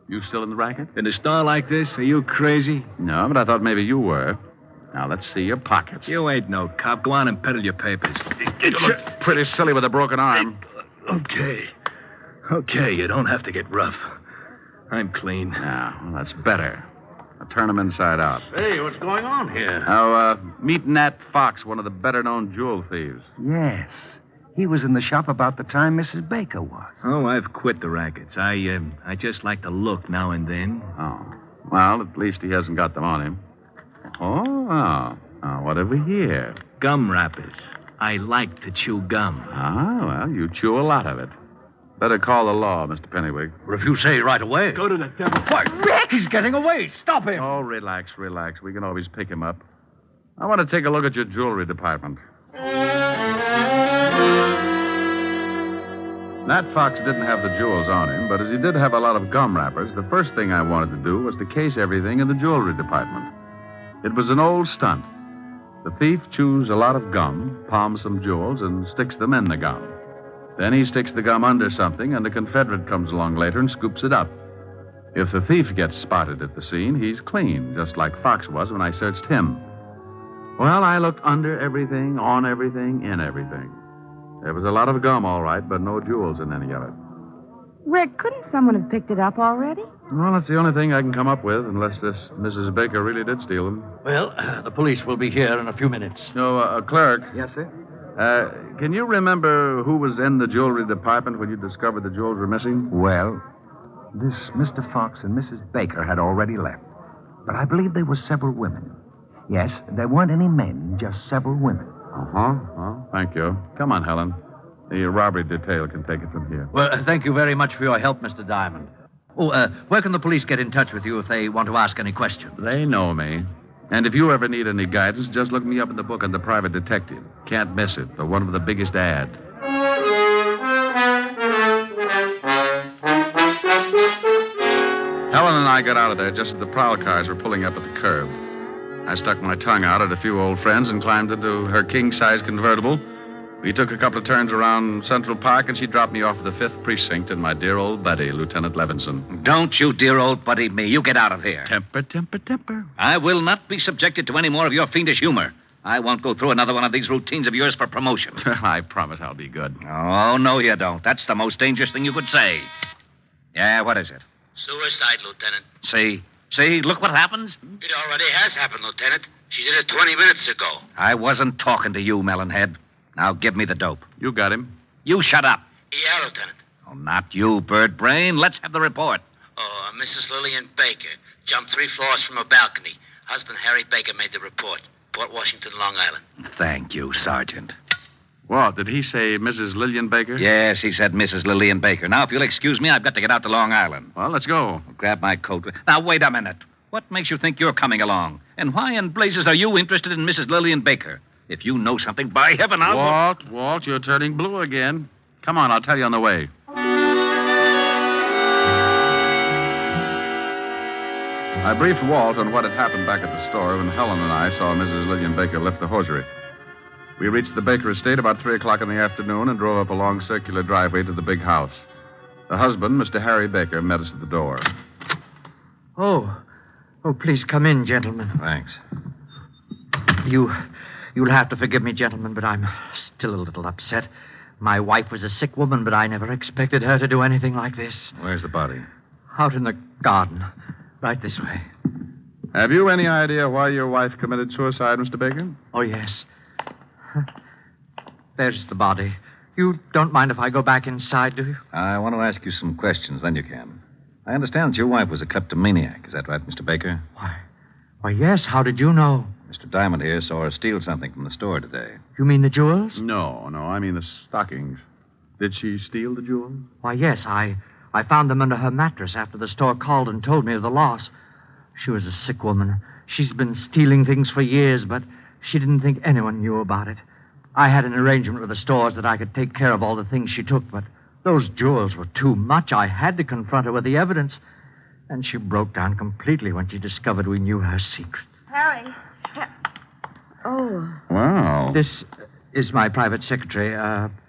You still in the racket? In a store like this? Are you crazy? No, but I thought maybe you were. Now, let's see your pockets. You ain't no cop. Go on and peddle your papers. You look pretty silly with a broken arm. Okay, you don't have to get rough. I'm clean. Now, well, that's better. Now, turn them inside out. Hey, what's going on here? Now, meet Nat Fox, one of the better-known jewel thieves. Yes. He was in the shop about the time Mrs. Baker was. Oh, I've quit the rackets. I just like to look now and then. Oh. Well, at least he hasn't got them on him. Oh, what have we here? Gum wrappers. I like to chew gum. Well, you chew a lot of it. Better call the law, Mr. Pennywig. Well, if you say right away. Go to the devil. What? Rick! He's getting away. Stop him. Oh, relax. We can always pick him up. I want to take a look at your jewelry department. Nat Fox didn't have the jewels on him, but as he did have a lot of gum wrappers, the first thing I wanted to do was to case everything in the jewelry department. It was an old stunt. The thief chews a lot of gum, palms some jewels, and sticks them in the gum. Then he sticks the gum under something, and a Confederate comes along later and scoops it up. If the thief gets spotted at the scene, he's clean, just like Fox was when I searched him. Well, I looked under everything, on everything, in everything. There was a lot of gum, all right, but no jewels in any of it. Rick, couldn't someone have picked it up already? Well, that's the only thing I can come up with, unless this Mrs. Baker really did steal them. Well, the police will be here in a few minutes. So, clerk. Yes, sir? Can you remember who was in the jewelry department when you discovered the jewels were missing? Well, this Mr. Fox and Mrs. Baker had already left. But I believe there were several women. Yes, there weren't any men, just several women. Well, thank you. Come on, Helen. The robbery detail can take it from here. Well, thank you very much for your help, Mr. Diamond. Where can the police get in touch with you if they want to ask any questions? They know me. And if you ever need any guidance, just look me up in the book on the private detective. Can't miss it. The one with the biggest ad. Helen and I got out of there just as the prowl cars were pulling up at the curb. I stuck my tongue out at a few old friends and climbed into her king-size convertible. We took a couple of turns around Central Park, and she dropped me off at the 5th Precinct in my dear old buddy, Lieutenant Levinson. Don't you dear old buddy me. You get out of here. Temper. I will not be subjected to any more of your fiendish humor. I won't go through another one of these routines of yours for promotion. I promise I'll be good. Oh, no, you don't. That's the most dangerous thing you could say. Yeah, what is it? Suicide, Lieutenant. See, look what happens. It already has happened, Lieutenant. She did it 20 minutes ago. I wasn't talking to you, Melonhead. Now give me the dope. You got him. You shut up. Yeah, Lieutenant. Oh, not you, Bird Brain. Let's have the report. Mrs. Lillian Baker jumped 3 floors from a balcony. Husband Harry Baker made the report. Port Washington, Long Island. Thank you, Sergeant. What, did he say Mrs. Lillian Baker? Yes, he said Mrs. Lillian Baker. Now, if you'll excuse me, I've got to get out to Long Island. Well, let's go. Grab my coat. Now, wait a minute. What makes you think you're coming along? And why in blazes are you interested in Mrs. Lillian Baker? If you know something, by heaven, I'll... Walt, you're turning blue again. Come on, I'll tell you on the way. I briefed Walt on what had happened back at the store when Helen and I saw Mrs. Lillian Baker lift the hosiery. We reached the Baker estate about 3 o'clock in the afternoon and drove up a long circular driveway to the big house. The husband, Mr. Harry Baker, met us at the door. Oh, please come in, gentlemen. Thanks. You'll have to forgive me, gentlemen, but I'm still a little upset. My wife was a sick woman, but I never expected her to do anything like this. Where's the body? Out in the garden. Right this way. Have you any idea why your wife committed suicide, Mr. Baker? Oh, yes. There's the body. You don't mind if I go back inside, do you? I want to ask you some questions, then you can. I understand that your wife was a kleptomaniac. Is that right, Mr. Baker? Why, yes. How did you know? Mr. Diamond here saw her steal something from the store today. You mean the jewels? No, I mean the stockings. Did she steal the jewels? Why, yes. I found them under her mattress after the store called and told me of the loss. She was a sick woman. She's been stealing things for years, but she didn't think anyone knew about it. I had an arrangement with the stores that I could take care of all the things she took, but those jewels were too much. I had to confront her with the evidence. And she broke down completely when she discovered we knew her secret. Harry. Oh. Wow. This is my private secretary,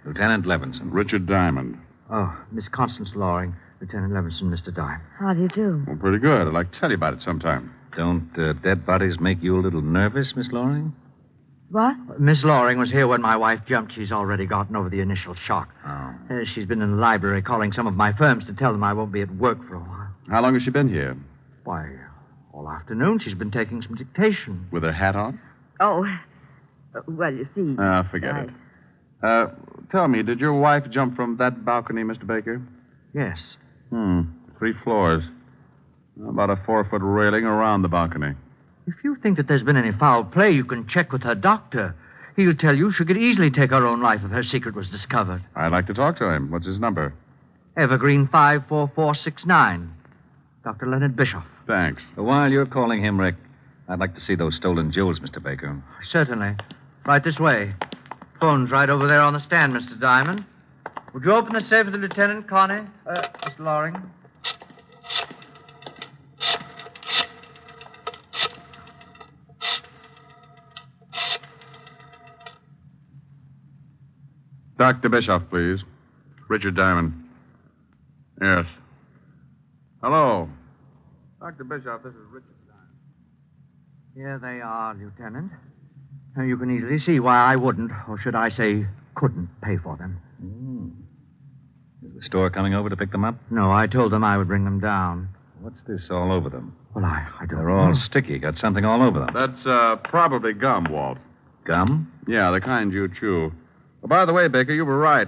Lieutenant Levinson. Richard Diamond. Oh, Miss Constance Loring, Lieutenant Levinson, Mr. Dime. How do you do? Well, pretty good. I'd like to tell you about it sometime. Don't dead bodies make you a little nervous, Miss Loring? What? Miss Loring was here when my wife jumped. She's already gotten over the initial shock. Oh. She's been in the library calling some of my firms to tell them I won't be at work for a while. How long has she been here? Why, all afternoon she's been taking some dictation. With her hat on? Oh, well, you see... Forget it. Tell me, did your wife jump from that balcony, Mr. Baker? Yes. 3 floors. About a 4-foot railing around the balcony. If you think that there's been any foul play, you can check with her doctor. He'll tell you she could easily take her own life if her secret was discovered. I'd like to talk to him. What's his number? Evergreen 54469. Dr. Leonard Bischoff. Thanks. While you're calling him, Rick, I'd like to see those stolen jewels, Mr. Baker. Certainly. Right this way. Phone's right over there on the stand, Mr. Diamond. Would you open the safe for the lieutenant, Connie? Mr. Loring? Dr. Bischoff, please. Richard Diamond. Yes. Hello. Dr. Bischoff, this is Richard Diamond. Here they are, Lieutenant. Now, you can easily see why I wouldn't, or should I say, couldn't pay for them. Is the store coming over to pick them up? No, I told them I would bring them down. What's this all over them? Well, I don't They're all know. sticky. Got something all over them. That's probably gum, Walt. Gum? Yeah, the kind you chew. Oh, by the way, Baker, you were right.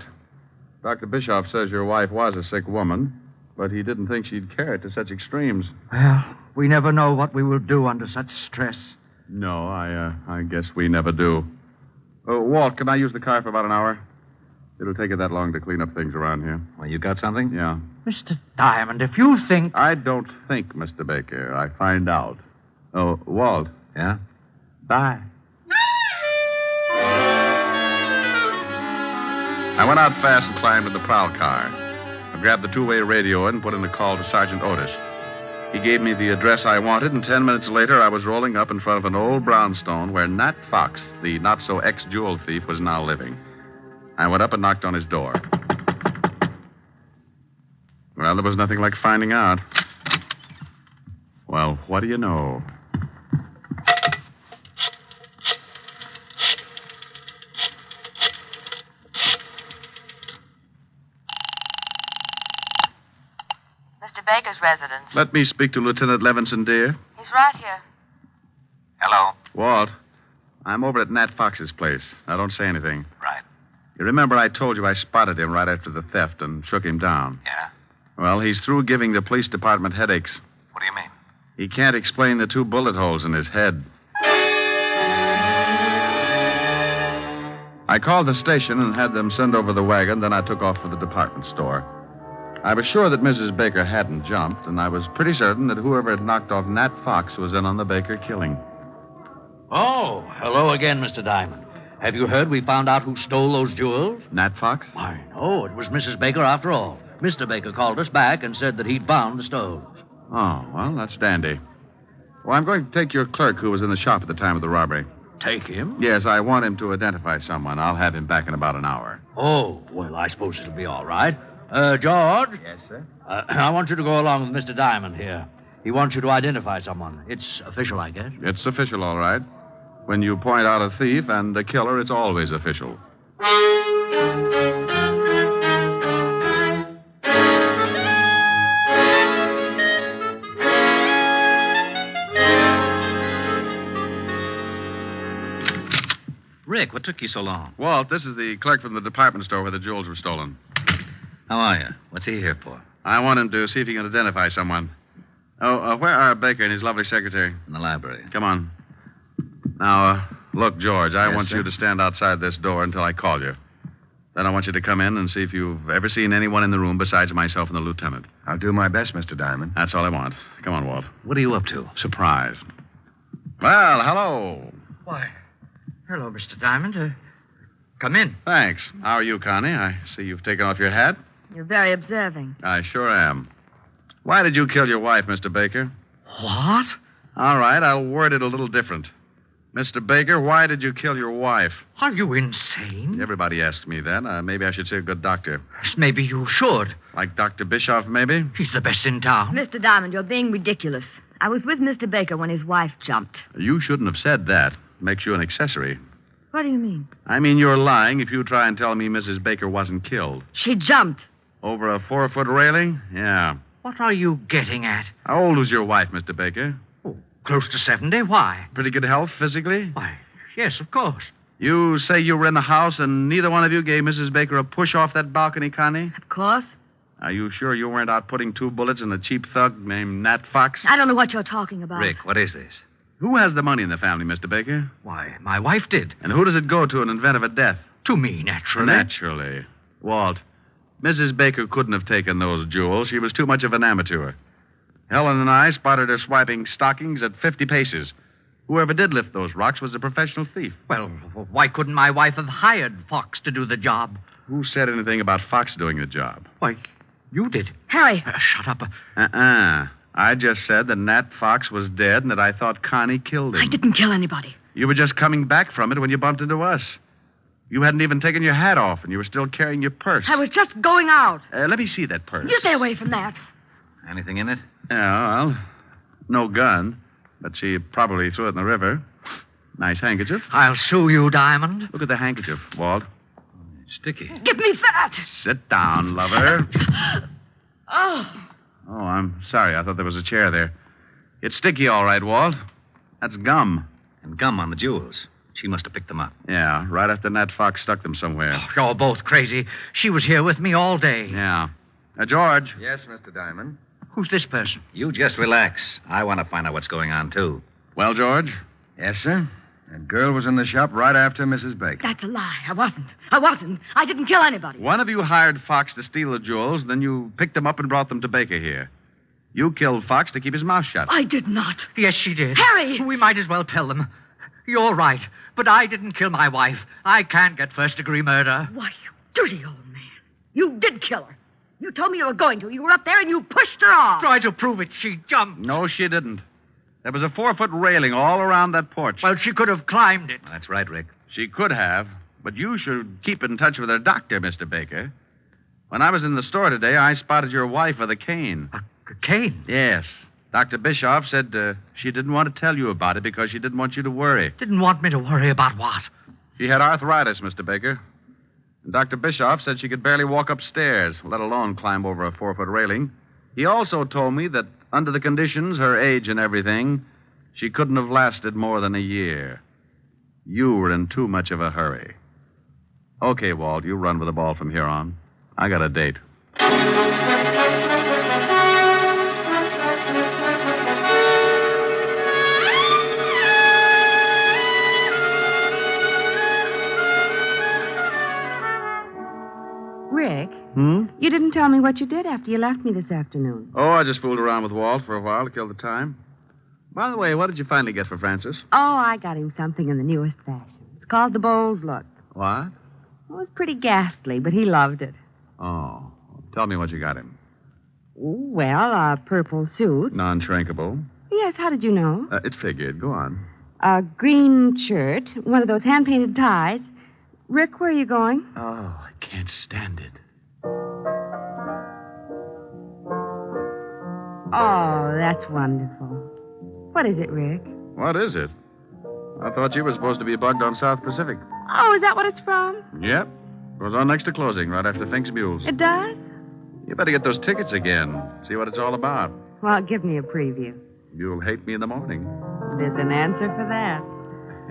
Dr. Bischoff says your wife was a sick woman, but he didn't think she'd carry it to such extremes. Well, we never know what we will do under such stress. No, I guess we never do. Walt, can I use the car for about an hour? It'll take you that long to clean up things around here. Well, you got something? Yeah. Mr. Diamond, if you think... I don't think, Mr. Baker. I find out. Oh, Walt. Yeah? Bye. I went out fast and climbed in the prowl car. I grabbed the 2-way radio and put in a call to Sergeant Otis. He gave me the address I wanted, and 10 minutes later, I was rolling up in front of an old brownstone where Nat Fox, the not-so-ex-jewel thief, was now living. I went up and knocked on his door. Well, there was nothing like finding out. Well, what do you know? Mr. Baker's residence. Let me speak to Lieutenant Levinson, dear. He's right here. Hello? Walt, I'm over at Nat Fox's place. Now, don't say anything. Right. You remember I told you I spotted him right after the theft and shook him down? Yeah? Well, he's through giving the police department headaches. What do you mean? He can't explain the 2 bullet holes in his head. I called the station and had them send over the wagon, then I took off for the department store. I was sure that Mrs. Baker hadn't jumped, and I was pretty certain that whoever had knocked off Nat Fox was in on the Baker killing. Oh, hello again, Mr. Diamond. Have you heard we found out who stole those jewels? Nat Fox? I know. It was Mrs. Baker after all. Mr. Baker called us back and said that he'd found the stones. Oh, well, that's dandy. Well, I'm going to take your clerk who was in the shop at the time of the robbery. Take him? Yes, I want him to identify someone. I'll have him back in about an hour. Oh, well, I suppose it'll be all right. George? Yes, sir? I want you to go along with Mr. Diamond here. He wants you to identify someone. It's official, I guess. It's official, all right. When you point out a thief and a killer, it's always official. Rick, what took you so long? Walt, this is the clerk from the department store where the jewels were stolen. How are you? What's he here for? I want him to see if he can identify someone. Oh, where are Baker and his lovely secretary? In the library. Come on. Now, look, George, I Yes, want sir? you to stand outside this door until I call you. Then I want you to come in and see if you've ever seen anyone in the room besides myself and the lieutenant. I'll do my best, Mr. Diamond. That's all I want. Come on, Walt. What are you up to? Surprise. Well, hello. Why, hello, Mr. Diamond. Come in. Thanks. How are you, Connie? I see you've taken off your hat. You're very observing. I sure am. Why did you kill your wife, Mr. Baker? What? All right, I'll word it a little different. Mr. Baker, why did you kill your wife? Are you insane? Everybody asked me that. Maybe I should say a good doctor. Maybe you should. Like Dr. Bischoff, maybe? He's the best in town. Mr. Diamond, you're being ridiculous. I was with Mr. Baker when his wife jumped. You shouldn't have said that. Makes you an accessory. What do you mean? I mean, you're lying if you try and tell me Mrs. Baker wasn't killed. She jumped. Over a 4-foot railing? Yeah. What are you getting at? How old was your wife, Mr. Baker? Close to 70. Why? Pretty good health physically? Why, yes, of course. You say you were in the house and neither one of you gave Mrs. Baker a push off that balcony, Connie? Of course. Are you sure you weren't out putting 2 bullets in a cheap thug named Nat Fox? I don't know what you're talking about. Rick, what is this? Who has the money in the family, Mr. Baker? Why, my wife did. And who does it go to in event of a death? To me, naturally. Naturally. Walt, Mrs. Baker couldn't have taken those jewels. She was too much of an amateur. Helen and I spotted her swiping stockings at 50 paces. Whoever did lift those rocks was a professional thief. Well, why couldn't my wife have hired Fox to do the job? Who said anything about Fox doing the job? Why, you did. Harry. Shut up. I just said that Nat Fox was dead and that I thought Connie killed him. I didn't kill anybody. You were just coming back from it when you bumped into us. You hadn't even taken your hat off, and you were still carrying your purse. I was just going out. Let me see that purse. You stay away from that. Anything in it? Yeah, well, no gun, but she probably threw it in the river. Nice handkerchief. I'll sue you, Diamond. Look at the handkerchief, Walt. It's sticky. Give me that. Sit down, lover. Oh. Oh, I'm sorry. I thought there was a chair there. It's sticky, all right, Walt. That's gum. And gum on the jewels. She must have picked them up. Yeah, right after Nat Fox stuck them somewhere. Oh, you're both crazy. She was here with me all day. Yeah. George. Yes, Mr. Diamond. Who's this person? You just relax. I want to find out what's going on, too. Well, George? Yes, sir. That girl was in the shop right after Mrs. Baker. That's a lie. I wasn't. I didn't kill anybody. One of you hired Fox to steal the jewels, then you picked them up and brought them to Baker here. You killed Fox to keep his mouth shut. I did not. Yes, she did. Harry! We might as well tell them. You're right, but I didn't kill my wife. I can't get first-degree murder. Why, you dirty old man. You did kill her. You told me you were going to. You were up there and you pushed her off. Try to prove it. She jumped. No, she didn't. There was a 4-foot railing all around that porch. Well, she could have climbed it. That's right, Rick. She could have, but you should keep in touch with her doctor, Mr. Baker. When I was in the store today, I spotted your wife with a cane. A cane? Yes. Dr. Bischoff said she didn't want to tell you about it because she didn't want you to worry. Didn't want me to worry about what? She had arthritis, Mr. Baker. And Dr. Bischoff said she could barely walk upstairs, let alone climb over a 4-foot railing. He also told me that under the conditions, her age and everything, she couldn't have lasted more than a year. You were in too much of a hurry. Okay, Walt, you run with the ball from here on. I got a date. Rick, Hmm? you didn't tell me what you did after you left me this afternoon. Oh, I just fooled around with Walt for a while to kill the time. By the way, what did you finally get for Francis? Oh, I got him something in the newest fashion. It's called the Bold Look. What? It was pretty ghastly, but he loved it. Oh, tell me what you got him. Well, a purple suit. Non-shrinkable. Yes, how did you know? It figured. Go on. A green shirt, one of those hand-painted ties. Rick, where are you going? Oh, I can't stand it. Oh, that's wonderful. What is it, Rick? What is it? I thought you were supposed to be bugged on South Pacific. Oh, is that what it's from? Yep. Goes on next to closing, right after Fink's Mules. It does? You better get those tickets again. See what it's all about. Well, give me a preview. You'll hate me in the morning. There's an answer for that.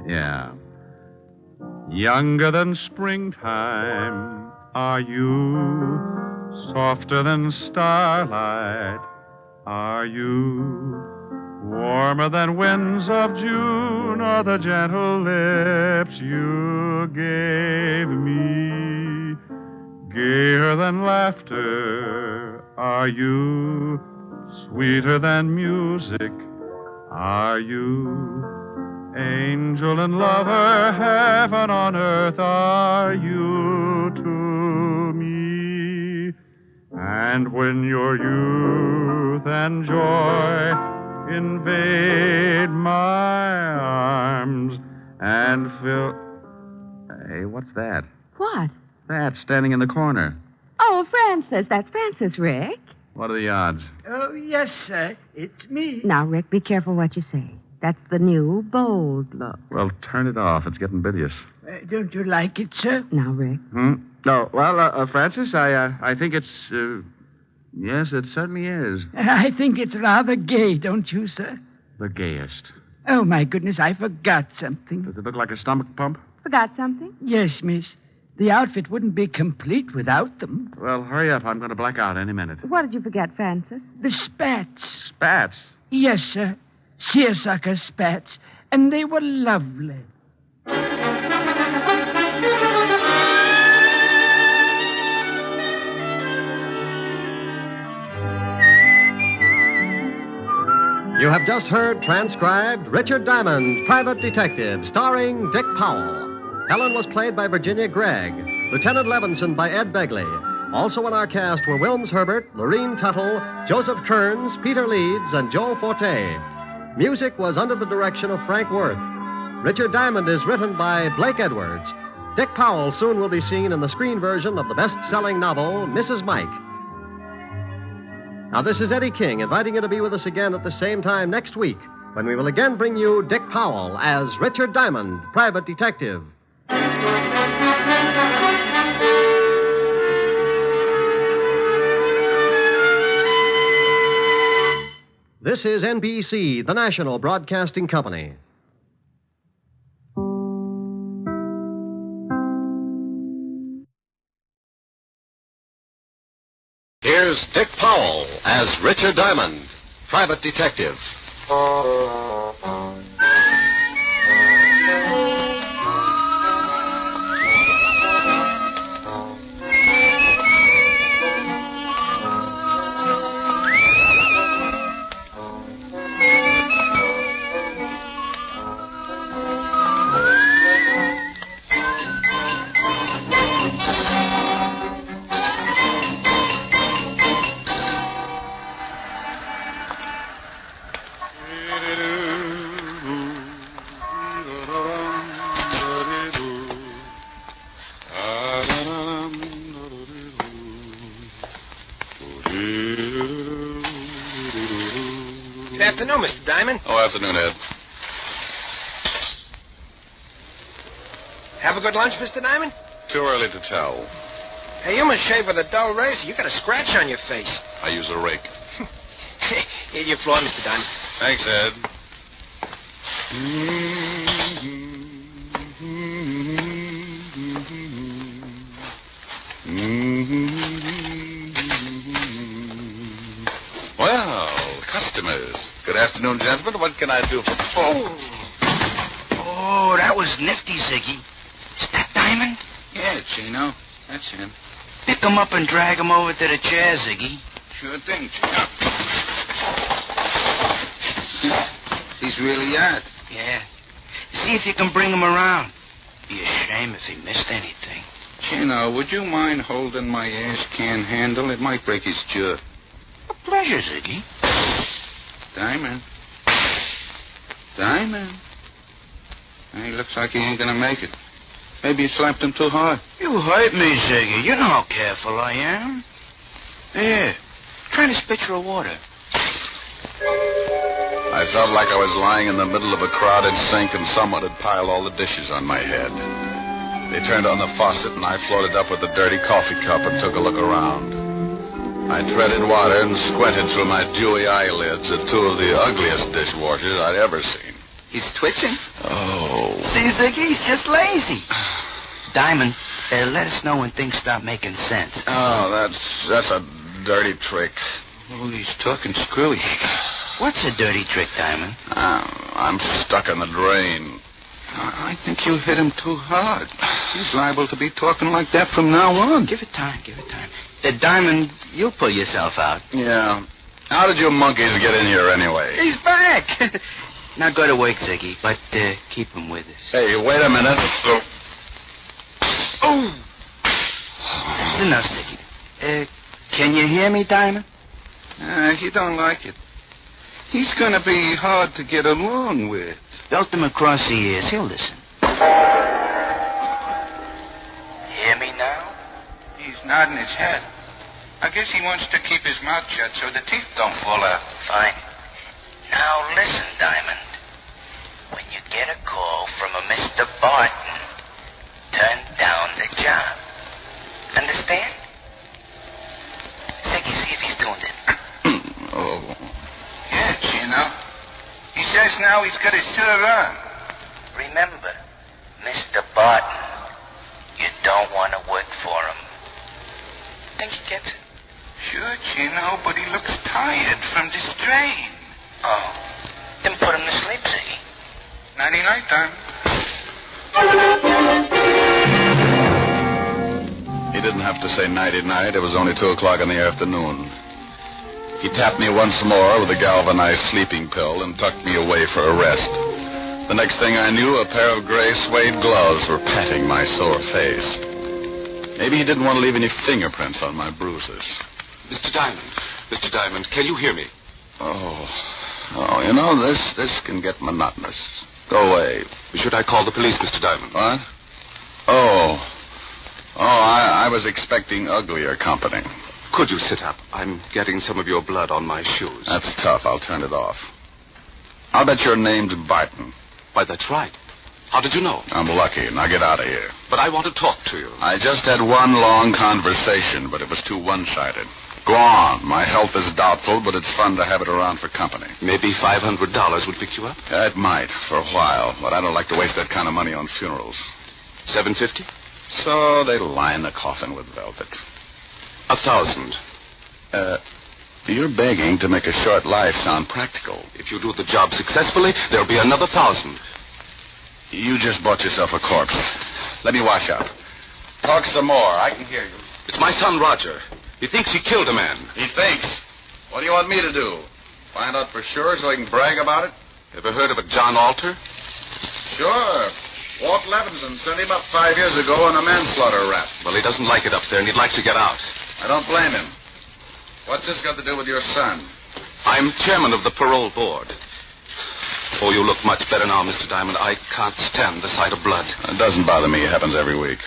Yeah. Younger than springtime are you, softer than starlight, Are you warmer than winds of June or the gentle lips you gave me? Gayer than laughter, are you sweeter than music? Are you angel and lover, heaven on earth, are you to me? And when your youth and joy invade my arms and fill... Hey, what's that? What? That standing in the corner. Oh, Francis. That's Francis, Rick. What are the odds? Oh, yes, sir. It's me. Now, Rick, be careful what you say. That's the new bold look. Well, turn it off. It's getting bilious. Don't you like it, sir? Now, Rick. No, well, Francis, I think it's... yes, it certainly is. I think it's rather gay, don't you, sir? The gayest. Oh, my goodness, I forgot something. Does it look like a stomach pump? Forgot something? Yes, miss. The outfit wouldn't be complete without them. Well, hurry up. I'm going to black out any minute. What did you forget, Francis? The spats. Spats? Yes, sir. Seersucker spats. And they were lovely. You have just heard transcribed Richard Diamond, Private Detective, starring Dick Powell. Helen was played by Virginia Gregg, Lieutenant Levinson by Ed Begley. Also in our cast were Wilms Herbert, Lorene Tuttle, Joseph Kearns, Peter Leeds, and Joe Forte. Music was under the direction of Frank Worth. Richard Diamond is written by Blake Edwards. Dick Powell soon will be seen in the screen version of the best-selling novel, Mrs. Mike. Now, this is Eddie King inviting you to be with us again at the same time next week when we will again bring you Dick Powell as Richard Diamond, Private Detective. This is NBC, the national broadcasting company. Here's Dick Powell as Richard Diamond, Private Detective. Good afternoon, Mr. Diamond. Oh, afternoon, Ed. Have a good lunch, Mr. Diamond? Too early to tell. Hey, you must shave with a dull razor. You got a scratch on your face. I use a rake. Here's your floor, Mr. Diamond. Thanks, Ed. Well, customers. Good afternoon, gentlemen. What can I do for... Oh, that was nifty, Ziggy. Is that Diamond? Yeah, Chino. That's him. Pick him up and drag him over to the chair, Ziggy. Sure thing, Chino. He's really out. Yeah. See if you can bring him around. Be a shame if he missed anything. Chino, would you mind holding my ash can handle? It might break his jaw. A pleasure, Ziggy. Diamond. Diamond. He looks like he ain't gonna make it. Maybe you slapped him too hard. You hurt me, Ziggy. You know how careful I am. Here. Try this pitcher of water. I felt like I was lying in the middle of a crowded sink and someone had piled all the dishes on my head. They turned on the faucet and I floated up with a dirty coffee cup and took a look around. I treaded water and squinted through my dewy eyelids at two of the ugliest dishwashers I'd ever seen. He's twitching. Oh. See, Ziggy, he's just lazy. Diamond, let us know when things start making sense. Oh, that's a dirty trick. Oh, he's talking screwy. What's a dirty trick, Diamond? I'm stuck in the drain. I think you hit him too hard. He's liable to be talking like that from now on. Give it time. Diamond, you'll pull yourself out. Yeah. How did you monkeys get in here anyway? He's back. Now go to work, Ziggy, but keep him with us. Hey, wait a minute. Oh! That's enough, Ziggy. Can you hear me, Diamond? He don't like it. He's going to be hard to get along with. Belt him across the ears. He'll listen. Hear me now? He's nodding his head. I guess he wants to keep his mouth shut so the teeth don't fall out. Fine. Now listen, Diamond. When you get a call from a Mr. Barton, turn down the job. Understand? Ziggy, see if he's tuned in. Oh. Yeah, Chino. He says now he's got his shirt on. Remember, Mr. Barton, you don't want to work for him. Think he gets it? Sure, Chino, but he looks tired from the strain. Oh. Then put him to sleep, Ziggy. Nighty-night, Diamond. He didn't have to say nighty-night. It was only 2 o'clock in the afternoon. He tapped me once more with a galvanized sleeping pill and tucked me away for a rest. The next thing I knew, a pair of gray suede gloves were patting my sore face. Maybe he didn't want to leave any fingerprints on my bruises. Mr. Diamond, can you hear me? Oh, you know, this can get monotonous. Go away. Should I call the police, Mr. Diamond? What? I was expecting uglier company. Could you sit up? I'm getting some of your blood on my shoes. That's tough. I'll turn it off. I'll bet your name's Barton. Why, that's right. How did you know? I'm lucky. Now get out of here. But I want to talk to you. I just had one long conversation, but it was too one-sided. Go on. My health is doubtful, but it's fun to have it around for company. Maybe $500 would pick you up? It might, for a while, but I don't like to waste that kind of money on funerals. $750? So they line the coffin with velvet. $1,000. You're begging to make a short life sound practical. If you do the job successfully, there'll be another $1,000. You just bought yourself a corpse. Let me wash up. Talk some more. I can hear you. It's my son, Roger. He thinks he killed a man. He thinks? What do you want me to do? Find out for sure so I can brag about it? Ever heard of a John Alter? Sure. Walt Levinson sent him up 5 years ago on a manslaughter rap. Well, he doesn't like it up there, and he'd like to get out. I don't blame him. What's this got to do with your son? I'm chairman of the parole board. Oh, you look much better now, Mr. Diamond. I can't stand the sight of blood. It doesn't bother me. It happens every week.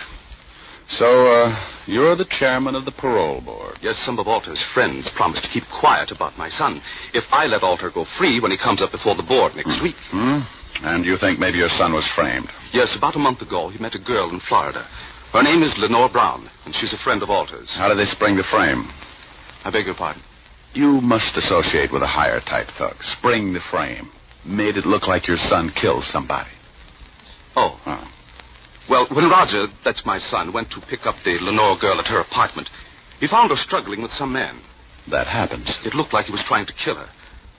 So, you're the chairman of the parole board. Yes, some of Alter's friends promised to keep quiet about my son if I let Alter go free when he comes up before the board next week. And you think maybe your son was framed? Yes, about a month ago, he met a girl in Florida. Her name is Lenore Brown, and she's a friend of Alter's. How did they spring the frame? I beg your pardon? You must associate with a Hyer type thug. Spring the frame. Made it look like your son killed somebody. Oh. Well, when Roger, that's my son, went to pick up the Lenore girl at her apartment, he found her struggling with some man. That happens. It looked like he was trying to kill her.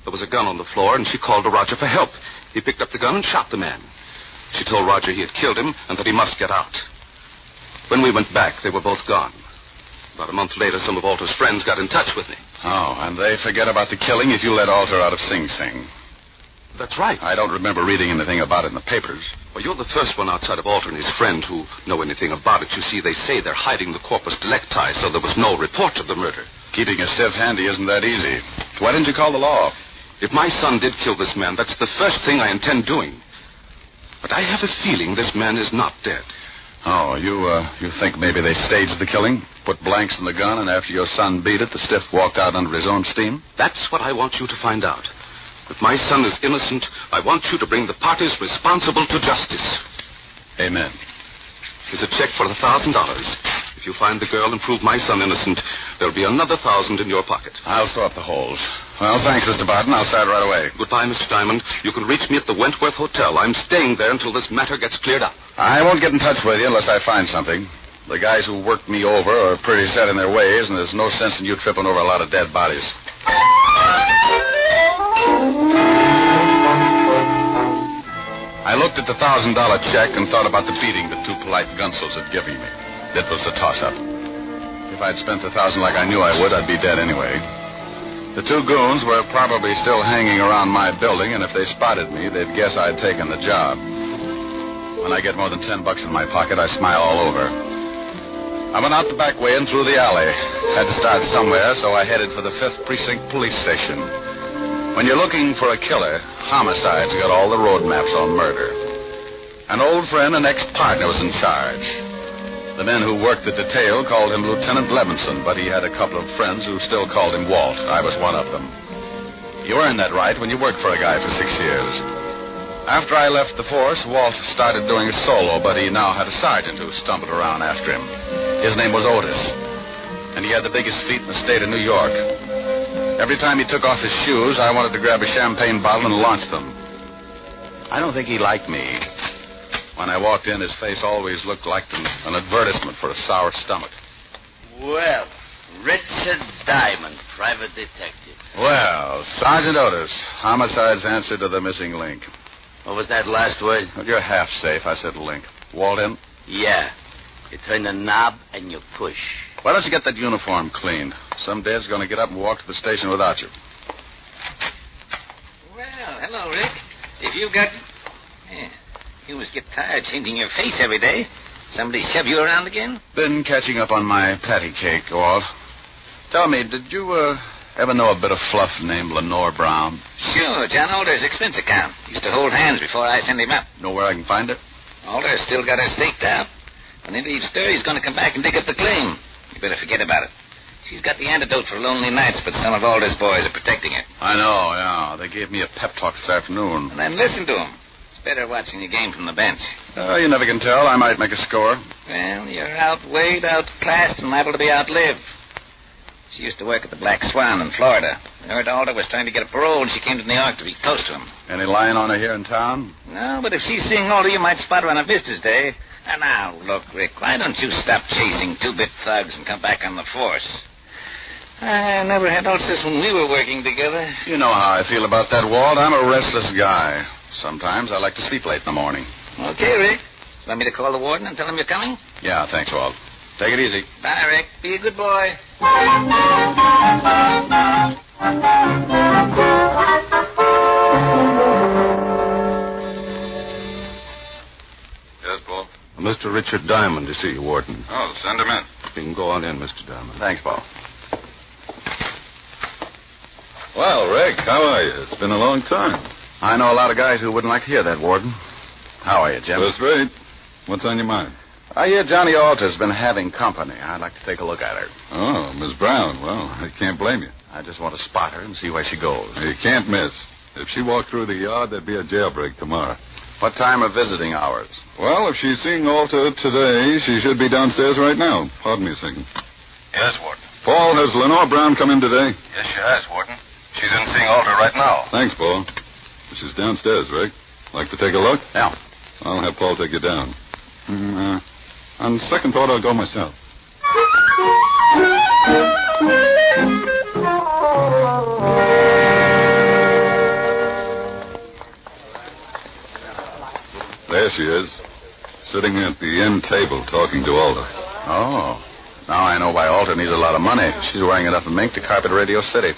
There was a gun on the floor, and she called to Roger for help. He picked up the gun and shot the man. She told Roger he had killed him and that he must get out. When we went back, they were both gone. About a month later, some of Alter's friends got in touch with me. Oh, and they forget about the killing if you let Alter out of Sing Sing. That's right. I don't remember reading anything about it in the papers. Well, you're the first one outside of Alter and his friend who know anything about it. You see, they say they're hiding the corpus delicti, so there was no report of the murder. Keeping a stiff handy isn't that easy. Why didn't you call the law? If my son did kill this man, that's the first thing I intend doing. But I have a feeling this man is not dead. Oh, you think maybe they staged the killing? Put blanks in the gun, and after your son beat it, the stiff walked out under his own steam? That's what I want you to find out. If my son is innocent, I want you to bring the parties responsible to justice. Amen. Here's a check for $1,000. If you find the girl and prove my son innocent, there'll be another $1,000 in your pocket. I'll throw up the holes. Well, thanks, Mr. Barton. I'll start right away. Goodbye, Mr. Diamond. You can reach me at the Wentworth Hotel. I'm staying there until this matter gets cleared up. I won't get in touch with you unless I find something. The guys who worked me over are pretty set in their ways, and there's no sense in you tripping over a lot of dead bodies. I looked at the $1,000 check and thought about the beating the two polite gunsels had given me. It was a toss-up. If I'd spent the $1,000 like I knew I would, I'd be dead anyway. The two goons were probably still hanging around my building, and if they spotted me, they'd guess I'd taken the job. When I get more than $10 in my pocket, I smile all over. I went out the back way and through the alley. Had to start somewhere, so I headed for the 5th Precinct Police Station. When you're looking for a killer, homicide's got all the road maps on murder. An old friend and ex-partner was in charge. The men who worked the detail called him Lieutenant Levinson, but he had a couple of friends who still called him Walt. I was one of them. You earn that right when you work for a guy for 6 years. After I left the force, Walt started doing a solo, but he now had a sergeant who stumbled around after him. His name was Otis, and he had the biggest feet in the state of New York. Every time he took off his shoes, I wanted to grab a champagne bottle and launch them. I don't think he liked me. When I walked in, his face always looked like an advertisement for a sour stomach. Well, Richard Diamond, private detective. Well, Sergeant Otis, homicide's answer to the missing link. What was that last word? Well, you're half safe. I said link. Walt in? Yeah. You turn the knob and you push. Why don't you get that uniform cleaned? Some dad's going to get up and walk to the station without you. Well, hello, Rick. If you've got... Yeah. You must get tired changing your face every day. Somebody shove you around again? Been catching up on my patty cake, Walt. Tell me, did you ever know a bit of fluff named Lenore Brown? Sure, John Alder's expense account. Used to hold hands before I send him up. Know where I can find her? Alder's still got her staked out. When they leave stir, he's going to come back and dig up the claim. You better forget about it. She's got the antidote for lonely nights, but some of Alder's boys are protecting her. I know, yeah. They gave me a pep talk this afternoon. And then listen to him. It's better watching the game from the bench. You never can tell. I might make a score. Well, you're outweighed, outclassed, and liable to be outlived. She used to work at the Black Swan in Florida. I heard Alder was trying to get a parole, and she came to New York to be close to him. Any lying on her here in town? No, but if she's seeing Alder, you might spot her on a visitor's day. And now, look, Rick, why don't you stop chasing two-bit thugs and come back on the force? I never had ulcers when we were working together. You know how I feel about that, Walt. I'm a restless guy. Sometimes I like to sleep late in the morning. Okay, Rick. Want me to call the warden and tell him you're coming? Yeah, thanks, Walt. Take it easy. Bye, Rick. Be a good boy. Yes, Paul? Mr. Richard Diamond to see you, Warden. Oh, send him in. You can go on in, Mr. Diamond. Thanks, Paul. Well, Rick, how are you? It's been a long time. I know a lot of guys who wouldn't like to hear that, Warden. How are you, Jim? That's right. What's on your mind? I hear Johnny Alter's been having company. I'd like to take a look at her. Oh, Miss Brown. Well, I can't blame you. I just want to spot her and see where she goes. You can't miss. If she walked through the yard, there'd be a jailbreak tomorrow. What time are visiting hours? Well, if she's seeing Alter today, she should be downstairs right now. Pardon me a second. Yes, Warden. Paul, has Lenore Brown come in today? Yes, she has, Warden. She's in seeing Alter right now. Thanks, Paul. She's downstairs, Rick. Like to take a look? Yeah. I'll have Paul take you down. On second thought, I'll go myself. There she is, sitting at the end table talking to Alder. Oh. Now I know why Alter needs a lot of money. She's wearing enough mink to carpet Radio City.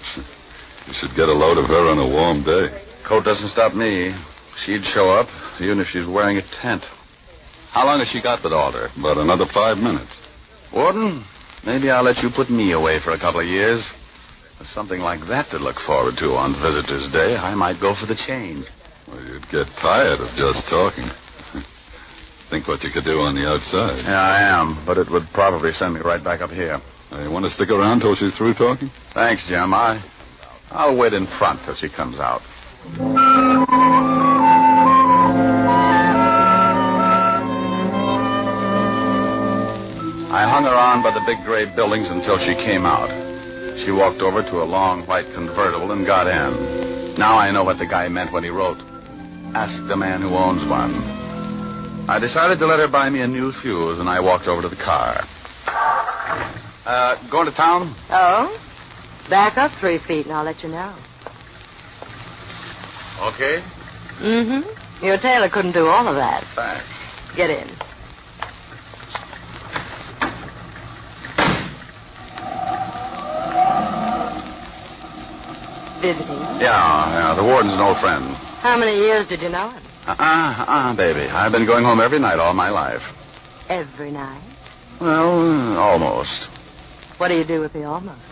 You should get a load of her on a warm day. Coat doesn't stop me. She'd show up, even if she's wearing a tent. How long has she got with Alder? About another 5 minutes. Warden, maybe I'll let you put me away for a couple of years. With something like that to look forward to on Visitor's Day, I might go for the change. Well, you'd get tired of just talking. Think what you could do on the outside. Yeah, I am, but it would probably send me right back up here. You want to stick around till she's through talking? Thanks, Jim. I'll wait in front till she comes out. I hung around by the big gray buildings until she came out. She walked over to a long white convertible and got in. Now I know what the guy meant when he wrote, "Ask the man who owns one." I decided to let her buy me a new fuse, and I walked over to the car. Going to town? Oh? Back up 3 feet and I'll let you know. Okay? Mm-hmm. Your tailor couldn't do all of that. Thanks. Get in. Visiting? Yeah, the warden's an old friend. How many years did you know him? Baby. I've been going home every night all my life. Every night? Well, almost. What do you do with the almost?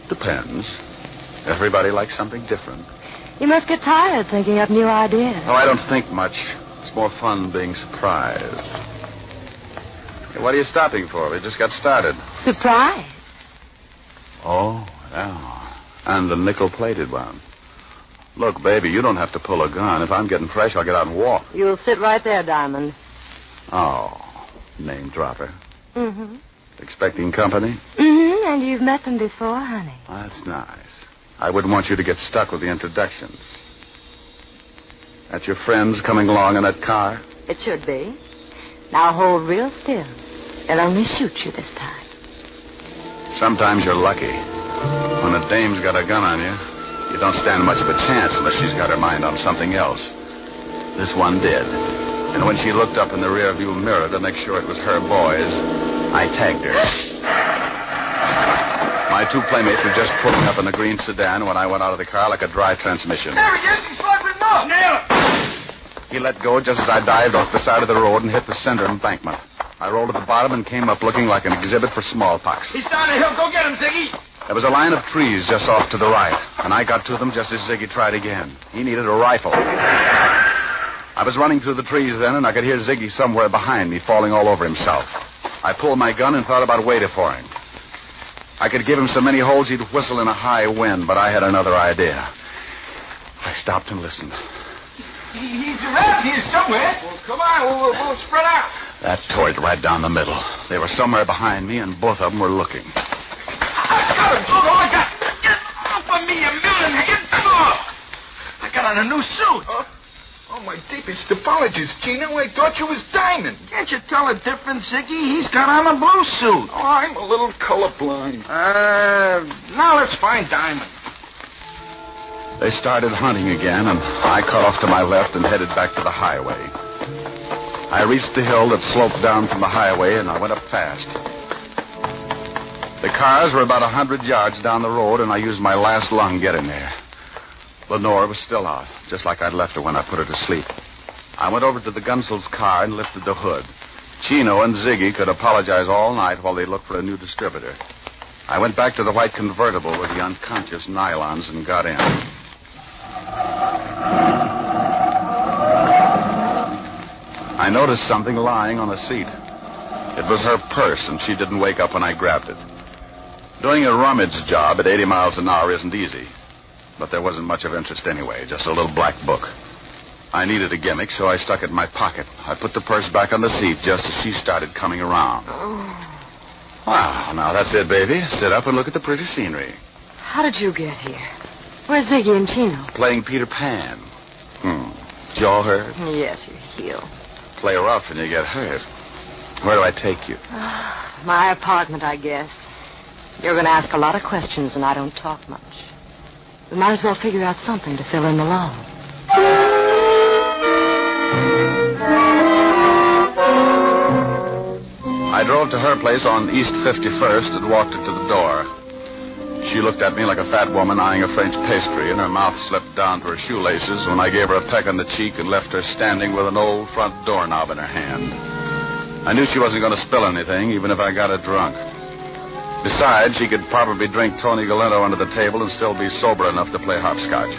Depends. Everybody likes something different. You must get tired thinking up new ideas. Oh, I don't think much. It's more fun being surprised. Hey, what are you stopping for? We just got started. Surprise? Oh, yeah. And the nickel-plated one. Look, baby, you don't have to pull a gun. If I'm getting fresh, I'll get out and walk. You'll sit right there, Diamond. Oh, name dropper. Mm-hmm. Expecting company? Mm-hmm, and you've met them before, honey. That's nice. I wouldn't want you to get stuck with the introductions. That's your friends coming along in that car? It should be. Now hold real still. They'll only shoot you this time. Sometimes you're lucky. When a dame's got a gun on you, you don't stand much of a chance unless she's got her mind on something else. This one did. And when she looked up in the rearview mirror to make sure it was her boys, I tagged her. My two playmates were just pulling up in the green sedan when I went out of the car like a dry transmission. There he is. He's slightly up. Nail it. He let go just as I dived off the side of the road and hit the center embankment. I rolled to the bottom and came up looking like an exhibit for smallpox. He's down the hill. Go get him, Ziggy. There was a line of trees just off to the right, and I got to them just as Ziggy tried again. He needed a rifle. I was running through the trees then, and I could hear Ziggy somewhere behind me falling all over himself. I pulled my gun and thought about waiting for him. I could give him so many holes he'd whistle in a high wind, but I had another idea. I stopped and listened. He's around here somewhere. Well, come on. We'll spread out. That tore it right down the middle. They were somewhere behind me, and both of them were looking. I got him. I got him. Get off of me, you million. I got on a new suit. Oh, my deepest apologies, Gino. I thought you was Diamond. Can't you tell a difference, Ziggy? He's got on a blue suit. Oh, I'm a little colorblind. Now let's find Diamond. They started hunting again, and I cut off to my left and headed back to the highway. I reached the hill that sloped down from the highway, and I went up fast. The cars were about 100 yards down the road, and I used my last lung getting there. Lenore was still out, just like I'd left her when I put her to sleep. I went over to the Gunsel's car and lifted the hood. Chino and Ziggy could apologize all night while they looked for a new distributor. I went back to the white convertible with the unconscious nylons and got in. I noticed something lying on the seat. It was her purse, and she didn't wake up when I grabbed it. Doing a rummage job at 80 miles an hour isn't easy. But there wasn't much of interest anyway, just a little black book. I needed a gimmick, so I stuck it in my pocket. I put the purse back on the seat just as she started coming around. Wow, now that's it, baby. Sit up and look at the pretty scenery. How did you get here? Where's Ziggy and Chino? Playing Peter Pan. Jaw hurt? Yes, you heal. Play rough and you get hurt. Where do I take you? My apartment, I guess. You're going to ask a lot of questions, and I don't talk much. We might as well figure out something to fill in the lull. I drove to her place on East 51st and walked her to the door. She looked at me like a fat woman eyeing a French pastry, and her mouth slipped down to her shoelaces when I gave her a peck on the cheek and left her standing with an old front doorknob in her hand. I knew she wasn't going to spill anything, even if I got her drunk. Besides, she could probably drink Tony Galento under the table and still be sober enough to play hopscotch.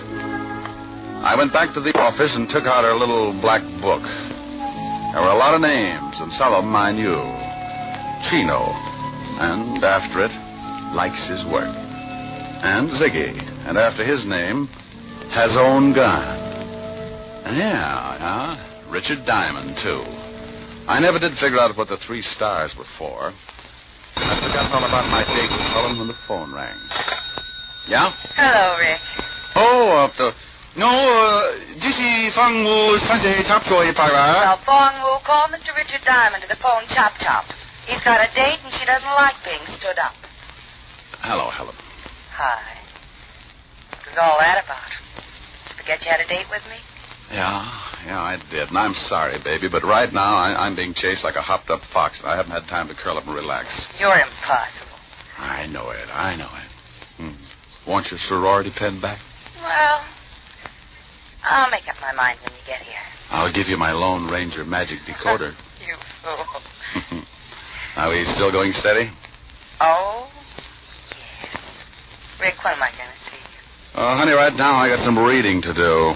I went back to the office and took out her little black book. There were a lot of names, and some of them I knew. Chino, and after it, likes his work. And Ziggy, and after his name, has own gun. Yeah, Richard Diamond, too. I never did figure out what the 3 stars were for. I'd forgotten all about my date with Helen when the phone rang. Yeah? Hello, Rick. Now, Fong will call Mr. Richard Diamond to the phone chop-chop. He's got a date, and she doesn't like being stood up. Hello, Helen. Hi. What's all that about? Forget you had a date with me? Yeah, I did. And I'm sorry, baby, but right now I'm being chased like a hopped-up fox, and I haven't had time to curl up and relax. You're impossible. I know it. Want your sorority pen back? Well, I'll make up my mind when you get here. I'll give you my Lone Ranger magic decoder. You fool. Are we still going steady? Oh, yes. Rick, when am I going to see you? Honey, right now I got some reading to do.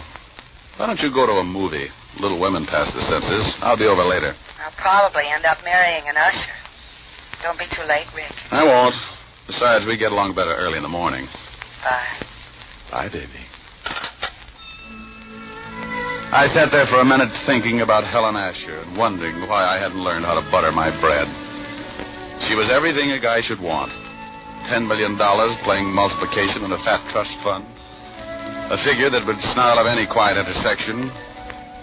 Why don't you go to a movie? Little Women past the senses. I'll be over later. I'll probably end up marrying an usher. Don't be too late, Rick. I won't. Besides, we get along better early in the morning. Bye. Bye, baby. I sat there for a minute thinking about Helen Asher and wondering why I hadn't learned how to butter my bread. She was everything a guy should want. $10 million playing multiplication in a fat trust fund. A figure that would snarl of any quiet intersection.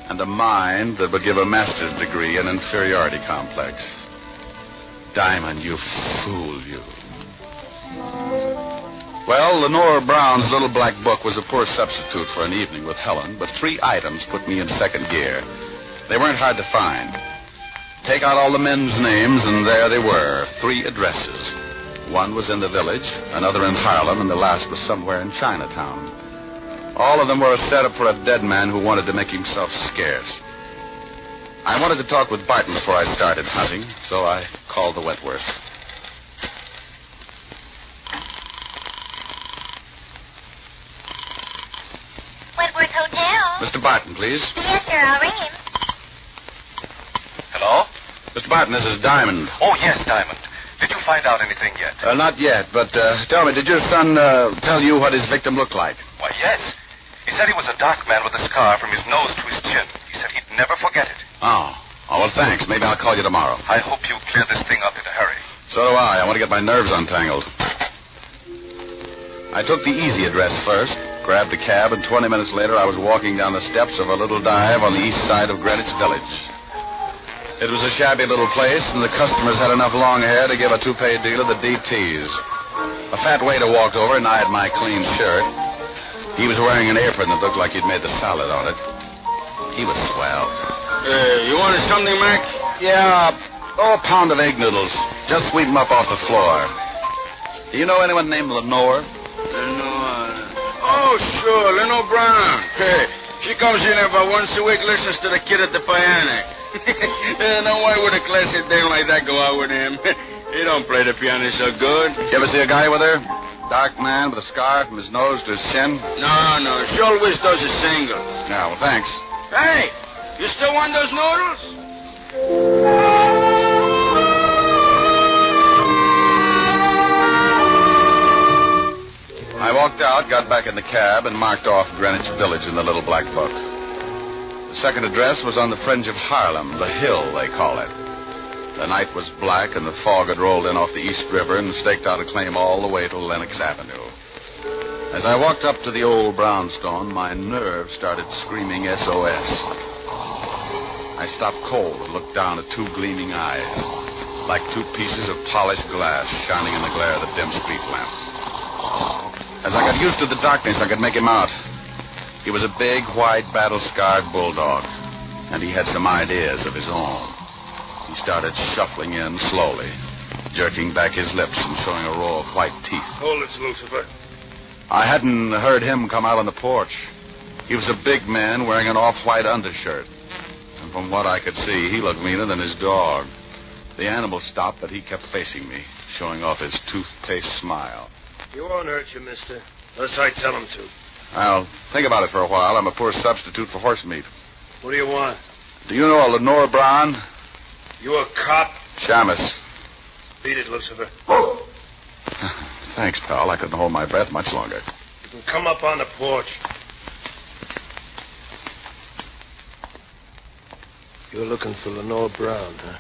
And a mind that would give a master's degree in inferiority complex. Diamond, you fool, you. Well, Lenore Brown's little black book was a poor substitute for an evening with Helen, but 3 items put me in second gear. They weren't hard to find. Take out all the men's names, and there they were, 3 addresses. One was in the village, another in Harlem, and the last was somewhere in Chinatown. All of them were a setup for a dead man who wanted to make himself scarce. I wanted to talk with Barton before I started hunting, so I called the Wentworth. Wentworth Hotel. Mr. Barton, please. Yes, sir. I'll ring him. Hello? Mr. Barton, this is Diamond. Oh, yes, Diamond. Did you find out anything yet? Not yet, but tell me, did your son tell you what his victim looked like? Why, yes. He said he was a dark man with a scar from his nose to his chin. He said he'd never forget it. Oh, well, thanks. Maybe I'll call you tomorrow. I hope you clear this thing up in a hurry. So do I. I want to get my nerves untangled. I took the easy address first, grabbed a cab, and 20 minutes later I was walking down the steps of a little dive on the east side of Greenwich Village. It was a shabby little place, and the customers had enough long hair to give a toupee deal of the DTs. A fat waiter walked over and eyed my clean shirt. He was wearing an apron that looked like he'd made the salad on it. He was swell. You wanted something, Mac? Yeah, a pound of egg noodles. Just sweep them up off the floor. Do you know anyone named Lenore? Lenore. Oh, sure, Lenore Brown. Hey, she comes in here about once a week, listens to the kid at the piano. Now, why would a classy dame like that go out with him? He don't play the piano so good. You ever see a guy with her? Dark man with a scar from his nose to his chin? No. She always does a single. Yeah, well, thanks. Hey, you still want those noodles? I walked out, got back in the cab, and marked off Greenwich Village in the little black book. The second address was on the fringe of Harlem, the Hill, they call it. The night was black, and the fog had rolled in off the East River and staked out a claim all the way to Lenox Avenue. As I walked up to the old brownstone, my nerves started screaming SOS. I stopped cold and looked down at 2 gleaming eyes, like 2 pieces of polished glass shining in the glare of the dim street lamp. As I got used to the darkness, I could make him out. He was a big, white, battle-scarred bulldog, and he had some ideas of his own. He started shuffling in slowly, jerking back his lips and showing a row of white teeth. Hold it, Lucifer. I hadn't heard him come out on the porch. He was a big man wearing an off-white undershirt. And from what I could see, he looked meaner than his dog. The animal stopped, but he kept facing me, showing off his toothpaste smile. He won't hurt you, mister, unless I tell him to. I'll think about it for a while. I'm a poor substitute for horse meat. What do you want? Do you know a Lenore Brown? You a cop? Shamus. Beat it, Lucifer. Thanks, pal. I couldn't hold my breath much longer. You can come up on the porch. You're looking for Lenore Brown, huh?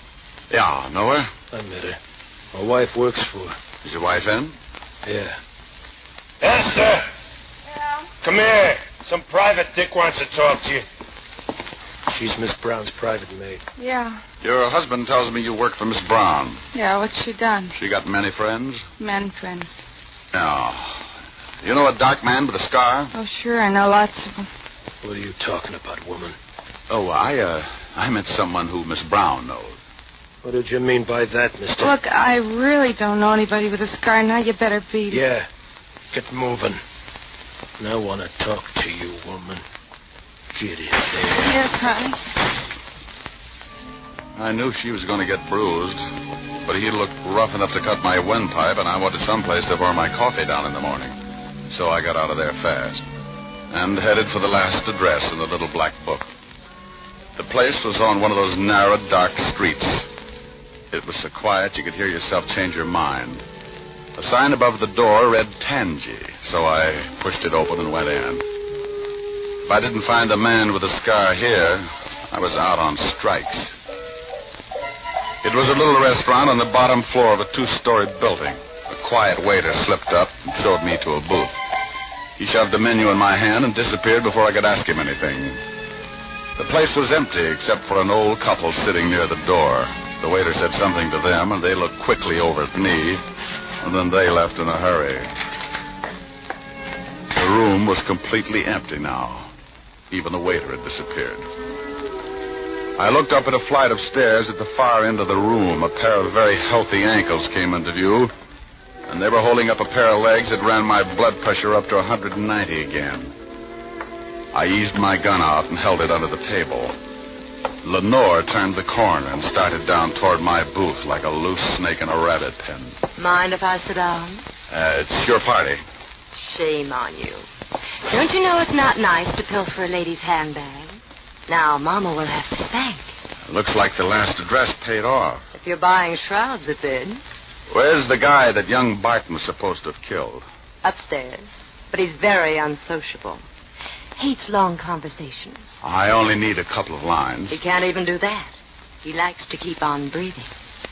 Yeah, know her? I met her. My wife works for her. Is your wife in? Yeah. Esther! Yeah? Come here. Some private dick wants to talk to you. She's Miss Brown's private maid. Yeah. Your husband tells me you work for Miss Brown. Yeah, what's she done? She got many friends? Men friends. Oh. You know a dark man with a scar? Oh, sure, I know lots of them. What are you talking about, woman? Oh, I meant someone who Miss Brown knows. What did you mean by that, mister? Look, I really don't know anybody with a scar. Now you better beat it. Yeah, get moving. And I want to talk to you, woman. Get in there. Yes, honey. I knew she was going to get bruised, but he looked rough enough to cut my windpipe, and I wanted someplace to pour my coffee down in the morning. So I got out of there fast and headed for the last address in the little black book. The place was on one of those narrow, dark streets. It was so quiet you could hear yourself change your mind. A sign above the door read Tangy, so I pushed it open and went in. If I didn't find a man with a scar here, I was out on strikes. It was a little restaurant on the bottom floor of a 2-story building. A quiet waiter slipped up and showed me to a booth. He shoved a menu in my hand and disappeared before I could ask him anything. The place was empty except for an old couple sitting near the door. The waiter said something to them, and they looked quickly over at me, and then they left in a hurry. The room was completely empty now. Even the waiter had disappeared. I looked up at a flight of stairs at the far end of the room. A pair of very healthy ankles came into view, and they were holding up a pair of legs that ran my blood pressure up to 190 again. I eased my gun out and held it under the table. Lenore turned the corner and started down toward my booth like a loose snake in a rabbit pen. Mind if I sit down? It's your party. Shame on you. Don't you know it's not nice to pilfer a lady's handbag? Now, Mama will have to spank. Looks like the last address paid off. If you're buying shrouds, it did. Where's the guy that young Barton was supposed to have killed? Upstairs. But he's very unsociable. Hates long conversations. I only need a couple of lines. He can't even do that. He likes to keep on breathing.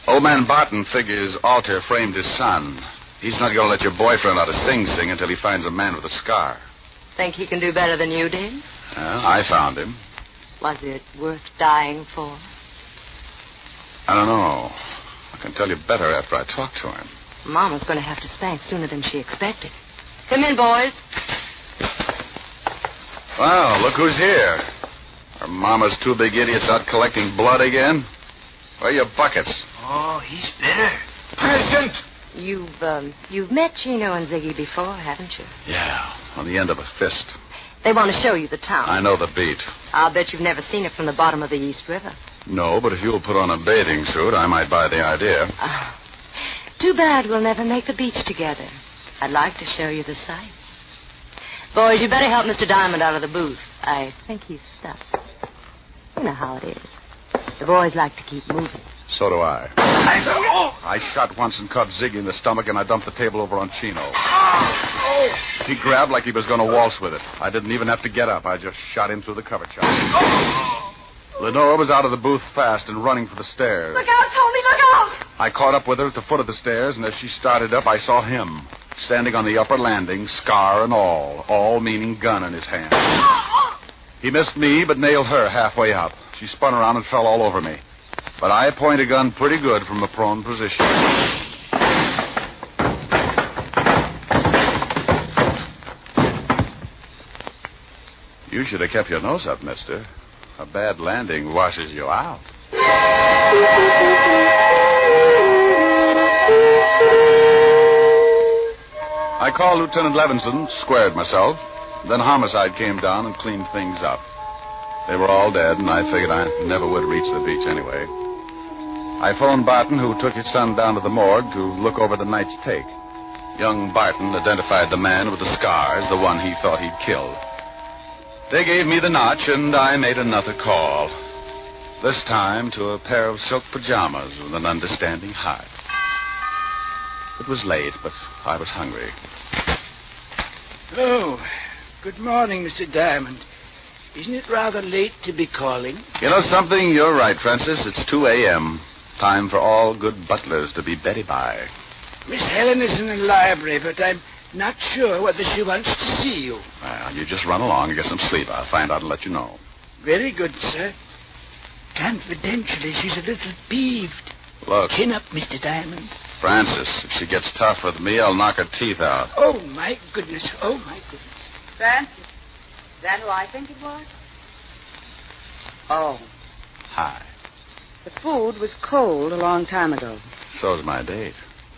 Old man Barton figures Alter framed his son. He's not going to let your boyfriend out of Sing Sing until he finds a man with a scar. Think he can do better than you did? I found him. Was it worth dying for? I don't know. I can tell you better after I talk to him. Mama's going to have to spank sooner than she expected. Come in, boys. Well, look who's here. Are Mama's 2 big idiots out collecting blood again? Where are your buckets? Oh, he's bitter. Present! You've met Chino and Ziggy before, haven't you? Yeah, on the end of a fist. They want to show you the town. I know the beat. I'll bet you've never seen it from the bottom of the East River. No, but if you'll put on a bathing suit, I might buy the idea. Too bad we'll never make the beach together. I'd like to show you the sights. Boys, you better help Mr. Diamond out of the booth. I think he's stuck. You know how it is. The boys like to keep moving. So do I. I shot once and caught Ziggy in the stomach, and I dumped the table over on Chino. He grabbed like he was going to waltz with it. I didn't even have to get up. I just shot him through the cover chop. Lenore was out of the booth fast and running for the stairs. Look out, Tony, look out! I caught up with her at the foot of the stairs, and as she started up, I saw him, standing on the upper landing, scar and all meaning gun in his hand. He missed me, but nailed her halfway up. She spun around and fell all over me. But I point a gun pretty good from a prone position. You should have kept your nose up, mister. A bad landing washes you out. I called Lieutenant Levinson, squared myself. Then homicide came down and cleaned things up. They were all dead, and I figured I never would reach the beach anyway. I phoned Barton, who took his son down to the morgue to look over the night's take. Young Barton identified the man with the scars, the one he thought he'd killed. They gave me the notch, and I made another call. This time to a pair of silk pajamas with an understanding heart. It was late, but I was hungry. Oh, good morning, Mr. Diamond. Isn't it rather late to be calling? You know something? You're right, Francis. It's 2 a.m. Time for all good butlers to be Betty by. Miss Helen is in the library, but I'm not sure whether she wants to see you. Well, you just run along and get some sleep. I'll find out and let you know. Very good, sir. Confidentially, she's a little peeved. Look. Chin up, Mr. Diamond. Francis, if she gets tough with me, I'll knock her teeth out. Oh, my goodness. Oh, my goodness. Francis, is that who I think it was? Oh, Hi. the food was cold a long time ago. So's my date.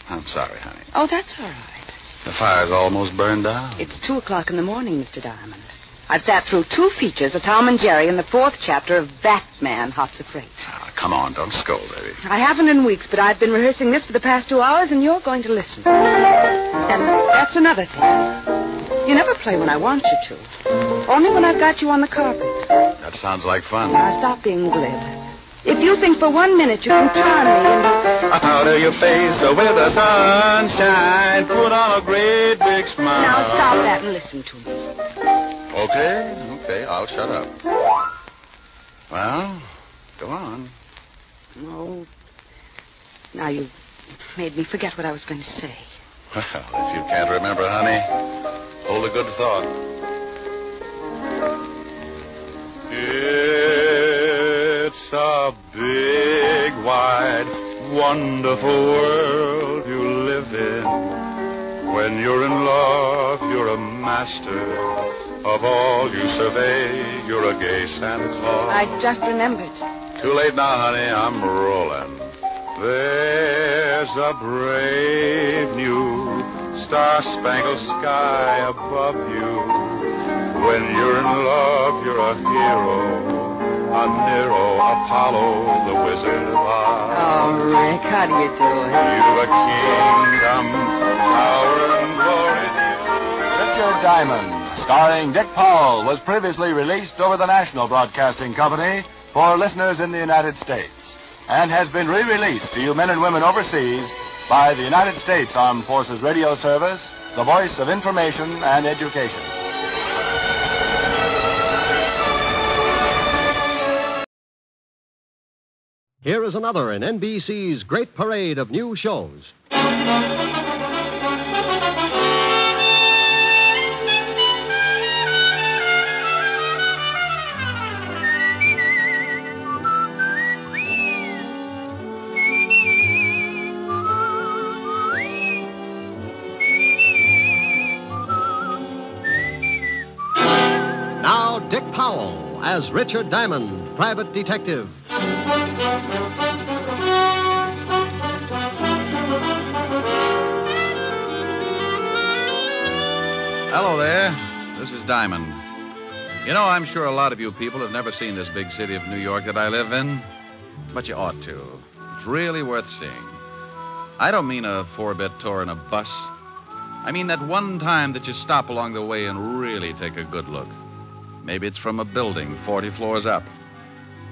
I'm sorry, honey. Oh, that's all right. The fire's almost burned down. It's 2:00 in the morning, Mr. Diamond. I've sat through 2 features of Tom and Jerry and the 4th chapter of Batman, Hops of Freight. Ah, come on, don't scold, baby. I haven't in weeks, but I've been rehearsing this for the past 2 hours, and you're going to listen. And that's another thing. You never play when I want you to. Only when I've got you on the carpet. That sounds like fun. Now, stop being glib. If you think for 1 minute you can charm me into... Out of your face with the sunshine, put on a great big smile. Now, stop that and listen to me. Okay, I'll shut up. Well, go on. Oh, now you made me forget what I was going to say. Well, if you can't remember, honey, hold a good thought. It's a big, wide, wonderful world you live in. When you're in love, you're a master of all you survey. You're a gay Santa Claus. I just remembered. Too late now, honey. I'm rolling. There's a brave new star-spangled sky above you. When you're in love, you're a hero. A Nero, Apollo, the Wizard of Oz. Oh, Rick, how do you do it? You've a kingdom, power and glory. Richard Diamond, starring Dick Powell, was previously released over the National Broadcasting Company for listeners in the United States and has been re-released to you men and women overseas by the United States Armed Forces Radio Service, the voice of information and education. Here is another in NBC's great parade of new shows. Now, Dick Powell as Richard Diamond, private detective. Hello there. This is Diamond. You know, I'm sure a lot of you people have never seen this big city of New York that I live in, but you ought to. It's really worth seeing. I don't mean a 4-bit tour in a bus. I mean that one time that you stop along the way and really take a good look. Maybe it's from a building 40 floors up.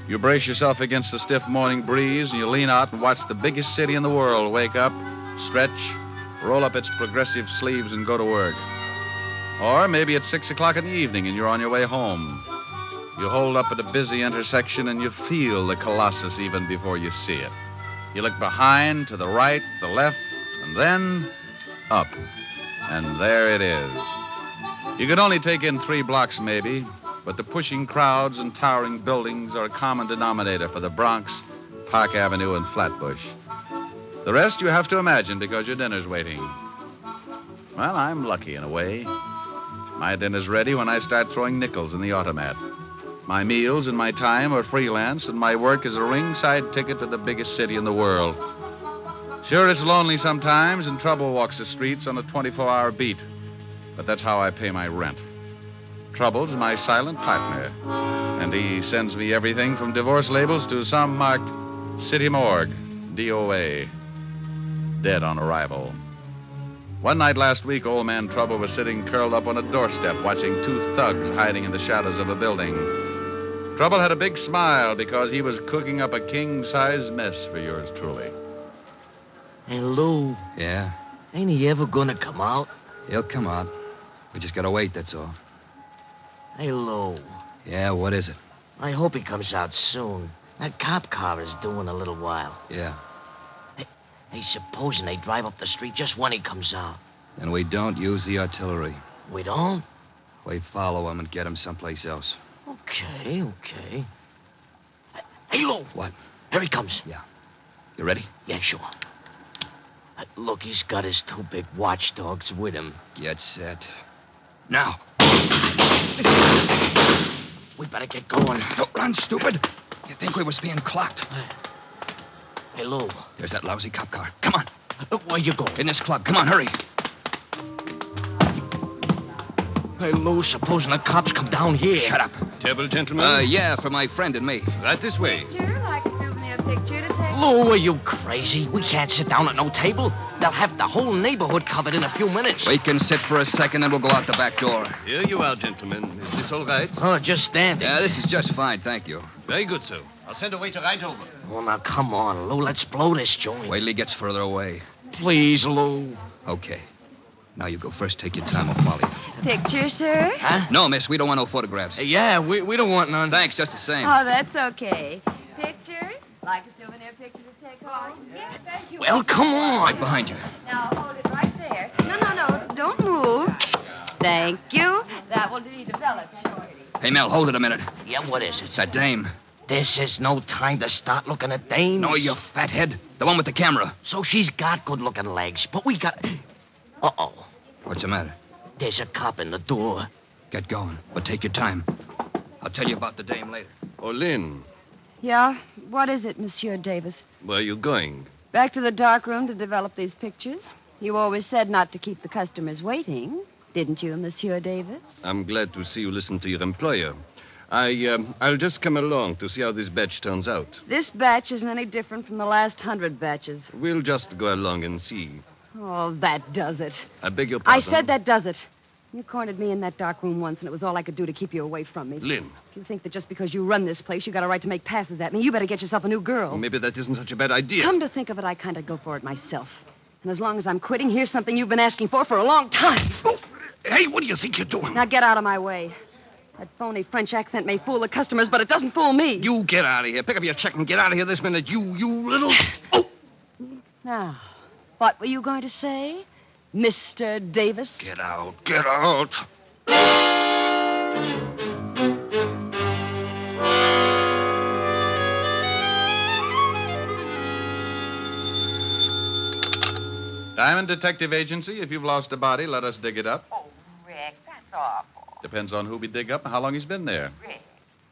You brace yourself against the stiff morning breeze and you lean out and watch the biggest city in the world wake up, stretch, roll up its progressive sleeves and go to work. Or maybe it's 6 o'clock in the evening and you're on your way home. You hold up at a busy intersection and you feel the Colossus even before you see it. You look behind, to the right, the left, and then up. And there it is. You could only take in 3 blocks maybe, but the pushing crowds and towering buildings are a common denominator for the Bronx, Park Avenue, and Flatbush. The rest you have to imagine because your dinner's waiting. Well, I'm lucky in a way. My dinner's ready when I start throwing nickels in the automat. My meals and my time are freelance, and my work is a ringside ticket to the biggest city in the world. Sure, it's lonely sometimes, and trouble walks the streets on a 24-hour beat. But that's how I pay my rent. Trouble's my silent partner, and he sends me everything from divorce labels to some marked City Morgue, DOA, dead on arrival. One night last week, old man Trouble was sitting curled up on a doorstep watching 2 thugs hiding in the shadows of a building. Trouble had a big smile because he was cooking up a king-size mess for yours truly. Hey, Lou. Yeah? Ain't he ever gonna come out? He'll come out. We just gotta wait, that's all. Hey, Lou. Yeah, what is it? I hope he comes out soon. That cop car is due in a little while. Yeah. Hey, supposing they drive up the street just when he comes out. And we don't use the artillery. We don't? We follow him and get him someplace else. Okay. Hey, Lou. What? Here he comes. Yeah. You ready? Yeah, sure. Look, he's got his two big watchdogs with him. Get set. Now. We better get going. Don't run, stupid. You think we was being clocked? Hey, Lou. There's that lousy cop car. Come on. Where you going? In this club. Come on, hurry. Hey, Lou, supposing the cops come down here. Shut up. Table, gentlemen? Yeah, for my friend and me. Right this way. Sure, like a souvenir picture to take. Lou, are you crazy? We can't sit down at no table. They'll have the whole neighborhood covered in a few minutes. We can sit for a second, then we'll go out the back door. Here you are, gentlemen. Is this all right? Oh, just standing. Yeah, this is just fine, thank you. Very good, sir. I'll send a waiter right over. Oh, now, come on, Lou. Let's blow this joint. Wait till he gets further away. Please, Lou. Okay. Now you go first. Take your time. I'll follow you. Picture, sir? Huh? No, miss. We don't want no photographs. Yeah, we don't want none. Thanks, just the same. Oh, that's okay. Picture? Like a souvenir picture to take home? Yes, thank you. Well, come on. Right behind you. Now, hold it right there. No. Don't move. Thank you. That will be developed shortly. Hey, Mel, hold it a minute. Yeah, what is it? It's that dame. This is no time to start looking at dames. No, you fathead. The one with the camera. So she's got good-looking legs, but we got... Uh-oh. What's the matter? There's a cop in the door. Get going, but take your time. I'll tell you about the dame later. Oh, Lynn, Yeah? What is it, Monsieur Davis? where are you going? Back to the dark room to develop these pictures? You always said not to keep the customers waiting, didn't you, Monsieur Davis? I'm glad to see you listen to your employer. I'll just come along to see how this batch turns out. This batch isn't any different from the last 100 batches. We'll just go along and see. Oh, that does it. I beg your I pardon. said that does it. You cornered me in that dark room once, and it was all I could do to keep you away from me. Lynn. If you think that just because you run this place, you got a right to make passes at me, you better get yourself a new girl. Maybe that isn't such a bad idea. Come to think of it, I kind of go for it myself. And as long as I'm quitting, here's something you've been asking for a long time. Oh, hey, what do you think you're doing? Now get out of my way. That phony French accent may fool the customers, but it doesn't fool me. You get out of here. Pick up your check and get out of here this minute. You little... Oh! Now, what were you going to say, Mr. Davis? Get out. Get out. Diamond Detective Agency, if you've lost a body, let us dig it up. Oh, Rick, that's awful. Depends on who we dig up and how long he's been there. Rick,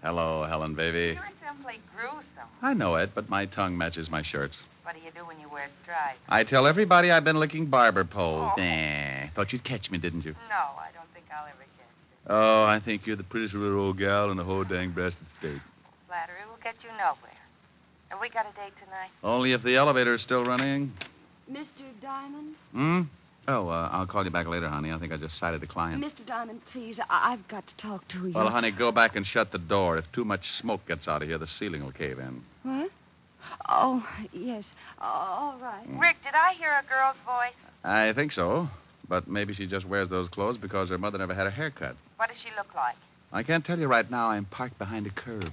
Hello, Helen, baby. you're simply gruesome. I know it, but my tongue matches my shirts. What do you do when you wear stripes? I tell everybody I've been licking barber poles. Oh. Nah. Thought you'd catch me, didn't you? No, I don't think I'll ever get you. Oh, I think you're the prettiest little old gal in the whole dang breasted state. Flattery will get you nowhere. Have we got a date tonight? Only if the elevator is still running. Mr. Diamond? Hmm? Oh, I'll call you back later, honey. I think I just sighted a client. Mr. Diamond, please, I've got to talk to you. Well, honey, go back and shut the door. If too much smoke gets out of here, the ceiling will cave in. What? Oh, yes. All right. Rick, did I hear a girl's voice? I think so. But maybe she just wears those clothes because her mother never had a haircut. What does she look like? I can't tell you right now. I'm parked behind a curb.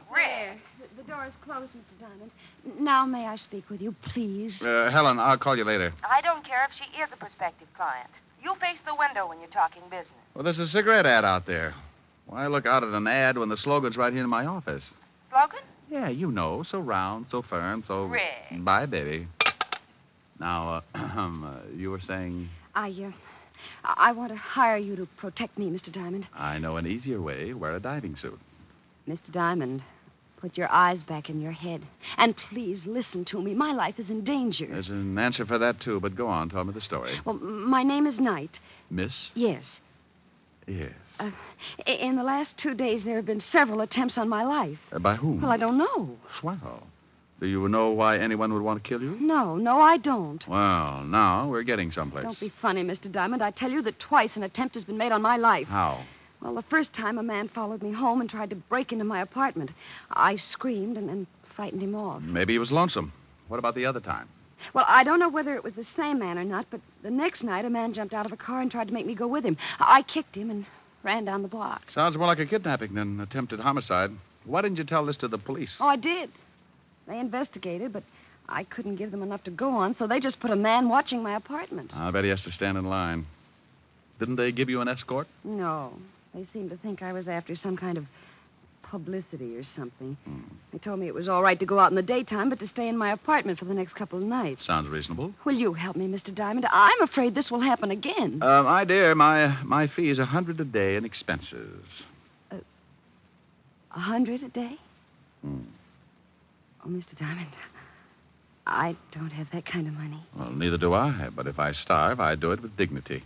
Where? The door is closed, Mr. Diamond. Now, may I speak with you, please? Helen, I'll call you later. I don't care if she is a prospective client. You face the window when you're talking business. Well, there's a cigarette ad out there. Why look out at an ad when the slogan's right here in my office? Slogan? Yeah, you know. So round, so firm, so... Rick. Bye, baby. Now, you were saying... I want to hire you to protect me, Mr. Diamond. I know an easier way. Wear a diving suit. Mr. Diamond, put your eyes back in your head. And please listen to me. My life is in danger. There's an answer for that, too, but go on. Tell me the story. Well, my name is Knight. Miss? Yes. Yes. In the last 2 days, there have been several attempts on my life. By whom? Well, I don't know. Swell. Do you know why anyone would want to kill you? No, I don't. Well, now we're getting someplace. Don't be funny, Mr. Diamond. I tell you that twice an attempt has been made on my life. How? Well, the first time a man followed me home and tried to break into my apartment. I screamed and frightened him off. Maybe he was lonesome. What about the other time? Well, I don't know whether it was the same man or not, but the next night a man jumped out of a car and tried to make me go with him. I kicked him and ran down the block. Sounds more like a kidnapping than attempted homicide. Why didn't you tell this to the police? Oh, I did. They investigated, but I couldn't give them enough to go on, so they just put a man watching my apartment. I bet he has to stand in line. Didn't they give you an escort? No. They seemed to think I was after some kind of publicity or something. They told me it was all right to go out in the daytime, but to stay in my apartment for the next couple of nights. Sounds reasonable. Will you help me, Mr. Diamond? I'm afraid this will happen again. My dear, my fee is $100 a day in expenses. $100 a day? Oh, Mr. Diamond, I don't have that kind of money. Well, neither do I, but if I starve, I do it with dignity.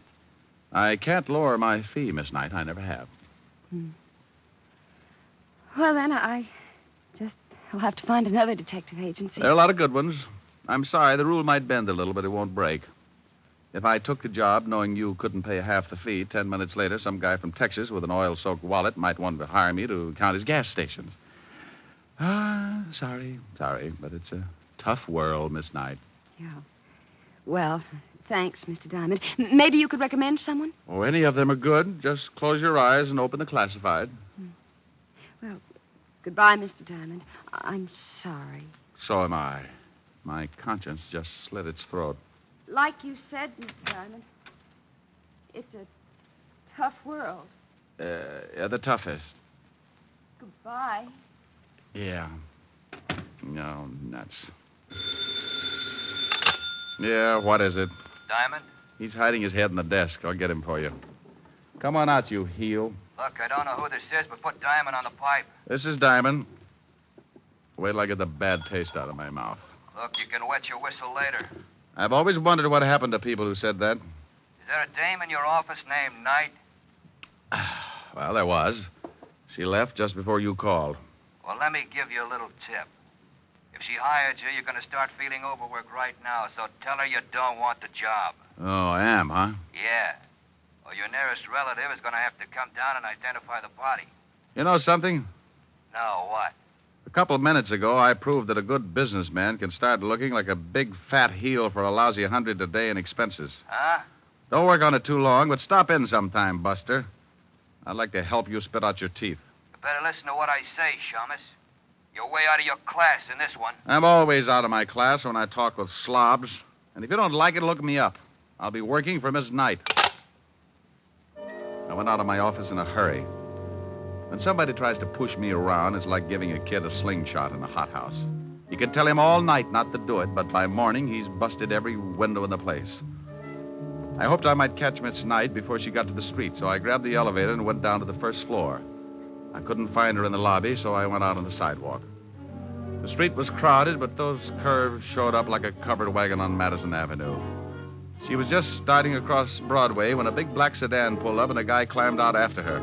I can't lower my fee, Miss Knight. I never have. Well, then, I'll have to find another detective agency. There are a lot of good ones. I'm sorry, the rule might bend a little, but it won't break. If I took the job knowing you couldn't pay half the fee, 10 minutes later, some guy from Texas with an oil-soaked wallet might want to hire me to count his gas stations. Sorry, but it's a tough world, Miss Knight. Yeah. Well, thanks, Mr. Diamond. Maybe you could recommend someone? Oh, any of them are good. Just close your eyes and open the classified. Well, goodbye, Mr. Diamond. I'm sorry. So am I. My conscience just slit its throat. Like you said, Mr. Diamond, it's a tough world. The toughest. Goodbye. Yeah. No, nuts. Yeah, what is it? Diamond? He's hiding his head in the desk. I'll get him for you. Come on out, you heel. Look, I don't know who this is, but put Diamond on the pipe. This is Diamond. Wait till I get the bad taste out of my mouth. Look, you can wet your whistle later. I've always wondered what happened to people who said that. Is there a dame in your office named Knight? Well, there was. She left just before you called. Well, let me give you a little tip. If she hired you, you're going to start feeling overworked right now, so tell her you don't want the job. Oh, I am, huh? Yeah. Or your nearest relative is going to have to come down and identify the body. You know something? No, what? A couple of minutes ago, I proved that a good businessman can start looking like a big fat heel for a lousy $100 a day in expenses. Huh? Don't work on it too long, but stop in sometime, Buster. I'd like to help you spit out your teeth. You better listen to what I say, Shamus. You're way out of your class in this one. I'm always out of my class when I talk with slobs. And if you don't like it, look me up. I'll be working for Miss Knight. I went out of my office in a hurry. When somebody tries to push me around, it's like giving a kid a slingshot in a hothouse. You can tell him all night not to do it, but by morning, he's busted every window in the place. I hoped I might catch Miss Knight before she got to the street, so I grabbed the elevator and went down to the first floor. I couldn't find her in the lobby, so I went out on the sidewalk. The street was crowded, but those curves showed up like a covered wagon on Madison Avenue. She was just starting across Broadway when a big black sedan pulled up and a guy climbed out after her.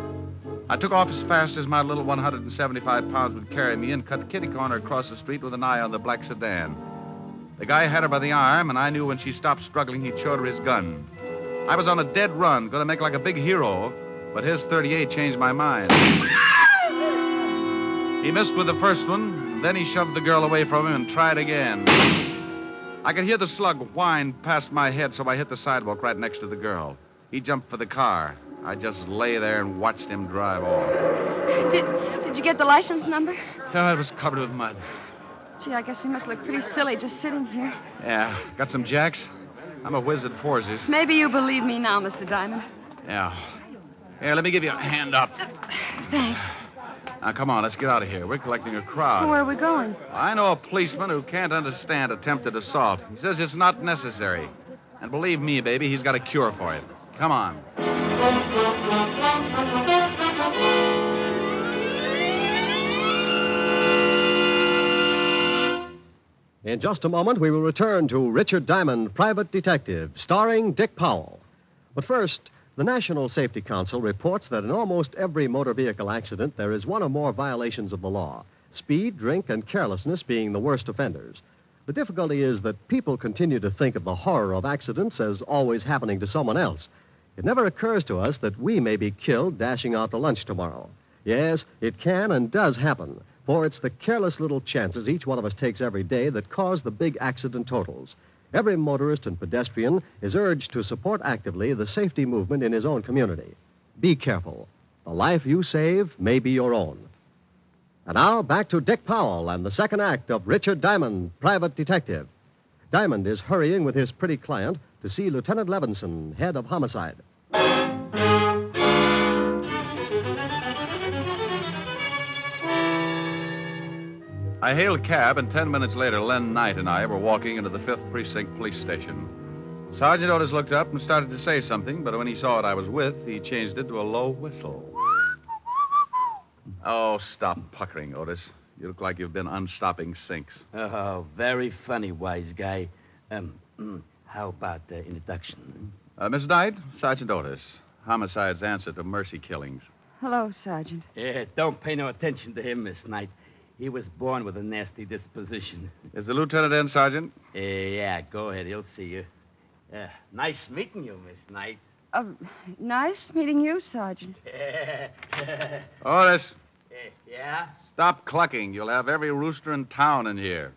I took off as fast as my little 175 pounds would carry me and cut kitty corner across the street with an eye on the black sedan. The guy had her by the arm, and I knew when she stopped struggling, he'd showed her his gun. I was on a dead run, going to make like a big hero, but his .38 changed my mind. He missed with the first one, then he shoved the girl away from him and tried again. I could hear the slug whine past my head, so I hit the sidewalk right next to the girl. He jumped for the car. I just lay there and watched him drive off. Did you get the license number? Oh, it was covered with mud. Gee, I guess you must look pretty silly just sitting here. Yeah. Got some jacks? I'm a whiz at forces. Maybe you believe me now, Mr. Diamond. Yeah. Here, let me give you a hand up. Thanks. Now, come on, let's get out of here. We're collecting a crowd. Where are we going? I know a policeman who can't understand attempted assault. He says it's not necessary. And believe me, baby, he's got a cure for it. Come on. In just a moment, we will return to Richard Diamond, Private Detective, starring Dick Powell. But first, the National Safety Council reports that in almost every motor vehicle accident, there is one or more violations of the law, speed, drink, and carelessness being the worst offenders. The difficulty is that people continue to think of the horror of accidents as always happening to someone else. It never occurs to us that we may be killed dashing out to lunch tomorrow. Yes, it can and does happen, for it's the careless little chances each one of us takes every day that cause the big accident totals. Every motorist and pedestrian is urged to support actively the safety movement in his own community. Be careful. The life you save may be your own. And now, back to Dick Powell and the second act of Richard Diamond, Private Detective. Diamond is hurrying with his pretty client to see Lieutenant Levinson, head of homicide. I hailed a cab, and 10 minutes later, Len Knight and I were walking into the 5th Precinct Police Station. Sergeant Otis looked up and started to say something, but when he saw what I was with, he changed it to a low whistle. Oh, stop puckering, Otis. You look like you've been unstopping sinks. Oh, very funny, wise guy. How about introduction? Miss Knight, Sergeant Otis. Homicide's answer to mercy killings. Hello, Sergeant. Yeah, don't pay no attention to him, Miss Knight. He was born with a nasty disposition. Is the lieutenant in, Sergeant? Yeah, go ahead. He'll see you. Nice meeting you, Miss Knight. Nice meeting you, Sergeant. Otis. Yeah? Stop clucking. You'll have every rooster in town in here.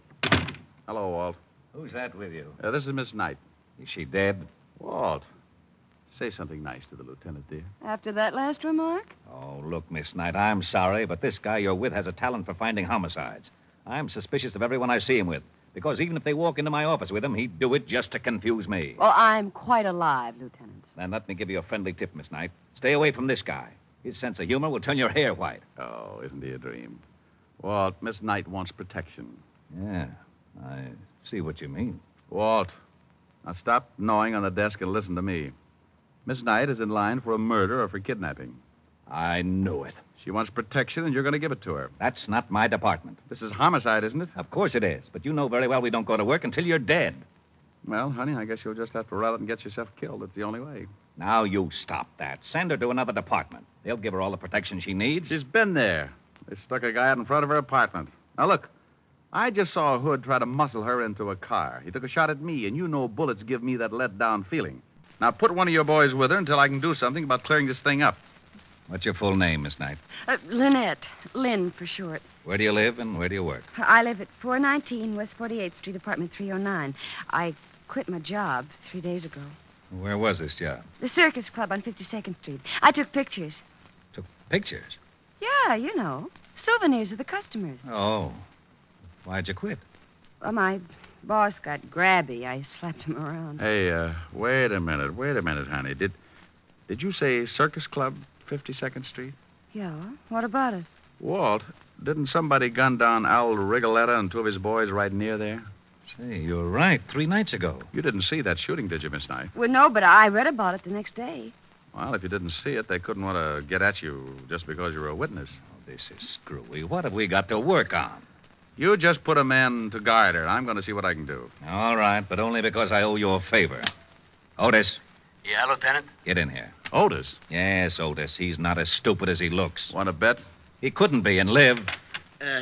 Hello, Walt. Who's that with you? This is Miss Knight. Is she dead? Walt, say something nice to the lieutenant, dear. After that last remark? Oh, look, Miss Knight, I'm sorry, but this guy you're with has a talent for finding homicides. I'm suspicious of everyone I see him with, because even if they walk into my office with him, he'd do it just to confuse me. Well, I'm quite alive, Lieutenant. Then let me give you a friendly tip, Miss Knight. Stay away from this guy. His sense of humor will turn your hair white. Oh, isn't he a dream? Walt, Miss Knight wants protection. Yeah, I see what you mean. Walt, now stop gnawing on the desk and listen to me. Miss Knight is in line for a murder or for kidnapping. I knew it. She wants protection, and you're going to give it to her. That's not my department. This is homicide, isn't it? Of course it is, but you know very well we don't go to work until you're dead. Well, honey, I guess you'll just have to rout it and get yourself killed. It's the only way. Now you stop that. Send her to another department. They'll give her all the protection she needs. She's been there. They stuck a guy out in front of her apartment. Now, look, I just saw a hood try to muscle her into a car. He took a shot at me, and you know bullets give me that let-down feeling. Now, put one of your boys with her until I can do something about clearing this thing up. What's your full name, Miss Knight? Lynette. Lynn, for short. Where do you live and where do you work? I live at 419 West 48th Street, apartment 309. I quit my job 3 days ago. Where was this job? The Circus Club on 52nd Street. I took pictures. Took pictures? Yeah, you know. Souvenirs of the customers. Oh. Why'd you quit? Well, my boss got grabby. I slapped him around. Hey, wait a minute, honey. Did you say Circus Club, 52nd Street? Yeah, what about it? Walt, didn't somebody gun down Al Rigoletta and two of his boys right near there? Say, you're right. 3 nights ago. You didn't see that shooting, did you, Miss Knight? Well, no, but I read about it the next day. Well, if you didn't see it, they couldn't want to get at you just because you were a witness. Oh, this is screwy. What have we got to work on? You just put a man to guard her. I'm going to see what I can do. All right, but only because I owe you a favor. Otis. Yeah, Lieutenant? Get in here. Otis? Yes, Otis. He's not as stupid as he looks. Want to bet? He couldn't be and live.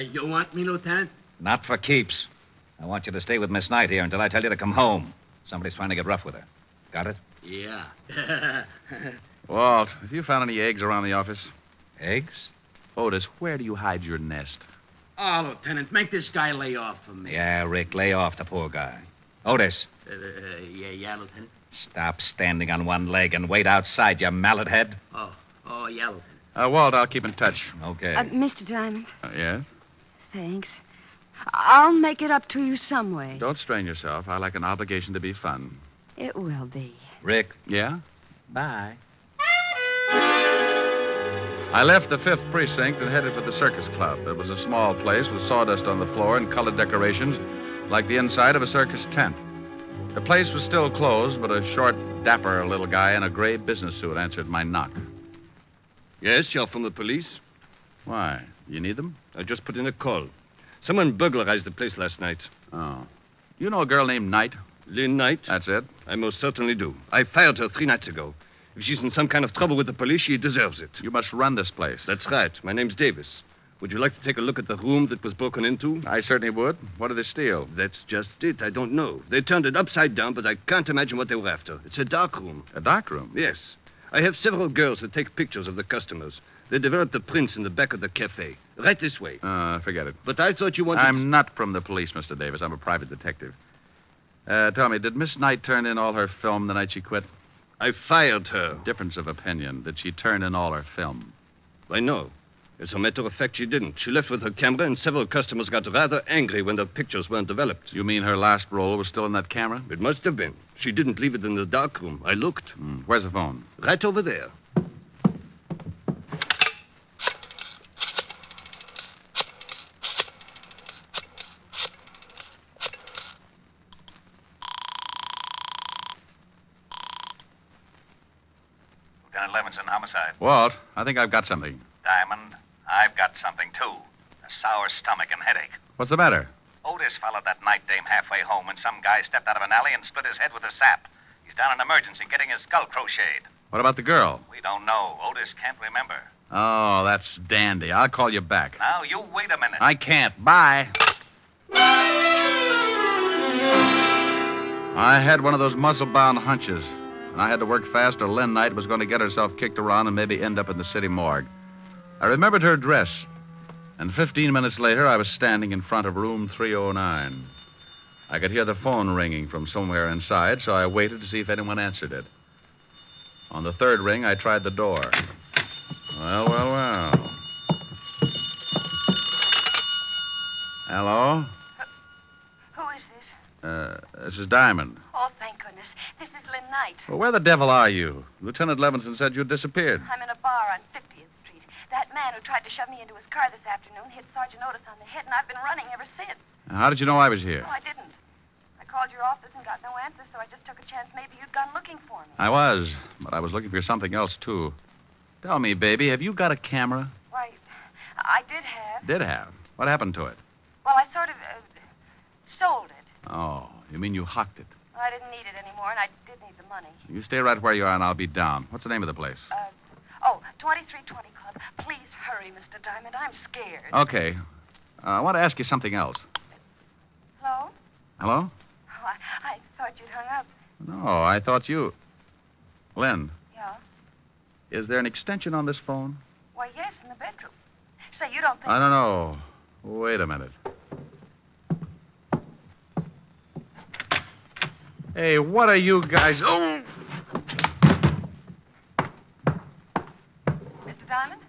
You want me, Lieutenant? Not for keeps. I want you to stay with Miss Knight here until I tell you to come home. Somebody's trying to get rough with her. Got it? Yeah. Walt, have you found any eggs around the office? Eggs? Otis, where do you hide your nest? Oh, Lieutenant, make this guy lay off from me. Yeah, Rick, lay off the poor guy. Otis. Yeah, Lieutenant. Stop standing on one leg and wait outside, you mallet head. Oh, yeah, Lieutenant. Walt, I'll keep in touch. Okay. Mr. Diamond. Yes? Thanks. I'll make it up to you some way. Don't strain yourself. I like an obligation to be fun. It will be. Rick. Yeah? Bye. I left the 5th Precinct and headed for the Circus Club. It was a small place with sawdust on the floor and colored decorations like the inside of a circus tent. The place was still closed, but a short, dapper little guy in a gray business suit answered my knock. Yes, you're from the police? Why? You need them? I just put in a call. Someone burglarized the place last night. Oh. You know a girl named Knight? Lynn Knight? That's it. I most certainly do. I fired her 3 nights ago. If she's in some kind of trouble with the police, she deserves it. You must run this place. That's right. My name's Davis. Would you like to take a look at the room that was broken into? I certainly would. What did they steal? That's just it. I don't know. They turned it upside down, but I can't imagine what they were after. It's a dark room. A dark room? Yes. I have several girls that take pictures of the customers. They developed the prints in the back of the cafe. Right this way. Forget it. But I thought you wanted... I'm not from the police, Mr. Davis. I'm a private detective. Tell me, did Miss Knight turn in all her film the night she quit? I fired her. Difference of opinion. Did she turn in all her film? Why, no. As a matter of fact, she didn't. She left with her camera, and several customers got rather angry when the pictures weren't developed. You mean her last roll was still in that camera? It must have been. She didn't leave it in the dark room. I looked. Where's the phone? Right over there. Lieutenant Levinson, homicide. Walt, I think I've got something. Diamond, I've got something, too. A sour stomach and headache. What's the matter? Otis followed that night dame halfway home, and some guy stepped out of an alley and split his head with a sap. He's down in emergency getting his skull crocheted. What about the girl? We don't know. Otis can't remember. Oh, that's dandy. I'll call you back. Now, you wait a minute. I can't. Bye. I had one of those muscle-bound hunches, and I had to work fast or Lynn Knight was going to get herself kicked around and maybe end up in the city morgue. I remembered her dress, and 15 minutes later, I was standing in front of room 309. I could hear the phone ringing from somewhere inside, so I waited to see if anyone answered it. On the third ring, I tried the door. Well, well, well. Hello? Who is this? This is Diamond. Oh, thank goodness. This is Lynn Knight. Well, where the devil are you? Lieutenant Levinson said you'd disappeared. I'm in a bar on 50th Street. That man who tried to shove me into his car this afternoon hit Sergeant Otis on the head, and I've been running ever since. How did you know I was here? No, I didn't. I called your office and got no answer, so I just took a chance maybe you'd gone looking for me. I was, but I was looking for something else, too. Tell me, baby, have you got a camera? Why, I did have. Did have. What happened to it? Well, I sort of sold it. Oh, you mean you hocked it? I didn't need it anymore, and I did need the money. You stay right where you are, and I'll be down. What's the name of the place? 2320 Club. Please hurry, Mr. Diamond. I'm scared. Okay. I want to ask you something else. Hello? Hello? Oh, I thought you'd hung up. No, I thought you... Lynn, Yeah? is there an extension on this phone? Why, yes, in the bedroom. Say, you don't think... I don't know. Wait a minute. Hey, what are you guys... Oh! Mr. Diamond?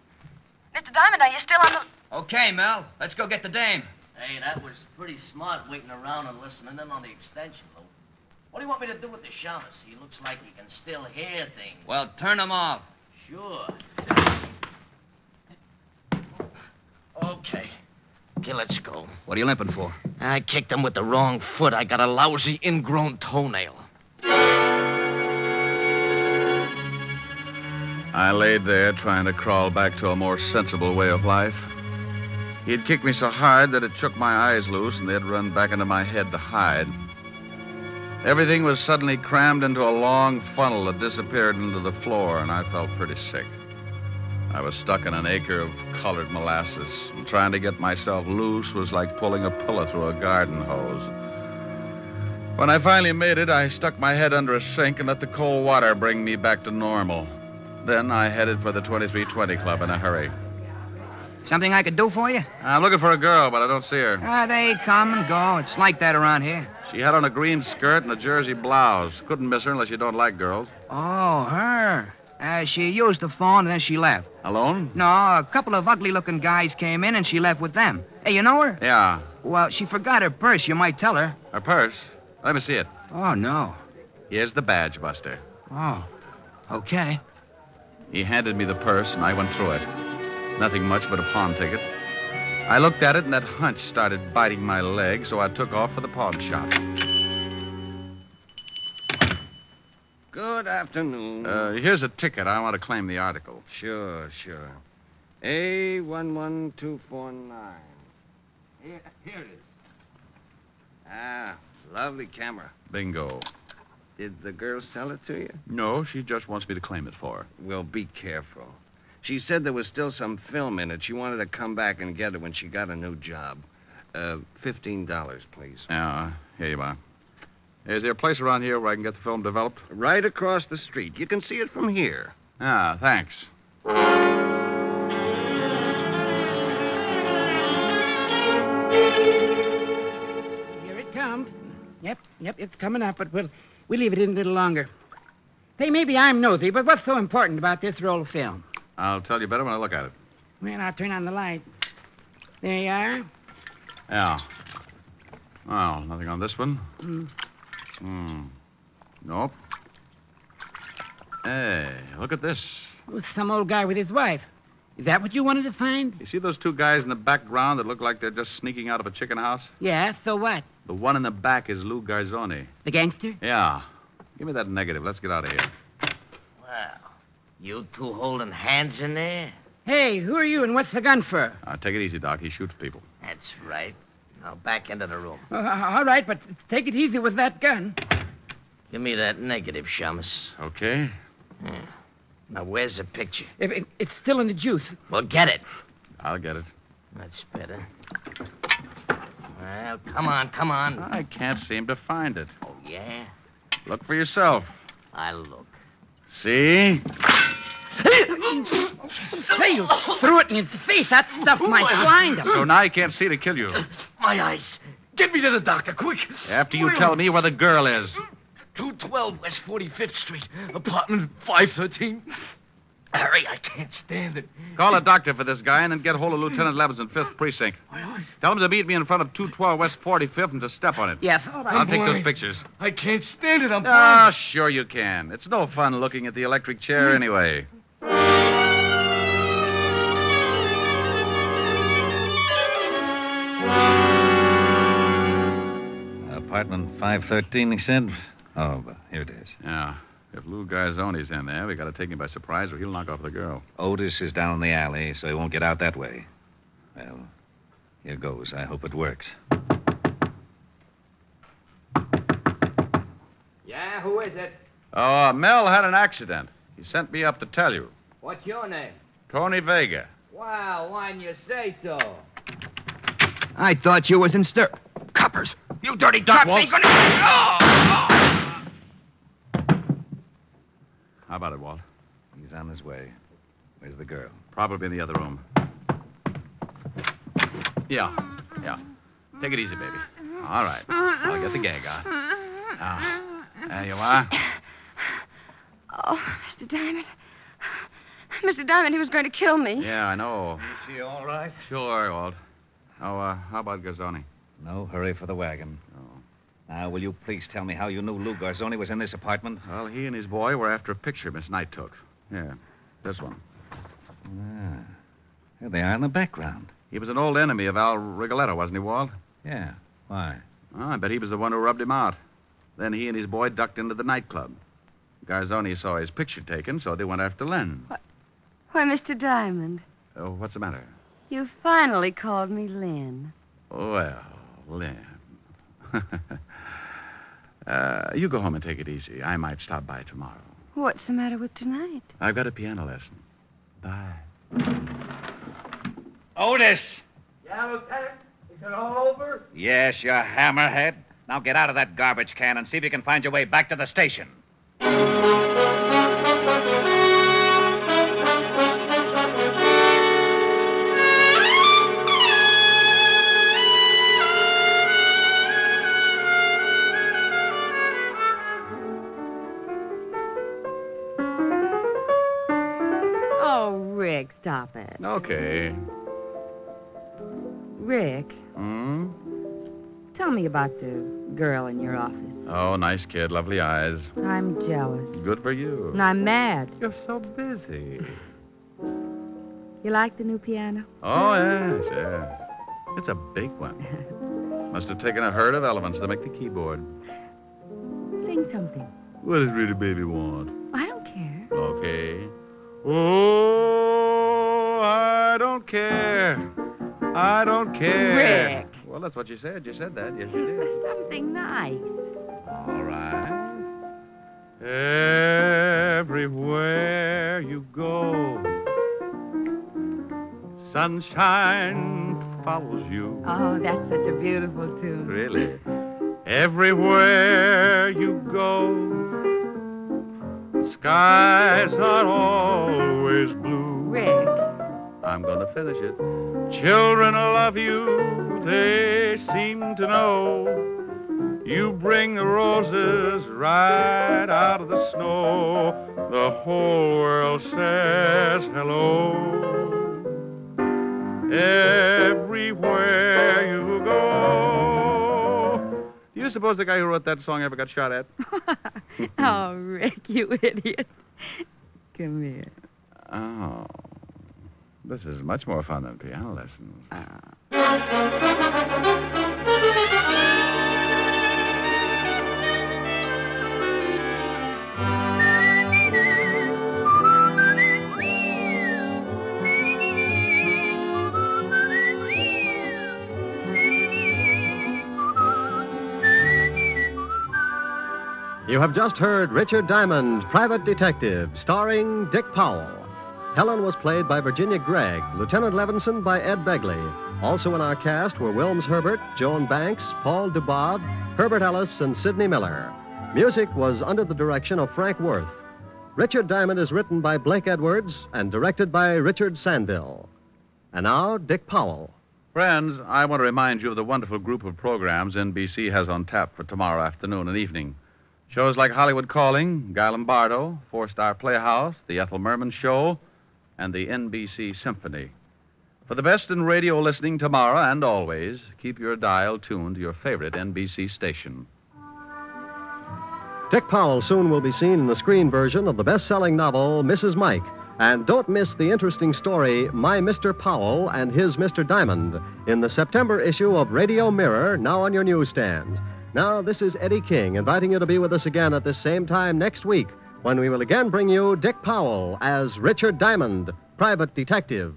Mr. Diamond, are you still on the... Okay, Mel. Let's go get the dame. Hey, that was pretty smart waiting around and listening in on the extension, Lou. What do you want me to do with the Shamus? He looks like he can still hear things. Well, turn them off. Sure. Okay, let's go. What are you limping for? I kicked him with the wrong foot. I got a lousy ingrown toenail. I laid there trying to crawl back to a more sensible way of life. He'd kicked me so hard that it shook my eyes loose and they'd run back into my head to hide. Everything was suddenly crammed into a long funnel that disappeared into the floor, and I felt pretty sick. I was stuck in an acre of colored molasses, and trying to get myself loose was like pulling a pillow through a garden hose. When I finally made it, I stuck my head under a sink and let the cold water bring me back to normal. Then I headed for the 2320 Club in a hurry. Something I could do for you? I'm looking for a girl, but I don't see her. They come and go. It's like that around here. She had on a green skirt and a jersey blouse. Couldn't miss her unless you don't like girls. Oh, her. She used the phone and then she left. Alone? No, a couple of ugly-looking guys came in and she left with them. Hey, you know her? Yeah. Well, she forgot her purse. You might tell her. Her purse? Let me see it. Oh, no. Here's the badge, Buster. Oh, okay. He handed me the purse, and I went through it. Nothing much but a pawn ticket. I looked at it, and that hunch started biting my leg, so I took off for the pawn shop. Good afternoon. Here's a ticket. I want to claim the article. Sure. A11249. Here it is. Ah, lovely camera. Bingo. Did the girl sell it to you? No, she just wants me to claim it for her. Well, be careful. She said there was still some film in it. She wanted to come back and get it when she got a new job. $15, please. Yeah, here you are. Is there a place around here where I can get the film developed? Right across the street. You can see it from here. Ah, thanks. Here it comes. Yep, it's coming up, but we'll leave it in a little longer. Hey, maybe I'm nosy, but what's so important about this roll of film? I'll tell you better when I look at it. Well, I'll turn on the light. There you are. Yeah. Well, nothing on this one. Nope. Hey, look at this. Oh, some old guy with his wife. Is that what you wanted to find? You see those two guys in the background that look like they're just sneaking out of a chicken house? Yeah, so what? The one in the back is Lou Garzoni. The gangster? Yeah. Give me that negative. Let's get out of here. Well, You two holding hands in there? Hey, who are you and what's the gun for? Take it easy, Doc. He shoots people. That's right. Now back into the room. All right, but take it easy with that gun. Give me that negative, Shamus. Okay. Yeah. Now, where's the picture? It's still in the juice. Well, get it. I'll get it. That's better. Well, come on. I can't seem to find it. Oh, yeah? Look for yourself. I'll look. See? Say, you threw it in his face. That stuff might blind him. So now he can't see to kill you. My eyes. Get me to the doctor, quick. After you tell me where the girl is. 212 West 45th Street, apartment 513. Hurry, I can't stand it. Call a doctor for this guy and then get hold of Lieutenant Levinson, 5th Precinct. Tell him to meet me in front of 212 West 45th and to step on it. Yes, all right. I'll take those pictures. I can't stand it. I'm Ah, sure you can. It's no fun looking at the electric chair anyway. Apartment 513, he said? Oh, but here it is. Yeah. If Lou Garzoni's in there, we got to take him by surprise or he'll knock off the girl. Otis is down the alley, so he won't get out that way. Well, here goes. I hope it works. Yeah, who is it? Oh, Mel had an accident. He sent me up to tell you. What's your name? Tony Vega. Well, why didn't you say so? I thought you was in stir... Coppers! You dirty Duck, cops ain't gonna... How about it, Walt? He's on his way. Where's the girl? Probably in the other room. Yeah. Take it easy, baby. All right. I'll get the gag on. Now, there you are. Oh, Mr. Diamond. Mr. Diamond, he was going to kill me. Yeah, I know. Is she all right? Sure, Walt. Oh, how about Garzoni? No hurry for the wagon. Oh. Now, will you please tell me how you knew Lou Garzoni was in this apartment? Well, he and his boy were after a picture Miss Knight took. Yeah, this one. Ah, there they are in the background. He was an old enemy of Al Rigoletto, wasn't he, Walt? Yeah. Why? Oh, I bet he was the one who rubbed him out. Then he and his boy ducked into the nightclub. Garzoni saw his picture taken, so they went after Lynn. Why, Mr. Diamond, Oh, what's the matter? you finally called me Lynn. Well, Lynn. You go home and take it easy. I might stop by tomorrow. What's the matter with tonight? I've got a piano lesson. Bye. Otis! Yeah, Lieutenant? Is it all over? Yes, you hammerhead. Now get out of that garbage can and see if you can find your way back to the station. Oh, Rick, stop it. Okay. Rick, Hmm? tell me about the girl in your office. Oh, nice kid. Lovely eyes. I'm jealous. Good for you. And I'm mad. You're so busy. You like the new piano? Oh, yes. It's a big one. Must have taken a herd of elephants to make the keyboard. Sing something. What does Rita Baby want? I don't care. Okay. Oh, I don't care. I don't care. Rick. Well, that's what you said. You said that. Yes, you did. Something nice. All right. Everywhere you go, sunshine follows you. Oh, that's such a beautiful tune. Really? Everywhere you go, skies are always blue. Rick. I'm going to finish it. Children love you, they seem to know. You bring the roses right out of the snow. The whole world says hello. Everywhere you go. Do you suppose the guy who wrote that song ever got shot at? Oh, Rick, you idiot. Come here. Oh. This is much more fun than piano lessons. You have just heard Richard Diamond, Private Detective, starring Dick Powell. Helen was played by Virginia Gregg, Lieutenant Levinson by Ed Begley. Also in our cast were Wilms Herbert, Joan Banks, Paul Dubov, Herbert Ellis, and Sidney Miller. Music was under the direction of Frank Worth. Richard Diamond is written by Blake Edwards and directed by Richard Sandville. And now, Dick Powell. Friends, I want to remind you of the wonderful group of programs NBC has on tap for tomorrow afternoon and evening. Shows like Hollywood Calling, Guy Lombardo, Four-Star Playhouse, The Ethel Merman Show, and the NBC Symphony. For the best in radio listening tomorrow and always, keep your dial tuned to your favorite NBC station. Dick Powell soon will be seen in the screen version of the best-selling novel, Mrs. Mike. And don't miss the interesting story, My Mr. Powell and His Mr. Diamond, in the September issue of Radio Mirror, now on your newsstands. Now, this is Eddie King, inviting you to be with us again at this same time next week, when we will again bring you Dick Powell as Richard Diamond, Private Detective.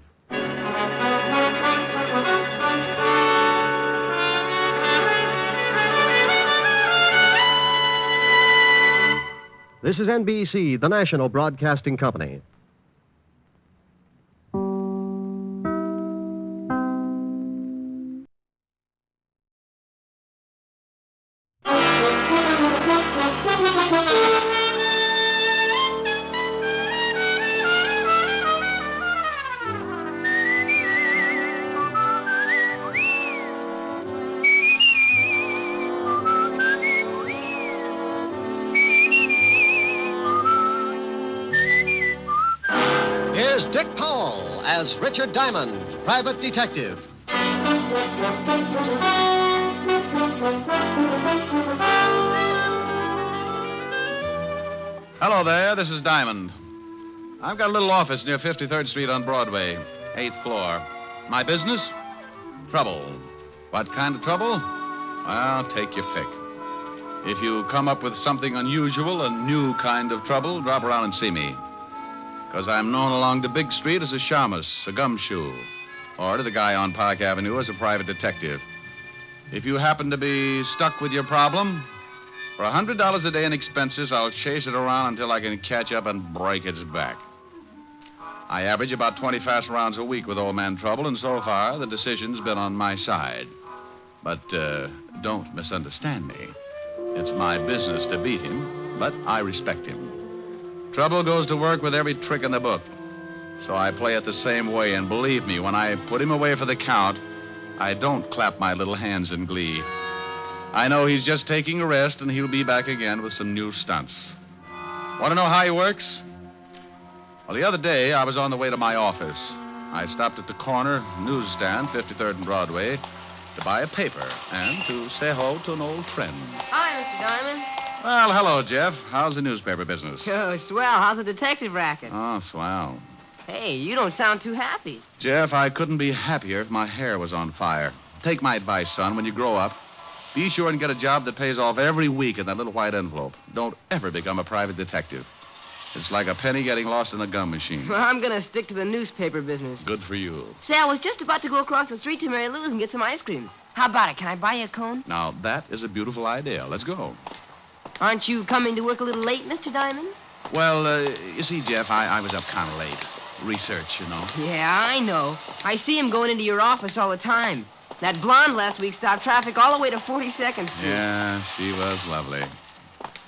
This is NBC, the national broadcasting company. Dick Powell as Richard Diamond, Private Detective. Hello there, this is Diamond. I've got a little office near 53rd Street on Broadway, 8th floor. My business? Trouble. What kind of trouble? Well, take your pick. If you come up with something unusual, a new kind of trouble, drop around and see me. Because I'm known along the big street as a shamus, a gumshoe, or to the guy on Park Avenue as a private detective. If you happen to be stuck with your problem, for $100 a day in expenses, I'll chase it around until I can catch up and break its back. I average about 20 fast rounds a week with old man Trouble, and so far the decision's been on my side. But don't misunderstand me. It's my business to beat him, but I respect him. Trouble goes to work with every trick in the book. So I play it the same way, and believe me, when I put him away for the count, I don't clap my little hands in glee. I know he's just taking a rest, and he'll be back again with some new stunts. Want to know how he works? Well, the other day, I was on the way to my office. I stopped at the corner newsstand, 53rd and Broadway, to buy a paper and to say hello to an old friend. Hi, Mr. Diamond. Well, hello, Jeff. How's the newspaper business? Oh, swell. How's the detective racket? Oh, swell. Hey, you don't sound too happy. Jeff, I couldn't be happier if my hair was on fire. Take my advice, son. When you grow up, be sure and get a job that pays off every week in that little white envelope. Don't ever become a private detective. It's like a penny getting lost in a gum machine. Well, I'm going to stick to the newspaper business. Good for you. Say, I was just about to go across the street to Mary Lou's and get some ice cream. How about it? Can I buy you a cone? Now, that is a beautiful idea. Let's go. Aren't you coming to work a little late, Mr. Diamond? Well, you see, Jeff, I was up kind of late. Research, you know. Yeah, I know. I see him going into your office all the time. That blonde last week stopped traffic all the way to 42nd Street. Yeah, she was lovely.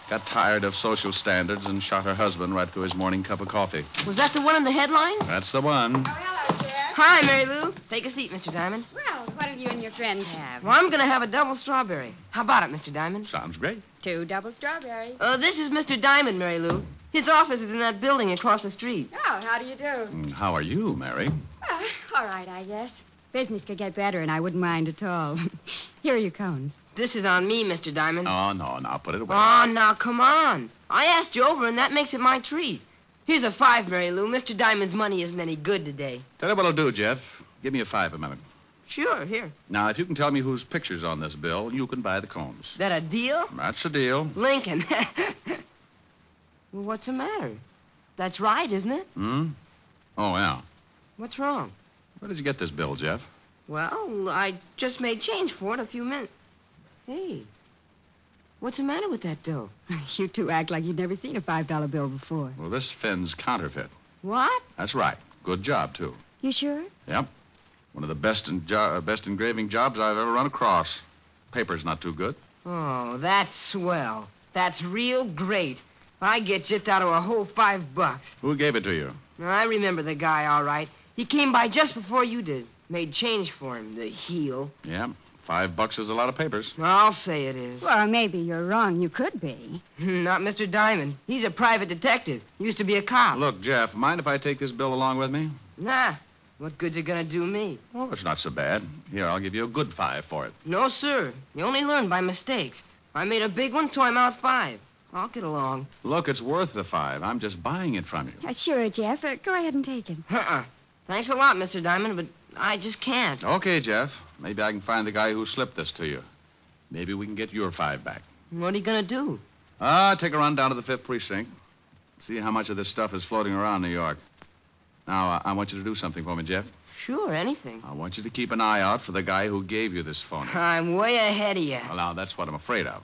Got tired of social standards and shot her husband right through his morning cup of coffee. Was that the one in the headlines? That's the one. Hello, Jeff. Hi, Mary Lou. Take a seat, Mr. Diamond. Well, what do you and your friend have? Well, I'm going to have a double strawberry. How about it, Mr. Diamond? Sounds great. 2 double strawberries. This is Mr. Diamond, Mary Lou. His office is in that building across the street. Oh, how do you do? How are you, Mary? All right, I guess. Business could get better, and I wouldn't mind at all. Here are your cones. This is on me, Mr. Diamond. Oh, no, now put it away. Oh, now, come on. I asked you over, and that makes it my treat. Here's a 5, Mary Lou. Mr. Diamond's money isn't any good today. Tell you what I'll do, Jeff. Give me a 5 a minute. Sure, here. Now, if you can tell me whose picture's on this bill, you can buy the cones. That a deal? That's a deal. Lincoln. Well, what's the matter? That's right, isn't it? Hmm? Oh, yeah. What's wrong? Where did you get this bill, Jeff? Well, I just made change for it a few minutes. Hey. What's the matter with that dough? You two act like you'd never seen a $5 bill before. Well, this Finn's counterfeit. What? That's right. Good job, too. You sure? Yep. One of the best engraving jobs I've ever run across. Paper's not too good. Oh, that's swell. That's real great. I get gypped out of a whole $5. Who gave it to you? I remember the guy, all right. He came by just before you did. Made change for him, the heel. Yeah. $5 is a lot of papers. I'll say it is. Well, maybe you're wrong. You could be. Not Mr. Diamond. He's a private detective. Used to be a cop. Look, Jeff, mind if I take this bill along with me? Nah. What good's it gonna do me? Oh, it's not so bad. Here, I'll give you a good 5 for it. No, sir. You only learn by mistakes. I made a big one, so I'm out 5. I'll get along. Look, it's worth the 5. I'm just buying it from you. Sure, Jeff. Go ahead and take it. Thanks a lot, Mr. Diamond, but I just can't. Okay, Jeff. Maybe I can find the guy who slipped this to you. Maybe we can get your 5 back. What are you gonna do? Take a run down to the 5th precinct. See how much of this stuff is floating around New York. Now, I want you to do something for me, Jeff. Sure, anything. I want you to keep an eye out for the guy who gave you this phone. I'm way ahead of you. Well, now, that's what I'm afraid of.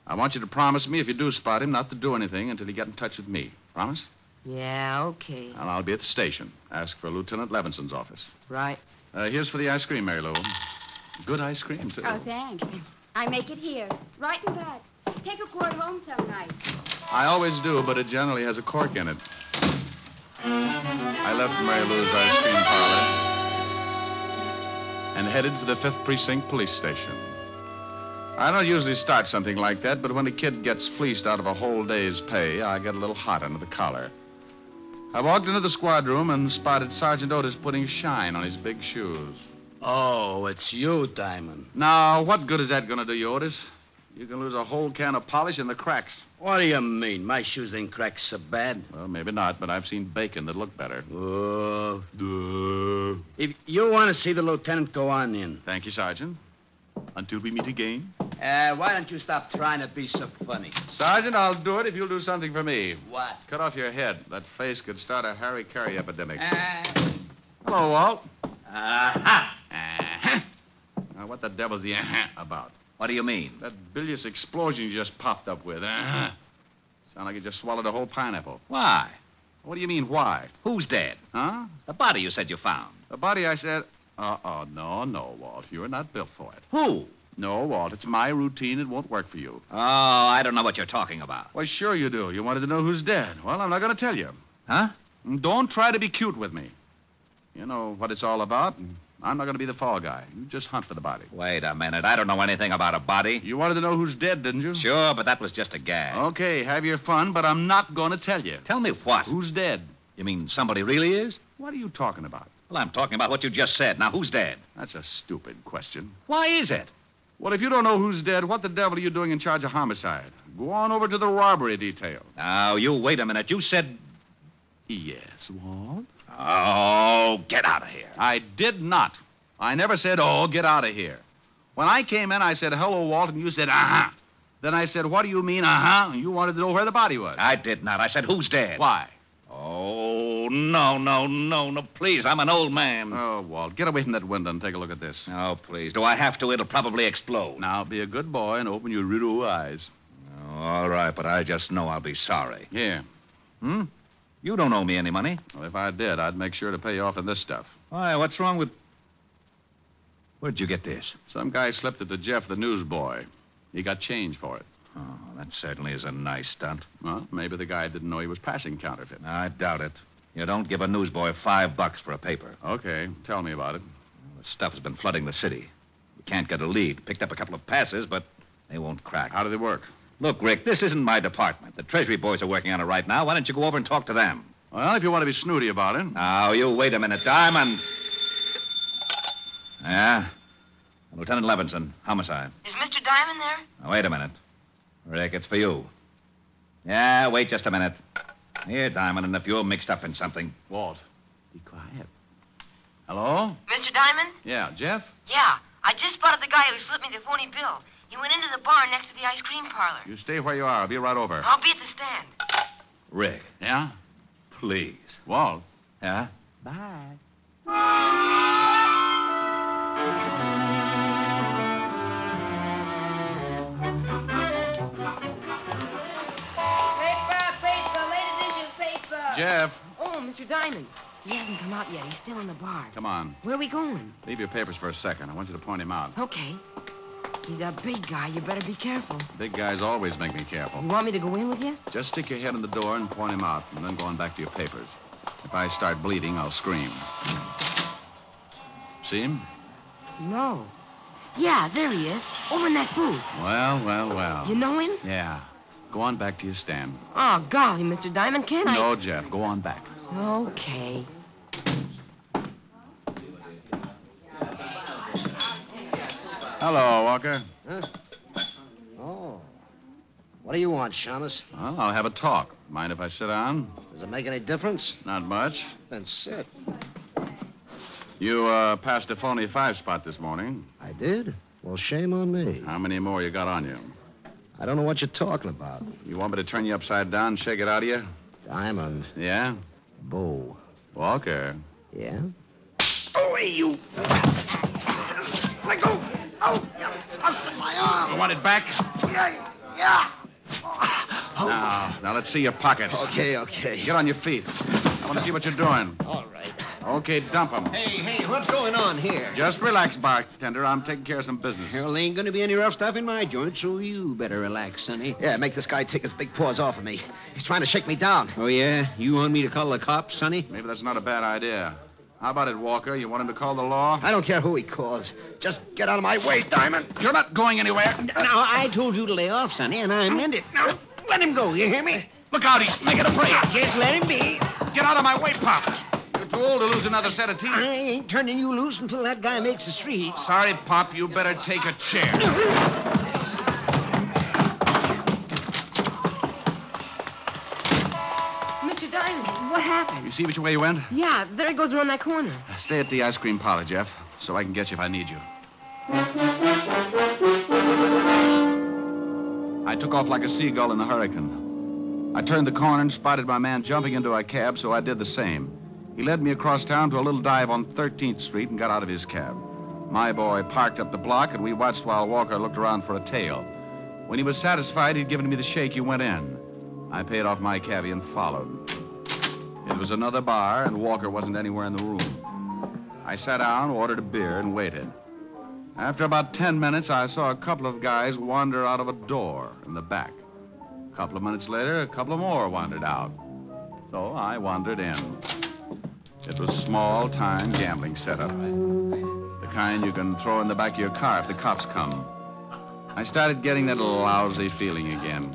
I want you to promise me, if you do spot him, not to do anything until you get in touch with me. Promise? Yeah, okay. And I'll be at the station. Ask for Lieutenant Levinson's office. Right. Here's for the ice cream, Mary Lou. Good ice cream, too. Oh, thanks. I make it here, right in back. Take a quart home some night. I always do, but it generally has a cork in it. I left Mary Lou's ice cream parlor and headed for the 5th Precinct Police Station. I don't usually start something like that, but when a kid gets fleeced out of a whole day's pay, I get a little hot under the collar. I walked into the squad room and spotted Sergeant Otis putting shine on his big shoes. Oh, it's you, Diamond. Now, what good is that going to do you, Otis? You can lose a whole can of polish in the cracks. What do you mean? My shoes ain't cracked so bad. Well, maybe not, but I've seen bacon that look better. If you want to see the lieutenant, go on in. Thank you, Sergeant. Until we meet again. Why don't you stop trying to be so funny? Sergeant, I'll do it if you'll do something for me. What? Cut off your head. That face could start a Harry Carey epidemic. Hello, Walt. Now, what the devil's the about? What do you mean? That bilious explosion you just popped up with. Sound like you just swallowed a whole pineapple. Why? What do you mean, why? Who's dead? Huh? The body you said you found. The body I said... No, Walt. You're not built for it. Who? No, Walt. It's my routine. It won't work for you. Oh, I don't know what you're talking about. Well, sure you do. You wanted to know who's dead. Well, I'm not going to tell you. Huh? Don't try to be cute with me. You know what it's all about. I'm not going to be the fall guy. You just hunt for the body. Wait a minute. I don't know anything about a body. You wanted to know who's dead, didn't you? Sure, but that was just a gag. Okay, have your fun, but I'm not going to tell you. Tell me what? Who's dead? You mean somebody really is? What are you talking about? Well, I'm talking about what you just said. Now, who's dead? That's a stupid question. Why is it? Well, if you don't know who's dead, what the devil are you doing in charge of homicide? Go on over to the robbery detail. Now, you wait a minute. You said... Yes, Walt? Oh, get out of here. I did not. I never said, oh, get out of here. When I came in, I said, hello, Walt, and you said, uh-huh. Then I said, what do you mean, uh-huh? And you wanted to know where the body was. I did not. I said, who's dead? Why? Oh, no, please. I'm an old man. Oh, Walt, get away from that window and take a look at this. Oh, please. Do I have to? It'll probably explode. Now, be a good boy and open your little eyes. Oh, all right, but I just know I'll be sorry. Yeah. You don't owe me any money. Well, if I did, I'd make sure to pay you off in this stuff. Why, what's wrong with... Where'd you get this? Some guy slipped it to Jeff, the newsboy. He got change for it. Oh, that certainly is a nice stunt. Well, maybe the guy didn't know he was passing counterfeit. I doubt it. You don't give a newsboy $5 for a paper. Okay, tell me about it. Well, the stuff has been flooding the city. We can't get a lead. Picked up a couple of passes, but they won't crack. How do they work? Look, Rick, this isn't my department. The Treasury boys are working on it right now. Why don't you go over and talk to them? Well, if you want to be snooty about it. Now, you wait a minute, Diamond. Yeah? Lieutenant Levinson, homicide. Is Mr. Diamond there? Now, wait a minute. Rick, it's for you. Yeah, wait just a minute. Here, Diamond, and if you're mixed up in something... Walt, be quiet. Hello? Mr. Diamond? Yeah, Jeff? Yeah, I just spotted the guy who slipped me the phony bill. He went into the bar next to the ice cream parlor. You stay where you are. I'll be right over. I'll be at the stand. Rick. Yeah? Please. Walt. Yeah? Bye. Jeff. Oh, Mr. Diamond. He hasn't come out yet. He's still in the bar. Come on. Where are we going? Leave your papers for a second. I want you to point him out. Okay. He's a big guy. You better be careful. Big guys always make me careful. You want me to go in with you? Just stick your head in the door and point him out, and then go on back to your papers. If I start bleeding, I'll scream. See him? No. Yeah, there he is. Over in that booth. Well. You know him? Yeah. Go on back to your stand. Oh, golly, Mr. Diamond, can't I? No, Jeff. Go on back. Okay. Hello, Walker. Huh? Oh. What do you want, Shamus? Well, I'll have a talk. Mind if I sit down? Does it make any difference? Not much. Then sit. You passed a phony 5-spot this morning. I did? Well, shame on me. How many more you got on you? I don't know what you're talking about. You want me to turn you upside down and shake it out of you? Diamond. Yeah? Bo. Walker. Yeah? Oh, hey, you. Let go. Oh, you busted my arm. You want it back? Yeah. Now let's see your pockets. Okay. Get on your feet. I want to see what you're doing. All right. Okay, dump them. Hey, what's going on here? Just relax, bartender. I'm taking care of some business. There ain't going to be any rough stuff in my joint, so you better relax, sonny. Yeah, make this guy take his big paws off of me. He's trying to shake me down. Oh, yeah? You want me to call the cops, sonny? Maybe that's not a bad idea. How about it, Walker? You want him to call the law? I don't care who he calls. Just get out of my way, Diamond. You're not going anywhere. Now, I told you to lay off, sonny, and I meant it. Now, let him go, you hear me? Look out, he's making a break. Just let him be. Get out of my way, Pop. You're too old to lose another set of teeth. I ain't turning you loose until that guy makes the street. Sorry, Pop. You better take a chair. Mr. Diamond, what happened? You see which way you went? Yeah, there it goes around that corner. Stay at the ice cream parlor, Jeff, so I can get you if I need you. I took off like a seagull in a hurricane. I turned the corner and spotted my man jumping into a cab, so I did the same. He led me across town to a little dive on 13th Street and got out of his cab. My boy parked up the block, and we watched while Walker looked around for a tail. When he was satisfied he'd given me the shake, he went in. I paid off my cabbie and followed. It was another bar, and Walker wasn't anywhere in the room. I sat down, ordered a beer, and waited. After about 10 minutes, I saw a couple of guys wander out of a door in the back. A couple of minutes later, a couple of more wandered out. So I wandered in. It was a small-time gambling setup. The kind you can throw in the back of your car if the cops come. I started getting that lousy feeling again.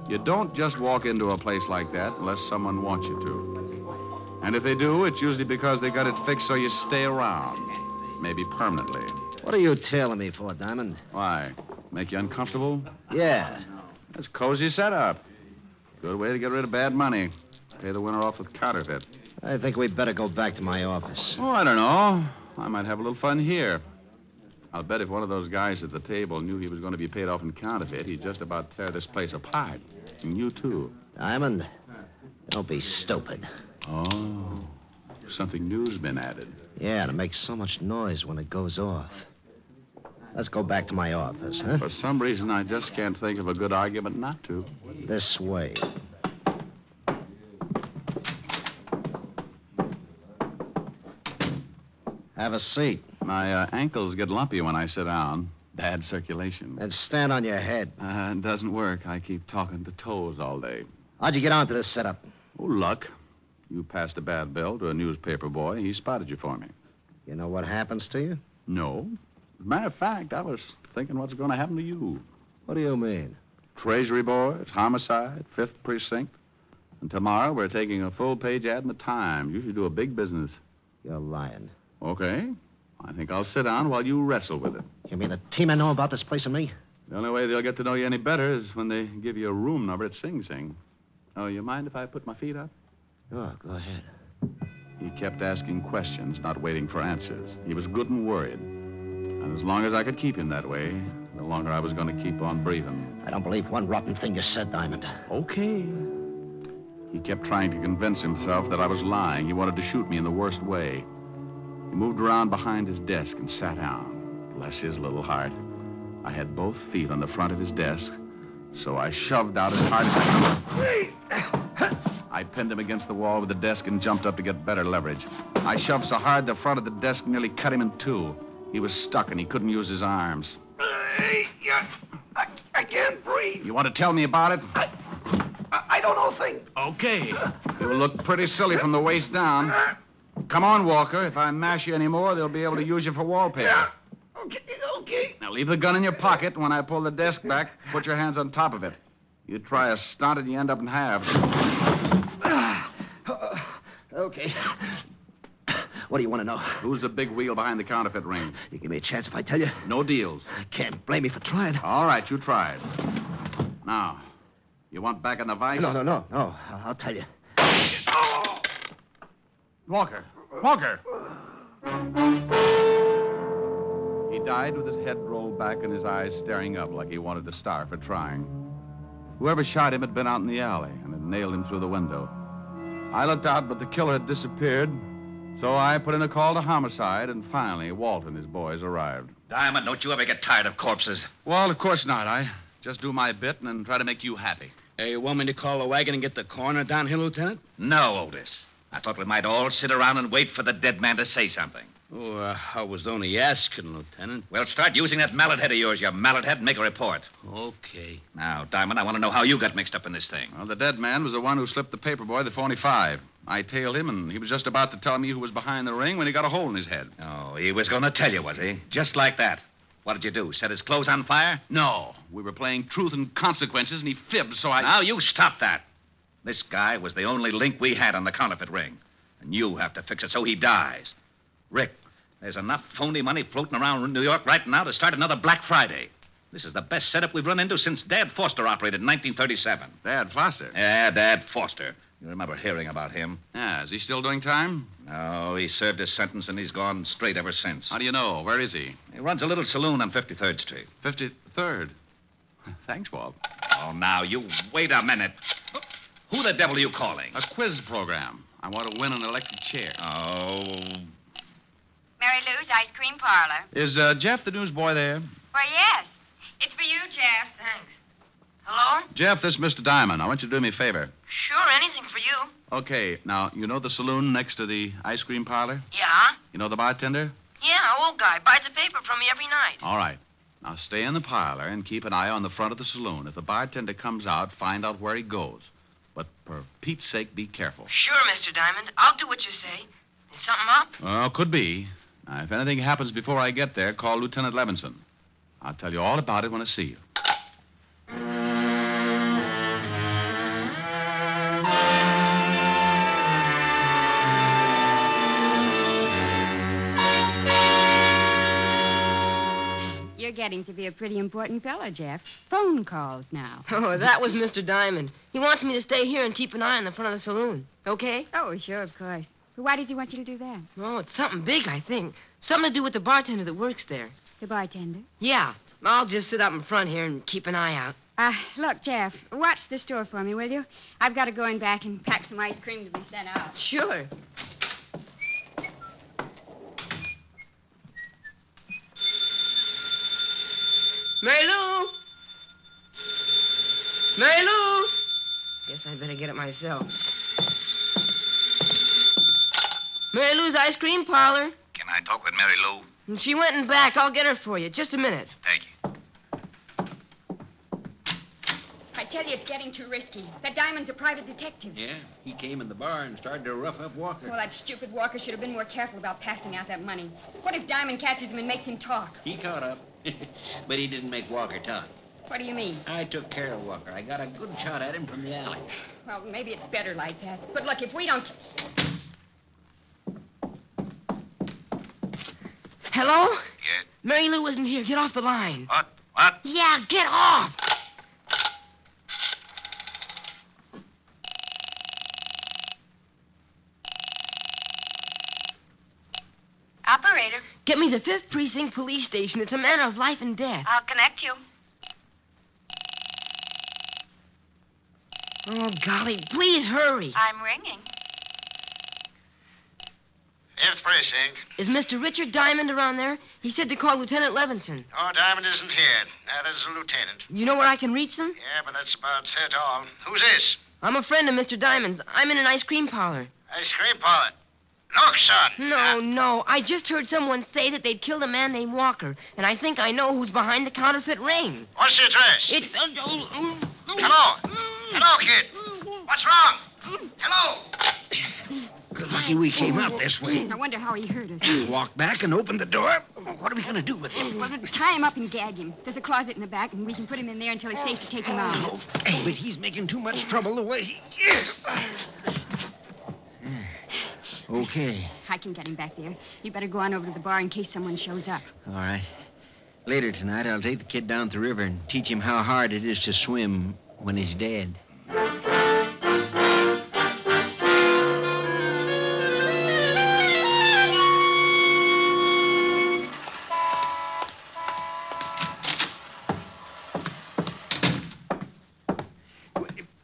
You don't just walk into a place like that unless someone wants you to. And if they do, it's usually because they got it fixed so you stay around. Maybe permanently. What are you tailing me for, Diamond? Why? Make you uncomfortable? Yeah. That's cozy setup. Good way to get rid of bad money. Pay the winner off with counterfeit. I think we'd better go back to my office. Oh, I don't know. I might have a little fun here. I'll bet if one of those guys at the table knew he was going to be paid off in counterfeit, he'd just about tear this place apart. And you, too. Diamond, don't be stupid. Oh, something new's been added. Yeah, and it makes so much noise when it goes off. Let's go back to my office, huh? For some reason, I just can't think of a good argument not to. This way. Have a seat. My ankles get lumpy when I sit down. Bad circulation. And stand on your head. It doesn't work. I keep talking to toes all day. How'd you get onto this setup? Oh, luck. You passed a bad bill to a newspaper boy. He spotted you for me. You know what happens to you? No. As a matter of fact, I was thinking what's going to happen to you. What do you mean? Treasury boys, homicide, 5th Precinct. And tomorrow we're taking a full-page ad in the Times. You should do a big business. You're lying. Okay. I think I'll sit down while you wrestle with it. You mean the team know about this place and me? The only way they'll get to know you any better is when they give you a room number at Sing Sing. Oh, you mind if I put my feet up? Oh, go ahead. He kept asking questions, not waiting for answers. He was good and worried. And as long as I could keep him that way, the longer I was going to keep on breathing. I don't believe one rotten thing you said, Diamond. Okay. He kept trying to convince himself that I was lying. He wanted to shoot me in the worst way. He moved around behind his desk and sat down. Bless his little heart. I had both feet on the front of his desk, so I shoved out as hard as I could. I I pinned him against the wall with the desk and jumped up to get better leverage. I shoved so hard the front of the desk nearly cut him in two. He was stuck and he couldn't use his arms. I can't breathe. You want to tell me about it? I don't know a thing. Okay. You look pretty silly from the waist down. Come on, Walker. If I mash you anymore, they'll be able to use you for wallpaper. Yeah. Okay. Now, leave the gun in your pocket. When I pull the desk back, put your hands on top of it. You try a stunt and you end up in halves. Okay. What do you want to know? Who's the big wheel behind the counterfeit ring? You give me a chance if I tell you? No deals. Can't blame me for trying. All right, you tried. Now, you want back in the vice? No. I'll tell you. Walker! He died with his head rolled back and his eyes staring up like he wanted to starve for trying. Whoever shot him had been out in the alley and had nailed him through the window. I looked out, but the killer had disappeared, so I put in a call to homicide, and finally Walt and his boys arrived. Diamond, don't you ever get tired of corpses? Well, of course not. I just do my bit and then try to make you happy. Hey, you want me to call the wagon and get the coroner down here, Lieutenant? No, Otis. I thought we might all sit around and wait for the dead man to say something. Oh, I was only asking, Lieutenant. Well, start using that mallet head of yours, you mallet head, and make a report. Okay. Now, Diamond, I want to know how you got mixed up in this thing. Well, the dead man was the one who slipped the paper boy the phony-5. I tailed him, and he was just about to tell me who was behind the ring when he got a hole in his head. Oh, he was going to tell you, was he? Just like that. What did you do? Set his clothes on fire? No. We were playing Truth and Consequences, and he fibbed, so I... Now, you stop that. This guy was the only link we had on the counterfeit ring. And you have to fix it so he dies. Rick, there's enough phony money floating around New York right now to start another Black Friday. This is the best setup we've run into since Dad Foster operated in 1937. Dad Foster? Yeah, Dad Foster. You remember hearing about him. Yeah, is he still doing time? No, he served his sentence and he's gone straight ever since. How do you know? Where is he? He runs a little saloon on 53rd Street. 53rd? Thanks, Walt. Oh, now, you wait a minute. Who the devil are you calling? A quiz program. I want to win an electric chair. Oh. Mary Lou's Ice Cream Parlor. Is Jeff the newsboy there? Why, yes. It's for you, Jeff. Thanks. Hello? Jeff, this is Mr. Diamond. I want you to do me a favor. Sure, anything for you. Okay, now, you know the saloon next to the ice cream parlor? Yeah? You know the bartender? Yeah, old guy. Buys the paper from me every night. All right. Now, stay in the parlor and keep an eye on the front of the saloon. If the bartender comes out, find out where he goes. But for Pete's sake, be careful. Sure, Mr. Diamond. I'll do what you say. Is something up? Well, could be. Now, if anything happens before I get there, call Lieutenant Levinson. I'll tell you all about it when I see you. You're getting to be a pretty important fellow, Jeff. Phone calls now. Oh, that was Mr. Diamond. He wants me to stay here and keep an eye on the front of the saloon. Okay? Oh, sure, of course. But why does he want you to do that? Oh, it's something big, I think. Something to do with the bartender that works there. The bartender? Yeah. I'll just sit up in front here and keep an eye out. Look, Jeff, watch the store for me, will you? I've got to go in back and pack some ice cream to be sent out. Sure. Mary Lou! Mary Lou! Guess I'd better get it myself. Mary Lou's Ice Cream Parlor. Can I talk with Mary Lou? And she went and back. I'll get her for you. Just a minute. Thank you. I tell you, it's getting too risky. That Diamond's a private detective. Yeah, he came in the bar and started to rough up Walker. Well, that stupid Walker should have been more careful about passing out that money. What if Diamond catches him and makes him talk? He caught up. But he didn't make Walker talk. What do you mean? I took care of Walker. I got a good shot at him from the alley. Well, maybe it's better like that. But look, if we don't... Hello? Yes? Mary Lou isn't here. Get off the line. What? What? Yeah, get off. Operator. Get me the 5th Precinct Police Station. It's a matter of life and death. I'll connect you. Oh, golly, please hurry. I'm ringing. 5th Precinct. Is Mr. Richard Diamond around there? He said to call Lieutenant Levinson. Oh, Diamond isn't here. That is the lieutenant. You know where I can reach them? Yeah, but that's about it all. Who's this? I'm a friend of Mr. Diamond's. I'm in an ice cream parlor. Ice cream parlor. Look, son. No. I just heard someone say that they'd killed a man named Walker, and I think I know who's behind the counterfeit ring. What's the address? It's... Hello. Hello, kid. What's wrong? Hello. Lucky we came out this way. I wonder how he hurt us. Walk back and open the door. What are we going to do with him? Well, tie him up and gag him. There's a closet in the back, and we can put him in there until it's safe to take him out. Hey, but he's making too much trouble the way he is. Okay. I can get him back there. You better go on over to the bar in case someone shows up. All right. Later tonight, I'll take the kid down to the river and teach him how hard it is to swim when he's dead.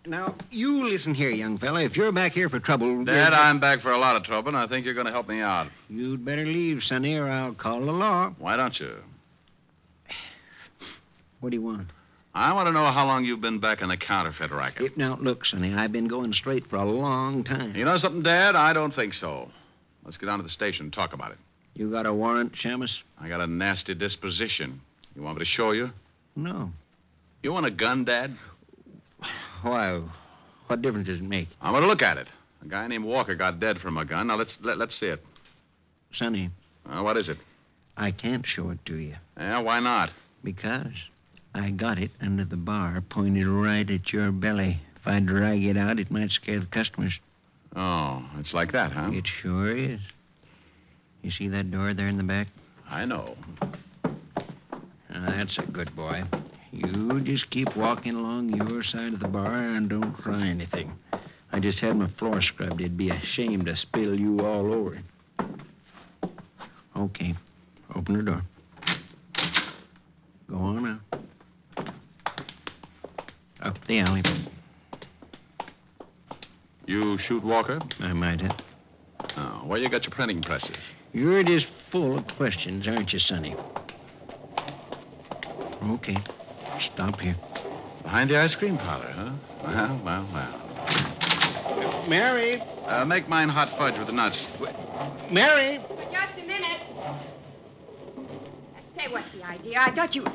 Now, you listen here, young fella. If you're back here for trouble... Dad, I'm back for a lot of trouble, and I think you're going to help me out. You'd better leave, Sonny, or I'll call the law. Why don't you? What do you want? I want to know how long you've been back in the counterfeit racket. Now, look, Sonny, I've been going straight for a long time. You know something, Dad? I don't think so. Let's get down to the station and talk about it. You got a warrant, Shamus? I got a nasty disposition. You want me to show you? No. You want a gun, Dad? Why? What difference does it make? I want to look at it. A guy named Walker got dead from a gun. Now, let's see it. Sonny. What is it? I can't show it to you. Yeah, why not? Because I got it under the bar, pointed right at your belly. If I drag it out, it might scare the customers. Oh, it's like that, huh? It sure is. You see that door there in the back? I know. That's a good boy. You just keep walking along your side of the bar and don't try anything. I just had my floor scrubbed. It'd be a shame to spill you all over it. Okay. Open the door. Go on out. Up the alley. You shoot Walker? I might have. Oh, where you got your printing presses? You're just full of questions, aren't you, Sonny? Okay. Stop here. Behind the ice cream parlor, huh? Well. Mary! Make mine hot fudge with the nuts. Mary! Just a minute. Say, what's the idea? I thought you...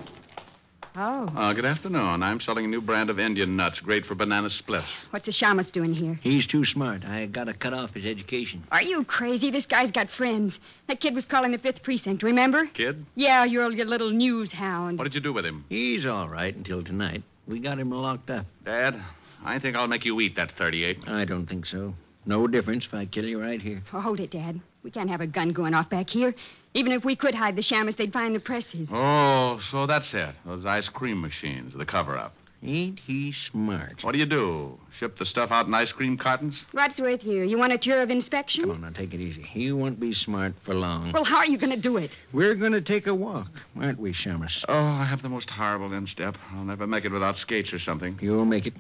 Oh. Good afternoon. I'm selling a new brand of Indian nuts, great for banana splits. What's the shamus doing here? He's too smart. I gotta cut off his education. Are you crazy? This guy's got friends. That kid was calling the 5th Precinct, remember? Kid? Yeah, your little news hound. What did you do with him? He's all right until tonight. We got him locked up. Dad, I think I'll make you eat that 38. I don't think so. No difference if I kill you right here. Oh, hold it, Dad. We can't have a gun going off back here. Even if we could hide the shamus, they'd find the presses. Oh, so that's it. Those ice cream machines, the cover-up. Ain't he smart? What do? Ship the stuff out in ice cream cartons? What's with you? You want a tour of inspection? Come on, now, take it easy. You won't be smart for long. Well, how are you going to do it? We're going to take a walk, aren't we, Shamus? Oh, I have the most horrible instep. I'll never make it without skates or something. You'll make it.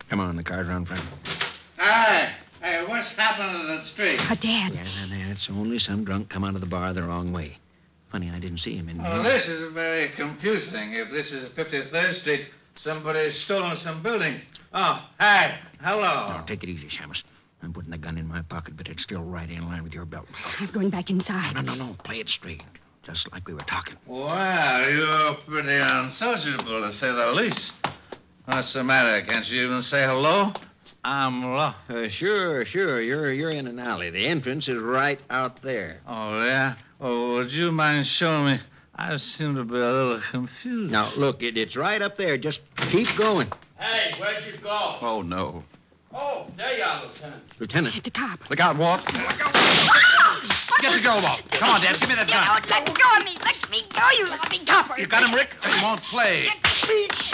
Come on, the car's around front. Hi. Hey, what's happening to the street? Dad. Yeah, it's only some drunk come out of the bar the wrong way. Funny, I didn't see him in Well, this is very confusing. If this is 53rd Street, somebody's stolen some buildings. Oh, hi. Hello. Now, take it easy, Shamus. I'm putting the gun in my pocket, but it's still right in line with your belt. I'm going back inside. No. Play it straight. Just like we were talking. Well, you're pretty unsociable, to say the least. What's the matter? Can't you even say hello? I'm lost. Sure. You're in an alley. The entrance is right out there. Oh, yeah? Oh, would you mind showing me? I seem to be a little confused. Now, look, it's right up there. Just keep going. Hey, where'd you go? Oh, no. Oh, there you are, Lieutenant. Lieutenant. The cop. Look out, Walt. Get the girl, Walt. Come on, Dad. Give me that gun. Out. Let go of me. Let me go, you lousy copper. You got him, Rick? He won't play.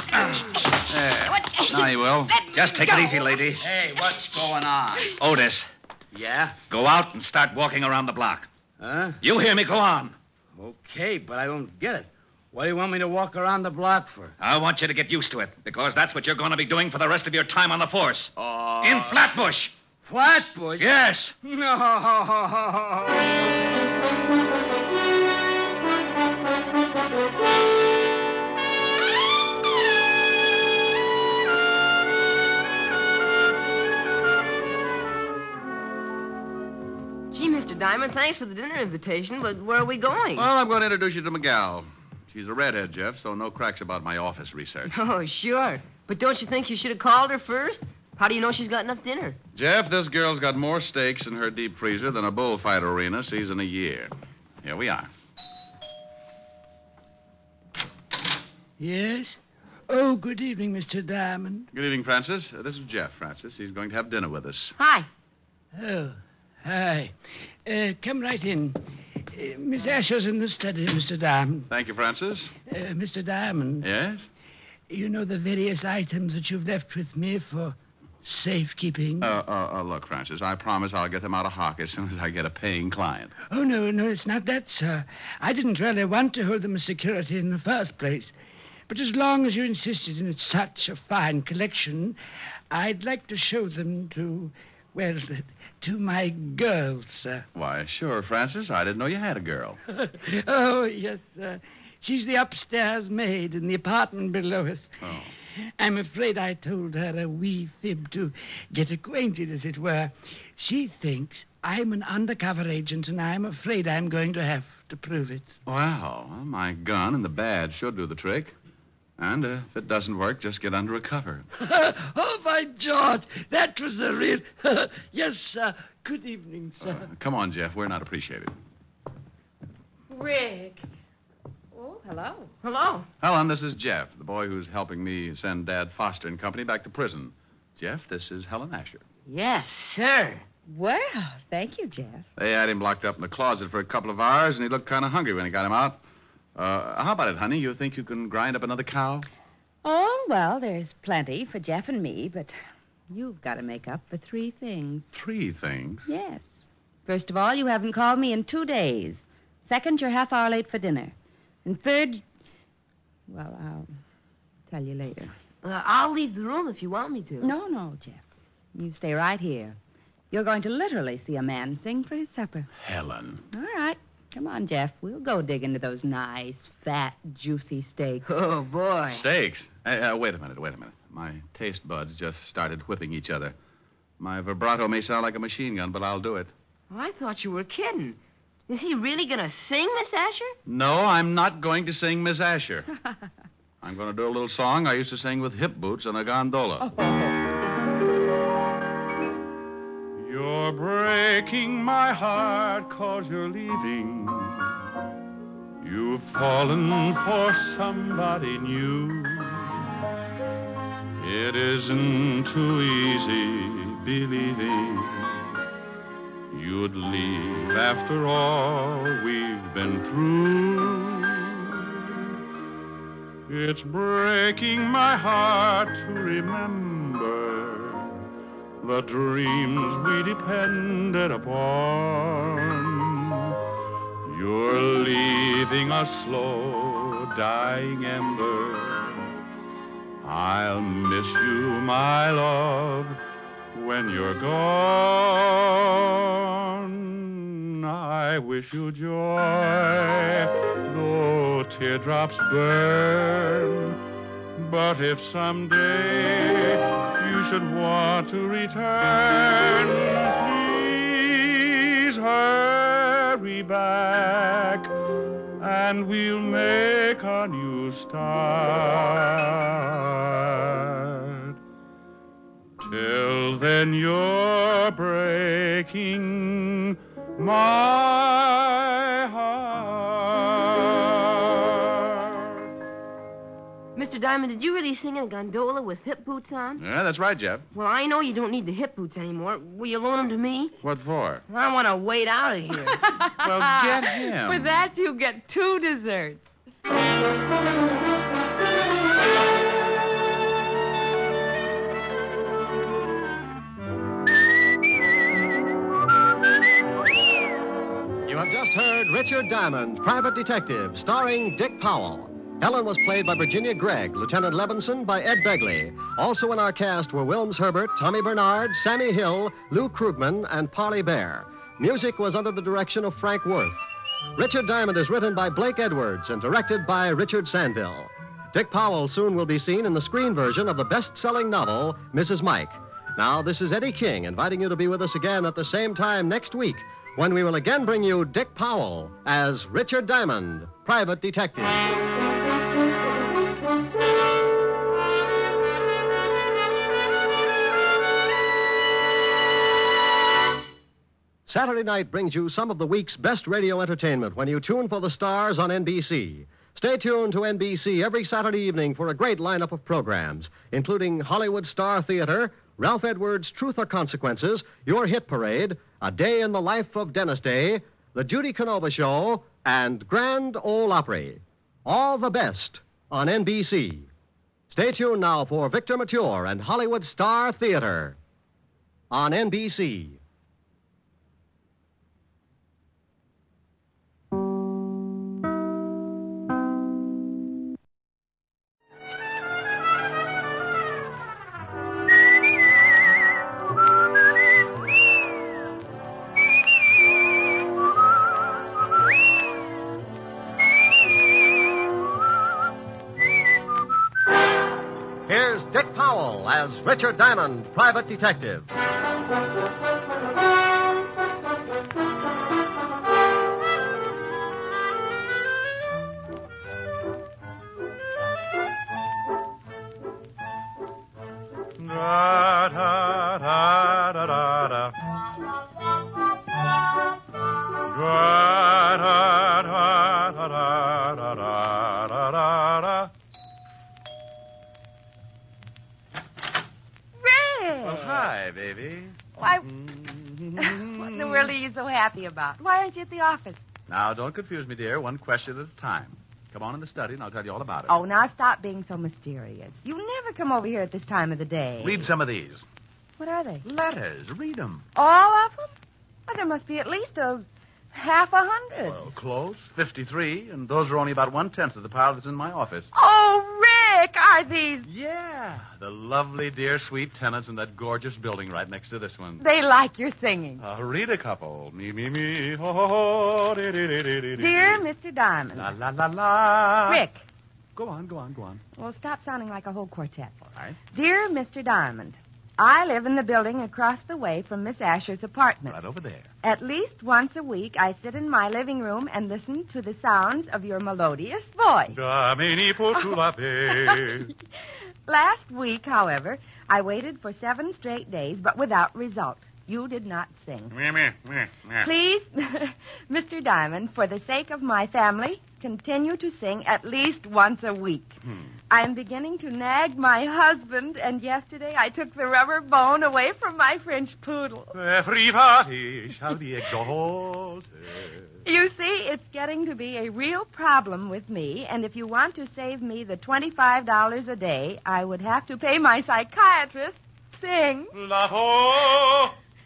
There. Now you will. Just take it easy, lady. Hey, what's going on? Otis, Yeah? go out and start walking around the block. Huh? You hear me? Go on. Okay, but I don't get it. What do you want me to walk around the block for? I want you to get used to it, because that's what you're going to be doing for the rest of your time on the force. Oh. In Flatbush. Flatbush? Yes. No. Diamond. Thanks for the dinner invitation, but where are we going? Well, I'm going to introduce you to Miguel. She's a redhead, Jeff, so no cracks about my office research. Oh, sure. But don't you think you should have called her first? How do you know she's got enough dinner? Jeff, this girl's got more steaks in her deep freezer than a bullfight arena sees in a year. Here we are. Yes? Oh, good evening, Mr. Diamond. Good evening, Francis. This is Jeff, Francis. He's going to have dinner with us. Hi. Oh, hi. Come right in. Miss Asher's in the study, Mr. Diamond. Thank you, Francis. Mr. Diamond. Yes? You know the various items that you've left with me for safekeeping? Look, Francis, I promise I'll get them out of hock as soon as I get a paying client. Oh, no, it's not that, sir. I didn't really want to hold them as security in the first place. But as long as you insisted in such a fine collection, I'd like to show them to my girls, sir. Why, sure, Francis. I didn't know you had a girl. Oh, yes, sir. She's the upstairs maid in the apartment below us. Oh. I'm afraid I told her a wee fib to get acquainted, as it were. She thinks I'm an undercover agent, and I'm afraid I'm going to have to prove it. Well, my gun and the badge should do the trick. And if it doesn't work, just get under a cover. Oh, by George, that was the real... Yes, sir. Good evening, sir. Come on, Jeff. We're not appreciated. Rick. Oh, hello. Hello. Helen, this is Jeff, the boy who's helping me send Dad Foster and Company back to prison. Jeff, this is Helen Asher. Yes, sir. Well, thank you, Jeff. They had him locked up in the closet for a couple of hours, and he looked kind of hungry when he got him out. How about it, honey? You think you can grind up another cow? Oh, well, there's plenty for Jeff and me, but you've got to make up for 3 things. 3 things? Yes. First of all, you haven't called me in 2 days. Second, you're half hour late for dinner. And third, well, I'll tell you later. I'll leave the room if you want me to. No, Jeff. You stay right here. You're going to literally see a man sing for his supper. Helen. All right. Come on, Jeff. We'll go dig into those nice, fat, juicy steaks. Oh, boy. Steaks? Wait a minute. My taste buds just started whipping each other. My vibrato may sound like a machine gun, but I'll do it. Oh, I thought you were kidding. Is he really going to sing, Miss Asher? No, I'm not going to sing Miss Asher. I'm going to do a little song I used to sing with hip boots on a gondola. You're breaking my heart 'cause you're leaving. You've fallen for somebody new. It isn't too easy believing you'd leave after all we've been through. It's breaking my heart to remember the dreams we depended upon. You're leaving a slow dying ember. I'll miss you, my love, when you're gone. I wish you joy, though teardrops burn. But if someday you should want to return, please hurry back, and we'll make a new start. Till then, you're breaking my heart. Mr. Diamond, did you really sing in a gondola with hip boots on? Yeah, that's right, Jeff. Well, I know you don't need the hip boots anymore. Will you loan them to me? What for? I want to wade out of here. Well, get him. For that, you get 2 desserts. You have just heard Richard Diamond, Private Detective, starring Dick Powell. Helen was played by Virginia Gregg, Lieutenant Levinson by Ed Begley. Also in our cast were Wilms Herbert, Tommy Bernard, Sammy Hill, Lou Krugman, and Parley Bear. Music was under the direction of Frank Worth. Richard Diamond is written by Blake Edwards and directed by Richard Sandville. Dick Powell soon will be seen in the screen version of the best-selling novel, Mrs. Mike. Now, this is Eddie King inviting you to be with us again at the same time next week when we will again bring you Dick Powell as Richard Diamond, private detective. Saturday night brings you some of the week's best radio entertainment when you tune for the stars on NBC. Stay tuned to NBC every Saturday evening for a great lineup of programs, including Hollywood Star Theater, Ralph Edwards' Truth or Consequences, Your Hit Parade, A Day in the Life of Dennis Day, The Judy Canova Show, and Grand Ole Opry. All the best on NBC. Stay tuned now for Victor Mature and Hollywood Star Theater on NBC. As Richard Diamond, private detective. About? Why aren't you at the office? Now, don't confuse me, dear. One question at a time. Come on in the study, and I'll tell you all about it. Oh, now stop being so mysterious. You never come over here at this time of the day. Read some of these. What are they? Letters. Read them. All of them? Well, there must be at least half 100. Well, close. 53, and those are only about 1/10 of the pile that's in my office. Oh, Rick, are these... Yeah, the lovely, dear, sweet tenants in that gorgeous building right next to this one. They like your singing. Read a couple. Me, me, me, ho, ho, ho, dee, dee, dee, dee, dee. Dear Mr. Diamond. La, la, la, la. Rick. Go on. Well, stop sounding like a whole quartet. All right. Dear Mr. Diamond, I live in the building across the way from Miss Asher's apartment. Right over there. At least once a week, I sit in my living room and listen to the sounds of your melodious voice. Last week, however, I waited for 7 straight days, but without result. You did not sing. Please, Mr. Diamond, for the sake of my family, continue to sing at least once a week. I am beginning to nag my husband, and yesterday I took the rubber bone away from my French poodle. Everybody shall be exalted. You see, it's getting to be a real problem with me, and if you want to save me the $25 a day, I would have to pay my psychiatrist. Sing.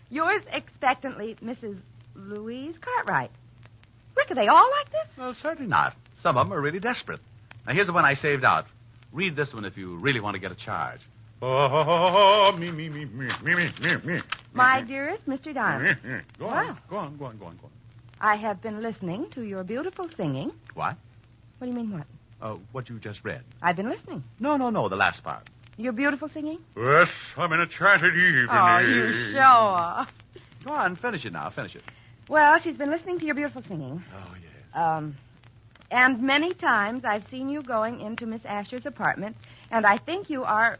Yours expectantly, Mrs. Louise Cartwright. Rick, are they all like this? Well, certainly not. Some of them are really desperate. Now, here's the one I saved out. Read this one if you really want to get a charge. Me. My dearest Mr. Diamond. Go on. I have been listening to your beautiful singing. What? What do you mean, what? What you just read. I've been listening. No, the last part. Your beautiful singing? Yes, I'm in a enchanted evening. Oh, you show off. Go on, finish it now. Finish it. Well, she's been listening to your beautiful singing. Oh, yes. And many times I've seen you going into Miss Asher's apartment, and I think you are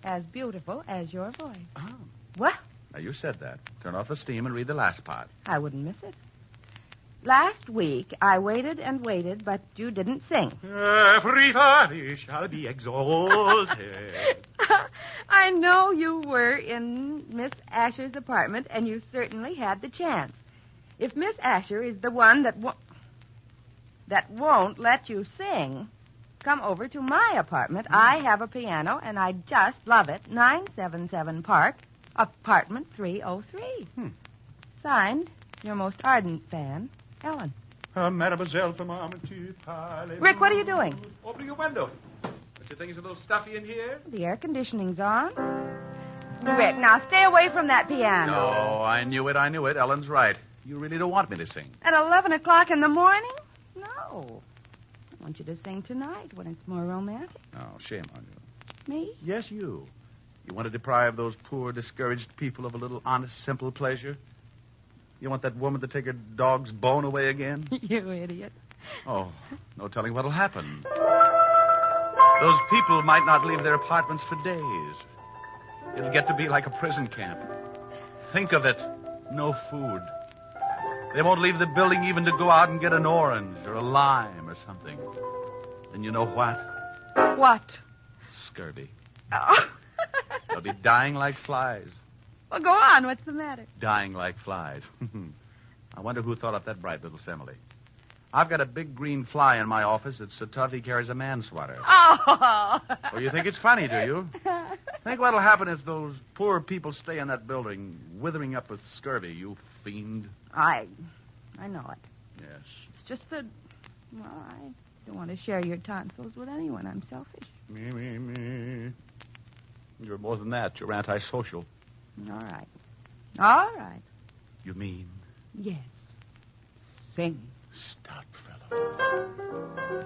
as beautiful as your voice. Oh. What? Now, you said that. Turn off the steam and read the last part. I wouldn't miss it. Last week, I waited and waited, but you didn't sing. Everybody shall be exalted. I know you were in Miss Asher's apartment, and you certainly had the chance. If Miss Asher is the one that won't let you sing, come over to my apartment. I have a piano, and I just love it. 977 Park, apartment 303. Signed, your most ardent fan, Ellen. Mademoiselle. Rick, what are you doing? Opening a window. Don't you think it's a little stuffy in here? The air conditioning's on. Rick, now stay away from that piano. No, I knew it. Ellen's right. You really don't want me to sing. At 11 o'clock in the morning? No. I want you to sing tonight when it's more romantic. Oh, shame on you. Me? Yes, you. You want to deprive those poor, discouraged people of a little honest, simple pleasure? You want that woman to take her dog's bone away again? You idiot. Oh, no telling what'll happen. Those people might not leave their apartments for days. It'll get to be like a prison camp. Think of it. No food. They won't leave the building even to go out and get an orange or a lime or something. And you know what? What? Scurvy. Oh. They'll be dying like flies. Well, go on. What's the matter? Dying like flies. I wonder who thought up that bright little simile. I've got a big green fly in my office that's so tough he carries a manslaughter. Oh. Well, you think it's funny, do you? Think what'll happen if those poor people stay in that building, withering up with scurvy, you fiend. I know it. Yes. It's just that, well, I don't want to share your tonsils with anyone. I'm selfish. Me. You're more than that. You're antisocial. All right. All right. You mean? Yes. Sing. Stop, fellow.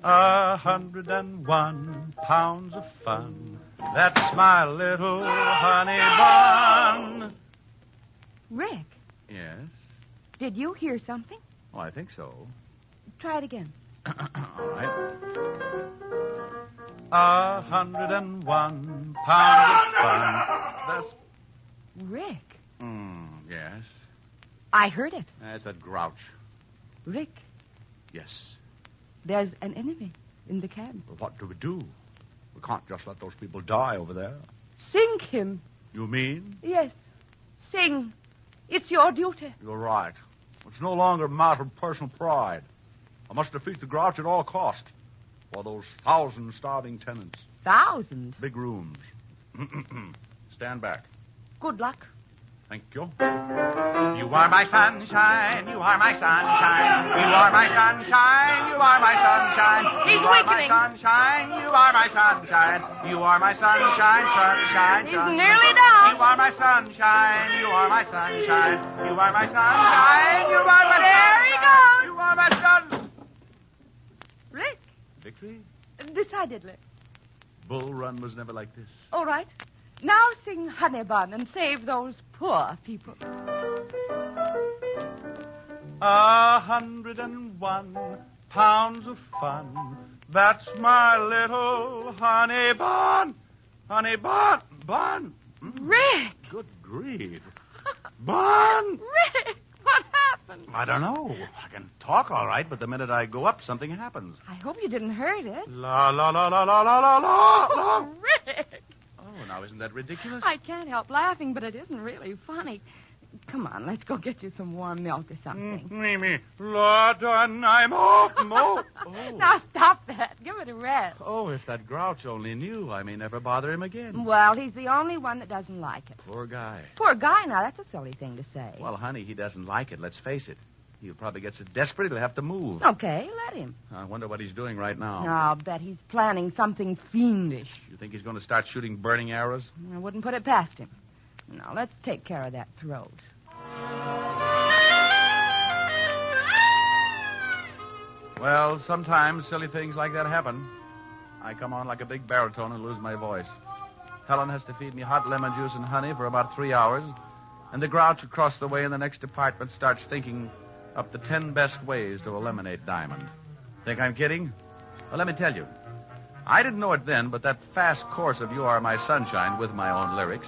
101 pounds of fun. That's my little honey bun. Rick, Yes? did you hear something? Oh, I think so. Try it again. All right. 101 pounds of fun. That's... Rick, Yes? I heard it. That's that grouch. Rick, Yes. there's an enemy in the camp. Well, what do we do? We can't just let those people die over there. Sink him. You mean? Yes. Sing. It's your duty. You're right. It's no longer a matter of personal pride. I must defeat the grouch at all cost. For those 1,000 starving tenants. 1,000? Big rooms. Stand back. Good luck. Thank you. You are my sunshine. You are my sunshine. You are my sunshine. You are my sunshine. He's you are weakening. my sunshine. You are my sunshine. You are my sunshine. Sunshine. He's sunshine. nearly down. You are my sunshine. You are my sunshine. You are my sunshine. You are my There he sunshine. goes. You are my sun. Rick, Victory? decidedly. Bull Run was never like this. All right. Now sing Honey Bun and save those poor people. 101 pounds of fun. That's my little honey bun. Honey bun. Bun. Rick! Good grief. Bun! Rick, what happened? I don't know. I can talk all right, but the minute I go up, something happens. I hope you didn't hurt it. La, la, la, la, la, la, la, la. Oh, Rick! Oh, now isn't that ridiculous? I can't help laughing, but it isn't really funny. Come on, let's go get you some warm milk or something. Me. Lord, I'm off. Oh. Now stop that. Give it a rest. Oh, if that grouch only knew, I may never bother him again. Well, he's the only one that doesn't like it. Poor guy. Poor guy, now, that's a silly thing to say. Well, honey, he doesn't like it, let's face it. He'll probably get so desperate he'll have to move. Okay, let him. I wonder what he's doing right now. I'll bet he's planning something fiendish. You think he's going to start shooting burning arrows? I wouldn't put it past him. Now, let's take care of that throat. Well, sometimes silly things like that happen. I come on like a big baritone and lose my voice. Helen has to feed me hot lemon juice and honey for about 3 hours, and the grouch across the way in the next apartment starts thinking up the 10 best ways to eliminate Diamond. Think I'm kidding? Well, let me tell you. I didn't know it then, but that fast course of You Are My Sunshine with my own lyrics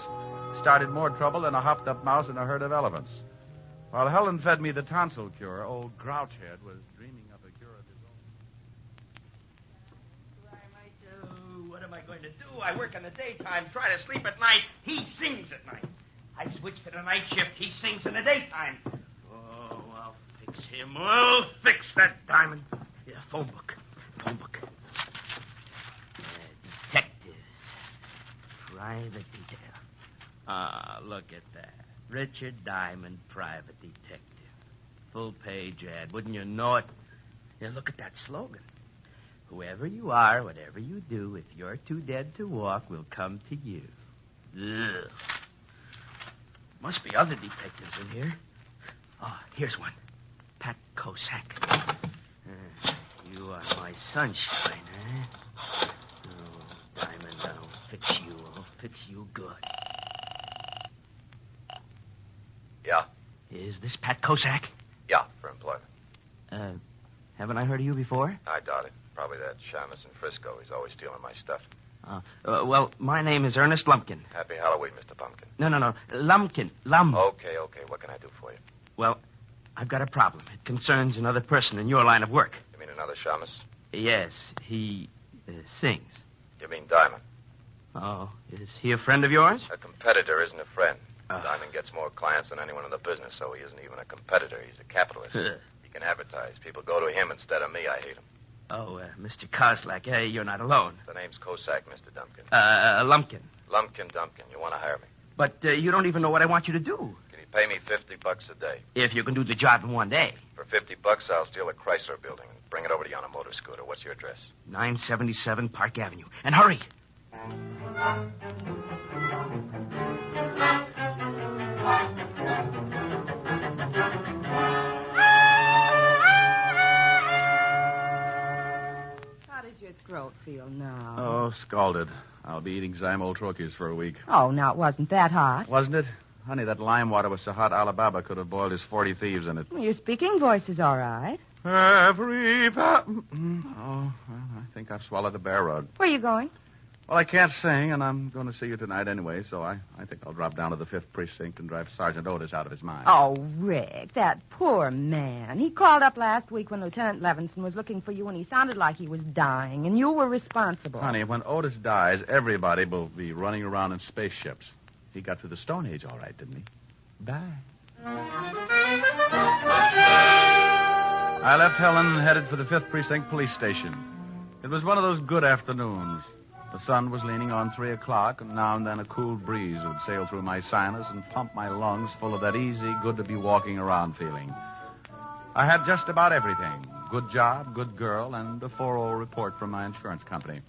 started more trouble than a hopped-up mouse in a herd of elephants. While Helen fed me the tonsil cure, old Grouchhead was dreaming up a cure of his own. What am I going to do? I work in the daytime, try to sleep at night. He sings at night. I switch to the night shift. He sings in the daytime. Oh, I'll fix him. I'll fix that Diamond. Yeah, phone book. Detectives. Private detail. Ah, look at that. Richard Diamond, private detective. Full-page ad. Wouldn't you know it? Yeah, look at that slogan. Whoever you are, whatever you do, if you're too dead to walk, we'll come to you. Ugh. Must be other detectives in here. Oh, here's one. Pat Kosak. You are my sunshine, huh? Oh, Diamond, I'll fix you. I'll fix you good. Yeah. Is this Pat Kosak? Yeah, for employment. Haven't I heard of you before? I doubt it. Probably that shamus in Frisco. He's always stealing my stuff. Well, my name is Ernest Lumpkin. Happy Halloween, Mr. Pumpkin. No. Lumpkin. Okay. What can I do for you? Well, I've got a problem. It concerns another person in your line of work. You mean another shamus? Yes, he sings. You mean Diamond? Oh, is he a friend of yours? A competitor isn't a friend. Diamond gets more clients than anyone in the business, so he isn't even a competitor. He's a capitalist. He can advertise. People go to him instead of me. I hate him. Oh, Mr. Koslak, you're not alone. The name's Kosak, Mr. Dumpkin. Lumpkin. Lumpkin Dumpkin. You want to hire me? But you don't even know what I want you to do. Can you pay me $50 a day? If you can do the job in one day. For $50, I'll steal a Chrysler building and bring it over to you on a motor scooter. What's your address? 977 Park Avenue. And hurry. How does your throat feel now? Oh, scalded. I'll be eating Zymol troches for a week. Oh, now, it wasn't that hot. Wasn't it? Honey, that lime water was so hot Alibaba could have boiled his 40 thieves in it. Well, your speaking voice is all right. Oh, well, I think I've swallowed a bear rug. Where are you going? Well, I can't sing, and I'm going to see you tonight anyway, so I think I'll drop down to the 5th Precinct and drive Sergeant Otis out of his mind. Oh, Rick, that poor man. He called up last week when Lieutenant Levinson was looking for you, and he sounded like he was dying, and you were responsible. Honey, when Otis dies, everybody will be running around in spaceships. He got through the Stone Age all right, didn't he? Bye. I left Helen, headed for the 5th Precinct Police Station. It was one of those good afternoons. The sun was leaning on 3 o'clock, and now and then a cool breeze would sail through my sinus and pump my lungs full of that easy, good-to-be-walking-around feeling. I had just about everything. Good job, good girl, and a 4-0 report from my insurance company.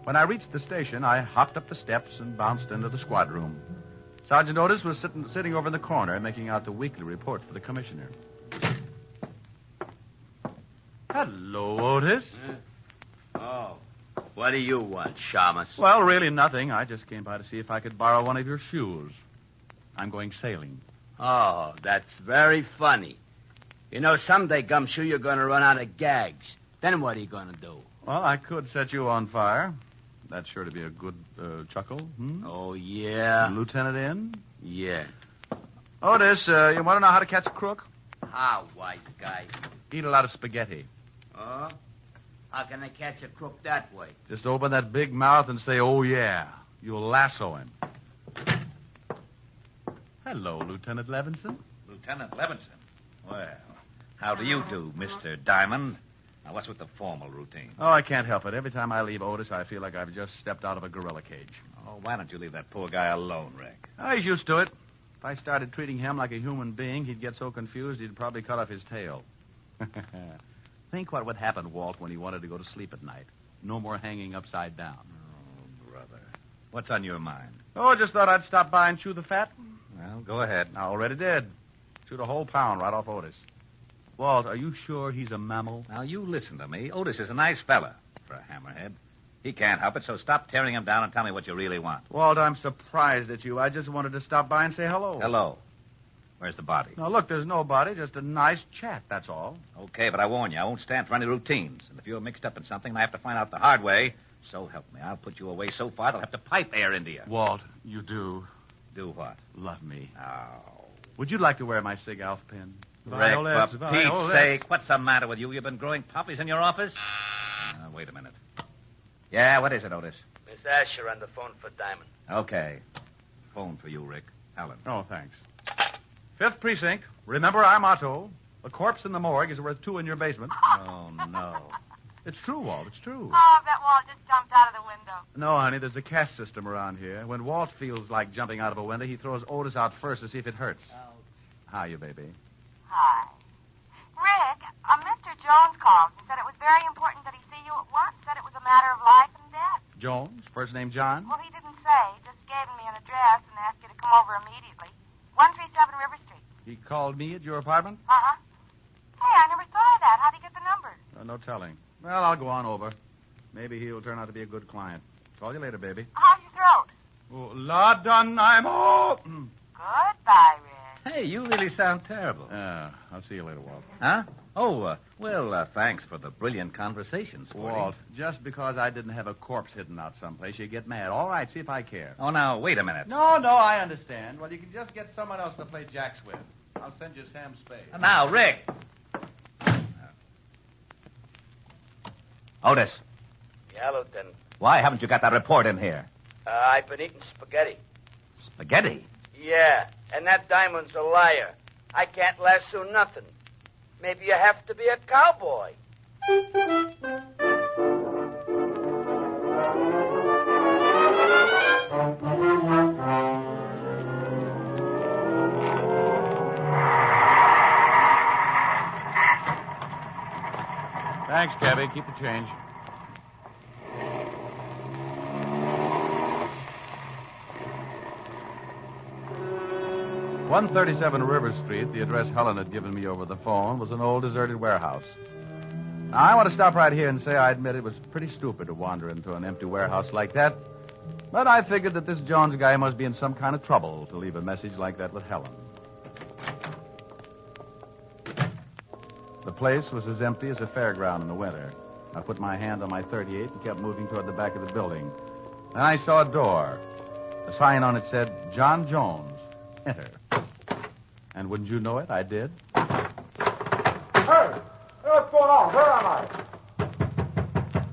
When I reached the station, I hopped up the steps and bounced into the squad room. Sergeant Otis was sitting over in the corner, making out the weekly report for the commissioner. Hello, Otis. Oh. What do you want, Shamus? Well, really nothing. I just came by to see if I could borrow one of your shoes. I'm going sailing. Oh, that's very funny. You know, someday, Gumshoe, you're going to run out of gags. Then what are you going to do? Well, I could set you on fire. That's sure to be a good chuckle. Oh, yeah? Lieutenant N? Yeah. Otis, you want to know how to catch a crook? How, wise guy? Eat a lot of spaghetti. Oh? How can I catch a crook that way? Just open that big mouth and say, oh, yeah. You'll lasso him. Hello, Lieutenant Levinson. Lieutenant Levinson? Well, how do you do, Mr. Diamond? Now, what's with the formal routine? Oh, I can't help it. Every time I leave Otis, I feel like I've just stepped out of a gorilla cage. Oh, why don't you leave that poor guy alone, Rick? Oh, he's used to it. If I started treating him like a human being, he'd get so confused he'd probably cut off his tail. Think what would happen, Walt, when he wanted to go to sleep at night. No more hanging upside down. Oh, brother. What's on your mind? Oh, just thought I'd stop by and chew the fat. Well, go ahead. I already did. Chewed a whole pound right off Otis. Walt, are you sure he's a mammal? Now, you listen to me. Otis is a nice fella for a hammerhead. He can't help it, so stop tearing him down and tell me what you really want. Walt, I'm surprised at you. I just wanted to stop by and say hello. Hello. Where's the body? Now, look, there's no body, just a nice chat, that's all. Okay, but I warn you, I won't stand for any routines. And if you're mixed up in something and I have to find out the hard way, so help me, I'll put you away so far they'll have to pipe air into you. Walt, you do. Do what? Love me. Oh. Would you like to wear my Sig Alf pin? Rick, for Pete's sake, what's the matter with you? You've been growing poppies in your office? Wait a minute. Yeah, what is it, Otis? Miss Asher on the phone for Diamond. Okay. Phone for you, Rick. Helen. Oh, thanks. 5th Precinct. Remember our motto. A corpse in the morgue is worth 2 in your basement. Oh, no. It's true, Walt. It's true. Oh, that Walt just jumped out of the window. No, honey, there's a caste system around here. When Walt feels like jumping out of a window, he throws Otis out first to see if it hurts. How you, baby? Hi. Rick, Mr. Jones called and said it was very important that he see you at once. Said it was a matter of life and death. Jones? First name John? Well, he didn't say. He just gave me an address and asked you to come over immediately. 137 River Street. He called me at your apartment? Uh-huh. Hey, I never thought of that. How'd he get the number? No telling. Well, I'll go on over. Maybe he'll turn out to be a good client. Call you later, baby. How's your throat? Oh, la done, I'm all... Goodbye, Rick. Hey, you really sound terrible. I'll see you later, Walt. Huh? Oh, thanks for the brilliant conversation, Sporty. Walt, just because I didn't have a corpse hidden out someplace, you get mad. All right, see if I care. Oh, now, wait a minute. No, I understand. Well, you can just get someone else to play jacks with. I'll send you Sam Spade. Now, Rick. Otis, Yeah, Lieutenant. why haven't you got that report in here? I've been eating spaghetti. Spaghetti? Yeah, and that Diamond's a liar. I can't lasso nothing. Maybe you have to be a cowboy. Thanks, Cabby. Keep the change. "137 River Street," the address Helen had given me over the phone, was an old deserted warehouse. Now, I want to stop right here and say I admit it was pretty stupid to wander into an empty warehouse like that. But I figured that this Jones guy must be in some kind of trouble to leave a message like that with Helen. The place was as empty as a fairground in the winter. I put my hand on my .38 and kept moving toward the back of the building. Then I saw a door. A sign on it said, "John Jones. Enter." And wouldn't you know it, I did. Hey! What's going on? Where am I?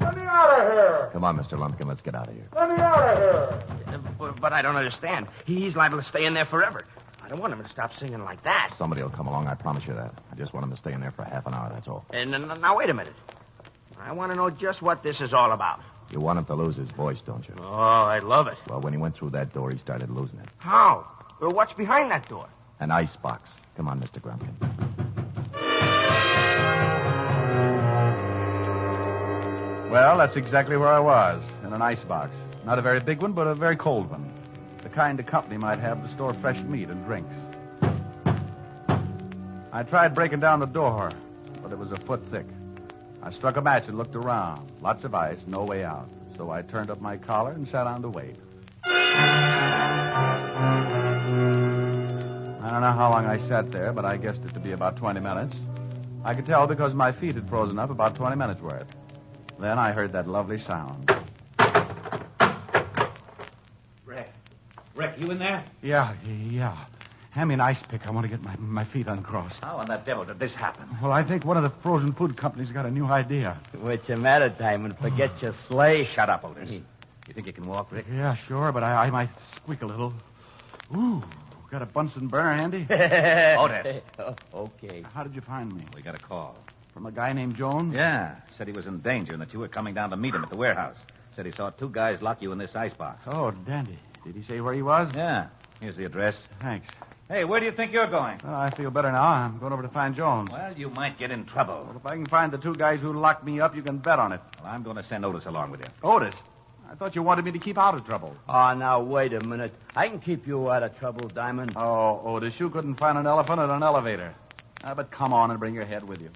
Let me out of here! Come on, Mr. Lumpkin, let's get out of here. Let me out of here! But I don't understand. He's liable to stay in there forever. I don't want him to stop singing like that. Somebody will come along, I promise you that. I just want him to stay in there for half an hour, that's all. And now, wait a minute. I want to know just what this is all about. You want him to lose his voice, don't you? Oh, I love it. Well, when he went through that door, he started losing it. How? Well, what's behind that door? An ice box. Come on, Mr. Grumpkin. Well, that's exactly where I was, in an ice box. Not a very big one, but a very cold one. The kind a company might have to store fresh meat and drinks. I tried breaking down the door, but it was a foot thick. I struck a match and looked around. Lots of ice, no way out. So I turned up my collar and sat down to wait. I don't know how long I sat there, but I guessed it to be about 20 minutes. I could tell because my feet had frozen up about 20 minutes worth. Then I heard that lovely sound. Rick, you in there? Yeah. Hand me an ice pick. I want to get my feet uncrossed. How in the devil did this happen? Well, I think one of the frozen food companies got a new idea. What's the matter, Diamond? Forget your sleigh. Shut up, Otis. You think you can walk, Rick? Yeah, sure, but I might squeak a little. Ooh, got a Bunsen burner handy? Otis. Okay. How did you find me? We got a call. From a guy named Jones? Yeah. Said he was in danger and that you were coming down to meet him at the warehouse. Said he saw two guys lock you in this icebox. Oh, dandy. Did he say where he was? Yeah. Here's the address. Thanks. Hey, where do you think you're going? Well, I feel better now. I'm going over to find Jones. Well, you might get in trouble. Well, if I can find the two guys who locked me up, you can bet on it. Well, I'm going to send Otis along with you. Otis? I thought you wanted me to keep out of trouble. Oh, now, wait a minute. I can keep you out of trouble, Diamond. Oh, Otis, you couldn't find an elephant in an elevator. But come on and bring your head with you.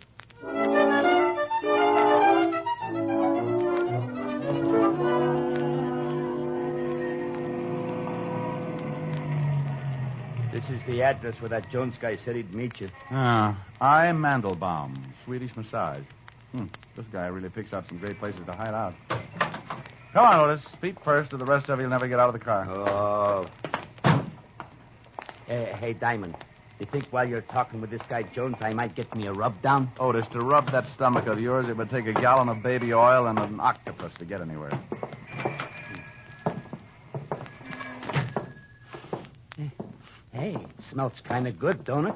This is the address where that Jones guy said he'd meet you. I'm Mandelbaum, Swedish massage. This guy really picks out some great places to hide out. Come on, Otis. Feet first, or the rest of you'll never get out of the car. Oh. Hey, Diamond. You think while you're talking with this guy Jones, I might get me a rub down? Otis, to rub that stomach of yours, it would take a gallon of baby oil and an octopus to get anywhere. Hey, it smells kind of good, don't it?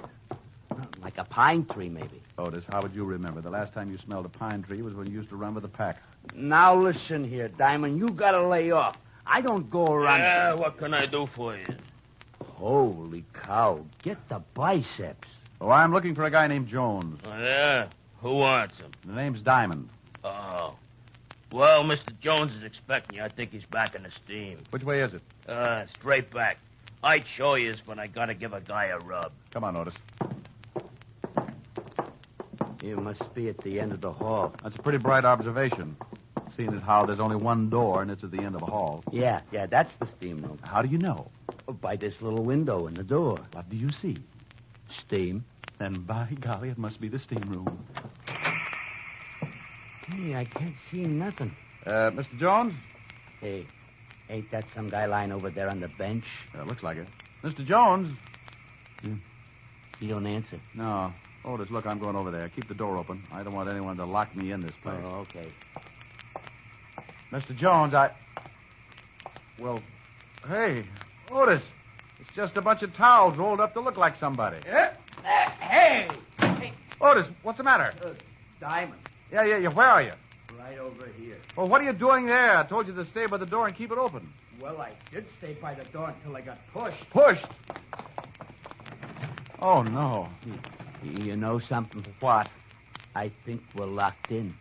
Like a pine tree, maybe. Otis, how would you remember? The last time you smelled a pine tree was when you used to run with a pack. Now listen here, Diamond. You gotta lay off. I don't go around... Yeah, what can I do for you? Holy cow. Get the biceps. Oh, I'm looking for a guy named Jones. Oh, yeah? Who wants him? The name's Diamond. Oh. Well, Mr. Jones is expecting you. I think he's back in the steam. Which way is it? Straight back. I'd show you when I gotta give a guy a rub. Come on, Otis. You must be at the end of the hall. That's a pretty bright observation, seeing as how there's only one door and it's at the end of a hall. Yeah, that's the steam room. How do you know? By this little window in the door. What do you see? Steam. Then, by golly, it must be the steam room. Hey, I can't see nothing. Mr. Jones? Hey, ain't that some guy lying over there on the bench? Looks like it. Mr. Jones? He don't answer. No. Otis, look, I'm going over there. Keep the door open. I don't want anyone to lock me in this place. Oh, okay. Mr. Jones, Well, hey, Otis. It's just a bunch of towels rolled up to look like somebody. Hey! Otis, what's the matter? Diamond. Yeah. Where are you? Right over here. Well, what are you doing there? I told you to stay by the door and keep it open. Well, I did stay by the door until I got pushed. Pushed? Oh, no. You know something? What? I think we're locked in.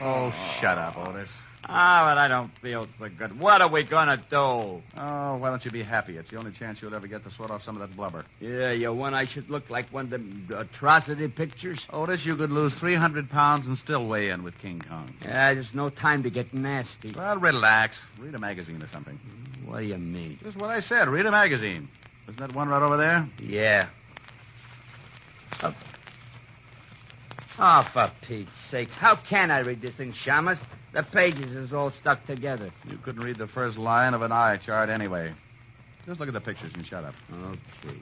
Oh, shut up, Otis. But I don't feel so good. What are we going to do? Oh, why don't you be happy? It's the only chance you'll ever get to sweat off some of that blubber. Yeah, you want I should look like one of them atrocity pictures? Otis, you could lose 300 pounds and still weigh in with King Kong. Yeah, there's no time to get nasty. Well, relax. Read a magazine or something. What do you mean? Just what I said. Read a magazine. Isn't that one right over there? Yeah. Oh, for Pete's sake. How can I read this thing, Shamus? The pages is all stuck together. You couldn't read the first line of an eye chart anyway. Just look at the pictures and shut up. Okay.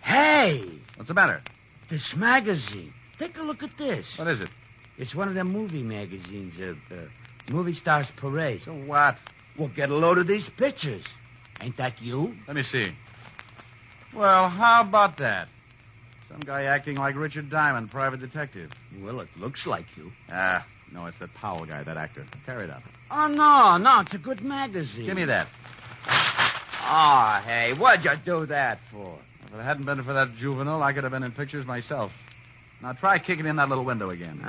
Hey! What's the matter? This magazine. Take a look at this. What is it? It's one of them movie magazines, Movie Stars Parade. So what? Well, get a load of these pictures. Ain't that you? Let me see. Well, how about that? Some guy acting like Richard Diamond, private detective. Well, it looks like you. No, it's that Powell guy, that actor. Tear it up. Oh, no, it's a good magazine. Give me that. Oh, hey, what'd you do that for? If it hadn't been for that juvenile, I could have been in pictures myself. Now try kicking in that little window again.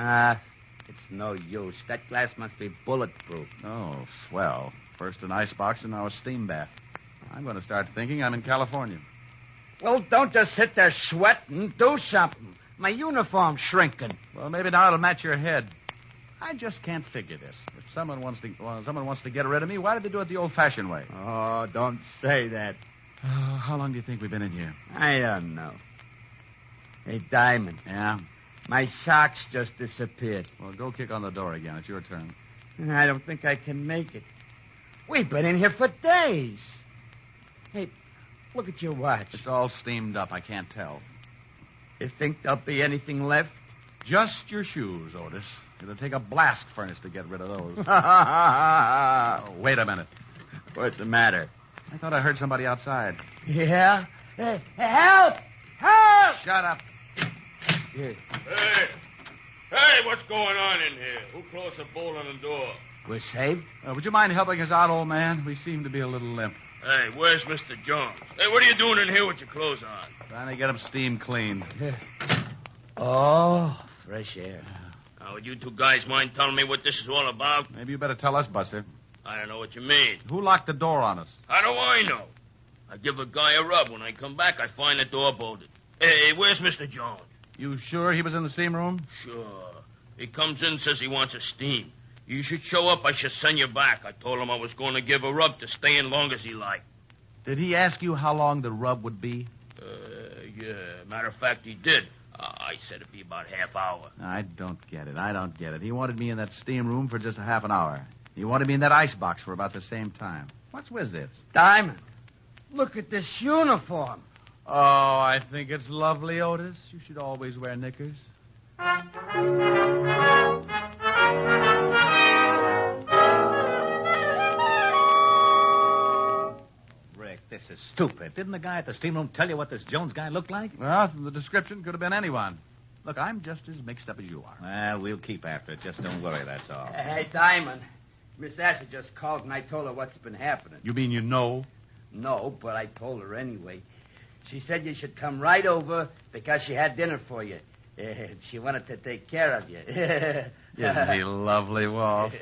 It's no use. That glass must be bulletproof. Oh, swell. First an icebox and now a steam bath. I'm going to start thinking I'm in California. Well, don't just sit there sweating. Do something. My uniform's shrinking. Well, maybe now it'll match your head. I just can't figure this. If someone wants to get rid of me, why did they do it the old-fashioned way? Oh, don't say that. Oh, how long do you think we've been in here? I don't know. Hey, Diamond. Yeah? My socks just disappeared. Well, go kick on the door again. It's your turn. I don't think I can make it. We've been in here for days. Hey, look at your watch. It's all steamed up. I can't tell. You think there'll be anything left? Just your shoes, Otis. It'll take a blast furnace to get rid of those. Oh, wait a minute. What's the matter? I thought I heard somebody outside. Yeah? Hey, help! Help! Shut up. Here. Hey, what's going on in here? Who closed the bolt on the door? We're saved? Would you mind helping us out, old man? We seem to be a little limp. Hey, where's Mr. Jones? Hey, what are you doing in here with your clothes on? Trying to get them steam cleaned. Oh, fresh air. Now, would you two guys mind telling me what this is all about? Maybe you better tell us, Buster. I don't know what you mean. Who locked the door on us? How do I know? I give a guy a rub. When I come back, I find the door bolted. Hey, where's Mr. Jones? You sure he was in the steam room? Sure. He comes in and says he wants a steam. You should show up. I should send you back. I told him I was going to give a rub to stay in long as he liked. Did he ask you how long the rub would be? Yeah. Matter of fact, he did. I said it'd be about half hour. I don't get it. He wanted me in that steam room for just a half an hour. He wanted me in that icebox for about the same time. What's with this? Diamond, look at this uniform. Oh, I think it's lovely, Otis. You should always wear knickers. Rick, this is stupid. Didn't the guy at the steam room tell you what this Jones guy looked like? Well, from the description, could have been anyone. Look, I'm just as mixed up as you are. Well, we'll keep after it. Just don't worry, that's all. Hey, Diamond, Miss Asher just called and I told her what's been happening. You mean you know? No, but I told her anyway. She said you should come right over because she had dinner for you. She wanted to take care of you. Isn't he lovely, Walsh?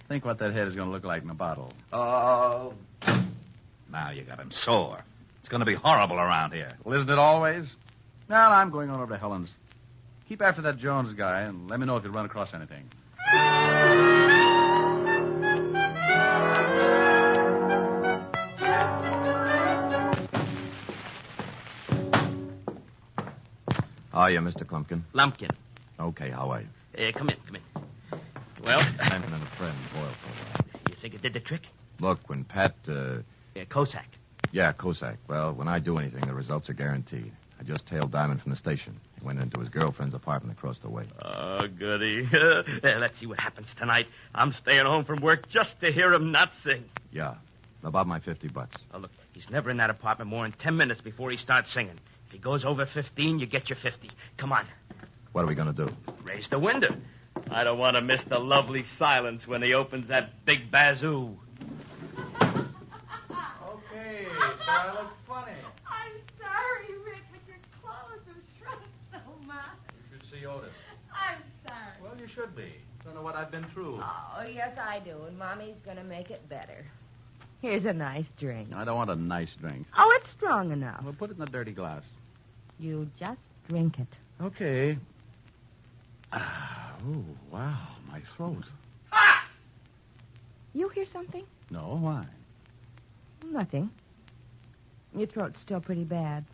Think what that head is going to look like in a bottle. Oh. Now you got him sore. It's going to be horrible around here. Well, isn't it always? Now I'm going on over to Helen's. Keep after that Jones guy and let me know if you run across anything. How are you, Mr. Klumpkin? Lumpkin. Okay, how are you? Come in. Well, Benton and a friend boiled for a while. you think it did the trick? Look, when Pat, Cossack. Yeah, Cossack. Well, when I do anything, the results are guaranteed. I just tailed Diamond from the station. He went into his girlfriend's apartment across the way. Oh, goody. Let's see what happens tonight. I'm staying home from work just to hear him not sing. Yeah, about my $50. Oh, look, he's never in that apartment more than 10 minutes before he starts singing. If he goes over 15, you get your 50. Come on. What are we going to do? Raise the window. I don't want to miss the lovely silence when he opens that big bazoo. Okay, so I look funny. I'm sorry, Rick, but your clothes have shrunk so much. You should see Otis. I'm sorry. Well, you should be. Don't know what I've been through. Oh, yes, I do, and Mommy's going to make it better. Here's a nice drink. I don't want a nice drink. Oh, it's strong enough. Well, put it in a dirty glass. You just drink it. Okay. Oh, wow, my throat. You hear something? No, why? Nothing. Your throat's still pretty bad.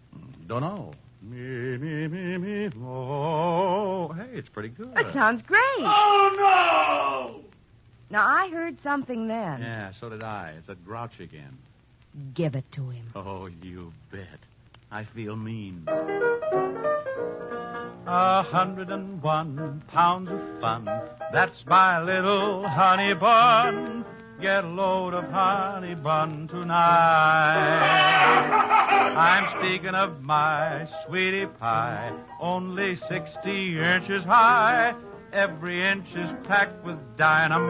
Don't know. Me, oh. Hey, it's pretty good. It sounds great. Oh, no! Now, I heard something then. Yeah, so did I. It's that grouch again. Give it to him. Oh, you bet. I feel mean. 101 pounds of fun. That's my little honey bun. Get a load of honey bun tonight. I'm speaking of my sweetie pie, only 60 inches high. Every inch is packed with dynamite.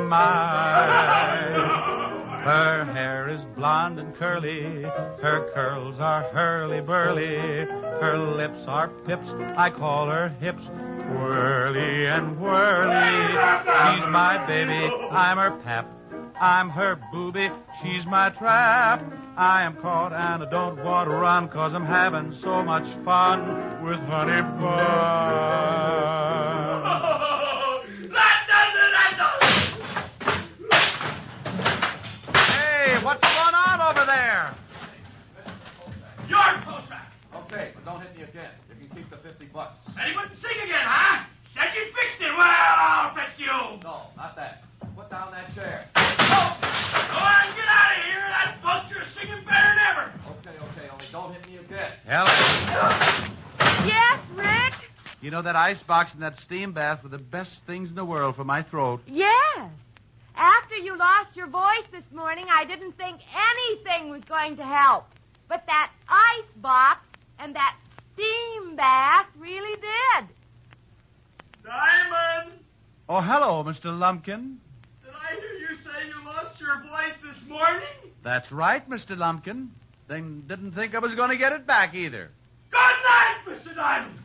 Her hair is blonde and curly. Her curls are hurly-burly. Her lips are pips. I call her hips twirly and whirly. She's my baby. I'm her pap. I'm her booby. She's my trap. I am caught and I don't want to run 'cause I'm having so much fun with honey bun. What's going on over there? You're Cossack. Okay, but don't hit me again. You can keep the $50. Said he wouldn't sing again, huh? Said you fixed it. Well, I'll fix you. No, not that. Put down that chair. Oh! Go on, get out of here. That vulture is singing better than ever. Okay, only don't hit me again. Helen. Yes, Rick? You know, that ice box and that steam bath were the best things in the world for my throat. Yes. After you lost your voice this morning, I didn't think anything was going to help. But that ice box and that steam bath really did. Diamond! Oh, hello, Mr. Lumpkin. Did I hear you say you lost your voice this morning? That's right, Mr. Lumpkin. Then didn't think I was going to get it back either. Good night, Mr. Diamond!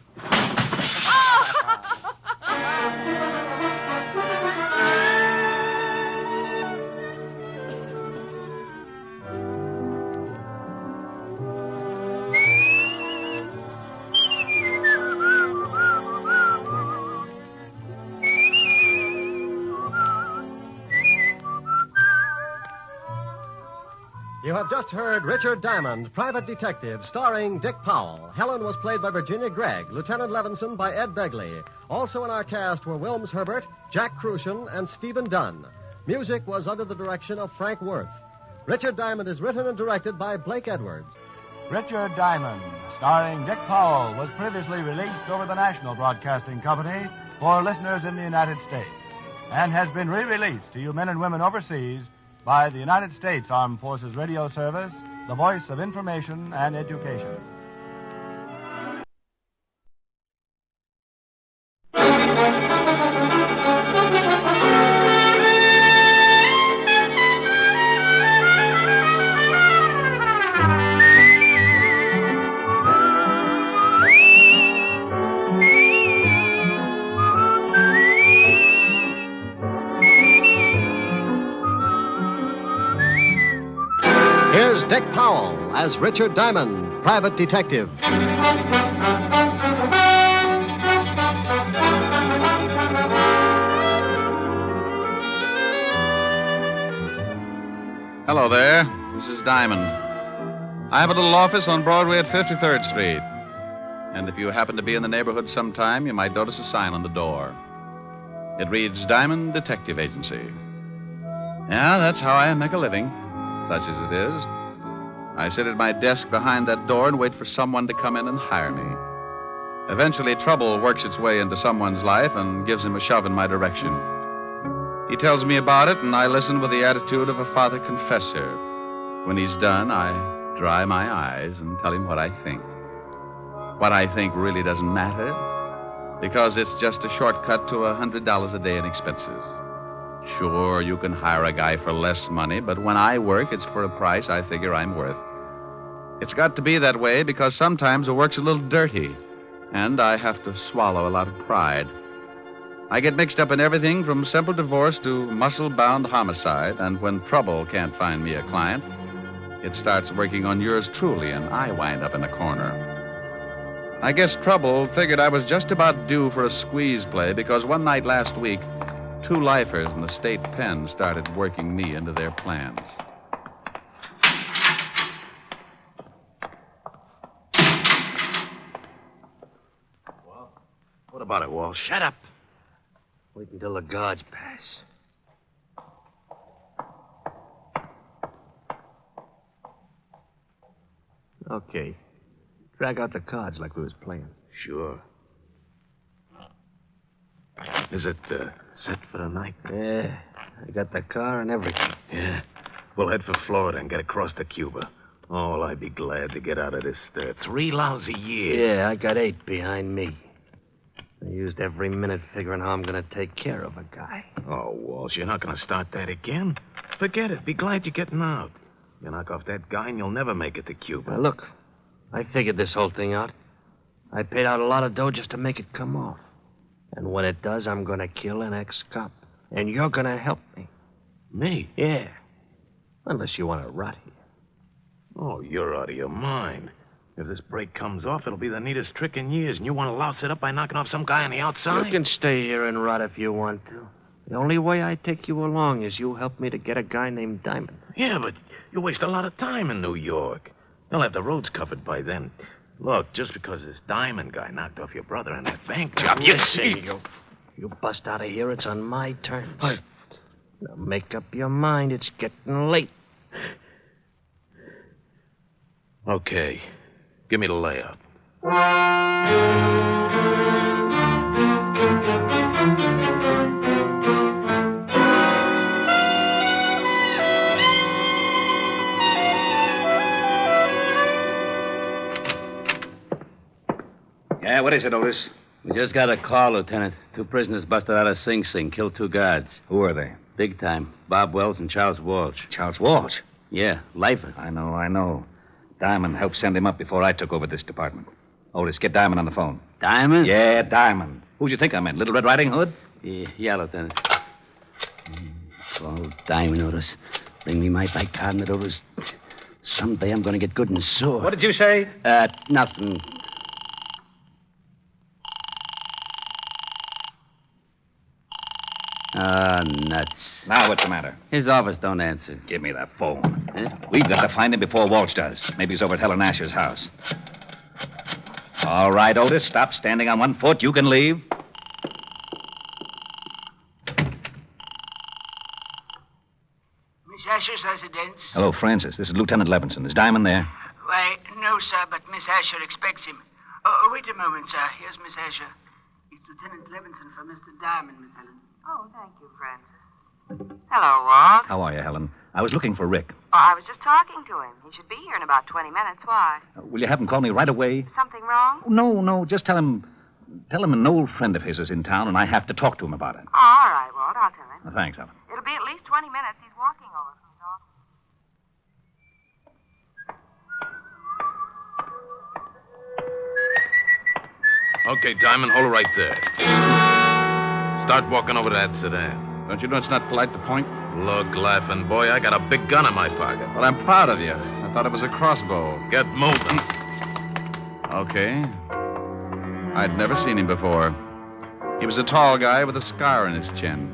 You have just heard Richard Diamond, Private Detective, starring Dick Powell. Helen was played by Virginia Gregg, Lieutenant Levinson by Ed Begley. Also in our cast were Wilms Herbert, Jack Crucian, and Stephen Dunn. Music was under the direction of Frank Worth. Richard Diamond is written and directed by Blake Edwards. Richard Diamond, starring Dick Powell, was previously released over the National Broadcasting Company for listeners in the United States and has been re-released to you men and women overseas by the United States Armed Forces Radio Service, the voice of information and education. Here's Dick Powell as Richard Diamond, Private Detective. Hello there. This is Diamond. I have a little office on Broadway at 53rd Street. And if you happen to be in the neighborhood sometime, you might notice a sign on the door. It reads Diamond Detective Agency. Yeah, that's how I make a living, such as it is. I sit at my desk behind that door and wait for someone to come in and hire me. Eventually, trouble works its way into someone's life and gives him a shove in my direction. He tells me about it, and I listen with the attitude of a father confessor. When he's done, I dry my eyes and tell him what I think. What I think really doesn't matter, because it's just a shortcut to $100 a day in expenses. Sure, you can hire a guy for less money, but when I work, it's for a price I figure I'm worth. It's got to be that way because sometimes the work's a little dirty, and I have to swallow a lot of pride. I get mixed up in everything from simple divorce to muscle-bound homicide, and when trouble can't find me a client, it starts working on yours truly, and I wind up in a corner. I guess trouble figured I was just about due for a squeeze play because one night last week, 2 lifers in the state pen started working me into their plans. What about it, Walsh? Shut up. Wait until the guards pass. Okay. Drag out the cards like we was playing. Sure. Is it set for the night? Yeah. I got the car and everything. Yeah. We'll head for Florida and get across to Cuba. Oh, well, I'd be glad to get out of this 3 lousy years. Yeah, I got 8 behind me. I used every minute figuring how I'm going to take care of a guy. Oh, Walsh, you're not going to start that again? Forget it. Be glad you're getting out. You knock off that guy and you'll never make it to Cuba. Now, look, I figured this whole thing out. I paid out a lot of dough just to make it come off. And when it does, I'm going to kill an ex-cop. And you're going to help me. Me? Yeah. Unless you want to rot here. Oh, you're out of your mind. If this break comes off, it'll be the neatest trick in years, and you want to louse it up by knocking off some guy on the outside? You can stay here and rot if you want to. The only way I take you along is you help me to get a guy named Diamond. Yeah, but you waste a lot of time in New York. They'll have the roads covered by then. Look, just because this Diamond guy knocked off your brother in that bank job, you see. You bust out of here, it's on my terms. Now make up your mind, it's getting late. Okay. Give me the layout. Yeah, what is it, Otis? We just got a call, Lieutenant. 2 prisoners busted out of Sing Sing, killed 2 guards. Who are they? Big time. Bob Wells and Charles Walsh. Charles Walsh? Yeah, lifer. I know. Diamond helped send him up before I took over this department. Otis, get Diamond on the phone. Diamond? Yeah, Diamond. Who'd you think I meant? Little Red Riding Hood? Yeah, Lieutenant. Oh, Diamond, Otis. Bring me my bicarbonate, Otis. Someday I'm going to get good and sore. What did you say? Nothing. Nuts. Now what's the matter? His office don't answer. Give me that phone. We've got to find him before Walsh does. Maybe he's over at Helen Asher's house. All right, Otis, stop standing on one foot. You can leave. Miss Asher's residence? Hello, Francis. This is Lieutenant Levinson. Is Diamond there? Why, no, sir, but Miss Asher expects him. Wait a moment, sir. Here's Miss Asher. It's Lieutenant Levinson for Mr. Diamond, Miss Helen. Oh, thank you, Francis. Hello, Walt. How are you, Helen? I was looking for Rick. Oh, I was just talking to him. He should be here in about 20 minutes. Why? Will you have him call me right away? Something wrong? No. Just tell him an old friend of his is in town, and I have to talk to him about it. Oh, all right, Walt. I'll tell him. Thanks, Helen. It'll be at least 20 minutes. He's walking over from his office. Okay, Diamond, hold it right there. Start walking over to that sedan. Don't you know it's not polite to point? Look, laughing boy, I got a big gun in my pocket. Well, I'm proud of you. I thought it was a crossbow. Get moving. Okay. I'd never seen him before. He was a tall guy with a scar on his chin.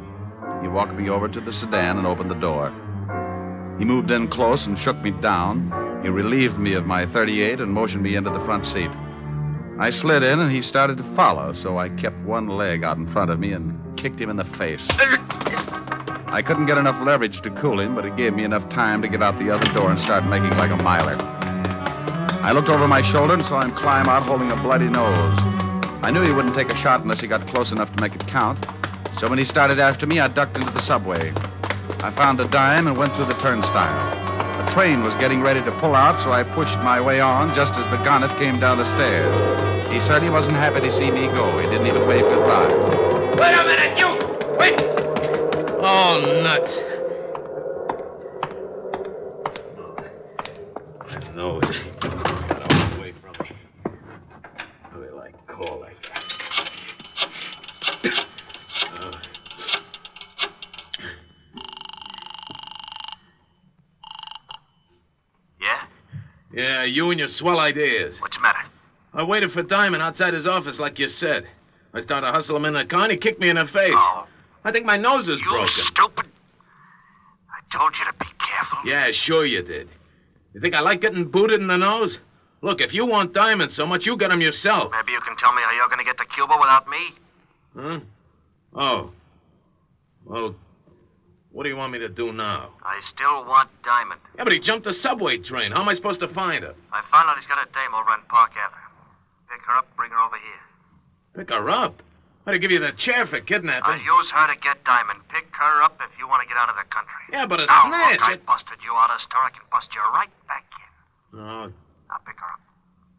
He walked me over to the sedan and opened the door. He moved in close and shook me down. He relieved me of my .38 and motioned me into the front seat. I slid in, and he started to follow, so I kept one leg out in front of me and kicked him in the face. I couldn't get enough leverage to cool him, but it gave me enough time to get out the other door and start making like a miler. I looked over my shoulder and saw him climb out holding a bloody nose. I knew he wouldn't take a shot unless he got close enough to make it count, so when he started after me, I ducked into the subway. I found a dime and went through the turnstile. The train was getting ready to pull out, so I pushed my way on just as the gonnet came down the stairs. He certainly wasn't happy to see me go. He didn't even wave goodbye. Wait a minute, you! Wait! Oh, nuts. My nose got away from me. Wait till I call that guy. Yeah, you and your swell ideas. What's the matter? I waited for Diamond outside his office like you said. I started to hustle him in the car and he kicked me in the face. Oh. I think my nose is broken. You stupid. I told you to be careful. Yeah, sure you did. You think I like getting booted in the nose? Look, if you want Diamond so much, you get him yourself. Maybe you can tell me how you're going to get to Cuba without me? Huh? Oh. Well, what do you want me to do now? I still want Diamond. Yeah, but he jumped the subway train. How am I supposed to find her? I found out he's got a dame over on Park Avenue. Pick her up, bring her over here. Pick her up? I'd give you the chair for kidnapping. I'll use her to get Diamond. Pick her up if you want to get out of the country. Yeah, but a now, snitch. Look, I busted you out of the store. I can bust you right back in. Oh. Now pick her up.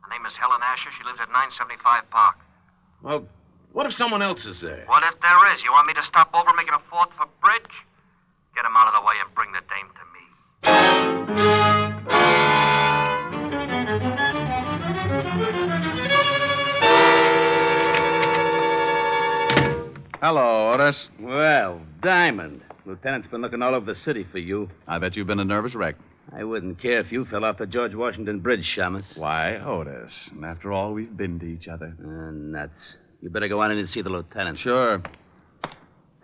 Her name is Helen Asher. She lives at 975 Park. Well, what if someone else is there? What if there is? You want me to stop over making a fourth for bridge? Get him out of the way and bring the dame to me. Hello, Otis. Well, Diamond. Lieutenant's been looking all over the city for you. I bet you've been a nervous wreck. I wouldn't care if you fell off the George Washington Bridge, Shamus. Why, Otis? And after all, we've been to each other. Nuts. You better go on in and see the lieutenant. Sure.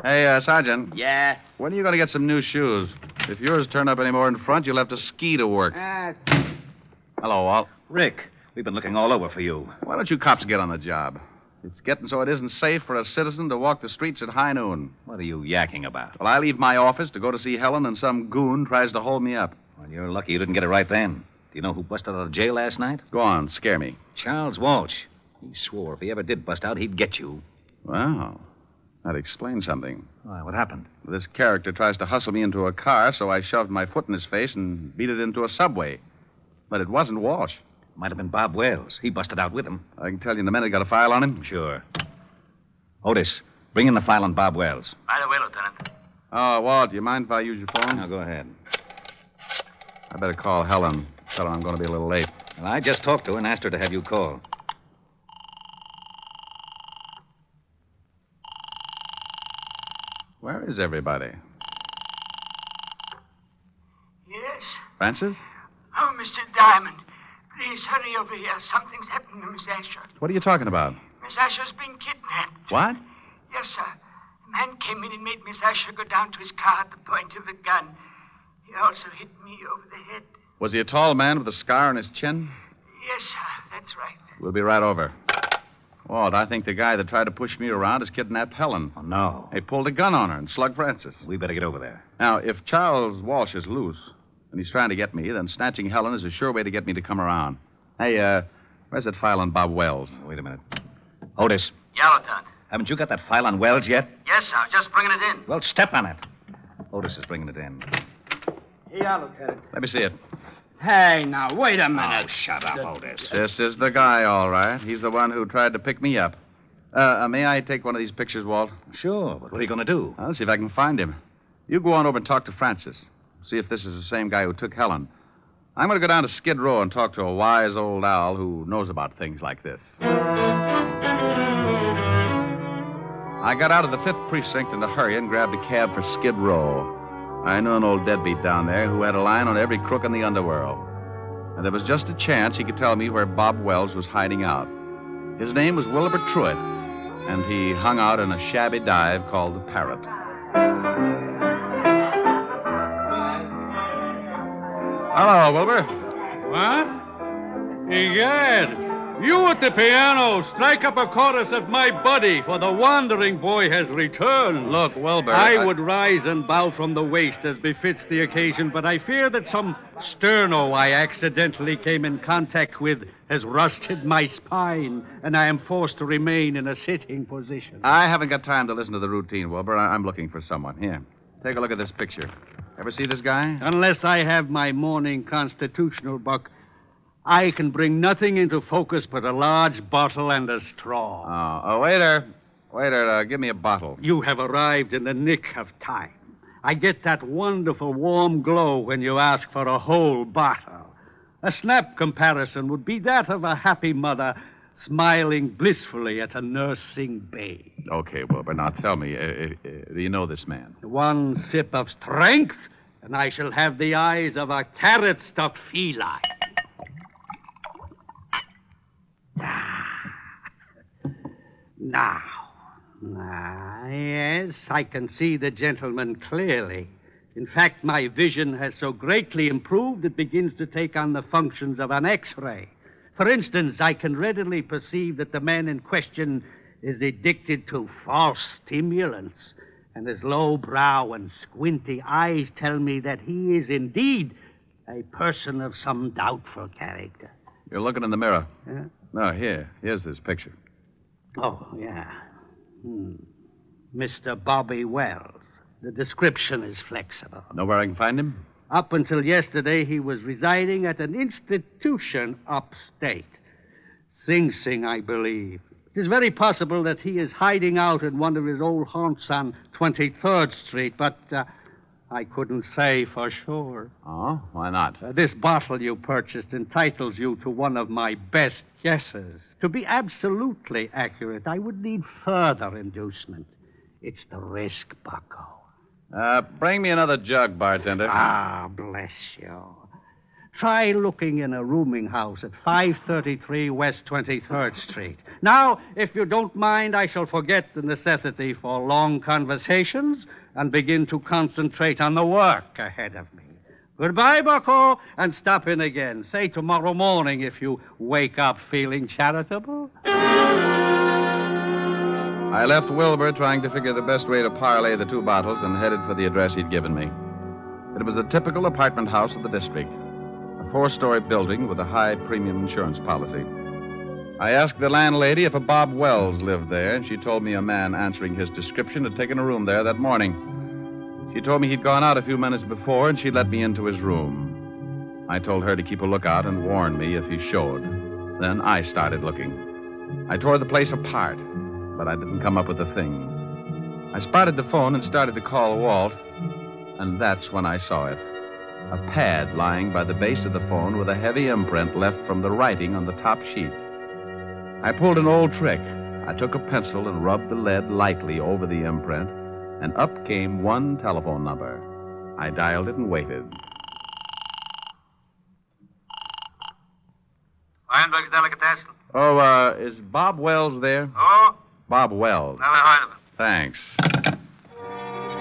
Hey, Sergeant. Yeah? When are you going to get some new shoes? If yours turn up any more in front, you'll have to ski to work. Hello, Walt. Rick, we've been looking all over for you. Why don't you cops get on the job? It's getting so it isn't safe for a citizen to walk the streets at high noon. What are you yakking about? Well, I leave my office to go to see Helen, and some goon tries to hold me up. Well, you're lucky you didn't get it right then. Do you know who busted out of jail last night? Go on, scare me. Charles Walsh. He swore if he ever did bust out, he'd get you. Wow. That explains something. Why, what happened? This character tries to hustle me into a car, so I shoved my foot in his face and beat it into a subway. But it wasn't Walsh. Might have been Bob Wells. He busted out with him. I can tell you in a minute. Got a file on him? Sure. Otis, bring in the file on Bob Wells. Right away, Lieutenant. Oh, Walt, do you mind if I use your phone? Now, go ahead. I better call Helen. Tell her I'm going to be a little late. Well, I just talked to her and asked her to have you call. Where is everybody? Yes? Francis? Oh, Mr. Diamond, please hurry over here. Something's happened to Miss Asher. What are you talking about? Miss Asher's been kidnapped. What? Yes, sir. A man came in and made Miss Asher go down to his car at the point of a gun. He also hit me over the head. Was he a tall man with a scar on his chin? Yes, sir. That's right. We'll be right over. Walt, I think the guy that tried to push me around has kidnapped Helen. Oh, no. He pulled a gun on her and slugged Francis. We better get over there. Now, if Charles Walsh is loose and he's trying to get me, then snatching Helen is a sure way to get me to come around. Hey, where's that file on Bob Wells? Wait a minute. Otis. Yeah, Lieutenant. Haven't you got that file on Wells yet? Yes, sir. Just bringing it in. Well, step on it. Otis is bringing it in. Yeah, Lieutenant. Let me see it. Hey, now, wait a minute. Oh, shut up, Otis. This is the guy, all right. He's the one who tried to pick me up. May I take one of these pictures, Walt? Sure, but what are you going to do? I'll see if I can find him. You go on over and talk to Francis. See if this is the same guy who took Helen. I'm going to go down to Skid Row and talk to a wise old owl who knows about things like this. I got out of the 5th Precinct in a hurry and grabbed a cab for Skid Row. I knew an old deadbeat down there who had a line on every crook in the underworld. And there was just a chance he could tell me where Bob Wells was hiding out. His name was Wilbur Truitt, and he hung out in a shabby dive called the Parrot. Hello, Wilbur. What? Egad, you at the piano, strike up a chorus of My Buddy, for the wandering boy has returned. Look, Wilbur. I would rise and bow from the waist as befits the occasion, but I fear that some sterno I accidentally came in contact with has rusted my spine, and I am forced to remain in a sitting position. I haven't got time to listen to the routine, Wilbur. I'm looking for someone. Here, take a look at this picture. Ever see this guy? Unless I have my morning constitutional, Buck, I can bring nothing into focus but a large bottle and a straw. Oh, waiter. Waiter, give me a bottle. You have arrived in the nick of time. I get that wonderful warm glow when you ask for a whole bottle. A snap comparison would be that of a happy mother smiling blissfully at a nursing babe. Okay, Wilbur, now tell me, do you know this man? One sip of strength, and I shall have the eyes of a carrot-stuffed feline. Now, yes, I can see the gentleman clearly. In fact, my vision has so greatly improved it begins to take on the functions of an X-ray. For instance, I can readily perceive that the man in question is addicted to false stimulants, and his low brow and squinty eyes tell me that he is indeed a person of some doubtful character. You're looking in the mirror. Yeah? No, here's this picture. Oh, yeah. Mr. Bobby Wells. The description is flexible. Know where I can find him? Up until yesterday, he was residing at an institution upstate. Sing Sing, I believe. It is very possible that he is hiding out in one of his old haunts on 23rd Street, but I couldn't say for sure. Oh, why not? This bottle you purchased entitles you to one of my best guesses. To be absolutely accurate, I would need further inducement. It's the risk, bucko. Bring me another jug, bartender. Ah, bless you. Try looking in a rooming house at 533 West 23rd Street. Now, if you don't mind, I shall forget the necessity for long conversations and begin to concentrate on the work ahead of me. Goodbye, bucko, and stop in again. Say tomorrow morning if you wake up feeling charitable. I left Wilbur trying to figure the best way to parlay the two bottles and headed for the address he'd given me. It was a typical apartment house of the district, a 4-story building with a high premium insurance policy. I asked the landlady if a Bob Wells lived there, and she told me a man answering his description had taken a room there that morning. She told me he'd gone out a few minutes before, and she let me into his room. I told her to keep a lookout and warn me if he showed. Then I started looking. I tore the place apart, but I didn't come up with a thing. I spotted the phone and started to call Walt, and that's when I saw it. A pad lying by the base of the phone with a heavy imprint left from the writing on the top sheet. I pulled an old trick. I took a pencil and rubbed the lead lightly over the imprint, and up came one telephone number. I dialed it and waited. Weinberg's Delicatessen. Oh, is Bob Wells there? Oh? Bob Wells. Never heard of him. Thanks.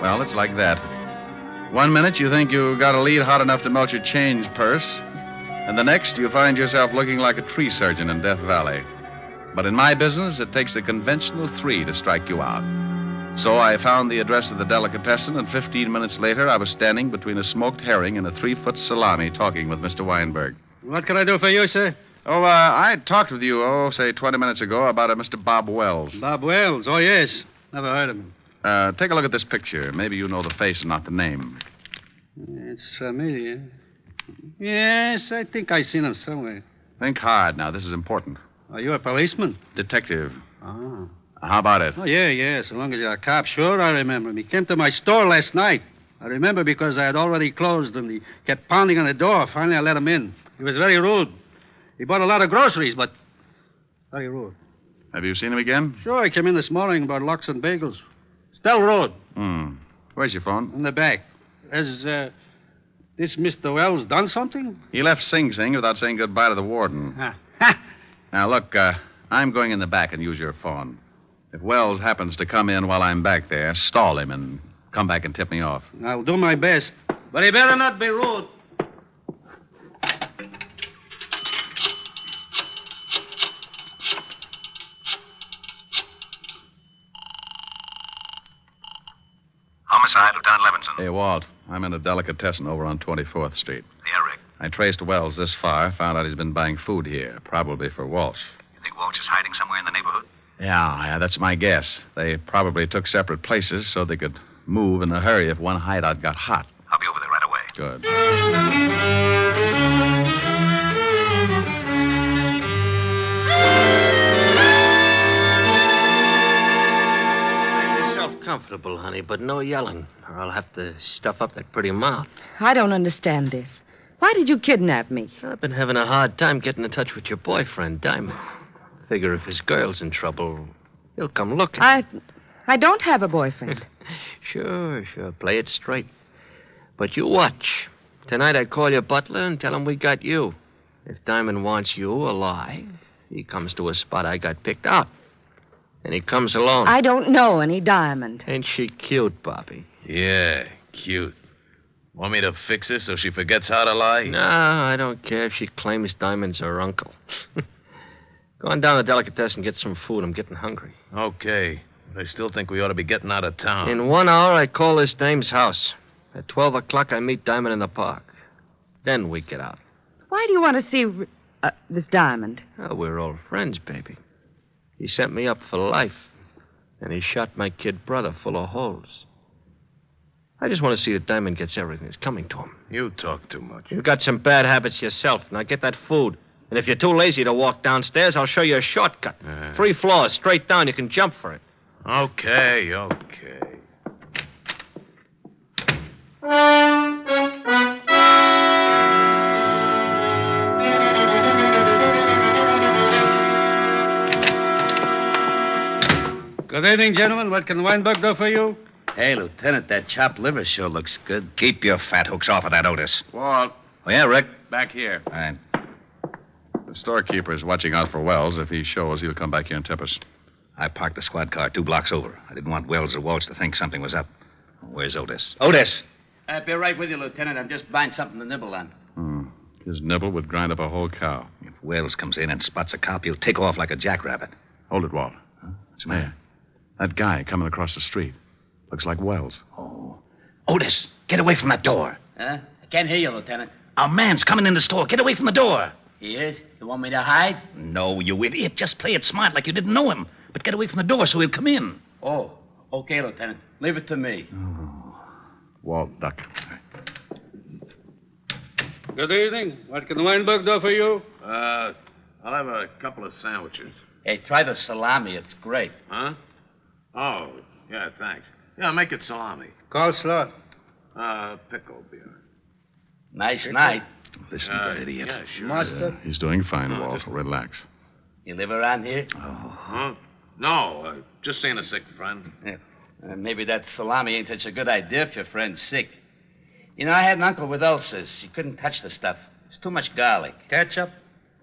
Well, it's like that. 1 minute you think you got a lead hot enough to melt your change purse, and the next you find yourself looking like a tree surgeon in Death Valley. But in my business, it takes a conventional 3 to strike you out. So I found the address of the delicatessen, and 15 minutes later, I was standing between a smoked herring and a 3-foot salami talking with Mr. Weinberg. What can I do for you, sir? Oh, I talked with you, say 20 minutes ago about a Mr. Bob Wells. Bob Wells? Oh, yes. Never heard of him. Take a look at this picture. Maybe you know the face and not the name. It's familiar. Yes, I think I've seen him somewhere. Think hard now. This is important. Are you a policeman? Detective. Oh. How about it? Oh, yeah. So long as you're a cop, sure, I remember him. He came to my store last night. I remember because I had already closed and he kept pounding on the door. Finally, I let him in. He was very rude. He bought a lot of groceries, but very rude. Have you seen him again? Sure, he came in this morning about lox and bagels. Still rude. Where's your phone? In the back. Has this Mr. Wells done something? He left Sing Sing without saying goodbye to the warden. Now, look, I'm going in the back and use your phone. If Wells happens to come in while I'm back there, stall him and come back and tip me off. I'll do my best. But he better not be rude. side, Lieutenant Levinson. Hey, Walt. I'm in a delicatessen over on 24th Street. Yeah, Rick. I traced Wells this far, found out he's been buying food here, probably for Walsh. You think Walsh is hiding somewhere in the neighborhood? Yeah, that's my guess. They probably took separate places so they could move in a hurry if one hideout got hot. I'll be over there right away. Good. Make yourself comfortable, honey, but no yelling, or I'll have to stuff up that pretty mouth. I don't understand this. Why did you kidnap me? I've been having a hard time getting in touch with your boyfriend, Diamond. Figure if his girl's in trouble, he'll come looking. I don't have a boyfriend. Sure. Play it straight. But you watch. Tonight I call your butler and tell him we got you. If Diamond wants you alive, he comes to a spot I got picked out. And he comes alone. I don't know any Diamond. Ain't she cute, Bobby? Yeah, cute. Want me to fix her so she forgets how to lie? No, I don't care if she claims Diamond's her uncle. Go on down to the delicatessen and get some food. I'm getting hungry. Okay. But I still think we ought to be getting out of town. In 1 hour, I call this dame's house. At 12 o'clock, I meet Diamond in the park. Then we get out. Why do you want to see this Diamond? Oh, we're old friends, baby. He sent me up for life. And he shot my kid brother full of holes. I just want to see that Diamond gets everything that's coming to him. You talk too much. You've got some bad habits yourself. Now get that food. And if you're too lazy to walk downstairs, I'll show you a shortcut. 3 floors, straight down. You can jump for it. Okay. Good evening, gentlemen. What can Weinberg do for you? Hey, Lieutenant, that chopped liver sure looks good. Keep your fat hooks off of that Otis. Walt. Oh, yeah, Rick? Back here. All right. The storekeeper is watching out for Wells. If he shows, he'll come back here and tip us. I parked the squad car 2 blocks over. I didn't want Wells or Walsh to think something was up. Where's Otis? Otis! I'll be right with you, Lieutenant. I'm just buying something to nibble on. His nibble would grind up a whole cow. If Wells comes in and spots a cop, he'll take off like a jackrabbit. Hold it, Walt. What's the matter? That guy coming across the street. Looks like Wells. Oh. Otis, get away from that door. Huh? I can't hear you, Lieutenant. Our man's coming in the store. Get away from the door. He is? You want me to hide? No, you idiot. Just play it smart like you didn't know him. But get away from the door so he'll come in. Oh, okay, Lieutenant. Leave it to me. Walt, duck. Good evening. What can Weinberg do for you? I'll have a couple of sandwiches. Hey, try the salami. It's great. Huh? Oh, yeah, thanks. Yeah, make it salami. Coleslaw. Pickle beer. Nice night. Listen to that idiot. Yeah, sure. Mustard. He's doing fine, Walt. Relax. You live around here? Huh? No, just seeing a sick friend. Yeah. Maybe that salami ain't such a good idea if your friend's sick. You know, I had an uncle with ulcers. He couldn't touch the stuff. It's too much garlic. Ketchup?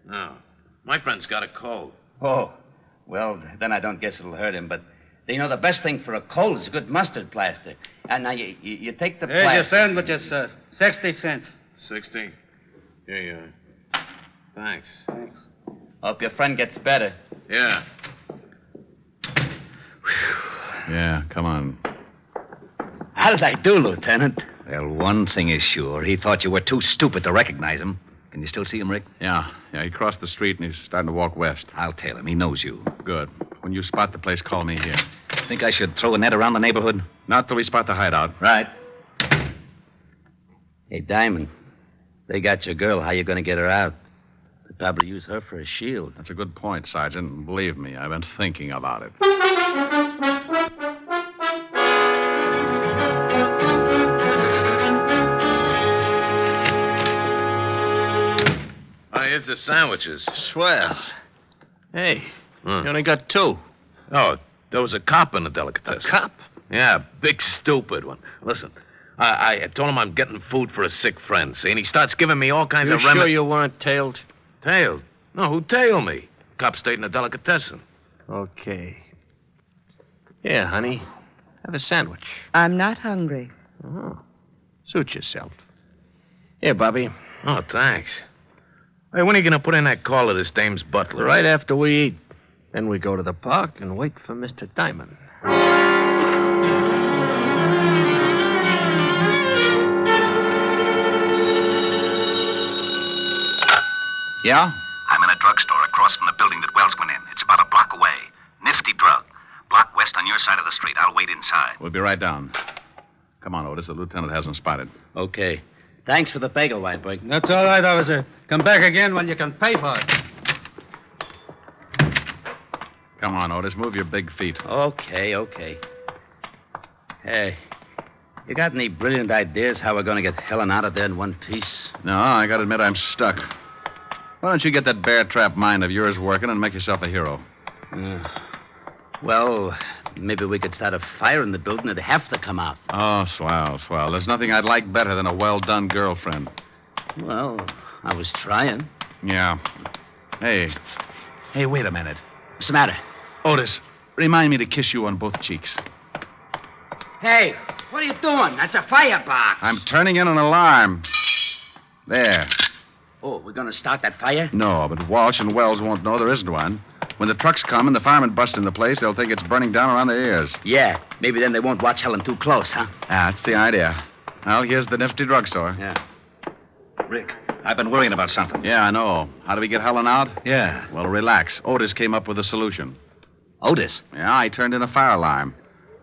No. My friend's got a cold. Oh, well, then I don't guess it'll hurt him. But, you know, the best thing for a cold is good mustard plaster. And now you take the Here's plaster. your sandwiches, sir. 60 cents. 60? Here you are. Thanks. Hope your friend gets better. Yeah. Yeah, come on. How did I do, Lieutenant? Well, one thing is sure. He thought you were too stupid to recognize him. Can you still see him, Rick? Yeah, he crossed the street and he's starting to walk west. I'll tell him. He knows you. Good. When you spot the place, call me here. Think I should throw a net around the neighborhood? Not till we spot the hideout. Right. Hey, Diamond, they got your girl. How you going to get her out? They'd probably use her for a shield. That's a good point, Sergeant. And believe me, I've been thinking about it. Here's the sandwiches. Swell. Hey, you only got 2. Oh, there was a cop in the delicatessen. A cop? Yeah, big stupid one. Listen, I told him I'm getting food for a sick friend, see, and he starts giving me all kinds of You sure you weren't tailed? Tailed? No, who tailed me? Cop stayed in the delicatessen. Okay. Here, honey. Have a sandwich. I'm not hungry. Oh. Suit yourself. Here, Bobby. Oh, thanks. Hey, when are you going to put in that call to this dame's butler? Right after we eat. Then we go to the park and wait for Mr. Diamond. Yeah? I'm in a drugstore across from the building that Wells went in. It's about a block away. Nifty drug. Block west on your side of the street. I'll wait inside. We'll be right down. Come on, Otis. The lieutenant hasn't spotted. Okay. Thanks for the bagel, Whitebreak. That's all right, officer. Come back again when you can pay for it. Come on, Otis. Move your big feet. Okay. Hey, you got any brilliant ideas how we're going to get Helen out of there in one piece? No, I gotta admit I'm stuck. Why don't you get that bear trap mind of yours working and make yourself a hero? Well, maybe we could start a fire in the building. It'd have to come out. Oh, swell. There's nothing I'd like better than a well-done girlfriend. Well, I was trying. Yeah. Hey, wait a minute. What's the matter? Otis, remind me to kiss you on both cheeks. Hey, what are you doing? That's a firebox. I'm turning in an alarm. There. Oh, we're going to start that fire? No, but Walsh and Wells won't know there isn't one. When the trucks come and the firemen bust in the place, they'll think it's burning down around their ears. Yeah, maybe then they won't watch Helen too close, huh? That's the idea. Well, here's the nifty drugstore. Yeah. Rick, I've been worrying about something. Yeah, I know. How do we get Helen out? Yeah. Well, relax. Otis came up with a solution. Otis? Yeah, I turned in a fire alarm.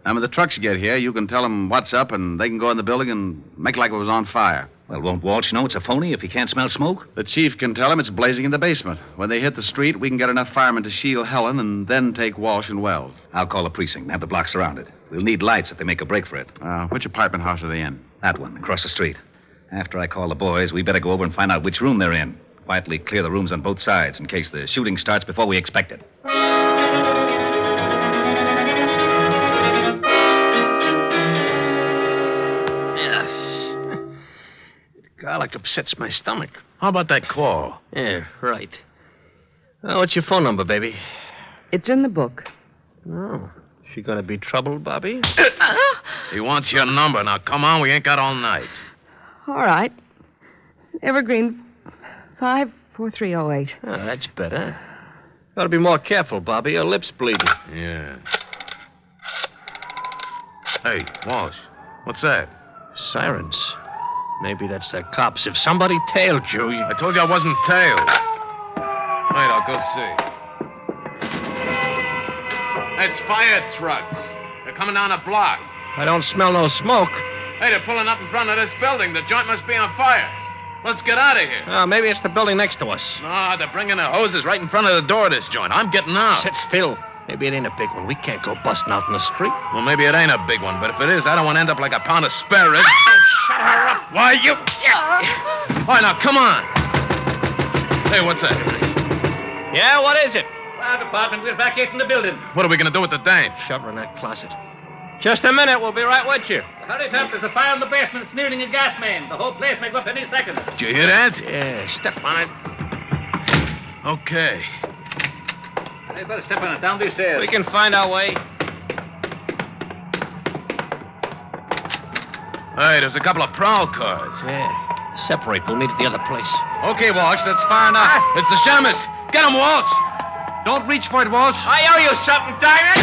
And when the trucks get here, you can tell them what's up, and they can go in the building and make like it was on fire. Well, won't Walsh know it's a phony if he can't smell smoke? The chief can tell him it's blazing in the basement. When they hit the street, we can get enough firemen to shield Helen and then take Walsh and Wells. I'll call the precinct and have the block surrounded. We'll need lights if they make a break for it. Which apartment house are they in? That one, across the street. After I call the boys, we better go over and find out which room they're in. Quietly clear the rooms on both sides in case the shooting starts before we expect it. Garlic upsets my stomach. How about that call? Yeah, right. What's your phone number, baby? It's in the book. Oh, she gonna be trouble, Bobby? He wants your number. Now, come on, we ain't got all night. All right. Evergreen 54308. Oh, that's better. Gotta be more careful, Bobby. Your lip's bleeding. Yeah. Hey, Walsh, what's that? Sirens. Maybe that's the cops. If somebody tailed you, I told you I wasn't tailed. Wait, I'll go see. It's fire trucks. They're coming down a block. I don't smell no smoke. Hey, they're pulling up in front of this building. The joint must be on fire. Let's get out of here. Maybe it's the building next to us. No, they're bringing their hoses right in front of the door of this joint. I'm getting out. Sit still. Maybe it ain't a big one. We can't go busting out in the street. Well, maybe it ain't a big one, but if it is, I don't want to end up like a pound of spare ribs. Shut her up. Why, you... All right, now, come on. Hey, what's that? Yeah, what is it? Fire department, we're evacuating the building. What are we going to do with the dame? Shove her in that closet. Just a minute. We'll be right with you. Hurry up. There's a fire in the basement. It's nearing a gas main. The whole place may go up any second. Did you hear that? Yeah, step on it. Okay. Hey, better step on it. Down these stairs. We can find our way. Hey, there's a couple of prowl cars. Yeah. Separate. We'll meet at the other place. Okay, Walsh, that's far enough. It's the shamus. Get him, Walsh. Don't reach for it, Walsh. I owe you something, Diamond.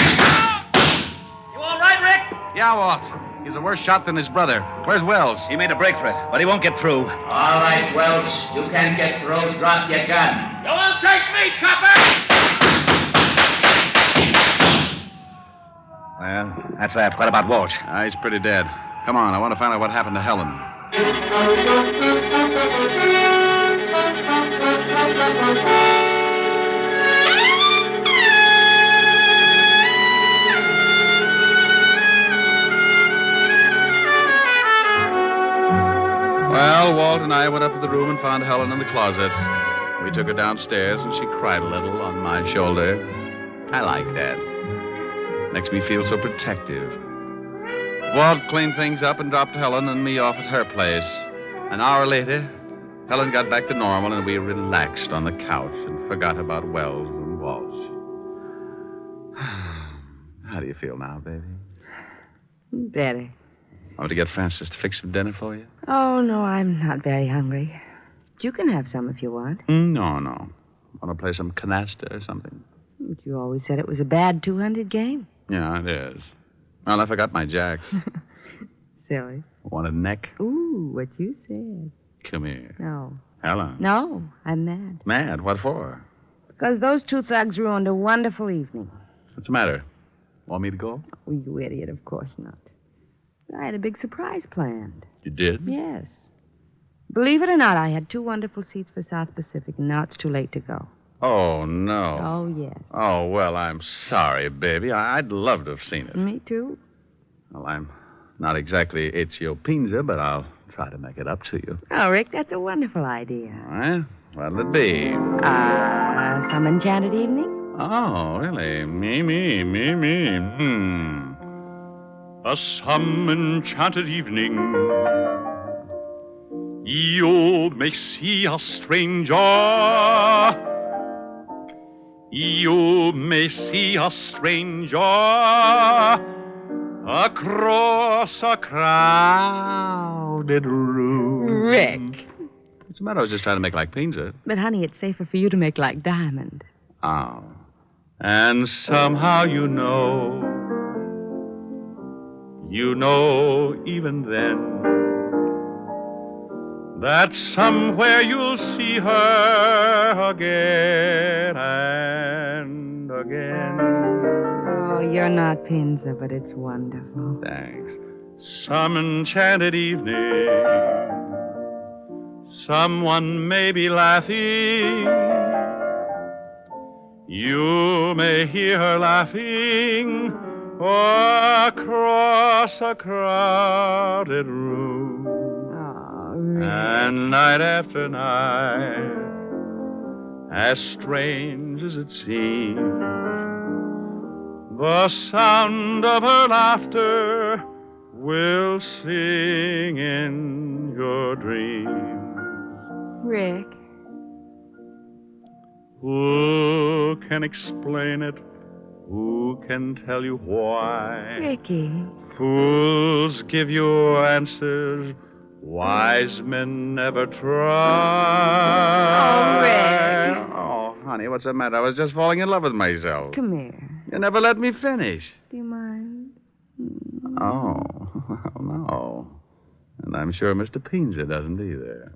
You all right, Rick? Yeah, Walsh. He's a worse shot than his brother. Where's Wells? He made a break for it, but he won't get through. All right, Wells. You can't get through. Drop your gun. You won't take me, copper! Well, that's that. What about Walsh? He's pretty dead. Come on, I want to find out what happened to Helen. Well, Walt and I went up to the room and found Helen in the closet. We took her downstairs, and she cried a little on my shoulder. I like that. Makes me feel so protective. Walt cleaned things up and dropped Helen and me off at her place. An hour later, Helen got back to normal, and we relaxed on the couch and forgot about Wells and Walsh. How do you feel now, baby? Better. Want to get Francis to fix some dinner for you? Oh, no, I'm not very hungry. You can have some if you want. No. Want to play some canasta or something? But you always said it was a bad 200 game. Yeah, it is. Well, I forgot my jack. Silly. Want a neck? Ooh, what you said. Come here. No. Helen. No, I'm mad. Mad? What for? Because those two thugs ruined a wonderful evening. What's the matter? Want me to go? Oh, you idiot, of course not. I had a big surprise planned. You did? Yes. Believe it or not, I had 2 wonderful seats for South Pacific, and now it's too late to go. Oh, no. Oh, yes. Oh, well, I'm sorry, baby. I'd love to have seen it. Me too. Well, I'm not exactly Ezio Pinza, but I'll try to make it up to you. Oh, Rick, that's a wonderful idea. All right. What'll it be? Some enchanted evening? Oh, really? Me. A some enchanted evening. You may see a stranger. You may see a stranger across a crowded room. Rick. What's the matter? I was just trying to make like Pinza. But, honey, it's safer for you to make like Diamond. Oh. And somehow you know even then, that somewhere you'll see her again and again. Oh, you're not Pinza, but it's wonderful. Thanks. Some enchanted evening, someone may be laughing. You may hear her laughing across a crowded room. Oh, really? And night after night, as strange as it seems, the sound of her laughter will sing in your dreams. Rick. Who can explain it? Who can tell you why? Ricky. Fools give you answers. Wise men never try. Oh, Rick. Oh, honey, what's the matter? I was just falling in love with myself. Come here. You never let me finish. Do you mind? Oh, no. And I'm sure Mr. Pinza doesn't either.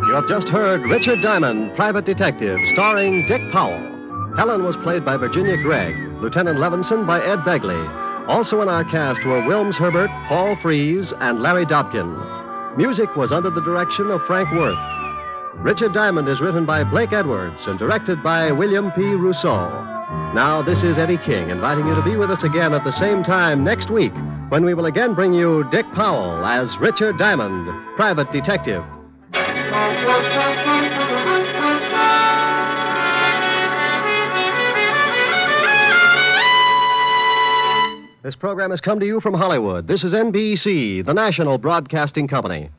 You have just heard Richard Diamond, Private Detective, starring Dick Powell. Helen was played by Virginia Gregg, Lieutenant Levinson by Ed Begley. Also in our cast were Wilms Herbert, Paul Frees, and Larry Dobkin. Music was under the direction of Frank Worth. Richard Diamond is written by Blake Edwards and directed by William P. Rousseau. Now, this is Eddie King inviting you to be with us again at the same time next week when we will again bring you Dick Powell as Richard Diamond, Private Detective. This program has come to you from Hollywood. This is NBC, the national broadcasting company.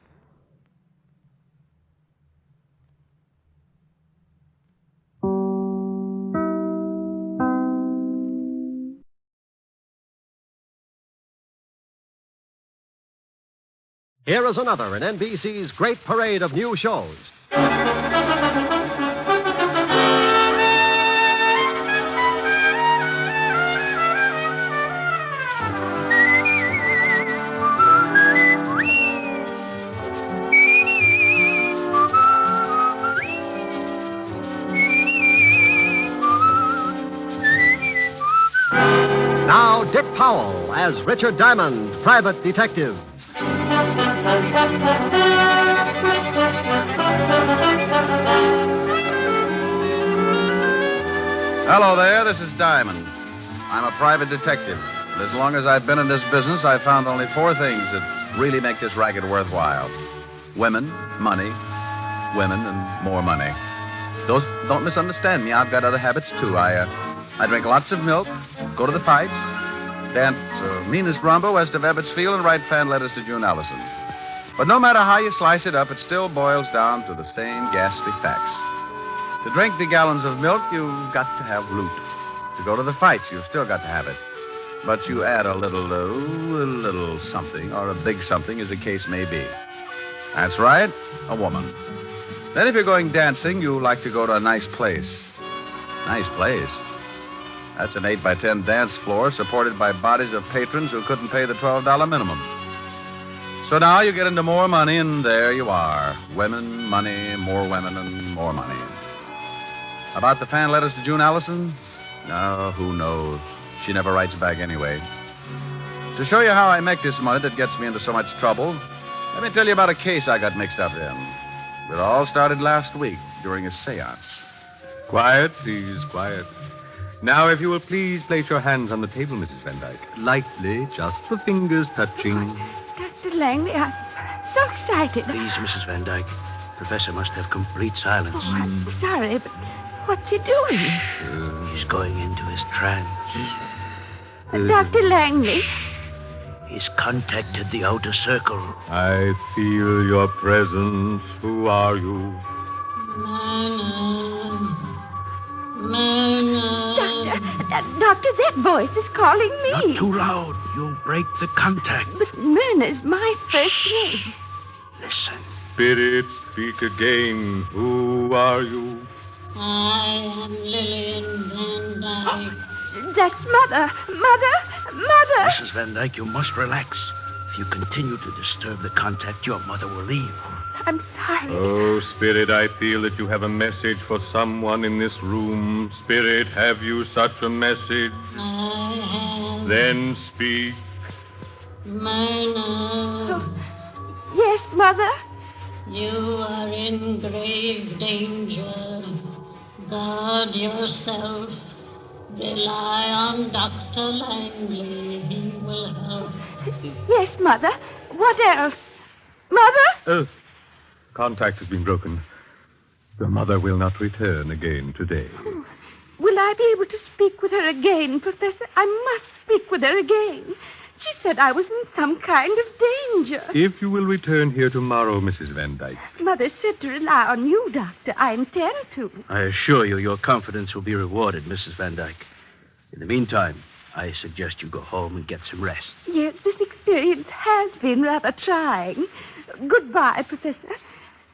Here is another in NBC's great parade of new shows. Now, Dick Powell as Richard Diamond, Private Detective. Hello there, this is Diamond. I'm a private detective. And as long as I've been in this business, I've found only 4 things that really make this racket worthwhile. Women, money, women, and more money. Don't misunderstand me. I've got other habits, too. I drink lots of milk, go to the fights, dance meanest rumba west of Ebbetsfield, and write fan letters to June Allison. But no matter how you slice it up, it still boils down to the same ghastly facts. To drink the gallons of milk, you've got to have root. To go to the fights, you've still got to have it. But you add a little something, or a big something, as the case may be. That's right, a woman. Then if you're going dancing, you like to go to a nice place. Nice place? That's an 8x10 dance floor supported by bodies of patrons who couldn't pay the $12 minimum. So now you get into more money, and there you are. Women, money, more women, and more money. About the fan letters to June Allison? No, who knows? She never writes back anyway. To show you how I make this money that gets me into so much trouble, let me tell you about a case I got mixed up in. It all started last week during a seance. Quiet, please, quiet. Now, if you will please place your hands on the table, Mrs. Van Dyke. Lightly, just the fingers touching. Dr. Langley, I'm so excited. Please, Mrs. Van Dyke. Professor must have complete silence. Oh, I'm sorry, but what's he doing? He's going into his trance. Dr. Langley. He's contacted the outer circle. I feel your presence. Who are you? Doctor, that voice is calling me. Not too loud. You'll break the contact. But Myrna's my first name. Listen. Spirit, speak again. Who are you? I am Lillian Van Dyke. That's Mother. Mother! Mrs. Van Dyke, you must relax. If you continue to disturb the contact, your mother will leave. I'm sorry. Oh, Spirit, I feel that you have a message for someone in this room. Spirit, have you such a message? I have. Then speak. Myrna. Oh, yes, Mother? You are in grave danger. Guard yourself. Rely on Dr. Langley. He will help. Yes, Mother. What else? Mother? Contact has been broken. Your mother will not return again today. Oh, will I be able to speak with her again, Professor? I must speak with her again. She said I was in some kind of danger. If you will return here tomorrow, Mrs. Van Dyke. Mother said to rely on you, Doctor. I intend to. I assure you your confidence will be rewarded, Mrs. Van Dyke. In the meantime, I suggest you go home and get some rest. Yes, this experience has been rather trying. Goodbye, Professor.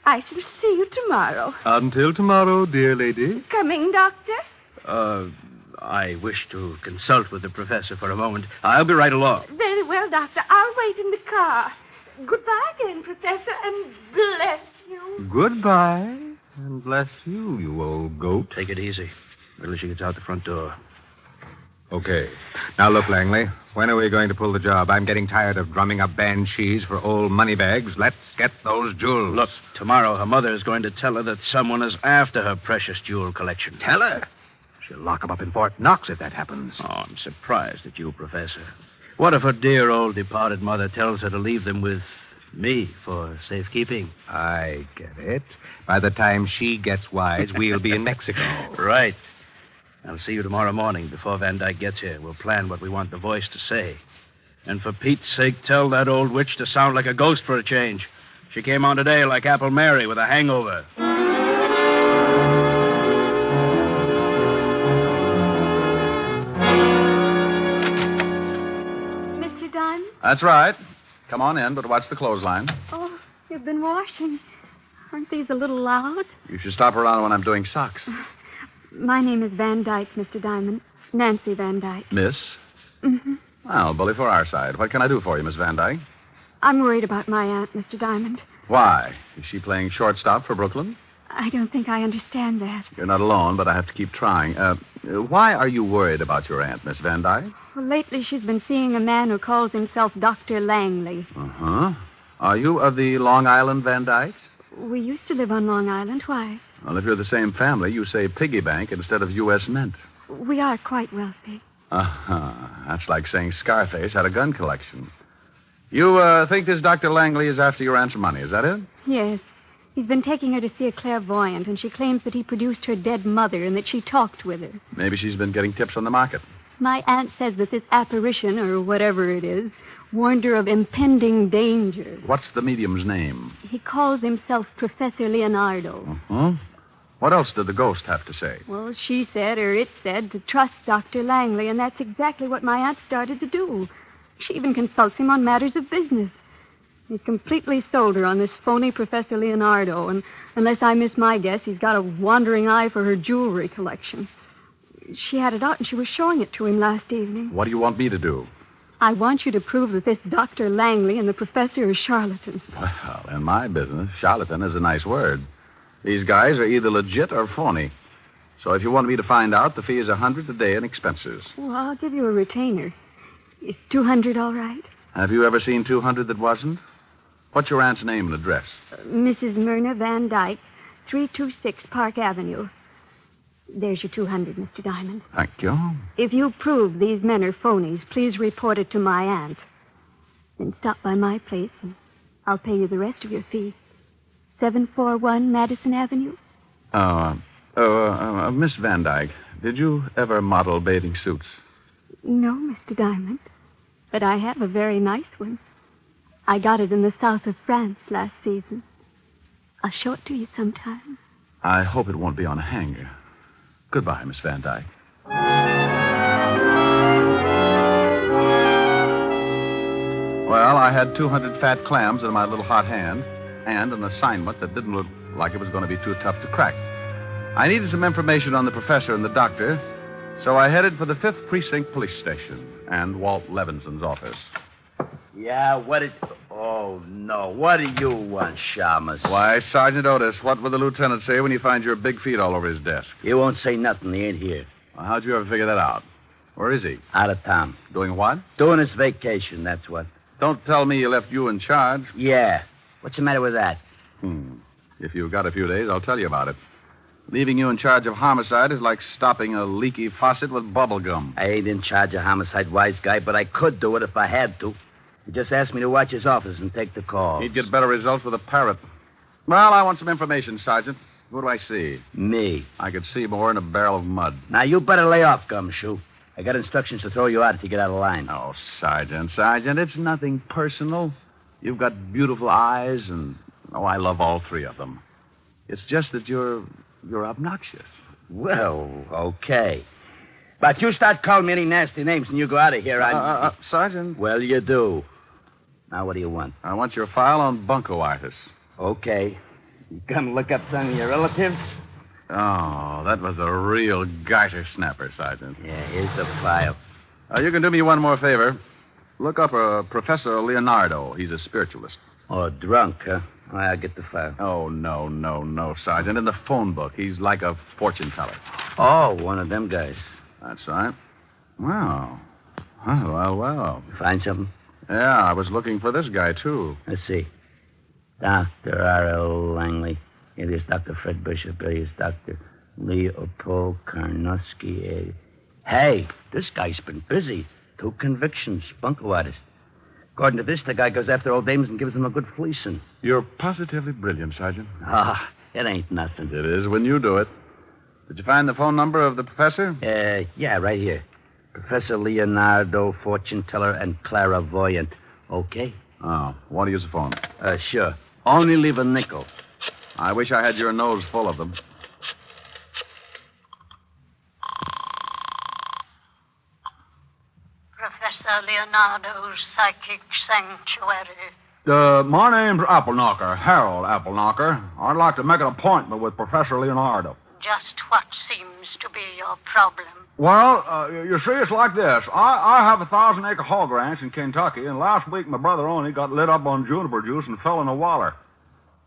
I shall see you tomorrow. Until tomorrow, dear lady. Coming, Doctor? I wish to consult with the professor for a moment. I'll be right along. Very well, Doctor. I'll wait in the car. Goodbye again, Professor, and bless you. Goodbye, and bless you, you old goat. Take it easy. Wait till she gets out the front door. Okay. Now, look, Langley. When are we going to pull the job? I'm getting tired of drumming up banshees for old moneybags. Let's get those jewels. Look, tomorrow her mother is going to tell her that someone is after her precious jewel collection. Tell her? She'll lock him up in Fort Knox if that happens. Oh, I'm surprised at you, Professor. What if her dear old departed mother tells her to leave them with me for safekeeping? I get it. By the time she gets wise, we'll be in Mexico. Right. I'll see you tomorrow morning before Van Dyke gets here. We'll plan what we want the voice to say. And for Pete's sake, tell that old witch to sound like a ghost for a change. She came on today like Apple Mary with a hangover. Mr. Diamond? That's right. Come on in, but watch the clothesline. Oh, you've been washing. Aren't these a little loud? You should stop around when I'm doing socks. My name is Van Dyke, Mr. Diamond. Nancy Van Dyke. Miss? Mm-hmm. Well, bully for our side. What can I do for you, Miss Van Dyke? I'm worried about my aunt, Mr. Diamond. Why? Is she playing shortstop for Brooklyn? I don't think I understand that. You're not alone, but I have to keep trying. Why are you worried about your aunt, Miss Van Dyke? Well, lately she's been seeing a man who calls himself Dr. Langley. Uh-huh. Are you of the Long Island Van Dykes? We used to live on Long Island. Why? Well, if you're the same family, you say piggy bank instead of U.S. Mint. We are quite wealthy. Uh-huh. That's like saying Scarface had a gun collection. You think this Dr. Langley is after your aunt's money, is that it? Yes. He's been taking her to see a clairvoyant, and she claims that he produced her dead mother and that she talked with her. Maybe she's been getting tips on the market. My aunt says that this apparition, or whatever it is, warned her of impending danger. What's the medium's name? He calls himself Professor Leonardo. Uh-huh. What else did the ghost have to say? Well, she said, or it said, to trust Dr. Langley, and that's exactly what my aunt started to do. She even consults him on matters of business. He's completely sold her on this phony Professor Leonardo, and unless I miss my guess, he's got a wandering eye for her jewelry collection. She had it out, and she was showing it to him last evening. What do you want me to do? I want you to prove that this Dr. Langley and the professor are charlatans. Well, in my business, charlatan is a nice word. These guys are either legit or phony. So if you want me to find out, the fee is $100 a day in expenses. Well, I'll give you a retainer. Is $200 all right? Have you ever seen 200 that wasn't? What's your aunt's name and address? Mrs. Myrna Van Dyke, 326 Park Avenue. There's your $200, Mr. Diamond. Thank you. If you prove these men are phonies, please report it to my aunt. Then stop by my place, and I'll pay you the rest of your fee. 741 Madison Avenue. Miss Van Dyke, did you ever model bathing suits? No, Mr. Diamond. But I have a very nice one. I got it in the south of France last season. I'll show it to you sometime. I hope it won't be on a hanger. Goodbye, Miss Van Dyke. Well, I had 200 fat clams in my little hot hand and an assignment that didn't look like it was going to be too tough to crack. I needed some information on the professor and the doctor, so I headed for the 5th Precinct Police Station and Walt Levinson's office. Yeah, what did... Oh, no. What do you want, Shamus? Why, Sergeant Otis, what will the lieutenant say when he finds your big feet all over his desk? He won't say nothing. He ain't here. Well, how'd you ever figure that out? Where is he? Out of town. Doing what? Doing his vacation, that's what. Don't tell me he left you in charge. Yeah. What's the matter with that? If you've got a few days, I'll tell you about it. Leaving you in charge of homicide is like stopping a leaky faucet with bubble gum. I ain't in charge of homicide, wise guy, but I could do it if I had to. He just asked me to watch his office and take the call. He'd get better results with a parrot. Well, I want some information, Sergeant. Who do I see? Me. I could see more in a barrel of mud. Now, you better lay off, Gumshoe. I got instructions to throw you out if you get out of line. Oh, Sergeant, it's nothing personal. You've got beautiful eyes, and, I love all three of them. It's just that you're obnoxious. Well, okay. But you start calling me any nasty names and you go out of here, Sergeant. Well, you do. Now, what do you want? I want your file on buncoitis. Okay. You come look up some of your relatives? Oh, that was a real garter snapper, Sergeant. Yeah, here's the file. You can do me one more favor. Look up Professor Leonardo. He's a spiritualist. Oh, drunk, huh? I'll get the file. Oh, no, Sergeant. In the phone book, he's like a fortune teller. Oh, one of them guys. That's right. Wow. Well. Find something? Yeah, I was looking for this guy, too. Let's see. Dr. R.L. Langley. Alias Dr. Fred Bishop. Alias Dr. Leopold Karnowski. Hey, this guy's been busy. 2 convictions. Buncoitis. According to this, the guy goes after old dames and gives them a good fleecing. You're positively brilliant, Sergeant. It ain't nothing. It is when you do it. Did you find the phone number of the professor? Yeah, right here. Professor Leonardo, fortune teller, and clairvoyant. Okay? Oh, want to use the phone? Sure. Only leave a nickel. I wish I had your nose full of them. Professor Leonardo's Psychic Sanctuary. My name's Appleknocker, Harold Appleknocker. I'd like to make an appointment with Professor Leonardo. Just what seems to be your problem? Well, you see, it's like this. I have a 1,000-acre hog ranch in Kentucky, and last week my brother Rene got lit up on juniper juice and fell in a waller.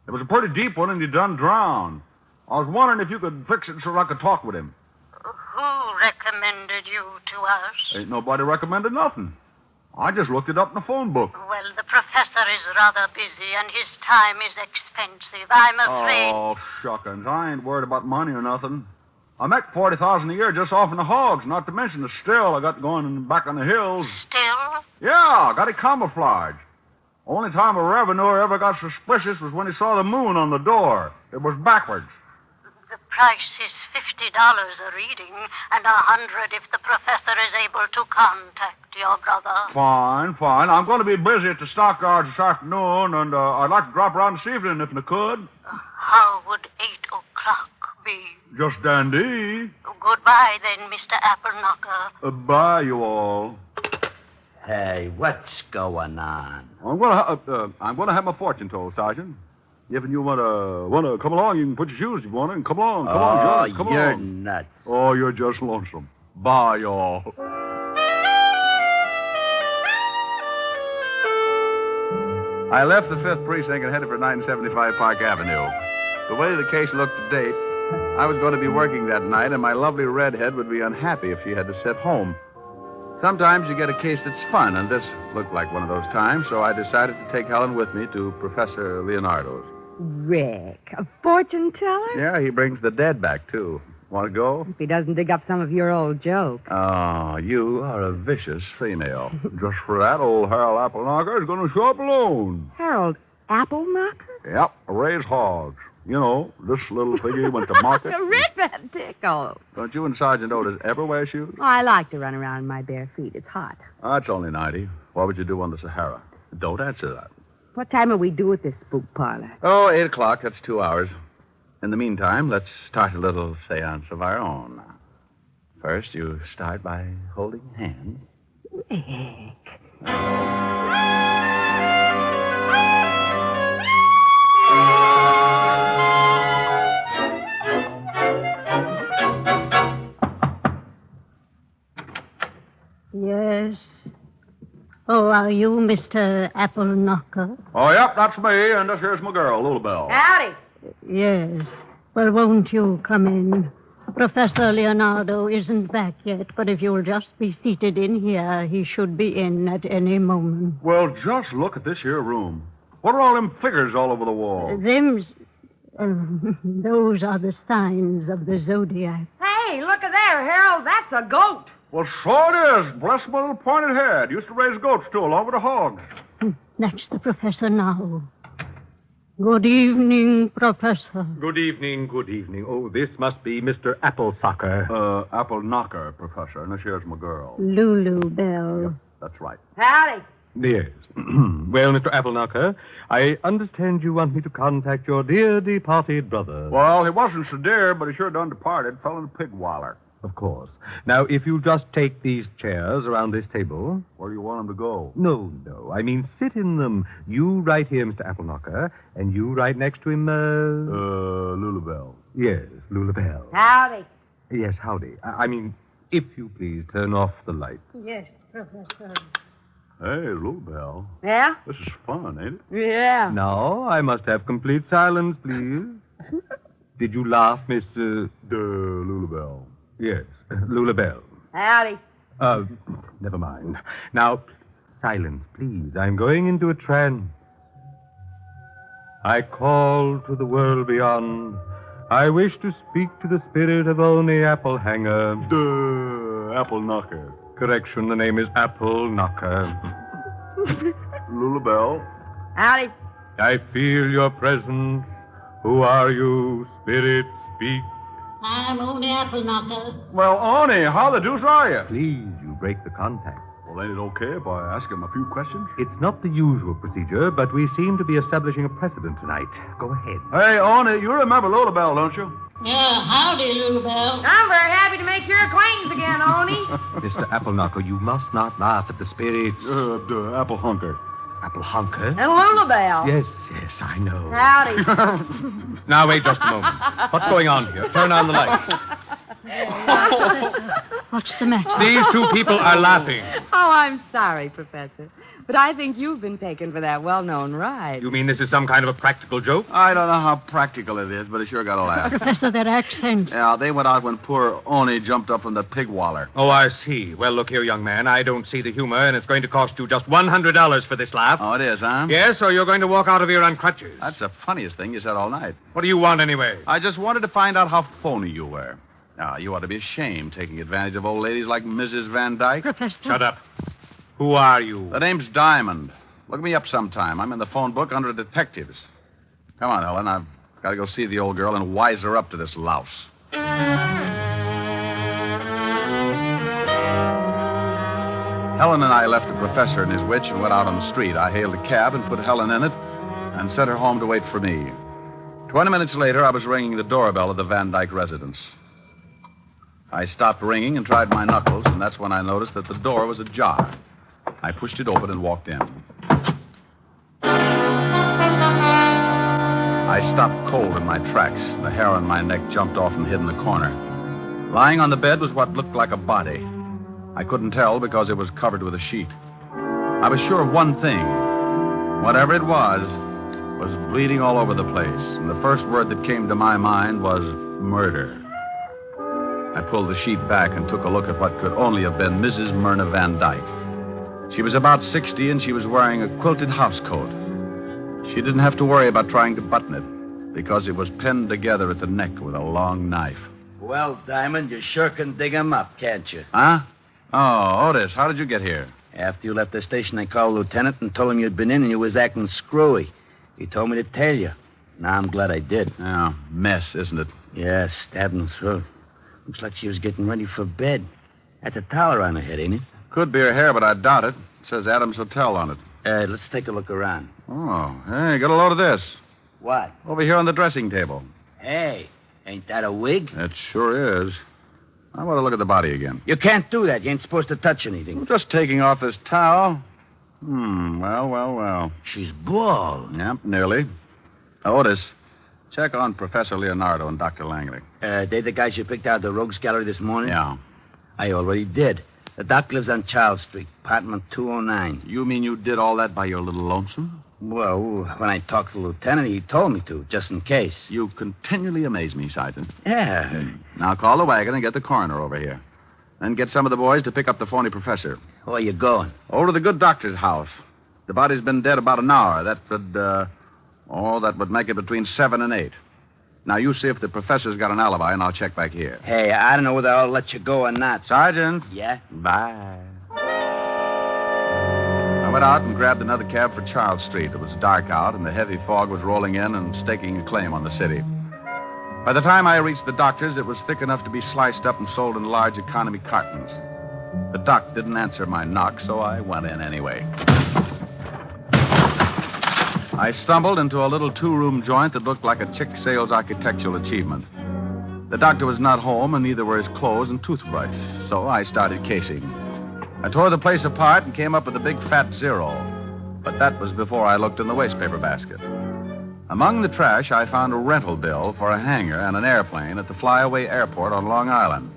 It was a pretty deep one, and he done drowned. I was wondering if you could fix it so I could talk with him. Who recommended you to us? Ain't nobody recommended nothing. I just looked it up in the phone book. Well, the professor is rather busy, and his time is expensive. I'm afraid... Oh, shuckins. I ain't worried about money or nothing. I make $40,000 a year just off in the hogs, not to mention the still I got going back on the hills. Still? Yeah, got it camouflaged. Only time a revenuer ever got suspicious was when he saw the moon on the door. It was backwards. The price is $50 a reading, and $100 if the professor is able to contact your brother. Fine. I'm going to be busy at the stockyards this afternoon, and I'd like to drop around this evening if I could. How would 8 o'clock be? Just dandy. Goodbye, then, Mr. Appleknocker. Bye, you all. Hey, what's going on? I'm gonna have my fortune told, Sergeant. If you wanna come along, you can put your shoes if you want, and come along, John, come you're along. nuts. Oh, you're just lonesome. Bye, y'all. I left the 5th Precinct and headed for 975 Park Avenue. The way the case looked to date, I was going to be working that night, and my lovely redhead would be unhappy if she had to sit home. Sometimes you get a case that's fun, and this looked like one of those times, so I decided to take Helen with me to Professor Leonardo's. Rick, a fortune teller? Yeah, he brings the dead back, too. Want to go? If he doesn't dig up some of your old jokes. Oh, you are a vicious female. Just for that, old Harold Appleknocker is going to show up alone. Harold Appleknocker? Yep, raise hogs. You know, this little piggy went to market. Rip that tickle. Don't you and Sergeant Otis ever wear shoes? Oh, I like to run around in my bare feet. It's hot. That's only 90. What would you do on the Sahara? Don't answer that. What time will we do at this spook parlor? Oh, 8 o'clock. That's 2 hours. In the meantime, let's start a little seance of our own. First, you start by holding hands. Rick. Yes. Oh, are you Mr. Appleknocker? Oh, yep, that's me, and this here's my girl, Lulabelle. Howdy. Yes. Well, won't you come in? Professor Leonardo isn't back yet, but if you'll just be seated in here, he should be in at any moment. Well, just look at this here room. What are all them figures all over the wall? Those are the signs of the zodiac. Hey, look at there, Harold. That's a goat. Well, so it is. Bless my little pointed head. Used to raise goats, too, along with the hogs. That's the professor now. Good evening, Professor. Good evening, good evening. Oh, this must be Mr. Applesucker. Appleknocker, Professor, and this here's my girl. Lulu Bell. That's right. Howdy. Yes. Well, Mr. Appleknocker, I understand you want me to contact your dear departed brother. Well, he wasn't so dear, but he sure done departed. Fell in a pig waller. Of course. Now, if you'll just take these chairs around this table. Where do you want him to go? No. I mean, sit in them. You right here, Mr. Appleknocker, and you right next to him, Lulabelle. Yes, Lulabelle. Howdy. Yes, howdy. I mean, if you please, turn off the light. Yes, Professor. Hey, Lulabelle. Yeah? This is fun, ain't it? Yeah. Now, I must have complete silence, please. Did you laugh, Miss, Lulabelle? Yes, Lulabelle. Howdy. Never mind. Now, silence, please. I'm going into a trance. I call to the world beyond. I wish to speak to the spirit of Oni Applehanger. Appleknocker. Correction, the name is Appleknocker. Lulabelle. Howdy. I feel your presence. Who are you, spirit? Speak. I'm Oni Appleknocker. Well, Oni, how the deuce are you? Please, you break the contact. Well, ain't it okay if I ask him a few questions? It's not the usual procedure, but we seem to be establishing a precedent tonight. Go ahead. Hey, Oni, you remember Lulabelle, don't you? Yeah, howdy, Little Bell. I'm very happy to make your acquaintance again, Oni. Mr. Appleknocker, you must not laugh at the spirits. Applehunker. Applehunker? And Lulabelle. Yes, I know. Howdy. Now, wait just a moment. What's going on here? Turn on the lights. What's the matter? These two people are laughing. Oh, I'm sorry, Professor. But I think you've been taken for that well-known ride. You mean this is some kind of a practical joke? I don't know how practical it is, but it sure got a laugh. Professor, their accents. Yeah, they went out when poor Oni jumped up from the pig waller. Oh, I see. Well, look here, young man. I don't see the humor, and it's going to cost you just $100 for this laugh. Oh, it is, huh? Yes, or you're going to walk out of here on crutches. That's the funniest thing you said all night. What do you want, anyway? I just wanted to find out how phony you were. Now, you ought to be ashamed taking advantage of old ladies like Mrs. Van Dyke. Professor. Shut up. Who are you? The name's Diamond. Look me up sometime. I'm in the phone book under detectives. Come on, Helen. I've got to go see the old girl and wise her up to this louse. Helen and I left the professor and his witch and went out on the street. I hailed a cab and put Helen in it and sent her home to wait for me. 20 minutes later, I was ringing the doorbell of the Van Dyke residence. I stopped ringing and tried my knuckles, and that's when I noticed that the door was ajar. I pushed it open and walked in. I stopped cold in my tracks. The hair on my neck jumped off and hid in the corner. Lying on the bed was what looked like a body. I couldn't tell because it was covered with a sheet. I was sure of one thing. Whatever it was bleeding all over the place. And the first word that came to my mind was murder. I pulled the sheet back and took a look at what could only have been Mrs. Myrna Van Dyke. She was about 60, and she was wearing a quilted housecoat. She didn't have to worry about trying to button it, because it was pinned together at the neck with a long knife. Well, Diamond, you sure can dig him up, can't you? Huh? Oh, Otis, how did you get here? After you left the station, I called the lieutenant and told him you'd been in and you was acting screwy. He told me to tell you. Now, I'm glad I did. Oh, mess, isn't it? Yeah, stabbed in the throat. Looks like she was getting ready for bed. That's a towel around her head, ain't it? Could be her hair, but I doubt it. It says Adams Hotel on it. Let's take a look around. Oh, hey, get a load of this. What? Over here on the dressing table. Hey, ain't that a wig? It sure is. I want to look at the body again. You can't do that. You ain't supposed to touch anything. I'm just taking off this towel. Well. She's bald. Yep, nearly. Otis, check on Professor Leonardo and Dr. Langley. They the guys you picked out of the Rogues Gallery this morning? Yeah. I already did. The doc lives on Charles Street, apartment 209. You mean you did all that by your little lonesome? Well, when I talked to the lieutenant, he told me to, just in case. You continually amaze me, Sergeant. Yeah. Now call the wagon and get the coroner over here. Then get some of the boys to pick up the phony professor. Where you going? Over to the good doctor's house. The body's been dead about an hour. That would make it between 7 and 8. Now, you see if the professor's got an alibi, and I'll check back here. Hey, I don't know whether I'll let you go or not. Sergeant. Yeah? Bye. I went out and grabbed another cab for Charles Street. It was dark out, and the heavy fog was rolling in and staking a claim on the city. By the time I reached the doctor's, it was thick enough to be sliced up and sold in large economy cartons. The doc didn't answer my knock, so I went in anyway. I stumbled into a little two-room joint that looked like a chick sales architectural achievement. The doctor was not home, and neither were his clothes and toothbrush, so I started casing. I tore the place apart and came up with a big fat 0, but that was before I looked in the wastepaper basket. Among the trash, I found a rental bill for a hangar and an airplane at the flyaway airport on Long Island.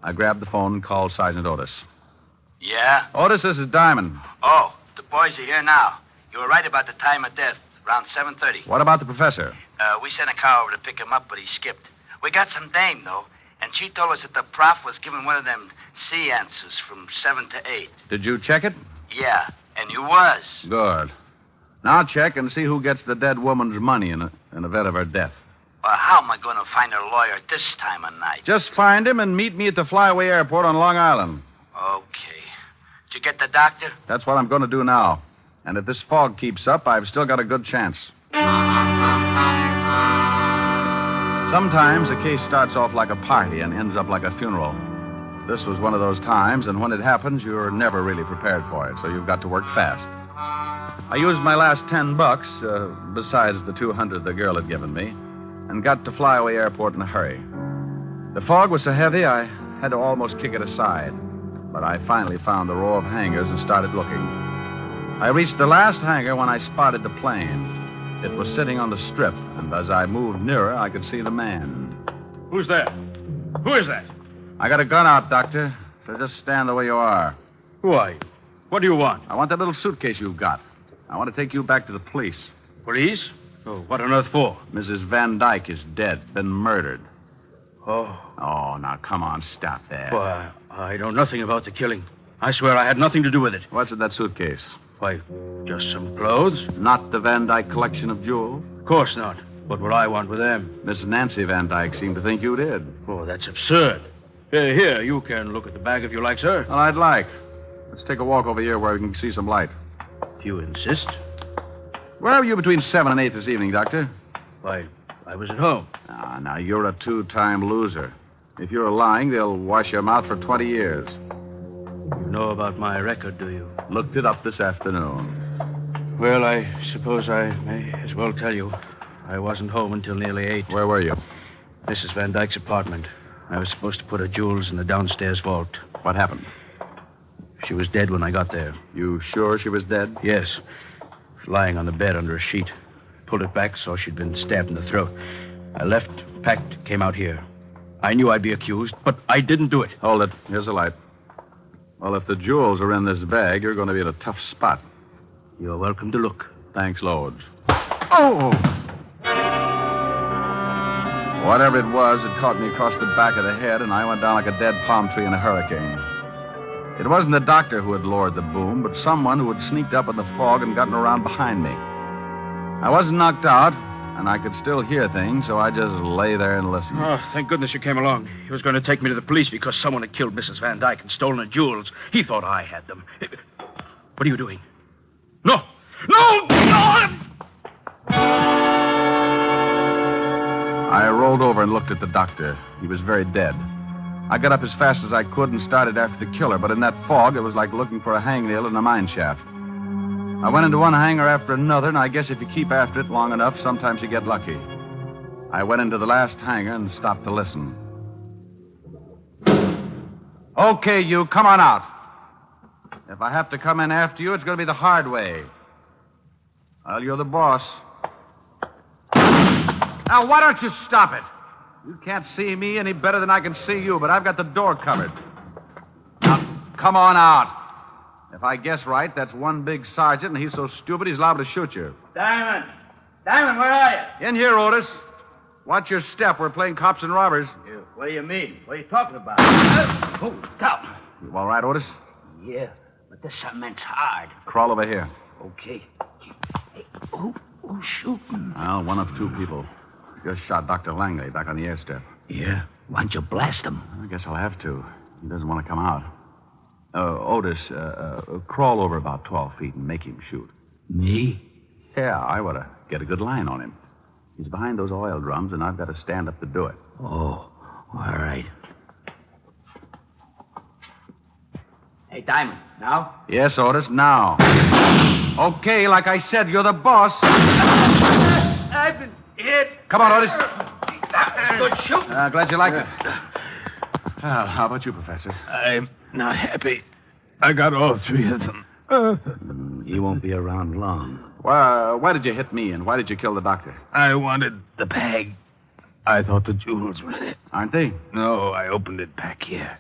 I grabbed the phone and called Sergeant Otis. Yeah? Otis, this is Diamond. Oh, the boys are here now. You were right about the time of death, around 7:30. What about the professor? We sent a car over to pick him up, but he skipped. We got some dame, though, and she told us that the prof was giving one of them seances from 7 to 8. Did you check it? Yeah, and you was. Good. Now check and see who gets the dead woman's money in event of her death. Well, how am I going to find her lawyer this time of night? Just find him and meet me at the flyaway airport on Long Island. Okay. Did you get the doctor? That's what I'm going to do now. And if this fog keeps up, I've still got a good chance. Sometimes a case starts off like a party and ends up like a funeral. This was one of those times, and when it happens, you're never really prepared for it, so you've got to work fast. I used my last $10, besides the $200 the girl had given me, and got to Flyaway Airport in a hurry. The fog was so heavy, I had to almost kick it aside, but I finally found the row of hangars and started looking. I reached the last hangar when I spotted the plane. It was sitting on the strip, and as I moved nearer, I could see the man. Who's there? Who is that? I got a gun out, Doctor, so just stand the way you are. Who are you? What do you want? I want that little suitcase you've got. I want to take you back to the police. Police? Oh, what on earth for? Mrs. Van Dyke is dead, been murdered. Oh. Oh, now, come on, stop that. Well, I know nothing about the killing. I swear I had nothing to do with it. What's in that suitcase? Why, just some clothes. Not the Van Dyke collection of jewels? Of course not. What would I want with them? Miss Nancy Van Dyke seemed to think you did. Oh, that's absurd. Here, you can look at the bag if you like, sir. Well, I'd like. Let's take a walk over here where we can see some light. If you insist. Where were you between 7 and 8 this evening, Doctor? Why, I was at home. Now, you're a two-time loser. If you're lying, they'll wash your mouth for 20 years. You know about my record, do you? Looked it up this afternoon. Well, I suppose I may as well tell you. I wasn't home until nearly 8. Where were you? Mrs. Van Dyke's apartment. I was supposed to put her jewels in the downstairs vault. What happened? She was dead when I got there. You sure she was dead? Yes. She was lying on the bed under a sheet. Pulled it back, saw she'd been stabbed in the throat. I left, packed, came out here. I knew I'd be accused, but I didn't do it. Hold it. Here's the light. Well, if the jewels are in this bag, you're going to be in a tough spot. You're welcome to look. Thanks loads. Oh! Whatever it was, it caught me across the back of the head, and I went down like a dead palm tree in a hurricane. It wasn't the doctor who had lowered the boom, but someone who had sneaked up in the fog and gotten around behind me. I wasn't knocked out, and I could still hear things, so I just lay there and listened. Oh, thank goodness you came along. He was going to take me to the police because someone had killed Mrs. Van Dyke and stolen the jewels. He thought I had them. What are you doing? No! No! No! I rolled over and looked at the doctor. He was very dead. I got up as fast as I could and started after the killer, but in that fog, it was like looking for a hangnail in a mine shaft. I went into one hangar after another, and I guess if you keep after it long enough, sometimes you get lucky. I went into the last hangar and stopped to listen. Okay, you, come on out. If I have to come in after you, it's going to be the hard way. Well, you're the boss. Now, why don't you stop it? You can't see me any better than I can see you, but I've got the door covered. Now, come on out. If I guess right, that's one big sergeant, and he's so stupid he's liable to shoot you. Diamond! Diamond, where are you? In here, Otis. Watch your step. We're playing cops and robbers. What do you mean? What are you talking about? Oh, stop. You all right, Otis? Yeah, but this cement's hard. Crawl over here. Okay. Hey, who's shooting? Well, one of two people. Just shot Dr. Langley back on the airstrip. Yeah? Why don't you blast him? I guess I'll have to. He doesn't want to come out. Otis, crawl over about 12 feet and make him shoot. Me? Yeah, I want to get a good line on him. He's behind those oil drums, and I've got to stand up to do it. Oh, all right. Hey, Diamond, now? Yes, Otis, now. Okay, like I said, you're the boss. I've been hit. Come on, Otis. That was good shooting. Glad you liked it. Well, how about you, Professor? I'm not happy. I got all three of them. He won't be around long. Why did you hit me, and why did you kill the doctor? I wanted the bag. I thought the jewels were in it. Aren't they? No, I opened it back here.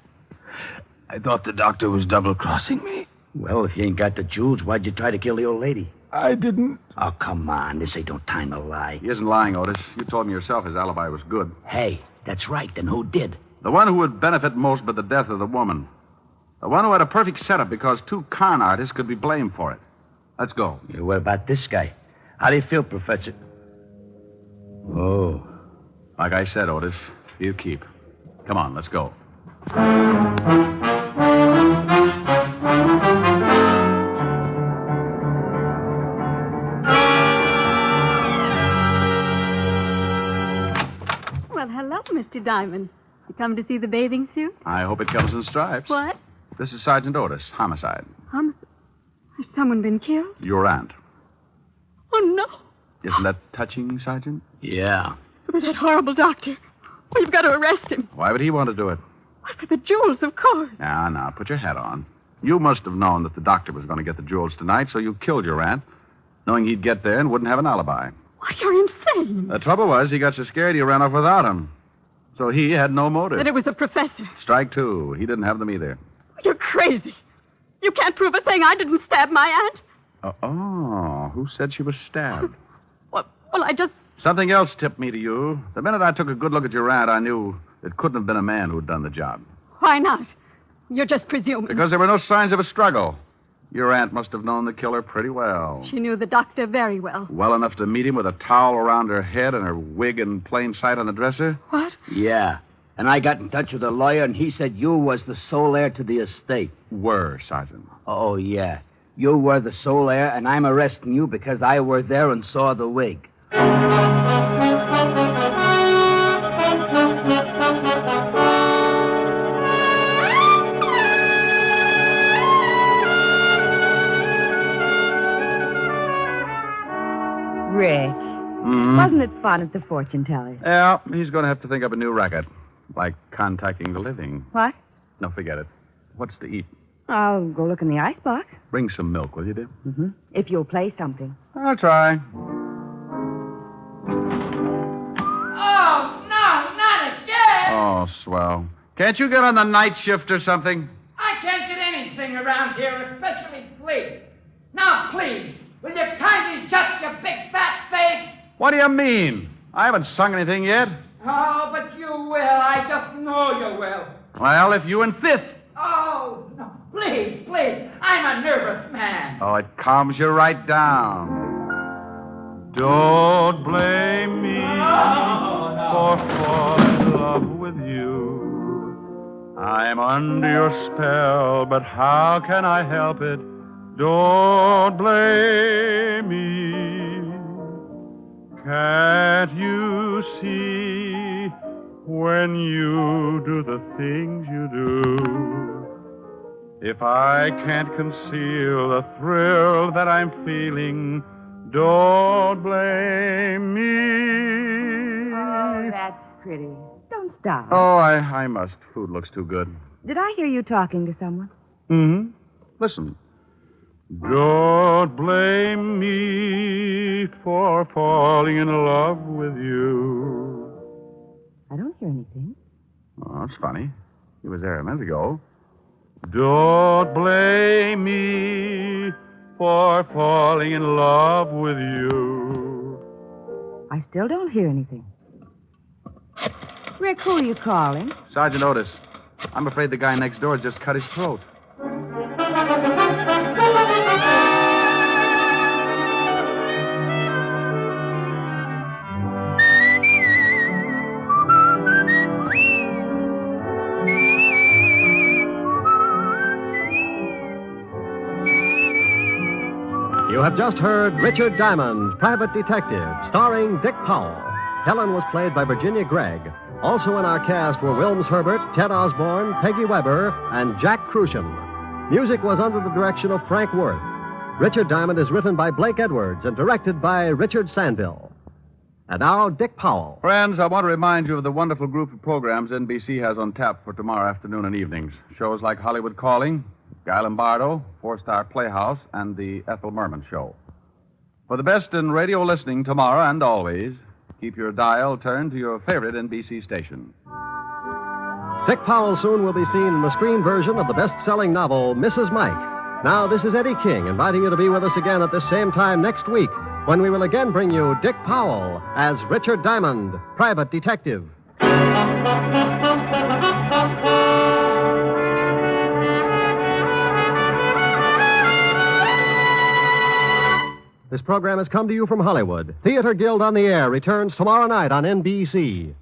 I thought the doctor was double-crossing me. Well, if you ain't got the jewels, why'd you try to kill the old lady? I didn't. Oh, come on. This ain't no time to lie. He isn't lying, Otis. You told me yourself his alibi was good. Hey, that's right. Then who did? The one who would benefit most by the death of the woman. The one who had a perfect setup because two con artists could be blamed for it. Let's go. Yeah, what about this guy? How do you feel, Professor? Oh. Like I said, Otis, you keep. Come on, let's go. Well, hello, Mr. Diamond. You come to see the bathing suit? I hope it comes in stripes. What? This is Sergeant Otis, homicide. Has someone been killed? Your aunt. Oh, no. Isn't that touching, Sergeant? Yeah. For that horrible doctor. Well, you've got to arrest him. Why would he want to do it? For the jewels, of course. Now, put your hat on. You must have known that the doctor was going to get the jewels tonight, so you killed your aunt, knowing he'd get there and wouldn't have an alibi. Why, you're insane. The trouble was, he got so scared he ran off without him. So he had no motive. That it was the professor. Strike two. He didn't have them either. You're crazy. You can't prove a thing. I didn't stab my aunt. Who said she was stabbed? Well, I just... Something else tipped me to you. The minute I took a good look at your aunt, I knew it couldn't have been a man who'd done the job. Why not? You're just presuming. Because there were no signs of a struggle. Your aunt must have known the killer pretty well. She knew the doctor very well. Well enough to meet him with a towel around her head and her wig in plain sight on the dresser? What? Yeah. And I got in touch with a lawyer, and he said you was the sole heir to the estate. Were, Sergeant. Oh, yeah. You were the sole heir, and I'm arresting you because I were there and saw the wig. Rick, wasn't it fun at the fortune teller? Yeah, he's going to have to think up a new racket. Like contacting the living. What? No, forget it. What's to eat? I'll go look in the icebox. Bring some milk, will you, dear? Mm-hmm. If you'll play something. I'll try. Oh, no, not again. Oh, swell. Can't you get on the night shift or something? I can't get anything around here, especially sleep. Now, please, will you kindly shut your big fat face? What do you mean? I haven't sung anything yet. Oh, but you will. I just know you will. Well, if you insist. Oh, no, please, please. I'm a nervous man. Oh, it calms you right down. Don't blame me for falling in love with you. I'm under your spell, but how can I help it? Don't blame me. Can't you see when you do the things you do? If I can't conceal the thrill that I'm feeling, don't blame me. Oh, that's pretty. Don't stop. Oh, I must. Food looks too good. Did I hear you talking to someone? Mm-hmm. Listen. Don't blame me for falling in love with you. I don't hear anything. Oh, that's funny. He was there a minute ago. Don't blame me for falling in love with you. I still don't hear anything. Rick, who are you calling? Sergeant Otis. I'm afraid the guy next door just cut his throat. You have just heard Richard Diamond, Private Detective, starring Dick Powell. Helen was played by Virginia Gregg. Also in our cast were Wilms Herbert, Ted Osborne, Peggy Weber, and Jack Crucian. Music was under the direction of Frank Worth. Richard Diamond is written by Blake Edwards and directed by Richard Sandville. And now, Dick Powell. Friends, I want to remind you of the wonderful group of programs NBC has on tap for tomorrow afternoon and evenings. Shows like Hollywood Calling, Guy Lombardo, Four-Star Playhouse, and the Ethel Merman Show. For the best in radio listening tomorrow and always, keep your dial turned to your favorite NBC station. Dick Powell soon will be seen in the screen version of the best-selling novel, Mrs. Mike. Now, this is Eddie King inviting you to be with us again at this same time next week when we will again bring you Dick Powell as Richard Diamond, Private Detective. This program has come to you from Hollywood. Theater Guild on the Air returns tomorrow night on NBC.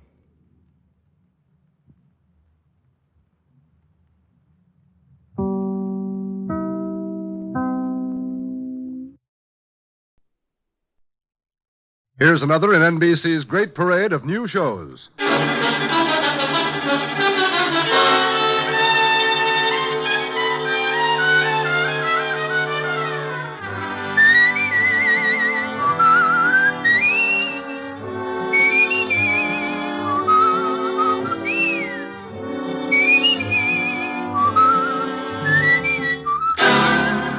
Here's another in NBC's great parade of new shows.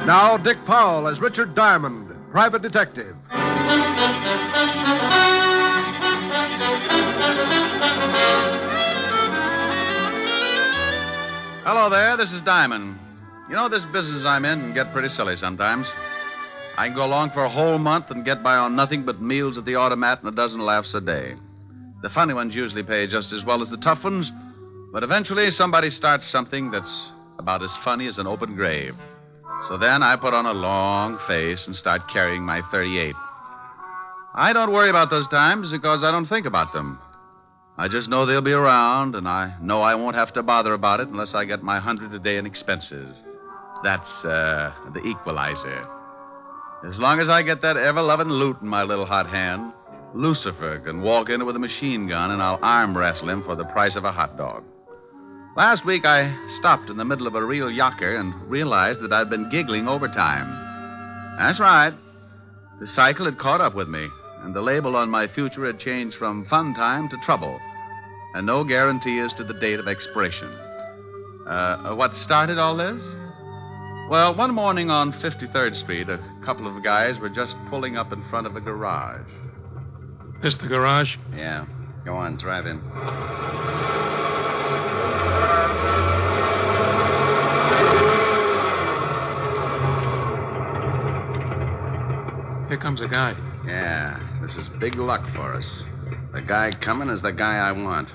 Now, Dick Powell as Richard Diamond, Private Detective. Hello there, this is Diamond. You know, this business I'm in can get pretty silly sometimes. I can go along for a whole month and get by on nothing but meals at the automat and a dozen laughs a day. The funny ones usually pay just as well as the tough ones, but eventually somebody starts something that's about as funny as an open grave. So then I put on a long face and start carrying my 38. I don't worry about those times because I don't think about them. I just know they'll be around, and I know I won't have to bother about it unless I get my 100 a day in expenses. That's the equalizer. As long as I get that ever-loving loot in my little hot hand, Lucifer can walk in with a machine gun and I'll arm wrestle him for the price of a hot dog. Last week I stopped in the middle of a real yocker and realized that I'd been giggling overtime. That's right. The cycle had caught up with me, and the label on my future had changed from fun time to trouble, and no guarantee as to the date of expiration. What started all this? Well, one morning on 53rd Street, a couple of guys were just pulling up in front of a garage. This the garage? Yeah. Go on, drive in. Here comes a guy. Yeah, this is big luck for us. The guy coming is the guy I want.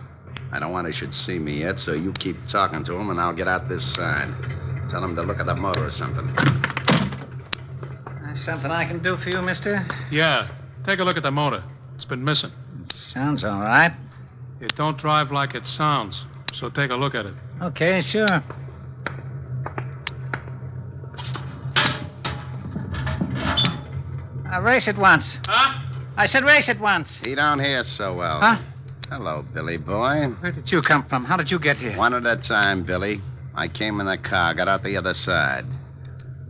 I don't want he should see me yet, so you keep talking to him, and I'll get out this side. Tell him to look at the motor or something. Something I can do for you, mister? Yeah. Take a look at the motor. It's been missing. Sounds all right. It don't drive like it sounds, so take a look at it. Okay, sure. Race it once. Huh? I said race it once. He don't hear so well. Huh? Hello, Billy boy. Where did you come from? How did you get here? One at a time, Billy. I came in the car, got out the other side.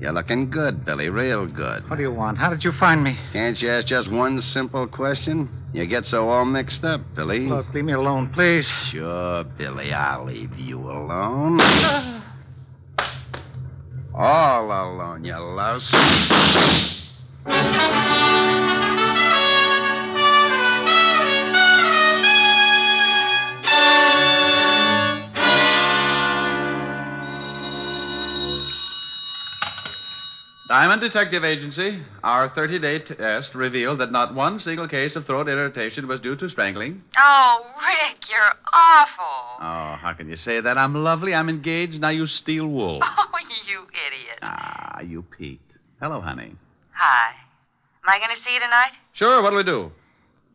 You're looking good, Billy, real good. What do you want? How did you find me? Can't you ask just one simple question? You get so all mixed up, Billy. Look, leave me alone, please. Sure, Billy, I'll leave you alone. All alone, you louse. Diamond Detective Agency, our 30-day test revealed that not one single case of throat irritation was due to strangling. Oh, Rick, you're awful. Oh, how can you say that? I'm lovely, I'm engaged, now you steal wool. Oh, you idiot. Ah, you peaked. Hello, honey. Hi. Am I going to see you tonight? Sure, what'll we do?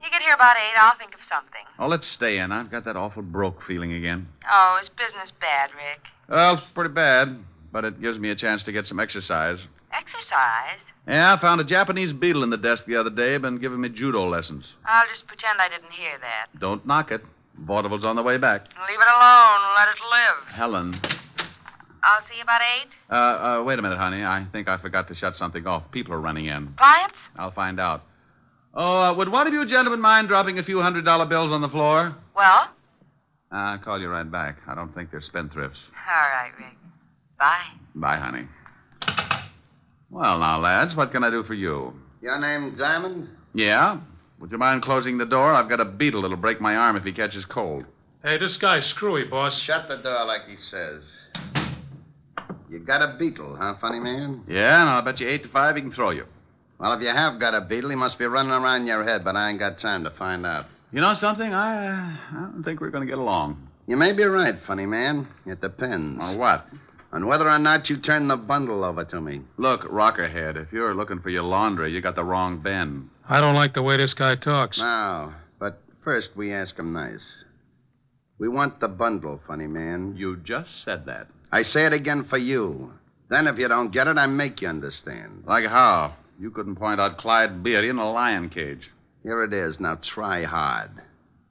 You get here about 8, I'll think of something. Oh, let's stay in. I've got that awful broke feeling again. Oh, is business bad, Rick? Well, it's pretty bad, but it gives me a chance to get some exercise. Exercise? Yeah, I found a Japanese beetle in the desk the other day, been giving me judo lessons. I'll just pretend I didn't hear that. Don't knock it. Vaudeville's on the way back. Leave it alone. Let it live. Helen. I'll see you about 8. Wait a minute, honey. I think I forgot to shut something off. People are running in. Clients? I'll find out. Oh, would one of you gentlemen mind dropping a few $100 bills on the floor? Well? I'll call you right back. I don't think they're spendthrifts. All right, Rick. Bye. Bye, honey. Well, now, lads, what can I do for you? Your name Diamond? Yeah? Would you mind closing the door? I've got a beetle that'll break my arm if he catches cold. Hey, this guy's screwy, boss. Shut the door like he says. You got a beetle, huh, funny man? Yeah, and I'll bet you 8 to 5 he can throw you. Well, if you have got a beetle, he must be running around your head, but I ain't got time to find out. You know something? I don't think we're going to get along. You may be right, funny man. It depends. On what? On whether or not you turn the bundle over to me. Look, Rockerhead, if you're looking for your laundry, you got the wrong Ben. I don't like the way this guy talks. No, but first we ask him nice. We want the bundle, funny man. You just said that. I say it again for you. Then if you don't get it, I make you understand. Like how? You couldn't point out Clyde Beatty in a lion cage. Here it is. Now try hard.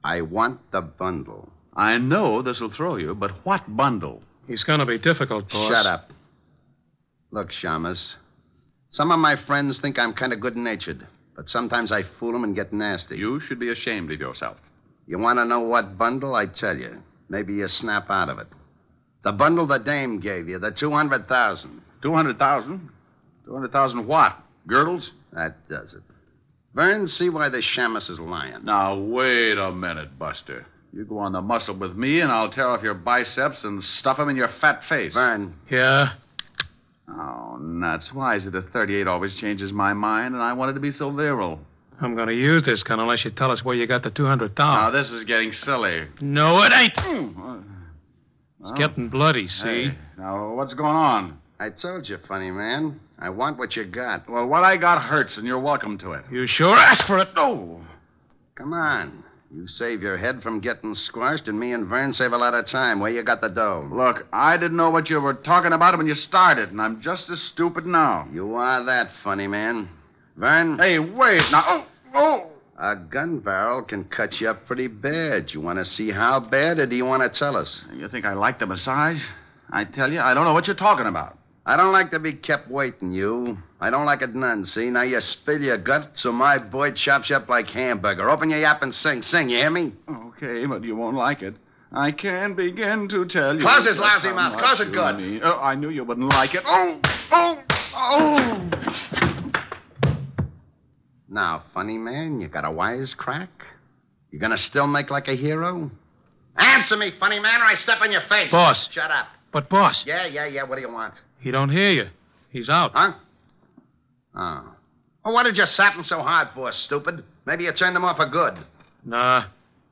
I want the bundle. I know this'll throw you, but what bundle? He's going to be difficult, boss. Shut up. Look, Shamus, some of my friends think I'm kind of good-natured, but sometimes I fool them and get nasty. You should be ashamed of yourself. You want to know what bundle? I tell you. Maybe you snap out of it. The bundle the dame gave you, the 200,000. 200,000? 200,000 what? Girdles? That does it. Vern, see why the Shamus is lying. Now, wait a minute, Buster. You go on the muscle with me, and I'll tear off your biceps and stuff them in your fat face. Vern. Yeah? Oh, nuts. Why is it a 38 always changes my mind, and I wanted to be so virile? I'm going to use this gun unless you tell us where you got the 200,000. Now, this is getting silly. No, it ain't. Well, It's getting bloody, see? Hey, now, what's going on? I told you, funny man. I want what you got. Well, what I got hurts, and you're welcome to it. You sure ask for it. No. Come on. You save your head from getting squashed, and me and Vern save a lot of time. Where you got the dough? Look, I didn't know what you were talking about when you started, and I'm just as stupid now. You are that, funny man. Vern? Hey, wait. Now, oh! A gun barrel can cut you up pretty bad. You want to see how bad, or do you want to tell us? You think I like the massage? I tell you, I don't know what you're talking about. I don't like to be kept waiting, you. I don't like it none, see? Now you spill your gut, so my boy chops you up like hamburger. Open your yap and sing. Sing, you hear me? Okay, but you won't like it. I can't begin to tell you. Close his just lousy how mouth. much Close it you good. mean. Oh, I knew you wouldn't like it. Oh! Now, funny man, you got a wisecrack? You gonna still make like a hero? Answer me, funny man, or I step on your face. Boss. Shut up. But, boss. Yeah. What do you want? He don't hear you. He's out. Huh? Oh. Well, what did you sap him so hard for, stupid? Maybe you turned him off for good. Nah.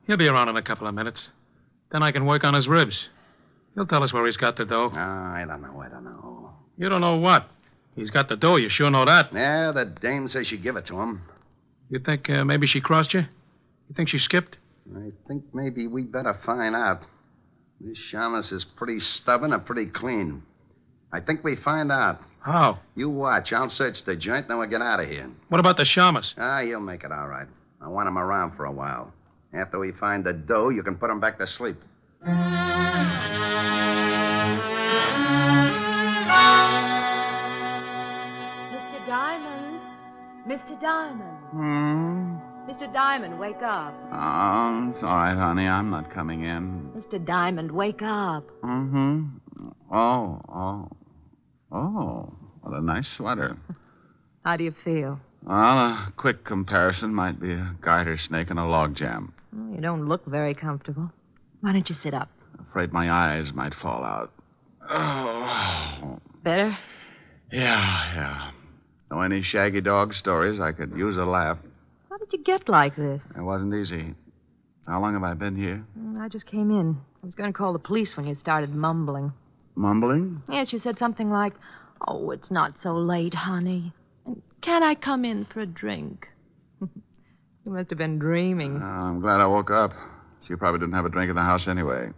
He'll be around in a couple of minutes. Then I can work on his ribs. He'll tell us where he's got the dough. I don't know. You don't know what? He's got the dough, you sure know that. Yeah, the dame says she give it to him. You think maybe she crossed you? You think she skipped? I think maybe we better find out. This shamus is pretty stubborn or pretty clean. I think we find out. How? You watch. I'll search the joint, then we'll get out of here. What about the shamus? He'll make it all right. I want him around for a while. After we find the dough, you can put him back to sleep. Mr. Diamond. Mr. Diamond. Hmm? Mr. Diamond, wake up. Oh, it's all right, honey. I'm not coming in. Mr. Diamond, wake up. Mm-hmm. Oh. What a nice sweater. How do you feel? Well, a quick comparison might be a garter snake and a log jam. You don't look very comfortable. Why don't you sit up? Afraid my eyes might fall out. Oh. Better? Yeah. Know any shaggy dog stories? I could use a laugh. How did you get like this? It wasn't easy. How long have I been here? I just came in. I was going to call the police when you started mumbling. Mumbling? Yes, you said something like, "Oh, it's not so late, honey. And can I come in for a drink?" You must have been dreaming. I'm glad I woke up. She probably didn't have a drink in the house anyway.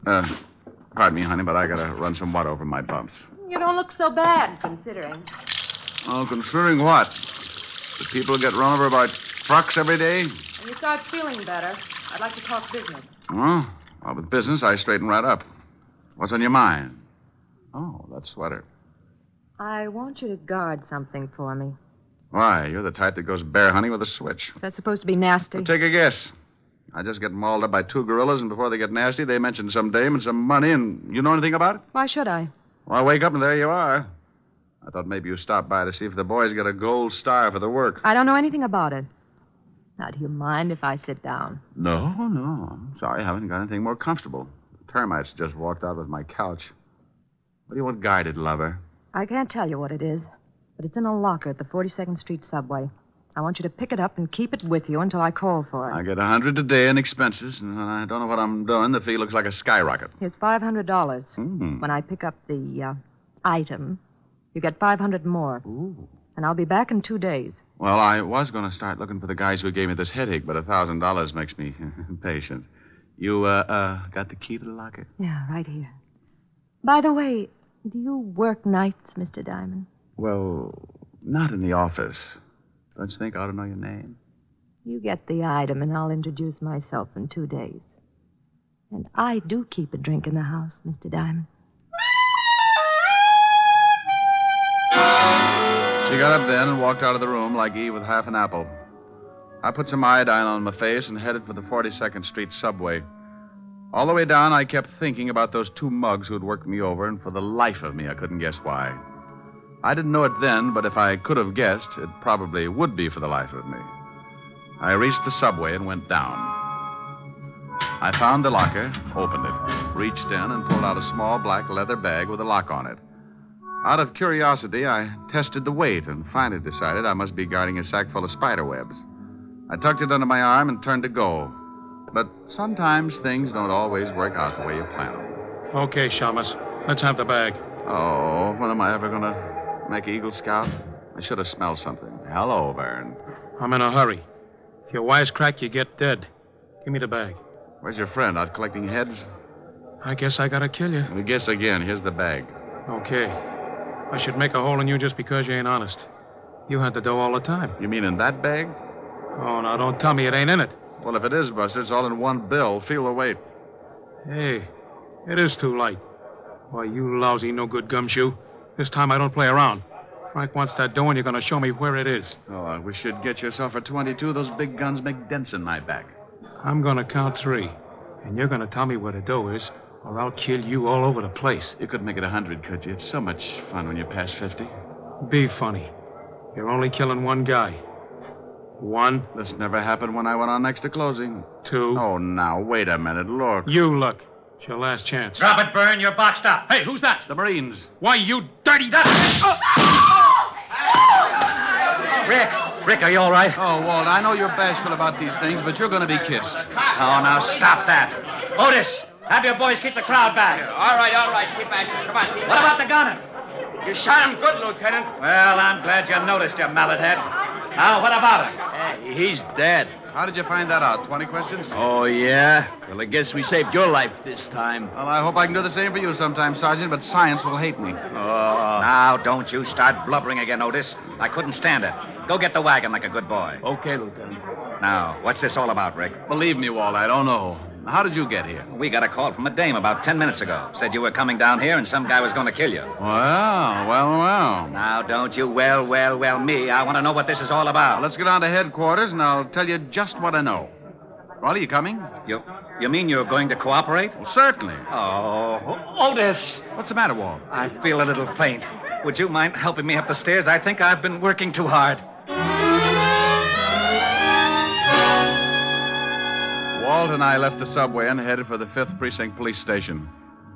Pardon me, honey, but I gotta run some water over my bumps. You don't look so bad, considering. Oh, considering what? Do people get run over by trucks every day? When you start feeling better, I'd like to talk business. Well, with business, I straighten right up. What's on your mind? Oh, that sweater. I want you to guard something for me. Why? You're the type that goes bear hunting with a switch. Is that supposed to be nasty? Well, take a guess. I just get mauled up by two gorillas, and before they get nasty, they mention some dame and some money, and you know anything about it? Why should I? Well, I wake up, and there you are. I thought maybe you stopped by to see if the boys get a gold star for the work. I don't know anything about it. Now, do you mind if I sit down? No. I'm sorry, I haven't got anything more comfortable. The termites just walked out with my couch. What do you want guided, lover? I can't tell you what it is, but it's in a locker at the 42nd Street subway. I want you to pick it up and keep it with you until I call for it. I get $100 a day in expenses, and when I don't know what I'm doing, the fee looks like a skyrocket. Here's $500. Mm-hmm. When I pick up the item, you get $500 more. Ooh. And I'll be back in 2 days. Well, I was going to start looking for the guys who gave me this headache, but $1,000 makes me impatient. You, got the key to the locker? Yeah, right here. By the way, do you work nights, Mr. Diamond? Well, not in the office. Don't you think I ought to know your name? You get the item, and I'll introduce myself in 2 days. And I do keep a drink in the house, Mr. Diamond. She got up then and walked out of the room like Eve with half an apple. I put some iodine on my face and headed for the 42nd Street subway. All the way down, I kept thinking about those two mugs who had worked me over, and for the life of me, I couldn't guess why. I didn't know it then, but if I could have guessed, it probably would be for the life of me. I reached the subway and went down. I found the locker, opened it, reached in, and pulled out a small black leather bag with a lock on it. Out of curiosity, I tested the weight and finally decided I must be guarding a sack full of spider webs. I tucked it under my arm and turned to go. But sometimes things don't always work out the way you plan them. Okay, Shamus. Let's have the bag. Oh, when am I ever going to make Eagle Scout? I should have smelled something. Hello, Vern. I'm in a hurry. If you wisecrack, you get dead. Give me the bag. Where's your friend? Out collecting heads? I guess I gotta kill you. We guess again. Here's the bag. Okay. I should make a hole in you just because you ain't honest. You had the dough all the time. You mean in that bag? Oh, now don't tell me it ain't in it. Well, if it is, Buster, it's all in one bill. Feel the weight. Hey, it is too light. Why, you lousy, no-good gumshoe. This time I don't play around. Frank wants that dough, and you're going to show me where it is. Oh, I wish you'd get yourself a 22. Those big guns make dents in my back. I'm going to count 3. And you're going to tell me where the dough is, or I'll kill you all over the place. You couldn't make it 100, could you? It's so much fun when you pass 50. Be funny. You're only killing one guy. One. This never happened when I went on next to closing. Two. Oh, now, wait a minute. Look. You look. It's your last chance. Drop it, Byrne. You're boxed up. Hey, who's that? It's the Marines. Why, you dirty... Rick, are you all right? Oh, Walt, I know you're bashful about these things, but you're going to be kissed. Oh, now stop that. Otis, have your boys keep the crowd back. All right. Keep back. Come on. What about the gunner? You shot him good, Lieutenant. Well, I'm glad you noticed, you mallet head. Now, what about him? He's dead. How did you find that out? 20 questions? Oh, yeah? Well, I guess we saved your life this time. Well, I hope I can do the same for you sometime, Sergeant, but science will hate me. Now, don't you start blubbering again, Otis. I couldn't stand it. Go get the wagon like a good boy. Okay, Lieutenant. Now, what's this all about, Rick? Believe me, Walt, I don't know. How did you get here? We got a call from a dame about 10 minutes ago. Said you were coming down here and some guy was going to kill you. Well. Now, don't you well me. I want to know what this is all about. Let's get on to headquarters and I'll tell you just what I know. Well, are you coming? You mean you're going to cooperate? Well, certainly. Oh, Otis. What's the matter, Walt? I feel a little faint. Would you mind helping me up the stairs? I think I've been working too hard. Walt and I left the subway and headed for the 5th Precinct Police Station.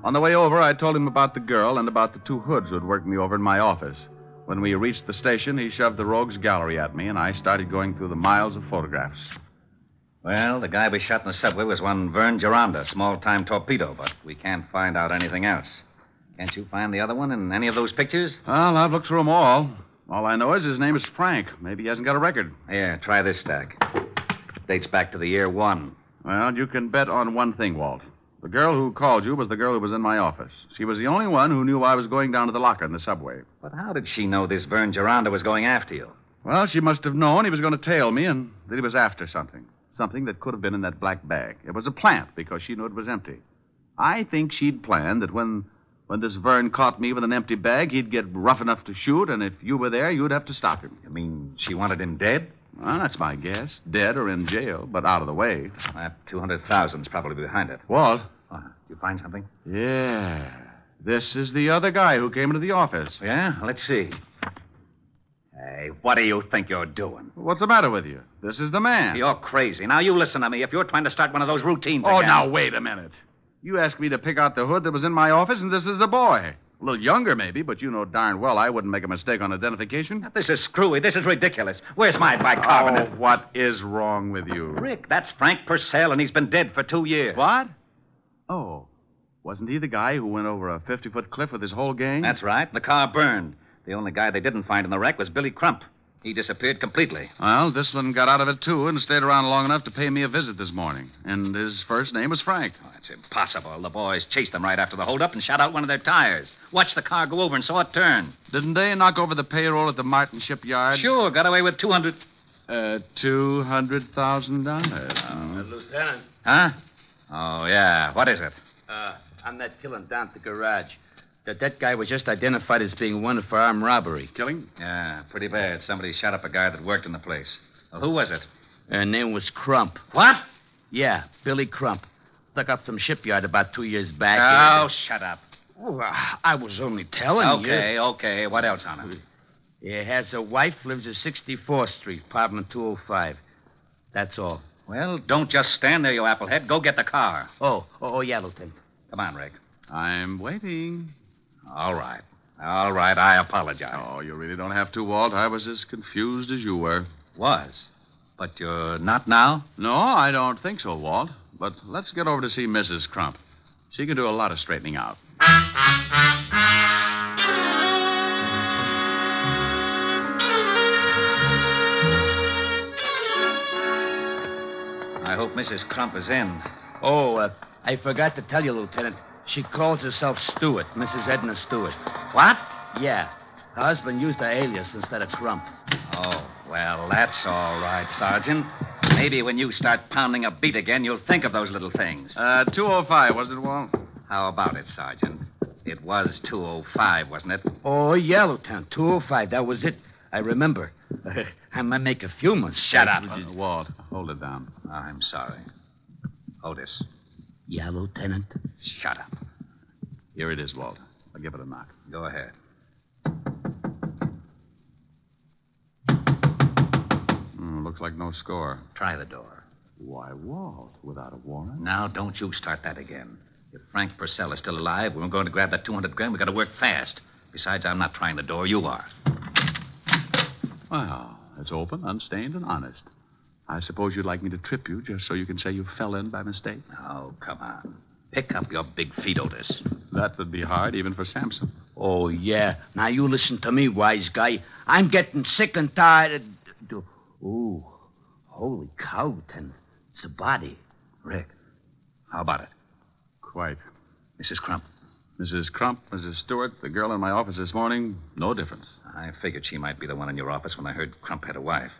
On the way over, I told him about the girl and about the two hoods who had worked me over in my office. When we reached the station, he shoved the rogues gallery at me, and I started going through the miles of photographs. Well, the guy we shot in the subway was one Vern Geronda, small-time torpedo, but we can't find out anything else. Can't you find the other one in any of those pictures? Well, I've looked through them all. All I know is his name is Frank. Maybe he hasn't got a record. Here, try this stack. Dates back to the year 1. Well, you can bet on one thing, Walt. The girl who called you was the girl who was in my office. She was the only one who knew I was going down to the locker in the subway. But how did she know this Vern Geronda was going after you? Well, she must have known he was going to tail me and that he was after something. Something that could have been in that black bag. It was a plant because she knew it was empty. I think she'd planned that when this Vern caught me with an empty bag, he'd get rough enough to shoot, and if you were there, you'd have to stop him. You mean she wanted him dead? Well, that's my guess. Dead or in jail, but out of the way. That 200,000's probably behind it. Walt? Did you find something? Yeah. This is the other guy who came into the office. Yeah? Let's see. Hey, what do you think you're doing? What's the matter with you? This is the man. You're crazy. Now, you listen to me. If you're trying to start one of those routines Oh, again... now, wait a minute. You asked me to pick out the hood that was in my office, and this is the boy. A little younger, maybe, but you know darn well I wouldn't make a mistake on identification. This is screwy. This is ridiculous. Where's my bicarbonate? Oh, what is wrong with you? Rick, that's Frank Purcell, and he's been dead for 2 years. What? Oh, wasn't he the guy who went over a 50-foot cliff with his whole gang? That's right. The car burned. The only guy they didn't find in the wreck was Billy Crump. He disappeared completely. Well, this one got out of it, too, and stayed around long enough to pay me a visit this morning. And his first name was Frank. Oh, that's impossible. The boys chased them right after the holdup and shot out one of their tires. Watched the car go over and saw it turn. Didn't they knock over the payroll at the Martin shipyard? Sure, got away with $200,000. Lieutenant. Huh? Oh, yeah. What is it? I'm that killing down at the garage. That guy was just identified as being wanted for armed robbery. Killing? Yeah, pretty bad. Somebody shot up a guy that worked in the place. Well, who was it? Her name was Crump. What? Yeah, Billy Crump. Stuck up some shipyard about 2 years back. Oh, shut up. Oh, I was only telling you. Okay. What else on him? He has a wife, lives at 64th Street, apartment 205. That's all. Well, don't just stand there, you applehead. Go get the car. Oh, yeah, Lieutenant. Come on, Rick. I'm waiting. All right. I apologize. Oh, you really don't have to, Walt. I was as confused as you were. Was? But you're not now? No, I don't think so, Walt. But let's get over to see Mrs. Crump. She can do a lot of straightening out. I hope Mrs. Crump is in. Oh, I forgot to tell you, Lieutenant. She calls herself Stewart, Mrs. Edna Stewart. What? Yeah. Her husband used her alias instead of Crump. Oh, well, that's all right, Sergeant. Maybe when you start pounding a beat again, you'll think of those little things. 205, wasn't it, Walt? How about it, Sergeant? It was 205, wasn't it? Oh, yeah, Lieutenant. 205. That was it. I remember. I might make a few mistakes. Shut up. Walt, hold it down. I'm sorry. Otis, Yeah, Lieutenant? Shut up. Here it is, Walt. I'll give it a knock. Go ahead. Looks like no score. Try the door. Why, Walt, without a warrant? Now, don't you start that again. If Frank Purcell is still alive, we're going to grab that 200 grand. We've got to work fast. Besides, I'm not trying the door. You are. Well, it's open, unstained, and honest. I suppose you'd like me to trip you just so you can say you fell in by mistake? Oh, come on. Pick up your big feet, Otis. That would be hard, even for Samson. Oh, yeah. Now, you listen to me, wise guy. I'm getting sick and tired of... Ooh, holy cow, Lieutenant. It's a body. Rick, how about it? Quite. Mrs. Crump. Mrs. Crump, Mrs. Stewart, the girl in my office this morning, no difference. I figured she might be the one in your office when I heard Crump had a wife.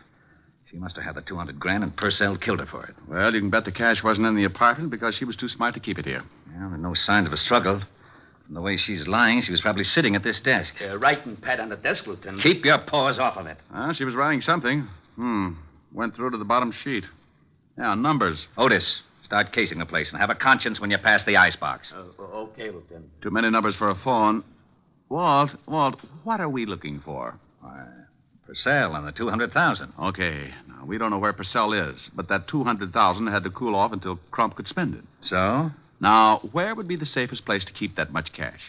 She must have had the 200 grand, and Purcell killed her for it. Well, you can bet the cash wasn't in the apartment because she was too smart to keep it here. Well, there are no signs of a struggle. From the way she's lying, she was probably sitting at this desk. Writing pad on the desk, Lieutenant. Keep your paws off of it. She was writing something. Went through to the bottom sheet. Yeah, numbers. Otis, start casing the place and have a conscience when you pass the icebox. Okay, Lieutenant. Too many numbers for a phone. Walt, what are we looking for? Purcell and the 200,000. Okay. Now, we don't know where Purcell is, but that 200,000 had to cool off until Crump could spend it. So? Now, where would be the safest place to keep that much cash?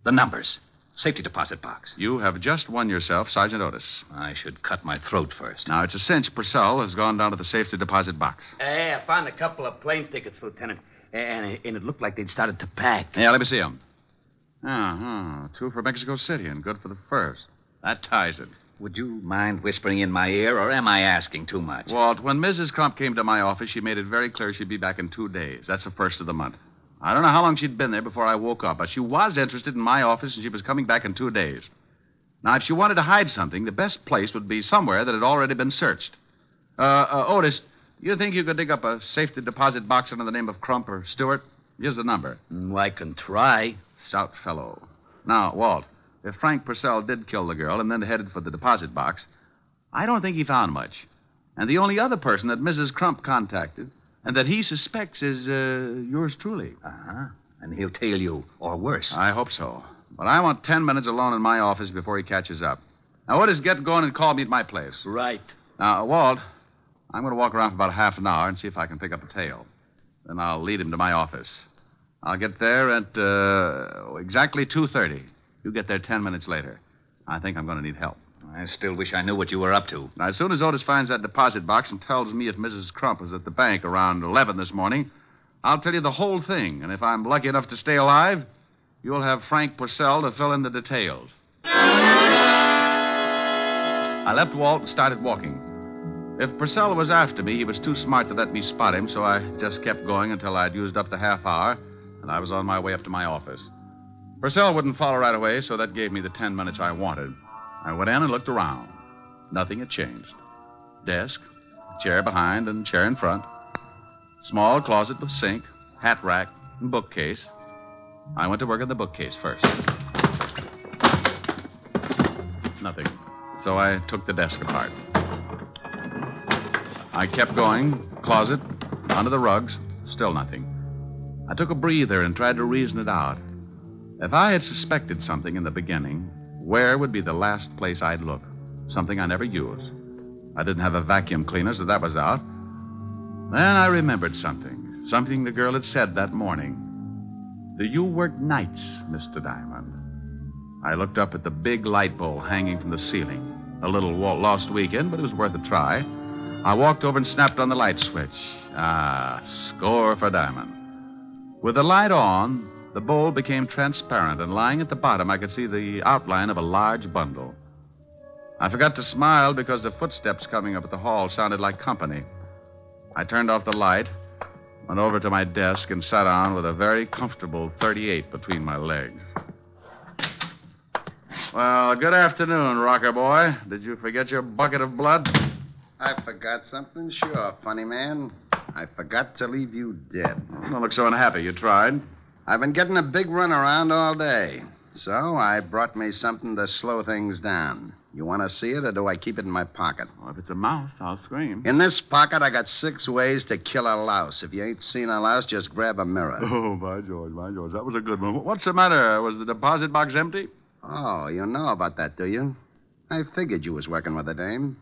The numbers. Safety deposit box. You have just won yourself Sergeant Otis. I should cut my throat first. Now, it's a cinch Purcell has gone down to the safety deposit box. Hey, I found a couple of plane tickets, Lieutenant. And it looked like they'd started to pack. Yeah, let me see them. 2 for Mexico City and good for the first. That ties it. Would you mind whispering in my ear, or am I asking too much? Walt, when Mrs. Crump came to my office, she made it very clear she'd be back in 2 days. That's the first of the month. I don't know how long she'd been there before I woke up, but she was interested in my office, and she was coming back in 2 days. Now, if she wanted to hide something, the best place would be somewhere that had already been searched. Otis, you think you could dig up a safety deposit box under the name of Crump or Stewart? Here's the number. I can try. Stout fellow. Now, Walt, if Frank Purcell did kill the girl and then headed for the deposit box, I don't think he found much. And the only other person that Mrs. Crump contacted and that he suspects is yours truly. And he'll tail you, or worse. I hope so. But I want 10 minutes alone in my office before he catches up. Now, Otis, get going and call me at my place. Right. Now, Walt, I'm going to walk around for about half an hour and see if I can pick up a tail. Then I'll lead him to my office. I'll get there at exactly 2:30. You get there 10 minutes later. I think I'm going to need help. I still wish I knew what you were up to. Now, as soon as Otis finds that deposit box and tells me if Mrs. Crump was at the bank around 11 this morning, I'll tell you the whole thing. And if I'm lucky enough to stay alive, you'll have Frank Purcell to fill in the details. I left Walt and started walking. If Purcell was after me, he was too smart to let me spot him, so I just kept going until I'd used up the half hour, and I was on my way up to my office. Purcell wouldn't follow right away, so that gave me the 10 minutes I wanted. I went in and looked around. Nothing had changed. Desk, chair behind and chair in front. Small closet with sink, hat rack, and bookcase. I went to work on the bookcase first. Nothing. So I took the desk apart. I kept going. Closet, under the rugs, still nothing. I took a breather and tried to reason it out. If I had suspected something in the beginning, where would be the last place I'd look? Something I never used. I didn't have a vacuum cleaner, so that was out. Then I remembered something. Something the girl had said that morning. Do you work nights, Mr. Diamond? I looked up at the big light bowl hanging from the ceiling. A little lost weekend, but it was worth a try. I walked over and snapped on the light switch. Score for Diamond. With the light on, the bowl became transparent, and lying at the bottom, I could see the outline of a large bundle. I forgot to smile because the footsteps coming up at the hall sounded like company. I turned off the light, went over to my desk, and sat down with a very comfortable 38 between my legs. Well, good afternoon, rocker boy. Did you forget your bucket of blood? I forgot something? Sure, funny man. I forgot to leave you dead. Don't look so unhappy. You tried. I've been getting a big run around all day. So I brought me something to slow things down. You want to see it, or do I keep it in my pocket? Well, if it's a mouse, I'll scream. In this pocket, I got 6 ways to kill a louse. If you ain't seen a louse, just grab a mirror. Oh, by George, by George. That was a good one. What's the matter? Was the deposit box empty? Oh, you know about that, do you? I figured you was working with a dame.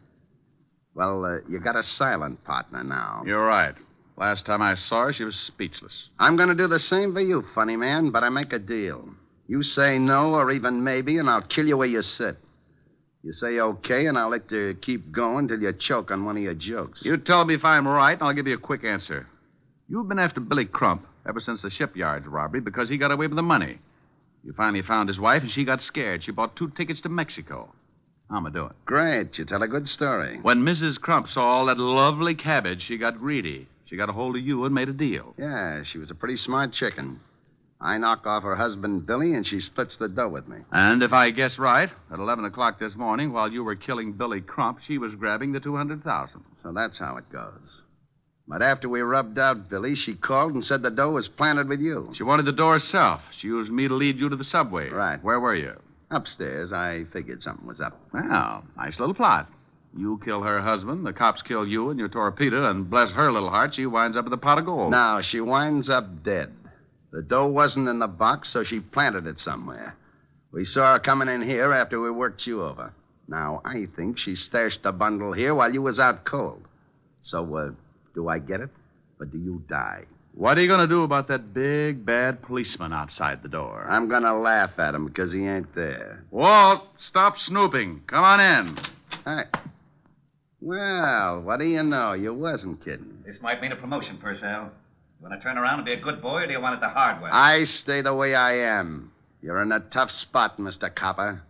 Well, you got a silent partner now. You're right. Last time I saw her, she was speechless. I'm going to do the same for you, funny man, but I make a deal. You say no or even maybe, and I'll kill you where you sit. You say okay, and I'll let you keep going till you choke on one of your jokes. You tell me if I'm right, and I'll give you a quick answer. You've been after Billy Crump ever since the shipyard's robbery because he got away with the money. You finally found his wife, and she got scared. She bought 2 tickets to Mexico. How am I doing? Great. You tell a good story. When Mrs. Crump saw all that lovely cabbage, she got greedy. She got a hold of you and made a deal. Yeah, she was a pretty smart chicken. I knock off her husband, Billy, and she splits the dough with me. And if I guess right, at 11 o'clock this morning, while you were killing Billy Crump, she was grabbing the $200,000. So that's how it goes. But after we rubbed out Billy, she called and said the dough was planted with you. She wanted the dough herself. She used me to lead you to the subway. Right. Where were you? Upstairs. I figured something was up. Well, nice little plot. You kill her husband, the cops kill you and your torpedo, and bless her little heart, she winds up with a pot of gold. No, she winds up dead. The dough wasn't in the box, so she planted it somewhere. We saw her coming in here after we worked you over. Now, I think she stashed the bundle here while you was out cold. So, do I get it, or do you die? What are you going to do about that big, bad policeman outside the door? I'm going to laugh at him because he ain't there. Walt, stop snooping. Come on in. Hey. Well, what do you know? You wasn't kidding. This might mean a promotion, Purcell. You want to turn around and be a good boy, or do you want it the hard way? I stay the way I am. You're in a tough spot, Mr. Copper.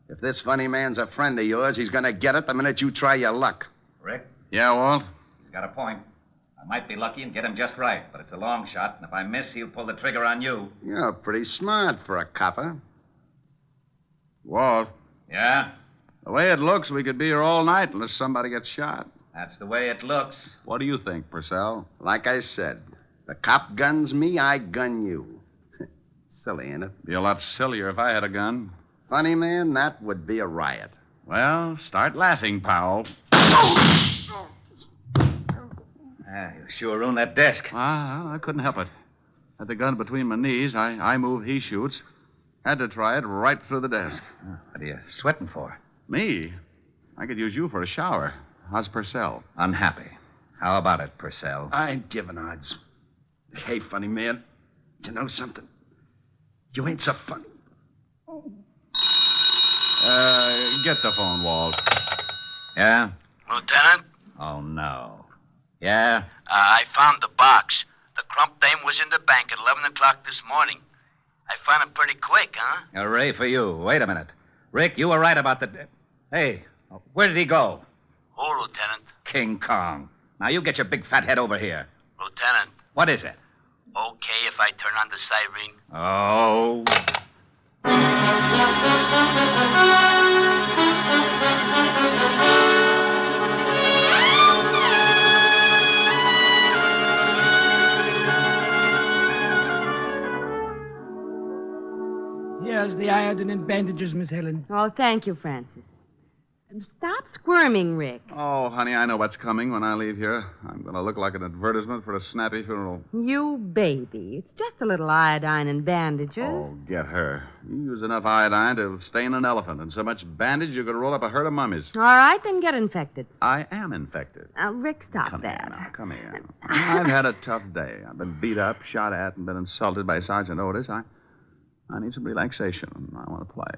If this funny man's a friend of yours, he's going to get it the minute you try your luck. Rick? Yeah, Walt? He's got a point. I might be lucky and get him just right, but it's a long shot, and if I miss, he'll pull the trigger on you. You're pretty smart for a copper. Walt? Yeah? The way it looks, we could be here all night unless somebody gets shot. That's the way it looks. What do you think, Purcell? Like I said, the cop guns me, I gun you. Silly, ain't it? Be a lot sillier if I had a gun. Funny, man, that would be a riot. Well, start laughing, pal. You sure ruined that desk. I couldn't help it. Had the gun between my knees. I move, he shoots. Had to try it right through the desk. What are you sweating for? Me? I could use you for a shower. How's Purcell? Unhappy. How about it, Purcell? I ain't giving odds. Hey, funny man, you know something? You ain't so funny. Get the phone, Walt. Yeah? Lieutenant? Oh, no. Yeah? I found the box. The Crump dame was in the bank at 11 o'clock this morning. I found it pretty quick, huh? Hooray for you. Wait a minute. Rick, you were right about the... Hey, where did he go? Who, Lieutenant? King Kong. Now, you get your big fat head over here. Lieutenant. What is it? Okay if I turn on the siren? Oh. Here's the iodine and bandages, Miss Helen. Oh, thank you, Francis. Stop squirming, Rick. Oh, honey, I know what's coming when I leave here. I'm going to look like an advertisement for a snappy funeral. You baby. It's just a little iodine and bandages. Oh, get her. You use enough iodine to stain an elephant, and so much bandage you could roll up a herd of mummies. All right, then get infected. I am infected. Rick, stop Come that. Here now. Come here. I've had a tough day. I've been beat up, shot at, and been insulted by Sergeant Otis. I need some relaxation, and I want to play.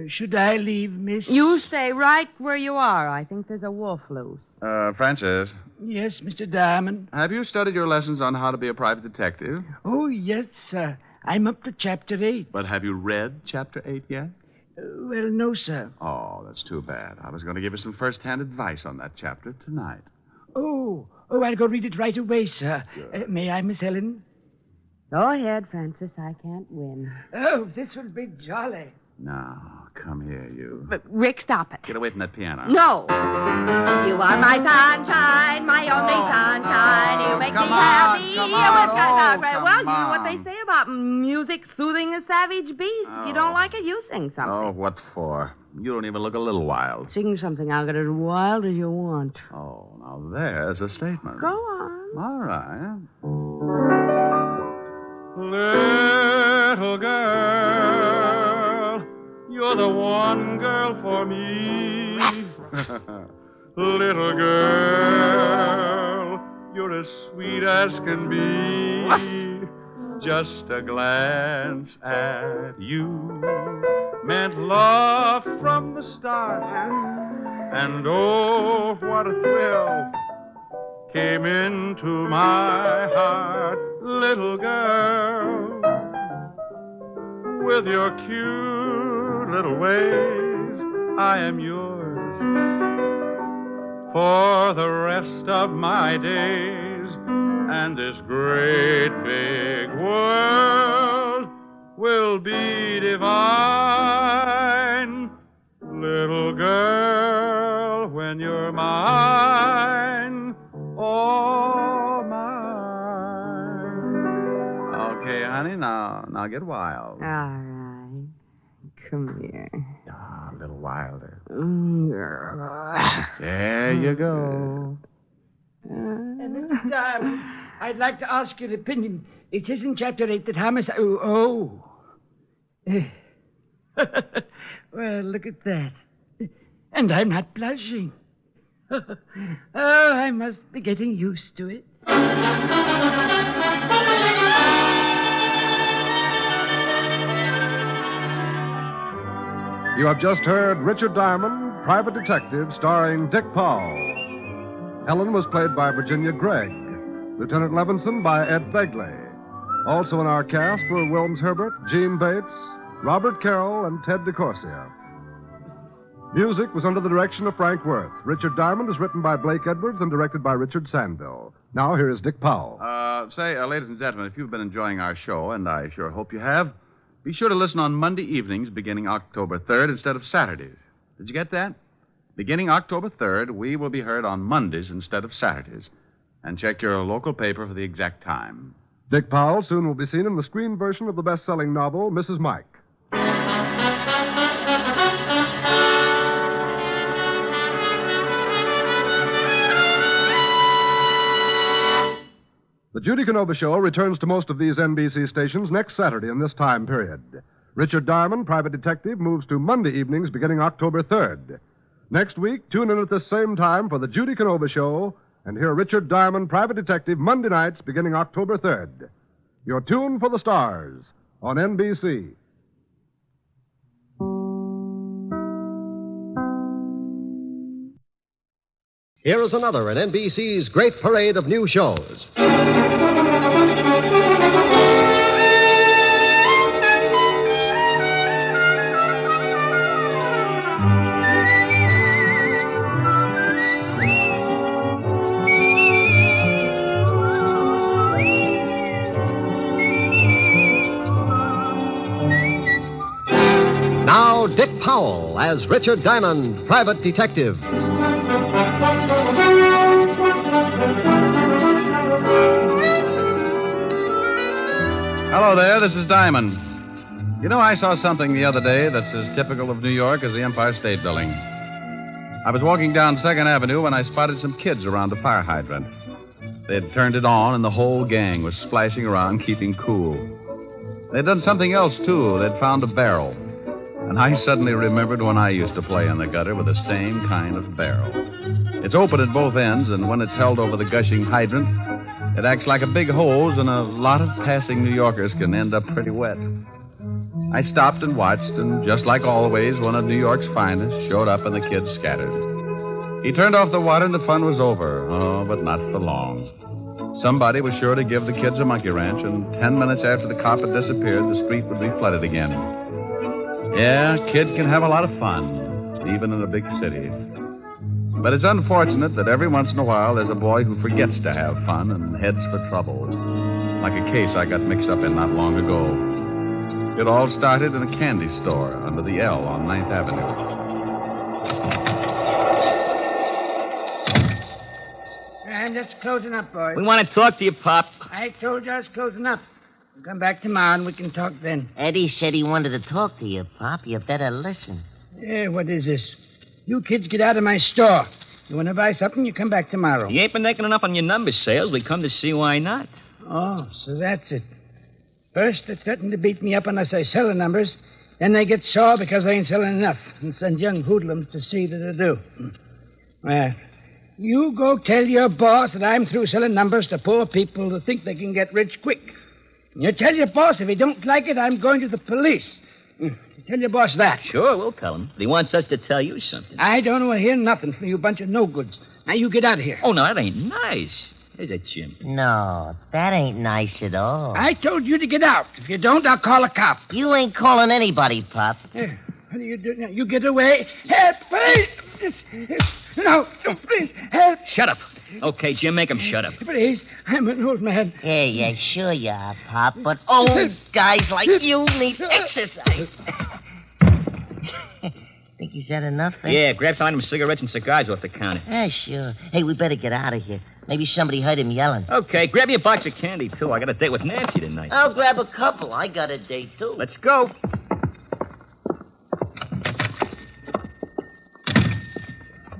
Should I leave, miss? You stay right where you are. I think there's a wolf loose. Francis. Yes, Mr. Diamond. Have you studied your lessons on how to be a private detective? Oh, yes, sir. I'm up to Chapter 8. But have you read Chapter 8 yet? Well, no, sir. Oh, that's too bad. I was going to give you some first-hand advice on that chapter tonight. Oh, I'll go read it right away, sir. May I, Miss Helen? Go ahead, Francis. I can't win. Oh, this will be jolly. Now, come here, you. But, Rick, stop it. Get away from that piano. No. You are my sunshine, my only sunshine. You make me happy. Well, you know what they say about music soothing a savage beast. If you don't like it, you sing something. Oh, what for? You don't even look a little wild. Sing something. I'll get as wild as you want. Oh, now there's a statement. Go on. All right. Little girl, you're the one girl for me. Little girl, you're as sweet as can be. Just a glance at you meant love from the start. And oh, what a thrill came into my heart. Little girl, with your cute little ways, I am yours for the rest of my days. And this great big world will be divine. Little girl, when you're mine, oh, mine. Okay, honey, now get wild. All right. Come here. Ah, a little wilder. There There you go. Mr. Diamond, I'd like to ask your opinion. It isn't Chapter 8 that homicide... Oh. Well, look at that. And I'm not blushing. Oh, I must be getting used to it. You have just heard Richard Diamond, Private Detective, starring Dick Powell. Helen was played by Virginia Gregg. Lieutenant Levinson by Ed Begley. Also in our cast were Wilms Herbert, Gene Bates, Robert Carroll, and Ted DeCorsia. Music was under the direction of Frank Worth. Richard Diamond is written by Blake Edwards and directed by Richard Sandville. Now here is Dick Powell. Ladies and gentlemen, if you've been enjoying our show, and I sure hope you have, be sure to listen on Monday evenings beginning October 3rd instead of Saturdays. Did you get that? Beginning October 3rd, we will be heard on Mondays instead of Saturdays. And check your local paper for the exact time. Dick Powell soon will be seen in the screen version of the best-selling novel, Mrs. Mike. The Judy Canova Show returns to most of these NBC stations next Saturday in this time period. Richard Diamond, Private Detective, moves to Monday evenings beginning October 3rd. Next week, tune in at this same time for the Judy Canova Show and hear Richard Diamond, Private Detective, Monday nights beginning October 3rd. Your tune for the stars on NBC. Here is another in NBC's great parade of new shows. Now, Dick Powell as Richard Diamond, Private Detective. Hello there, this is Diamond. You know, I saw something the other day that's as typical of New York as the Empire State Building. I was walking down 2nd Avenue when I spotted some kids around a fire hydrant. They'd turned it on, and the whole gang was splashing around, keeping cool. They'd done something else, too. They'd found a barrel. And I suddenly remembered when I used to play in the gutter with the same kind of barrel. It's open at both ends, and when it's held over the gushing hydrant, it acts like a big hose, and a lot of passing New Yorkers can end up pretty wet. I stopped and watched, and just like always, one of New York's finest showed up and the kids scattered. He turned off the water and the fun was over. Oh, but not for long. Somebody was sure to give the kids a monkey wrench, and 10 minutes after the cop had disappeared, the street would be flooded again. Yeah, a kid can have a lot of fun, even in a big city. But it's unfortunate that every once in a while there's a boy who forgets to have fun and heads for trouble. Like a case I got mixed up in not long ago. It all started in a candy store under the L on 9th Avenue. I'm just closing up, boys. We want to talk to you, Pop. I told you I was closing up. We'll come back tomorrow and we can talk then. Eddie said he wanted to talk to you, Pop. You better listen. Yeah, what is this? You kids get out of my store. You want to buy something, you come back tomorrow. You ain't been making enough on your number sales. We come to see why not. Oh, so that's it. First, they threaten to beat me up unless I sell the numbers. Then they get sore because I ain't selling enough and send young hoodlums to see that I do. Well, you go tell your boss that I'm through selling numbers to poor people who think they can get rich quick. You tell your boss if he don't like it, I'm going to the police. Tell your boss that. Sure, we'll tell him. But he wants us to tell you something. I don't want to hear nothing from you bunch of no-goods. Now, you get out of here. Oh, no, that ain't nice. There's a chimp. No, that ain't nice at all. I told you to get out. If you don't, I'll call a cop. You ain't calling anybody, Pop. Here, what do you do now? You get away. Help, please. No, please, help. Shut up. Okay, Jim, make him shut up. Please, I'm an old man. Yeah, sure you are, Pop, but old guys like you need exercise. Think he's had enough, eh? Yeah, grab some of them cigarettes and cigars off the counter. Yeah, sure. Hey, we better get out of here. Maybe somebody heard him yelling. Okay, grab me a box of candy, too. I got a date with Nancy tonight. I'll grab a couple. I got a date, too. Let's go.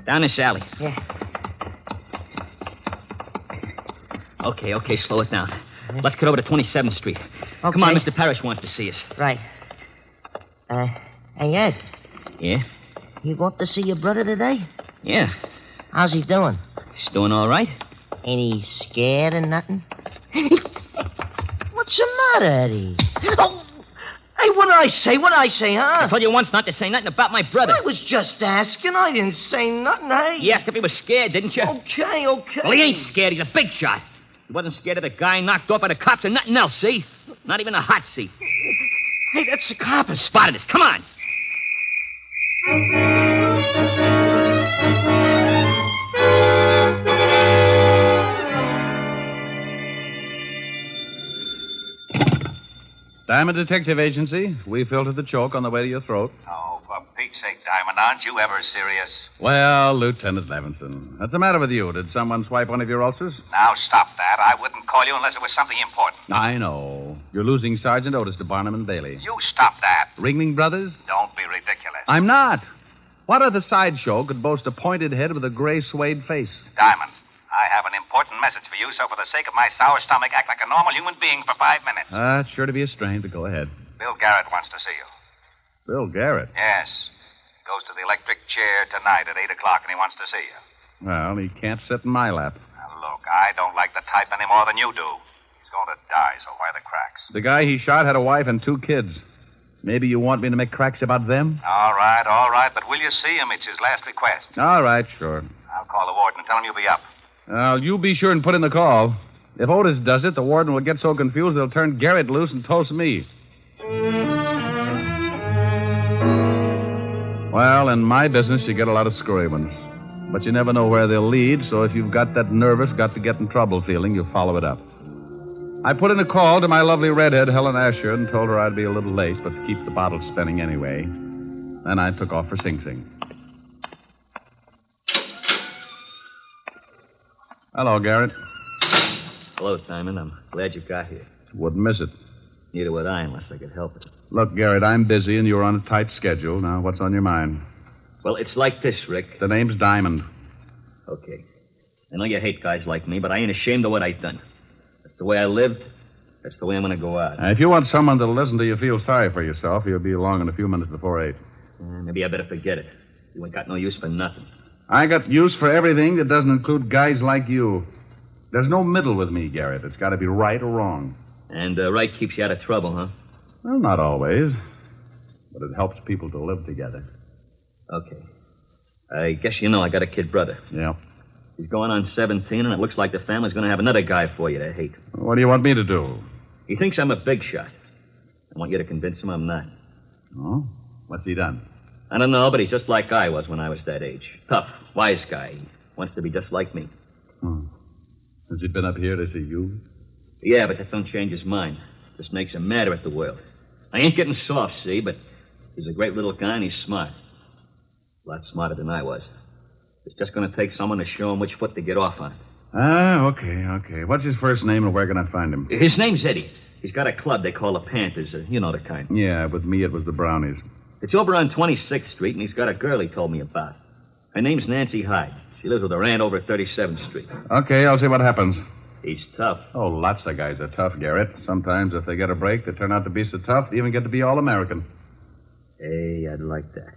Down this alley. Yeah. Okay, slow it down. Let's get over to 27th Street. Okay. Come on, Mr. Parrish wants to see us. Right. Hey, Ed. Yeah? You going to see your brother today? Yeah. How's he doing? He's doing all right. Ain't he scared or nothing? What's the matter, Eddie? Oh, hey, what did I say, huh? I told you once not to say nothing about my brother. I was just asking. I didn't say nothing, hey. You asked if he was scared, didn't you? Okay. Well, he ain't scared. He's a big shot. He wasn't scared of the guy knocked off by the cops or nothing else, see? Not even a hot seat. Hey, that's the coppers. Spotted us. Come on. Diamond Detective Agency. We filtered the choke on the way to your throat. Oh, for Pete's sake, Diamond, aren't you ever serious? Well, Lieutenant Levinson, what's the matter with you? Did someone swipe one of your ulcers? Now, stop that. I wouldn't call you unless it was something important. I know. You're losing Sergeant Otis to Barnum and Bailey. You stop that. Ringling Brothers? Don't be ridiculous. I'm not. What other sideshow could boast a pointed head with a gray suede face? Diamond, I have an important message for you, so for the sake of my sour stomach, act like a normal human being for 5 minutes. It's sure to be a strain, but go ahead. Bill Garrett wants to see you. Bill Garrett? Yes. Goes to the electric chair tonight at 8 o'clock, and he wants to see you. Well, he can't sit in my lap. Now, look, I don't like the type any more than you do. He's going to die, so why the cracks? The guy he shot had a wife and 2 kids. Maybe you want me to make cracks about them? All right, but will you see him? It's his last request. All right, sure. I'll call the warden and tell him you'll be up. You be sure and put in the call. If Otis does it, the warden will get so confused they'll turn Garrett loose and toast me. Well, in my business, you get a lot of screwy ones. But you never know where they'll lead, so if you've got that nervous, got-to-get-in-trouble feeling, you follow it up. I put in a call to my lovely redhead, Helen Asher, and told her I'd be a little late, but to keep the bottle spinning anyway. Then I took off for Sing Sing. Hello, Garrett. Hello, Simon. I'm glad you got here. Wouldn't miss it. Neither would I unless I could help it. Look, Garrett, I'm busy and you're on a tight schedule. Now, what's on your mind? Well, it's like this, Rick. The name's Diamond. Okay. I know you hate guys like me, but I ain't ashamed of what I done. That's the way I lived. That's the way I'm going to go out. If you want someone that'll listen till you feel sorry for yourself, you'll be along in a few minutes before 8. Maybe I better forget it. You ain't got no use for nothing. I got use for everything that doesn't include guys like you. There's no middle with me, Garrett. It's got to be right or wrong. And right keeps you out of trouble, huh? Well, not always. But it helps people to live together. Okay. I guess you know I got a kid brother. Yeah. He's going on 17, and it looks like the family's going to have another guy for you to hate. What do you want me to do? He thinks I'm a big shot. I want you to convince him I'm not. Oh? What's he done? I don't know, but he's just like I was when I was that age. Tough, wise guy. He wants to be just like me. Has he been up here to see you? Yeah, but that don't change his mind. Just makes him madder at the world. I ain't getting soft, see, but he's a great little guy and he's smart. A lot smarter than I was. It's just going to take someone to show him which foot to get off on. Okay. What's his first name and where can I find him? His name's Eddie. He's got a club they call the Panthers. You know the kind. Yeah, with me it was the Brownies. It's over on 26th Street, and he's got a girl he told me about. Her name's Nancy Hyde. She lives with her aunt over at 37th Street. Okay, I'll see what happens. He's tough. Oh, lots of guys are tough, Garrett. Sometimes if they get a break, they turn out to be so tough they even get to be All-American. Hey, I'd like that.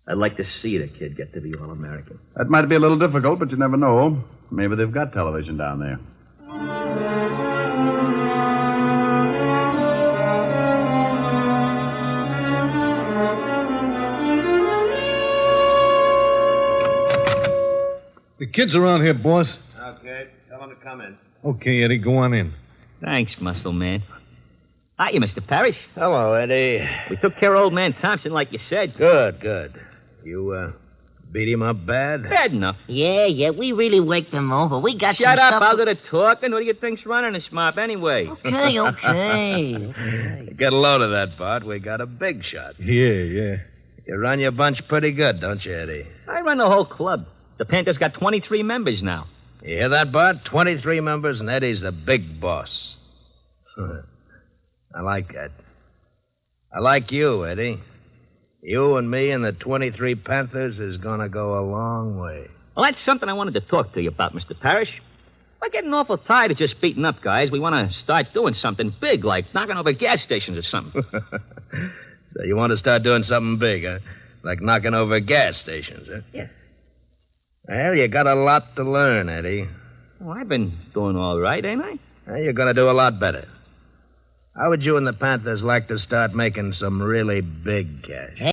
I'd like to see the kid get to be All-American. That might be a little difficult, but you never know. Maybe they've got television down there. The kids around here, boss. Okay, tell them to come in. Okay, Eddie, go on in. Thanks, muscle man. Hiya, Mr. Parrish. Hello, Eddie. We took care of old man Thompson like you said. Good. You, beat him up bad? Bad enough. Yeah, we really waked him over. We got Shut some up, stuff... I'll do the talking. What do you think's running this mob anyway? Okay. Get a load of that, Bart. We got a big shot. Yeah. You run your bunch pretty good, don't you, Eddie? I run the whole club. The Panthers got 23 members now. You hear that, Bart? 23 members, and Eddie's the big boss. I like that. I like you, Eddie. You and me and the 23 Panthers is going to go a long way. Well, that's something I wanted to talk to you about, Mr. Parrish. We're getting awful tired of just beating up guys. We want to start doing something big, like knocking over gas stations or something. So you want to start doing something big, huh? Like knocking over gas stations, huh? Yeah. Well, you got a lot to learn, Eddie. Well, I've been doing all right, ain't I? Well, you're going to do a lot better. How would you and the Panthers like to start making some really big cash?